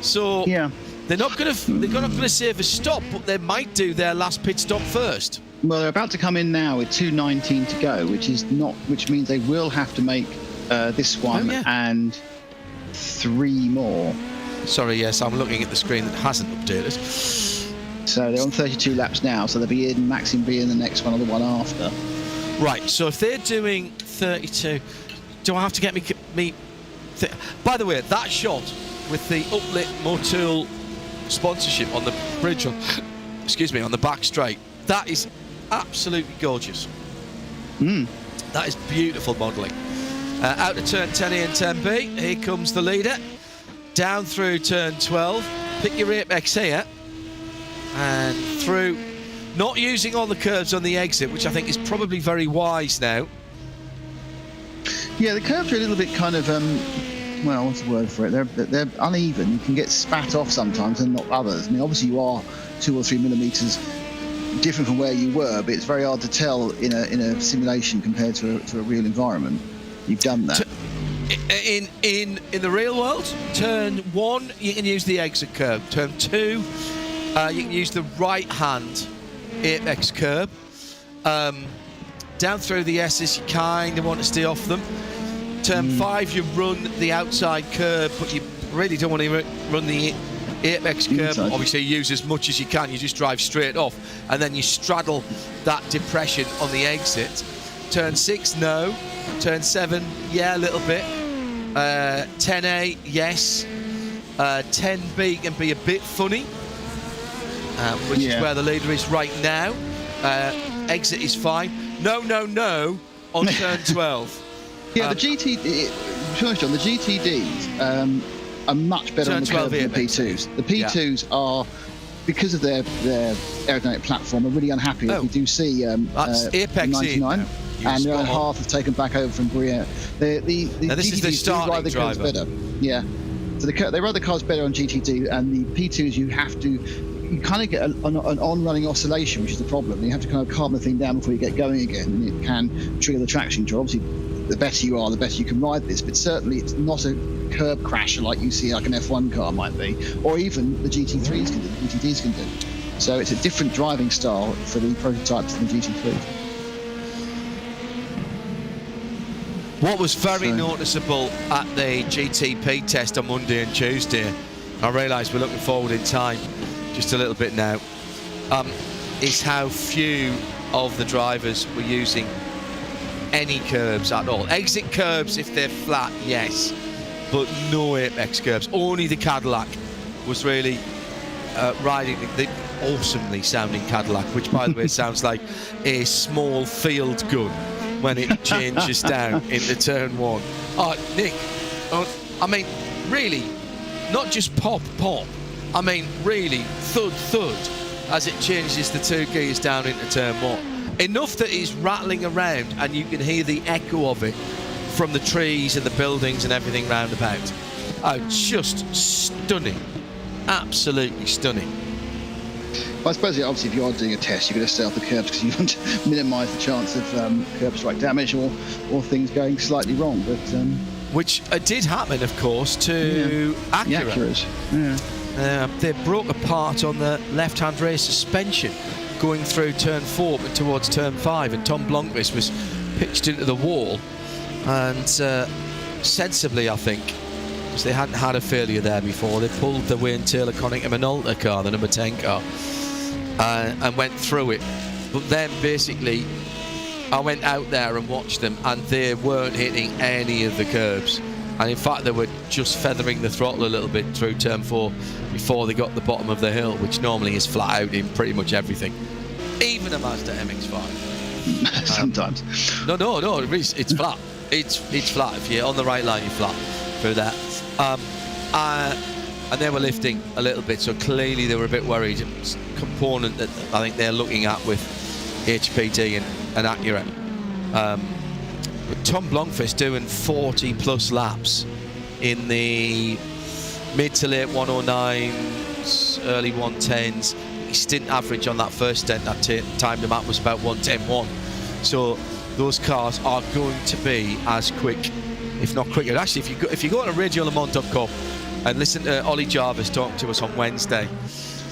So they're not going to save a stop, but they might do their last pit stop first. Well, they're about to come in now with 2:19 to go, which means they will have to make this one and 3 more. Sorry, yes, I'm looking at the screen that hasn't updated. So they're on 32 laps now, so they'll be in, Maxim be in the next one or the one after. Right, so if they're doing 32, do I have to get me by the way, that shot with the uplit Motul sponsorship on the bridge on the back straight, that is absolutely gorgeous. That is beautiful modelling. Out of turn 10A and 10B, here comes the leader. Down through turn 12, pick your apex here, and through, not using all the curves on the exit, which I think is probably very wise now. Yeah, the curves are a little bit kind of, what's the word for it? They're uneven. You can get spat off sometimes and not others. I mean, obviously you are 2 or 3 millimetres different from where you were, but it's very hard to tell in a simulation compared to a real environment. You've done that. In the real world, turn 1 you can use the exit curve. Turn 2 you can use the right hand apex curve. Down through the S's you kind of want to stay off them. Turn 5 you run the outside curve, but you really don't want to run the apex curve. Inside. Obviously use as much as you can. You just drive straight off, and then you straddle that depression on the exit. Turn 6 no. Turn 7 a little bit. 10A yes. 10B can be a bit funny, which is where the leader is right now. Exit is fine. No on turn 12. The GTDs, are much better on the curb than the P2s. The P2s are, because of their aerodynamic platform, are really unhappy. If you do see that's Apex 99, and their half have taken back over from Brienne. The this is the starting driver. Better. Yeah. So they ride the cars better on GT2, and the P2s you kind of get an on-running oscillation, which is the problem. You have to kind of calm the thing down before you get going again, and it can trigger the traction control. Obviously, the better you are, the better you can ride this, but certainly it's not a curb crasher like you see like an F1 car might be, or even the GT3s can do, the GTDs can do. So it's a different driving style for the prototypes than the GT3s. What was very noticeable at the GTP test on Monday and Tuesday, I realise we're looking forward in time just a little bit now, is how few of the drivers were using any curbs at all. Exit curbs if they're flat, yes, but no apex curbs. Only the Cadillac was really riding the awesomely sounding Cadillac, which by the way sounds like a small field gun when it changes down into turn 1. Oh, Nick, I mean, really, not just pop, I mean, really, thud, as it changes the 2 gears down into turn 1. Enough that it's rattling around and you can hear the echo of it from the trees and the buildings and everything round about. Oh, just stunning. Absolutely stunning. I suppose, obviously, if you are doing a test, you're going to stay off the curbs because you want to minimise the chance of curb strike damage or things going slightly wrong. But which did happen, of course, to Acura. They broke apart on the left-hand rear suspension going through turn 4 but towards turn 5, and Tom Blomqvist was pitched into the wall, and sensibly, I think, because they hadn't had a failure there before, they pulled the Wayne Taylor Connington Minolta car, the number 10 car, and went through it. But then basically I went out there and watched them, and they weren't hitting any of the curbs, and in fact they were just feathering the throttle a little bit through turn 4 before they got the bottom of the hill, which normally is flat out in pretty much everything, even a Mazda MX-5. Sometimes. No, it's flat. It's flat. If you're on the right line, you're flat through that. And they were lifting a little bit, so clearly they were a bit worried. It's a component that I think they're looking at with HPD and Acura. But Tom Blomqvist doing 40 plus laps in the mid to late 109s, early 110s. His stint average on that first stint that timed him up was about 110.1. So those cars are going to be as quick, if not quicker. Actually, if you go on RadioLeMans.com and listen to Ollie Jarvis talk to us on Wednesday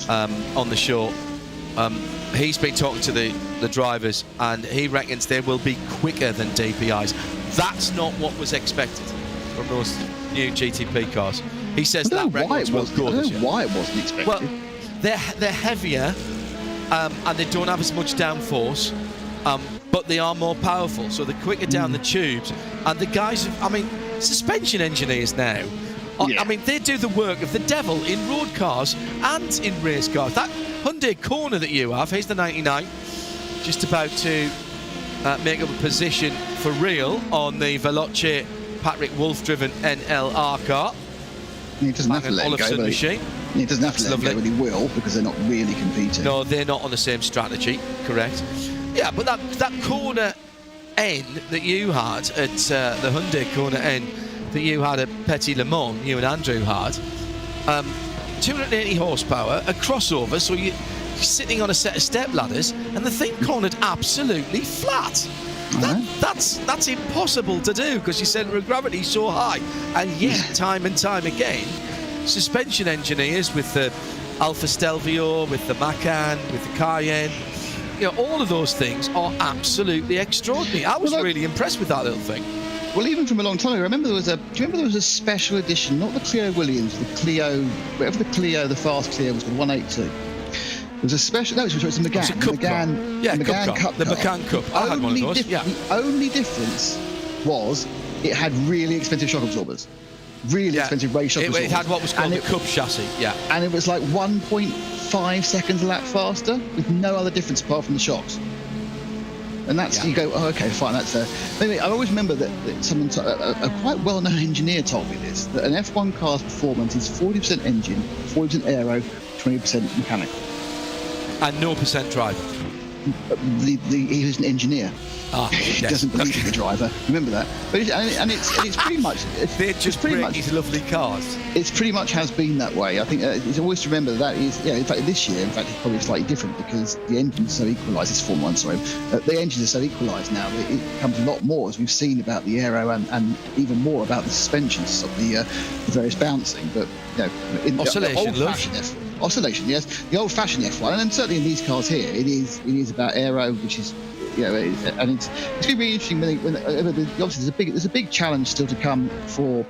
on the show, he's been talking to the drivers, and he reckons they will be quicker than DPIs. That's not what was expected from those new GTP cars. He says that record was good. I don't know why it wasn't expected. Well, they're heavier, and they don't have as much downforce, but they are more powerful, so they're quicker down the tubes. And the guys, I mean, suspension engineers now, I mean, they do the work of the devil in road cars and in race cars. That Hyundai Kona that you have, here's the 99, just about to make up a position for real on the Veloce Patrick Wolf-driven NLR car. He doesn't have to let it go, machine. He doesn't have to let it go, but he will, because they're not really competing. No, they're not on the same strategy, correct. Yeah, but that Kona N that you had at the Hyundai Kona N that you had at Petit Le Mans, you and Andrew had, 280 horsepower, a crossover, so you're sitting on a set of step ladders, and the thing cornered absolutely flat. That's impossible to do because your centre of gravity is so high, and yet time and time again, suspension engineers with the Alfa Stelvio, with the Macan, with the Cayenne, you know, all of those things are absolutely extraordinary. I was really impressed with that little thing. Well, even from a long time ago, do you remember there was a special edition, not the Clio Williams, the Clio, whatever the Clio, the fast Clio was called, 182. There was a special, no, it was a Megane. It's a Cup car. Yeah, Megane Cup the Megane Cup. I had one of those, The only difference was it had really expensive shock absorbers. Really expensive race shock absorbers. It had what was called the Cup chassis, And it was like 1.5 seconds a lap faster, with no other difference apart from the shocks. And that's, you go, oh, okay, fine, that's maybe I always remember that someone, a quite well-known engineer told me this, that an F1 car's performance is 40% engine, 40% aero, 20% mechanical. And 0% driver. He was an engineer. He doesn't believe in the driver. Remember that. But it's pretty much. They're just breaking these lovely cars. It's pretty much has been that way. I think it's always to remember that is. Yeah. In fact, this year, it's probably slightly different because the engines are so equalised. It's Formula 1, sorry. The engines are so equalised now that it becomes a lot more, as we've seen, about the aero and even more about the suspensions of the various bouncing. But in oscillation. Oscillation, yes. The old-fashioned F1, and certainly in these cars here, it is about aero, which is, and it's going to be interesting when obviously there's a big challenge still to come for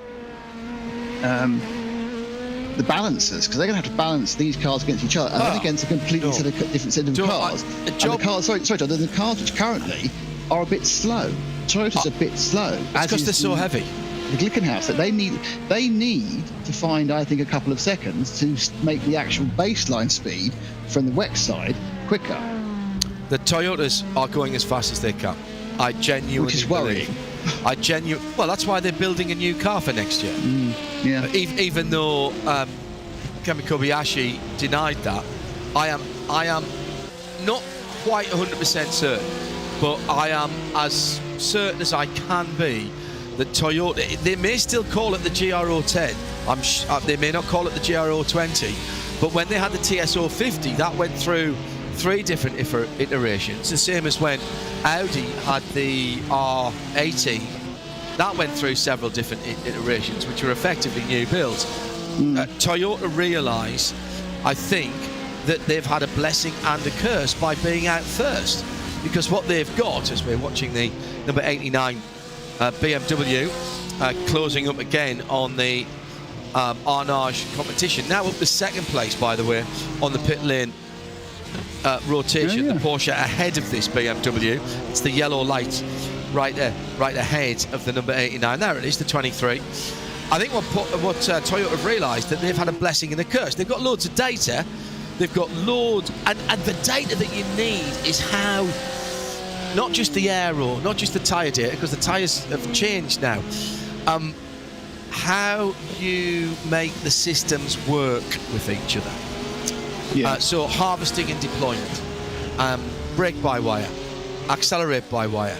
the balancers, because they're going to have to balance these cars against each other and then against a completely different set of cars. The cars which currently are a bit slow. Toyota's a bit slow. Because they're so heavy. The Glickenhaus, that they need to find, I think, a couple of seconds to make the actual baseline speed from the wet side quicker. The Toyotas are going as fast as they can. I genuinely Which is worrying. Well, that's why they're building a new car for next year. Yeah. Even though Kemi Kobayashi denied that, I am not quite 100% certain, but I am as certain as I can be that Toyota, they may still call it the GR010, they may not call it the GR020, but when they had the TS050, that went through 3 different iterations, the same as when Audi had the R8, that went through several different iterations, which are effectively new builds. Toyota realise, I think, that they've had a blessing and a curse by being out first, because what they've got, as we're watching the number 89 BMW closing up again on the Arnage competition. Now up to second place, by the way, on the pit lane rotation. The Porsche ahead of this BMW. It's the yellow light right there, right ahead of the number 89. There it is, the 23. I think what Toyota have realised, that they've had a blessing and a curse. They've got loads of data. They've got loads, and the data that you need is how, not just the aero, not just the tyre data, because the tyres have changed now. How you make the systems work with each other. So harvesting and deployment, brake by wire, accelerate by wire,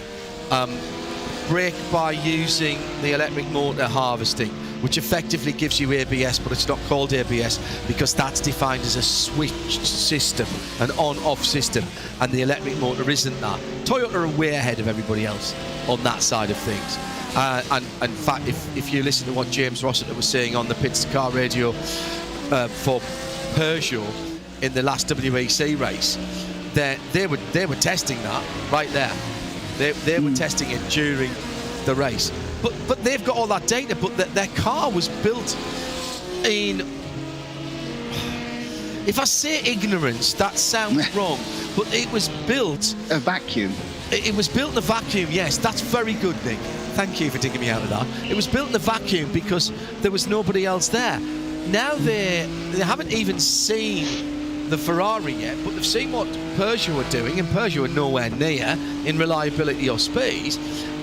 brake by using the electric motor harvesting, which effectively gives you ABS, but it's not called ABS because that's defined as a switched system, an on-off system, and the electric motor isn't that. Toyota are way ahead of everybody else on that side of things. And in fact, if you listen to what James Rossiter was saying on the Pits Car Radio for Peugeot in the last WEC race, they were testing that right there. They were testing it during the race. But they've got all that data, but their car was built in... If I say ignorance, that sounds wrong, but it was built... A vacuum. It was built in a vacuum, yes. That's very good, Nick. Thank you for digging me out of that. It was built in a vacuum because there was nobody else there. Now they haven't even seen the Ferrari yet, but they've seen what Peugeot are doing, and Peugeot are nowhere near in reliability or speed,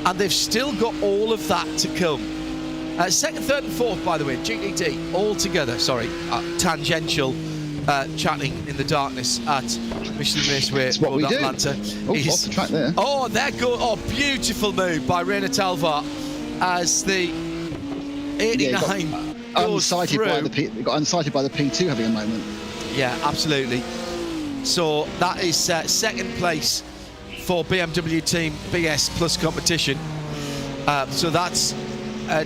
and they've still got all of that to come. Second, third and fourth, by the way, GTD all together, tangential chatting in the darkness at Michelin Raceway Road Atlanta. Off the track there. Oh, there goes. Oh, beautiful move by Reina Talvar as the 89 goes through. Got unsighted by the P2 having a moment. Yeah, absolutely. So that is second place for BMW Team BS Plus competition. So that's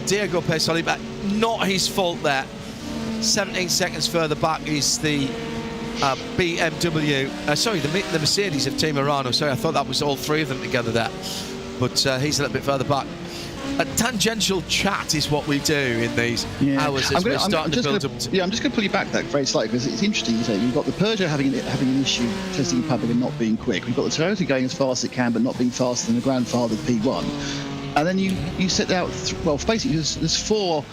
Diego Pesoli, but not his fault there. 17 seconds further back is the BMW, the Mercedes of Team Arano. Sorry, I thought that was all 3 of them together there. But he's a little bit further back. A tangential chat is what we do in these hours as we're starting to build up to... Yeah, I'm just going to pull you back that very slightly, because it's interesting, you say. You've got the Peugeot having an issue testing in public and not being quick. We've got the Toyota going as fast as it can, but not being faster than the grandfather P1. And then you set out, basically there's 4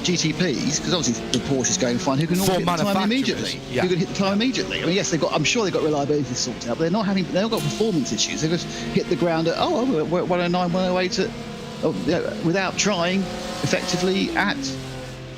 GTPs, because obviously the Porsche is going fine, who can all hit the time immediately. Yeah. Who can hit the time immediately. I mean, yes, I'm sure they've got reliability sorted out, but they've not got performance issues. They just hit the ground at, we're at 109, 108 without trying effectively at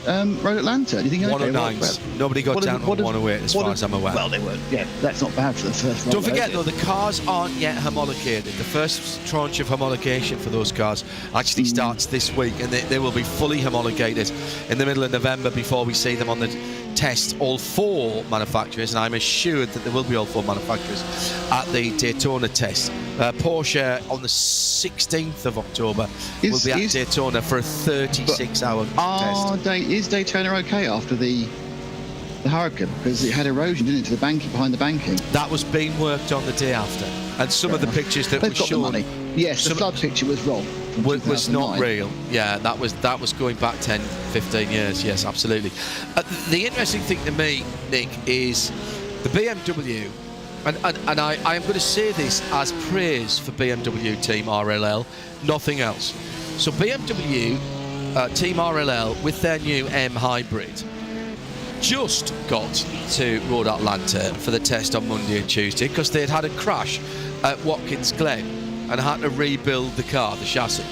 Road Atlanta. Do you think 109s? Nobody got down on 108 as far as I'm aware. Well, they were. Yeah, that's not bad for the first. Don't forget though, the cars aren't yet homologated. The first tranche of homologation for those cars actually starts this week, and they will be fully homologated in the middle of November before we see them on the test, all 4 manufacturers, and I'm assured that there will be all 4 manufacturers at the Daytona test. Porsche on the 16th of October will be at Daytona for a 36-hour test. Is Daytona okay after the Huracán? Because it had erosion, didn't it, to the banking, behind the banking? That was being worked on the day after, and some of the pictures that were shown. The money. Yes, the flood picture was wrong. Was not real. Yeah, that was going back 10, 15 years. Yes, absolutely. The interesting thing to me, Nick, is the BMW, and I am going to say this as praise for BMW Team RLL, nothing else. So BMW Team RLL with their new M Hybrid just got to Road Atlanta for the test on Monday and Tuesday because they'd had a crash at Watkins Glen and had to rebuild the car, the chassis.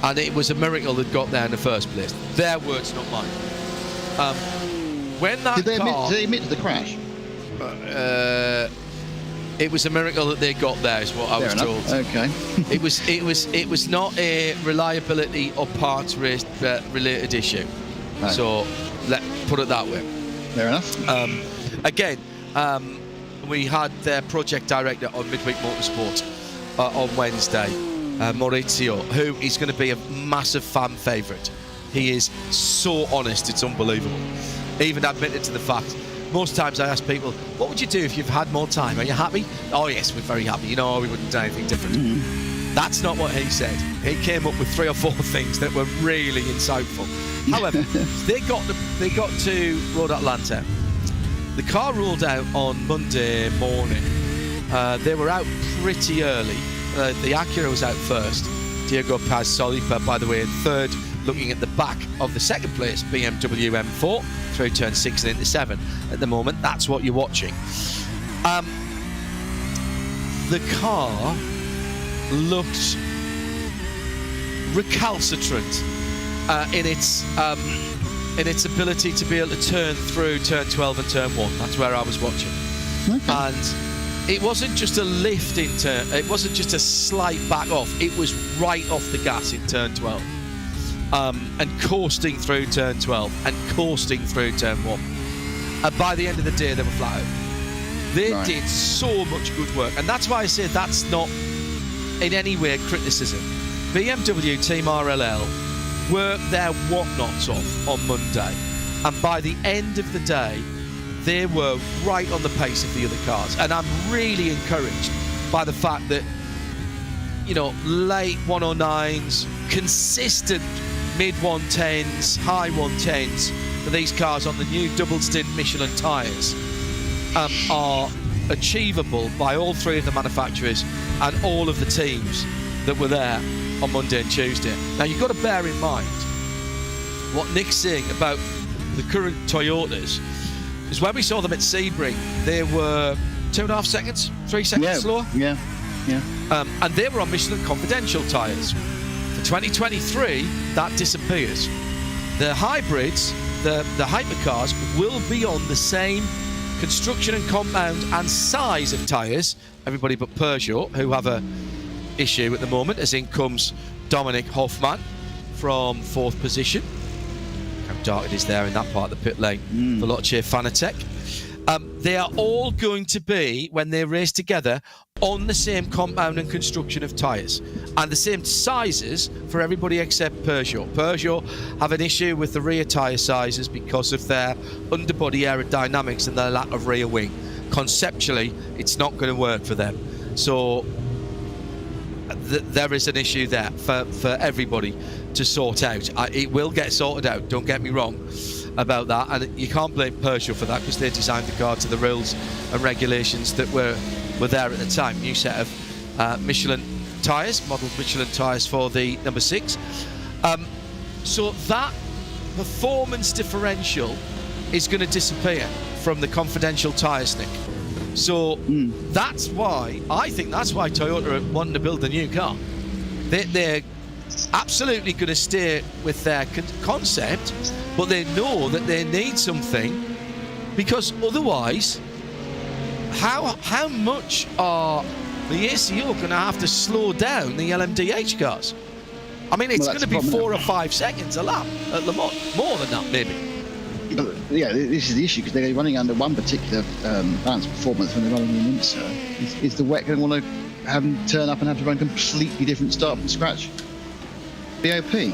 And it was a miracle that got there in the first place. Their words, not mine. When that did they admit to the crash? It was a miracle that they got there, is what I was told. Okay. it was not a reliability or parts related issue. No. So let's put it that way. Fair enough. Again, we had their project director on Midweek Motorsport on Wednesday, Maurizio, who is going to be a massive fan favourite. He is so honest, it's unbelievable. Even admitted to the fact. Most times I ask people, what would you do if you've had more time? Are you happy? Oh yes, we're very happy. We wouldn't do anything different. That's not what he said. He came up with 3 or 4 things that were really insightful. However, they got to Road Atlanta. The car rolled out on Monday morning. They were out pretty early. The Acura was out first. Diego Paz Solipa, by the way, in third, looking at the back of the second place BMW M4 through turn 6 and into 7. At the moment, that's what you're watching. The car looked recalcitrant in its ability to be able to turn through turn 12 and turn 1. That's where I was watching. Okay. And it wasn't just a lift in turn, it wasn't just a slight back off, it was right off the gas in turn 12. And coasting through turn 12 and coasting through turn 1. And by the end of the day, they were flat out. They did so much good work, and that's why I say that's not in any way criticism. BMW Team RLL worked their whatnots off on Monday, and by the end of the day, they were right on the pace of the other cars. And I'm really encouraged by the fact that, late 109s, consistent mid 110s, high 110s for these cars on the new double stint Michelin tyres are achievable by all 3 of the manufacturers and all of the teams that were there on Monday and Tuesday. Now you've got to bear in mind what Nick's saying about the current Toyotas is when we saw them at Sebring, they were 2.5 seconds, 3 seconds slower. Yeah. And they were on Michelin Confidential tyres. For 2023, that disappears. The hybrids, the hypercars, will be on the same construction and compound and size of tyres, everybody but Peugeot, who have a issue at the moment, as in comes Dominic Hoffman from 4th position. How dark it is there in that part of the pit lane for Lotte Fanatec. They are all going to be, when they race together, on the same compound and construction of tyres and the same sizes for everybody except Peugeot. Peugeot have an issue with the rear tyre sizes because of their underbody aerodynamics and their lack of rear wing. Conceptually, it's not going to work for them. So there is an issue there for everybody to sort out. It will get sorted out, don't get me wrong about that, and you can't blame Peugeot for that because they designed the car to the rules and regulations that were there at the time. New set of Michelin tyres, modelled Michelin tyres for the number 6. So that performance differential is going to disappear from the confidential tyre snick. So that's why, I think that's why Toyota are wanting to build a new car. They're absolutely going to stay with their concept, but they know that they need something, because otherwise, how much are the ACO going to have to slow down the LMDH cars? I mean, it's going to be 4 or 5 seconds a lap at Le Mans, more than that maybe. But, yeah, this is the issue, because they're running under one particular balanced performance when they're running in IMSA. Is the wet going to want to have them turn up and have to run a completely different start from scratch? BOP.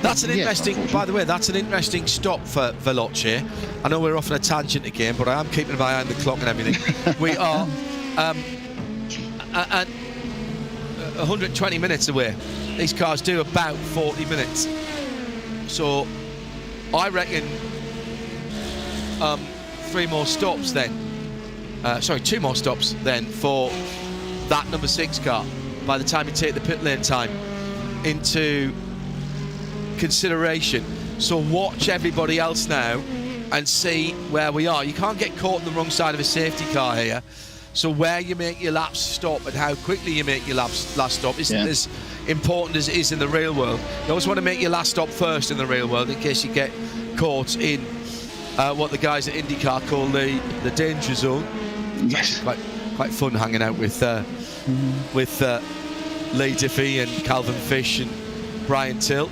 That's an interesting, by the way, that's an interesting stop for Veloce. I know we're off on a tangent again, but I am keeping my eye on the clock and everything. We are at 120 minutes away. These cars do about 40 minutes. So I reckon 2 more stops then for that number 6 car, by the time you take the pit lane time into consideration. So watch everybody else now and see where we are. You can't get caught on the wrong side of a safety car here. So where you make your laps stop and how quickly you make your last stop isn't as important as it is in the real world. You always want to make your last stop first in the real world, in case you get caught in what the guys at IndyCar call the danger zone. Yes. Quite fun hanging out with Lee Diffie and Calvin Fish and Brian Till.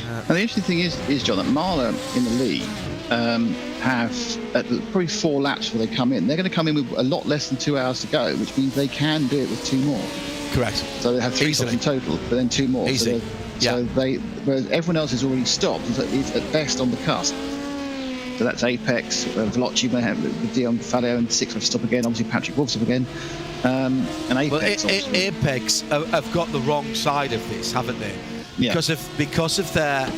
And the interesting thing is, John, that Marla in the lead have probably 4 laps before they come in. They're going to come in with a lot less than 2 hours to go, which means they can do it with 2 more. Correct. So they have 3 stops in total, but then 2 more. Easy. Whereas everyone else has already stopped. It's at best on the cusp. So that's Apex, Veloce, with Dion Fabio, and 6 have to stop again. Obviously, Patrick Wolf's up again. And Apex. Well, Apex have got the wrong side of this, haven't they? Yeah. Because of their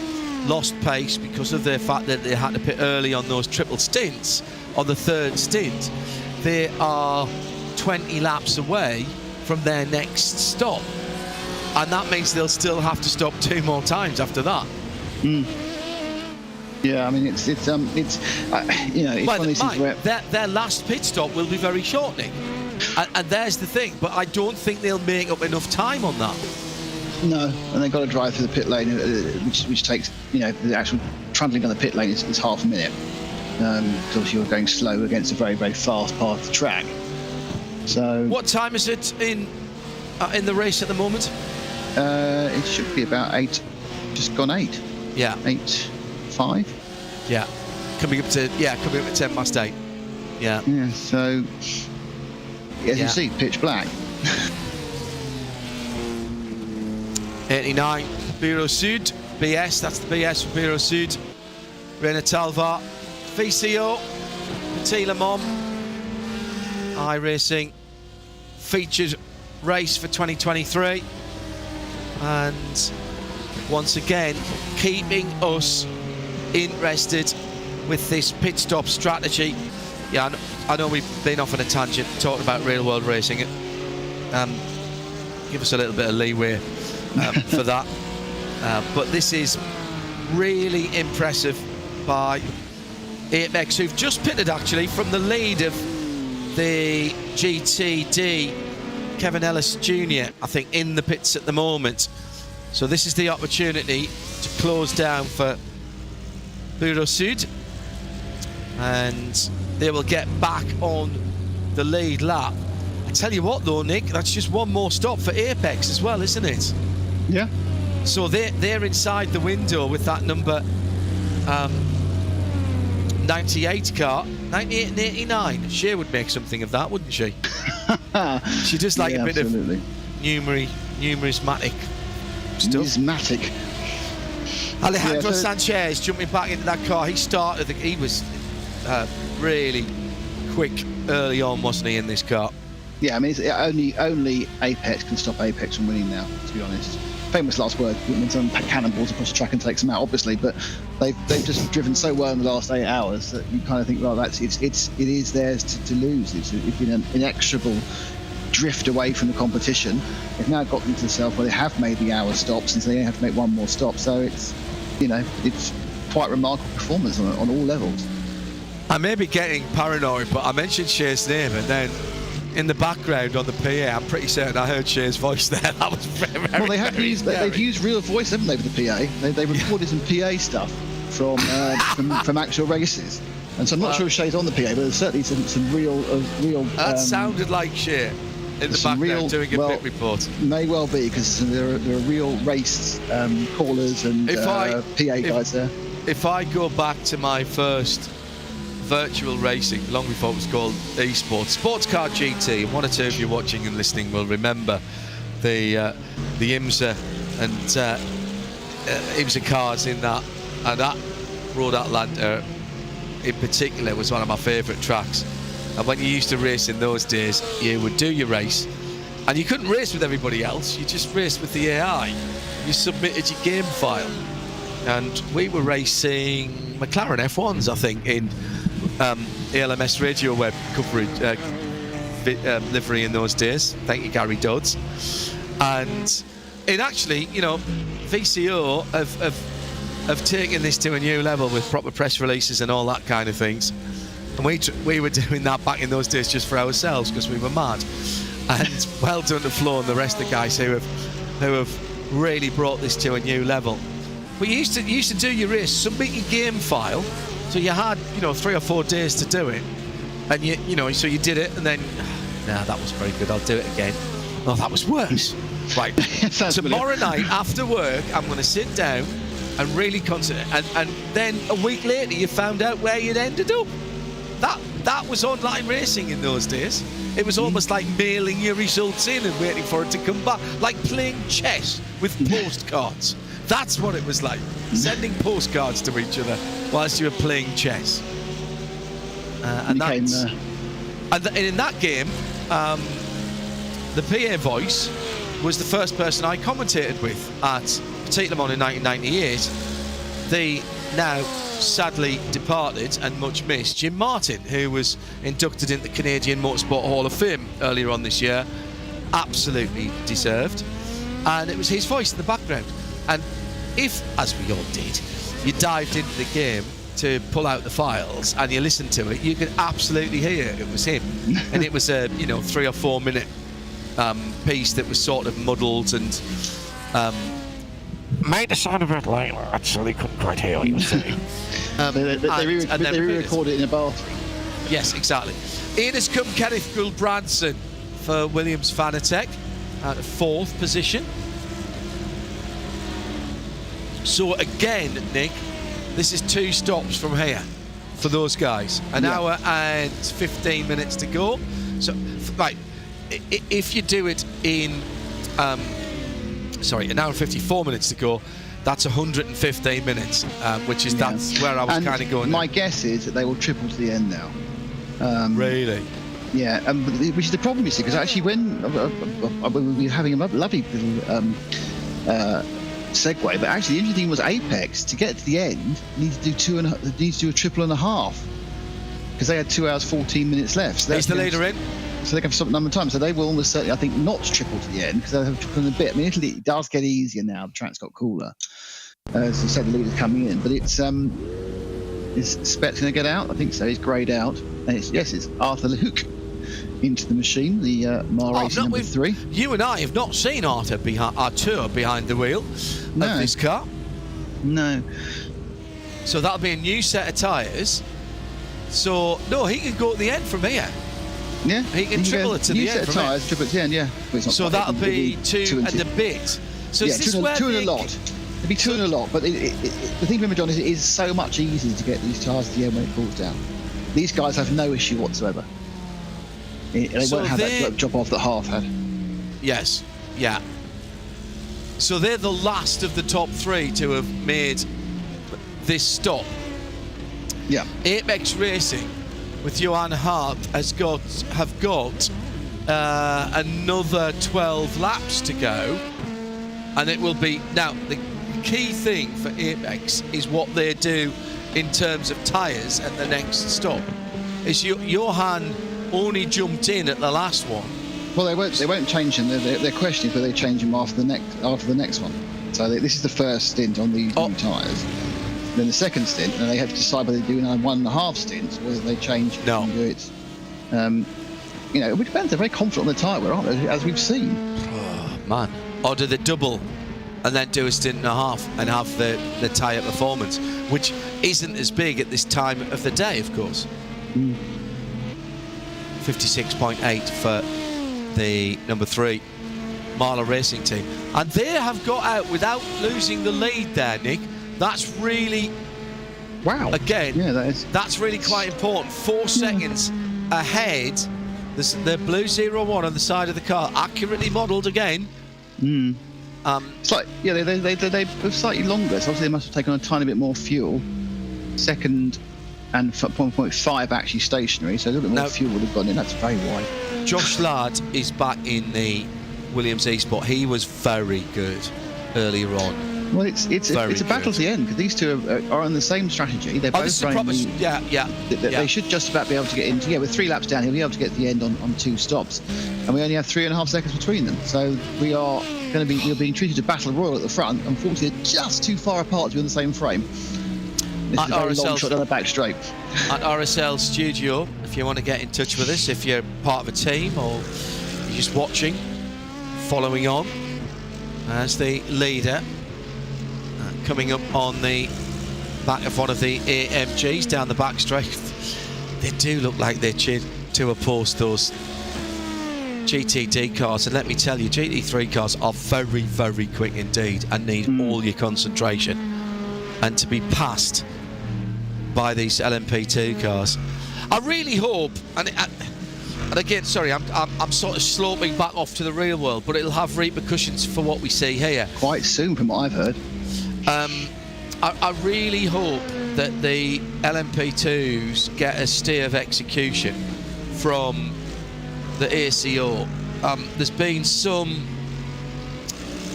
lost pace, because of the fact that they had to pit early on those triple stints, on the 3rd stint, they are 20 laps away from their next stop, and that means they'll still have to stop 2 more times after that. Yeah, I mean it's one of these things where their last pit stop will be very shortening, and there's the thing. But I don't think they'll make up enough time on that. No, and they've got to drive through the pit lane, which takes, the actual trundling down the pit lane is half a minute. Because obviously you're going slow against a very, very fast part of the track. So what time is it in the race at the moment? It should be about 8, just gone 8. Yeah. 8:05. Yeah. Coming up to 10 past 8. Yeah. Yeah. So as you see, pitch black. 89 Biro Sud, BS, that's the BS for Biro Sud. Reina Talvar, VCO, Petit Le Mans, iRacing, featured race for 2023. And once again, keeping us interested with this pit stop strategy. Yeah, I know we've been off on a tangent talking about real world racing. Give us a little bit of leeway for that, but this is really impressive by Apex, who've just pitted actually from the lead of the GTD. Kevin Ellis Jr. I think in the pits at the moment, so this is the opportunity to close down for Biro Sud, and they will get back on the lead lap. I tell you what though, Nick, that's just 1 more stop for Apex as well, isn't it? Yeah. So they're inside the window with that number 98 car. 98 and 89. She would make something of that, wouldn't she? She does like a bit absolutely. of numismatic stuff. Numismatic. Alejandro Sanchez jumping back into that car. He was really quick early on, wasn't he, in this car? Yeah, I mean, it's only Apex can stop Apex from winning now, to be honest. Famous last word. It means some cannonballs across the track and takes them out, obviously, but they've just driven so well in the last 8 hours that you kind of think, well, it is theirs to lose. It's been an inexorable drift away from the competition. They've now gotten to themselves where they have made the hour stops, and so they have to make 1 more stop. So it's quite remarkable performance on all levels. I may be getting paranoid, but I mentioned Shea's name, and then in the background on the PA, I'm pretty certain I heard Shea's voice there. That was very, well, they have used they've used real voice, haven't they, with the PA? They recorded some PA stuff from actual races, and so I'm not sure if Shea's on the PA, but there's certainly some real. That sounded like Shea in the background doing a pit report. May well be, because there are real race callers and PA guys there. If I go back to my first virtual racing, long before it was called esports, SportsCar GT, one or two of you watching and listening will remember the IMSA and IMSA cars in that, and that Road Atlanta in particular was one of my favourite tracks. And when you used to race in those days, you would do your race and you couldn't race with everybody else, you just raced with the AI. You submitted your game file, and we were racing McLaren F1s, I think, in LMS radio web coverage livery in those days. Thank you, Gary Dodds. And it actually, VCO have taken this to a new level with proper press releases and all that kind of things. And we were doing that back in those days just for ourselves because we were mad. And well done to Flo and the rest of the guys who have really brought this to a new level. But you used to do your race, submit your game file. So you had, 3 or 4 days to do it, and so you did it, and then, that was very good, I'll do it again. Oh, that was worse. Right, tomorrow night after work, I'm going to sit down and really concentrate, and then a week later you found out where you'd ended up. That was online racing in those days. It was almost like mailing your results in and waiting for it to come back, like playing chess with postcards. That's what it was like, sending postcards to each other whilst you were playing chess. And in that game, the PA voice was the first person I commentated with at Petit Le Mans in 1998. The now sadly departed and much missed Jim Martin, who was inducted into the Canadian Motorsport Hall of Fame earlier on this year. Absolutely deserved. And it was his voice in the background. And if, as we all did, you dived into the game to pull out the files and you listened to it, you could absolutely hear it was him. And it was a 3 or 4 minute piece that was sort of muddled and made the sound a bit like that, so they couldn't quite hear what he was saying. They re-recorded it in a bathroom. Yes, exactly. In has come Kenneth Gulbrandsen for Williams Fanatec at a 4th position. So again, Nick, this is 2 stops from here for those guys. An hour and 15 minutes to go. So, right, if you do it in, an hour and 54 minutes to go, that's 115 minutes, which is that's where I was kind of going. My guess is that they will triple to the end now. Really? Yeah, which is the problem, you see, because actually when we were having a lovely little segue, but actually the interesting thing was Apex, to get to the end, needs to do a triple and a half, because they had 2 hours 14 minutes left. So he's the leader in. So they can stop a number of times. So they will almost certainly, I think, not triple to the end, because they'll have triple in a bit. I mean, Italy does get easier now. The track's got cooler. As I said, the leader's coming in, but is Spet's going to get out? I think so. He's greyed out, and it's Arthur Luke into the machine, the iRating number 3. You and I have not seen Arthur behind the wheel of this car. No. So that'll be a new set of tyres. So, no, he can go at the end from here. Yeah. He can triple it to the end. New set of tyres, triple it to the end, yeah. Well, so that'll be 2 and a bit. So yeah, is this 2 and a lot. It'll be 2 and a lot, but the thing, remember, John, is it is so much easier to get these tyres at the end when it cools down. These guys have no issue whatsoever. They won't have that drop off that Half had. Yes, yeah. So they're the last of the top 3 to have made this stop. Yeah. Apex Racing with Johan Hart have got another 12 laps to go, and it will be now the key thing for Apex is what they do in terms of tyres at the next stop. Is Johan only jumped in at the last one? Well, they won't change them. They're questioning whether they change them after the next one. So this is the first stint on these new tyres. then the second stint, and they have to decide whether they do another 1.5 stints or whether they change and do it. Which depends. They're very confident on the tyre, aren't they? As we've seen. Oh man! Or do they double and then do a stint and a half and have the tyre performance, which isn't as big at this time of the day, of course. 56.8 for the number 3 Marla Racing team, and they have got out without losing the lead there, Nick. That's really again, that's really quite important. 4 seconds ahead. The blue 01 on the side of the car, accurately modelled again. It's like, they're slightly longer, so obviously they must have taken a tiny bit more fuel. Second and 1.5 actually stationary, so a little bit more fuel would have gone in. That's very wide. Josh Ladd is back in the Williams eSport. He was very good earlier on. Well, it's a battle to the end, because these two are on the same strategy. They're both running. They should just about be able to get into. With 3 laps down, he'll be able to get to the end on 2 stops, and we only have 3.5 seconds between them. So we're being treated to battle royal at the front. Unfortunately, they're just too far apart to be on the same frame. This is a very long shot down the back straight. At RSL Studio, if you want to get in touch with us, if you're part of a team or you're just watching, following on as the leader. Coming up on the back of one of the AMGs down the back straight. They do look like they're chinned to a post, those GTD cars, and let me tell you, GT3 cars are very, very quick indeed and need all your concentration. And to be passed by these LMP2 cars, I really hope, and again, sorry, I'm sort of sloping back off to the real world, but it'll have repercussions for what we see here. Quite soon, from what I've heard. I really hope that the LMP2s get a steer of execution from the ACO. There's been some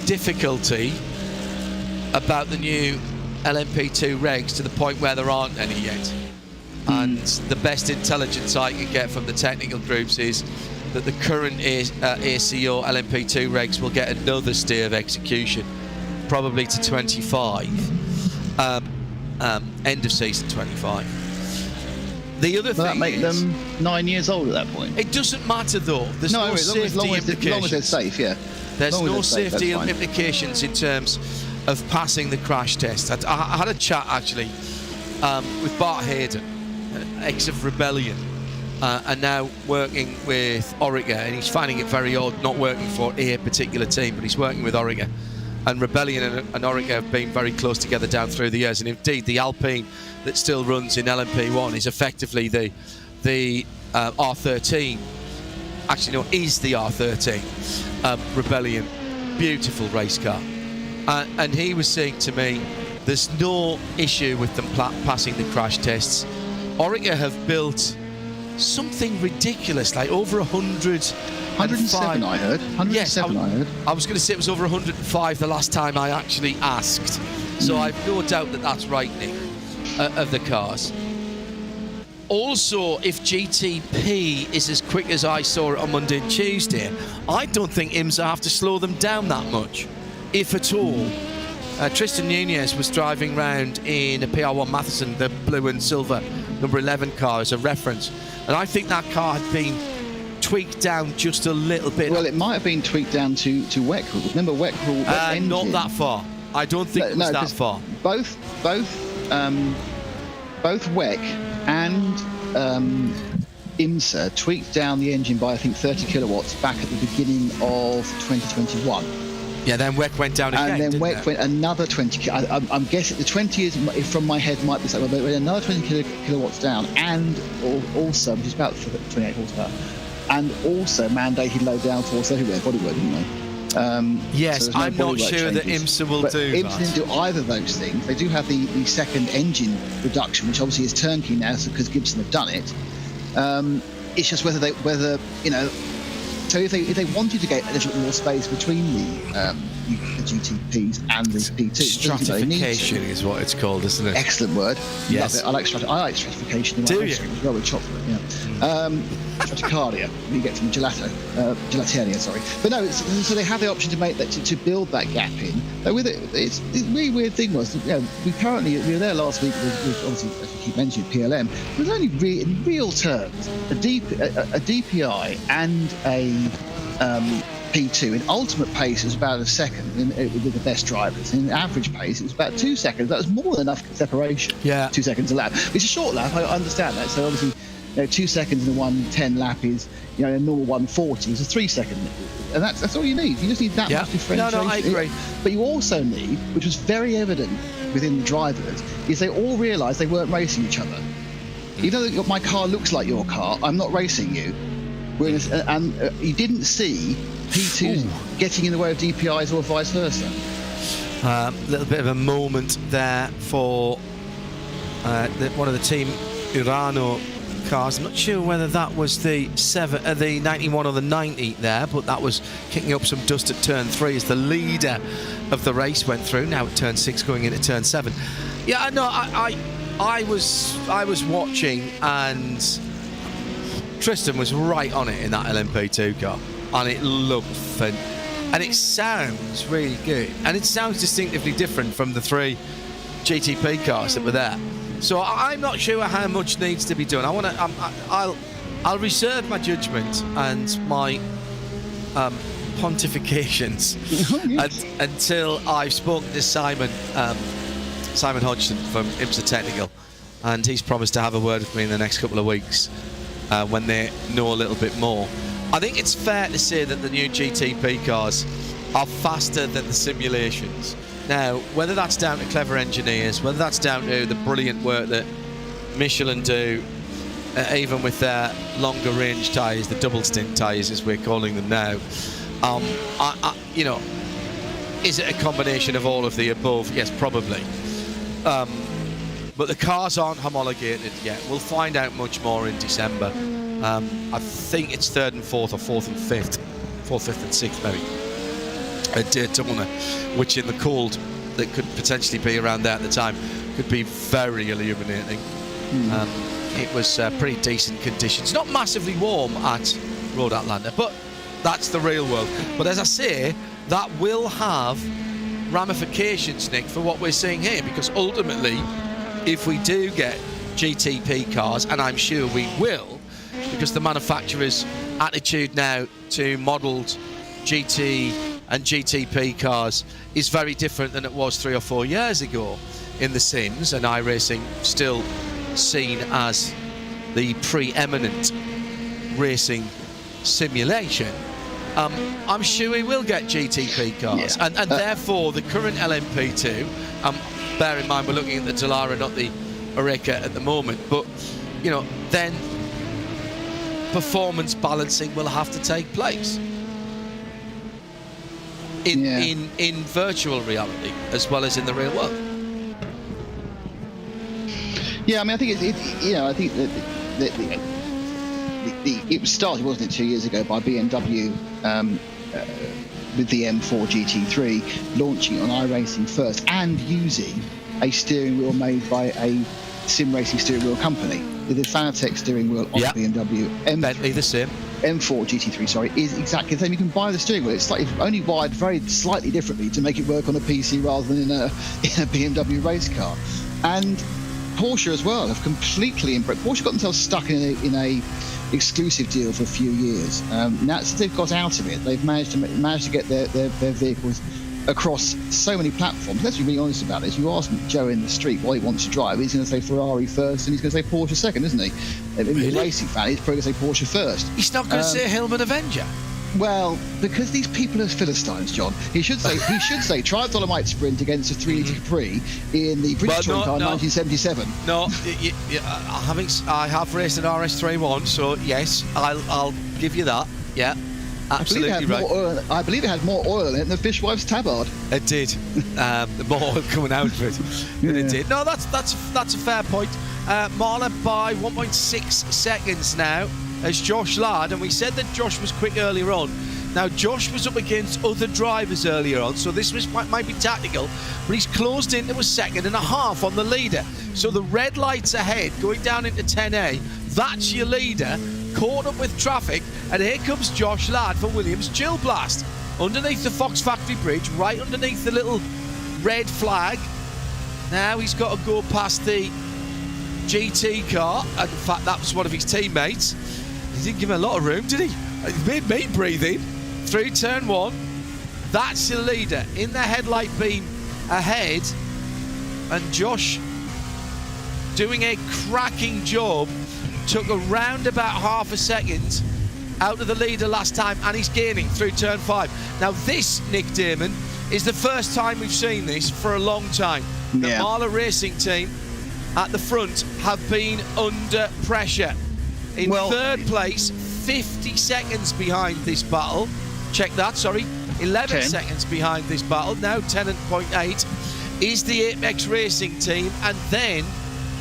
difficulty about the new LMP2 regs to the point where there aren't any yet. And the best intelligence I can get from the technical groups is that the current ACO LMP2 regs will get another steer of execution, probably to 25, end of season 25. The other thing that make them 9 years old at that point? It doesn't matter though. There's no safety implications. As long as they're safe, There's no safety implications in terms of passing the crash test. I had a chat actually with Bart Hayden, ex of Rebellion, and now working with Orica, and he's finding it very odd not working for a particular team, but he's working with Orica. And Rebellion and Orica have been very close together down through the years, and indeed the Alpine that still runs in LMP1 is effectively the R13. Actually, no, is the R13 Rebellion. Beautiful race car. And he was saying to me, there's no issue with them passing the crash tests. Orica have built something ridiculous, like over 107, I heard. 107, I heard. I was going to say it was over 105 the last time I actually asked. So I've no doubt that that's right, Nick, of the cars. Also, if GTP is as quick as I saw it on Monday and Tuesday, I don't think IMSA have to slow them down that much, if at all. Tristan Nunez was driving around in a PR1 Matheson, the blue and silver number 11 car, as a reference. And I think that car had been tweaked down just a little bit. Well, it might have been tweaked down to WEC rule. Remember WEC rule? Not that far. I don't think it was that far. Both WEC and IMSA tweaked down the engine by, I think, 30 kilowatts back at the beginning of 2021. Yeah, then WEC went down again. And then WEC went another 20. I'm guessing the 20 is, from my head, might be something, but it went another 20 kilowatts down, and also, which is about 28 horsepower, and also mandated low downforce everywhere, bodywork, didn't they? Yes, so I'm not sure that IMSA will do that. IMSA didn't do either of those things. They do have the second engine reduction, which obviously is turnkey now, because Gibson have done it. It's just whether so if they wanted to get a little bit more space between the GTPs and the P2, stratification is what it's called, isn't it? Excellent word. Yes, I like stratification. In my do you? As well with chocolate, Straticardia, you get from gelateria, sorry. But no, so they have the option to make that to build that gap in. With it, it's the really weird thing was, we were there last week with obviously, as you keep mentioning, PLM. There's only in real terms a DPI and a P2 in ultimate pace was about a second with the best drivers. In average pace, it was about 2 seconds. That was more than enough separation. Yeah, 2 seconds a lap. It's a short lap. I understand that. So obviously, 2 seconds in a 1:10 lap is, a normal 1:40 is a 3 second, and that's all you need. You just need that much differentiation. No, I agree. But you also need, which was very evident within the drivers, is they all realised they weren't racing each other. Even though my car looks like your car, I'm not racing you. And you didn't see P2s getting in the way of DPIs or vice versa. A little bit of a moment there for one of the Team Urano cars. I'm not sure whether that was the 91 or the 90 there, but that was kicking up some dust at turn 3 as the leader of the race went through. Now at turn 6 going into turn 7. Yeah, no, I was watching, and Tristan was right on it in that LMP2 car, and it looked fun, and it sounds really good, and it sounds distinctively different from the 3 GTP cars that were there. So I'm not sure how much needs to be done. I'll reserve my judgment and my pontifications until I've spoken to Simon Hodgson from IMSA Technical, and he's promised to have a word with me in the next couple of weeks when they know a little bit more. I think it's fair to say that the new GTP cars are faster than the simulations. Now, whether that's down to clever engineers, whether that's down to the brilliant work that Michelin do, even with their longer range tyres, the double stint tyres as we're calling them now, is it a combination of all of the above? Yes, probably. But the cars aren't homologated yet. We'll find out much more in December. I think it's 3rd and 4th, or 4th and 5th. 4th, 5th and 6th maybe. At Daytona, which in the cold that could potentially be around there at the time could be very illuminating. It was pretty decent conditions. Not massively warm at Road Atlanta, but that's the real world. But as I say, that will have ramifications, Nick, for what we're seeing here, because ultimately, if we do get GTP cars, and I'm sure we will, because the manufacturer's attitude now to modelled GT and GTP cars is very different than it was 3 or 4 years ago in the sims, and iRacing still seen as the preeminent racing simulation. I'm sure we will get GTP cars, and therefore the current LMP2, bear in mind we're looking at the Dallara, not the Oreca at the moment, but then performance balancing will have to take place in virtual reality as well as in the real world. Yeah, I mean, I think it was started, wasn't it, 2 years ago by BMW with the M4 GT3 launching on iRacing first and using a steering wheel made by a sim racing steering wheel company. The Fanatec steering wheel on BMW M4 GT3, sorry, is exactly the same. You can buy the steering wheel. It's only wired very slightly differently to make it work on a PC rather than in a BMW race car. And Porsche as well have completely embraced. Porsche got themselves stuck in a exclusive deal for a few years. Now since they've got out of it, they've managed to get their vehicles across so many platforms. Let's be really honest about this. You ask Joe in the street what he wants to drive, he's going to say Ferrari first, and he's going to say Porsche second, isn't he? If he's a racing fan, he's probably going to say Porsche first. He's not going to say Hillman Avenger. Well, because these people are Philistines, John. He should say try a Dolomite Sprint against a 3-litre Capri in the British Touring Car 1977. No, I have raced an RS3 once, so yes, I'll give you that. Yeah. Absolutely right. I believe it had more oil in it than the Fishwife's Tabard. It did. More oil coming out of it than it did. No, that's a fair point. Marla by 1.6 seconds now as Josh Ladd, and we said that Josh was quick earlier on. Now Josh was up against other drivers earlier on, so this might be tactical, but he's closed into a 2.5 seconds on the leader. So the red lights ahead going down into 10A, that's your leader, caught up with traffic, and here comes Josh Ladd for Williams Chill Blast. underneath the Fox Factory Bridge, right underneath the little red flag. Now he's got to go past the GT car, and in fact that was one of his teammates. He didn't give him a lot of room, did he? It made me breathe in. Through turn 1, that's the leader in the headlight beam ahead, and Josh doing a cracking job. Took around about half a second out of the leader last time, and he's gaining through turn 5. Now this, Nick Damon, is the first time we've seen this for a long time. The Marla Racing team at the front have been under pressure. In third place, 50 seconds behind this battle. Check that, sorry. 11 seconds behind this battle. Now 10.8 is the Apex Racing team, and then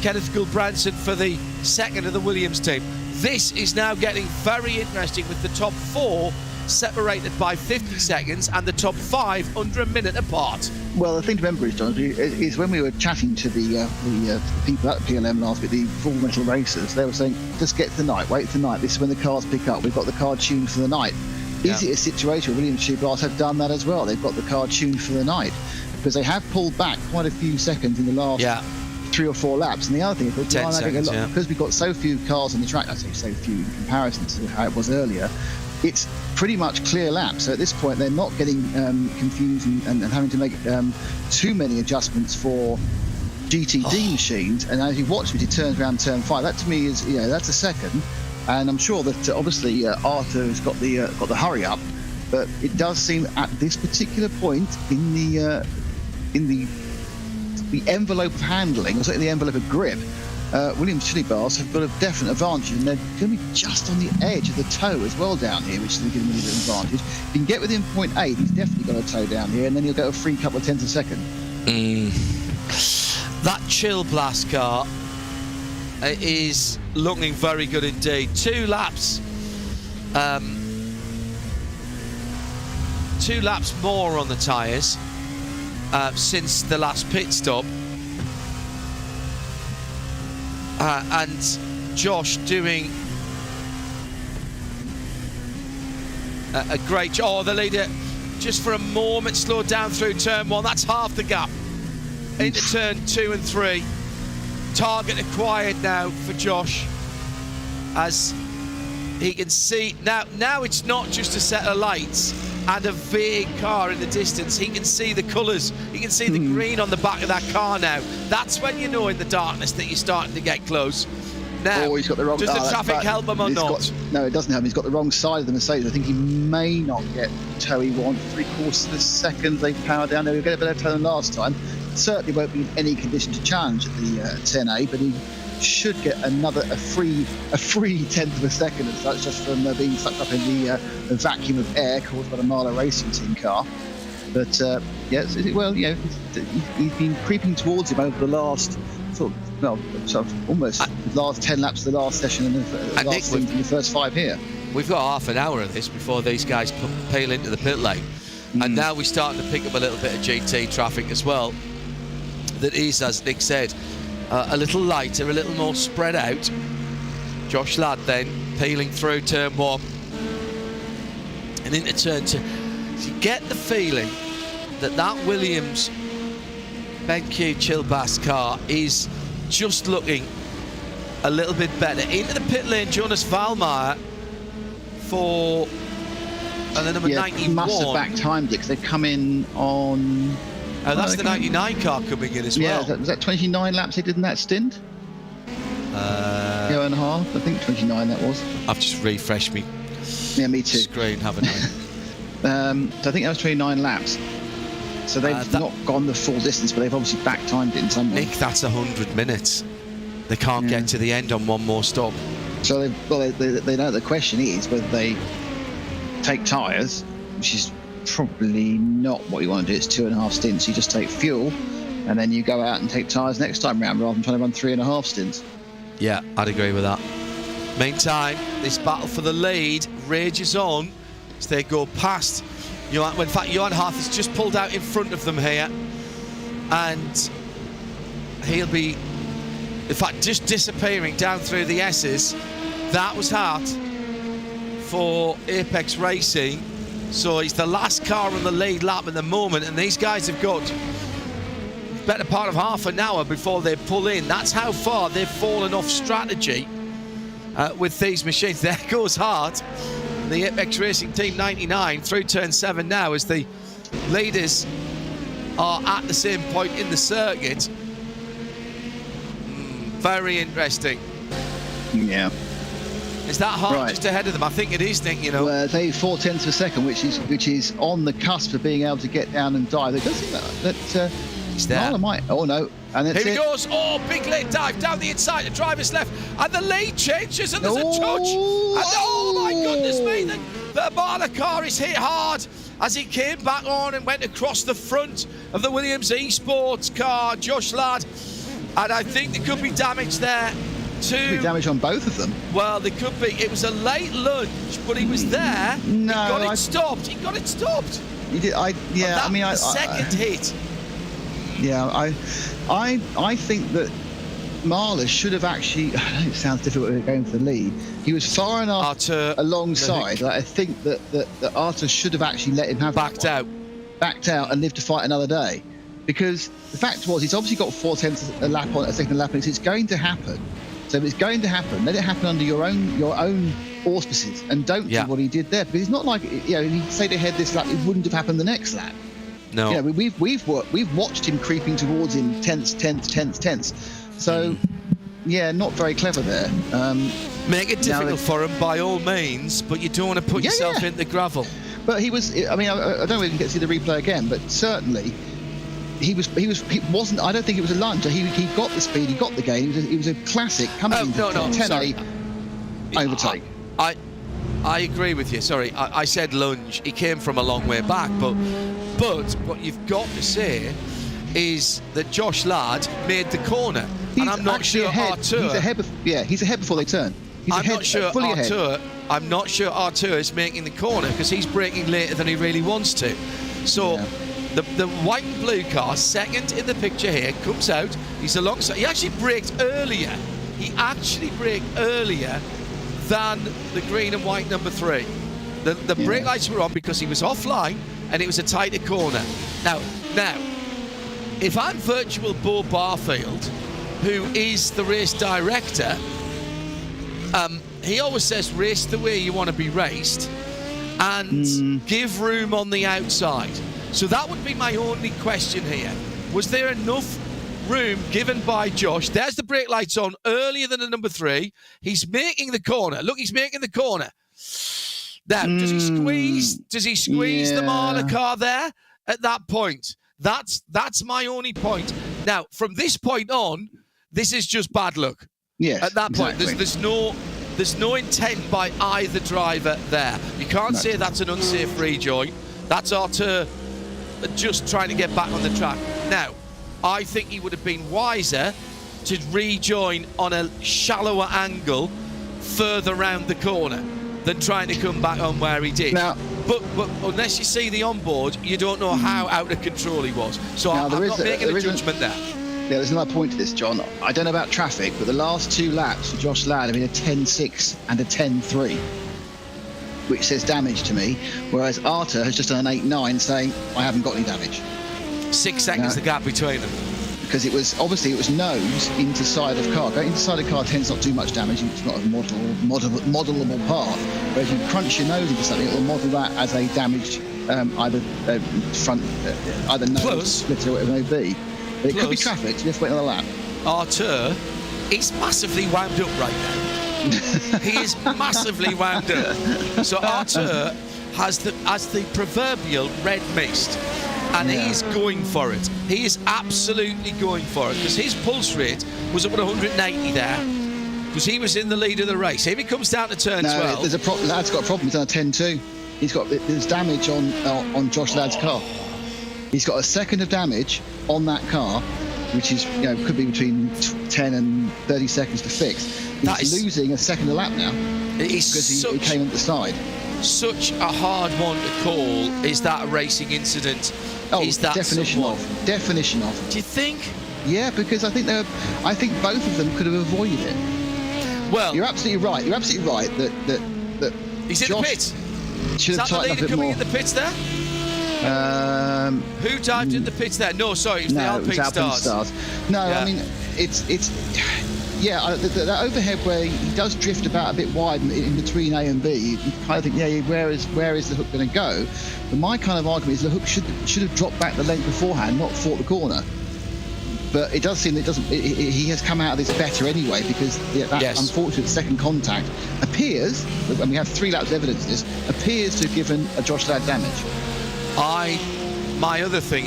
Kenneth Gulbranson for the second of the Williams team. This is now getting very interesting, with the top 4 separated by 50 seconds and the top 5 under a minute apart. Well, the thing to remember is, John, is when we were chatting to the people at PLM last week, the Full Metal Racers, they were saying, just get to the night, wait for the night. This is when the cars pick up. We've got the car tuned for the night. Is it a situation where Williams Chibars have done that as well? They've got the car tuned for the night, because they have pulled back quite a few seconds in the last 3 or 4 laps. And the other thing is, because we've got so few cars on the track, I say so few in comparison to how it was earlier, it's pretty much clear laps. So at this point, they're not getting confused and having to make too many adjustments for GTD machines. And as you watch it, he turns around turn 5. That to me is, that's a second. And I'm sure that obviously Arthur has got the hurry up, but it does seem at this particular point in the envelope of handling, or certainly the envelope of grip, Williams Chibars have got a definite advantage, and they're going to be just on the edge of the toe as well down here, which is going to give them a little bit of advantage. If he can get within 0.8, he's definitely got a toe down here, and then he'll get a free couple of tenths a second. That Chill Blast car is looking very good indeed. 2 laps. 2 laps more on the tyres since the last pit stop. And Josh doing a great job. Oh, the leader just for a moment slowed down through turn 1. That's half the gap into turn 2 and 3. Target acquired now for Josh, as he can see now it's not just a set of lights and a vague car in the distance. He can see the colours. He can see the green on the back of that car now. That's when you know in the darkness that you're starting to get close. Now, he's got the wrong. Does the traffic help him or not? No, it doesn't help him. He's got the wrong side of the Mercedes. I think he may not get the toe he wants. 3/4 of a second they power down there. He'll get a better toe than last time. Certainly won't be in any condition to challenge at the 10A, but he should get a free tenth of a second as such, just from being sucked up in the vacuum of air caused by the Marla Racing Team car. But he's been creeping towards him over the last almost the last 10 laps of the last session and the last stint in the first 5 here. We've got half an hour of this before these guys peel into the pit lane, and now we're starting to pick up a little bit of GT traffic as well. That is, as Nick said, a little lighter, a little more spread out. Josh Ladd then peeling through turn 1 and into turn 2. So you get the feeling that Williams BenQ Chilbass car is just looking a little bit better. Into the pit lane, Jonas Valmeyer for the number 91. Must have back-timed it because they've come in on... that's the 99 car coming in as well. Yeah, was that 29 laps they did in that stint? Year and a half, I think 29 that was. I've just refreshed me. Yeah, me too. Screen, haven't I? So I think that was 29 laps. So they've not gone the full distance, but they've obviously back-timed it in some way. Nick, that's 100 minutes. They can't get to the end on one more stop. So they know the question is whether they take tyres, which is probably not what you want to do. It's 2.5 stints. You just take fuel, and then you go out and take tyres next time round, rather than trying to run 3.5 stints. Yeah, I'd agree with that. Meantime, this battle for the lead rages on as they go past Johan. In fact, Johan Hart has just pulled out in front of them here, and he'll be, in fact, just disappearing down through the S's. That was Hart for Apex Racing. So he's the last car on the lead lap at the moment, and these guys have got better part of half an hour before they pull in. That's how far they've fallen off strategy with these machines. There goes Hart, the Apex Racing Team 99, through turn 7 now as the leaders are at the same point in the circuit. Very interesting. Yeah. Is that Hart just ahead of them? I think it is, Nick, you know. They 0.4 of a second, which is on the cusp of being able to get down and dive. It does seem that he's there. Marlon might. Oh no! And that's here he goes. Oh, big late dive down the inside. The driver's left, and the lead changes, and there's a touch. And oh my goodness me! The Marlon car is hit hard as he came back on and went across the front of the Williams eSports car, Josh Ladd. And I think there could be damage there. Could be damage on both of them. Well, there could be. It was a late lunge, but he was there. No, he got it stopped. He got it stopped. He did. The second hit. Yeah, I think that Marler should have actually. I know it sounds difficult going for the lead. He was far enough Arthur, alongside. I think that Arthur should have actually let him have backed out and lived to fight another day. Because the fact was, he's obviously got 0.4 a lap on a second lap, and it's going to happen. So if it's going to happen, let it happen under your own auspices, and don't do what he did there. Because it's not like, you know, he stayed ahead this lap, it wouldn't have happened the next lap. No. You know, we've watched him creeping towards him tenths. So yeah, not very clever there. Make it difficult for him by all means, but you don't want to put yourself in the gravel. But he was. I mean, I don't know if we can get to see the replay again, but certainly. He wasn't. I don't think it was a lunge. He got the speed. He got the gain. He was a classic coming into 10-8 overtake. I agree with you. Sorry, I said lunge. He came from a long way back, but what you've got to say is that Josh Ladd made the corner, and I'm not sure Artur. He's ahead before they turn. I'm not sure Artur is making the corner because he's braking later than he really wants to. So. Yeah. The white and blue car, second in the picture here, comes out. He's alongside. He actually braked earlier. Than the green and white number 3. The brake lights were on because he was offline and it was a tighter corner. Now, if I'm virtual Bo Barfield, who is the race director, he always says race the way you want to be raced and give room on the outside. So that would be my only question here. Was there enough room given by Josh? There's the brake lights on earlier than the number 3. He's making the corner. Look, he's making the corner. Now, does he squeeze the Marler car there at that point? That's my only point. Now, from this point on, this is just bad luck. Yes, at that point, there's no intent by either driver there. You can't say that's an unsafe rejoin. That's Artur just trying to get back on the track. Now, I think he would have been wiser to rejoin on a shallower angle further round the corner than trying to come back on where he did. Now, but unless you see the onboard, you don't know how out of control he was. So I'm not making a judgment there. Yeah, there's another point to this, John. I don't know about traffic, but the last 2 laps for Josh Ladd have been a 10.6 and a 10.3. Which says damage to me, whereas Artur has just done an 8.9 saying, I haven't got any damage. 6 seconds the gap between them. Because it was nose into side of car. Going into side of car tends not to do much damage. It's not a modelable part. Whereas you crunch your nose into something, it will model that as a damaged either nose, split or whatever it may be. But it could be traffic, so just wait another lap. Artur is massively wound up right now. He is massively wound up. So Artur has the proverbial red mist, and he is going for it. He is absolutely going for it because his pulse rate was up at 180 there because he was in the lead of the race. If he comes down to turn 12, there's a problem. Ladd's got a problem. He's done a 10.2. There's damage on Josh Ladd's car. He's got a second of damage on that car, which is could be between 10 and 30 seconds to fix. He's losing a second a lap now because he came at the side. Such a hard one to call. Is that a racing incident? Is that definition of? Do you think? Yeah, because I think both of them could have avoided it. Well, you're absolutely right. That he's in the pit. Should Is have that the tightened up leader a bit coming more. in the pits there? Who dived in the pits there? No, sorry, it was the Alpine Stars. No, Yeah. I mean, that overhead where he does drift about a bit wide in between A and B, you kind of think, where is the hook going to go? But my kind of argument is the hook should have dropped back the length beforehand, not fought the corner. But it does seem that he has come out of this better anyway, because that unfortunate second contact appears, and we have 3 laps of evidence of this, appears to have given a Josh Ladd damage. My other thing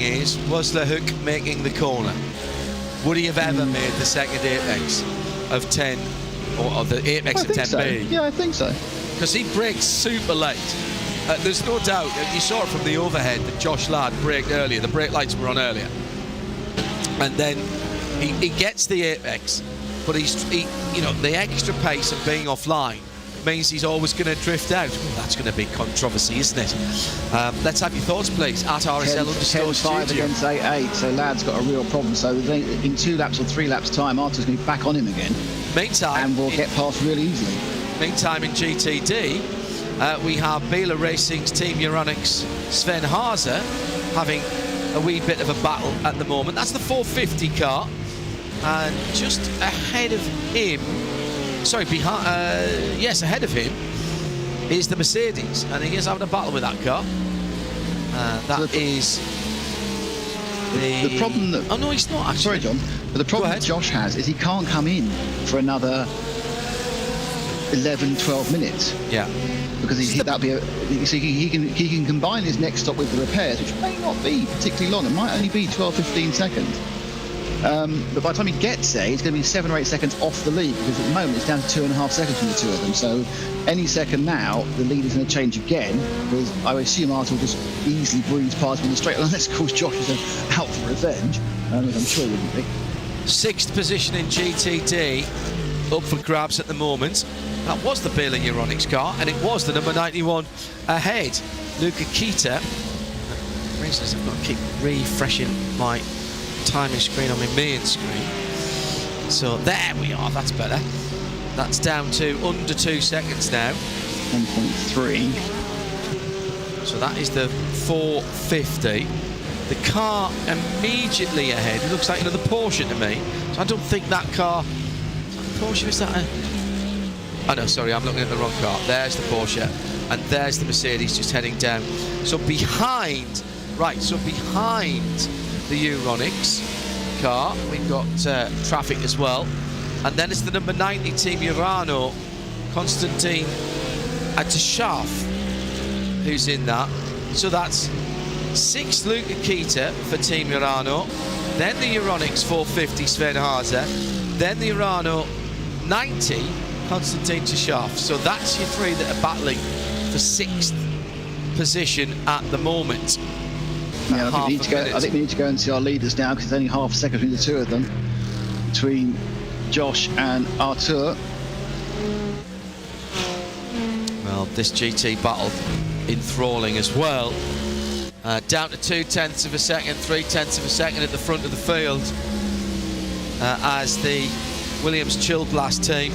was the hook making the corner? Would he have ever made the second apex of 10, or the apex of 10B? So. Yeah, I think so. Because he braked super late. There's no doubt, you saw it from the overhead that Josh Ladd braked earlier. The brake lights were on earlier. And then he gets the apex, but the extra pace of being offline means he's always going to drift out. Well, that's going to be controversy, isn't it? Let's have your thoughts, please, at RSL_studio. 10-5 against 8-8, so Ladd's got a real problem. So in 2 laps or 3 laps time, Arthur's going to be back on him again. Meantime, and we'll get past really easily. Meantime, in GTD, we have Biela Racing's Team Euronics Sven Haase having a wee bit of a battle at the moment. That's the 450 car, and just ahead of him, ahead of him is the Mercedes, and he is having a battle with that car. That is the problem that... Oh, no, he's not, actually. Sorry, John. But the problem that Josh has is he can't come in for another 11, 12 minutes. Yeah. Because he can combine his next stop with the repairs, which may not be particularly long. It might only be 12, 15 seconds. But by the time he gets there, he's going to be 7 or 8 seconds off the lead, because at the moment it's down to 2.5 seconds from the two of them. So any second now, the lead is going to change again, because I assume Arthur will just easily breeze past him in the straight line. Unless, of course, Josh is out for revenge, I'm sure he wouldn't be. 6th position in GTD, up for grabs at the moment. That was the Biela Euronics car, and it was the number 91 ahead, Luca Kita. The reason is I've got to keep refreshing my timing screen on my main screen. So there we are, that's better. That's down to under 2 seconds now. 1.3. So that is the 450. The car immediately ahead, it looks like another Porsche to me. So I don't think that car... Porsche, is that a... Oh no, sorry, I'm looking at the wrong car. There's the Porsche, and there's the Mercedes just heading down. So behind the Euronics car, we've got traffic as well. And then it's the number 90 Team Urano, Konstantin Atashaf, who's in that. So that's 6 Luca Kita for Team Urano, then the Euronics 450 Sven Haase, then the Urano 90 Konstantin Atashaf. So that's your 3 that are battling for 6th position at the moment. Yeah, I think we need to go and see our leaders now, because it's only half a second between the two of them, between Josh and Artur. Well, this GT battle enthralling as well. Down to 0.2 of a second, 0.3 of a second at the front of the field, as the Williams Chill Blast team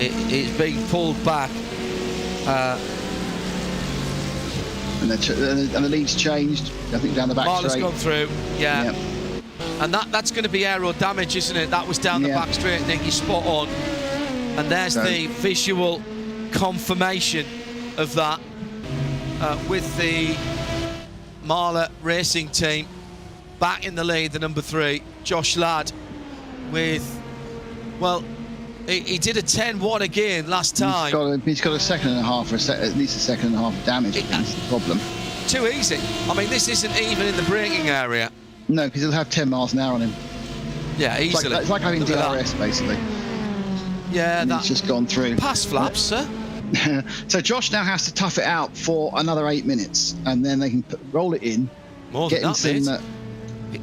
it's being pulled back. And the lead's changed, I think, down the back Marla's straight. gone through, yeah. Yep. And that's going to be aero damage, isn't it? That was down the back straight, Nick, you're spot on. And there's the visual confirmation of that with the Marla Racing team back in the lead, the number 3, Josh Ladd, with, well, he did a 10-1 again last time. He's got a second and a half, at least a second and a half of damage. That's the problem. Too easy. I mean, this isn't even in the braking area. No, because he'll have 10 miles an hour on him. Yeah, easily. It's like having DRS, basically. Yeah, that's just gone through. Pass flaps, sir. So Josh now has to tough it out for another 8 minutes, and then they can roll it in. More than that, mate.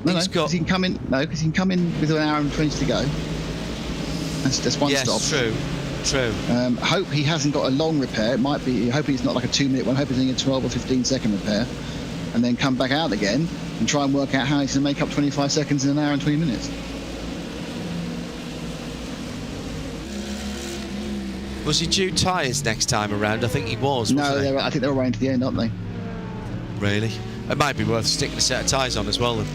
Because he can come in. No, because he can come in with an hour and 20 to go. That's one stop. Yes, true. Hope he hasn't got a long repair. It might be. Hope he's not like a 2-minute one. Hope he's doing a 12 or 15-second repair, and then come back out again and try and work out how he's going to make up 25 seconds in an hour and 20 minutes. Was he due tyres next time around? I think he was. No, wasn't he? I think they were running to the end, aren't they? Really? It might be worth sticking a set of tyres on as well then.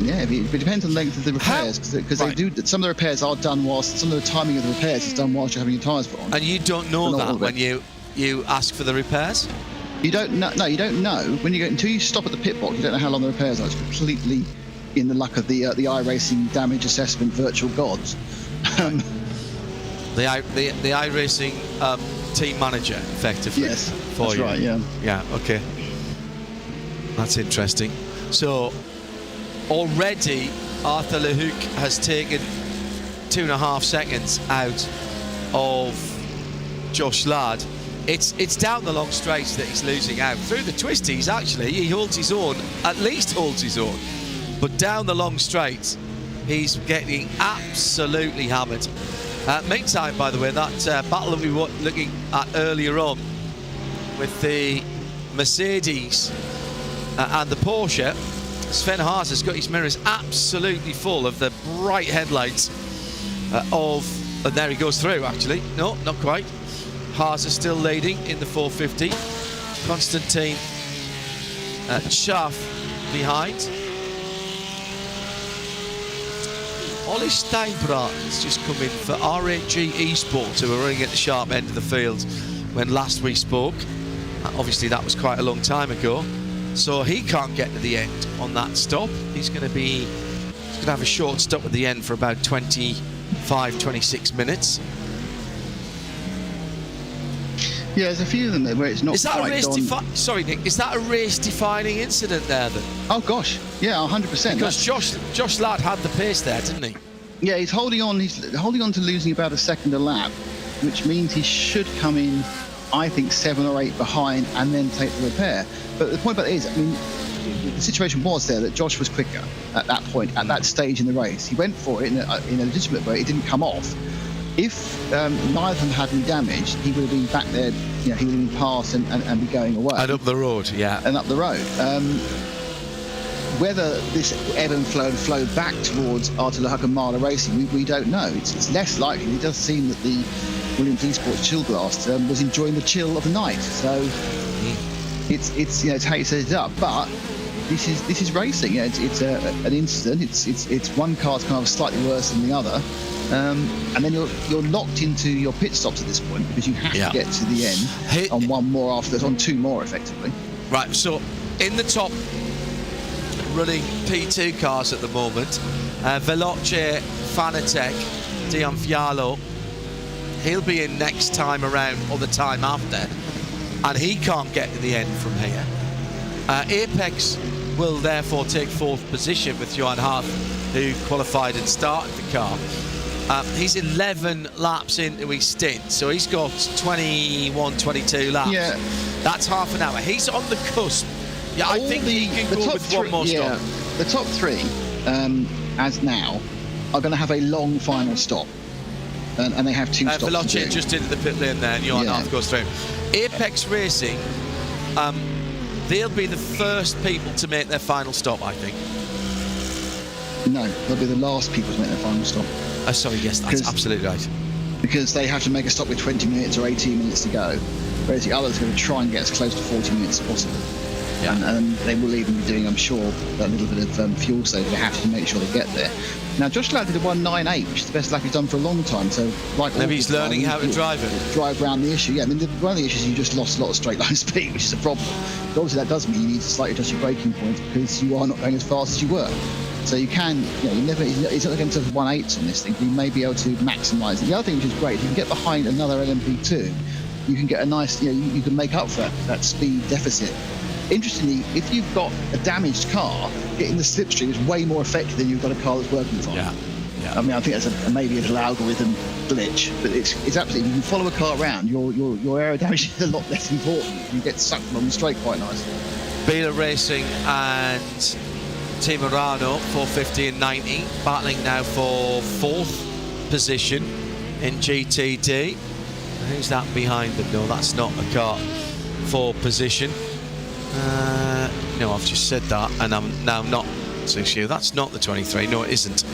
Yeah, it depends on the length of the repairs, because Right. they do. Some of the repairs are done whilst some of the timing of the repairs is done whilst you're having your tyres put on. And you don't know But not all that of when it. you ask for the repairs? You don't know. No, you don't know when you go until you stop at the pit box. You don't know how long the repairs are. It's completely in the luck of the iRacing damage assessment virtual gods. The iRacing team manager, effectively. Yes, for that's you. right. Yeah. Yeah. Okay. That's interesting. So already Arthur Lehouk has taken 2.5 seconds out of Josh Ladd. It's down the long straights that he's losing out. Through the twisties, actually, he holds his own, at least holds his own. But down the long straights, he's getting absolutely hammered. Meantime, by the way, that battle that we were looking at earlier on with the Mercedes and the Porsche, Sven Haas has got his mirrors absolutely full of the bright headlights and there he goes through, actually. No, not quite. Haas is still leading in the 450. Konstantin Schaff behind. Ollie Steinbrat has just come in for R8 Esports, who were running at the sharp end of the field when last we spoke. Obviously, that was quite a long time ago. So he can't get to the end on that stop. He's going to have a short stop at the end for about 25, 26 minutes. Yeah, there's a few of them there where it's not Is that quite a Sorry, Nick. Is that a race-defining incident there then? Oh gosh, yeah, 100%. Because Josh Ladd had the pace there, didn't he? Yeah, he's holding on. He's holding on to losing about a second a lap, which means he should come in, I think, 7 or 8 behind and then take the repair. But the point about it is, I mean, the situation was there that Josh was quicker at that point, at that stage in the race. He went for it in a legitimate way. It didn't come off. If neither of them had any damage, he would have been back there. You know, he would have been past and be going away. And up the road, yeah. And up the road. Whether this ebb and flow back towards Arthur Lehouk and Marla Racing, we don't know. It's less likely. It does seem that the Williams Esports chill blast was enjoying the chill of the night. So it's you know, it's how you set it up. But this is racing. You know, it's an incident. It's one car's kind of slightly worse than the other. And then you're locked into your pit stops at this point because you have to get to the end on one more after there's on 2 more effectively. Right. So in the top running P2 cars at the moment, Veloce Fanatec, Dion Fialo, he'll be in next time around or the time after, and he can't get to the end from here. Apex will therefore take 4th position with Johan Hart, who qualified and started the car. He's 11 laps into his stint, so he's got 21, 22 laps. Yeah. That's half an hour. He's on the cusp. Yeah, I think he can go with one more stop. The top 3, as now, are going to have a long final stop. And they have 2 stops to Veloce do. just into the pit lane there, and Johan Hart goes through. Apex Racing, they'll be the first people to make their final stop, I think. No, they'll be the last people to make their final stop. Sorry, yes, that's absolutely right. Because they have to make a stop with 20 minutes or 18 minutes to go, whereas the others are going to try and get as close to 40 minutes as possible. Yeah. And they will even be doing, I'm sure, a little bit of fuel saving. They have to make sure they get there. Now, Josh Ladd did a 1.98, which is the best lap he's done for a long time. So, like maybe he's learning how to drive it. Drive around the issue. Yeah, I mean, one of the issues is you just lost a lot of straight line speed, which is a problem. But obviously, that does mean you need to slightly adjust your braking points because you are not going as fast as you were. So you can, you know, he's not going to have 1.8s on this thing, but you may be able to maximise it. The other thing which is great, if you can get behind another LMP2, you can get a nice, you know, you can make up for that speed deficit. Interestingly, if you've got a damaged car, getting the slipstream is way more effective than you've got a car that's working fine. Yeah. I mean, I think that's maybe a little algorithm glitch, but it's absolutely, you can follow a car around, your aerodynamics is a lot less important. You get sucked along the straight quite nicely. Bela Racing and Team Urano, 450 and 90, battling now for 4th position in GTD. Who's that behind them? No, that's not a car for position. No, I've just said that, and I'm now not so sure. That's not the 23. No, it isn't.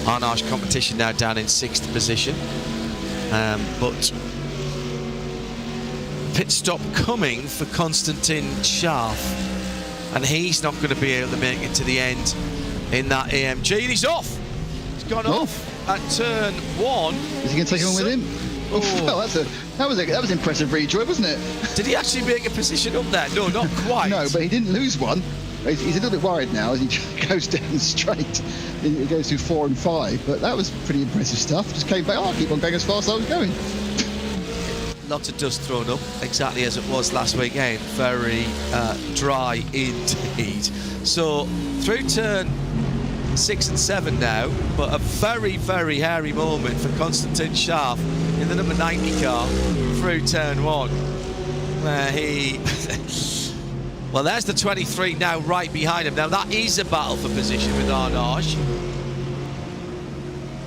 Arnage Competition now down in 6th position. But pit stop coming for Konstantin Scharf, and he's not going to be able to make it to the end in that AMG, and he's off. He's gone off at turn 1. Is he going to take him with him? Well, that was impressive rejoy, wasn't it? Did he actually make a position up there? No, not quite. No, but he didn't lose one. He's a little bit worried now as he goes down straight. He goes through 4 and 5, but that was pretty impressive stuff. Just came back. I'll keep on going as fast as I was going. Lots of dust thrown up, exactly as it was last weekend. Very dry indeed. So through turn 6 and 7 now, but a very, very hairy moment for Konstantin Scharf in the number 90 car through turn 1, where he... Well, there's the 23 now right behind him. Now, that is a battle for position with Arnage.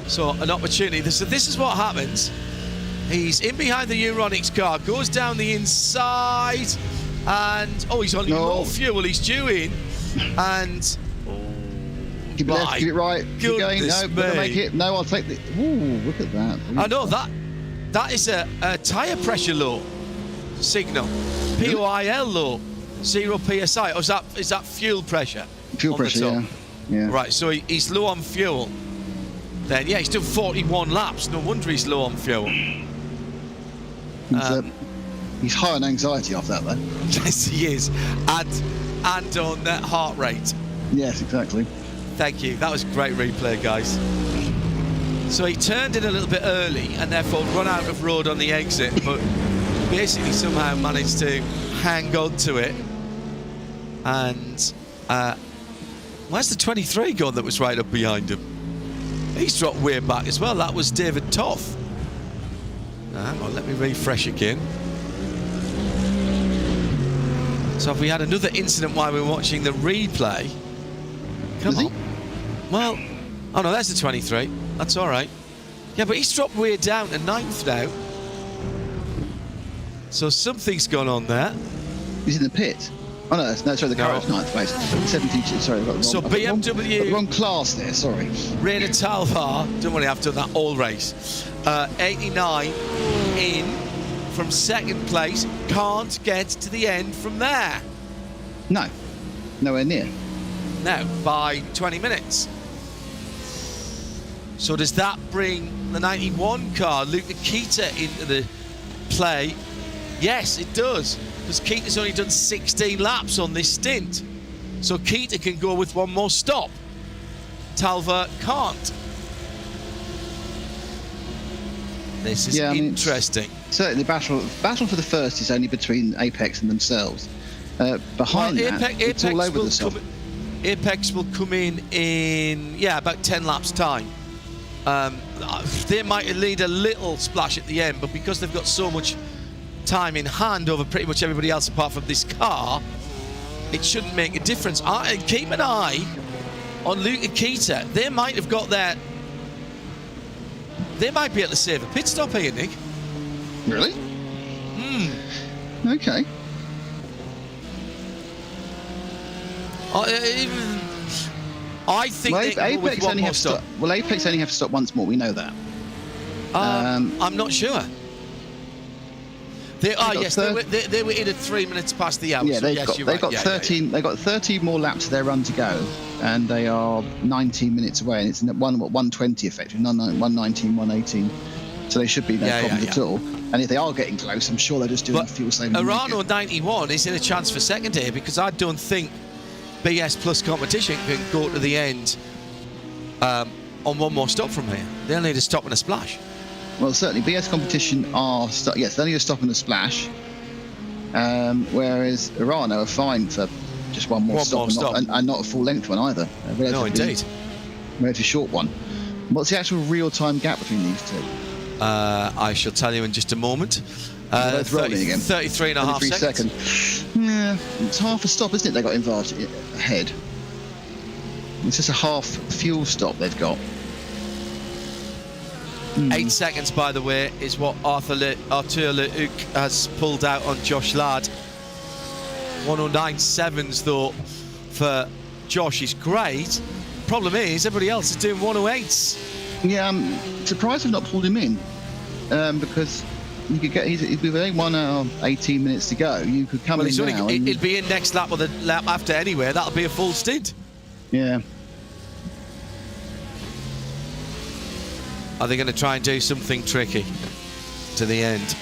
So, an opportunity. So, this is what happens. He's in behind the Euronics car, goes down the inside, and... Oh, he's on low fuel. He's due in, and... Keep it left, keep it right. Keep going. No, me. make it. No, I'll take the... Ooh, look at that. I know, that is a tyre pressure low signal. POIL low. 0 PSI, or is that fuel pressure? Fuel pressure, yeah. Right, so he's low on fuel. Then, yeah, he's done 41 laps. No wonder he's low on fuel. He's high on anxiety off that, though. Yes, he is. And on that heart rate. Yes, exactly. Thank you. That was a great replay, guys. So he turned in a little bit early and therefore run out of road on the exit, but basically somehow managed to hang on to it. And where's the 23 gone that was right up behind him? He's dropped way back as well. That was David Toff. Hang on, let me refresh again. So have we had another incident while we were watching the replay? Come on. Well, oh no, there's the 23. That's all right. Yeah, but he's dropped way down to 9th now. So something's gone on there. He's in the pit. Oh no, sorry, the car is 9th place. 72, sorry. I've got the wrong, so BMW... Got the wrong class there, sorry. Rainer Talvar, don't worry, I've done that all race. 89 in from 2nd place, can't get to the end from there. No, nowhere near. No, by 20 minutes. So does that bring the 91 car, Luke Nikita, into the play? Yes, it does, because Keita's only done 16 laps on this stint. So Keita can go with one more stop. Talvar can't. This is interesting. Certainly the battle for the first is only between Apex and themselves. Behind that, it's all over the shop. Apex will come in about 10 laps time. They might need a little splash at the end, but because they've got so much time in hand over pretty much everybody else apart from this car, it shouldn't make a difference. Keep an eye on Luke Nikita. They might have got their... They might be able to save a pit stop here, Nick. Really? Okay. I think Apex only have to stop. Well, Apex only have to stop once more. We know that. I'm not sure. They were in at 3 minutes past the hour. Yeah, so they've got 13. Yeah. They've got 13 more laps of their run to go, and they are 19 minutes away. And it's 120 effectively, 119, 118. So they should be no problems at all. And if they are getting close, I'm sure they're just doing fuel saving. Arano 91 is in a chance for second here, because I don't think BS Plus competition can go to the end on one more stop from here. They'll need a stop and a splash. Well, certainly BS competition they need a stop and a splash, whereas Arano are fine for just one more stop. And not a full length one either. No, indeed. Relatively short one. What's the actual real-time gap between these two? I shall tell you in just a moment. 33 and a half seconds. Yeah, it's half a stop, isn't it? They got involved ahead. It's just a half fuel stop they've got. 8 seconds, by the way, is what Arthur Leuk has pulled out on Josh Ladd. 109.7s, though, for Josh is great. Problem is, everybody else is doing 108s. Yeah, I'm surprised they've not pulled him in. because you could get. With only 1 hour 18 minutes to go, you could come in now. It'll be in next lap or the lap after anyway. That'll be a full stint. Yeah. Are they going to try and do something tricky to the end?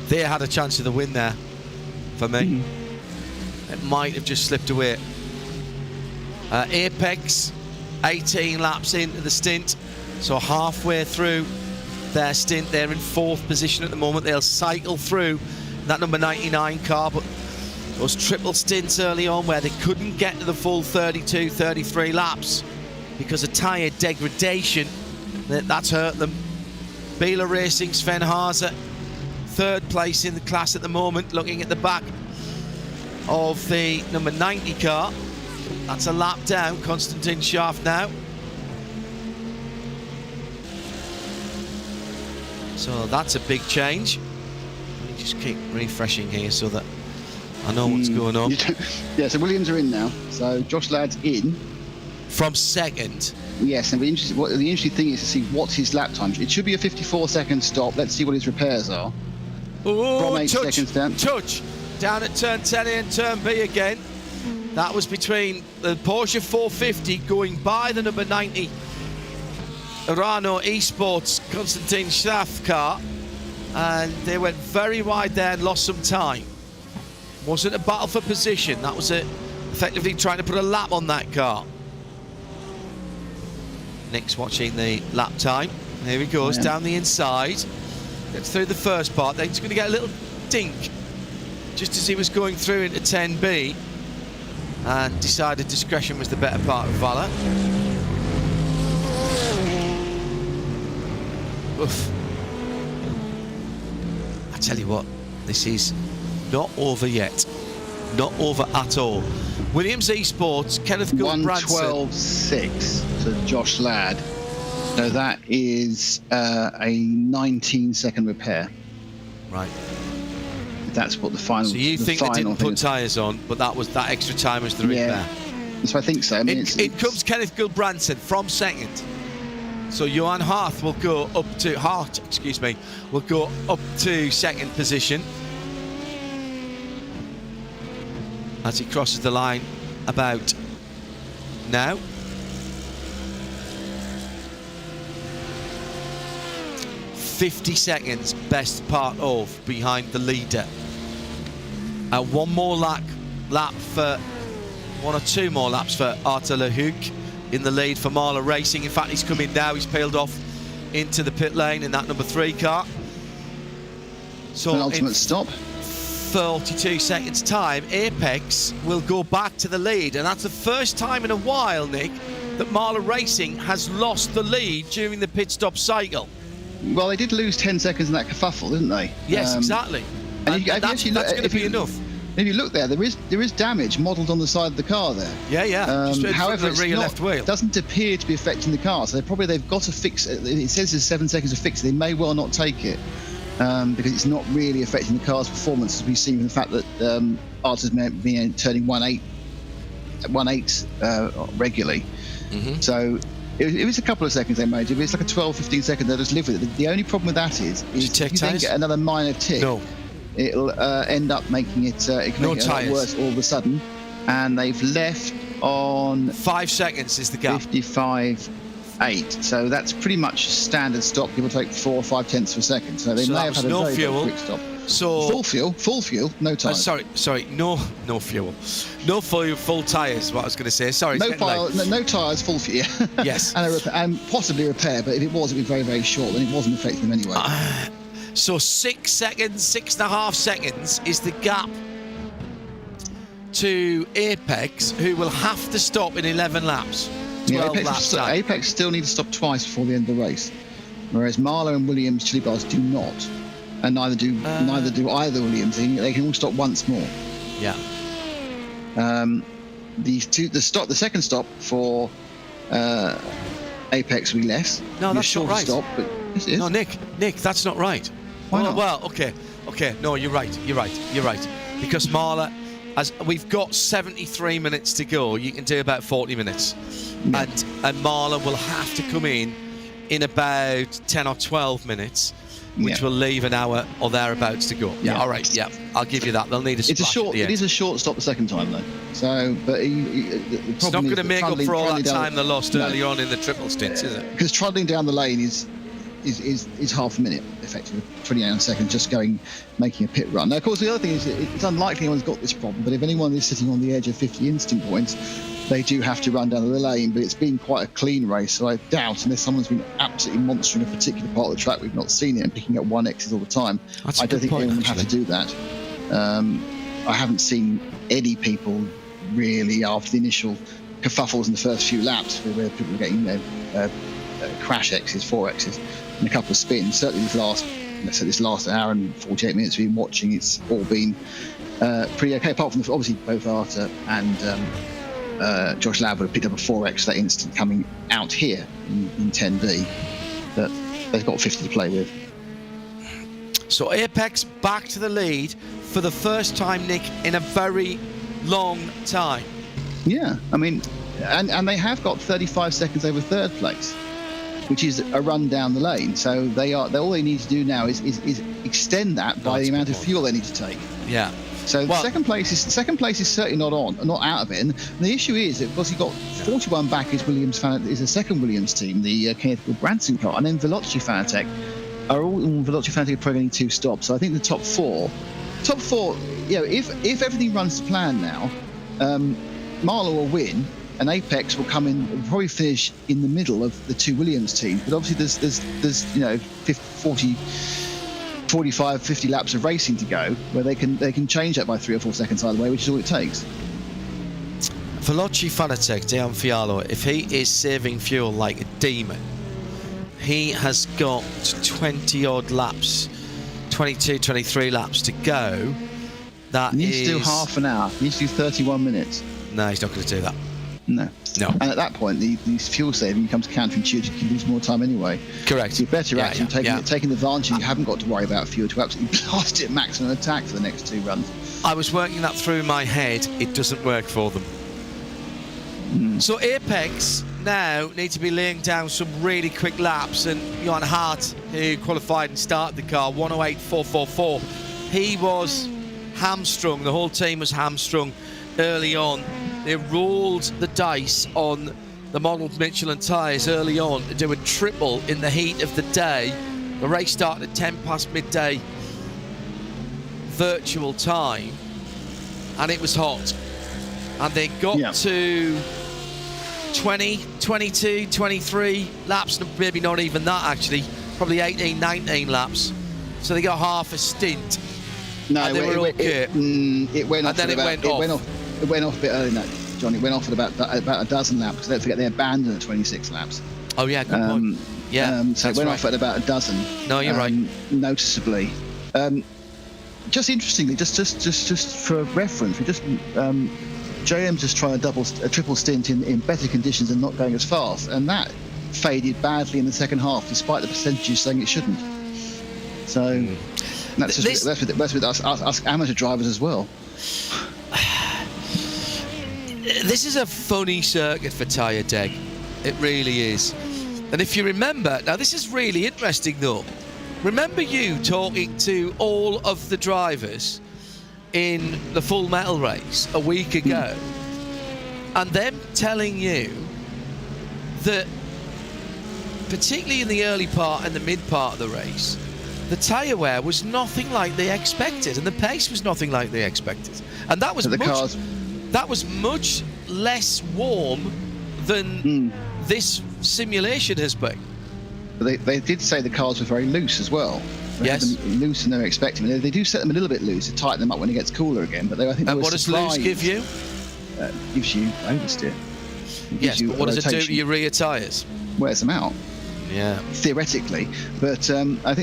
They had a chance of the win there for me. It might have just slipped away. Apex, 18 laps into the stint, so halfway through their stint. They're in 4th position at the moment. They'll cycle through that number 99 car, but those triple stints early on where they couldn't get to the full 32, 33 laps because of tyre degradation, that's hurt them. Bela Racing, Sven Haase, 3rd place in the class at the moment, looking at the back of the number 90 car. That's a lap down, Konstantin Schaaf now. So that's a big change. Let me just keep refreshing here so that I know what's going on. Yeah, so Williams are in now. So Josh Ladd's in. From 2nd. Yes, and the interesting thing is to see what's his lap time. It should be a 54-second stop. Let's see what his repairs are. Oh, from 8 seconds down. Touch down at turn 10 and turn B again. That was between the Porsche 450 going by the number 90 Renault Esports Konstantin Schaaf car, and they went very wide there and lost some time. Wasn't a battle for position. That was effectively trying to put a lap on that car. Nick's watching the lap time. Here he goes, down the inside. Gets through the first part, then he's going to get a little dink just as he was going through into 10B, and decided discretion was the better part of valour. Oof. I tell you what, this is not over yet. Not over at all. Williams Esports, Kenneth Gould-Branson. 1:12.6 to Josh Ladd. So that is a 19-second repair. Right. That's what the final. So you think they didn't put tyres on, but that extra time was the repair? So I think so. I mean, in comes Kenneth Gould-Branson from 2nd. So Johan Hart will go up to 2nd position as he crosses the line about now. "50 seconds best part of behind the leader." One or two more laps for Arthur Lehouk in the lead for Marler Racing. In fact, he's come in now. He's peeled off into the pit lane in that number 3 car. So an ultimate stop. 32 seconds time, Apex will go back to the lead, and that's the first time in a while, Nick, that Marler Racing has lost the lead during the pit stop cycle. Well, they did lose 10 seconds in that kerfuffle, didn't they? Yes, exactly. And that's going to be enough. If you look there is damage modelled on the side of the car there. Yeah. However, the rear left wheel. It doesn't appear to be affecting the car, so they've got to fix it. It says there's 7 seconds to fix it. They may well not take it because it's not really affecting the car's performance, as we've seen from the fact that Arthur's been turning 1.8 regularly. So it was a couple of seconds they made. If it's like a 12-15 seconds, they'll just live with it. The only problem with that is if you then get another minor tick, it'll end up making it, it can make it a lot worse all of a sudden. And they've left on 5 seconds is the gap. 55.8. So that's pretty much standard stop. Give or take 4 or 5 tenths of a second. So they may have had a very, very quick stop. So full fuel, no tyres. Sorry, no fuel, no full tyres. What I was going to say. Sorry, no tyres, full fuel. Yes, and possibly repair. But if it was, it'd be very, very short, and it wasn't affecting them anyway. So 6 seconds, 6.5 seconds is the gap to Apex, who will have to stop in 11 laps. 12 laps. Apex still need to stop twice before the end of the race, whereas Marlow and Williams chili bars do not, and neither do either Williams. They can all stop once more. Yeah. The second stop for Apex will be less. No, that's not right. Stop, but yes, it is. No, Nick, that's not right. Why not? Well, okay. No, you're right. Because Marler, as we've got 73 minutes to go, you can do about 40 minutes, and Marler will have to come in about 10 or 12 minutes. which will leave an hour or thereabouts to go. Yeah, all right, yeah, I'll give you that. They'll need a splash at the end. It is a short stop the second time, though. So, but it's not going to make up for all that time they lost earlier on in the triple stints, is it? Because trundling down the lane is half a minute, effectively, 29 seconds, just making a pit run. Now, of course, the other thing is it's unlikely anyone's got this problem, but if anyone is sitting on the edge of 50 instant points, they do have to run down the lane, but it's been quite a clean race, so I doubt, unless someone's been absolutely monstering a particular part of the track, we've not seen it, and picking up 1Xs all the time. I don't think anyone would have to do that. I haven't seen any people really, after the initial kerfuffles in the first few laps, where people were getting crash Xs, 4Xs, and a couple of spins. Certainly this last hour and 48 minutes we've been watching, it's all been pretty okay, apart from obviously both Arthur and Josh Ladd would have picked up a 4X that instant coming out here in 10B, but they've got 50 to play with. So Apex back to the lead for the first time, Nick, in a very long time. Yeah, I mean, and they have got 35 seconds over third place, which is a run down the lane. So all they need to do now is extend that by the amount of fuel they need to take. Yeah. So second place is certainly not out of it. And the issue is that because he got 41 back is a second Williams team, the Kenneth Branson car, and then Veloci Fanatec are all Veloci Fanatec are probably getting 2 stops. So I think the top four, if everything runs to plan now, Marlow will win, and Apex will come in, will probably finish in the middle of the 2 Williams teams. But obviously there's 45, 50 laps of racing to go, where they can change that by 3 or 4 seconds either way, which is all it takes. Veloci Fanatec, Dejan Fialo, if he is saving fuel like a demon, he has got 20 odd laps, 22, 23 laps to go. He needs to do half an hour. He needs to do 31 minutes. No, he's not going to do that. No. And at that point, the fuel saving becomes counterintuitive. You can lose more time anyway. Correct. So you're better actually taking advantage. You haven't got to worry about fuel to absolutely blast it maximum attack for the next 2 runs. I was working that through in my head. It doesn't work for them. So Apex now need to be laying down some really quick laps, and Johan Hart, who qualified and started the car, 108.444, he was hamstrung. The whole team was hamstrung early on. They rolled the dice on the model Michelin tyres early on to do a triple in the heat of the day. The race started at 10 past midday virtual time, and it was hot. And they got to 20, 22, 23 laps, maybe not even that actually, probably 18, 19 laps. So they got half a stint. No, and they were okay. It went off. And then it went off. It went off a bit early than that, John. It went off at about a dozen laps, because don't forget they abandoned at 26 laps. Oh yeah, good point. So it went off at about a dozen. No, you're right. Noticeably. Just interestingly, just for reference, JM's just trying a triple stint in better conditions and not going as fast, and that faded badly in the second half, despite the percentages saying it shouldn't. So that's with us amateur drivers as well. This is a funny circuit for tyre deg. It really is. And if you remember, now this is really interesting though. Remember you talking to all of the drivers in the Full Metal race a week ago, and them telling you that, particularly in the early part and the mid part of the race, the tyre wear was nothing like they expected, and the pace was nothing like they expected, and that was much less warm than this simulation has been. They did say the cars were very loose as well. They had them looser than they were expecting. They do set them a little bit loose to tighten them up when it gets cooler again. But I think they were surprised. And what does loose give you? Gives you oversteer. Yes, but what does it do to your rear tyres? Wears them out. Yeah. Theoretically, but I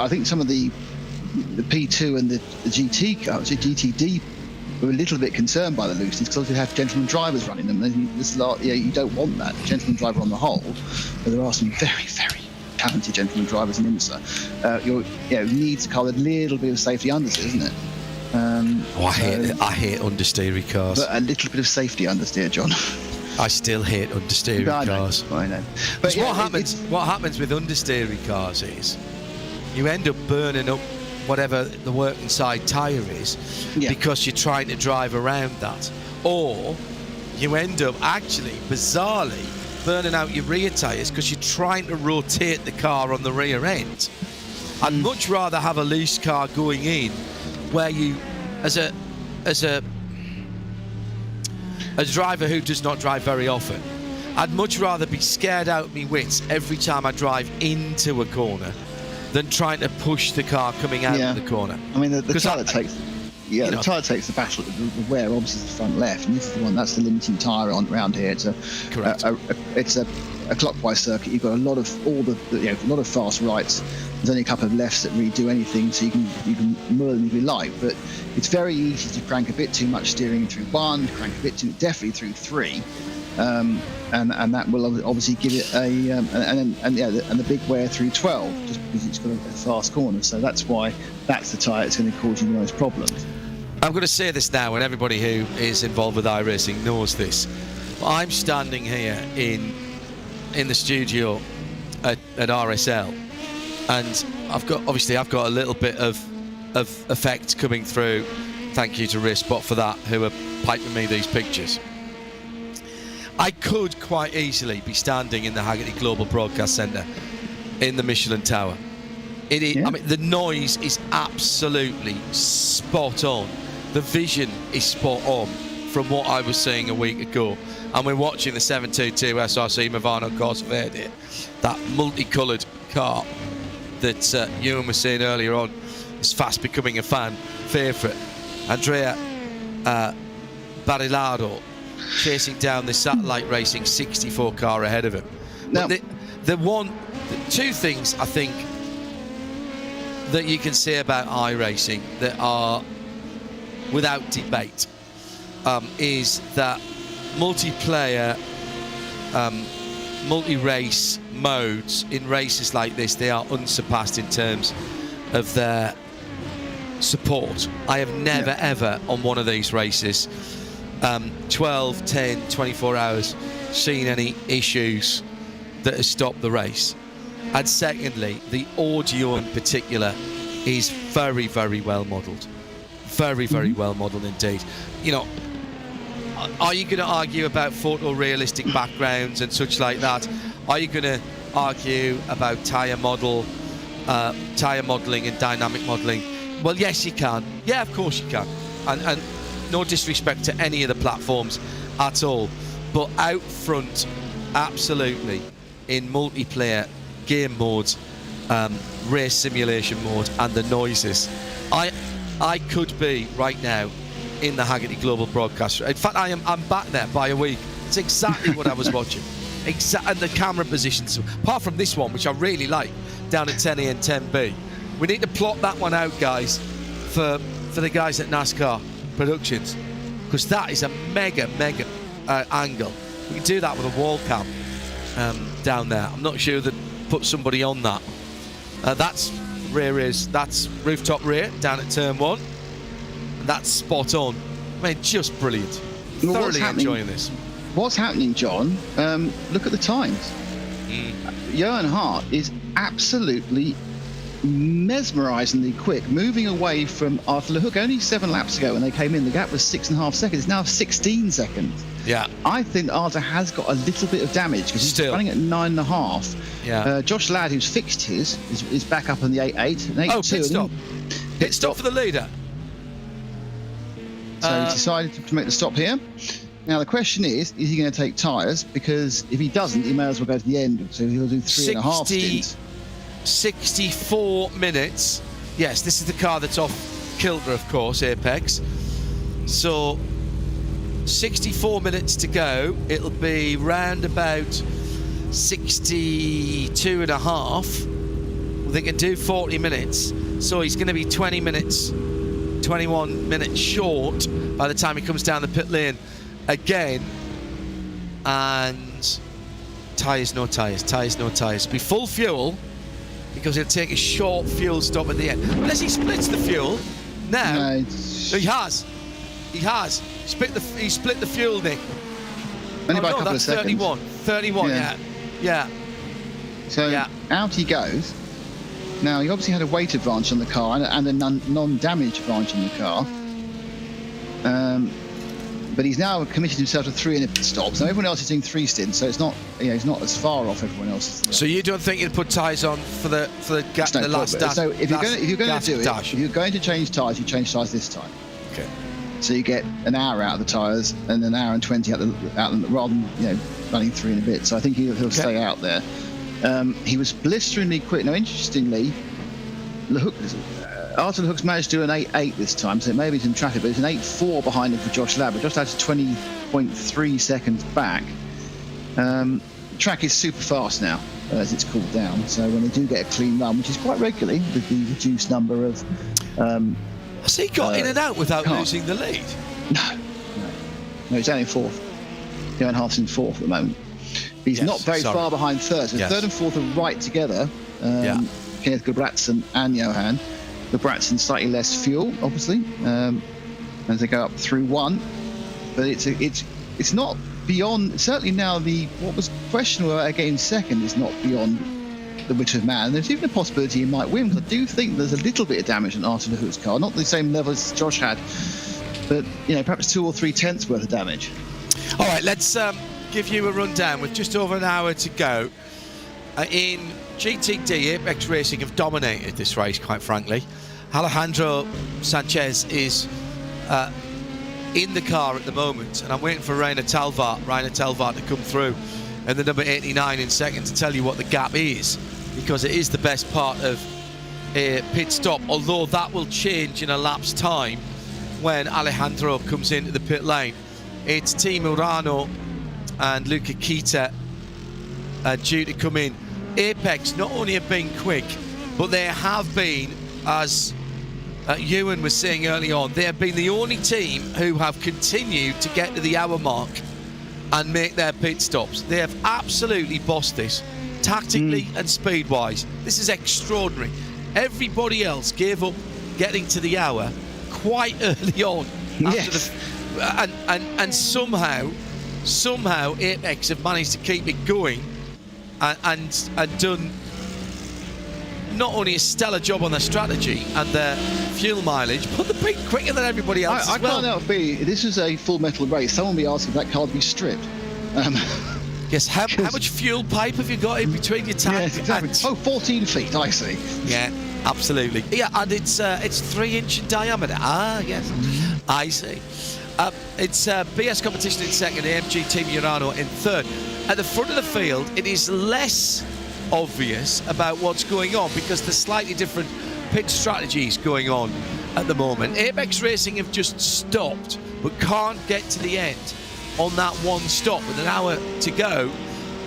think some of the P2 and the GT cars, the GTD, were a little bit concerned by the looseness, because they have gentleman drivers running them. You don't want that gentleman driver on the whole. But there are some very, very talented gentleman drivers in IMSA. Needs a car with a little bit of safety understeer, isn't it? I hate understeery cars. But a little bit of safety understeer, John. I still hate understeery cars. I know. But what happens with understeery cars is you end up burning up whatever the working side tyre is because you're trying to drive around that. Or you end up actually, bizarrely, burning out your rear tyres because you're trying to rotate the car on the rear end. I'd much rather have a loose car going in where you, as a driver who does not drive very often, I'd much rather be scared out of my wits every time I drive into a corner than trying to push the car coming out of the corner. I mean, the tyre that takes... Yeah, the tyre takes the battle. The wear obviously is the front left, and this is the one that's the limiting tyre on around here. It's a clockwise circuit. You've got a lot of a lot of fast rights. There's only a couple of lefts that really do anything, so you can mull them if you like. But it's very easy to crank a bit too much steering through one, crank a bit too definitely through three, and that will obviously give it a and the big wear through 12 just because it's got a fast corner. So that's why that's the tyre that's going to cause you the most problems. I'm going to say this now, and everybody who is involved with iRacing knows this. I'm standing here in the studio at RSL, and I've got a little bit of effect coming through. Thank you to RaceSpot for that, who are piping me these pictures. I could quite easily be standing in the Haggerty Global Broadcast Centre in the Michelin Tower. It is, I mean, the noise is absolutely spot on. The vision is spot on from what I was seeing a week ago. And we're watching the 722 SRC Movano Corsa Verde, that multicoloured car that Ewan was saying earlier on is fast becoming a fan favourite. Andrea Barilaro chasing down the Satellite Racing 64 car ahead of him. Now, two things I think that you can say about iRacing that are without debate is that multiplayer, multi-race modes in races like this, they are unsurpassed in terms of their support. I have never ever on one of these races 12, 10, 24 hours seen any issues that has stopped the race. And secondly, the audio in particular is very, very well modelled. Very, very well modelled indeed. You know, are you going to argue about photorealistic backgrounds and such like that? Are you going to argue about tyre modelling and dynamic modelling? Well, yes, you can. Yeah, of course you can. And no disrespect to any of the platforms at all. But out front, absolutely, in multiplayer game modes, race simulation mode, and the noises, I could be right now in the Haggerty Global Broadcast. In fact, I'm back there by a week. It's exactly what I was watching. And the camera positions, apart from this one, which I really like, down at 10A and 10B. We need to plot that one out, guys, for the guys at NASCAR Productions, because that is a mega angle. We can do that with a wall cam down there. I'm not sure that put somebody on that. That's rooftop rear down at turn 1. And that's spot on. I mean, just brilliant. Well, thoroughly enjoying this. What's happening, John? Look at the times. Johan Hart is absolutely mesmerisingly quick, moving away from after the hook only 7 laps ago when they came in. The gap was 6.5 seconds. It's now 16 seconds. Yeah, I think Arthur has got a little bit of damage because he's running at 9.5. Yeah. Josh Ladd, who's fixed his, is back up on the 8.8 and 8.2. Oh, pit stop! Pit stop for the leader. So he's decided to make the stop here. Now the question is he going to take tyres? Because if he doesn't, he may as well go to the end. So he'll do 3.5 stints. 64 minutes. Yes, this is the car that's off kilter, of course, Apex. So 64 minutes to go. It'll be round about 62.5. They can do 40 minutes. So he's going to be 21 minutes short by the time he comes down the pit lane again. And tyres, no tyres. Be full fuel, because he'll take a short fuel stop at the end. Unless he splits the fuel. Now, no, he has. He split the fuel, Nick. Only by a couple of seconds. 31, yeah. So out he goes. Now, he obviously had a weight advantage on the car and a non-damage advantage on the car. But he's now committed himself to 3 in a pit stop. So everyone else is doing 3 stints, so it's not, he's not as far off everyone else. So you don't think you'd put tyres on for the last dash? So if you're going to do it, if you're going to change tyres, you change tyres this time. Okay. So you get an hour out of the tyres and an hour and 20 out rather than running 3 in a bit. So I think he'll stay out there. He was blisteringly quick. Now, interestingly, Arthur Lehook's managed to do an 8.8 this time, so it may be in traffic, but it's an 8.4 behind him for Josh Ladd, but Josh Ladd's 20.3 seconds back. The track is super fast now, as it's cooled down, so when they do get a clean run, which is quite regularly, with the reduced number of... Has he got in and out without losing the lead? No, he's down in 4th. Johan Half's in 4th at the moment. He's not very far behind third, so third and fourth are right together. Kenneth Gulbrandsen and Johan. Gulbrandsen slightly less fuel, obviously, as they go up through 1. But it's not beyond. Certainly now what was questionable about getting second is not beyond the wit of man. There's even a possibility he might win, because I do think there's a little bit of damage on Arthur Lehook's car, not the same level as Josh had, but perhaps 2 or 3 tenths worth of damage. All right, let's give you a rundown with just over an hour to go. In GTD, Apex Racing have dominated this race, quite frankly. Alejandro Sanchez is in the car at the moment, and I'm waiting for Rainer Talvart to come through and the number 89 in second to tell you what the gap is, because it is the best part of a pit stop, although that will change in a lap's time when Alejandro comes into the pit lane. It's Team Urano and Luca Kita due to come in. Apex not only have been quick, but they have been, as Ewan was saying early on, they have been the only team who have continued to get to the hour mark and make their pit stops. They have absolutely bossed this, tactically and speed-wise. This is extraordinary. Everybody else gave up getting to the hour quite early on. Yes. And somehow Apex have managed to keep it going and done not only a stellar job on their strategy and their fuel mileage, but they've been quicker than everybody else I can't help but this is a full metal race. Someone will be asking if that car to be stripped. Yes, how much fuel pipe have you got in between your tank? Yes, exactly. 14 feet, I see. Yeah, absolutely. Yeah, and it's 3-inch in diameter. Ah, yes, I see. It's BS competition in second, AMG Team Urano in third. At the front of the field, it is less obvious about what's going on because there's slightly different pit strategies going on at the moment. Apex Racing have just stopped but can't get to the end on that one stop. With an hour to go,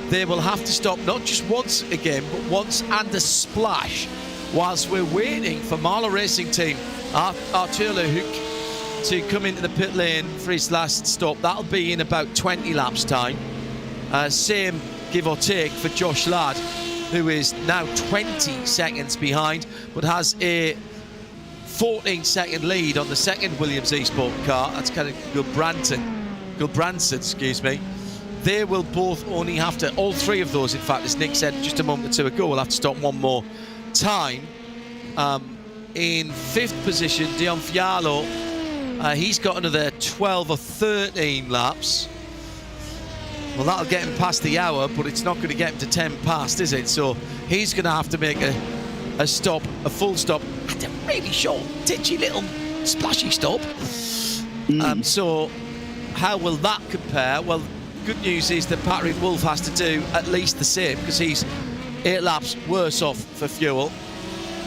they will have to stop not just once again, but once and a splash, whilst we're waiting for Marlow Racing Team Arthur Lehook to come into the pit lane for his last stop. That'll be in about 20 laps time. Same give or take for Josh Ladd, who is now 20 seconds behind but has a 14-second lead on the second Williams eSport car. That's kind of Gulbrandsen, excuse me. They will both only have to, all three of those, in fact, as Nick said just a moment or two ago, will have to stop one more time. In fifth position, Dion Fialo, he's got another 12 or 13 laps. Well, that'll get him past the hour, but it's not going to get him to 10 past, is it? So he's going to have to make a stop, a full stop, at a really short, titchy little splashy stop. So how will that compare? Well, good news is that Patrick Wolf has to do at least the same because he's 8 laps worse off for fuel.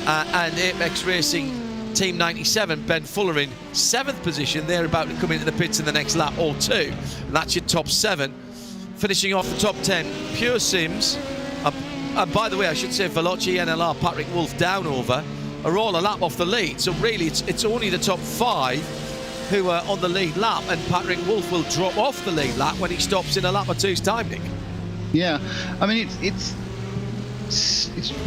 And Apex Racing Team 97, Ben Fuller in 7th position. They're about to come into the pits in the next lap or two. And that's your top 7. Finishing off the top 10, Pure Sims. And by the way, I should say Veloci, NLR, Patrick Wolf, Downover are all a lap off the lead. So really, it's only the top 5 who are on the lead lap, and Patrick Wolf will drop off the lead lap when he stops in a lap or two's time, Nick. Yeah, I mean it's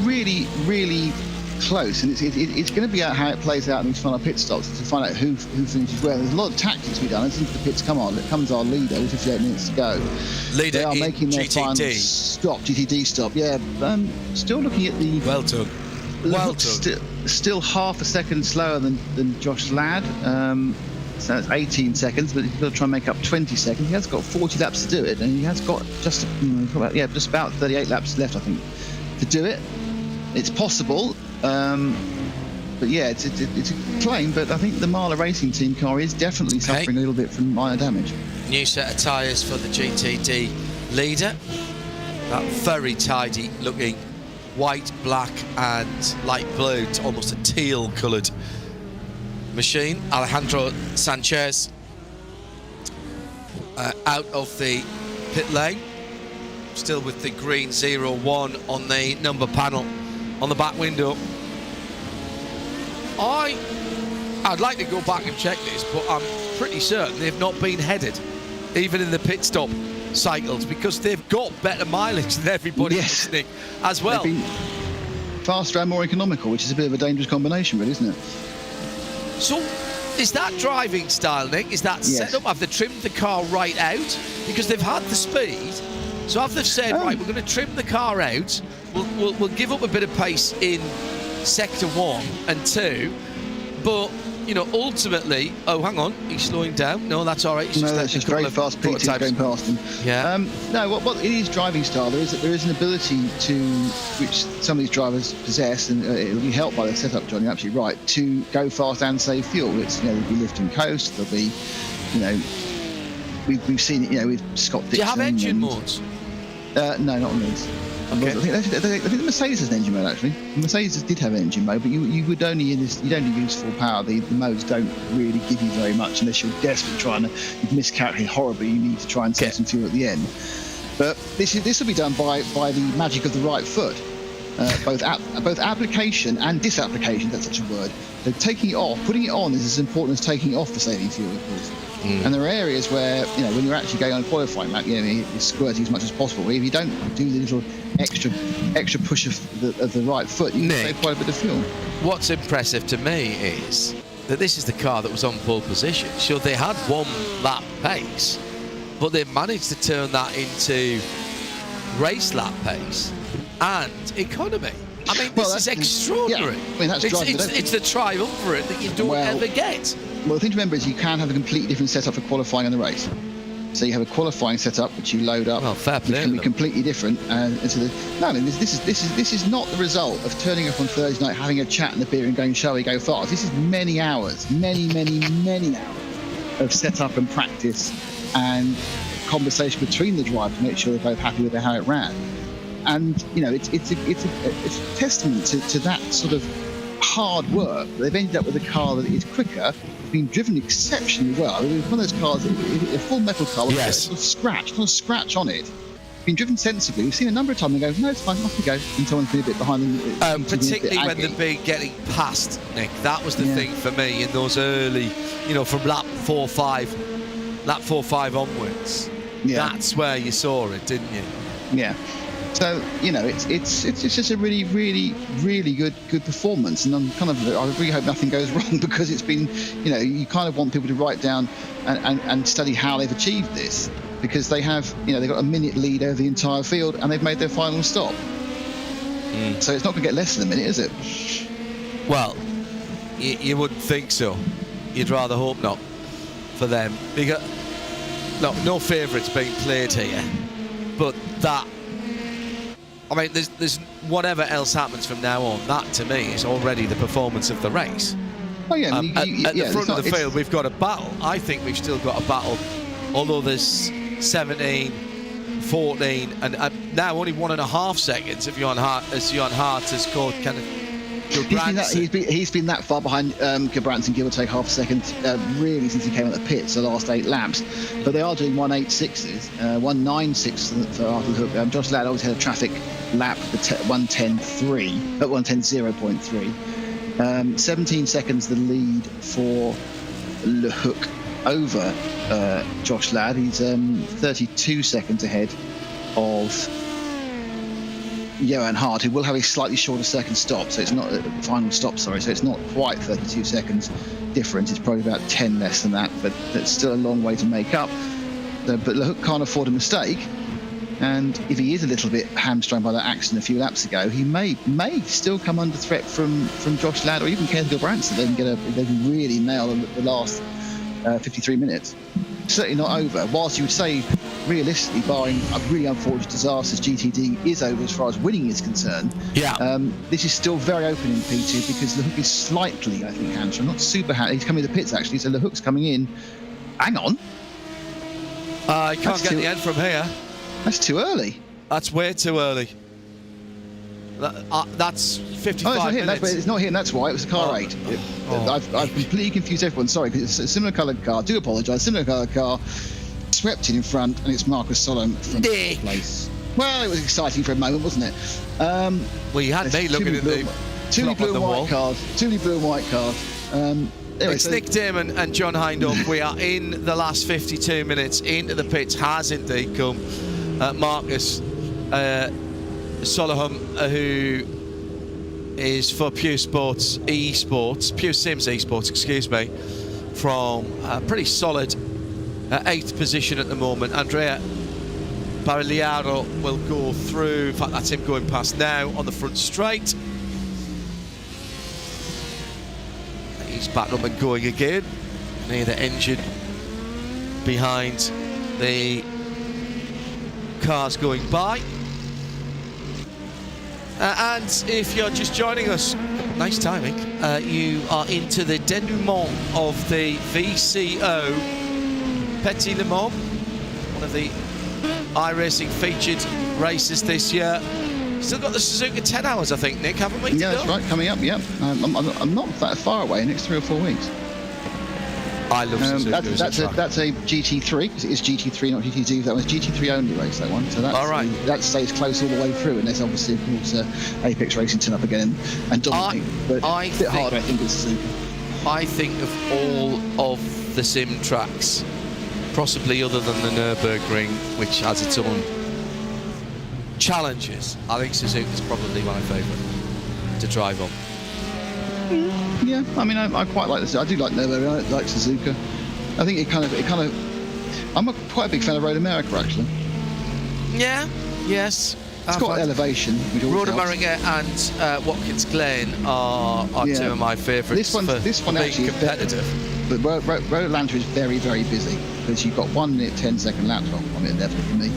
really, really close, and it's going to be out how it plays out in these final pit stops to find out who finishes where. There's a lot of tactics to be done. As soon as the pits come on, it comes our leader with 58 minutes to go. Leader they are making their GTD. final stop, GTD stop. Yeah, still looking at the well done. Well done. Still half a second slower than Josh Ladd. So that's 18 seconds, but he's got to try and make up 20 seconds. He has got 40 laps to do it, and he has got just about 38 laps left, I think, to do it. It's possible, but yeah, it's a claim. But I think the Marla Racing Team car is definitely suffering a little bit from minor damage. New set of tyres for the GTD leader. That very tidy looking white, black, and light blue. It's almost a teal coloured machine. Alejandro Sanchez out of the pit lane, still with the green 01 on the number panel on the back window. I'd like to go back and check this, but I'm pretty certain they've not been headed even in the pit stop cycles, because they've got better mileage than everybody else, Nick, as well. They've been faster and more economical, which is a bit of a dangerous combination, really, isn't it? So, is that driving style, Nick? Is that set up? Have they trimmed the car right out? Because they've had the speed. So have they said, right, we're going to trim the car out. We'll give up a bit of pace in sector 1 and 2. But, you know, ultimately... Oh, hang on. He's slowing down. No, that's all right. He's that's just very fast P2 going past him. Yeah. No, what it is driving style. There is an ability to, which some of these drivers possess, and it will be helped by the setup, John, you're absolutely right, to go fast and save fuel. It's, you know, there'll be lift and coast. There'll be, you know, we've seen it, you know, with Scott Dixon. Do you have engine modes? No, not on these. Okay. I think the Mercedes has an engine mode, actually. The Mercedes did have an engine mode, but you would only you'd only use full power. The modes don't really give you very much unless you're desperately trying to miscalculate horribly. You need to try and save some fuel at the end. But this will be done by the magic of the right foot. Both application and disapplication, that's such a word. So taking it off, putting it on is as important as taking it off for saving fuel, of course. And there are areas where, you know, when you're actually going on a qualifying lap, you know, you're squirting as much as possible. If you don't do the little extra push of the right foot, you can save quite a bit of fuel. What's impressive to me is that this is the car that was on pole position. So they had 1 lap pace, but they managed to turn that into race lap pace and economy. I mean, this is extraordinary. Yeah. I mean, it's the triumvirate that you don't ever get. Well, the thing to remember is you can have a completely different setup for qualifying and the race. So you have a qualifying setup which you load up, fair play, which can be completely different. This is not the result of turning up on Thursday night, having a chat in the beer and going, shall we go fast? This is many hours, many hours of setup and practice and conversation between the drivers to make sure they're both happy with how it ran. And you know, it's a testament to that sort of hard work. They've ended up with a car that is quicker, been driven exceptionally well. I mean, one of those cars, a full metal car with a scratch on it, been driven sensibly. We've seen a number of times they go, no, it's fine, off we go, and someone's been a bit behind them. Particularly when they've been getting past, Nick. That was the thing for me in those early, you know, from lap 4-5 onwards. Yeah. That's where you saw it, didn't you? Yeah. So, you know, it's just a really good performance, and I really hope nothing goes wrong, because it's been, you know, you kind of want people to write down and study how they've achieved this, because they have, you know, they've got a minute lead over the entire field and they've made their final stop. So it's not going to get less than a minute, is it? Well, you wouldn't think so. You'd rather hope not for them, because no favourites being played here, but that. I mean, there's whatever else happens from now on, that to me is already the performance of the race. Oh yeah, at the front of the field, we've got a battle. I think we've still got a battle, although there's 17, 14, and now only 1.5 seconds. If Johan Hart has scored kind of. He's been that far behind Gebrandtsen, give or take half a second, really, since he came out the pits the last 8 laps. But they are doing 1.86s, 1.96 for Arthur Hook. Josh Ladd always had a traffic lap for 1.10.3, at 1.10.0.3. 17 seconds the lead for Le Hook over Josh Ladd. He's 32 seconds ahead of Johan Hart, who will have a slightly shorter second stop, so it's not a final stop, so it's not quite 32 seconds difference. It's probably about 10 less than that, but that's still a long way to make up. But Le Hook can't afford a mistake, And if he is a little bit hamstrung by that accident a few laps ago, he may still come under threat from Josh Ladd or even Ken Gilbranson. They can really nail the last 53 minutes. Certainly not over. Whilst you would say, realistically, barring a really unfortunate disasters, GTD is over as far as winning is concerned. Yeah. This is still very open in P2 because LeHook is slightly, I think, hamstrung. Not super hamstrung. He's coming to the pits, actually, so LeHook's coming in. Hang on. I can't get the end from here. That's too early. That's way too early. That's 55 minutes. It's not him, that's why. It was a car 8. I've completely confused everyone. Sorry, because it's a similar coloured car. I do apologise. Similar coloured car. Swept in front, and it's Marcus Solom from place. Well, it was exciting for a moment, wasn't it? Well, you had me looking at the too many blue and white cars. Too many blue and white cars. Anyway, it's Nick Damon and John Hindhaugh. We are in the last 52 minutes into the pits. Has indeed come Marcus Solom, who is for Pure Sims Esports, excuse me, from a pretty solid 8th position at the moment. Andrea Bariliaro will go through. In fact, that's him going past now on the front straight. He's back up and going again. Near the engine behind the cars going by. And if you're just joining us, nice timing, you are into the denouement of the VCO Petit Le Mans, one of the iRacing featured races this year. Still got the Suzuka 10 hours, I think, Nick, haven't we? Yeah, that's right, coming up, yeah. I'm not that far away, next 3 or 4 weeks. I love Suzuka. That's a GT3, because it is GT3, not GT2. That was GT3 only race, that one. So that's, all right. That stays close all the way through, and there's obviously, of course, Apex Racing turn up again and dominate. But it's a bit harder, I think, with Suzuka. I think of all of the sim tracks, possibly other than the Nürburgring, which has its own challenges, I think Suzuka's probably my favourite to drive on. Yeah, I mean, I quite like this. I do like Nürburgring. I like Suzuka. I think it kind of. I'm quite a big fan of Road America, actually. Yeah. Yes. It's got elevation. Road America and Watkins Glen are two of my favourites. This one actually competitive. But Road Atlanta is very, very busy because you've got 1 minute 10-second lap stop on it, definitely for me,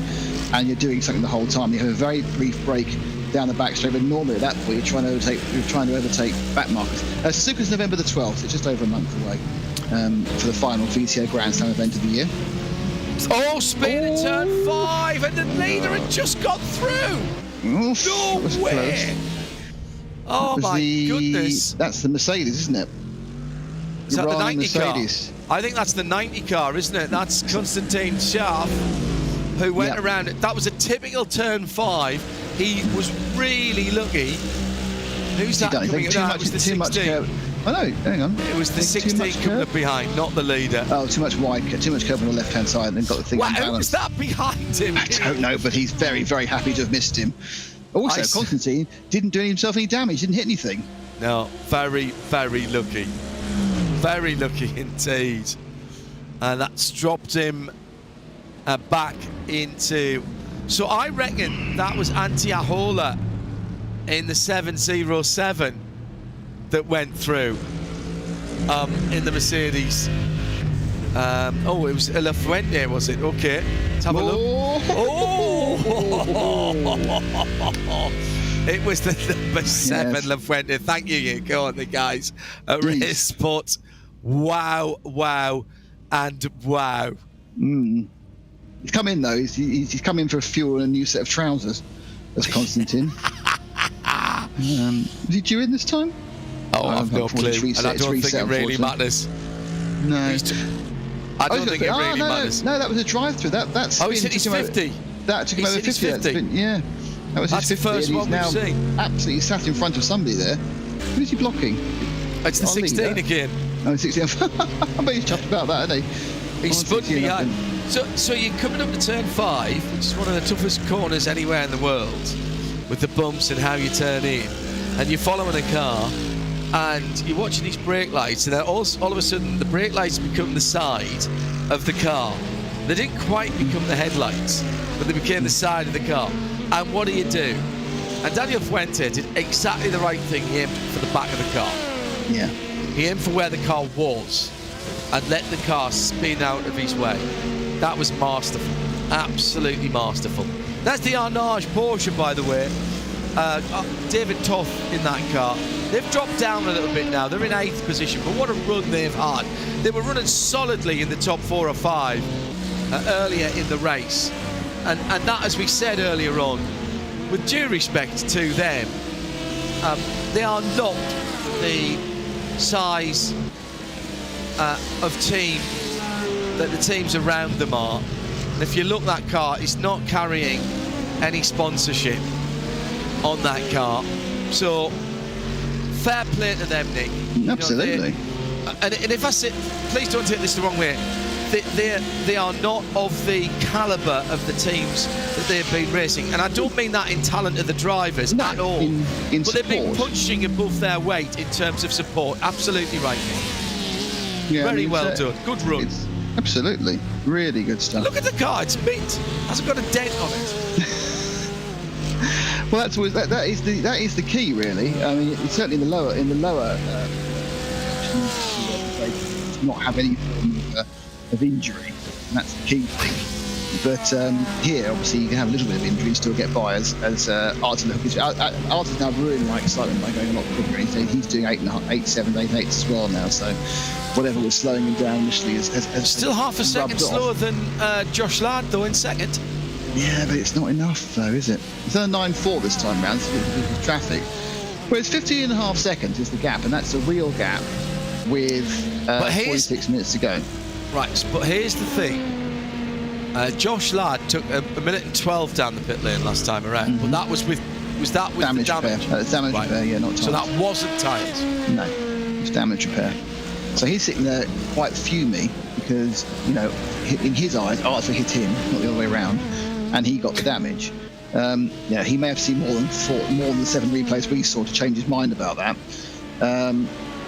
and you're doing something the whole time. You have a very brief break down the back straight, but normally at that point you're trying to overtake back markers. Suzuka's November the 12th, so it's just over a month away for the final VCO Grand Slam event of the year. Oh, speed at turn 5, and the leader had just got through. Oof, no way! Oh my goodness! That's the Mercedes, isn't it? Is that the 90 Mercedes car? I think that's the 90 car, isn't it? That's Konstantin Scharf, who went around it. That was a typical turn 5. He was really lucky. Who's that coming up? That was the 16. I know, hang on. It was the 16 coming up behind, not the leader. Oh, too much curve on the left-hand side, and then got the thing unbalanced. Who was that behind him? I don't know, but he's very, very happy to have missed him. Also, Konstantin didn't do himself any damage, didn't hit anything. No, very, very lucky. Very lucky indeed. And that's dropped him back into... So I reckon that was Antti Ahola in the 707 that went through in the Mercedes. It was La Fuente, was it? Okay, let's have a look. Oh! It was the number 7 La Fuente. Thank you. Go on, the guys at RaceSpot. Wow, and wow. He's come in though. He's come in for fuel and a new set of trousers. That's Konstantin. Was he due in this time? Oh, I've no clue. And I don't think it really matters. No. I don't think it really matters. No, that was a drive-through. That spin he's hit his 50. That took him over 50. Yeah. That was his 50. That's the first one we've seen. Absolutely sat in front of somebody there. Who's he blocking? It's the 16 again. Oh, 16. I bet he's chuffed about that, isn't he? He's spun behind. So you're coming up to turn 5, which is one of the toughest corners anywhere in the world, with the bumps and how you turn in, and you're following a car, and you're watching these brake lights, and then all of a sudden the brake lights become the side of the car, They didn't quite become the headlights, but they became the side of the car. And what do you do? And Daniel Fuente did exactly the right thing. He aimed for the back of the car. Yeah. He aimed for where the car was and let the car spin out of his way. That was masterful. Absolutely masterful. That's the Arnage Porsche, by the way. David Toth in that car. They've dropped down a little bit now. They're in 8th position, but what a run they've had. They were running solidly in the top 4 or 5 earlier in the race. And that, as we said earlier on, with due respect to them, they are not the size of team that the teams around them are. And if you look, that car is not carrying any sponsorship on that car. So fair play to them, Nick. Absolutely. And if I say, please don't take this the wrong way, they are not of the calibre of the teams that they've been racing. And I don't mean that in talent of the drivers at all. In but support. they've been punching above their weight in terms of support. Absolutely right, Nick. Yeah, Very well done. Good run. Absolutely. Really good stuff. Look at the car. It's mint. Hasn't got a dent on it. Well, that is the key, really. I mean, it's certainly in the lower not have any form of injury, and that's the key thing. But here, obviously, you can have a little bit of injury and still get by as Arthur is. Arthur's now ruining my excitement by going a lot quicker. He's doing 8.7, 8.8 as well now. So whatever was slowing him down initially has still half a second slower than Josh Ladd, though, in second. Yeah, but it's not enough, though, is it? It's on a 9.4 this time round, so with traffic. Well, it's 15.5 seconds is the gap, and that's a real gap with 46 minutes to go. Right, but here's the thing. Josh Ladd took a minute and 12 down the pit lane last time around, but that was with damage the damage. Repair. Damage right. repair, yeah, not tyres. So that wasn't tyres. No, it's damage repair. So he's sitting there quite fumy because, you know, in his eyes, Arthur hit him, not the other way around, and he got the damage. Yeah, he may have seen more than the 7 replays we saw to change his mind about that.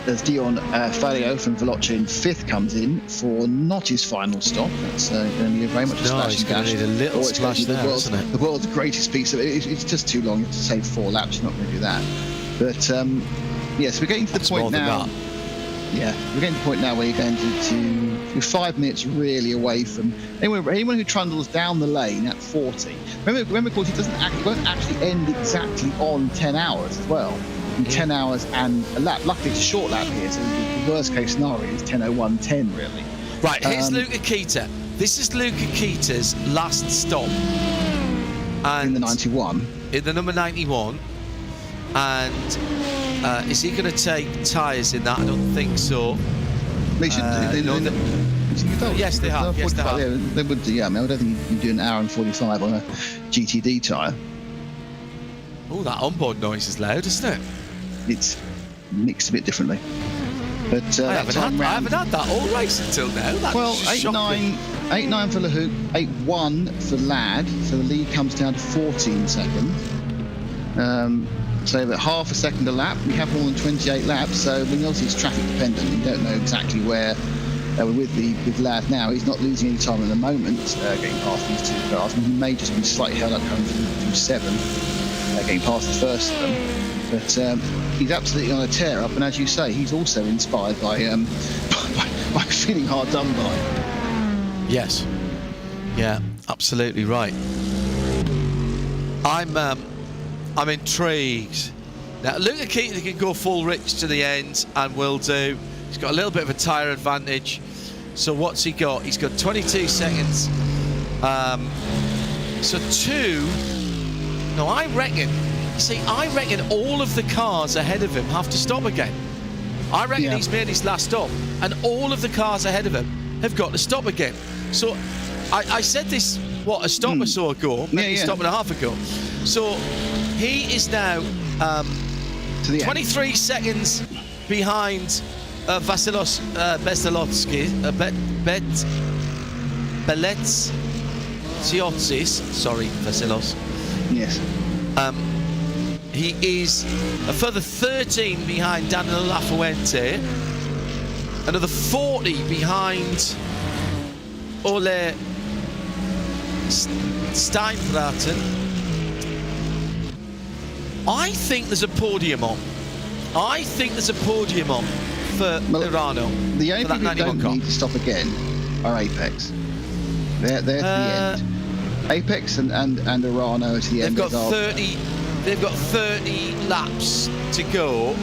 There's Dion Falio from Veloce in 5th comes in for not his final stop. That's going to be very much a splash and dash. Need a little splash there, isn't it? The world's greatest piece of it. It's just too long to save 4 laps. You're not going to do that. But yes, we're getting to the point now. Yeah, we're getting to the point now where you're going to 5 minutes really away from anyone who trundles down the lane at 40. Remember, of course, it won't actually end exactly on 10 hours as well. 10 hours and a lap. Luckily, it's a short lap here, so the worst case scenario is 10:01:10 really. Right, here's Luca Kita. This is Luca Kita's last stop. And in the 91. In the number 91. And is he going to take tyres in that? I don't think so. They should do. Yes, they have. Yes, they have. Yeah, they would do. Yeah, I mean, I don't think you can do an hour and 45 on a GTD tyre. Oh, that onboard noise is loud, isn't it? It's mixed a bit differently. But I haven't had that all race until now. That's 8.9 for Lehouk, 8.1 for Ladd, so the lead comes down to 14 seconds. So about half a second a lap. We have more than 28 laps, so I mean, obviously it's traffic dependent. You don't know exactly where with Ladd now. He's not losing any time at the moment getting past these 2 cars. I mean, he may just be slightly held up coming from 7, getting past the first of them. But he's absolutely on a tear up, and as you say, he's also inspired by feeling hard done by. Yes. Yeah, absolutely right. I'm intrigued. Now, Luca Keating can go full rich to the end, and will do. He's got a little bit of a tyre advantage. So what's he got? He's got 22 seconds. I reckon all of the cars ahead of him have to stop again. I reckon he's made his last stop, and all of the cars ahead of him have got to stop again. So I said this, a stop or so ago, maybe a stop and a half ago. So he is now 23 seconds behind Beleziotis. Sorry, Vasilos. Yes. He is a further 13 behind Daniel Lafuente, another 40 behind Ole Steinbraten. I think there's a podium on. I think there's a podium on for Urano. The only people who don't need to stop again are Apex. They're to the end. Apex and Urano are to the end. They've got 30 laps to go.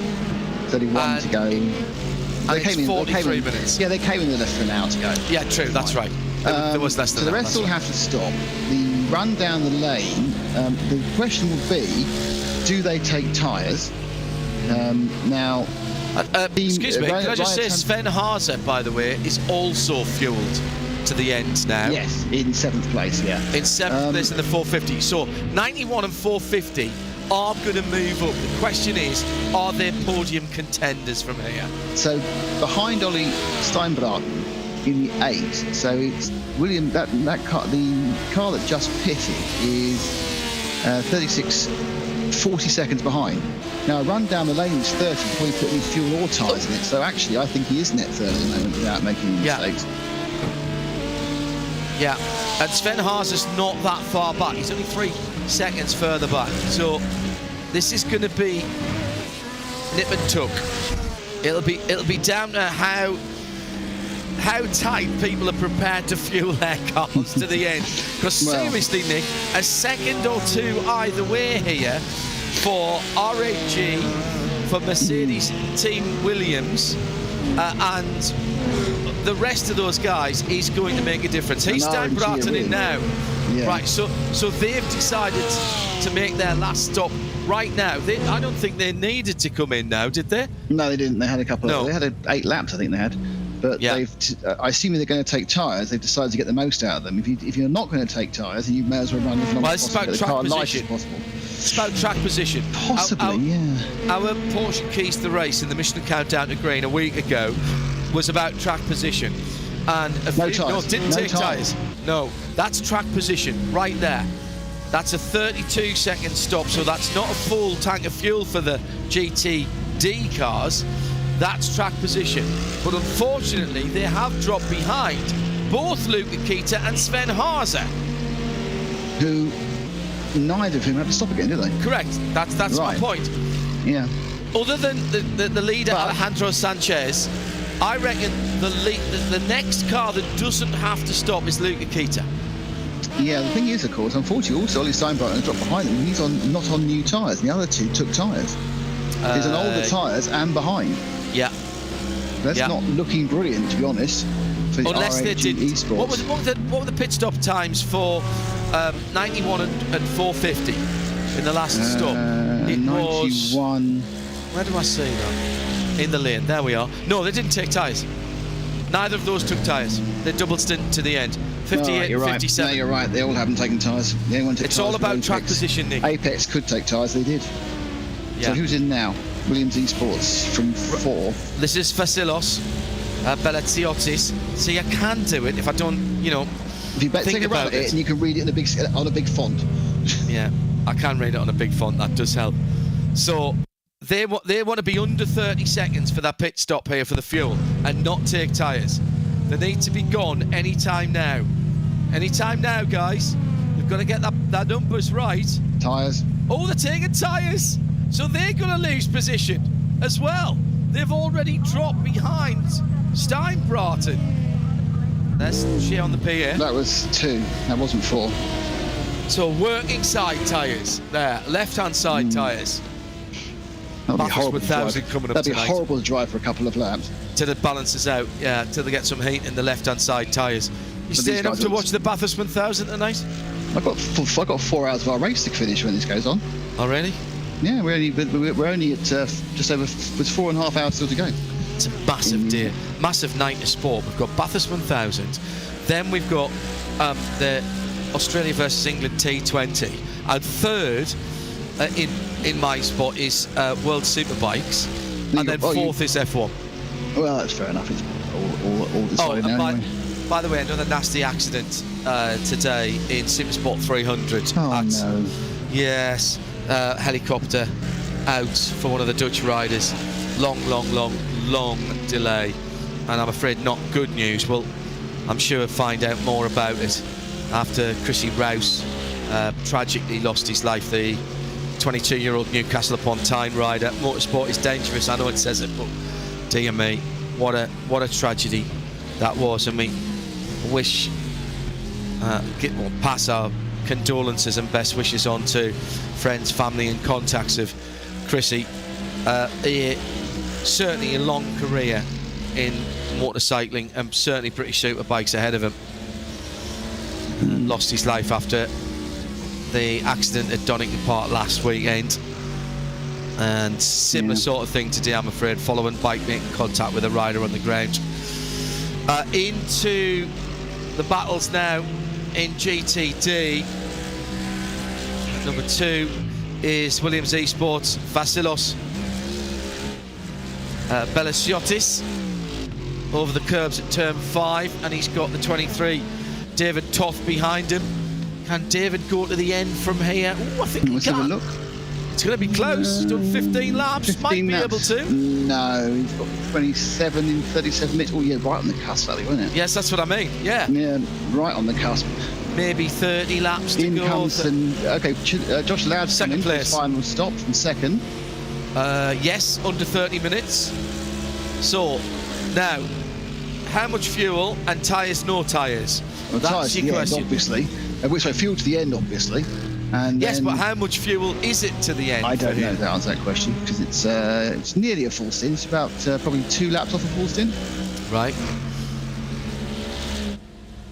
31 to go. They came in 43 minutes. Yeah, they came in less than an hour to go. Yeah, true. That's right. There was less than so that. The rest all have to stop. The run down the lane. The question will be, do they take tyres? Now. Excuse me. Can I just say, Sven Haase, by the way, is also fuelled to the end now. Yes, in 7th place. Yeah. In 7th place in the 450. So 91 and 450 are going to move up. The question is, are they podium contenders from here? So behind Ollie Steinbraten in the 8. So it's William. That car, the car that just pitted, is 40 seconds behind. Now a run down the lane is 30 before you put any fuel or tyres in it. So actually, I think he is net third at the moment without making any mistakes. Yeah, and Sven Haase is not that far back. He's only 3 seconds further back. So this is going to be nip and tuck. It'll be down to how tight people are prepared to fuel their cars to the end. Because seriously, Nick, a second or two either way here for RAG, for Mercedes Team Williams, and the rest of those guys is going to make a difference. He's Steinbraten in now. Yeah. Right, so they've decided to make their last stop right now. I don't think they needed to come in now, did they? No, they didn't. They had a couple of... They had 8 laps, I think they had. But I assume they're going to take tyres. They've decided to get the most out of them. If you're not going to take tyres, you may as well run as long as possible. It's about track position. It's about track position. Possibly, Our Porsche Keys to the Race in the Michelin Countdown to Green a week ago was about track position. And didn't take tyres. No, that's track position right there. That's a 32-second stop, so that's not a full tank of fuel for the GTD cars. That's track position. But unfortunately, they have dropped behind both Luca Kita and Sven Haase, who neither of whom had to stop again, did they? Correct. That's my point. Yeah. Other than the leader, Alejandro Sanchez, I reckon the next car that doesn't have to stop is Luca Kita. Yeah, the thing is, of course, unfortunately, also Ollie Steinbraten dropped behind him. He's not on new tyres. The other two took tyres. He's on older tyres and behind. Yeah. That's not looking brilliant, to be honest. For unless they did. Esports. What were the pit stop times for 91 and 450 in the last stop? It 91. was. Where do I see that? In the lane. There we are. No, they didn't take tyres. Neither of those took tyres. They double stint to the end. 58 and 57. No, you're right. They all haven't taken tyres. It's all about track position, Nick. Apex could take tyres. They did. Yeah. So who's in now? Williams Esports from 4. This is Vasilos, Belatiotis. See, I can do it if I don't, If you think about it, and you can read it on a big font. Yeah, I can read it on a big font. That does help. So they want to be under 30 seconds for that pit stop here for the fuel and not take tyres. They need to be gone any time now. Any time now, guys. We've got to get that numbers right. Tyres. Oh, they're taking tyres. So they're going to lose position as well. They've already dropped behind Steinbraten. There's she on the P here. That was 2. That wasn't 4. So working side tyres there. Left-hand side tyres. That'd be horrible. That'd be horrible to drive for a couple of laps. Till it balances out, till they get some heat in the left-hand side tyres. You staying up to watch the Bathurst 1000 tonight? I've got 4 hours of our race to finish when this goes on. Oh, really? Yeah, we're only at just over. There's 4.5 hours still to go. It's a massive day, massive night of sport. We've got Bathurst 1000, then we've got the Australia versus England T20, and third in my spot is World Superbikes, and then fourth is F1. Well, that's fair enough. It's all decided now. Anyway. By the way, another nasty accident today in Supersport 300. Oh no! Yes. Helicopter out for one of the Dutch riders. Long delay, and I'm afraid not good news. Well, I'm sure we'll find out more about it after Chrissy Rouse tragically lost his life. The 22-year-old Newcastle upon Tyne rider. Motorsport is dangerous. I know it says it, but dear me, what a tragedy that was. And we wish pass our condolences and best wishes on to friends, family, and contacts of Chrissy. Certainly a long career in motorcycling, and certainly pretty super bikes ahead of him. Lost his life after the accident at Donington Park last weekend, and similar sort of thing today, I'm afraid, following bike making contact with a rider on the ground. Into the battles now in GTD. Number 2 is Williams Esports Vasilos Belasiotis over the curbs at turn 5, and he's got the 23 David Toth behind him. Can David go to the end from here? Ooh, I think he can. Look. It's going to be close. He's done 15 laps. 15 might be laps. able to. No, he's got 27 in 37 minutes. Oh, yeah, right on the cusp, wasn't it? Yes, that's what I mean. Yeah. Yeah, right on the cusp. Maybe 30 laps to go. Comes Josh Loud's second place. Final stop from second. Yes, under 30 minutes. So, now, how much fuel and tyres, no tyres? Well, that's your question. Obviously. Sorry, fuel to the end, obviously. And yes, but how much fuel is it to the end? I don't know the answer to that question, because it's nearly a full stint. It's about probably 2 laps off a full stint. Right.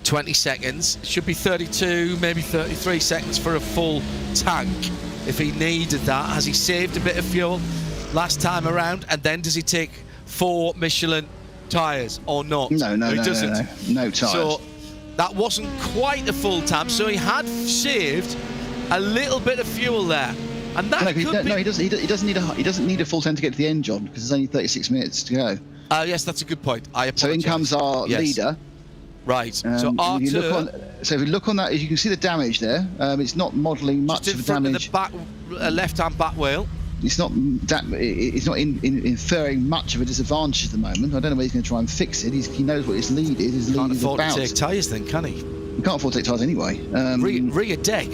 20 seconds. It should be 32, maybe 33 seconds for a full tank if he needed that. Has he saved a bit of fuel last time around? And then does he take 4 Michelin tyres or not? No, he doesn't. No tyres. So that wasn't quite a full tank. So he had saved a little bit of fuel there, and that he doesn't need a full tank to get to the end, John, because there's only 36 minutes to go. Yes, that's a good point. I apologise. So in comes our leader. Right. So if you look on that, as you can see the damage there. It's not modelling much of the damage. Just in front of the left-hand back wheel. It's not inferring much of a disadvantage at the moment. I don't know whether he's going to try and fix it. He knows what his lead is. His lead is about. Can't afford to take tyres then, can he? He can't afford to take tyres anyway. Rear deck.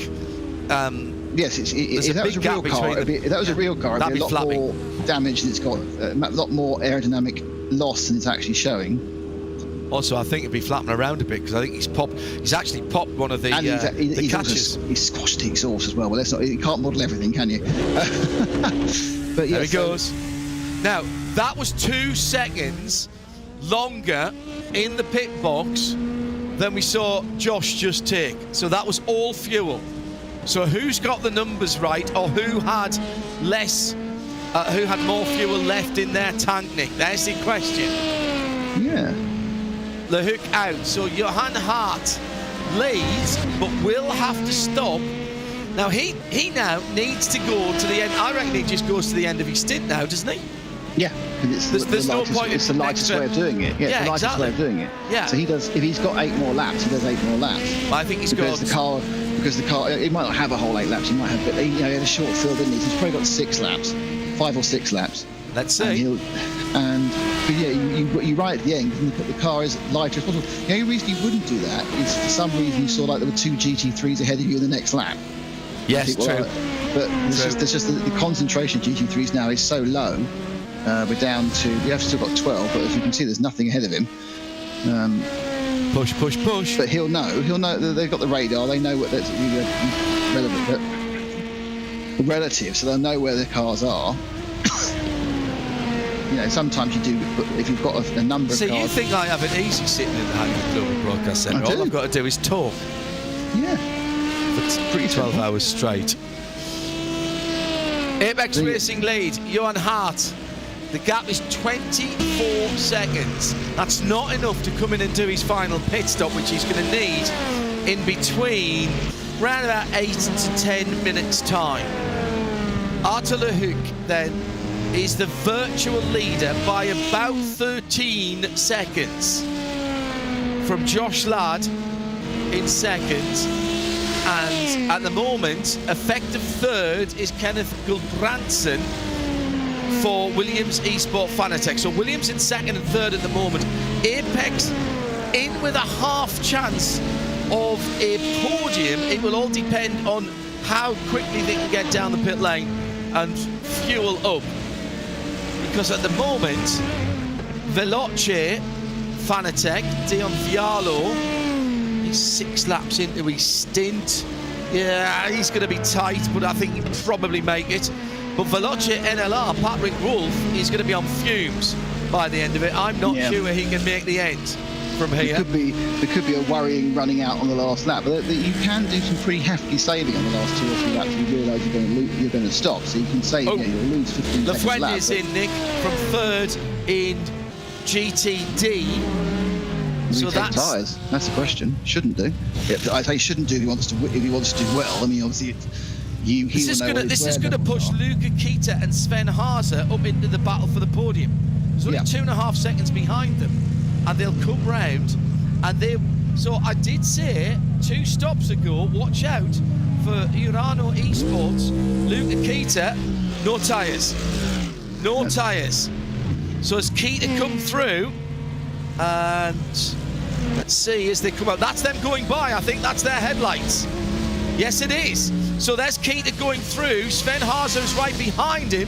Yes, if that was a real car, it'd be a lot more damage, and it's got a lot more aerodynamic loss than it's actually showing. Also, I think it'd be flapping around a bit, because I think he's actually popped one of the catches. He's squashed the exhaust as well. Well, you can't model everything, can you? But yeah, there he goes. Now, that was 2 seconds longer in the pit box than we saw Josh just take. So that was all fuel. So who's got the numbers right, or who had more fuel left in their tank, Nick? There's the question. Yeah. The hook out. So Johan Hart leads, but will have to stop. Now he now needs to go to the end. I reckon he just goes to the end of his stint now, doesn't he? Yeah, because there's no point. It's the lightest way of doing it. Yeah, it's the lightest way of doing it. Yeah. So he does. If he's got 8 more laps, he does 8 more laps. I think he's got because the car. He might not have a whole 8 laps. He might have, but he had a short field, didn't he? So he's probably got 6 laps, 5 or 6 laps. Let's see. But yeah, you're right at the end. The car is lighter as possible. The only reason you wouldn't do that is for some reason you saw like there were 2 GT3s ahead of you in the next lap. Yes, true. But there's just the concentration of GT3s now is so low. We're down to, we have still got 12, but as you can see, there's nothing ahead of him. Push. But he'll know that they've got the radar. They know what that's relative, so they'll know where the cars are. Sometimes you do, but if you've got a number of cars. So you think I have it easy sitting in the Hanging Global Broadcast Centre? All I've got to do is talk. Yeah. For pretty 12 hours straight. Apex Racing lead, Johan Hart. The gap is 24 seconds. That's not enough to come in and do his final pit stop, which he's going to need in between around about 8 to 10 minutes time. Arthur Le Hook then is the virtual leader by about 13 seconds from Josh Ladd in second, and at the moment effective third is Kenneth Gulbrandsen for Williams Esport Fanatec. So Williams in second and third at the moment. Apex in with a half chance of a podium, it will all depend on how quickly they can get down the pit lane and fuel up. Because at the moment, Veloce, Fanatec, Dion Vialo, he's 6 laps into his stint. Yeah, he's going to be tight, but I think he'll probably make it. But Veloce NLR, Patrick Wolf, is going to be on fumes by the end of it. I'm not sure he can make the end from here. There could be a worrying running out on the last lap, but you can do some pretty hefty saving on the last 2 or 3 laps. You realise you're going to stop, so you can save. You'll lose 15 seconds. Lafuente is in, Nick, from 3rd in GTD. So that's tyres. That's the question. Shouldn't do. I say shouldn't do if he wants to do well. I mean, obviously, this is going to push Luca Kita and Sven Haase up into the battle for the podium. There's only 2.5 seconds behind them, and they'll come round. So I did say 2 stops ago, watch out for Urano Esports, Luca Kita, no tyres. No tyres. So as Kita come through, and let's see as they come out. That's them going by. I think that's their headlights. Yes, it is. So there's Kita going through. Sven Hase's right behind him,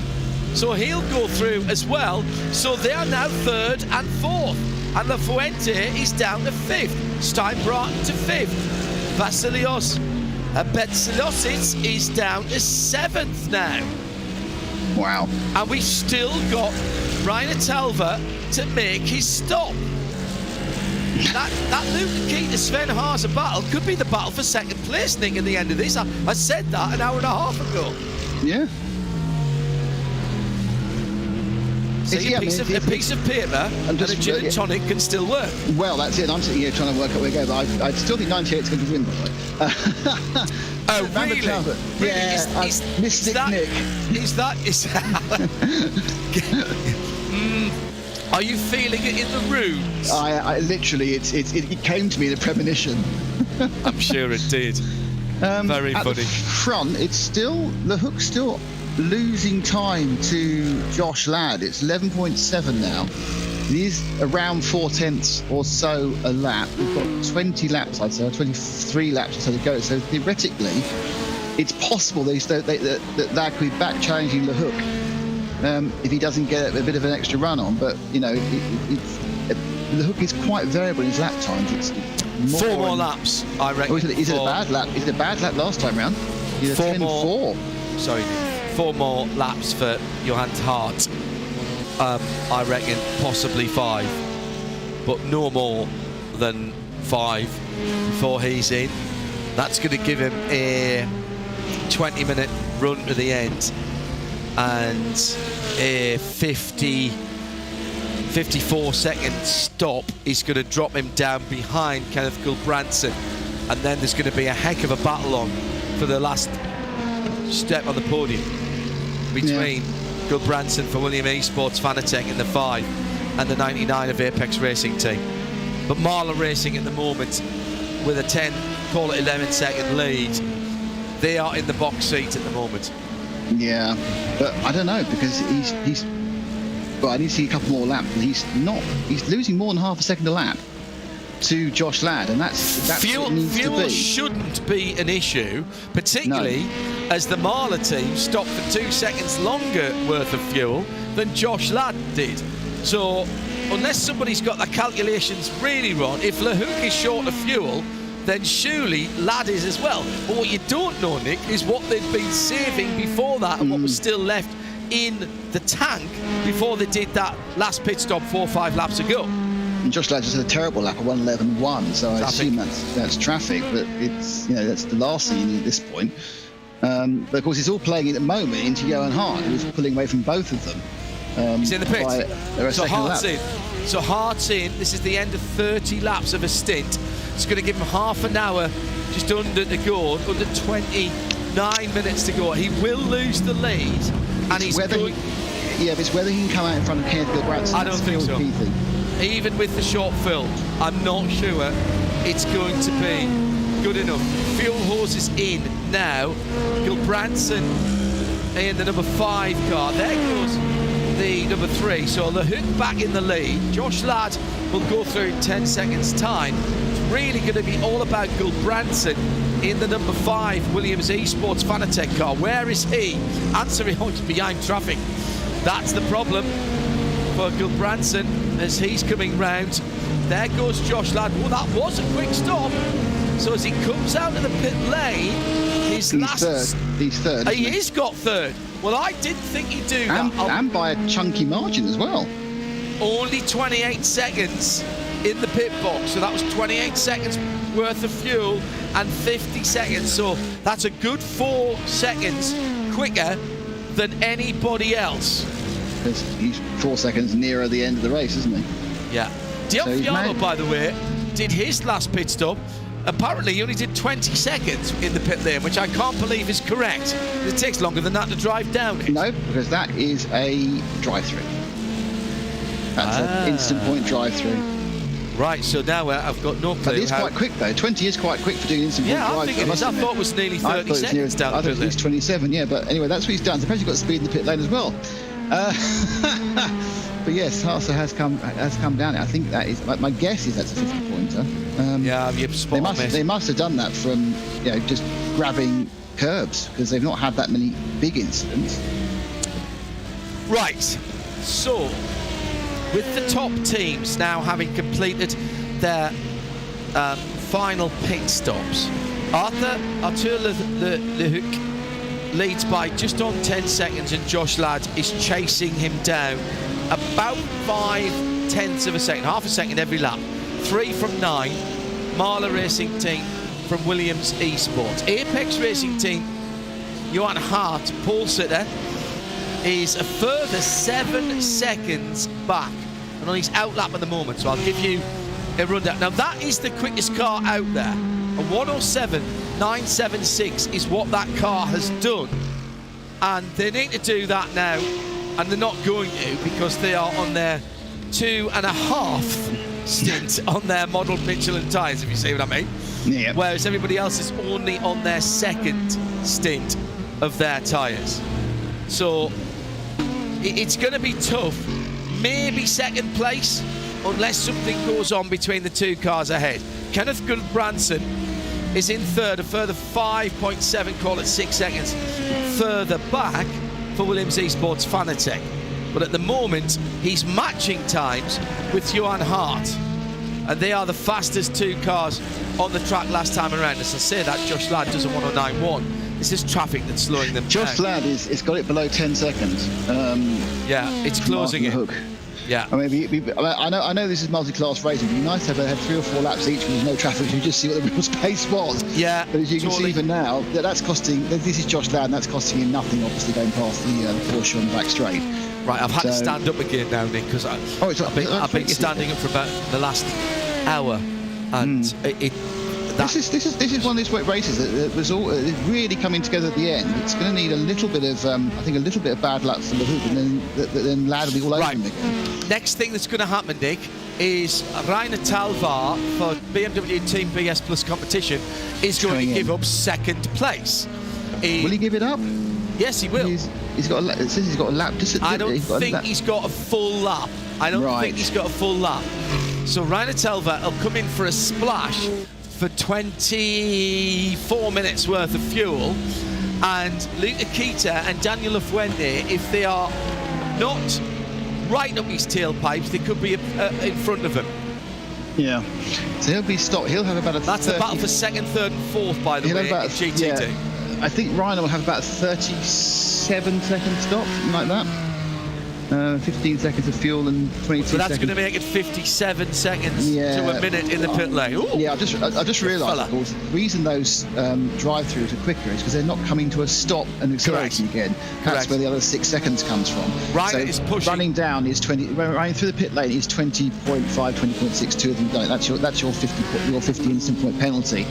so he'll go through as well. So they are now 3rd and 4th. And Lafuente is down to 5th. Steinbratton to 5th. Vasilios Betsilosic is down to 7th now. Wow. And we've still got Rainer Telver to make his stop. That Luca Kita Sven Haase battle could be the battle for 2nd place, Nick, at the end of this. I said that an hour and a half ago. Yeah. See, a piece of paper and a gin and tonic can still work. Well, that's it. I'm sitting here trying to work out where to go, but I still think 98 is going to win, by the way. Oh, really? Yeah, Mystic Nick. Are you feeling it in the runes? I literally, it came to me in a premonition. I'm sure it did. Very at funny. The front, the hook's still losing time to Josh Ladd. It's 11.7 now. It is around 4/10 or so a lap. We've got 20 laps, I'd say, 23 laps or so to go. So theoretically, it's possible that could be back challenging the hook if he doesn't get a bit of an extra run on. But the hook is quite variable in his lap times. It's 4 more laps, I reckon. Is it a bad lap? Is it a bad lap last time round? 4 more. Sorry, 4 more laps for Johan Hart. I reckon possibly 5, but no more than 5 before he's in. That's going to give him a 20-minute run to the end, and a 54-second stop is going to drop him down behind Kenneth Gulbrandsen, and then there's going to be a heck of a battle on for the last step on the podium between Gulbrandsen for William Esports Fanatec in the 5 and the 99 of Apex Racing Team. But Marla Racing at the moment with a 11-second lead. They are in the box seat at the moment. Yeah, but I don't know, because he's well, I need to see a couple more laps. He's losing more than half a second a lap to Josh Ladd, and that's fuel, what it needs to be. Shouldn't be an issue, particularly as the Marla team stopped for 2 seconds longer worth of fuel than Josh Ladd did. So unless somebody's got the calculations really wrong, if LeHook is short of fuel, then surely Ladd is as well. But what you don't know, Nick, is what they'd been saving before that and what was still left in the tank before they did that last pit stop 4 or 5 laps ago. And Josh Ladd just had a terrible lap of 1:11.1, so I assume that's traffic, but it's that's the last thing you need at this point. But of course, it's all playing at the moment into Johan Hart, who's pulling away from both of them. He's in the pit. So Hart's in. So Hart's in. This is the end of 30 laps of a stint. It's going to give him half an hour, just under to go, under 29 minutes to go. He will lose the lead, and he's going. But it's whether he can come out in front of Kenneth Gulbrandsen. I don't think so. Even with the short fill, I'm not sure it's going to be good enough. Fuel hose is in now. Gulbrandsen in the number 5 car. There goes the number 3. So LeHook back in the lead. Josh Ladd will go through in 10 seconds time. really going to be all about Gulbranson in the number 5 Williams eSports Fanatec car. Where is he? Answering, he's behind traffic. That's the problem for Gulbranson as he's coming round. There goes Josh Ladd. Well, that was a quick stop. So as he comes out of the pit lane, he's third. He's third. He's got third. Well, I didn't think he'd do that. And by a chunky margin as well. Only 28 seconds in the pit box. So that was 28 seconds worth of fuel and 50 seconds. So that's a good 4 seconds quicker than anybody else. He's 4 seconds nearer the end of the race, isn't he? Yeah. Dialfiano, by the way, did his last pit stop. Apparently, he only did 20 seconds in the pit lane, which I can't believe is correct. It takes longer than that to drive down it. No, because that is a drive-through. That's an instant point drive-through. Right, so now I've got no clue. But it's quite quick, though. 20 is quite quick for doing instant point drive-through. Yeah, I think it is. I thought it was nearly 30 seconds down the pit lane. I thought it was 27, yeah. But anyway, that's what he's done. So apparently he's got speed in the pit lane as well. But yes, Haase has come down. I think that is my guess is that's a 50-pointer. You're spot on. They must have done that from just grabbing curbs because they've not had that many big incidents. Right. So with the top teams now having completed their final pit stops, Arthur Le Hook leads by just on 10 seconds, and Josh Ladd is chasing him down about 0.5 of a second, half a second every lap. 3 from 9. Marla Racing Team from Williams eSports. Apex Racing Team, Johan Hart, Paul Sitter, is a further 7 seconds back and on his outlap at the moment. So I'll give you a rundown. Now that is the quickest car out there. A 107.976 is what that car has done, and they need to do that now, and they're not going to because they are on their 2.5 stint on their model Michelin tyres, if you see what I mean. Yeah. Whereas everybody else is only on their second stint of their tyres. So it's going to be tough. Maybe second place, unless something goes on between the two cars ahead. Kenneth Gulbranson is in third, a further 5.7, call it 6 seconds further back for Williams eSports Fanatec. But at the moment, he's matching times with Johan Hart. And they are the fastest 2 cars on the track last time around. As I say that, Josh Ladd does a 109.1. It's just traffic that's slowing them Josh down. Ladd it's got it below 10 seconds. It's closing it. Hook. Yeah. I mean, I know this is multi-class racing, but it'd be nice to have had 3 or 4 laps each with no traffic to just see what the real space was. Yeah. But as you can see even now, that's costing. This is Josh Ladd, and that's costing him nothing. Obviously, going past the Porsche on the back straight. Right, I've had to stand up again now, Nick, because I've been standing up for about the last hour, and this is one of these races that was all really coming together at the end. It's going to need a little bit of, I think, a little bit of bad luck from the hoop, and then Ladd will be all over him again. Next thing that's going to happen, Nick, is Rainer Talvar for BMW Team BS Plus competition is going to give up second place. Will he give it up? Yes, he will. He's got a lap. I don't think he's got a full lap. I don't think he's got a full lap. So Rainer Talvar will come in for a splash for 24 minutes worth of fuel, and Luca Kita and Daniel Lafuente, if they are not right up his tailpipes, they could be in front of him. Yeah. So he'll be stopped. He'll have about a. That's the battle for second, third, and fourth, by the way, in GT2. Yeah, I think Ryan will have about a 37-second stop, something like that. 15 seconds of fuel and 22 seconds. So that's going to make it 57 seconds to a minute in the pit lane. Ooh. Yeah, I just realised, of course, the reason those drive-throughs are quicker is because they're not coming to a stop and accelerating again. That's where the other 6 seconds comes from. Ryan is pushing. Running down is 20. Running through the pit lane is 20.5, 20.6. 2 of them don't. That's your 50 instant point penalty.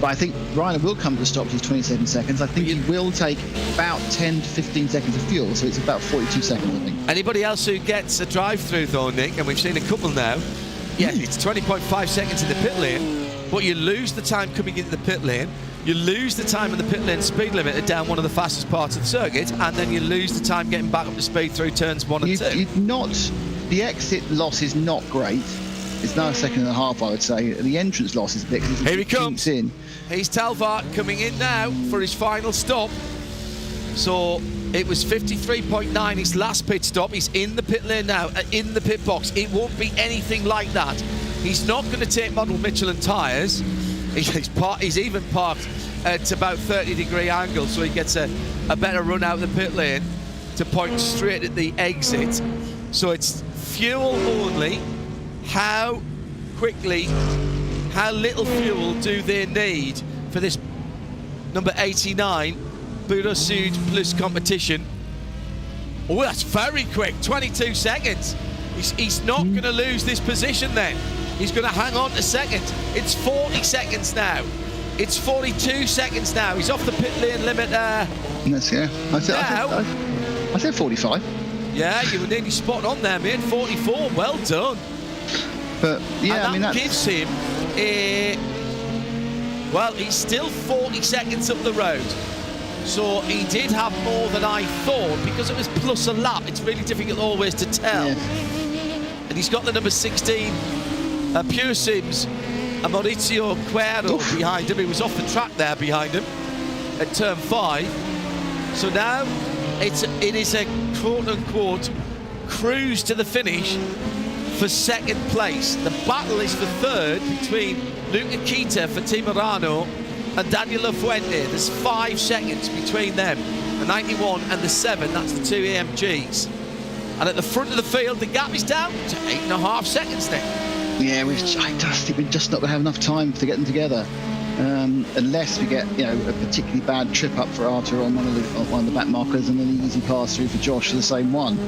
But I think Ryan will come to a stop to 27 seconds. I think he will take about 10 to 15 seconds of fuel, so it's about 42 seconds, I think. Anybody else who gets a drive-through, though, Nick, and we've seen a couple now, it's 20.5 seconds in the pit lane, but you lose the time coming into the pit lane, you lose the time in the pit lane speed limiter down one of the fastest parts of the circuit, and then you lose the time getting back up to speed through turns 1 and 2. The exit loss is not great. It's now a second and a half, I would say. The entrance loss is a bit. Here he comes. In. He's Talvart coming in now for his final stop. So it was 53.9 his last pit stop. He's in the pit lane now, in the pit box. It won't be anything like that. He's not going to take model Michelin tyres. He's even parked at about 30-degree angle, so he gets a better run out of the pit lane to point straight at the exit. So it's fuel only. How little fuel do they need for this number 89 Budo Sud Plus competition? Oh, that's very quick, 22 seconds. He's not going to lose this position then. He's going to hang on to second. It's 40 seconds now. It's 42 seconds now. He's off the pit lane limit there. Yes, yeah. I said 45. Yeah, you were nearly spot on there, mate. 44, well done. But yeah, and that gives him he's still 40 seconds up the road. So he did have more than I thought, because it was plus a lap. It's really difficult always to tell. Yeah. And he's got the number 16, Pure Sims, Maurizio Quero behind him. He was off the track there behind him at turn 5. So now it is a quote-unquote cruise to the finish for second place. The battle is for third between Luca Kita for Timorano and Daniel Lafuente. There's 5 seconds between them, the 91 and the 7. That's the 2 AMGs. And at the front of the field, the gap is down to 8.5 seconds now. Yeah, I just think we're just not going to have enough time to get them together, unless we get a particularly bad trip up for Arthur on one of the back markers, and then an easy pass through for Josh for the same one.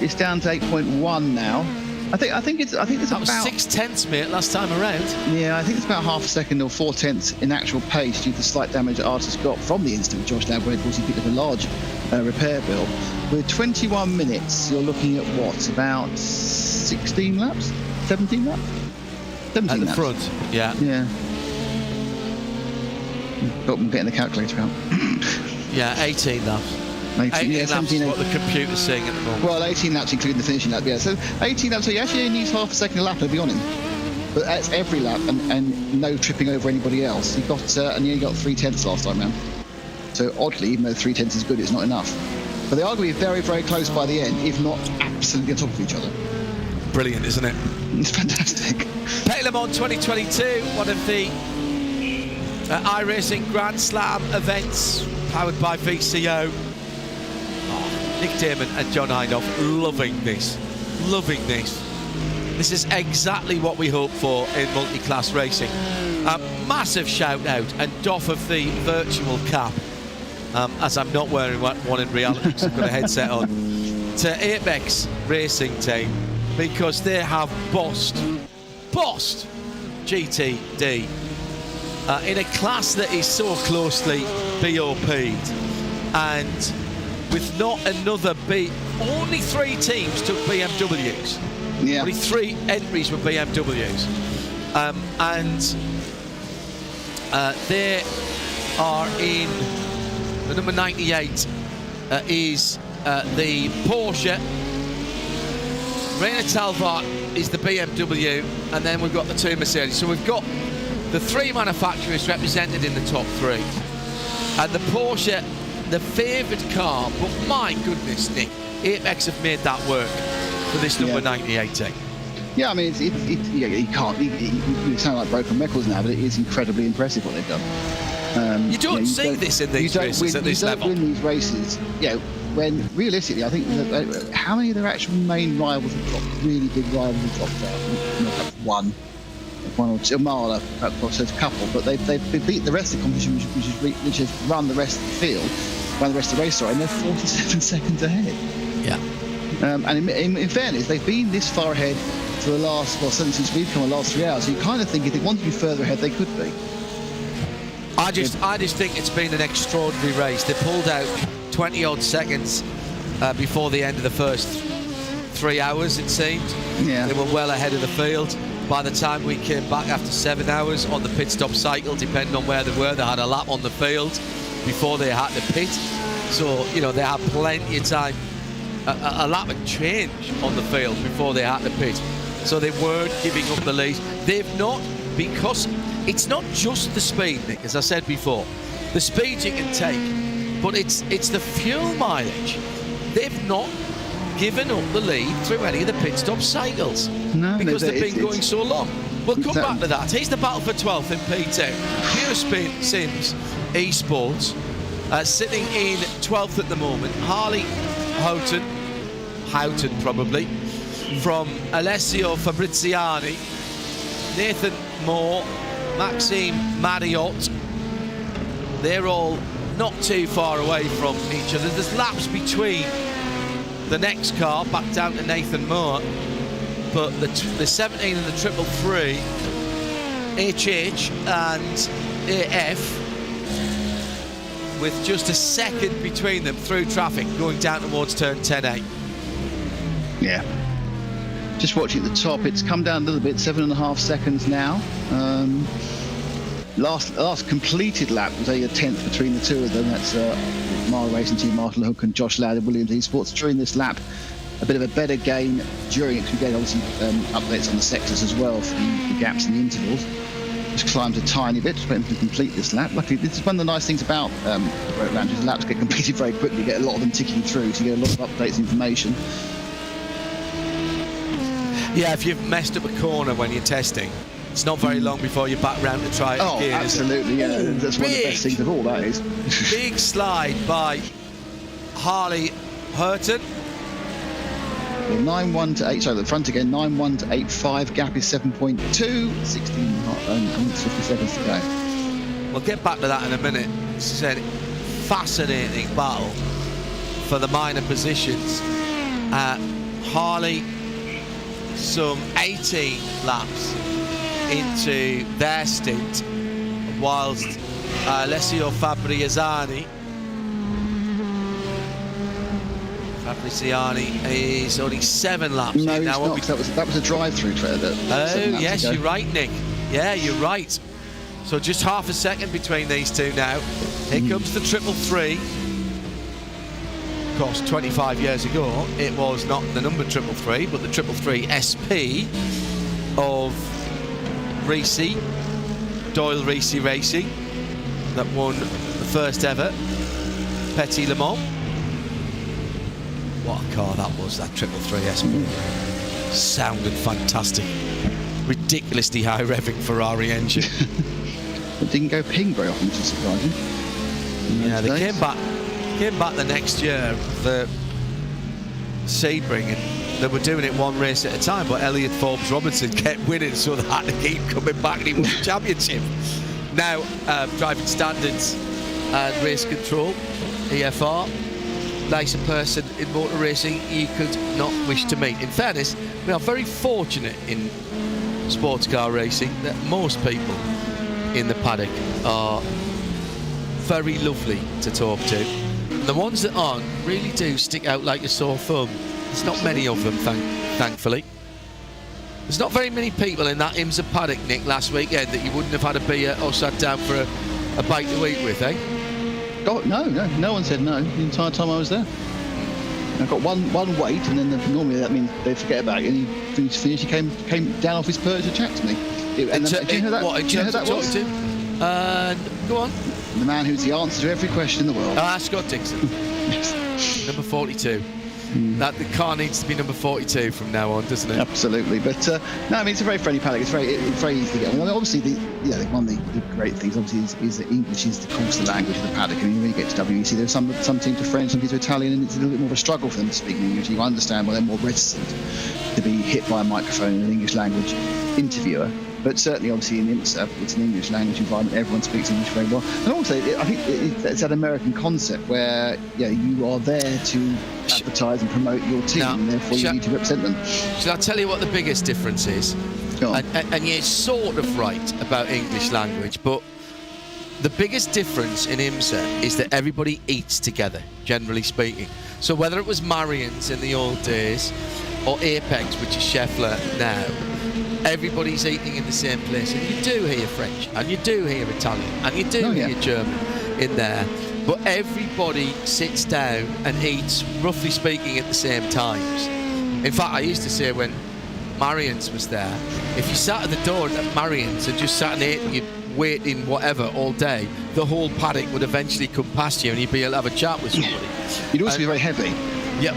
It's down to 8.1 now. I think it's that about was 6/10, mate, last time around. Yeah, I think it's about half a second or 4/10 in actual pace due to the slight damage that Arthur's got from the incident with Josh Lamborghini. Of course, he picked up a large repair bill. With 21 minutes, you're looking at what, about 16 laps? 17 laps? 17 at the laps. front, yeah. Yeah. Got them getting the calculator out. Yeah, 18 laps. 18 laps is what the computer's saying at the moment. Well, 18 laps including the finishing lap, yeah. So 18 laps, so you actually only use half a second a lap, to be on him. But that's every lap, and no tripping over anybody else. You got and you only got 3/10 last time round. So oddly, even though 3/10 is good, it's not enough. But they are going to be very, very close by the end, if not absolutely on top of each other. Brilliant, isn't it? It's fantastic. Petit Le Mans 2022, one of the iRacing Grand Slam events powered by VCO. Nick Damon and John Hindhaugh loving this. This is exactly what we hope for in multi-class racing. A massive shout out and doff of the virtual cap, as I'm not wearing one in reality because I've got a headset on, to Apex Racing Team, because they have bossed GTD in a class that is so closely BOP'd, and with not another only 3 teams took BMWs. Yeah. Only 3 entries were BMWs. And they are in the number 98 is the Porsche. Reina Talvart is the BMW, and then we've got the 2 Mercedes. So we've got the 3 manufacturers represented in the top 3. And the Porsche, the favoured car, but my goodness, Nick, Apex have made that work for this number 98 team. Yeah, I mean, you sound like broken records now, but it is incredibly impressive what they've done. You don't see this in these races at this level. You don't win these races, when realistically, I think how many of their actual main rivals have dropped, really big rivals have dropped out? One or two, Marla, perhaps a couple, but they've beat the rest of the competition, which has run the rest of the field, run the rest of the race, and they're 47 seconds ahead. Yeah. And in fairness, they've been this far ahead for the last, since we've come the last 3 hours. So you kind of think if they wanted to be further ahead, they could be. I just think it's been an extraordinary race. They pulled out 20-odd seconds before the end of the first 3 hours, it seemed. Yeah. They were well ahead of the field. By the time we came back after 7 hours on the pit stop cycle, depending on where they were, they had a lap on the field before they had to pit. So, they had plenty of time, a lap of change on the field before they had to pit. so they weren't giving up the lead. They've not, because it's not just the speed, Nick, as I said before. The speed you can take, but it's the fuel mileage. They've not given up the lead through any of the pit stop cycles because they've been going so long. We'll come back to that. Here's the battle for 12th in P2. Pure Sims Esports sitting in 12th at the moment. Harley Houghton probably, from Alessio Fabriziani, Nathan Moore, Maxime Mariotte. They're all not too far away from each other. There's laps between the next car back down to Nathan Moore, but the 17 and the 333, HH and AF, with just a second between them through traffic going down towards turn 10A. Yeah. Just watching at the top, it's come down a little bit, 7.5 seconds now. Last completed lap was only a 10th between the two of them. That's Mile Racing Team Martin Hook and Josh Ladd of Williams Esports. During this lap, a bit of a better gain during it. We get obviously updates on the sectors as well for the gaps and the intervals. Just climbed a tiny bit, just waiting to complete this lap. Luckily, this is one of the nice things about the Road Lounge, is the laps get completed very quickly. You get a lot of them ticking through, so you get a lot of updates and information. Yeah, if you've messed up a corner when you're testing, it's not very long before you're back round to try it again. Oh, absolutely, yeah. That's one of the best things of all, that is. Big slide by Harley Houghton. 9.1 to 8, sorry, the front again, 9.1 to 8.5, gap is 7.2, 16 minutes, 50 seconds to go. We'll get back to that in a minute. It's a fascinating battle for the minor positions. Harley, some 18 laps into their stint, whilst Alessio Fabriziani is only 7 laps no, in. No, he's not. That was a drive-through trailer. Oh, yes, you're right, Nick. Yeah, you're right. So just half a second between these two now. Here comes the 333. Of course, 25 years ago, it was not the number 333, but the 333 SP of Doyle Reese Racing, that won the first ever Petit Le Mans. What a car that was, that 333 SP. Sounded fantastic. Ridiculously high revving Ferrari engine. It didn't go ping very often, which is surprising. Yeah, they came back the next year, the Sebring, and they were doing it one race at a time, but Elliot Forbes Robinson kept winning, so they had to keep coming back, and he won the championship. Now, driving standards and race control, EFR, nicer person in motor racing you could not wish to meet. In fairness, we are very fortunate in sports car racing that most people in the paddock are very lovely to talk to. The ones that aren't really do stick out like a sore thumb. There's not many of them, thankfully. There's not very many people in that IMSA paddock, Nick, last weekend that you wouldn't have had a beer or sat down for a bite to eat with, eh? Oh, no one said no the entire time I was there. I got one wait, and then normally that means they forget about you, and he finished, he came down off his perch to chat to me. Do you know who that was? Go on. The man who's the answer to every question in the world. Scott Dixon. Yes. Number 42. That the car needs to be number 42 from now on, doesn't it? Absolutely, but no, I mean, it's a very friendly paddock. It's very easy to get. I mean, obviously, one of the great things obviously is that English is, of course, the language of the paddock. I mean, when you get to WEC, there's some teams are French, some teams are Italian, and it's a little bit more of a struggle for them to speak English. You understand why they're more reticent to be hit by a microphone and an English language interviewer. But certainly, obviously, in IMSA, it's an English language environment. Everyone speaks English very well. And also, I think it's that American concept where you are there to advertise and promote your team, and therefore you need to represent them. Shall I tell you what the biggest difference is? And you're sort of right about English language, but the biggest difference in IMSA is that everybody eats together, generally speaking. So whether it was Marion's in the old days or Apex, which is Scheffler now, everybody's eating in the same place, and you do hear French, and you do hear Italian, and you do hear German in there, but everybody sits down and eats, roughly speaking, at the same times. In fact, I used to say when Marion's was there, if you sat at the door at Marion's and just sat and ate and you'd waiting whatever all day, the whole paddock would eventually come past you and you'd be able to have a chat with somebody. You'd also be very heavy. Yeah,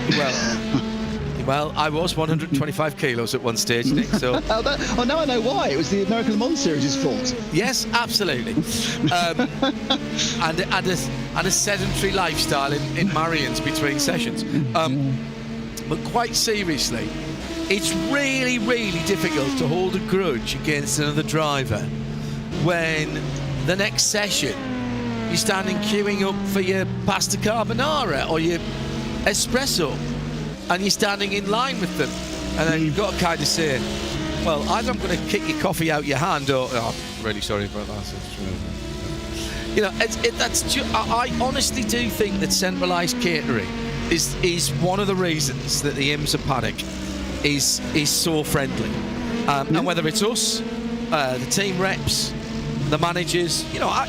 well, I was 125 kilos at one stage, Nick, so... Oh, now I know why. It was the American Le Mans Series' fault. Yes, absolutely. And a sedentary lifestyle in Marion's between sessions. But quite seriously, it's really, really difficult to hold a grudge against another driver when the next session you're standing queuing up for your pasta carbonara or your espresso and you're standing in line with them, and then you've got to kind of say, well, either I'm going to kick your coffee out your hand or, oh, I'm really sorry about that. You know, I honestly do think that centralised catering is one of the reasons that the IMSA paddock is so friendly. And whether it's us, the team reps, the managers, you know,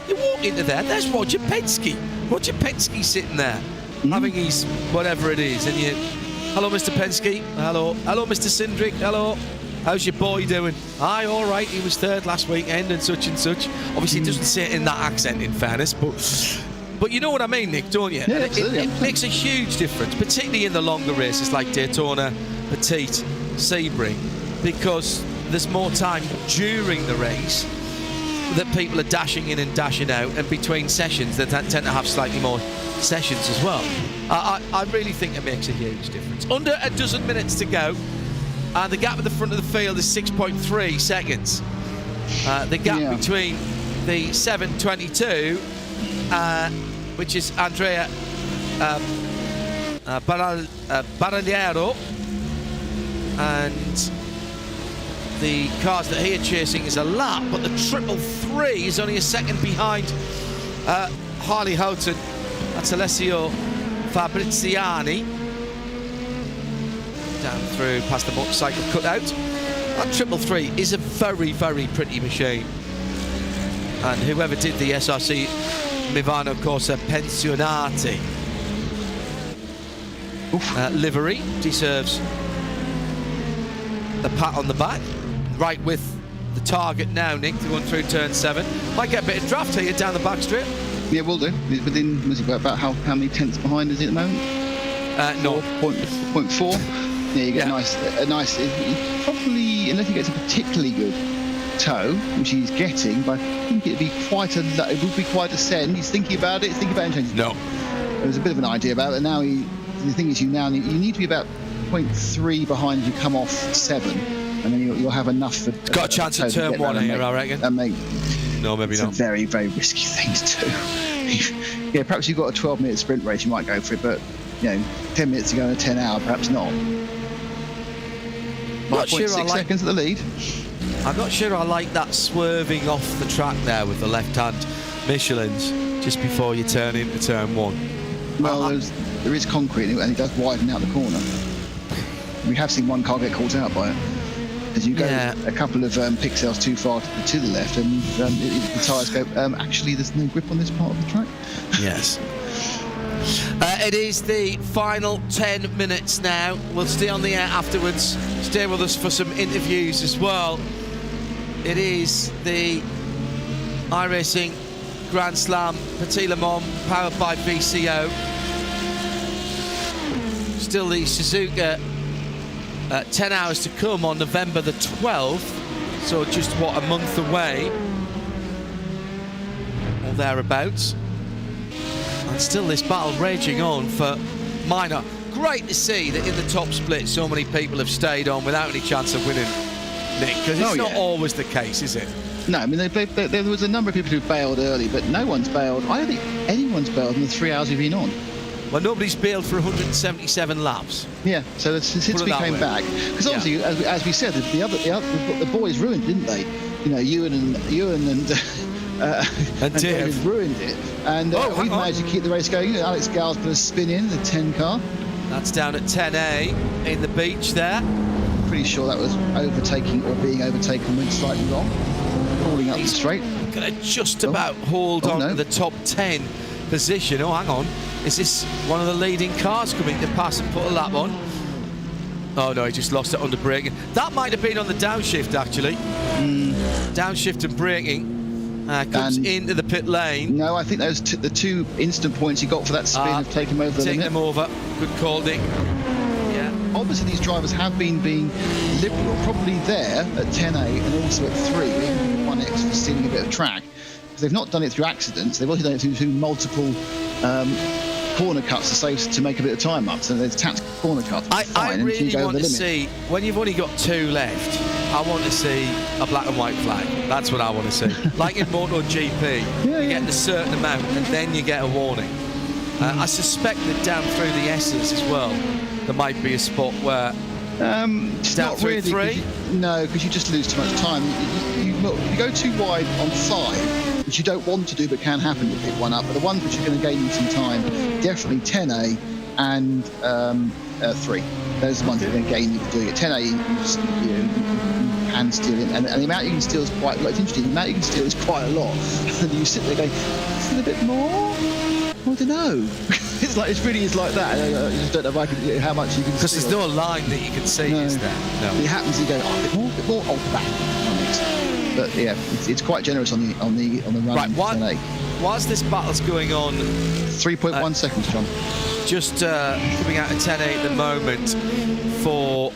you walk into there's Roger Penske. Roger Penske sitting there, having his whatever it is, and you, hello, Mr. Penske, hello, Mr. Cindric, hello, how's your boy doing? Aye, all right, he was third last weekend and such and such. Obviously, it doesn't say it in that accent, in fairness, but you know what I mean, Nick, don't you? Yeah, it makes a huge difference, particularly in the longer races like Daytona, Petit, Sebring, because there's more time during the race that people are dashing in and dashing out, and between sessions that tend to have slightly more sessions as well. I really think it makes a huge difference. Under a dozen minutes to go, the gap at the front of the field is 6.3 seconds. The gap between the 722, which is Andrea Baragliero, and the cars that he is chasing is a lap, but the 333 is only a second behind Harley Houghton. That's Alessio Fabriziani. Down through past the motorcycle cutout. That 333 is a very, very pretty machine. And whoever did the SRC Mivano Corsa Pensionati livery deserves a pat on the back. Right with the target now, Nick, to run through turn 7. Might get a bit of draft here down the back strip. Yeah, we'll do. Within, was it about how many tenths behind is he at the moment? No. 0.4. Yeah, you get a nice. Probably, unless he gets a particularly good toe, which he's getting, but I think it would be quite a send. He's thinking about it. Changing. No. There was a bit of an idea about it. Now the thing is, you need to be about 0.3 behind if you come off 7. And then you'll have enough for... It's got a chance at turn 1 here, I reckon. No, maybe not. It's a very, very risky thing to do. Yeah, perhaps you've got a 12-minute sprint race, you might go for it, but, 10 minutes to go in a 10-hour, perhaps not. 5.6 seconds at the lead. I'm not sure I like that swerving off the track there with the left-hand Michelins just before you turn into turn 1. Well, there is concrete, and it does widen out the corner. We have seen one car get caught out by it. As you go a couple of pixels too far to the left, and the tyres go, actually, there's no grip on this part of the track. Yes. It is the final 10 minutes now. We'll stay on the air afterwards. Stay with us for some interviews as well. It is the iRacing Grand Slam Petit Le Mans, powered by VCO. Still the Suzuka 10 hours to come on November the 12th, so just a month away or thereabouts, and still this battle raging on for minor. Great to see that in the top split so many people have stayed on without any chance of winning, Nick, because it's not always the case, is it? No, I mean there was a number of people who bailed early, but no one's bailed. I don't think anyone's bailed in the 3 hours we've been on. Well, nobody's bailed for 177 laps. Yeah, so since we came back, because obviously, as we said, the boys ruined, didn't they? Ewan and Dave ruined it, and we've managed to keep the race going. Alex Gall's put a spin in the 10 car. That's down at 10A in the beach there. Pretty sure that was overtaking or being overtaken went slightly wrong, falling up the straight. Going to just about hold on to the top 10 position. Oh, hang on. Is this one of the leading cars coming to pass and put a lap on? Oh no, he just lost it under braking. That might have been on the downshift actually. Downshift and braking. Comes into the pit lane. No, I think those the 2 instant points he got for that spin have taken him over the limit. Taken him over. Good call, Dick. Yeah. Obviously, these drivers have been being liberal, probably there at 10A and also at 3, even 1X for stealing a bit of track. Because they've not done it through accidents. They've also done it through multiple corner cuts to make a bit of time up. So there's tactical corner cuts. I really want to see, when you've only got 2 left, I want to see a black and white flag. That's what I want to see. Like in MotoGP, you get a certain amount and then you get a warning. I suspect that down through the S's as well, there might be a spot where down through really, 3? No, because you just lose too much time. You go too wide on 5, which you don't want to do, but can happen to pick one up. But the ones which are going to gain you some time, definitely 10A and 3. Those are the ones that are going to gain you for doing it. 10A, you can steal it, and the amount you can steal is quite a lot. It's interesting, the amount you can steal is quite a lot. And you sit there going, is it a bit more? I don't know. It really is like that. I just don't know how much you can steal. Because there's no line that you can see, is there? No. It happens, you go, a bit more, back. But yeah, it's quite generous on the run. Right, whilst this battle's going on, 3.1 seconds, John. Just coming out of 10A at the moment for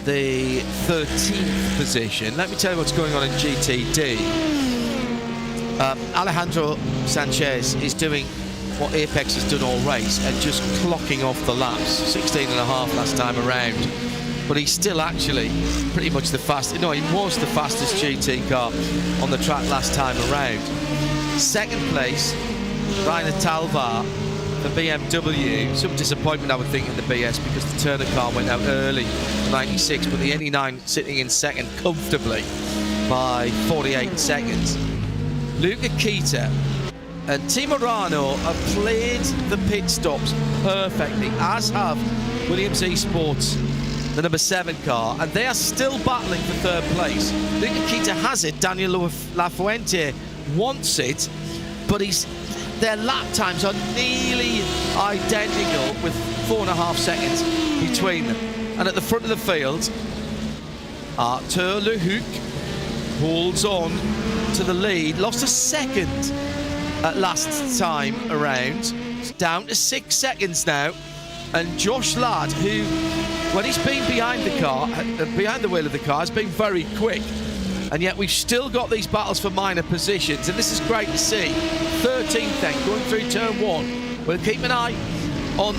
the 13th position. Let me tell you what's going on in GTD. Alejandro Sanchez is doing what Apex has done all race and just clocking off the laps. 16.5 last time around. But he's still actually pretty much the fastest. No, he was the fastest GT car on the track last time around. Second place, Rainer Talvar for BMW. Some disappointment, I would think, in the BS because the Turner car went out early, 96, but the NE9 sitting in second comfortably by 48 seconds. Luca Kita and Timo Rano have played the pit stops perfectly, as have Williams Esports, the number 7 car, and they are still battling for 3rd place. Luca Kita has it, Daniel Lafuente wants it, but their lap times are nearly identical with 4.5 seconds between them. And at the front of the field, Arthur Le Huc holds on to the lead, lost a second last time around. It's down to 6 seconds now, and Josh Ladd, who when he's been behind the car, behind the wheel of the car, has been very quick, and yet we've still got these battles for minor positions, and this is great to see. 13th then, going through turn 1. We'll keep an eye on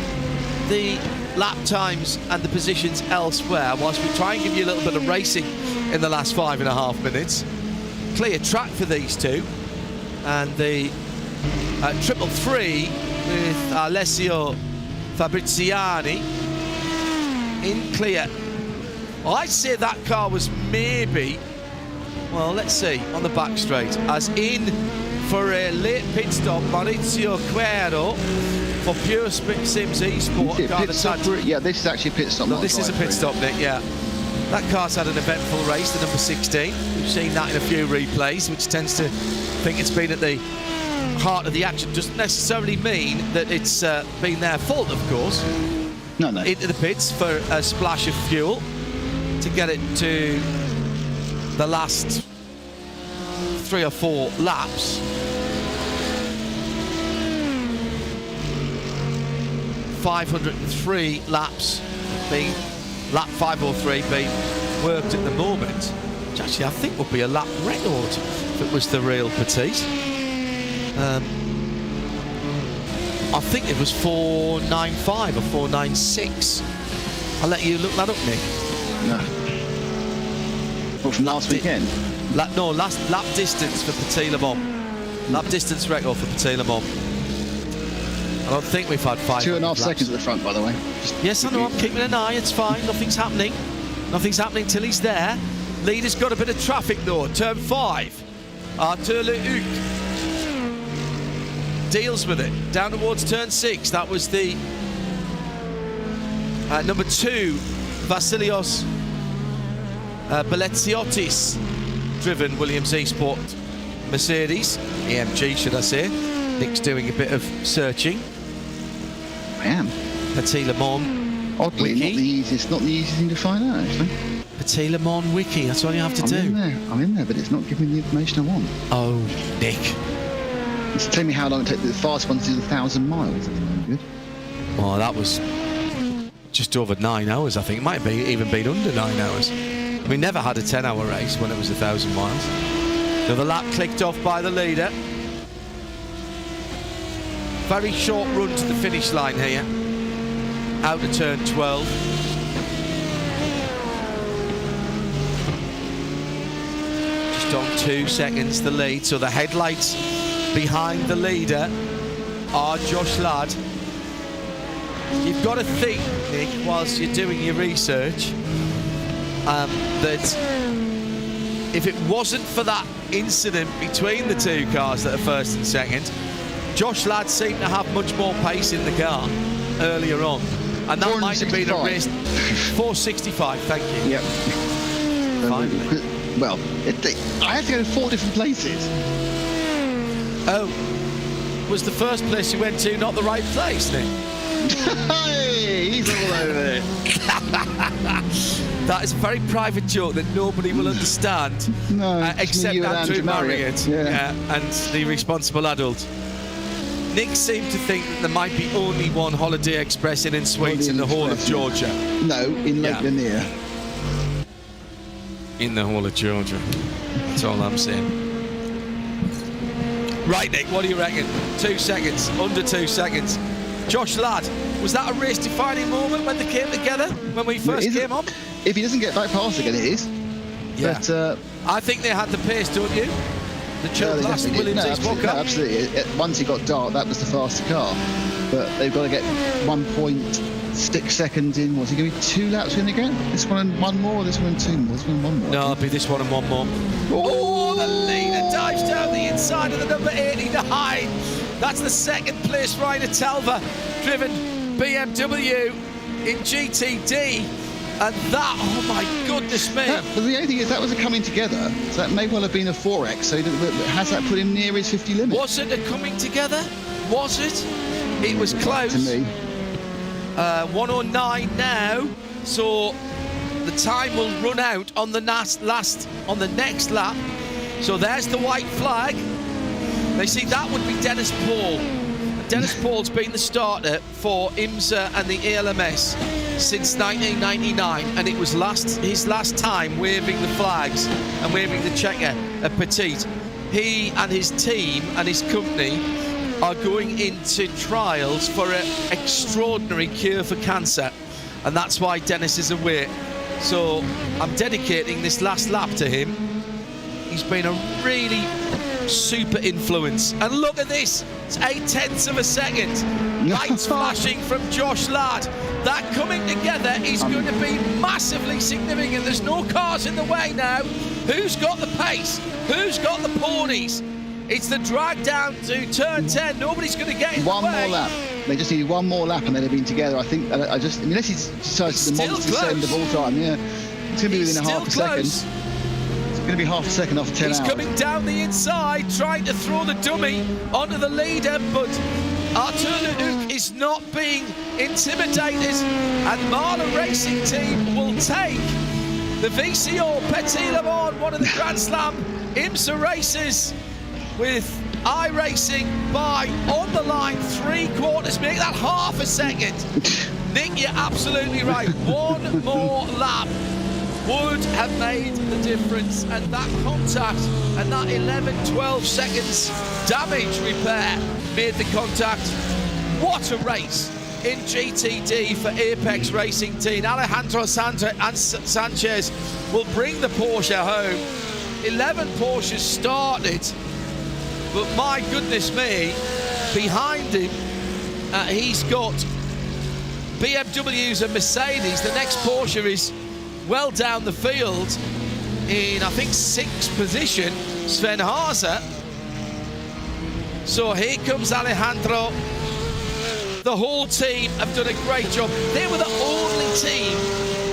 the lap times and the positions elsewhere whilst we try and give you a little bit of racing in the last 5.5 minutes. Clear track for these two, and the 333 with Alessio Fabriziani in clear. I'd say that car was maybe, well, let's see, on the back straight, as in for a late pit stop, Maurizio Quero for Pure Sims Esport. Yeah, this is actually a pit stop. No, this is a pit stop, Nick, yeah. That car's had an eventful race, the number 16. We've seen that in a few replays, which tends to think it's been at the heart of the action. Doesn't necessarily mean that it's been their fault, of course. No. Into the pits for a splash of fuel to get it to the last 3 or 4 laps. 503 laps being lap 503 being worked at the moment, which actually I think would be a lap record if it was the real Petit. I think it was 495 or 496. I'll let you look that up, Nick. No. What, from last weekend? Last lap distance for Petit Le Mans. Lap distance record for Petit Le Mans. I don't think we've had 5. 2.5 seconds at the front, by the way. Yes, I know, I'm keeping an eye, it's fine, nothing's happening. Nothing's happening till he's there. Leader's got a bit of traffic though, turn 5. Arthur Le Huc deals with it, down towards turn 6. That was the number 2, Vasilios Beletziotis driven Williams Esport Mercedes, AMG should I say. Nick's doing a bit of searching. I am. Petit Le Mans Oddly, not the easiest thing to find out, actually. Petit Le Mans wiki, that's all you have to do. I'm in there, but it's not giving me the information I want. Oh, Nick. It's telling me how long it takes the fast one to do 1,000 miles. That's not good. Oh, that was just over 9 hours, I think. It might have even been under 9 hours. We never had a 10-hour race when it was 1,000 miles. Another lap clicked off by the leader. Very short run to the finish line here. Out of turn 12. Just on 2 seconds the lead. So the headlights behind the leader are Josh Ladd. You've got to think, Nick, whilst you're doing your research, that if it wasn't for that incident between the two cars that are first and second, Josh Ladd seemed to have much more pace in the car earlier on, and that might have been a race. 465, thank you. Yep. Finally. Well, I had to go to 4 different places. Oh, was the first place you went to not the right place, Nick? Hey, he's all over it. That is a very private joke that nobody will understand, except Andrew Marriott and the responsible adult. Nick seemed to think that there might be only one Holiday Express Inn and Suites in the whole of Georgia. No, in Lake Lanier. In the whole of Georgia. That's all I'm saying. Right, Nick, what do you reckon? 2 seconds, under 2 seconds. Josh Ladd, was that a race-defining moment when they came together, when we first came on? If he doesn't get back past again, it is. Yeah. But, I think they had the pace, don't you? The last Williams absolutely, Cup. Absolutely. Once he got dark, that was the faster car. But they've got to get 1.6 seconds in. What's he going to be 2 laps in again? This one and 1 more, or this one and 2 more? This one and 1 more. No, it'll be this one and 1 more. Oh, the leader dives down the inside of the number 89. That's the second place Rainer Telver driven BMW in GTD. And that, oh my goodness me. But the only thing is that was a coming together. So that may well have been a 4X. So has that put him near his 50 limit? Was it a coming together? Was it? It was close. To me. 109 now. So the time will run out on the next lap. So there's the white flag. They see that would be Dennis Paul. Dennis Paul's been the starter for IMSA and the ELMS since 1999, and it was his last time waving the flags and waving the checker at Petit. He and his team and his company are going into trials for an extraordinary cure for cancer, and that's why Dennis is away. So I'm dedicating this last lap to him. He's been a really super influence, and look at this, it's 0.8 of a second. Lights flashing from Josh Ladd. That coming together is going to be massively significant. There's no cars in the way now. Who's got the pace? Who's got the ponies? It's the drag down to turn 10. Nobody's going to get in the way. One more lap. They just need 1 more lap and they'd have been together. I think, unless he decides the monster send of all time, it's going to be within half a second. Going to be half a second after 10 hours. He's coming down the inside, trying to throw the dummy onto the leader, but Artur Leduc is not being intimidated, and Marla Racing Team will take the VCO Petit Le Mans, one of the Grand Slam IMSA races, with iRacing by on the line 3/4. Make that half a second. Nick, you're absolutely right. 1 more lap would have made the difference, and that contact and that 11-12 seconds damage repair made the contact. What a race in GTD for Apex Racing Team. Alejandro Sanchez will bring the Porsche home. 11 Porsches started, but my goodness me, behind him he's got BMWs and Mercedes. The next Porsche is well down the field in, I think, 6th position, Sven Haase. So here comes Alejandro. The whole team have done a great job. They were the only team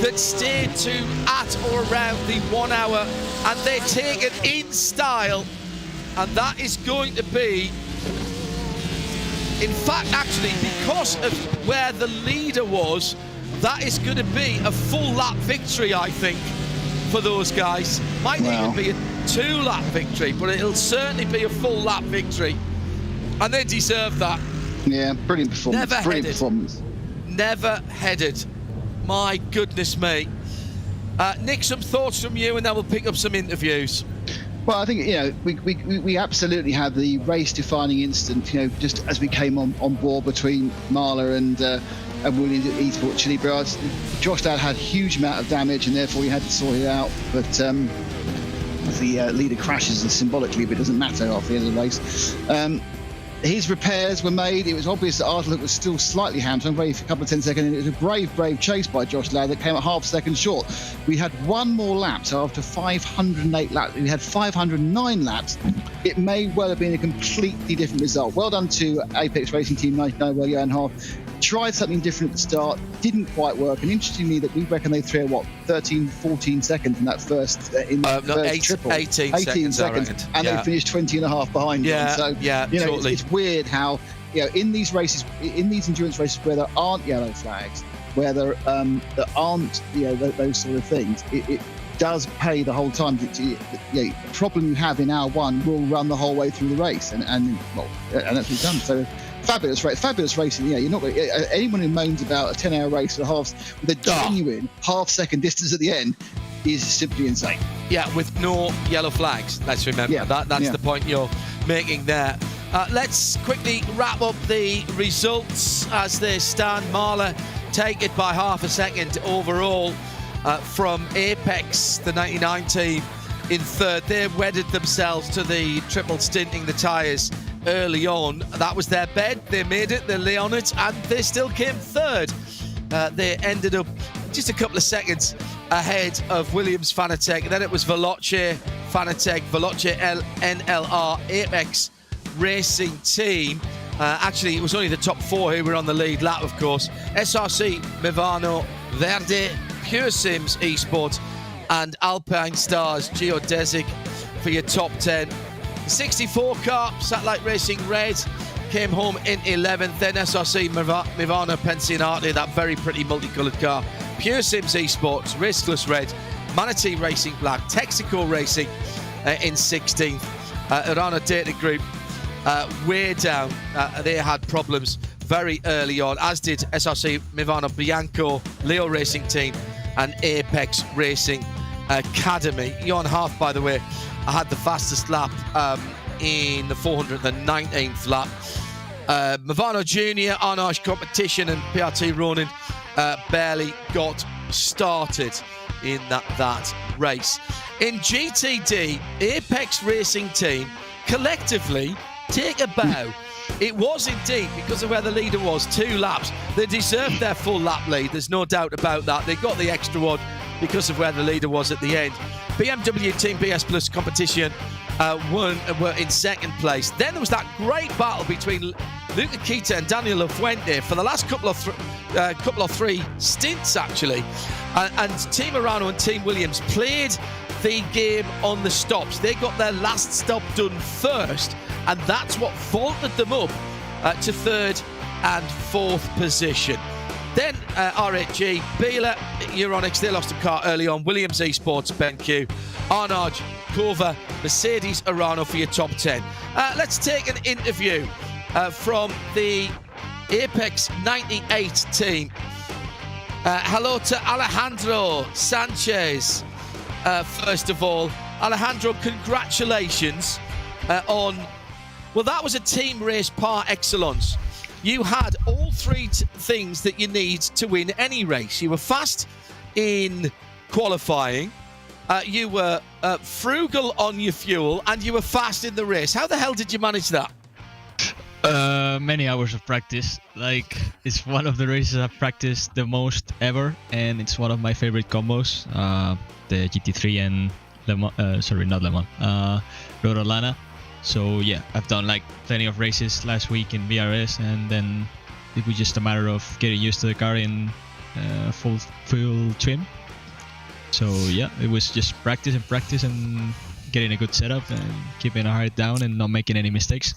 that stayed to at or around the 1 hour, and they take it in style, and that is going to be, in fact, actually, because of where the leader was that is going to be a full lap victory, I think, for those guys. Might even be a 2-lap victory, but it'll certainly be a full lap victory. And they deserve that. Yeah, brilliant performance. Performance. Never headed. My goodness me. Nick, some thoughts from you, and then we'll pick up some interviews. Well, I think, we absolutely had the race-defining instant, just as we came on board between Marla and Williams at Esports Chili Brass. Josh Dowd had a huge amount of damage, and therefore we had to sort it out. But the leader crashes symbolically, but it doesn't matter after the end of the race. His repairs were made. It was obvious that Arthur was still slightly hamstrung, for a couple of 10 seconds. And it was a brave chase by Josh Dowd that came at half a second short. We had one more lap, so after 508 laps, we had 509 laps. It may well have been a completely different result. Well done to Apex Racing Team 99, well, Johan Hoff. Tried something different at the start, didn't quite work, and interestingly that we reckon they threw 13, 14 seconds in that first triple. 18 seconds, and they finished 20 and a half behind. Yeah, so, totally. It's weird how, in these races, in these endurance races where there aren't yellow flags, where there aren't those sort of things, it does pay the whole time. The problem you have in R1 will run the whole way through the race, and that's what we've done. So. Fabulous racing. You're not anyone who moans about a 10-hour race with a genuine half-second distance at the end is simply insane. Yeah, with no yellow flags. Let's remember that's the point you're making there. Let's quickly wrap up the results as they stand. Marla take it by half a second overall from Apex, the 99 team, in third. They wedded themselves to the triple stinting the tyres early on. That was their bed. They made it, they lay on it, and they still came third. They ended up just a couple of seconds ahead of Williams Fanatec. Then it was Veloce Fanatec, Veloce NLR Apex Racing Team. Actually, it was only the top 4 who were on the lead lap, of course. SRC, Mivano, Verde, Pure Sims Esports, and Alpine Stars Geodesic for your top 10. 64 car, Satellite Racing Red, came home in 11th. Then SRC Mivano Pensionati, that very pretty multicoloured car. Pure Sims Esports, Riskless Red, Manatee Racing Black, Texaco Racing in 16th. Urana Data Group way down. They had problems very early on, as did SRC Mivano Bianco, Leo Racing Team, and Apex Racing Academy. Johan Half, by the way, I had the fastest lap in the 419th lap. Mavano Junior, Arnage Competition, and PRT Ronin barely got started in that race. In GTD, Apex Racing Team collectively take a bow. It was indeed, because of where the leader was, 2 laps. They deserved their full lap lead, there's no doubt about that. They got the extra one because of where the leader was at the end. BMW Team BS Plus Competition were in second place. Then there was that great battle between Luca Kita and Daniel Lafuente for the last couple of 3 stints, actually. And Team Arano and Team Williams played the game on the stops. They got their last stop done first, and that's what vaulted them up to 3rd and 4th position. Then R8G, Bela, Euronics, they lost a car early on. Williams Esports, BenQ, Arnage, Kova, Mercedes, Arano for your top 10. Let's take an interview from the Apex 98 team. Hello to Alejandro Sanchez. First of all, Alejandro, congratulations on, well, that was a team race par excellence. You had all 3 things that you need to win any race. You were fast in qualifying, you were frugal on your fuel, and you were fast in the race. How the hell did you manage that? Many hours of practice. Like, it's one of the races I've practiced the most ever, and it's one of my favorite combos. The GT3 and Le Mans, not Le Mans, Rodolana. So yeah, I've done like plenty of races last week in VRS, and then it was just a matter of getting used to the car in full trim. So yeah, it was just practice and getting a good setup and keeping our head down and not making any mistakes.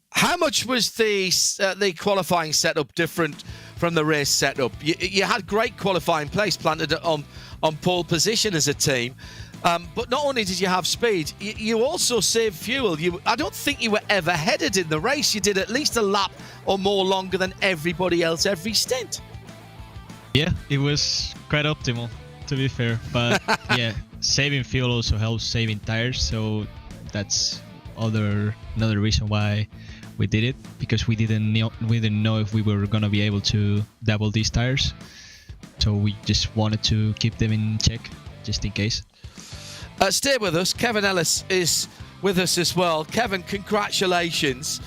How much was the qualifying setup different from the race setup. You had great qualifying place, planted on pole position as a team. But not only did you have speed, you also saved fuel. I don't think you were ever headed in the race. You did at least a lap or more longer than everybody else every stint. Yeah, it was quite optimal, to be fair. But yeah, saving fuel also helps saving tires. So that's another reason why we did it, because we didn't know if we were gonna be able to double these tires. So we just wanted to keep them in check, just in case. Stay with us. Kevin Ellis is with us as well. Kevin, congratulations.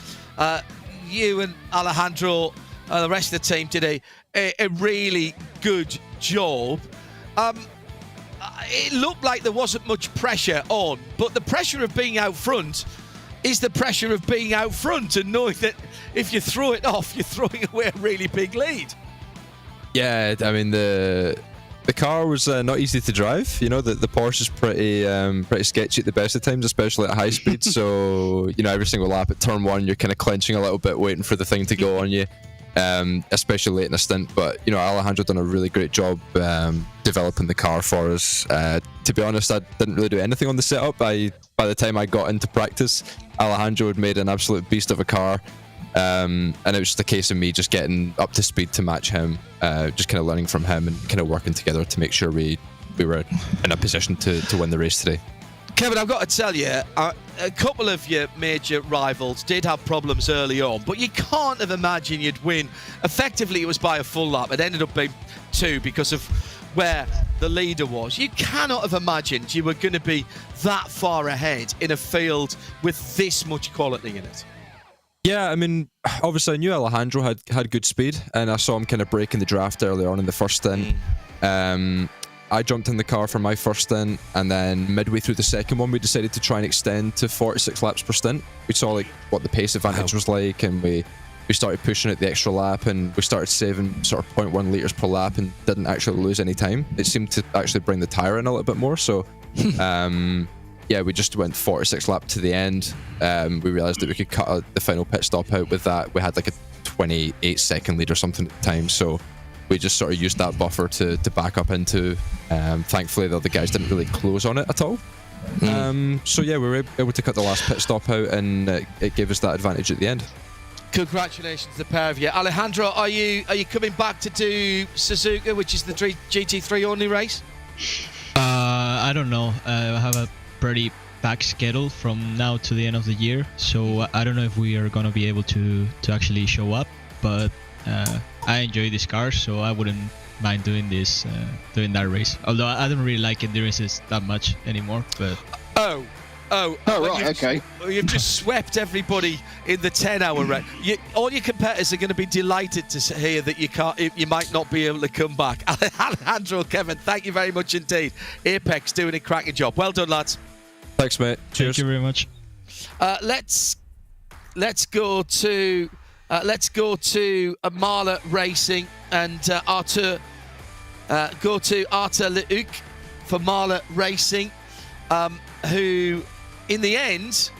You and Alejandro, the rest of the team did a really good job. It looked like there wasn't much pressure on, but the pressure of being out front is the pressure of being out front and knowing that if you throw it off, you're throwing away a really big lead. Yeah, I mean, the car was not easy to drive. You know, the Porsche is pretty sketchy at the best of times, especially at high speed. So, you know, every single lap at turn one, you're kind of clenching a little bit, waiting for the thing to go on you, especially late in a stint. But, you know, Alejandro done a really great job developing the car for us. To be honest, I didn't really do anything on the setup. By the time I got into practice, Alejandro had made an absolute beast of a car. And it was just a case of me just getting up to speed to match him, just kind of learning from him and kind of working together to make sure we were in a position to win the race today. Kevin, I've got to tell you, a couple of your major rivals did have problems early on, but you can't have imagined you'd win. Effectively, it was by a full lap. It ended up being 2 because of where the leader was. You cannot have imagined you were going to be that far ahead in a field with this much quality in it. Yeah, I mean, obviously I knew Alejandro had good speed, and I saw him kind of breaking the draft early on in the first stint. I jumped in the car for my first stint, and then midway through the second one, we decided to try and extend to 46 laps per stint. We saw like what the pace advantage was like, and we started pushing it the extra lap, and we started saving sort of 0.1 litres per lap and didn't actually lose any time. It seemed to actually bring the tyre in a little bit more, so yeah, we just went 46 lap to the end. We realised that we could cut the final pit stop out with that. We had like a 28-second lead or something at the time, so we just sort of used that buffer to back up into. Thankfully, the other guys didn't really close on it at all. So yeah, we were able to cut the last pit stop out, and it gave us that advantage at the end. Congratulations to the pair of you. Alejandro, are you coming back to do Suzuka, which is the GT3 only race? I don't know. I have a pretty packed schedule from now to the end of the year, so I don't know if we are gonna be able to actually show up, but I enjoy this car, so I wouldn't mind doing that race, although I don't really like endurances that much anymore. But right, okay. You've just swept everybody in the 10-hour race. All your competitors are going to be delighted to hear that you might not be able to come back. Alejandro, Kevin, thank you very much indeed. Apex doing a cracking job. Well done, lads. Thanks, mate. Cheers. Thank you very much. Let's go to Marla Racing and Arthur. Go to Arthur Leuk for Marla Racing, who, in the end,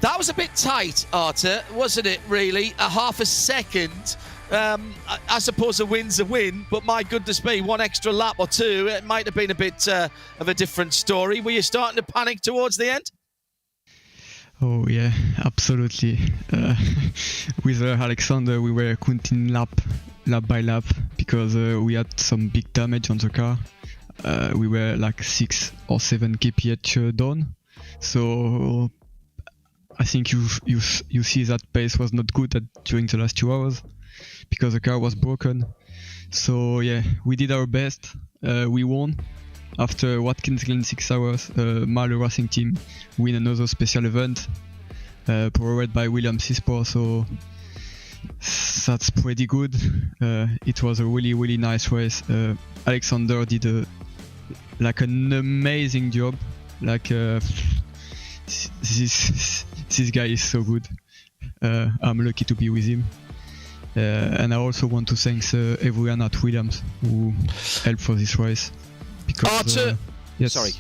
that was a bit tight, Arthur, wasn't it? Really, a half a second. I suppose a win's a win, but my goodness me, one extra lap or two, it might have been a bit of a different story. Were you starting to panic towards the end? Oh yeah, absolutely. With Alexander, we were counting lap by lap because we had some big damage on the car. We were like 6 or 7 kph down, so I think you see that pace was not good during the last 2 hours because the car was broken. So yeah, we did our best. We won. After Watkins Glen 6 hours, Marla Racing team win another special event powered by Williams eSport, so that's pretty good. It was a really nice race. Alexander did an amazing job. This guy is so good. I'm lucky to be with him. And I also want to thank everyone at Williams who helped for this race. Because, Arthur, yes. sorry.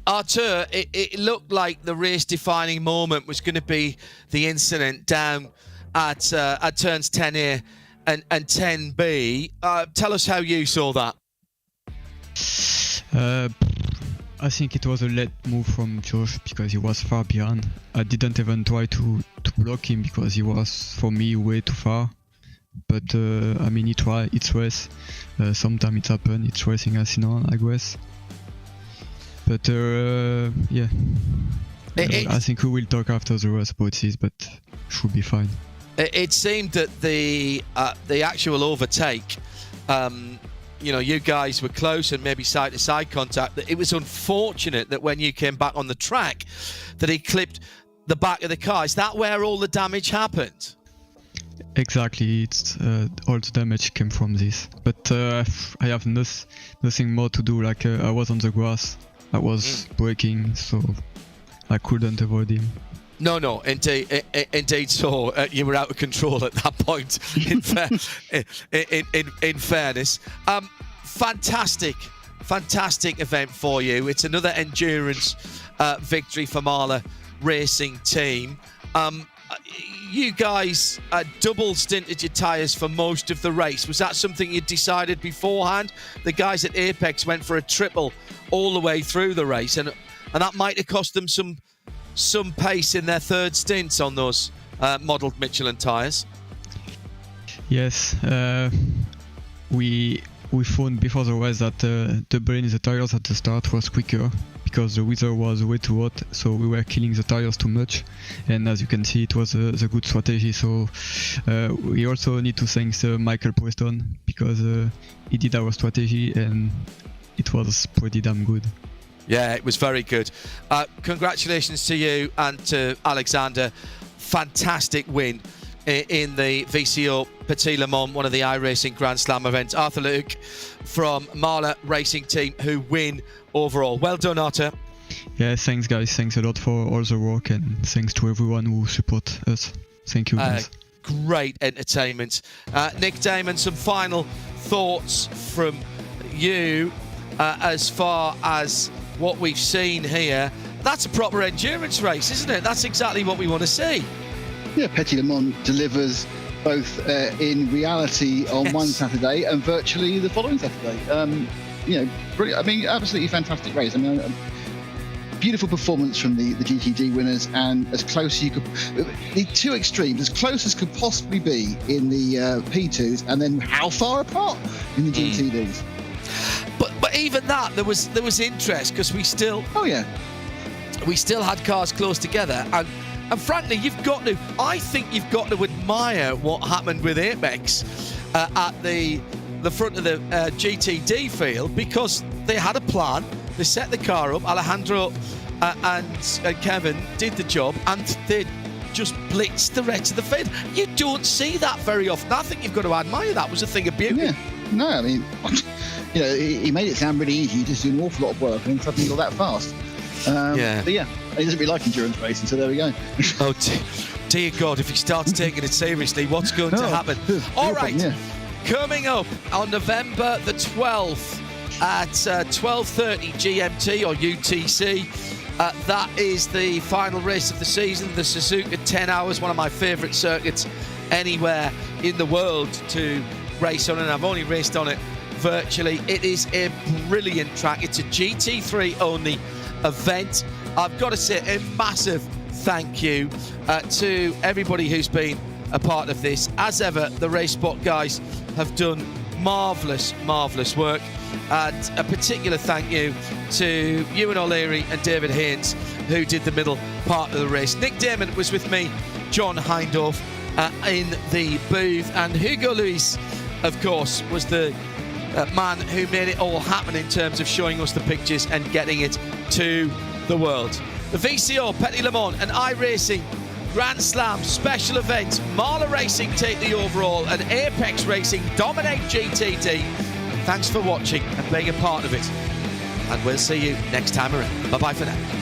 Arthur, it looked like the race-defining moment was going to be the incident down at turns 10A and 10B. Tell us how you saw that. I think it was a late move from Josh because he was far behind. I didn't even try to block him because he was, for me, way too far. But I mean, he tried. It's race. Sometimes it happens. It's racing as you know, I guess. But yeah, I think we will talk after the race about this, but should be fine. It seemed that the actual overtake, you guys were close and maybe side-to-side contact. That it was unfortunate that when you came back on the track, that he clipped the back of the car. Is that where all the damage happened? Exactly, it's all the damage came from this. But I have nothing more to do. Like I was on the grass, I was braking, so I couldn't avoid him. No, indeed. So you were out of control at that point. In fairness, fantastic event for you. It's another endurance victory for Marla Racing Team. You guys double stinted your tyres for most of the race. Was that something you decided beforehand? The guys at Apex went for a triple all the way through the race, and that might have cost them some pace in their third stints on those modelled Michelin tyres. Yes, we found before the race that doubling the tyres at the start was quicker because the weather was way too hot, so we were killing the tyres too much. And as you can see, it was a good strategy. So we also need to thank Michael Preston because he did our strategy and it was pretty damn good. Yeah, it was very good. Congratulations to you and to Alexander. Fantastic win in the VCO Petit Le Mans, one of the iRacing Grand Slam events. Arthur Luke from Marla Racing Team, who win overall. Well done, Arthur. Yeah, thanks guys. Thanks a lot for all the work and thanks to everyone who support us. Thank you guys. Great entertainment. Nick Damon, some final thoughts from you as far as what we've seen here. That's a proper endurance race, isn't it? That's exactly what we want to see. Yeah, Petit Le Mans delivers both in reality on one Saturday and virtually the following Saturday. Brilliant. I mean, absolutely fantastic race. I mean, beautiful performance from the GTD winners, and as close as you could, the two extremes, as close as could possibly be in the P2s, and then how far apart in the GTDs. But even that, there was interest because we still had cars close together, and frankly, I think you've got to admire what happened with Apex at the front of the GTD field, because they had a plan. They set the car up. Alejandro and Kevin did the job, and they just blitzed the rest of the field. You don't see that very often. I think you've got to admire that. It was a thing of beauty. Yeah. No, I mean, he made it sound really easy. You just do an awful lot of work and suddenly you're that fast. But yeah, he doesn't really like endurance racing, so there we go. Oh, dear God, if he starts taking it seriously, what's going to happen? All right, coming up on November the 12th at 12:30 GMT or UTC, that is the final race of the season, the Suzuka 10 Hours, one of my favourite circuits anywhere in the world to race on, and I've only raced on it virtually. It is a brilliant track. It's a GT3 only event. I've got to say a massive thank you to everybody who's been a part of this. As ever, the RaceSpot guys have done marvellous work, and a particular thank you to Ewan O'Leary and David Haynes, who did the middle part of the race. Nick Damon was with me, John Hindorf, in the booth, and Hugo Luis, of course, was the man who made it all happen in terms of showing us the pictures and getting it to the world. The VCO Petit Le Mans and iRacing Grand Slam special event. Marla Racing take the overall and Apex Racing dominate GTD. Thanks for watching and being a part of it, and we'll see you next time around. Bye bye for now.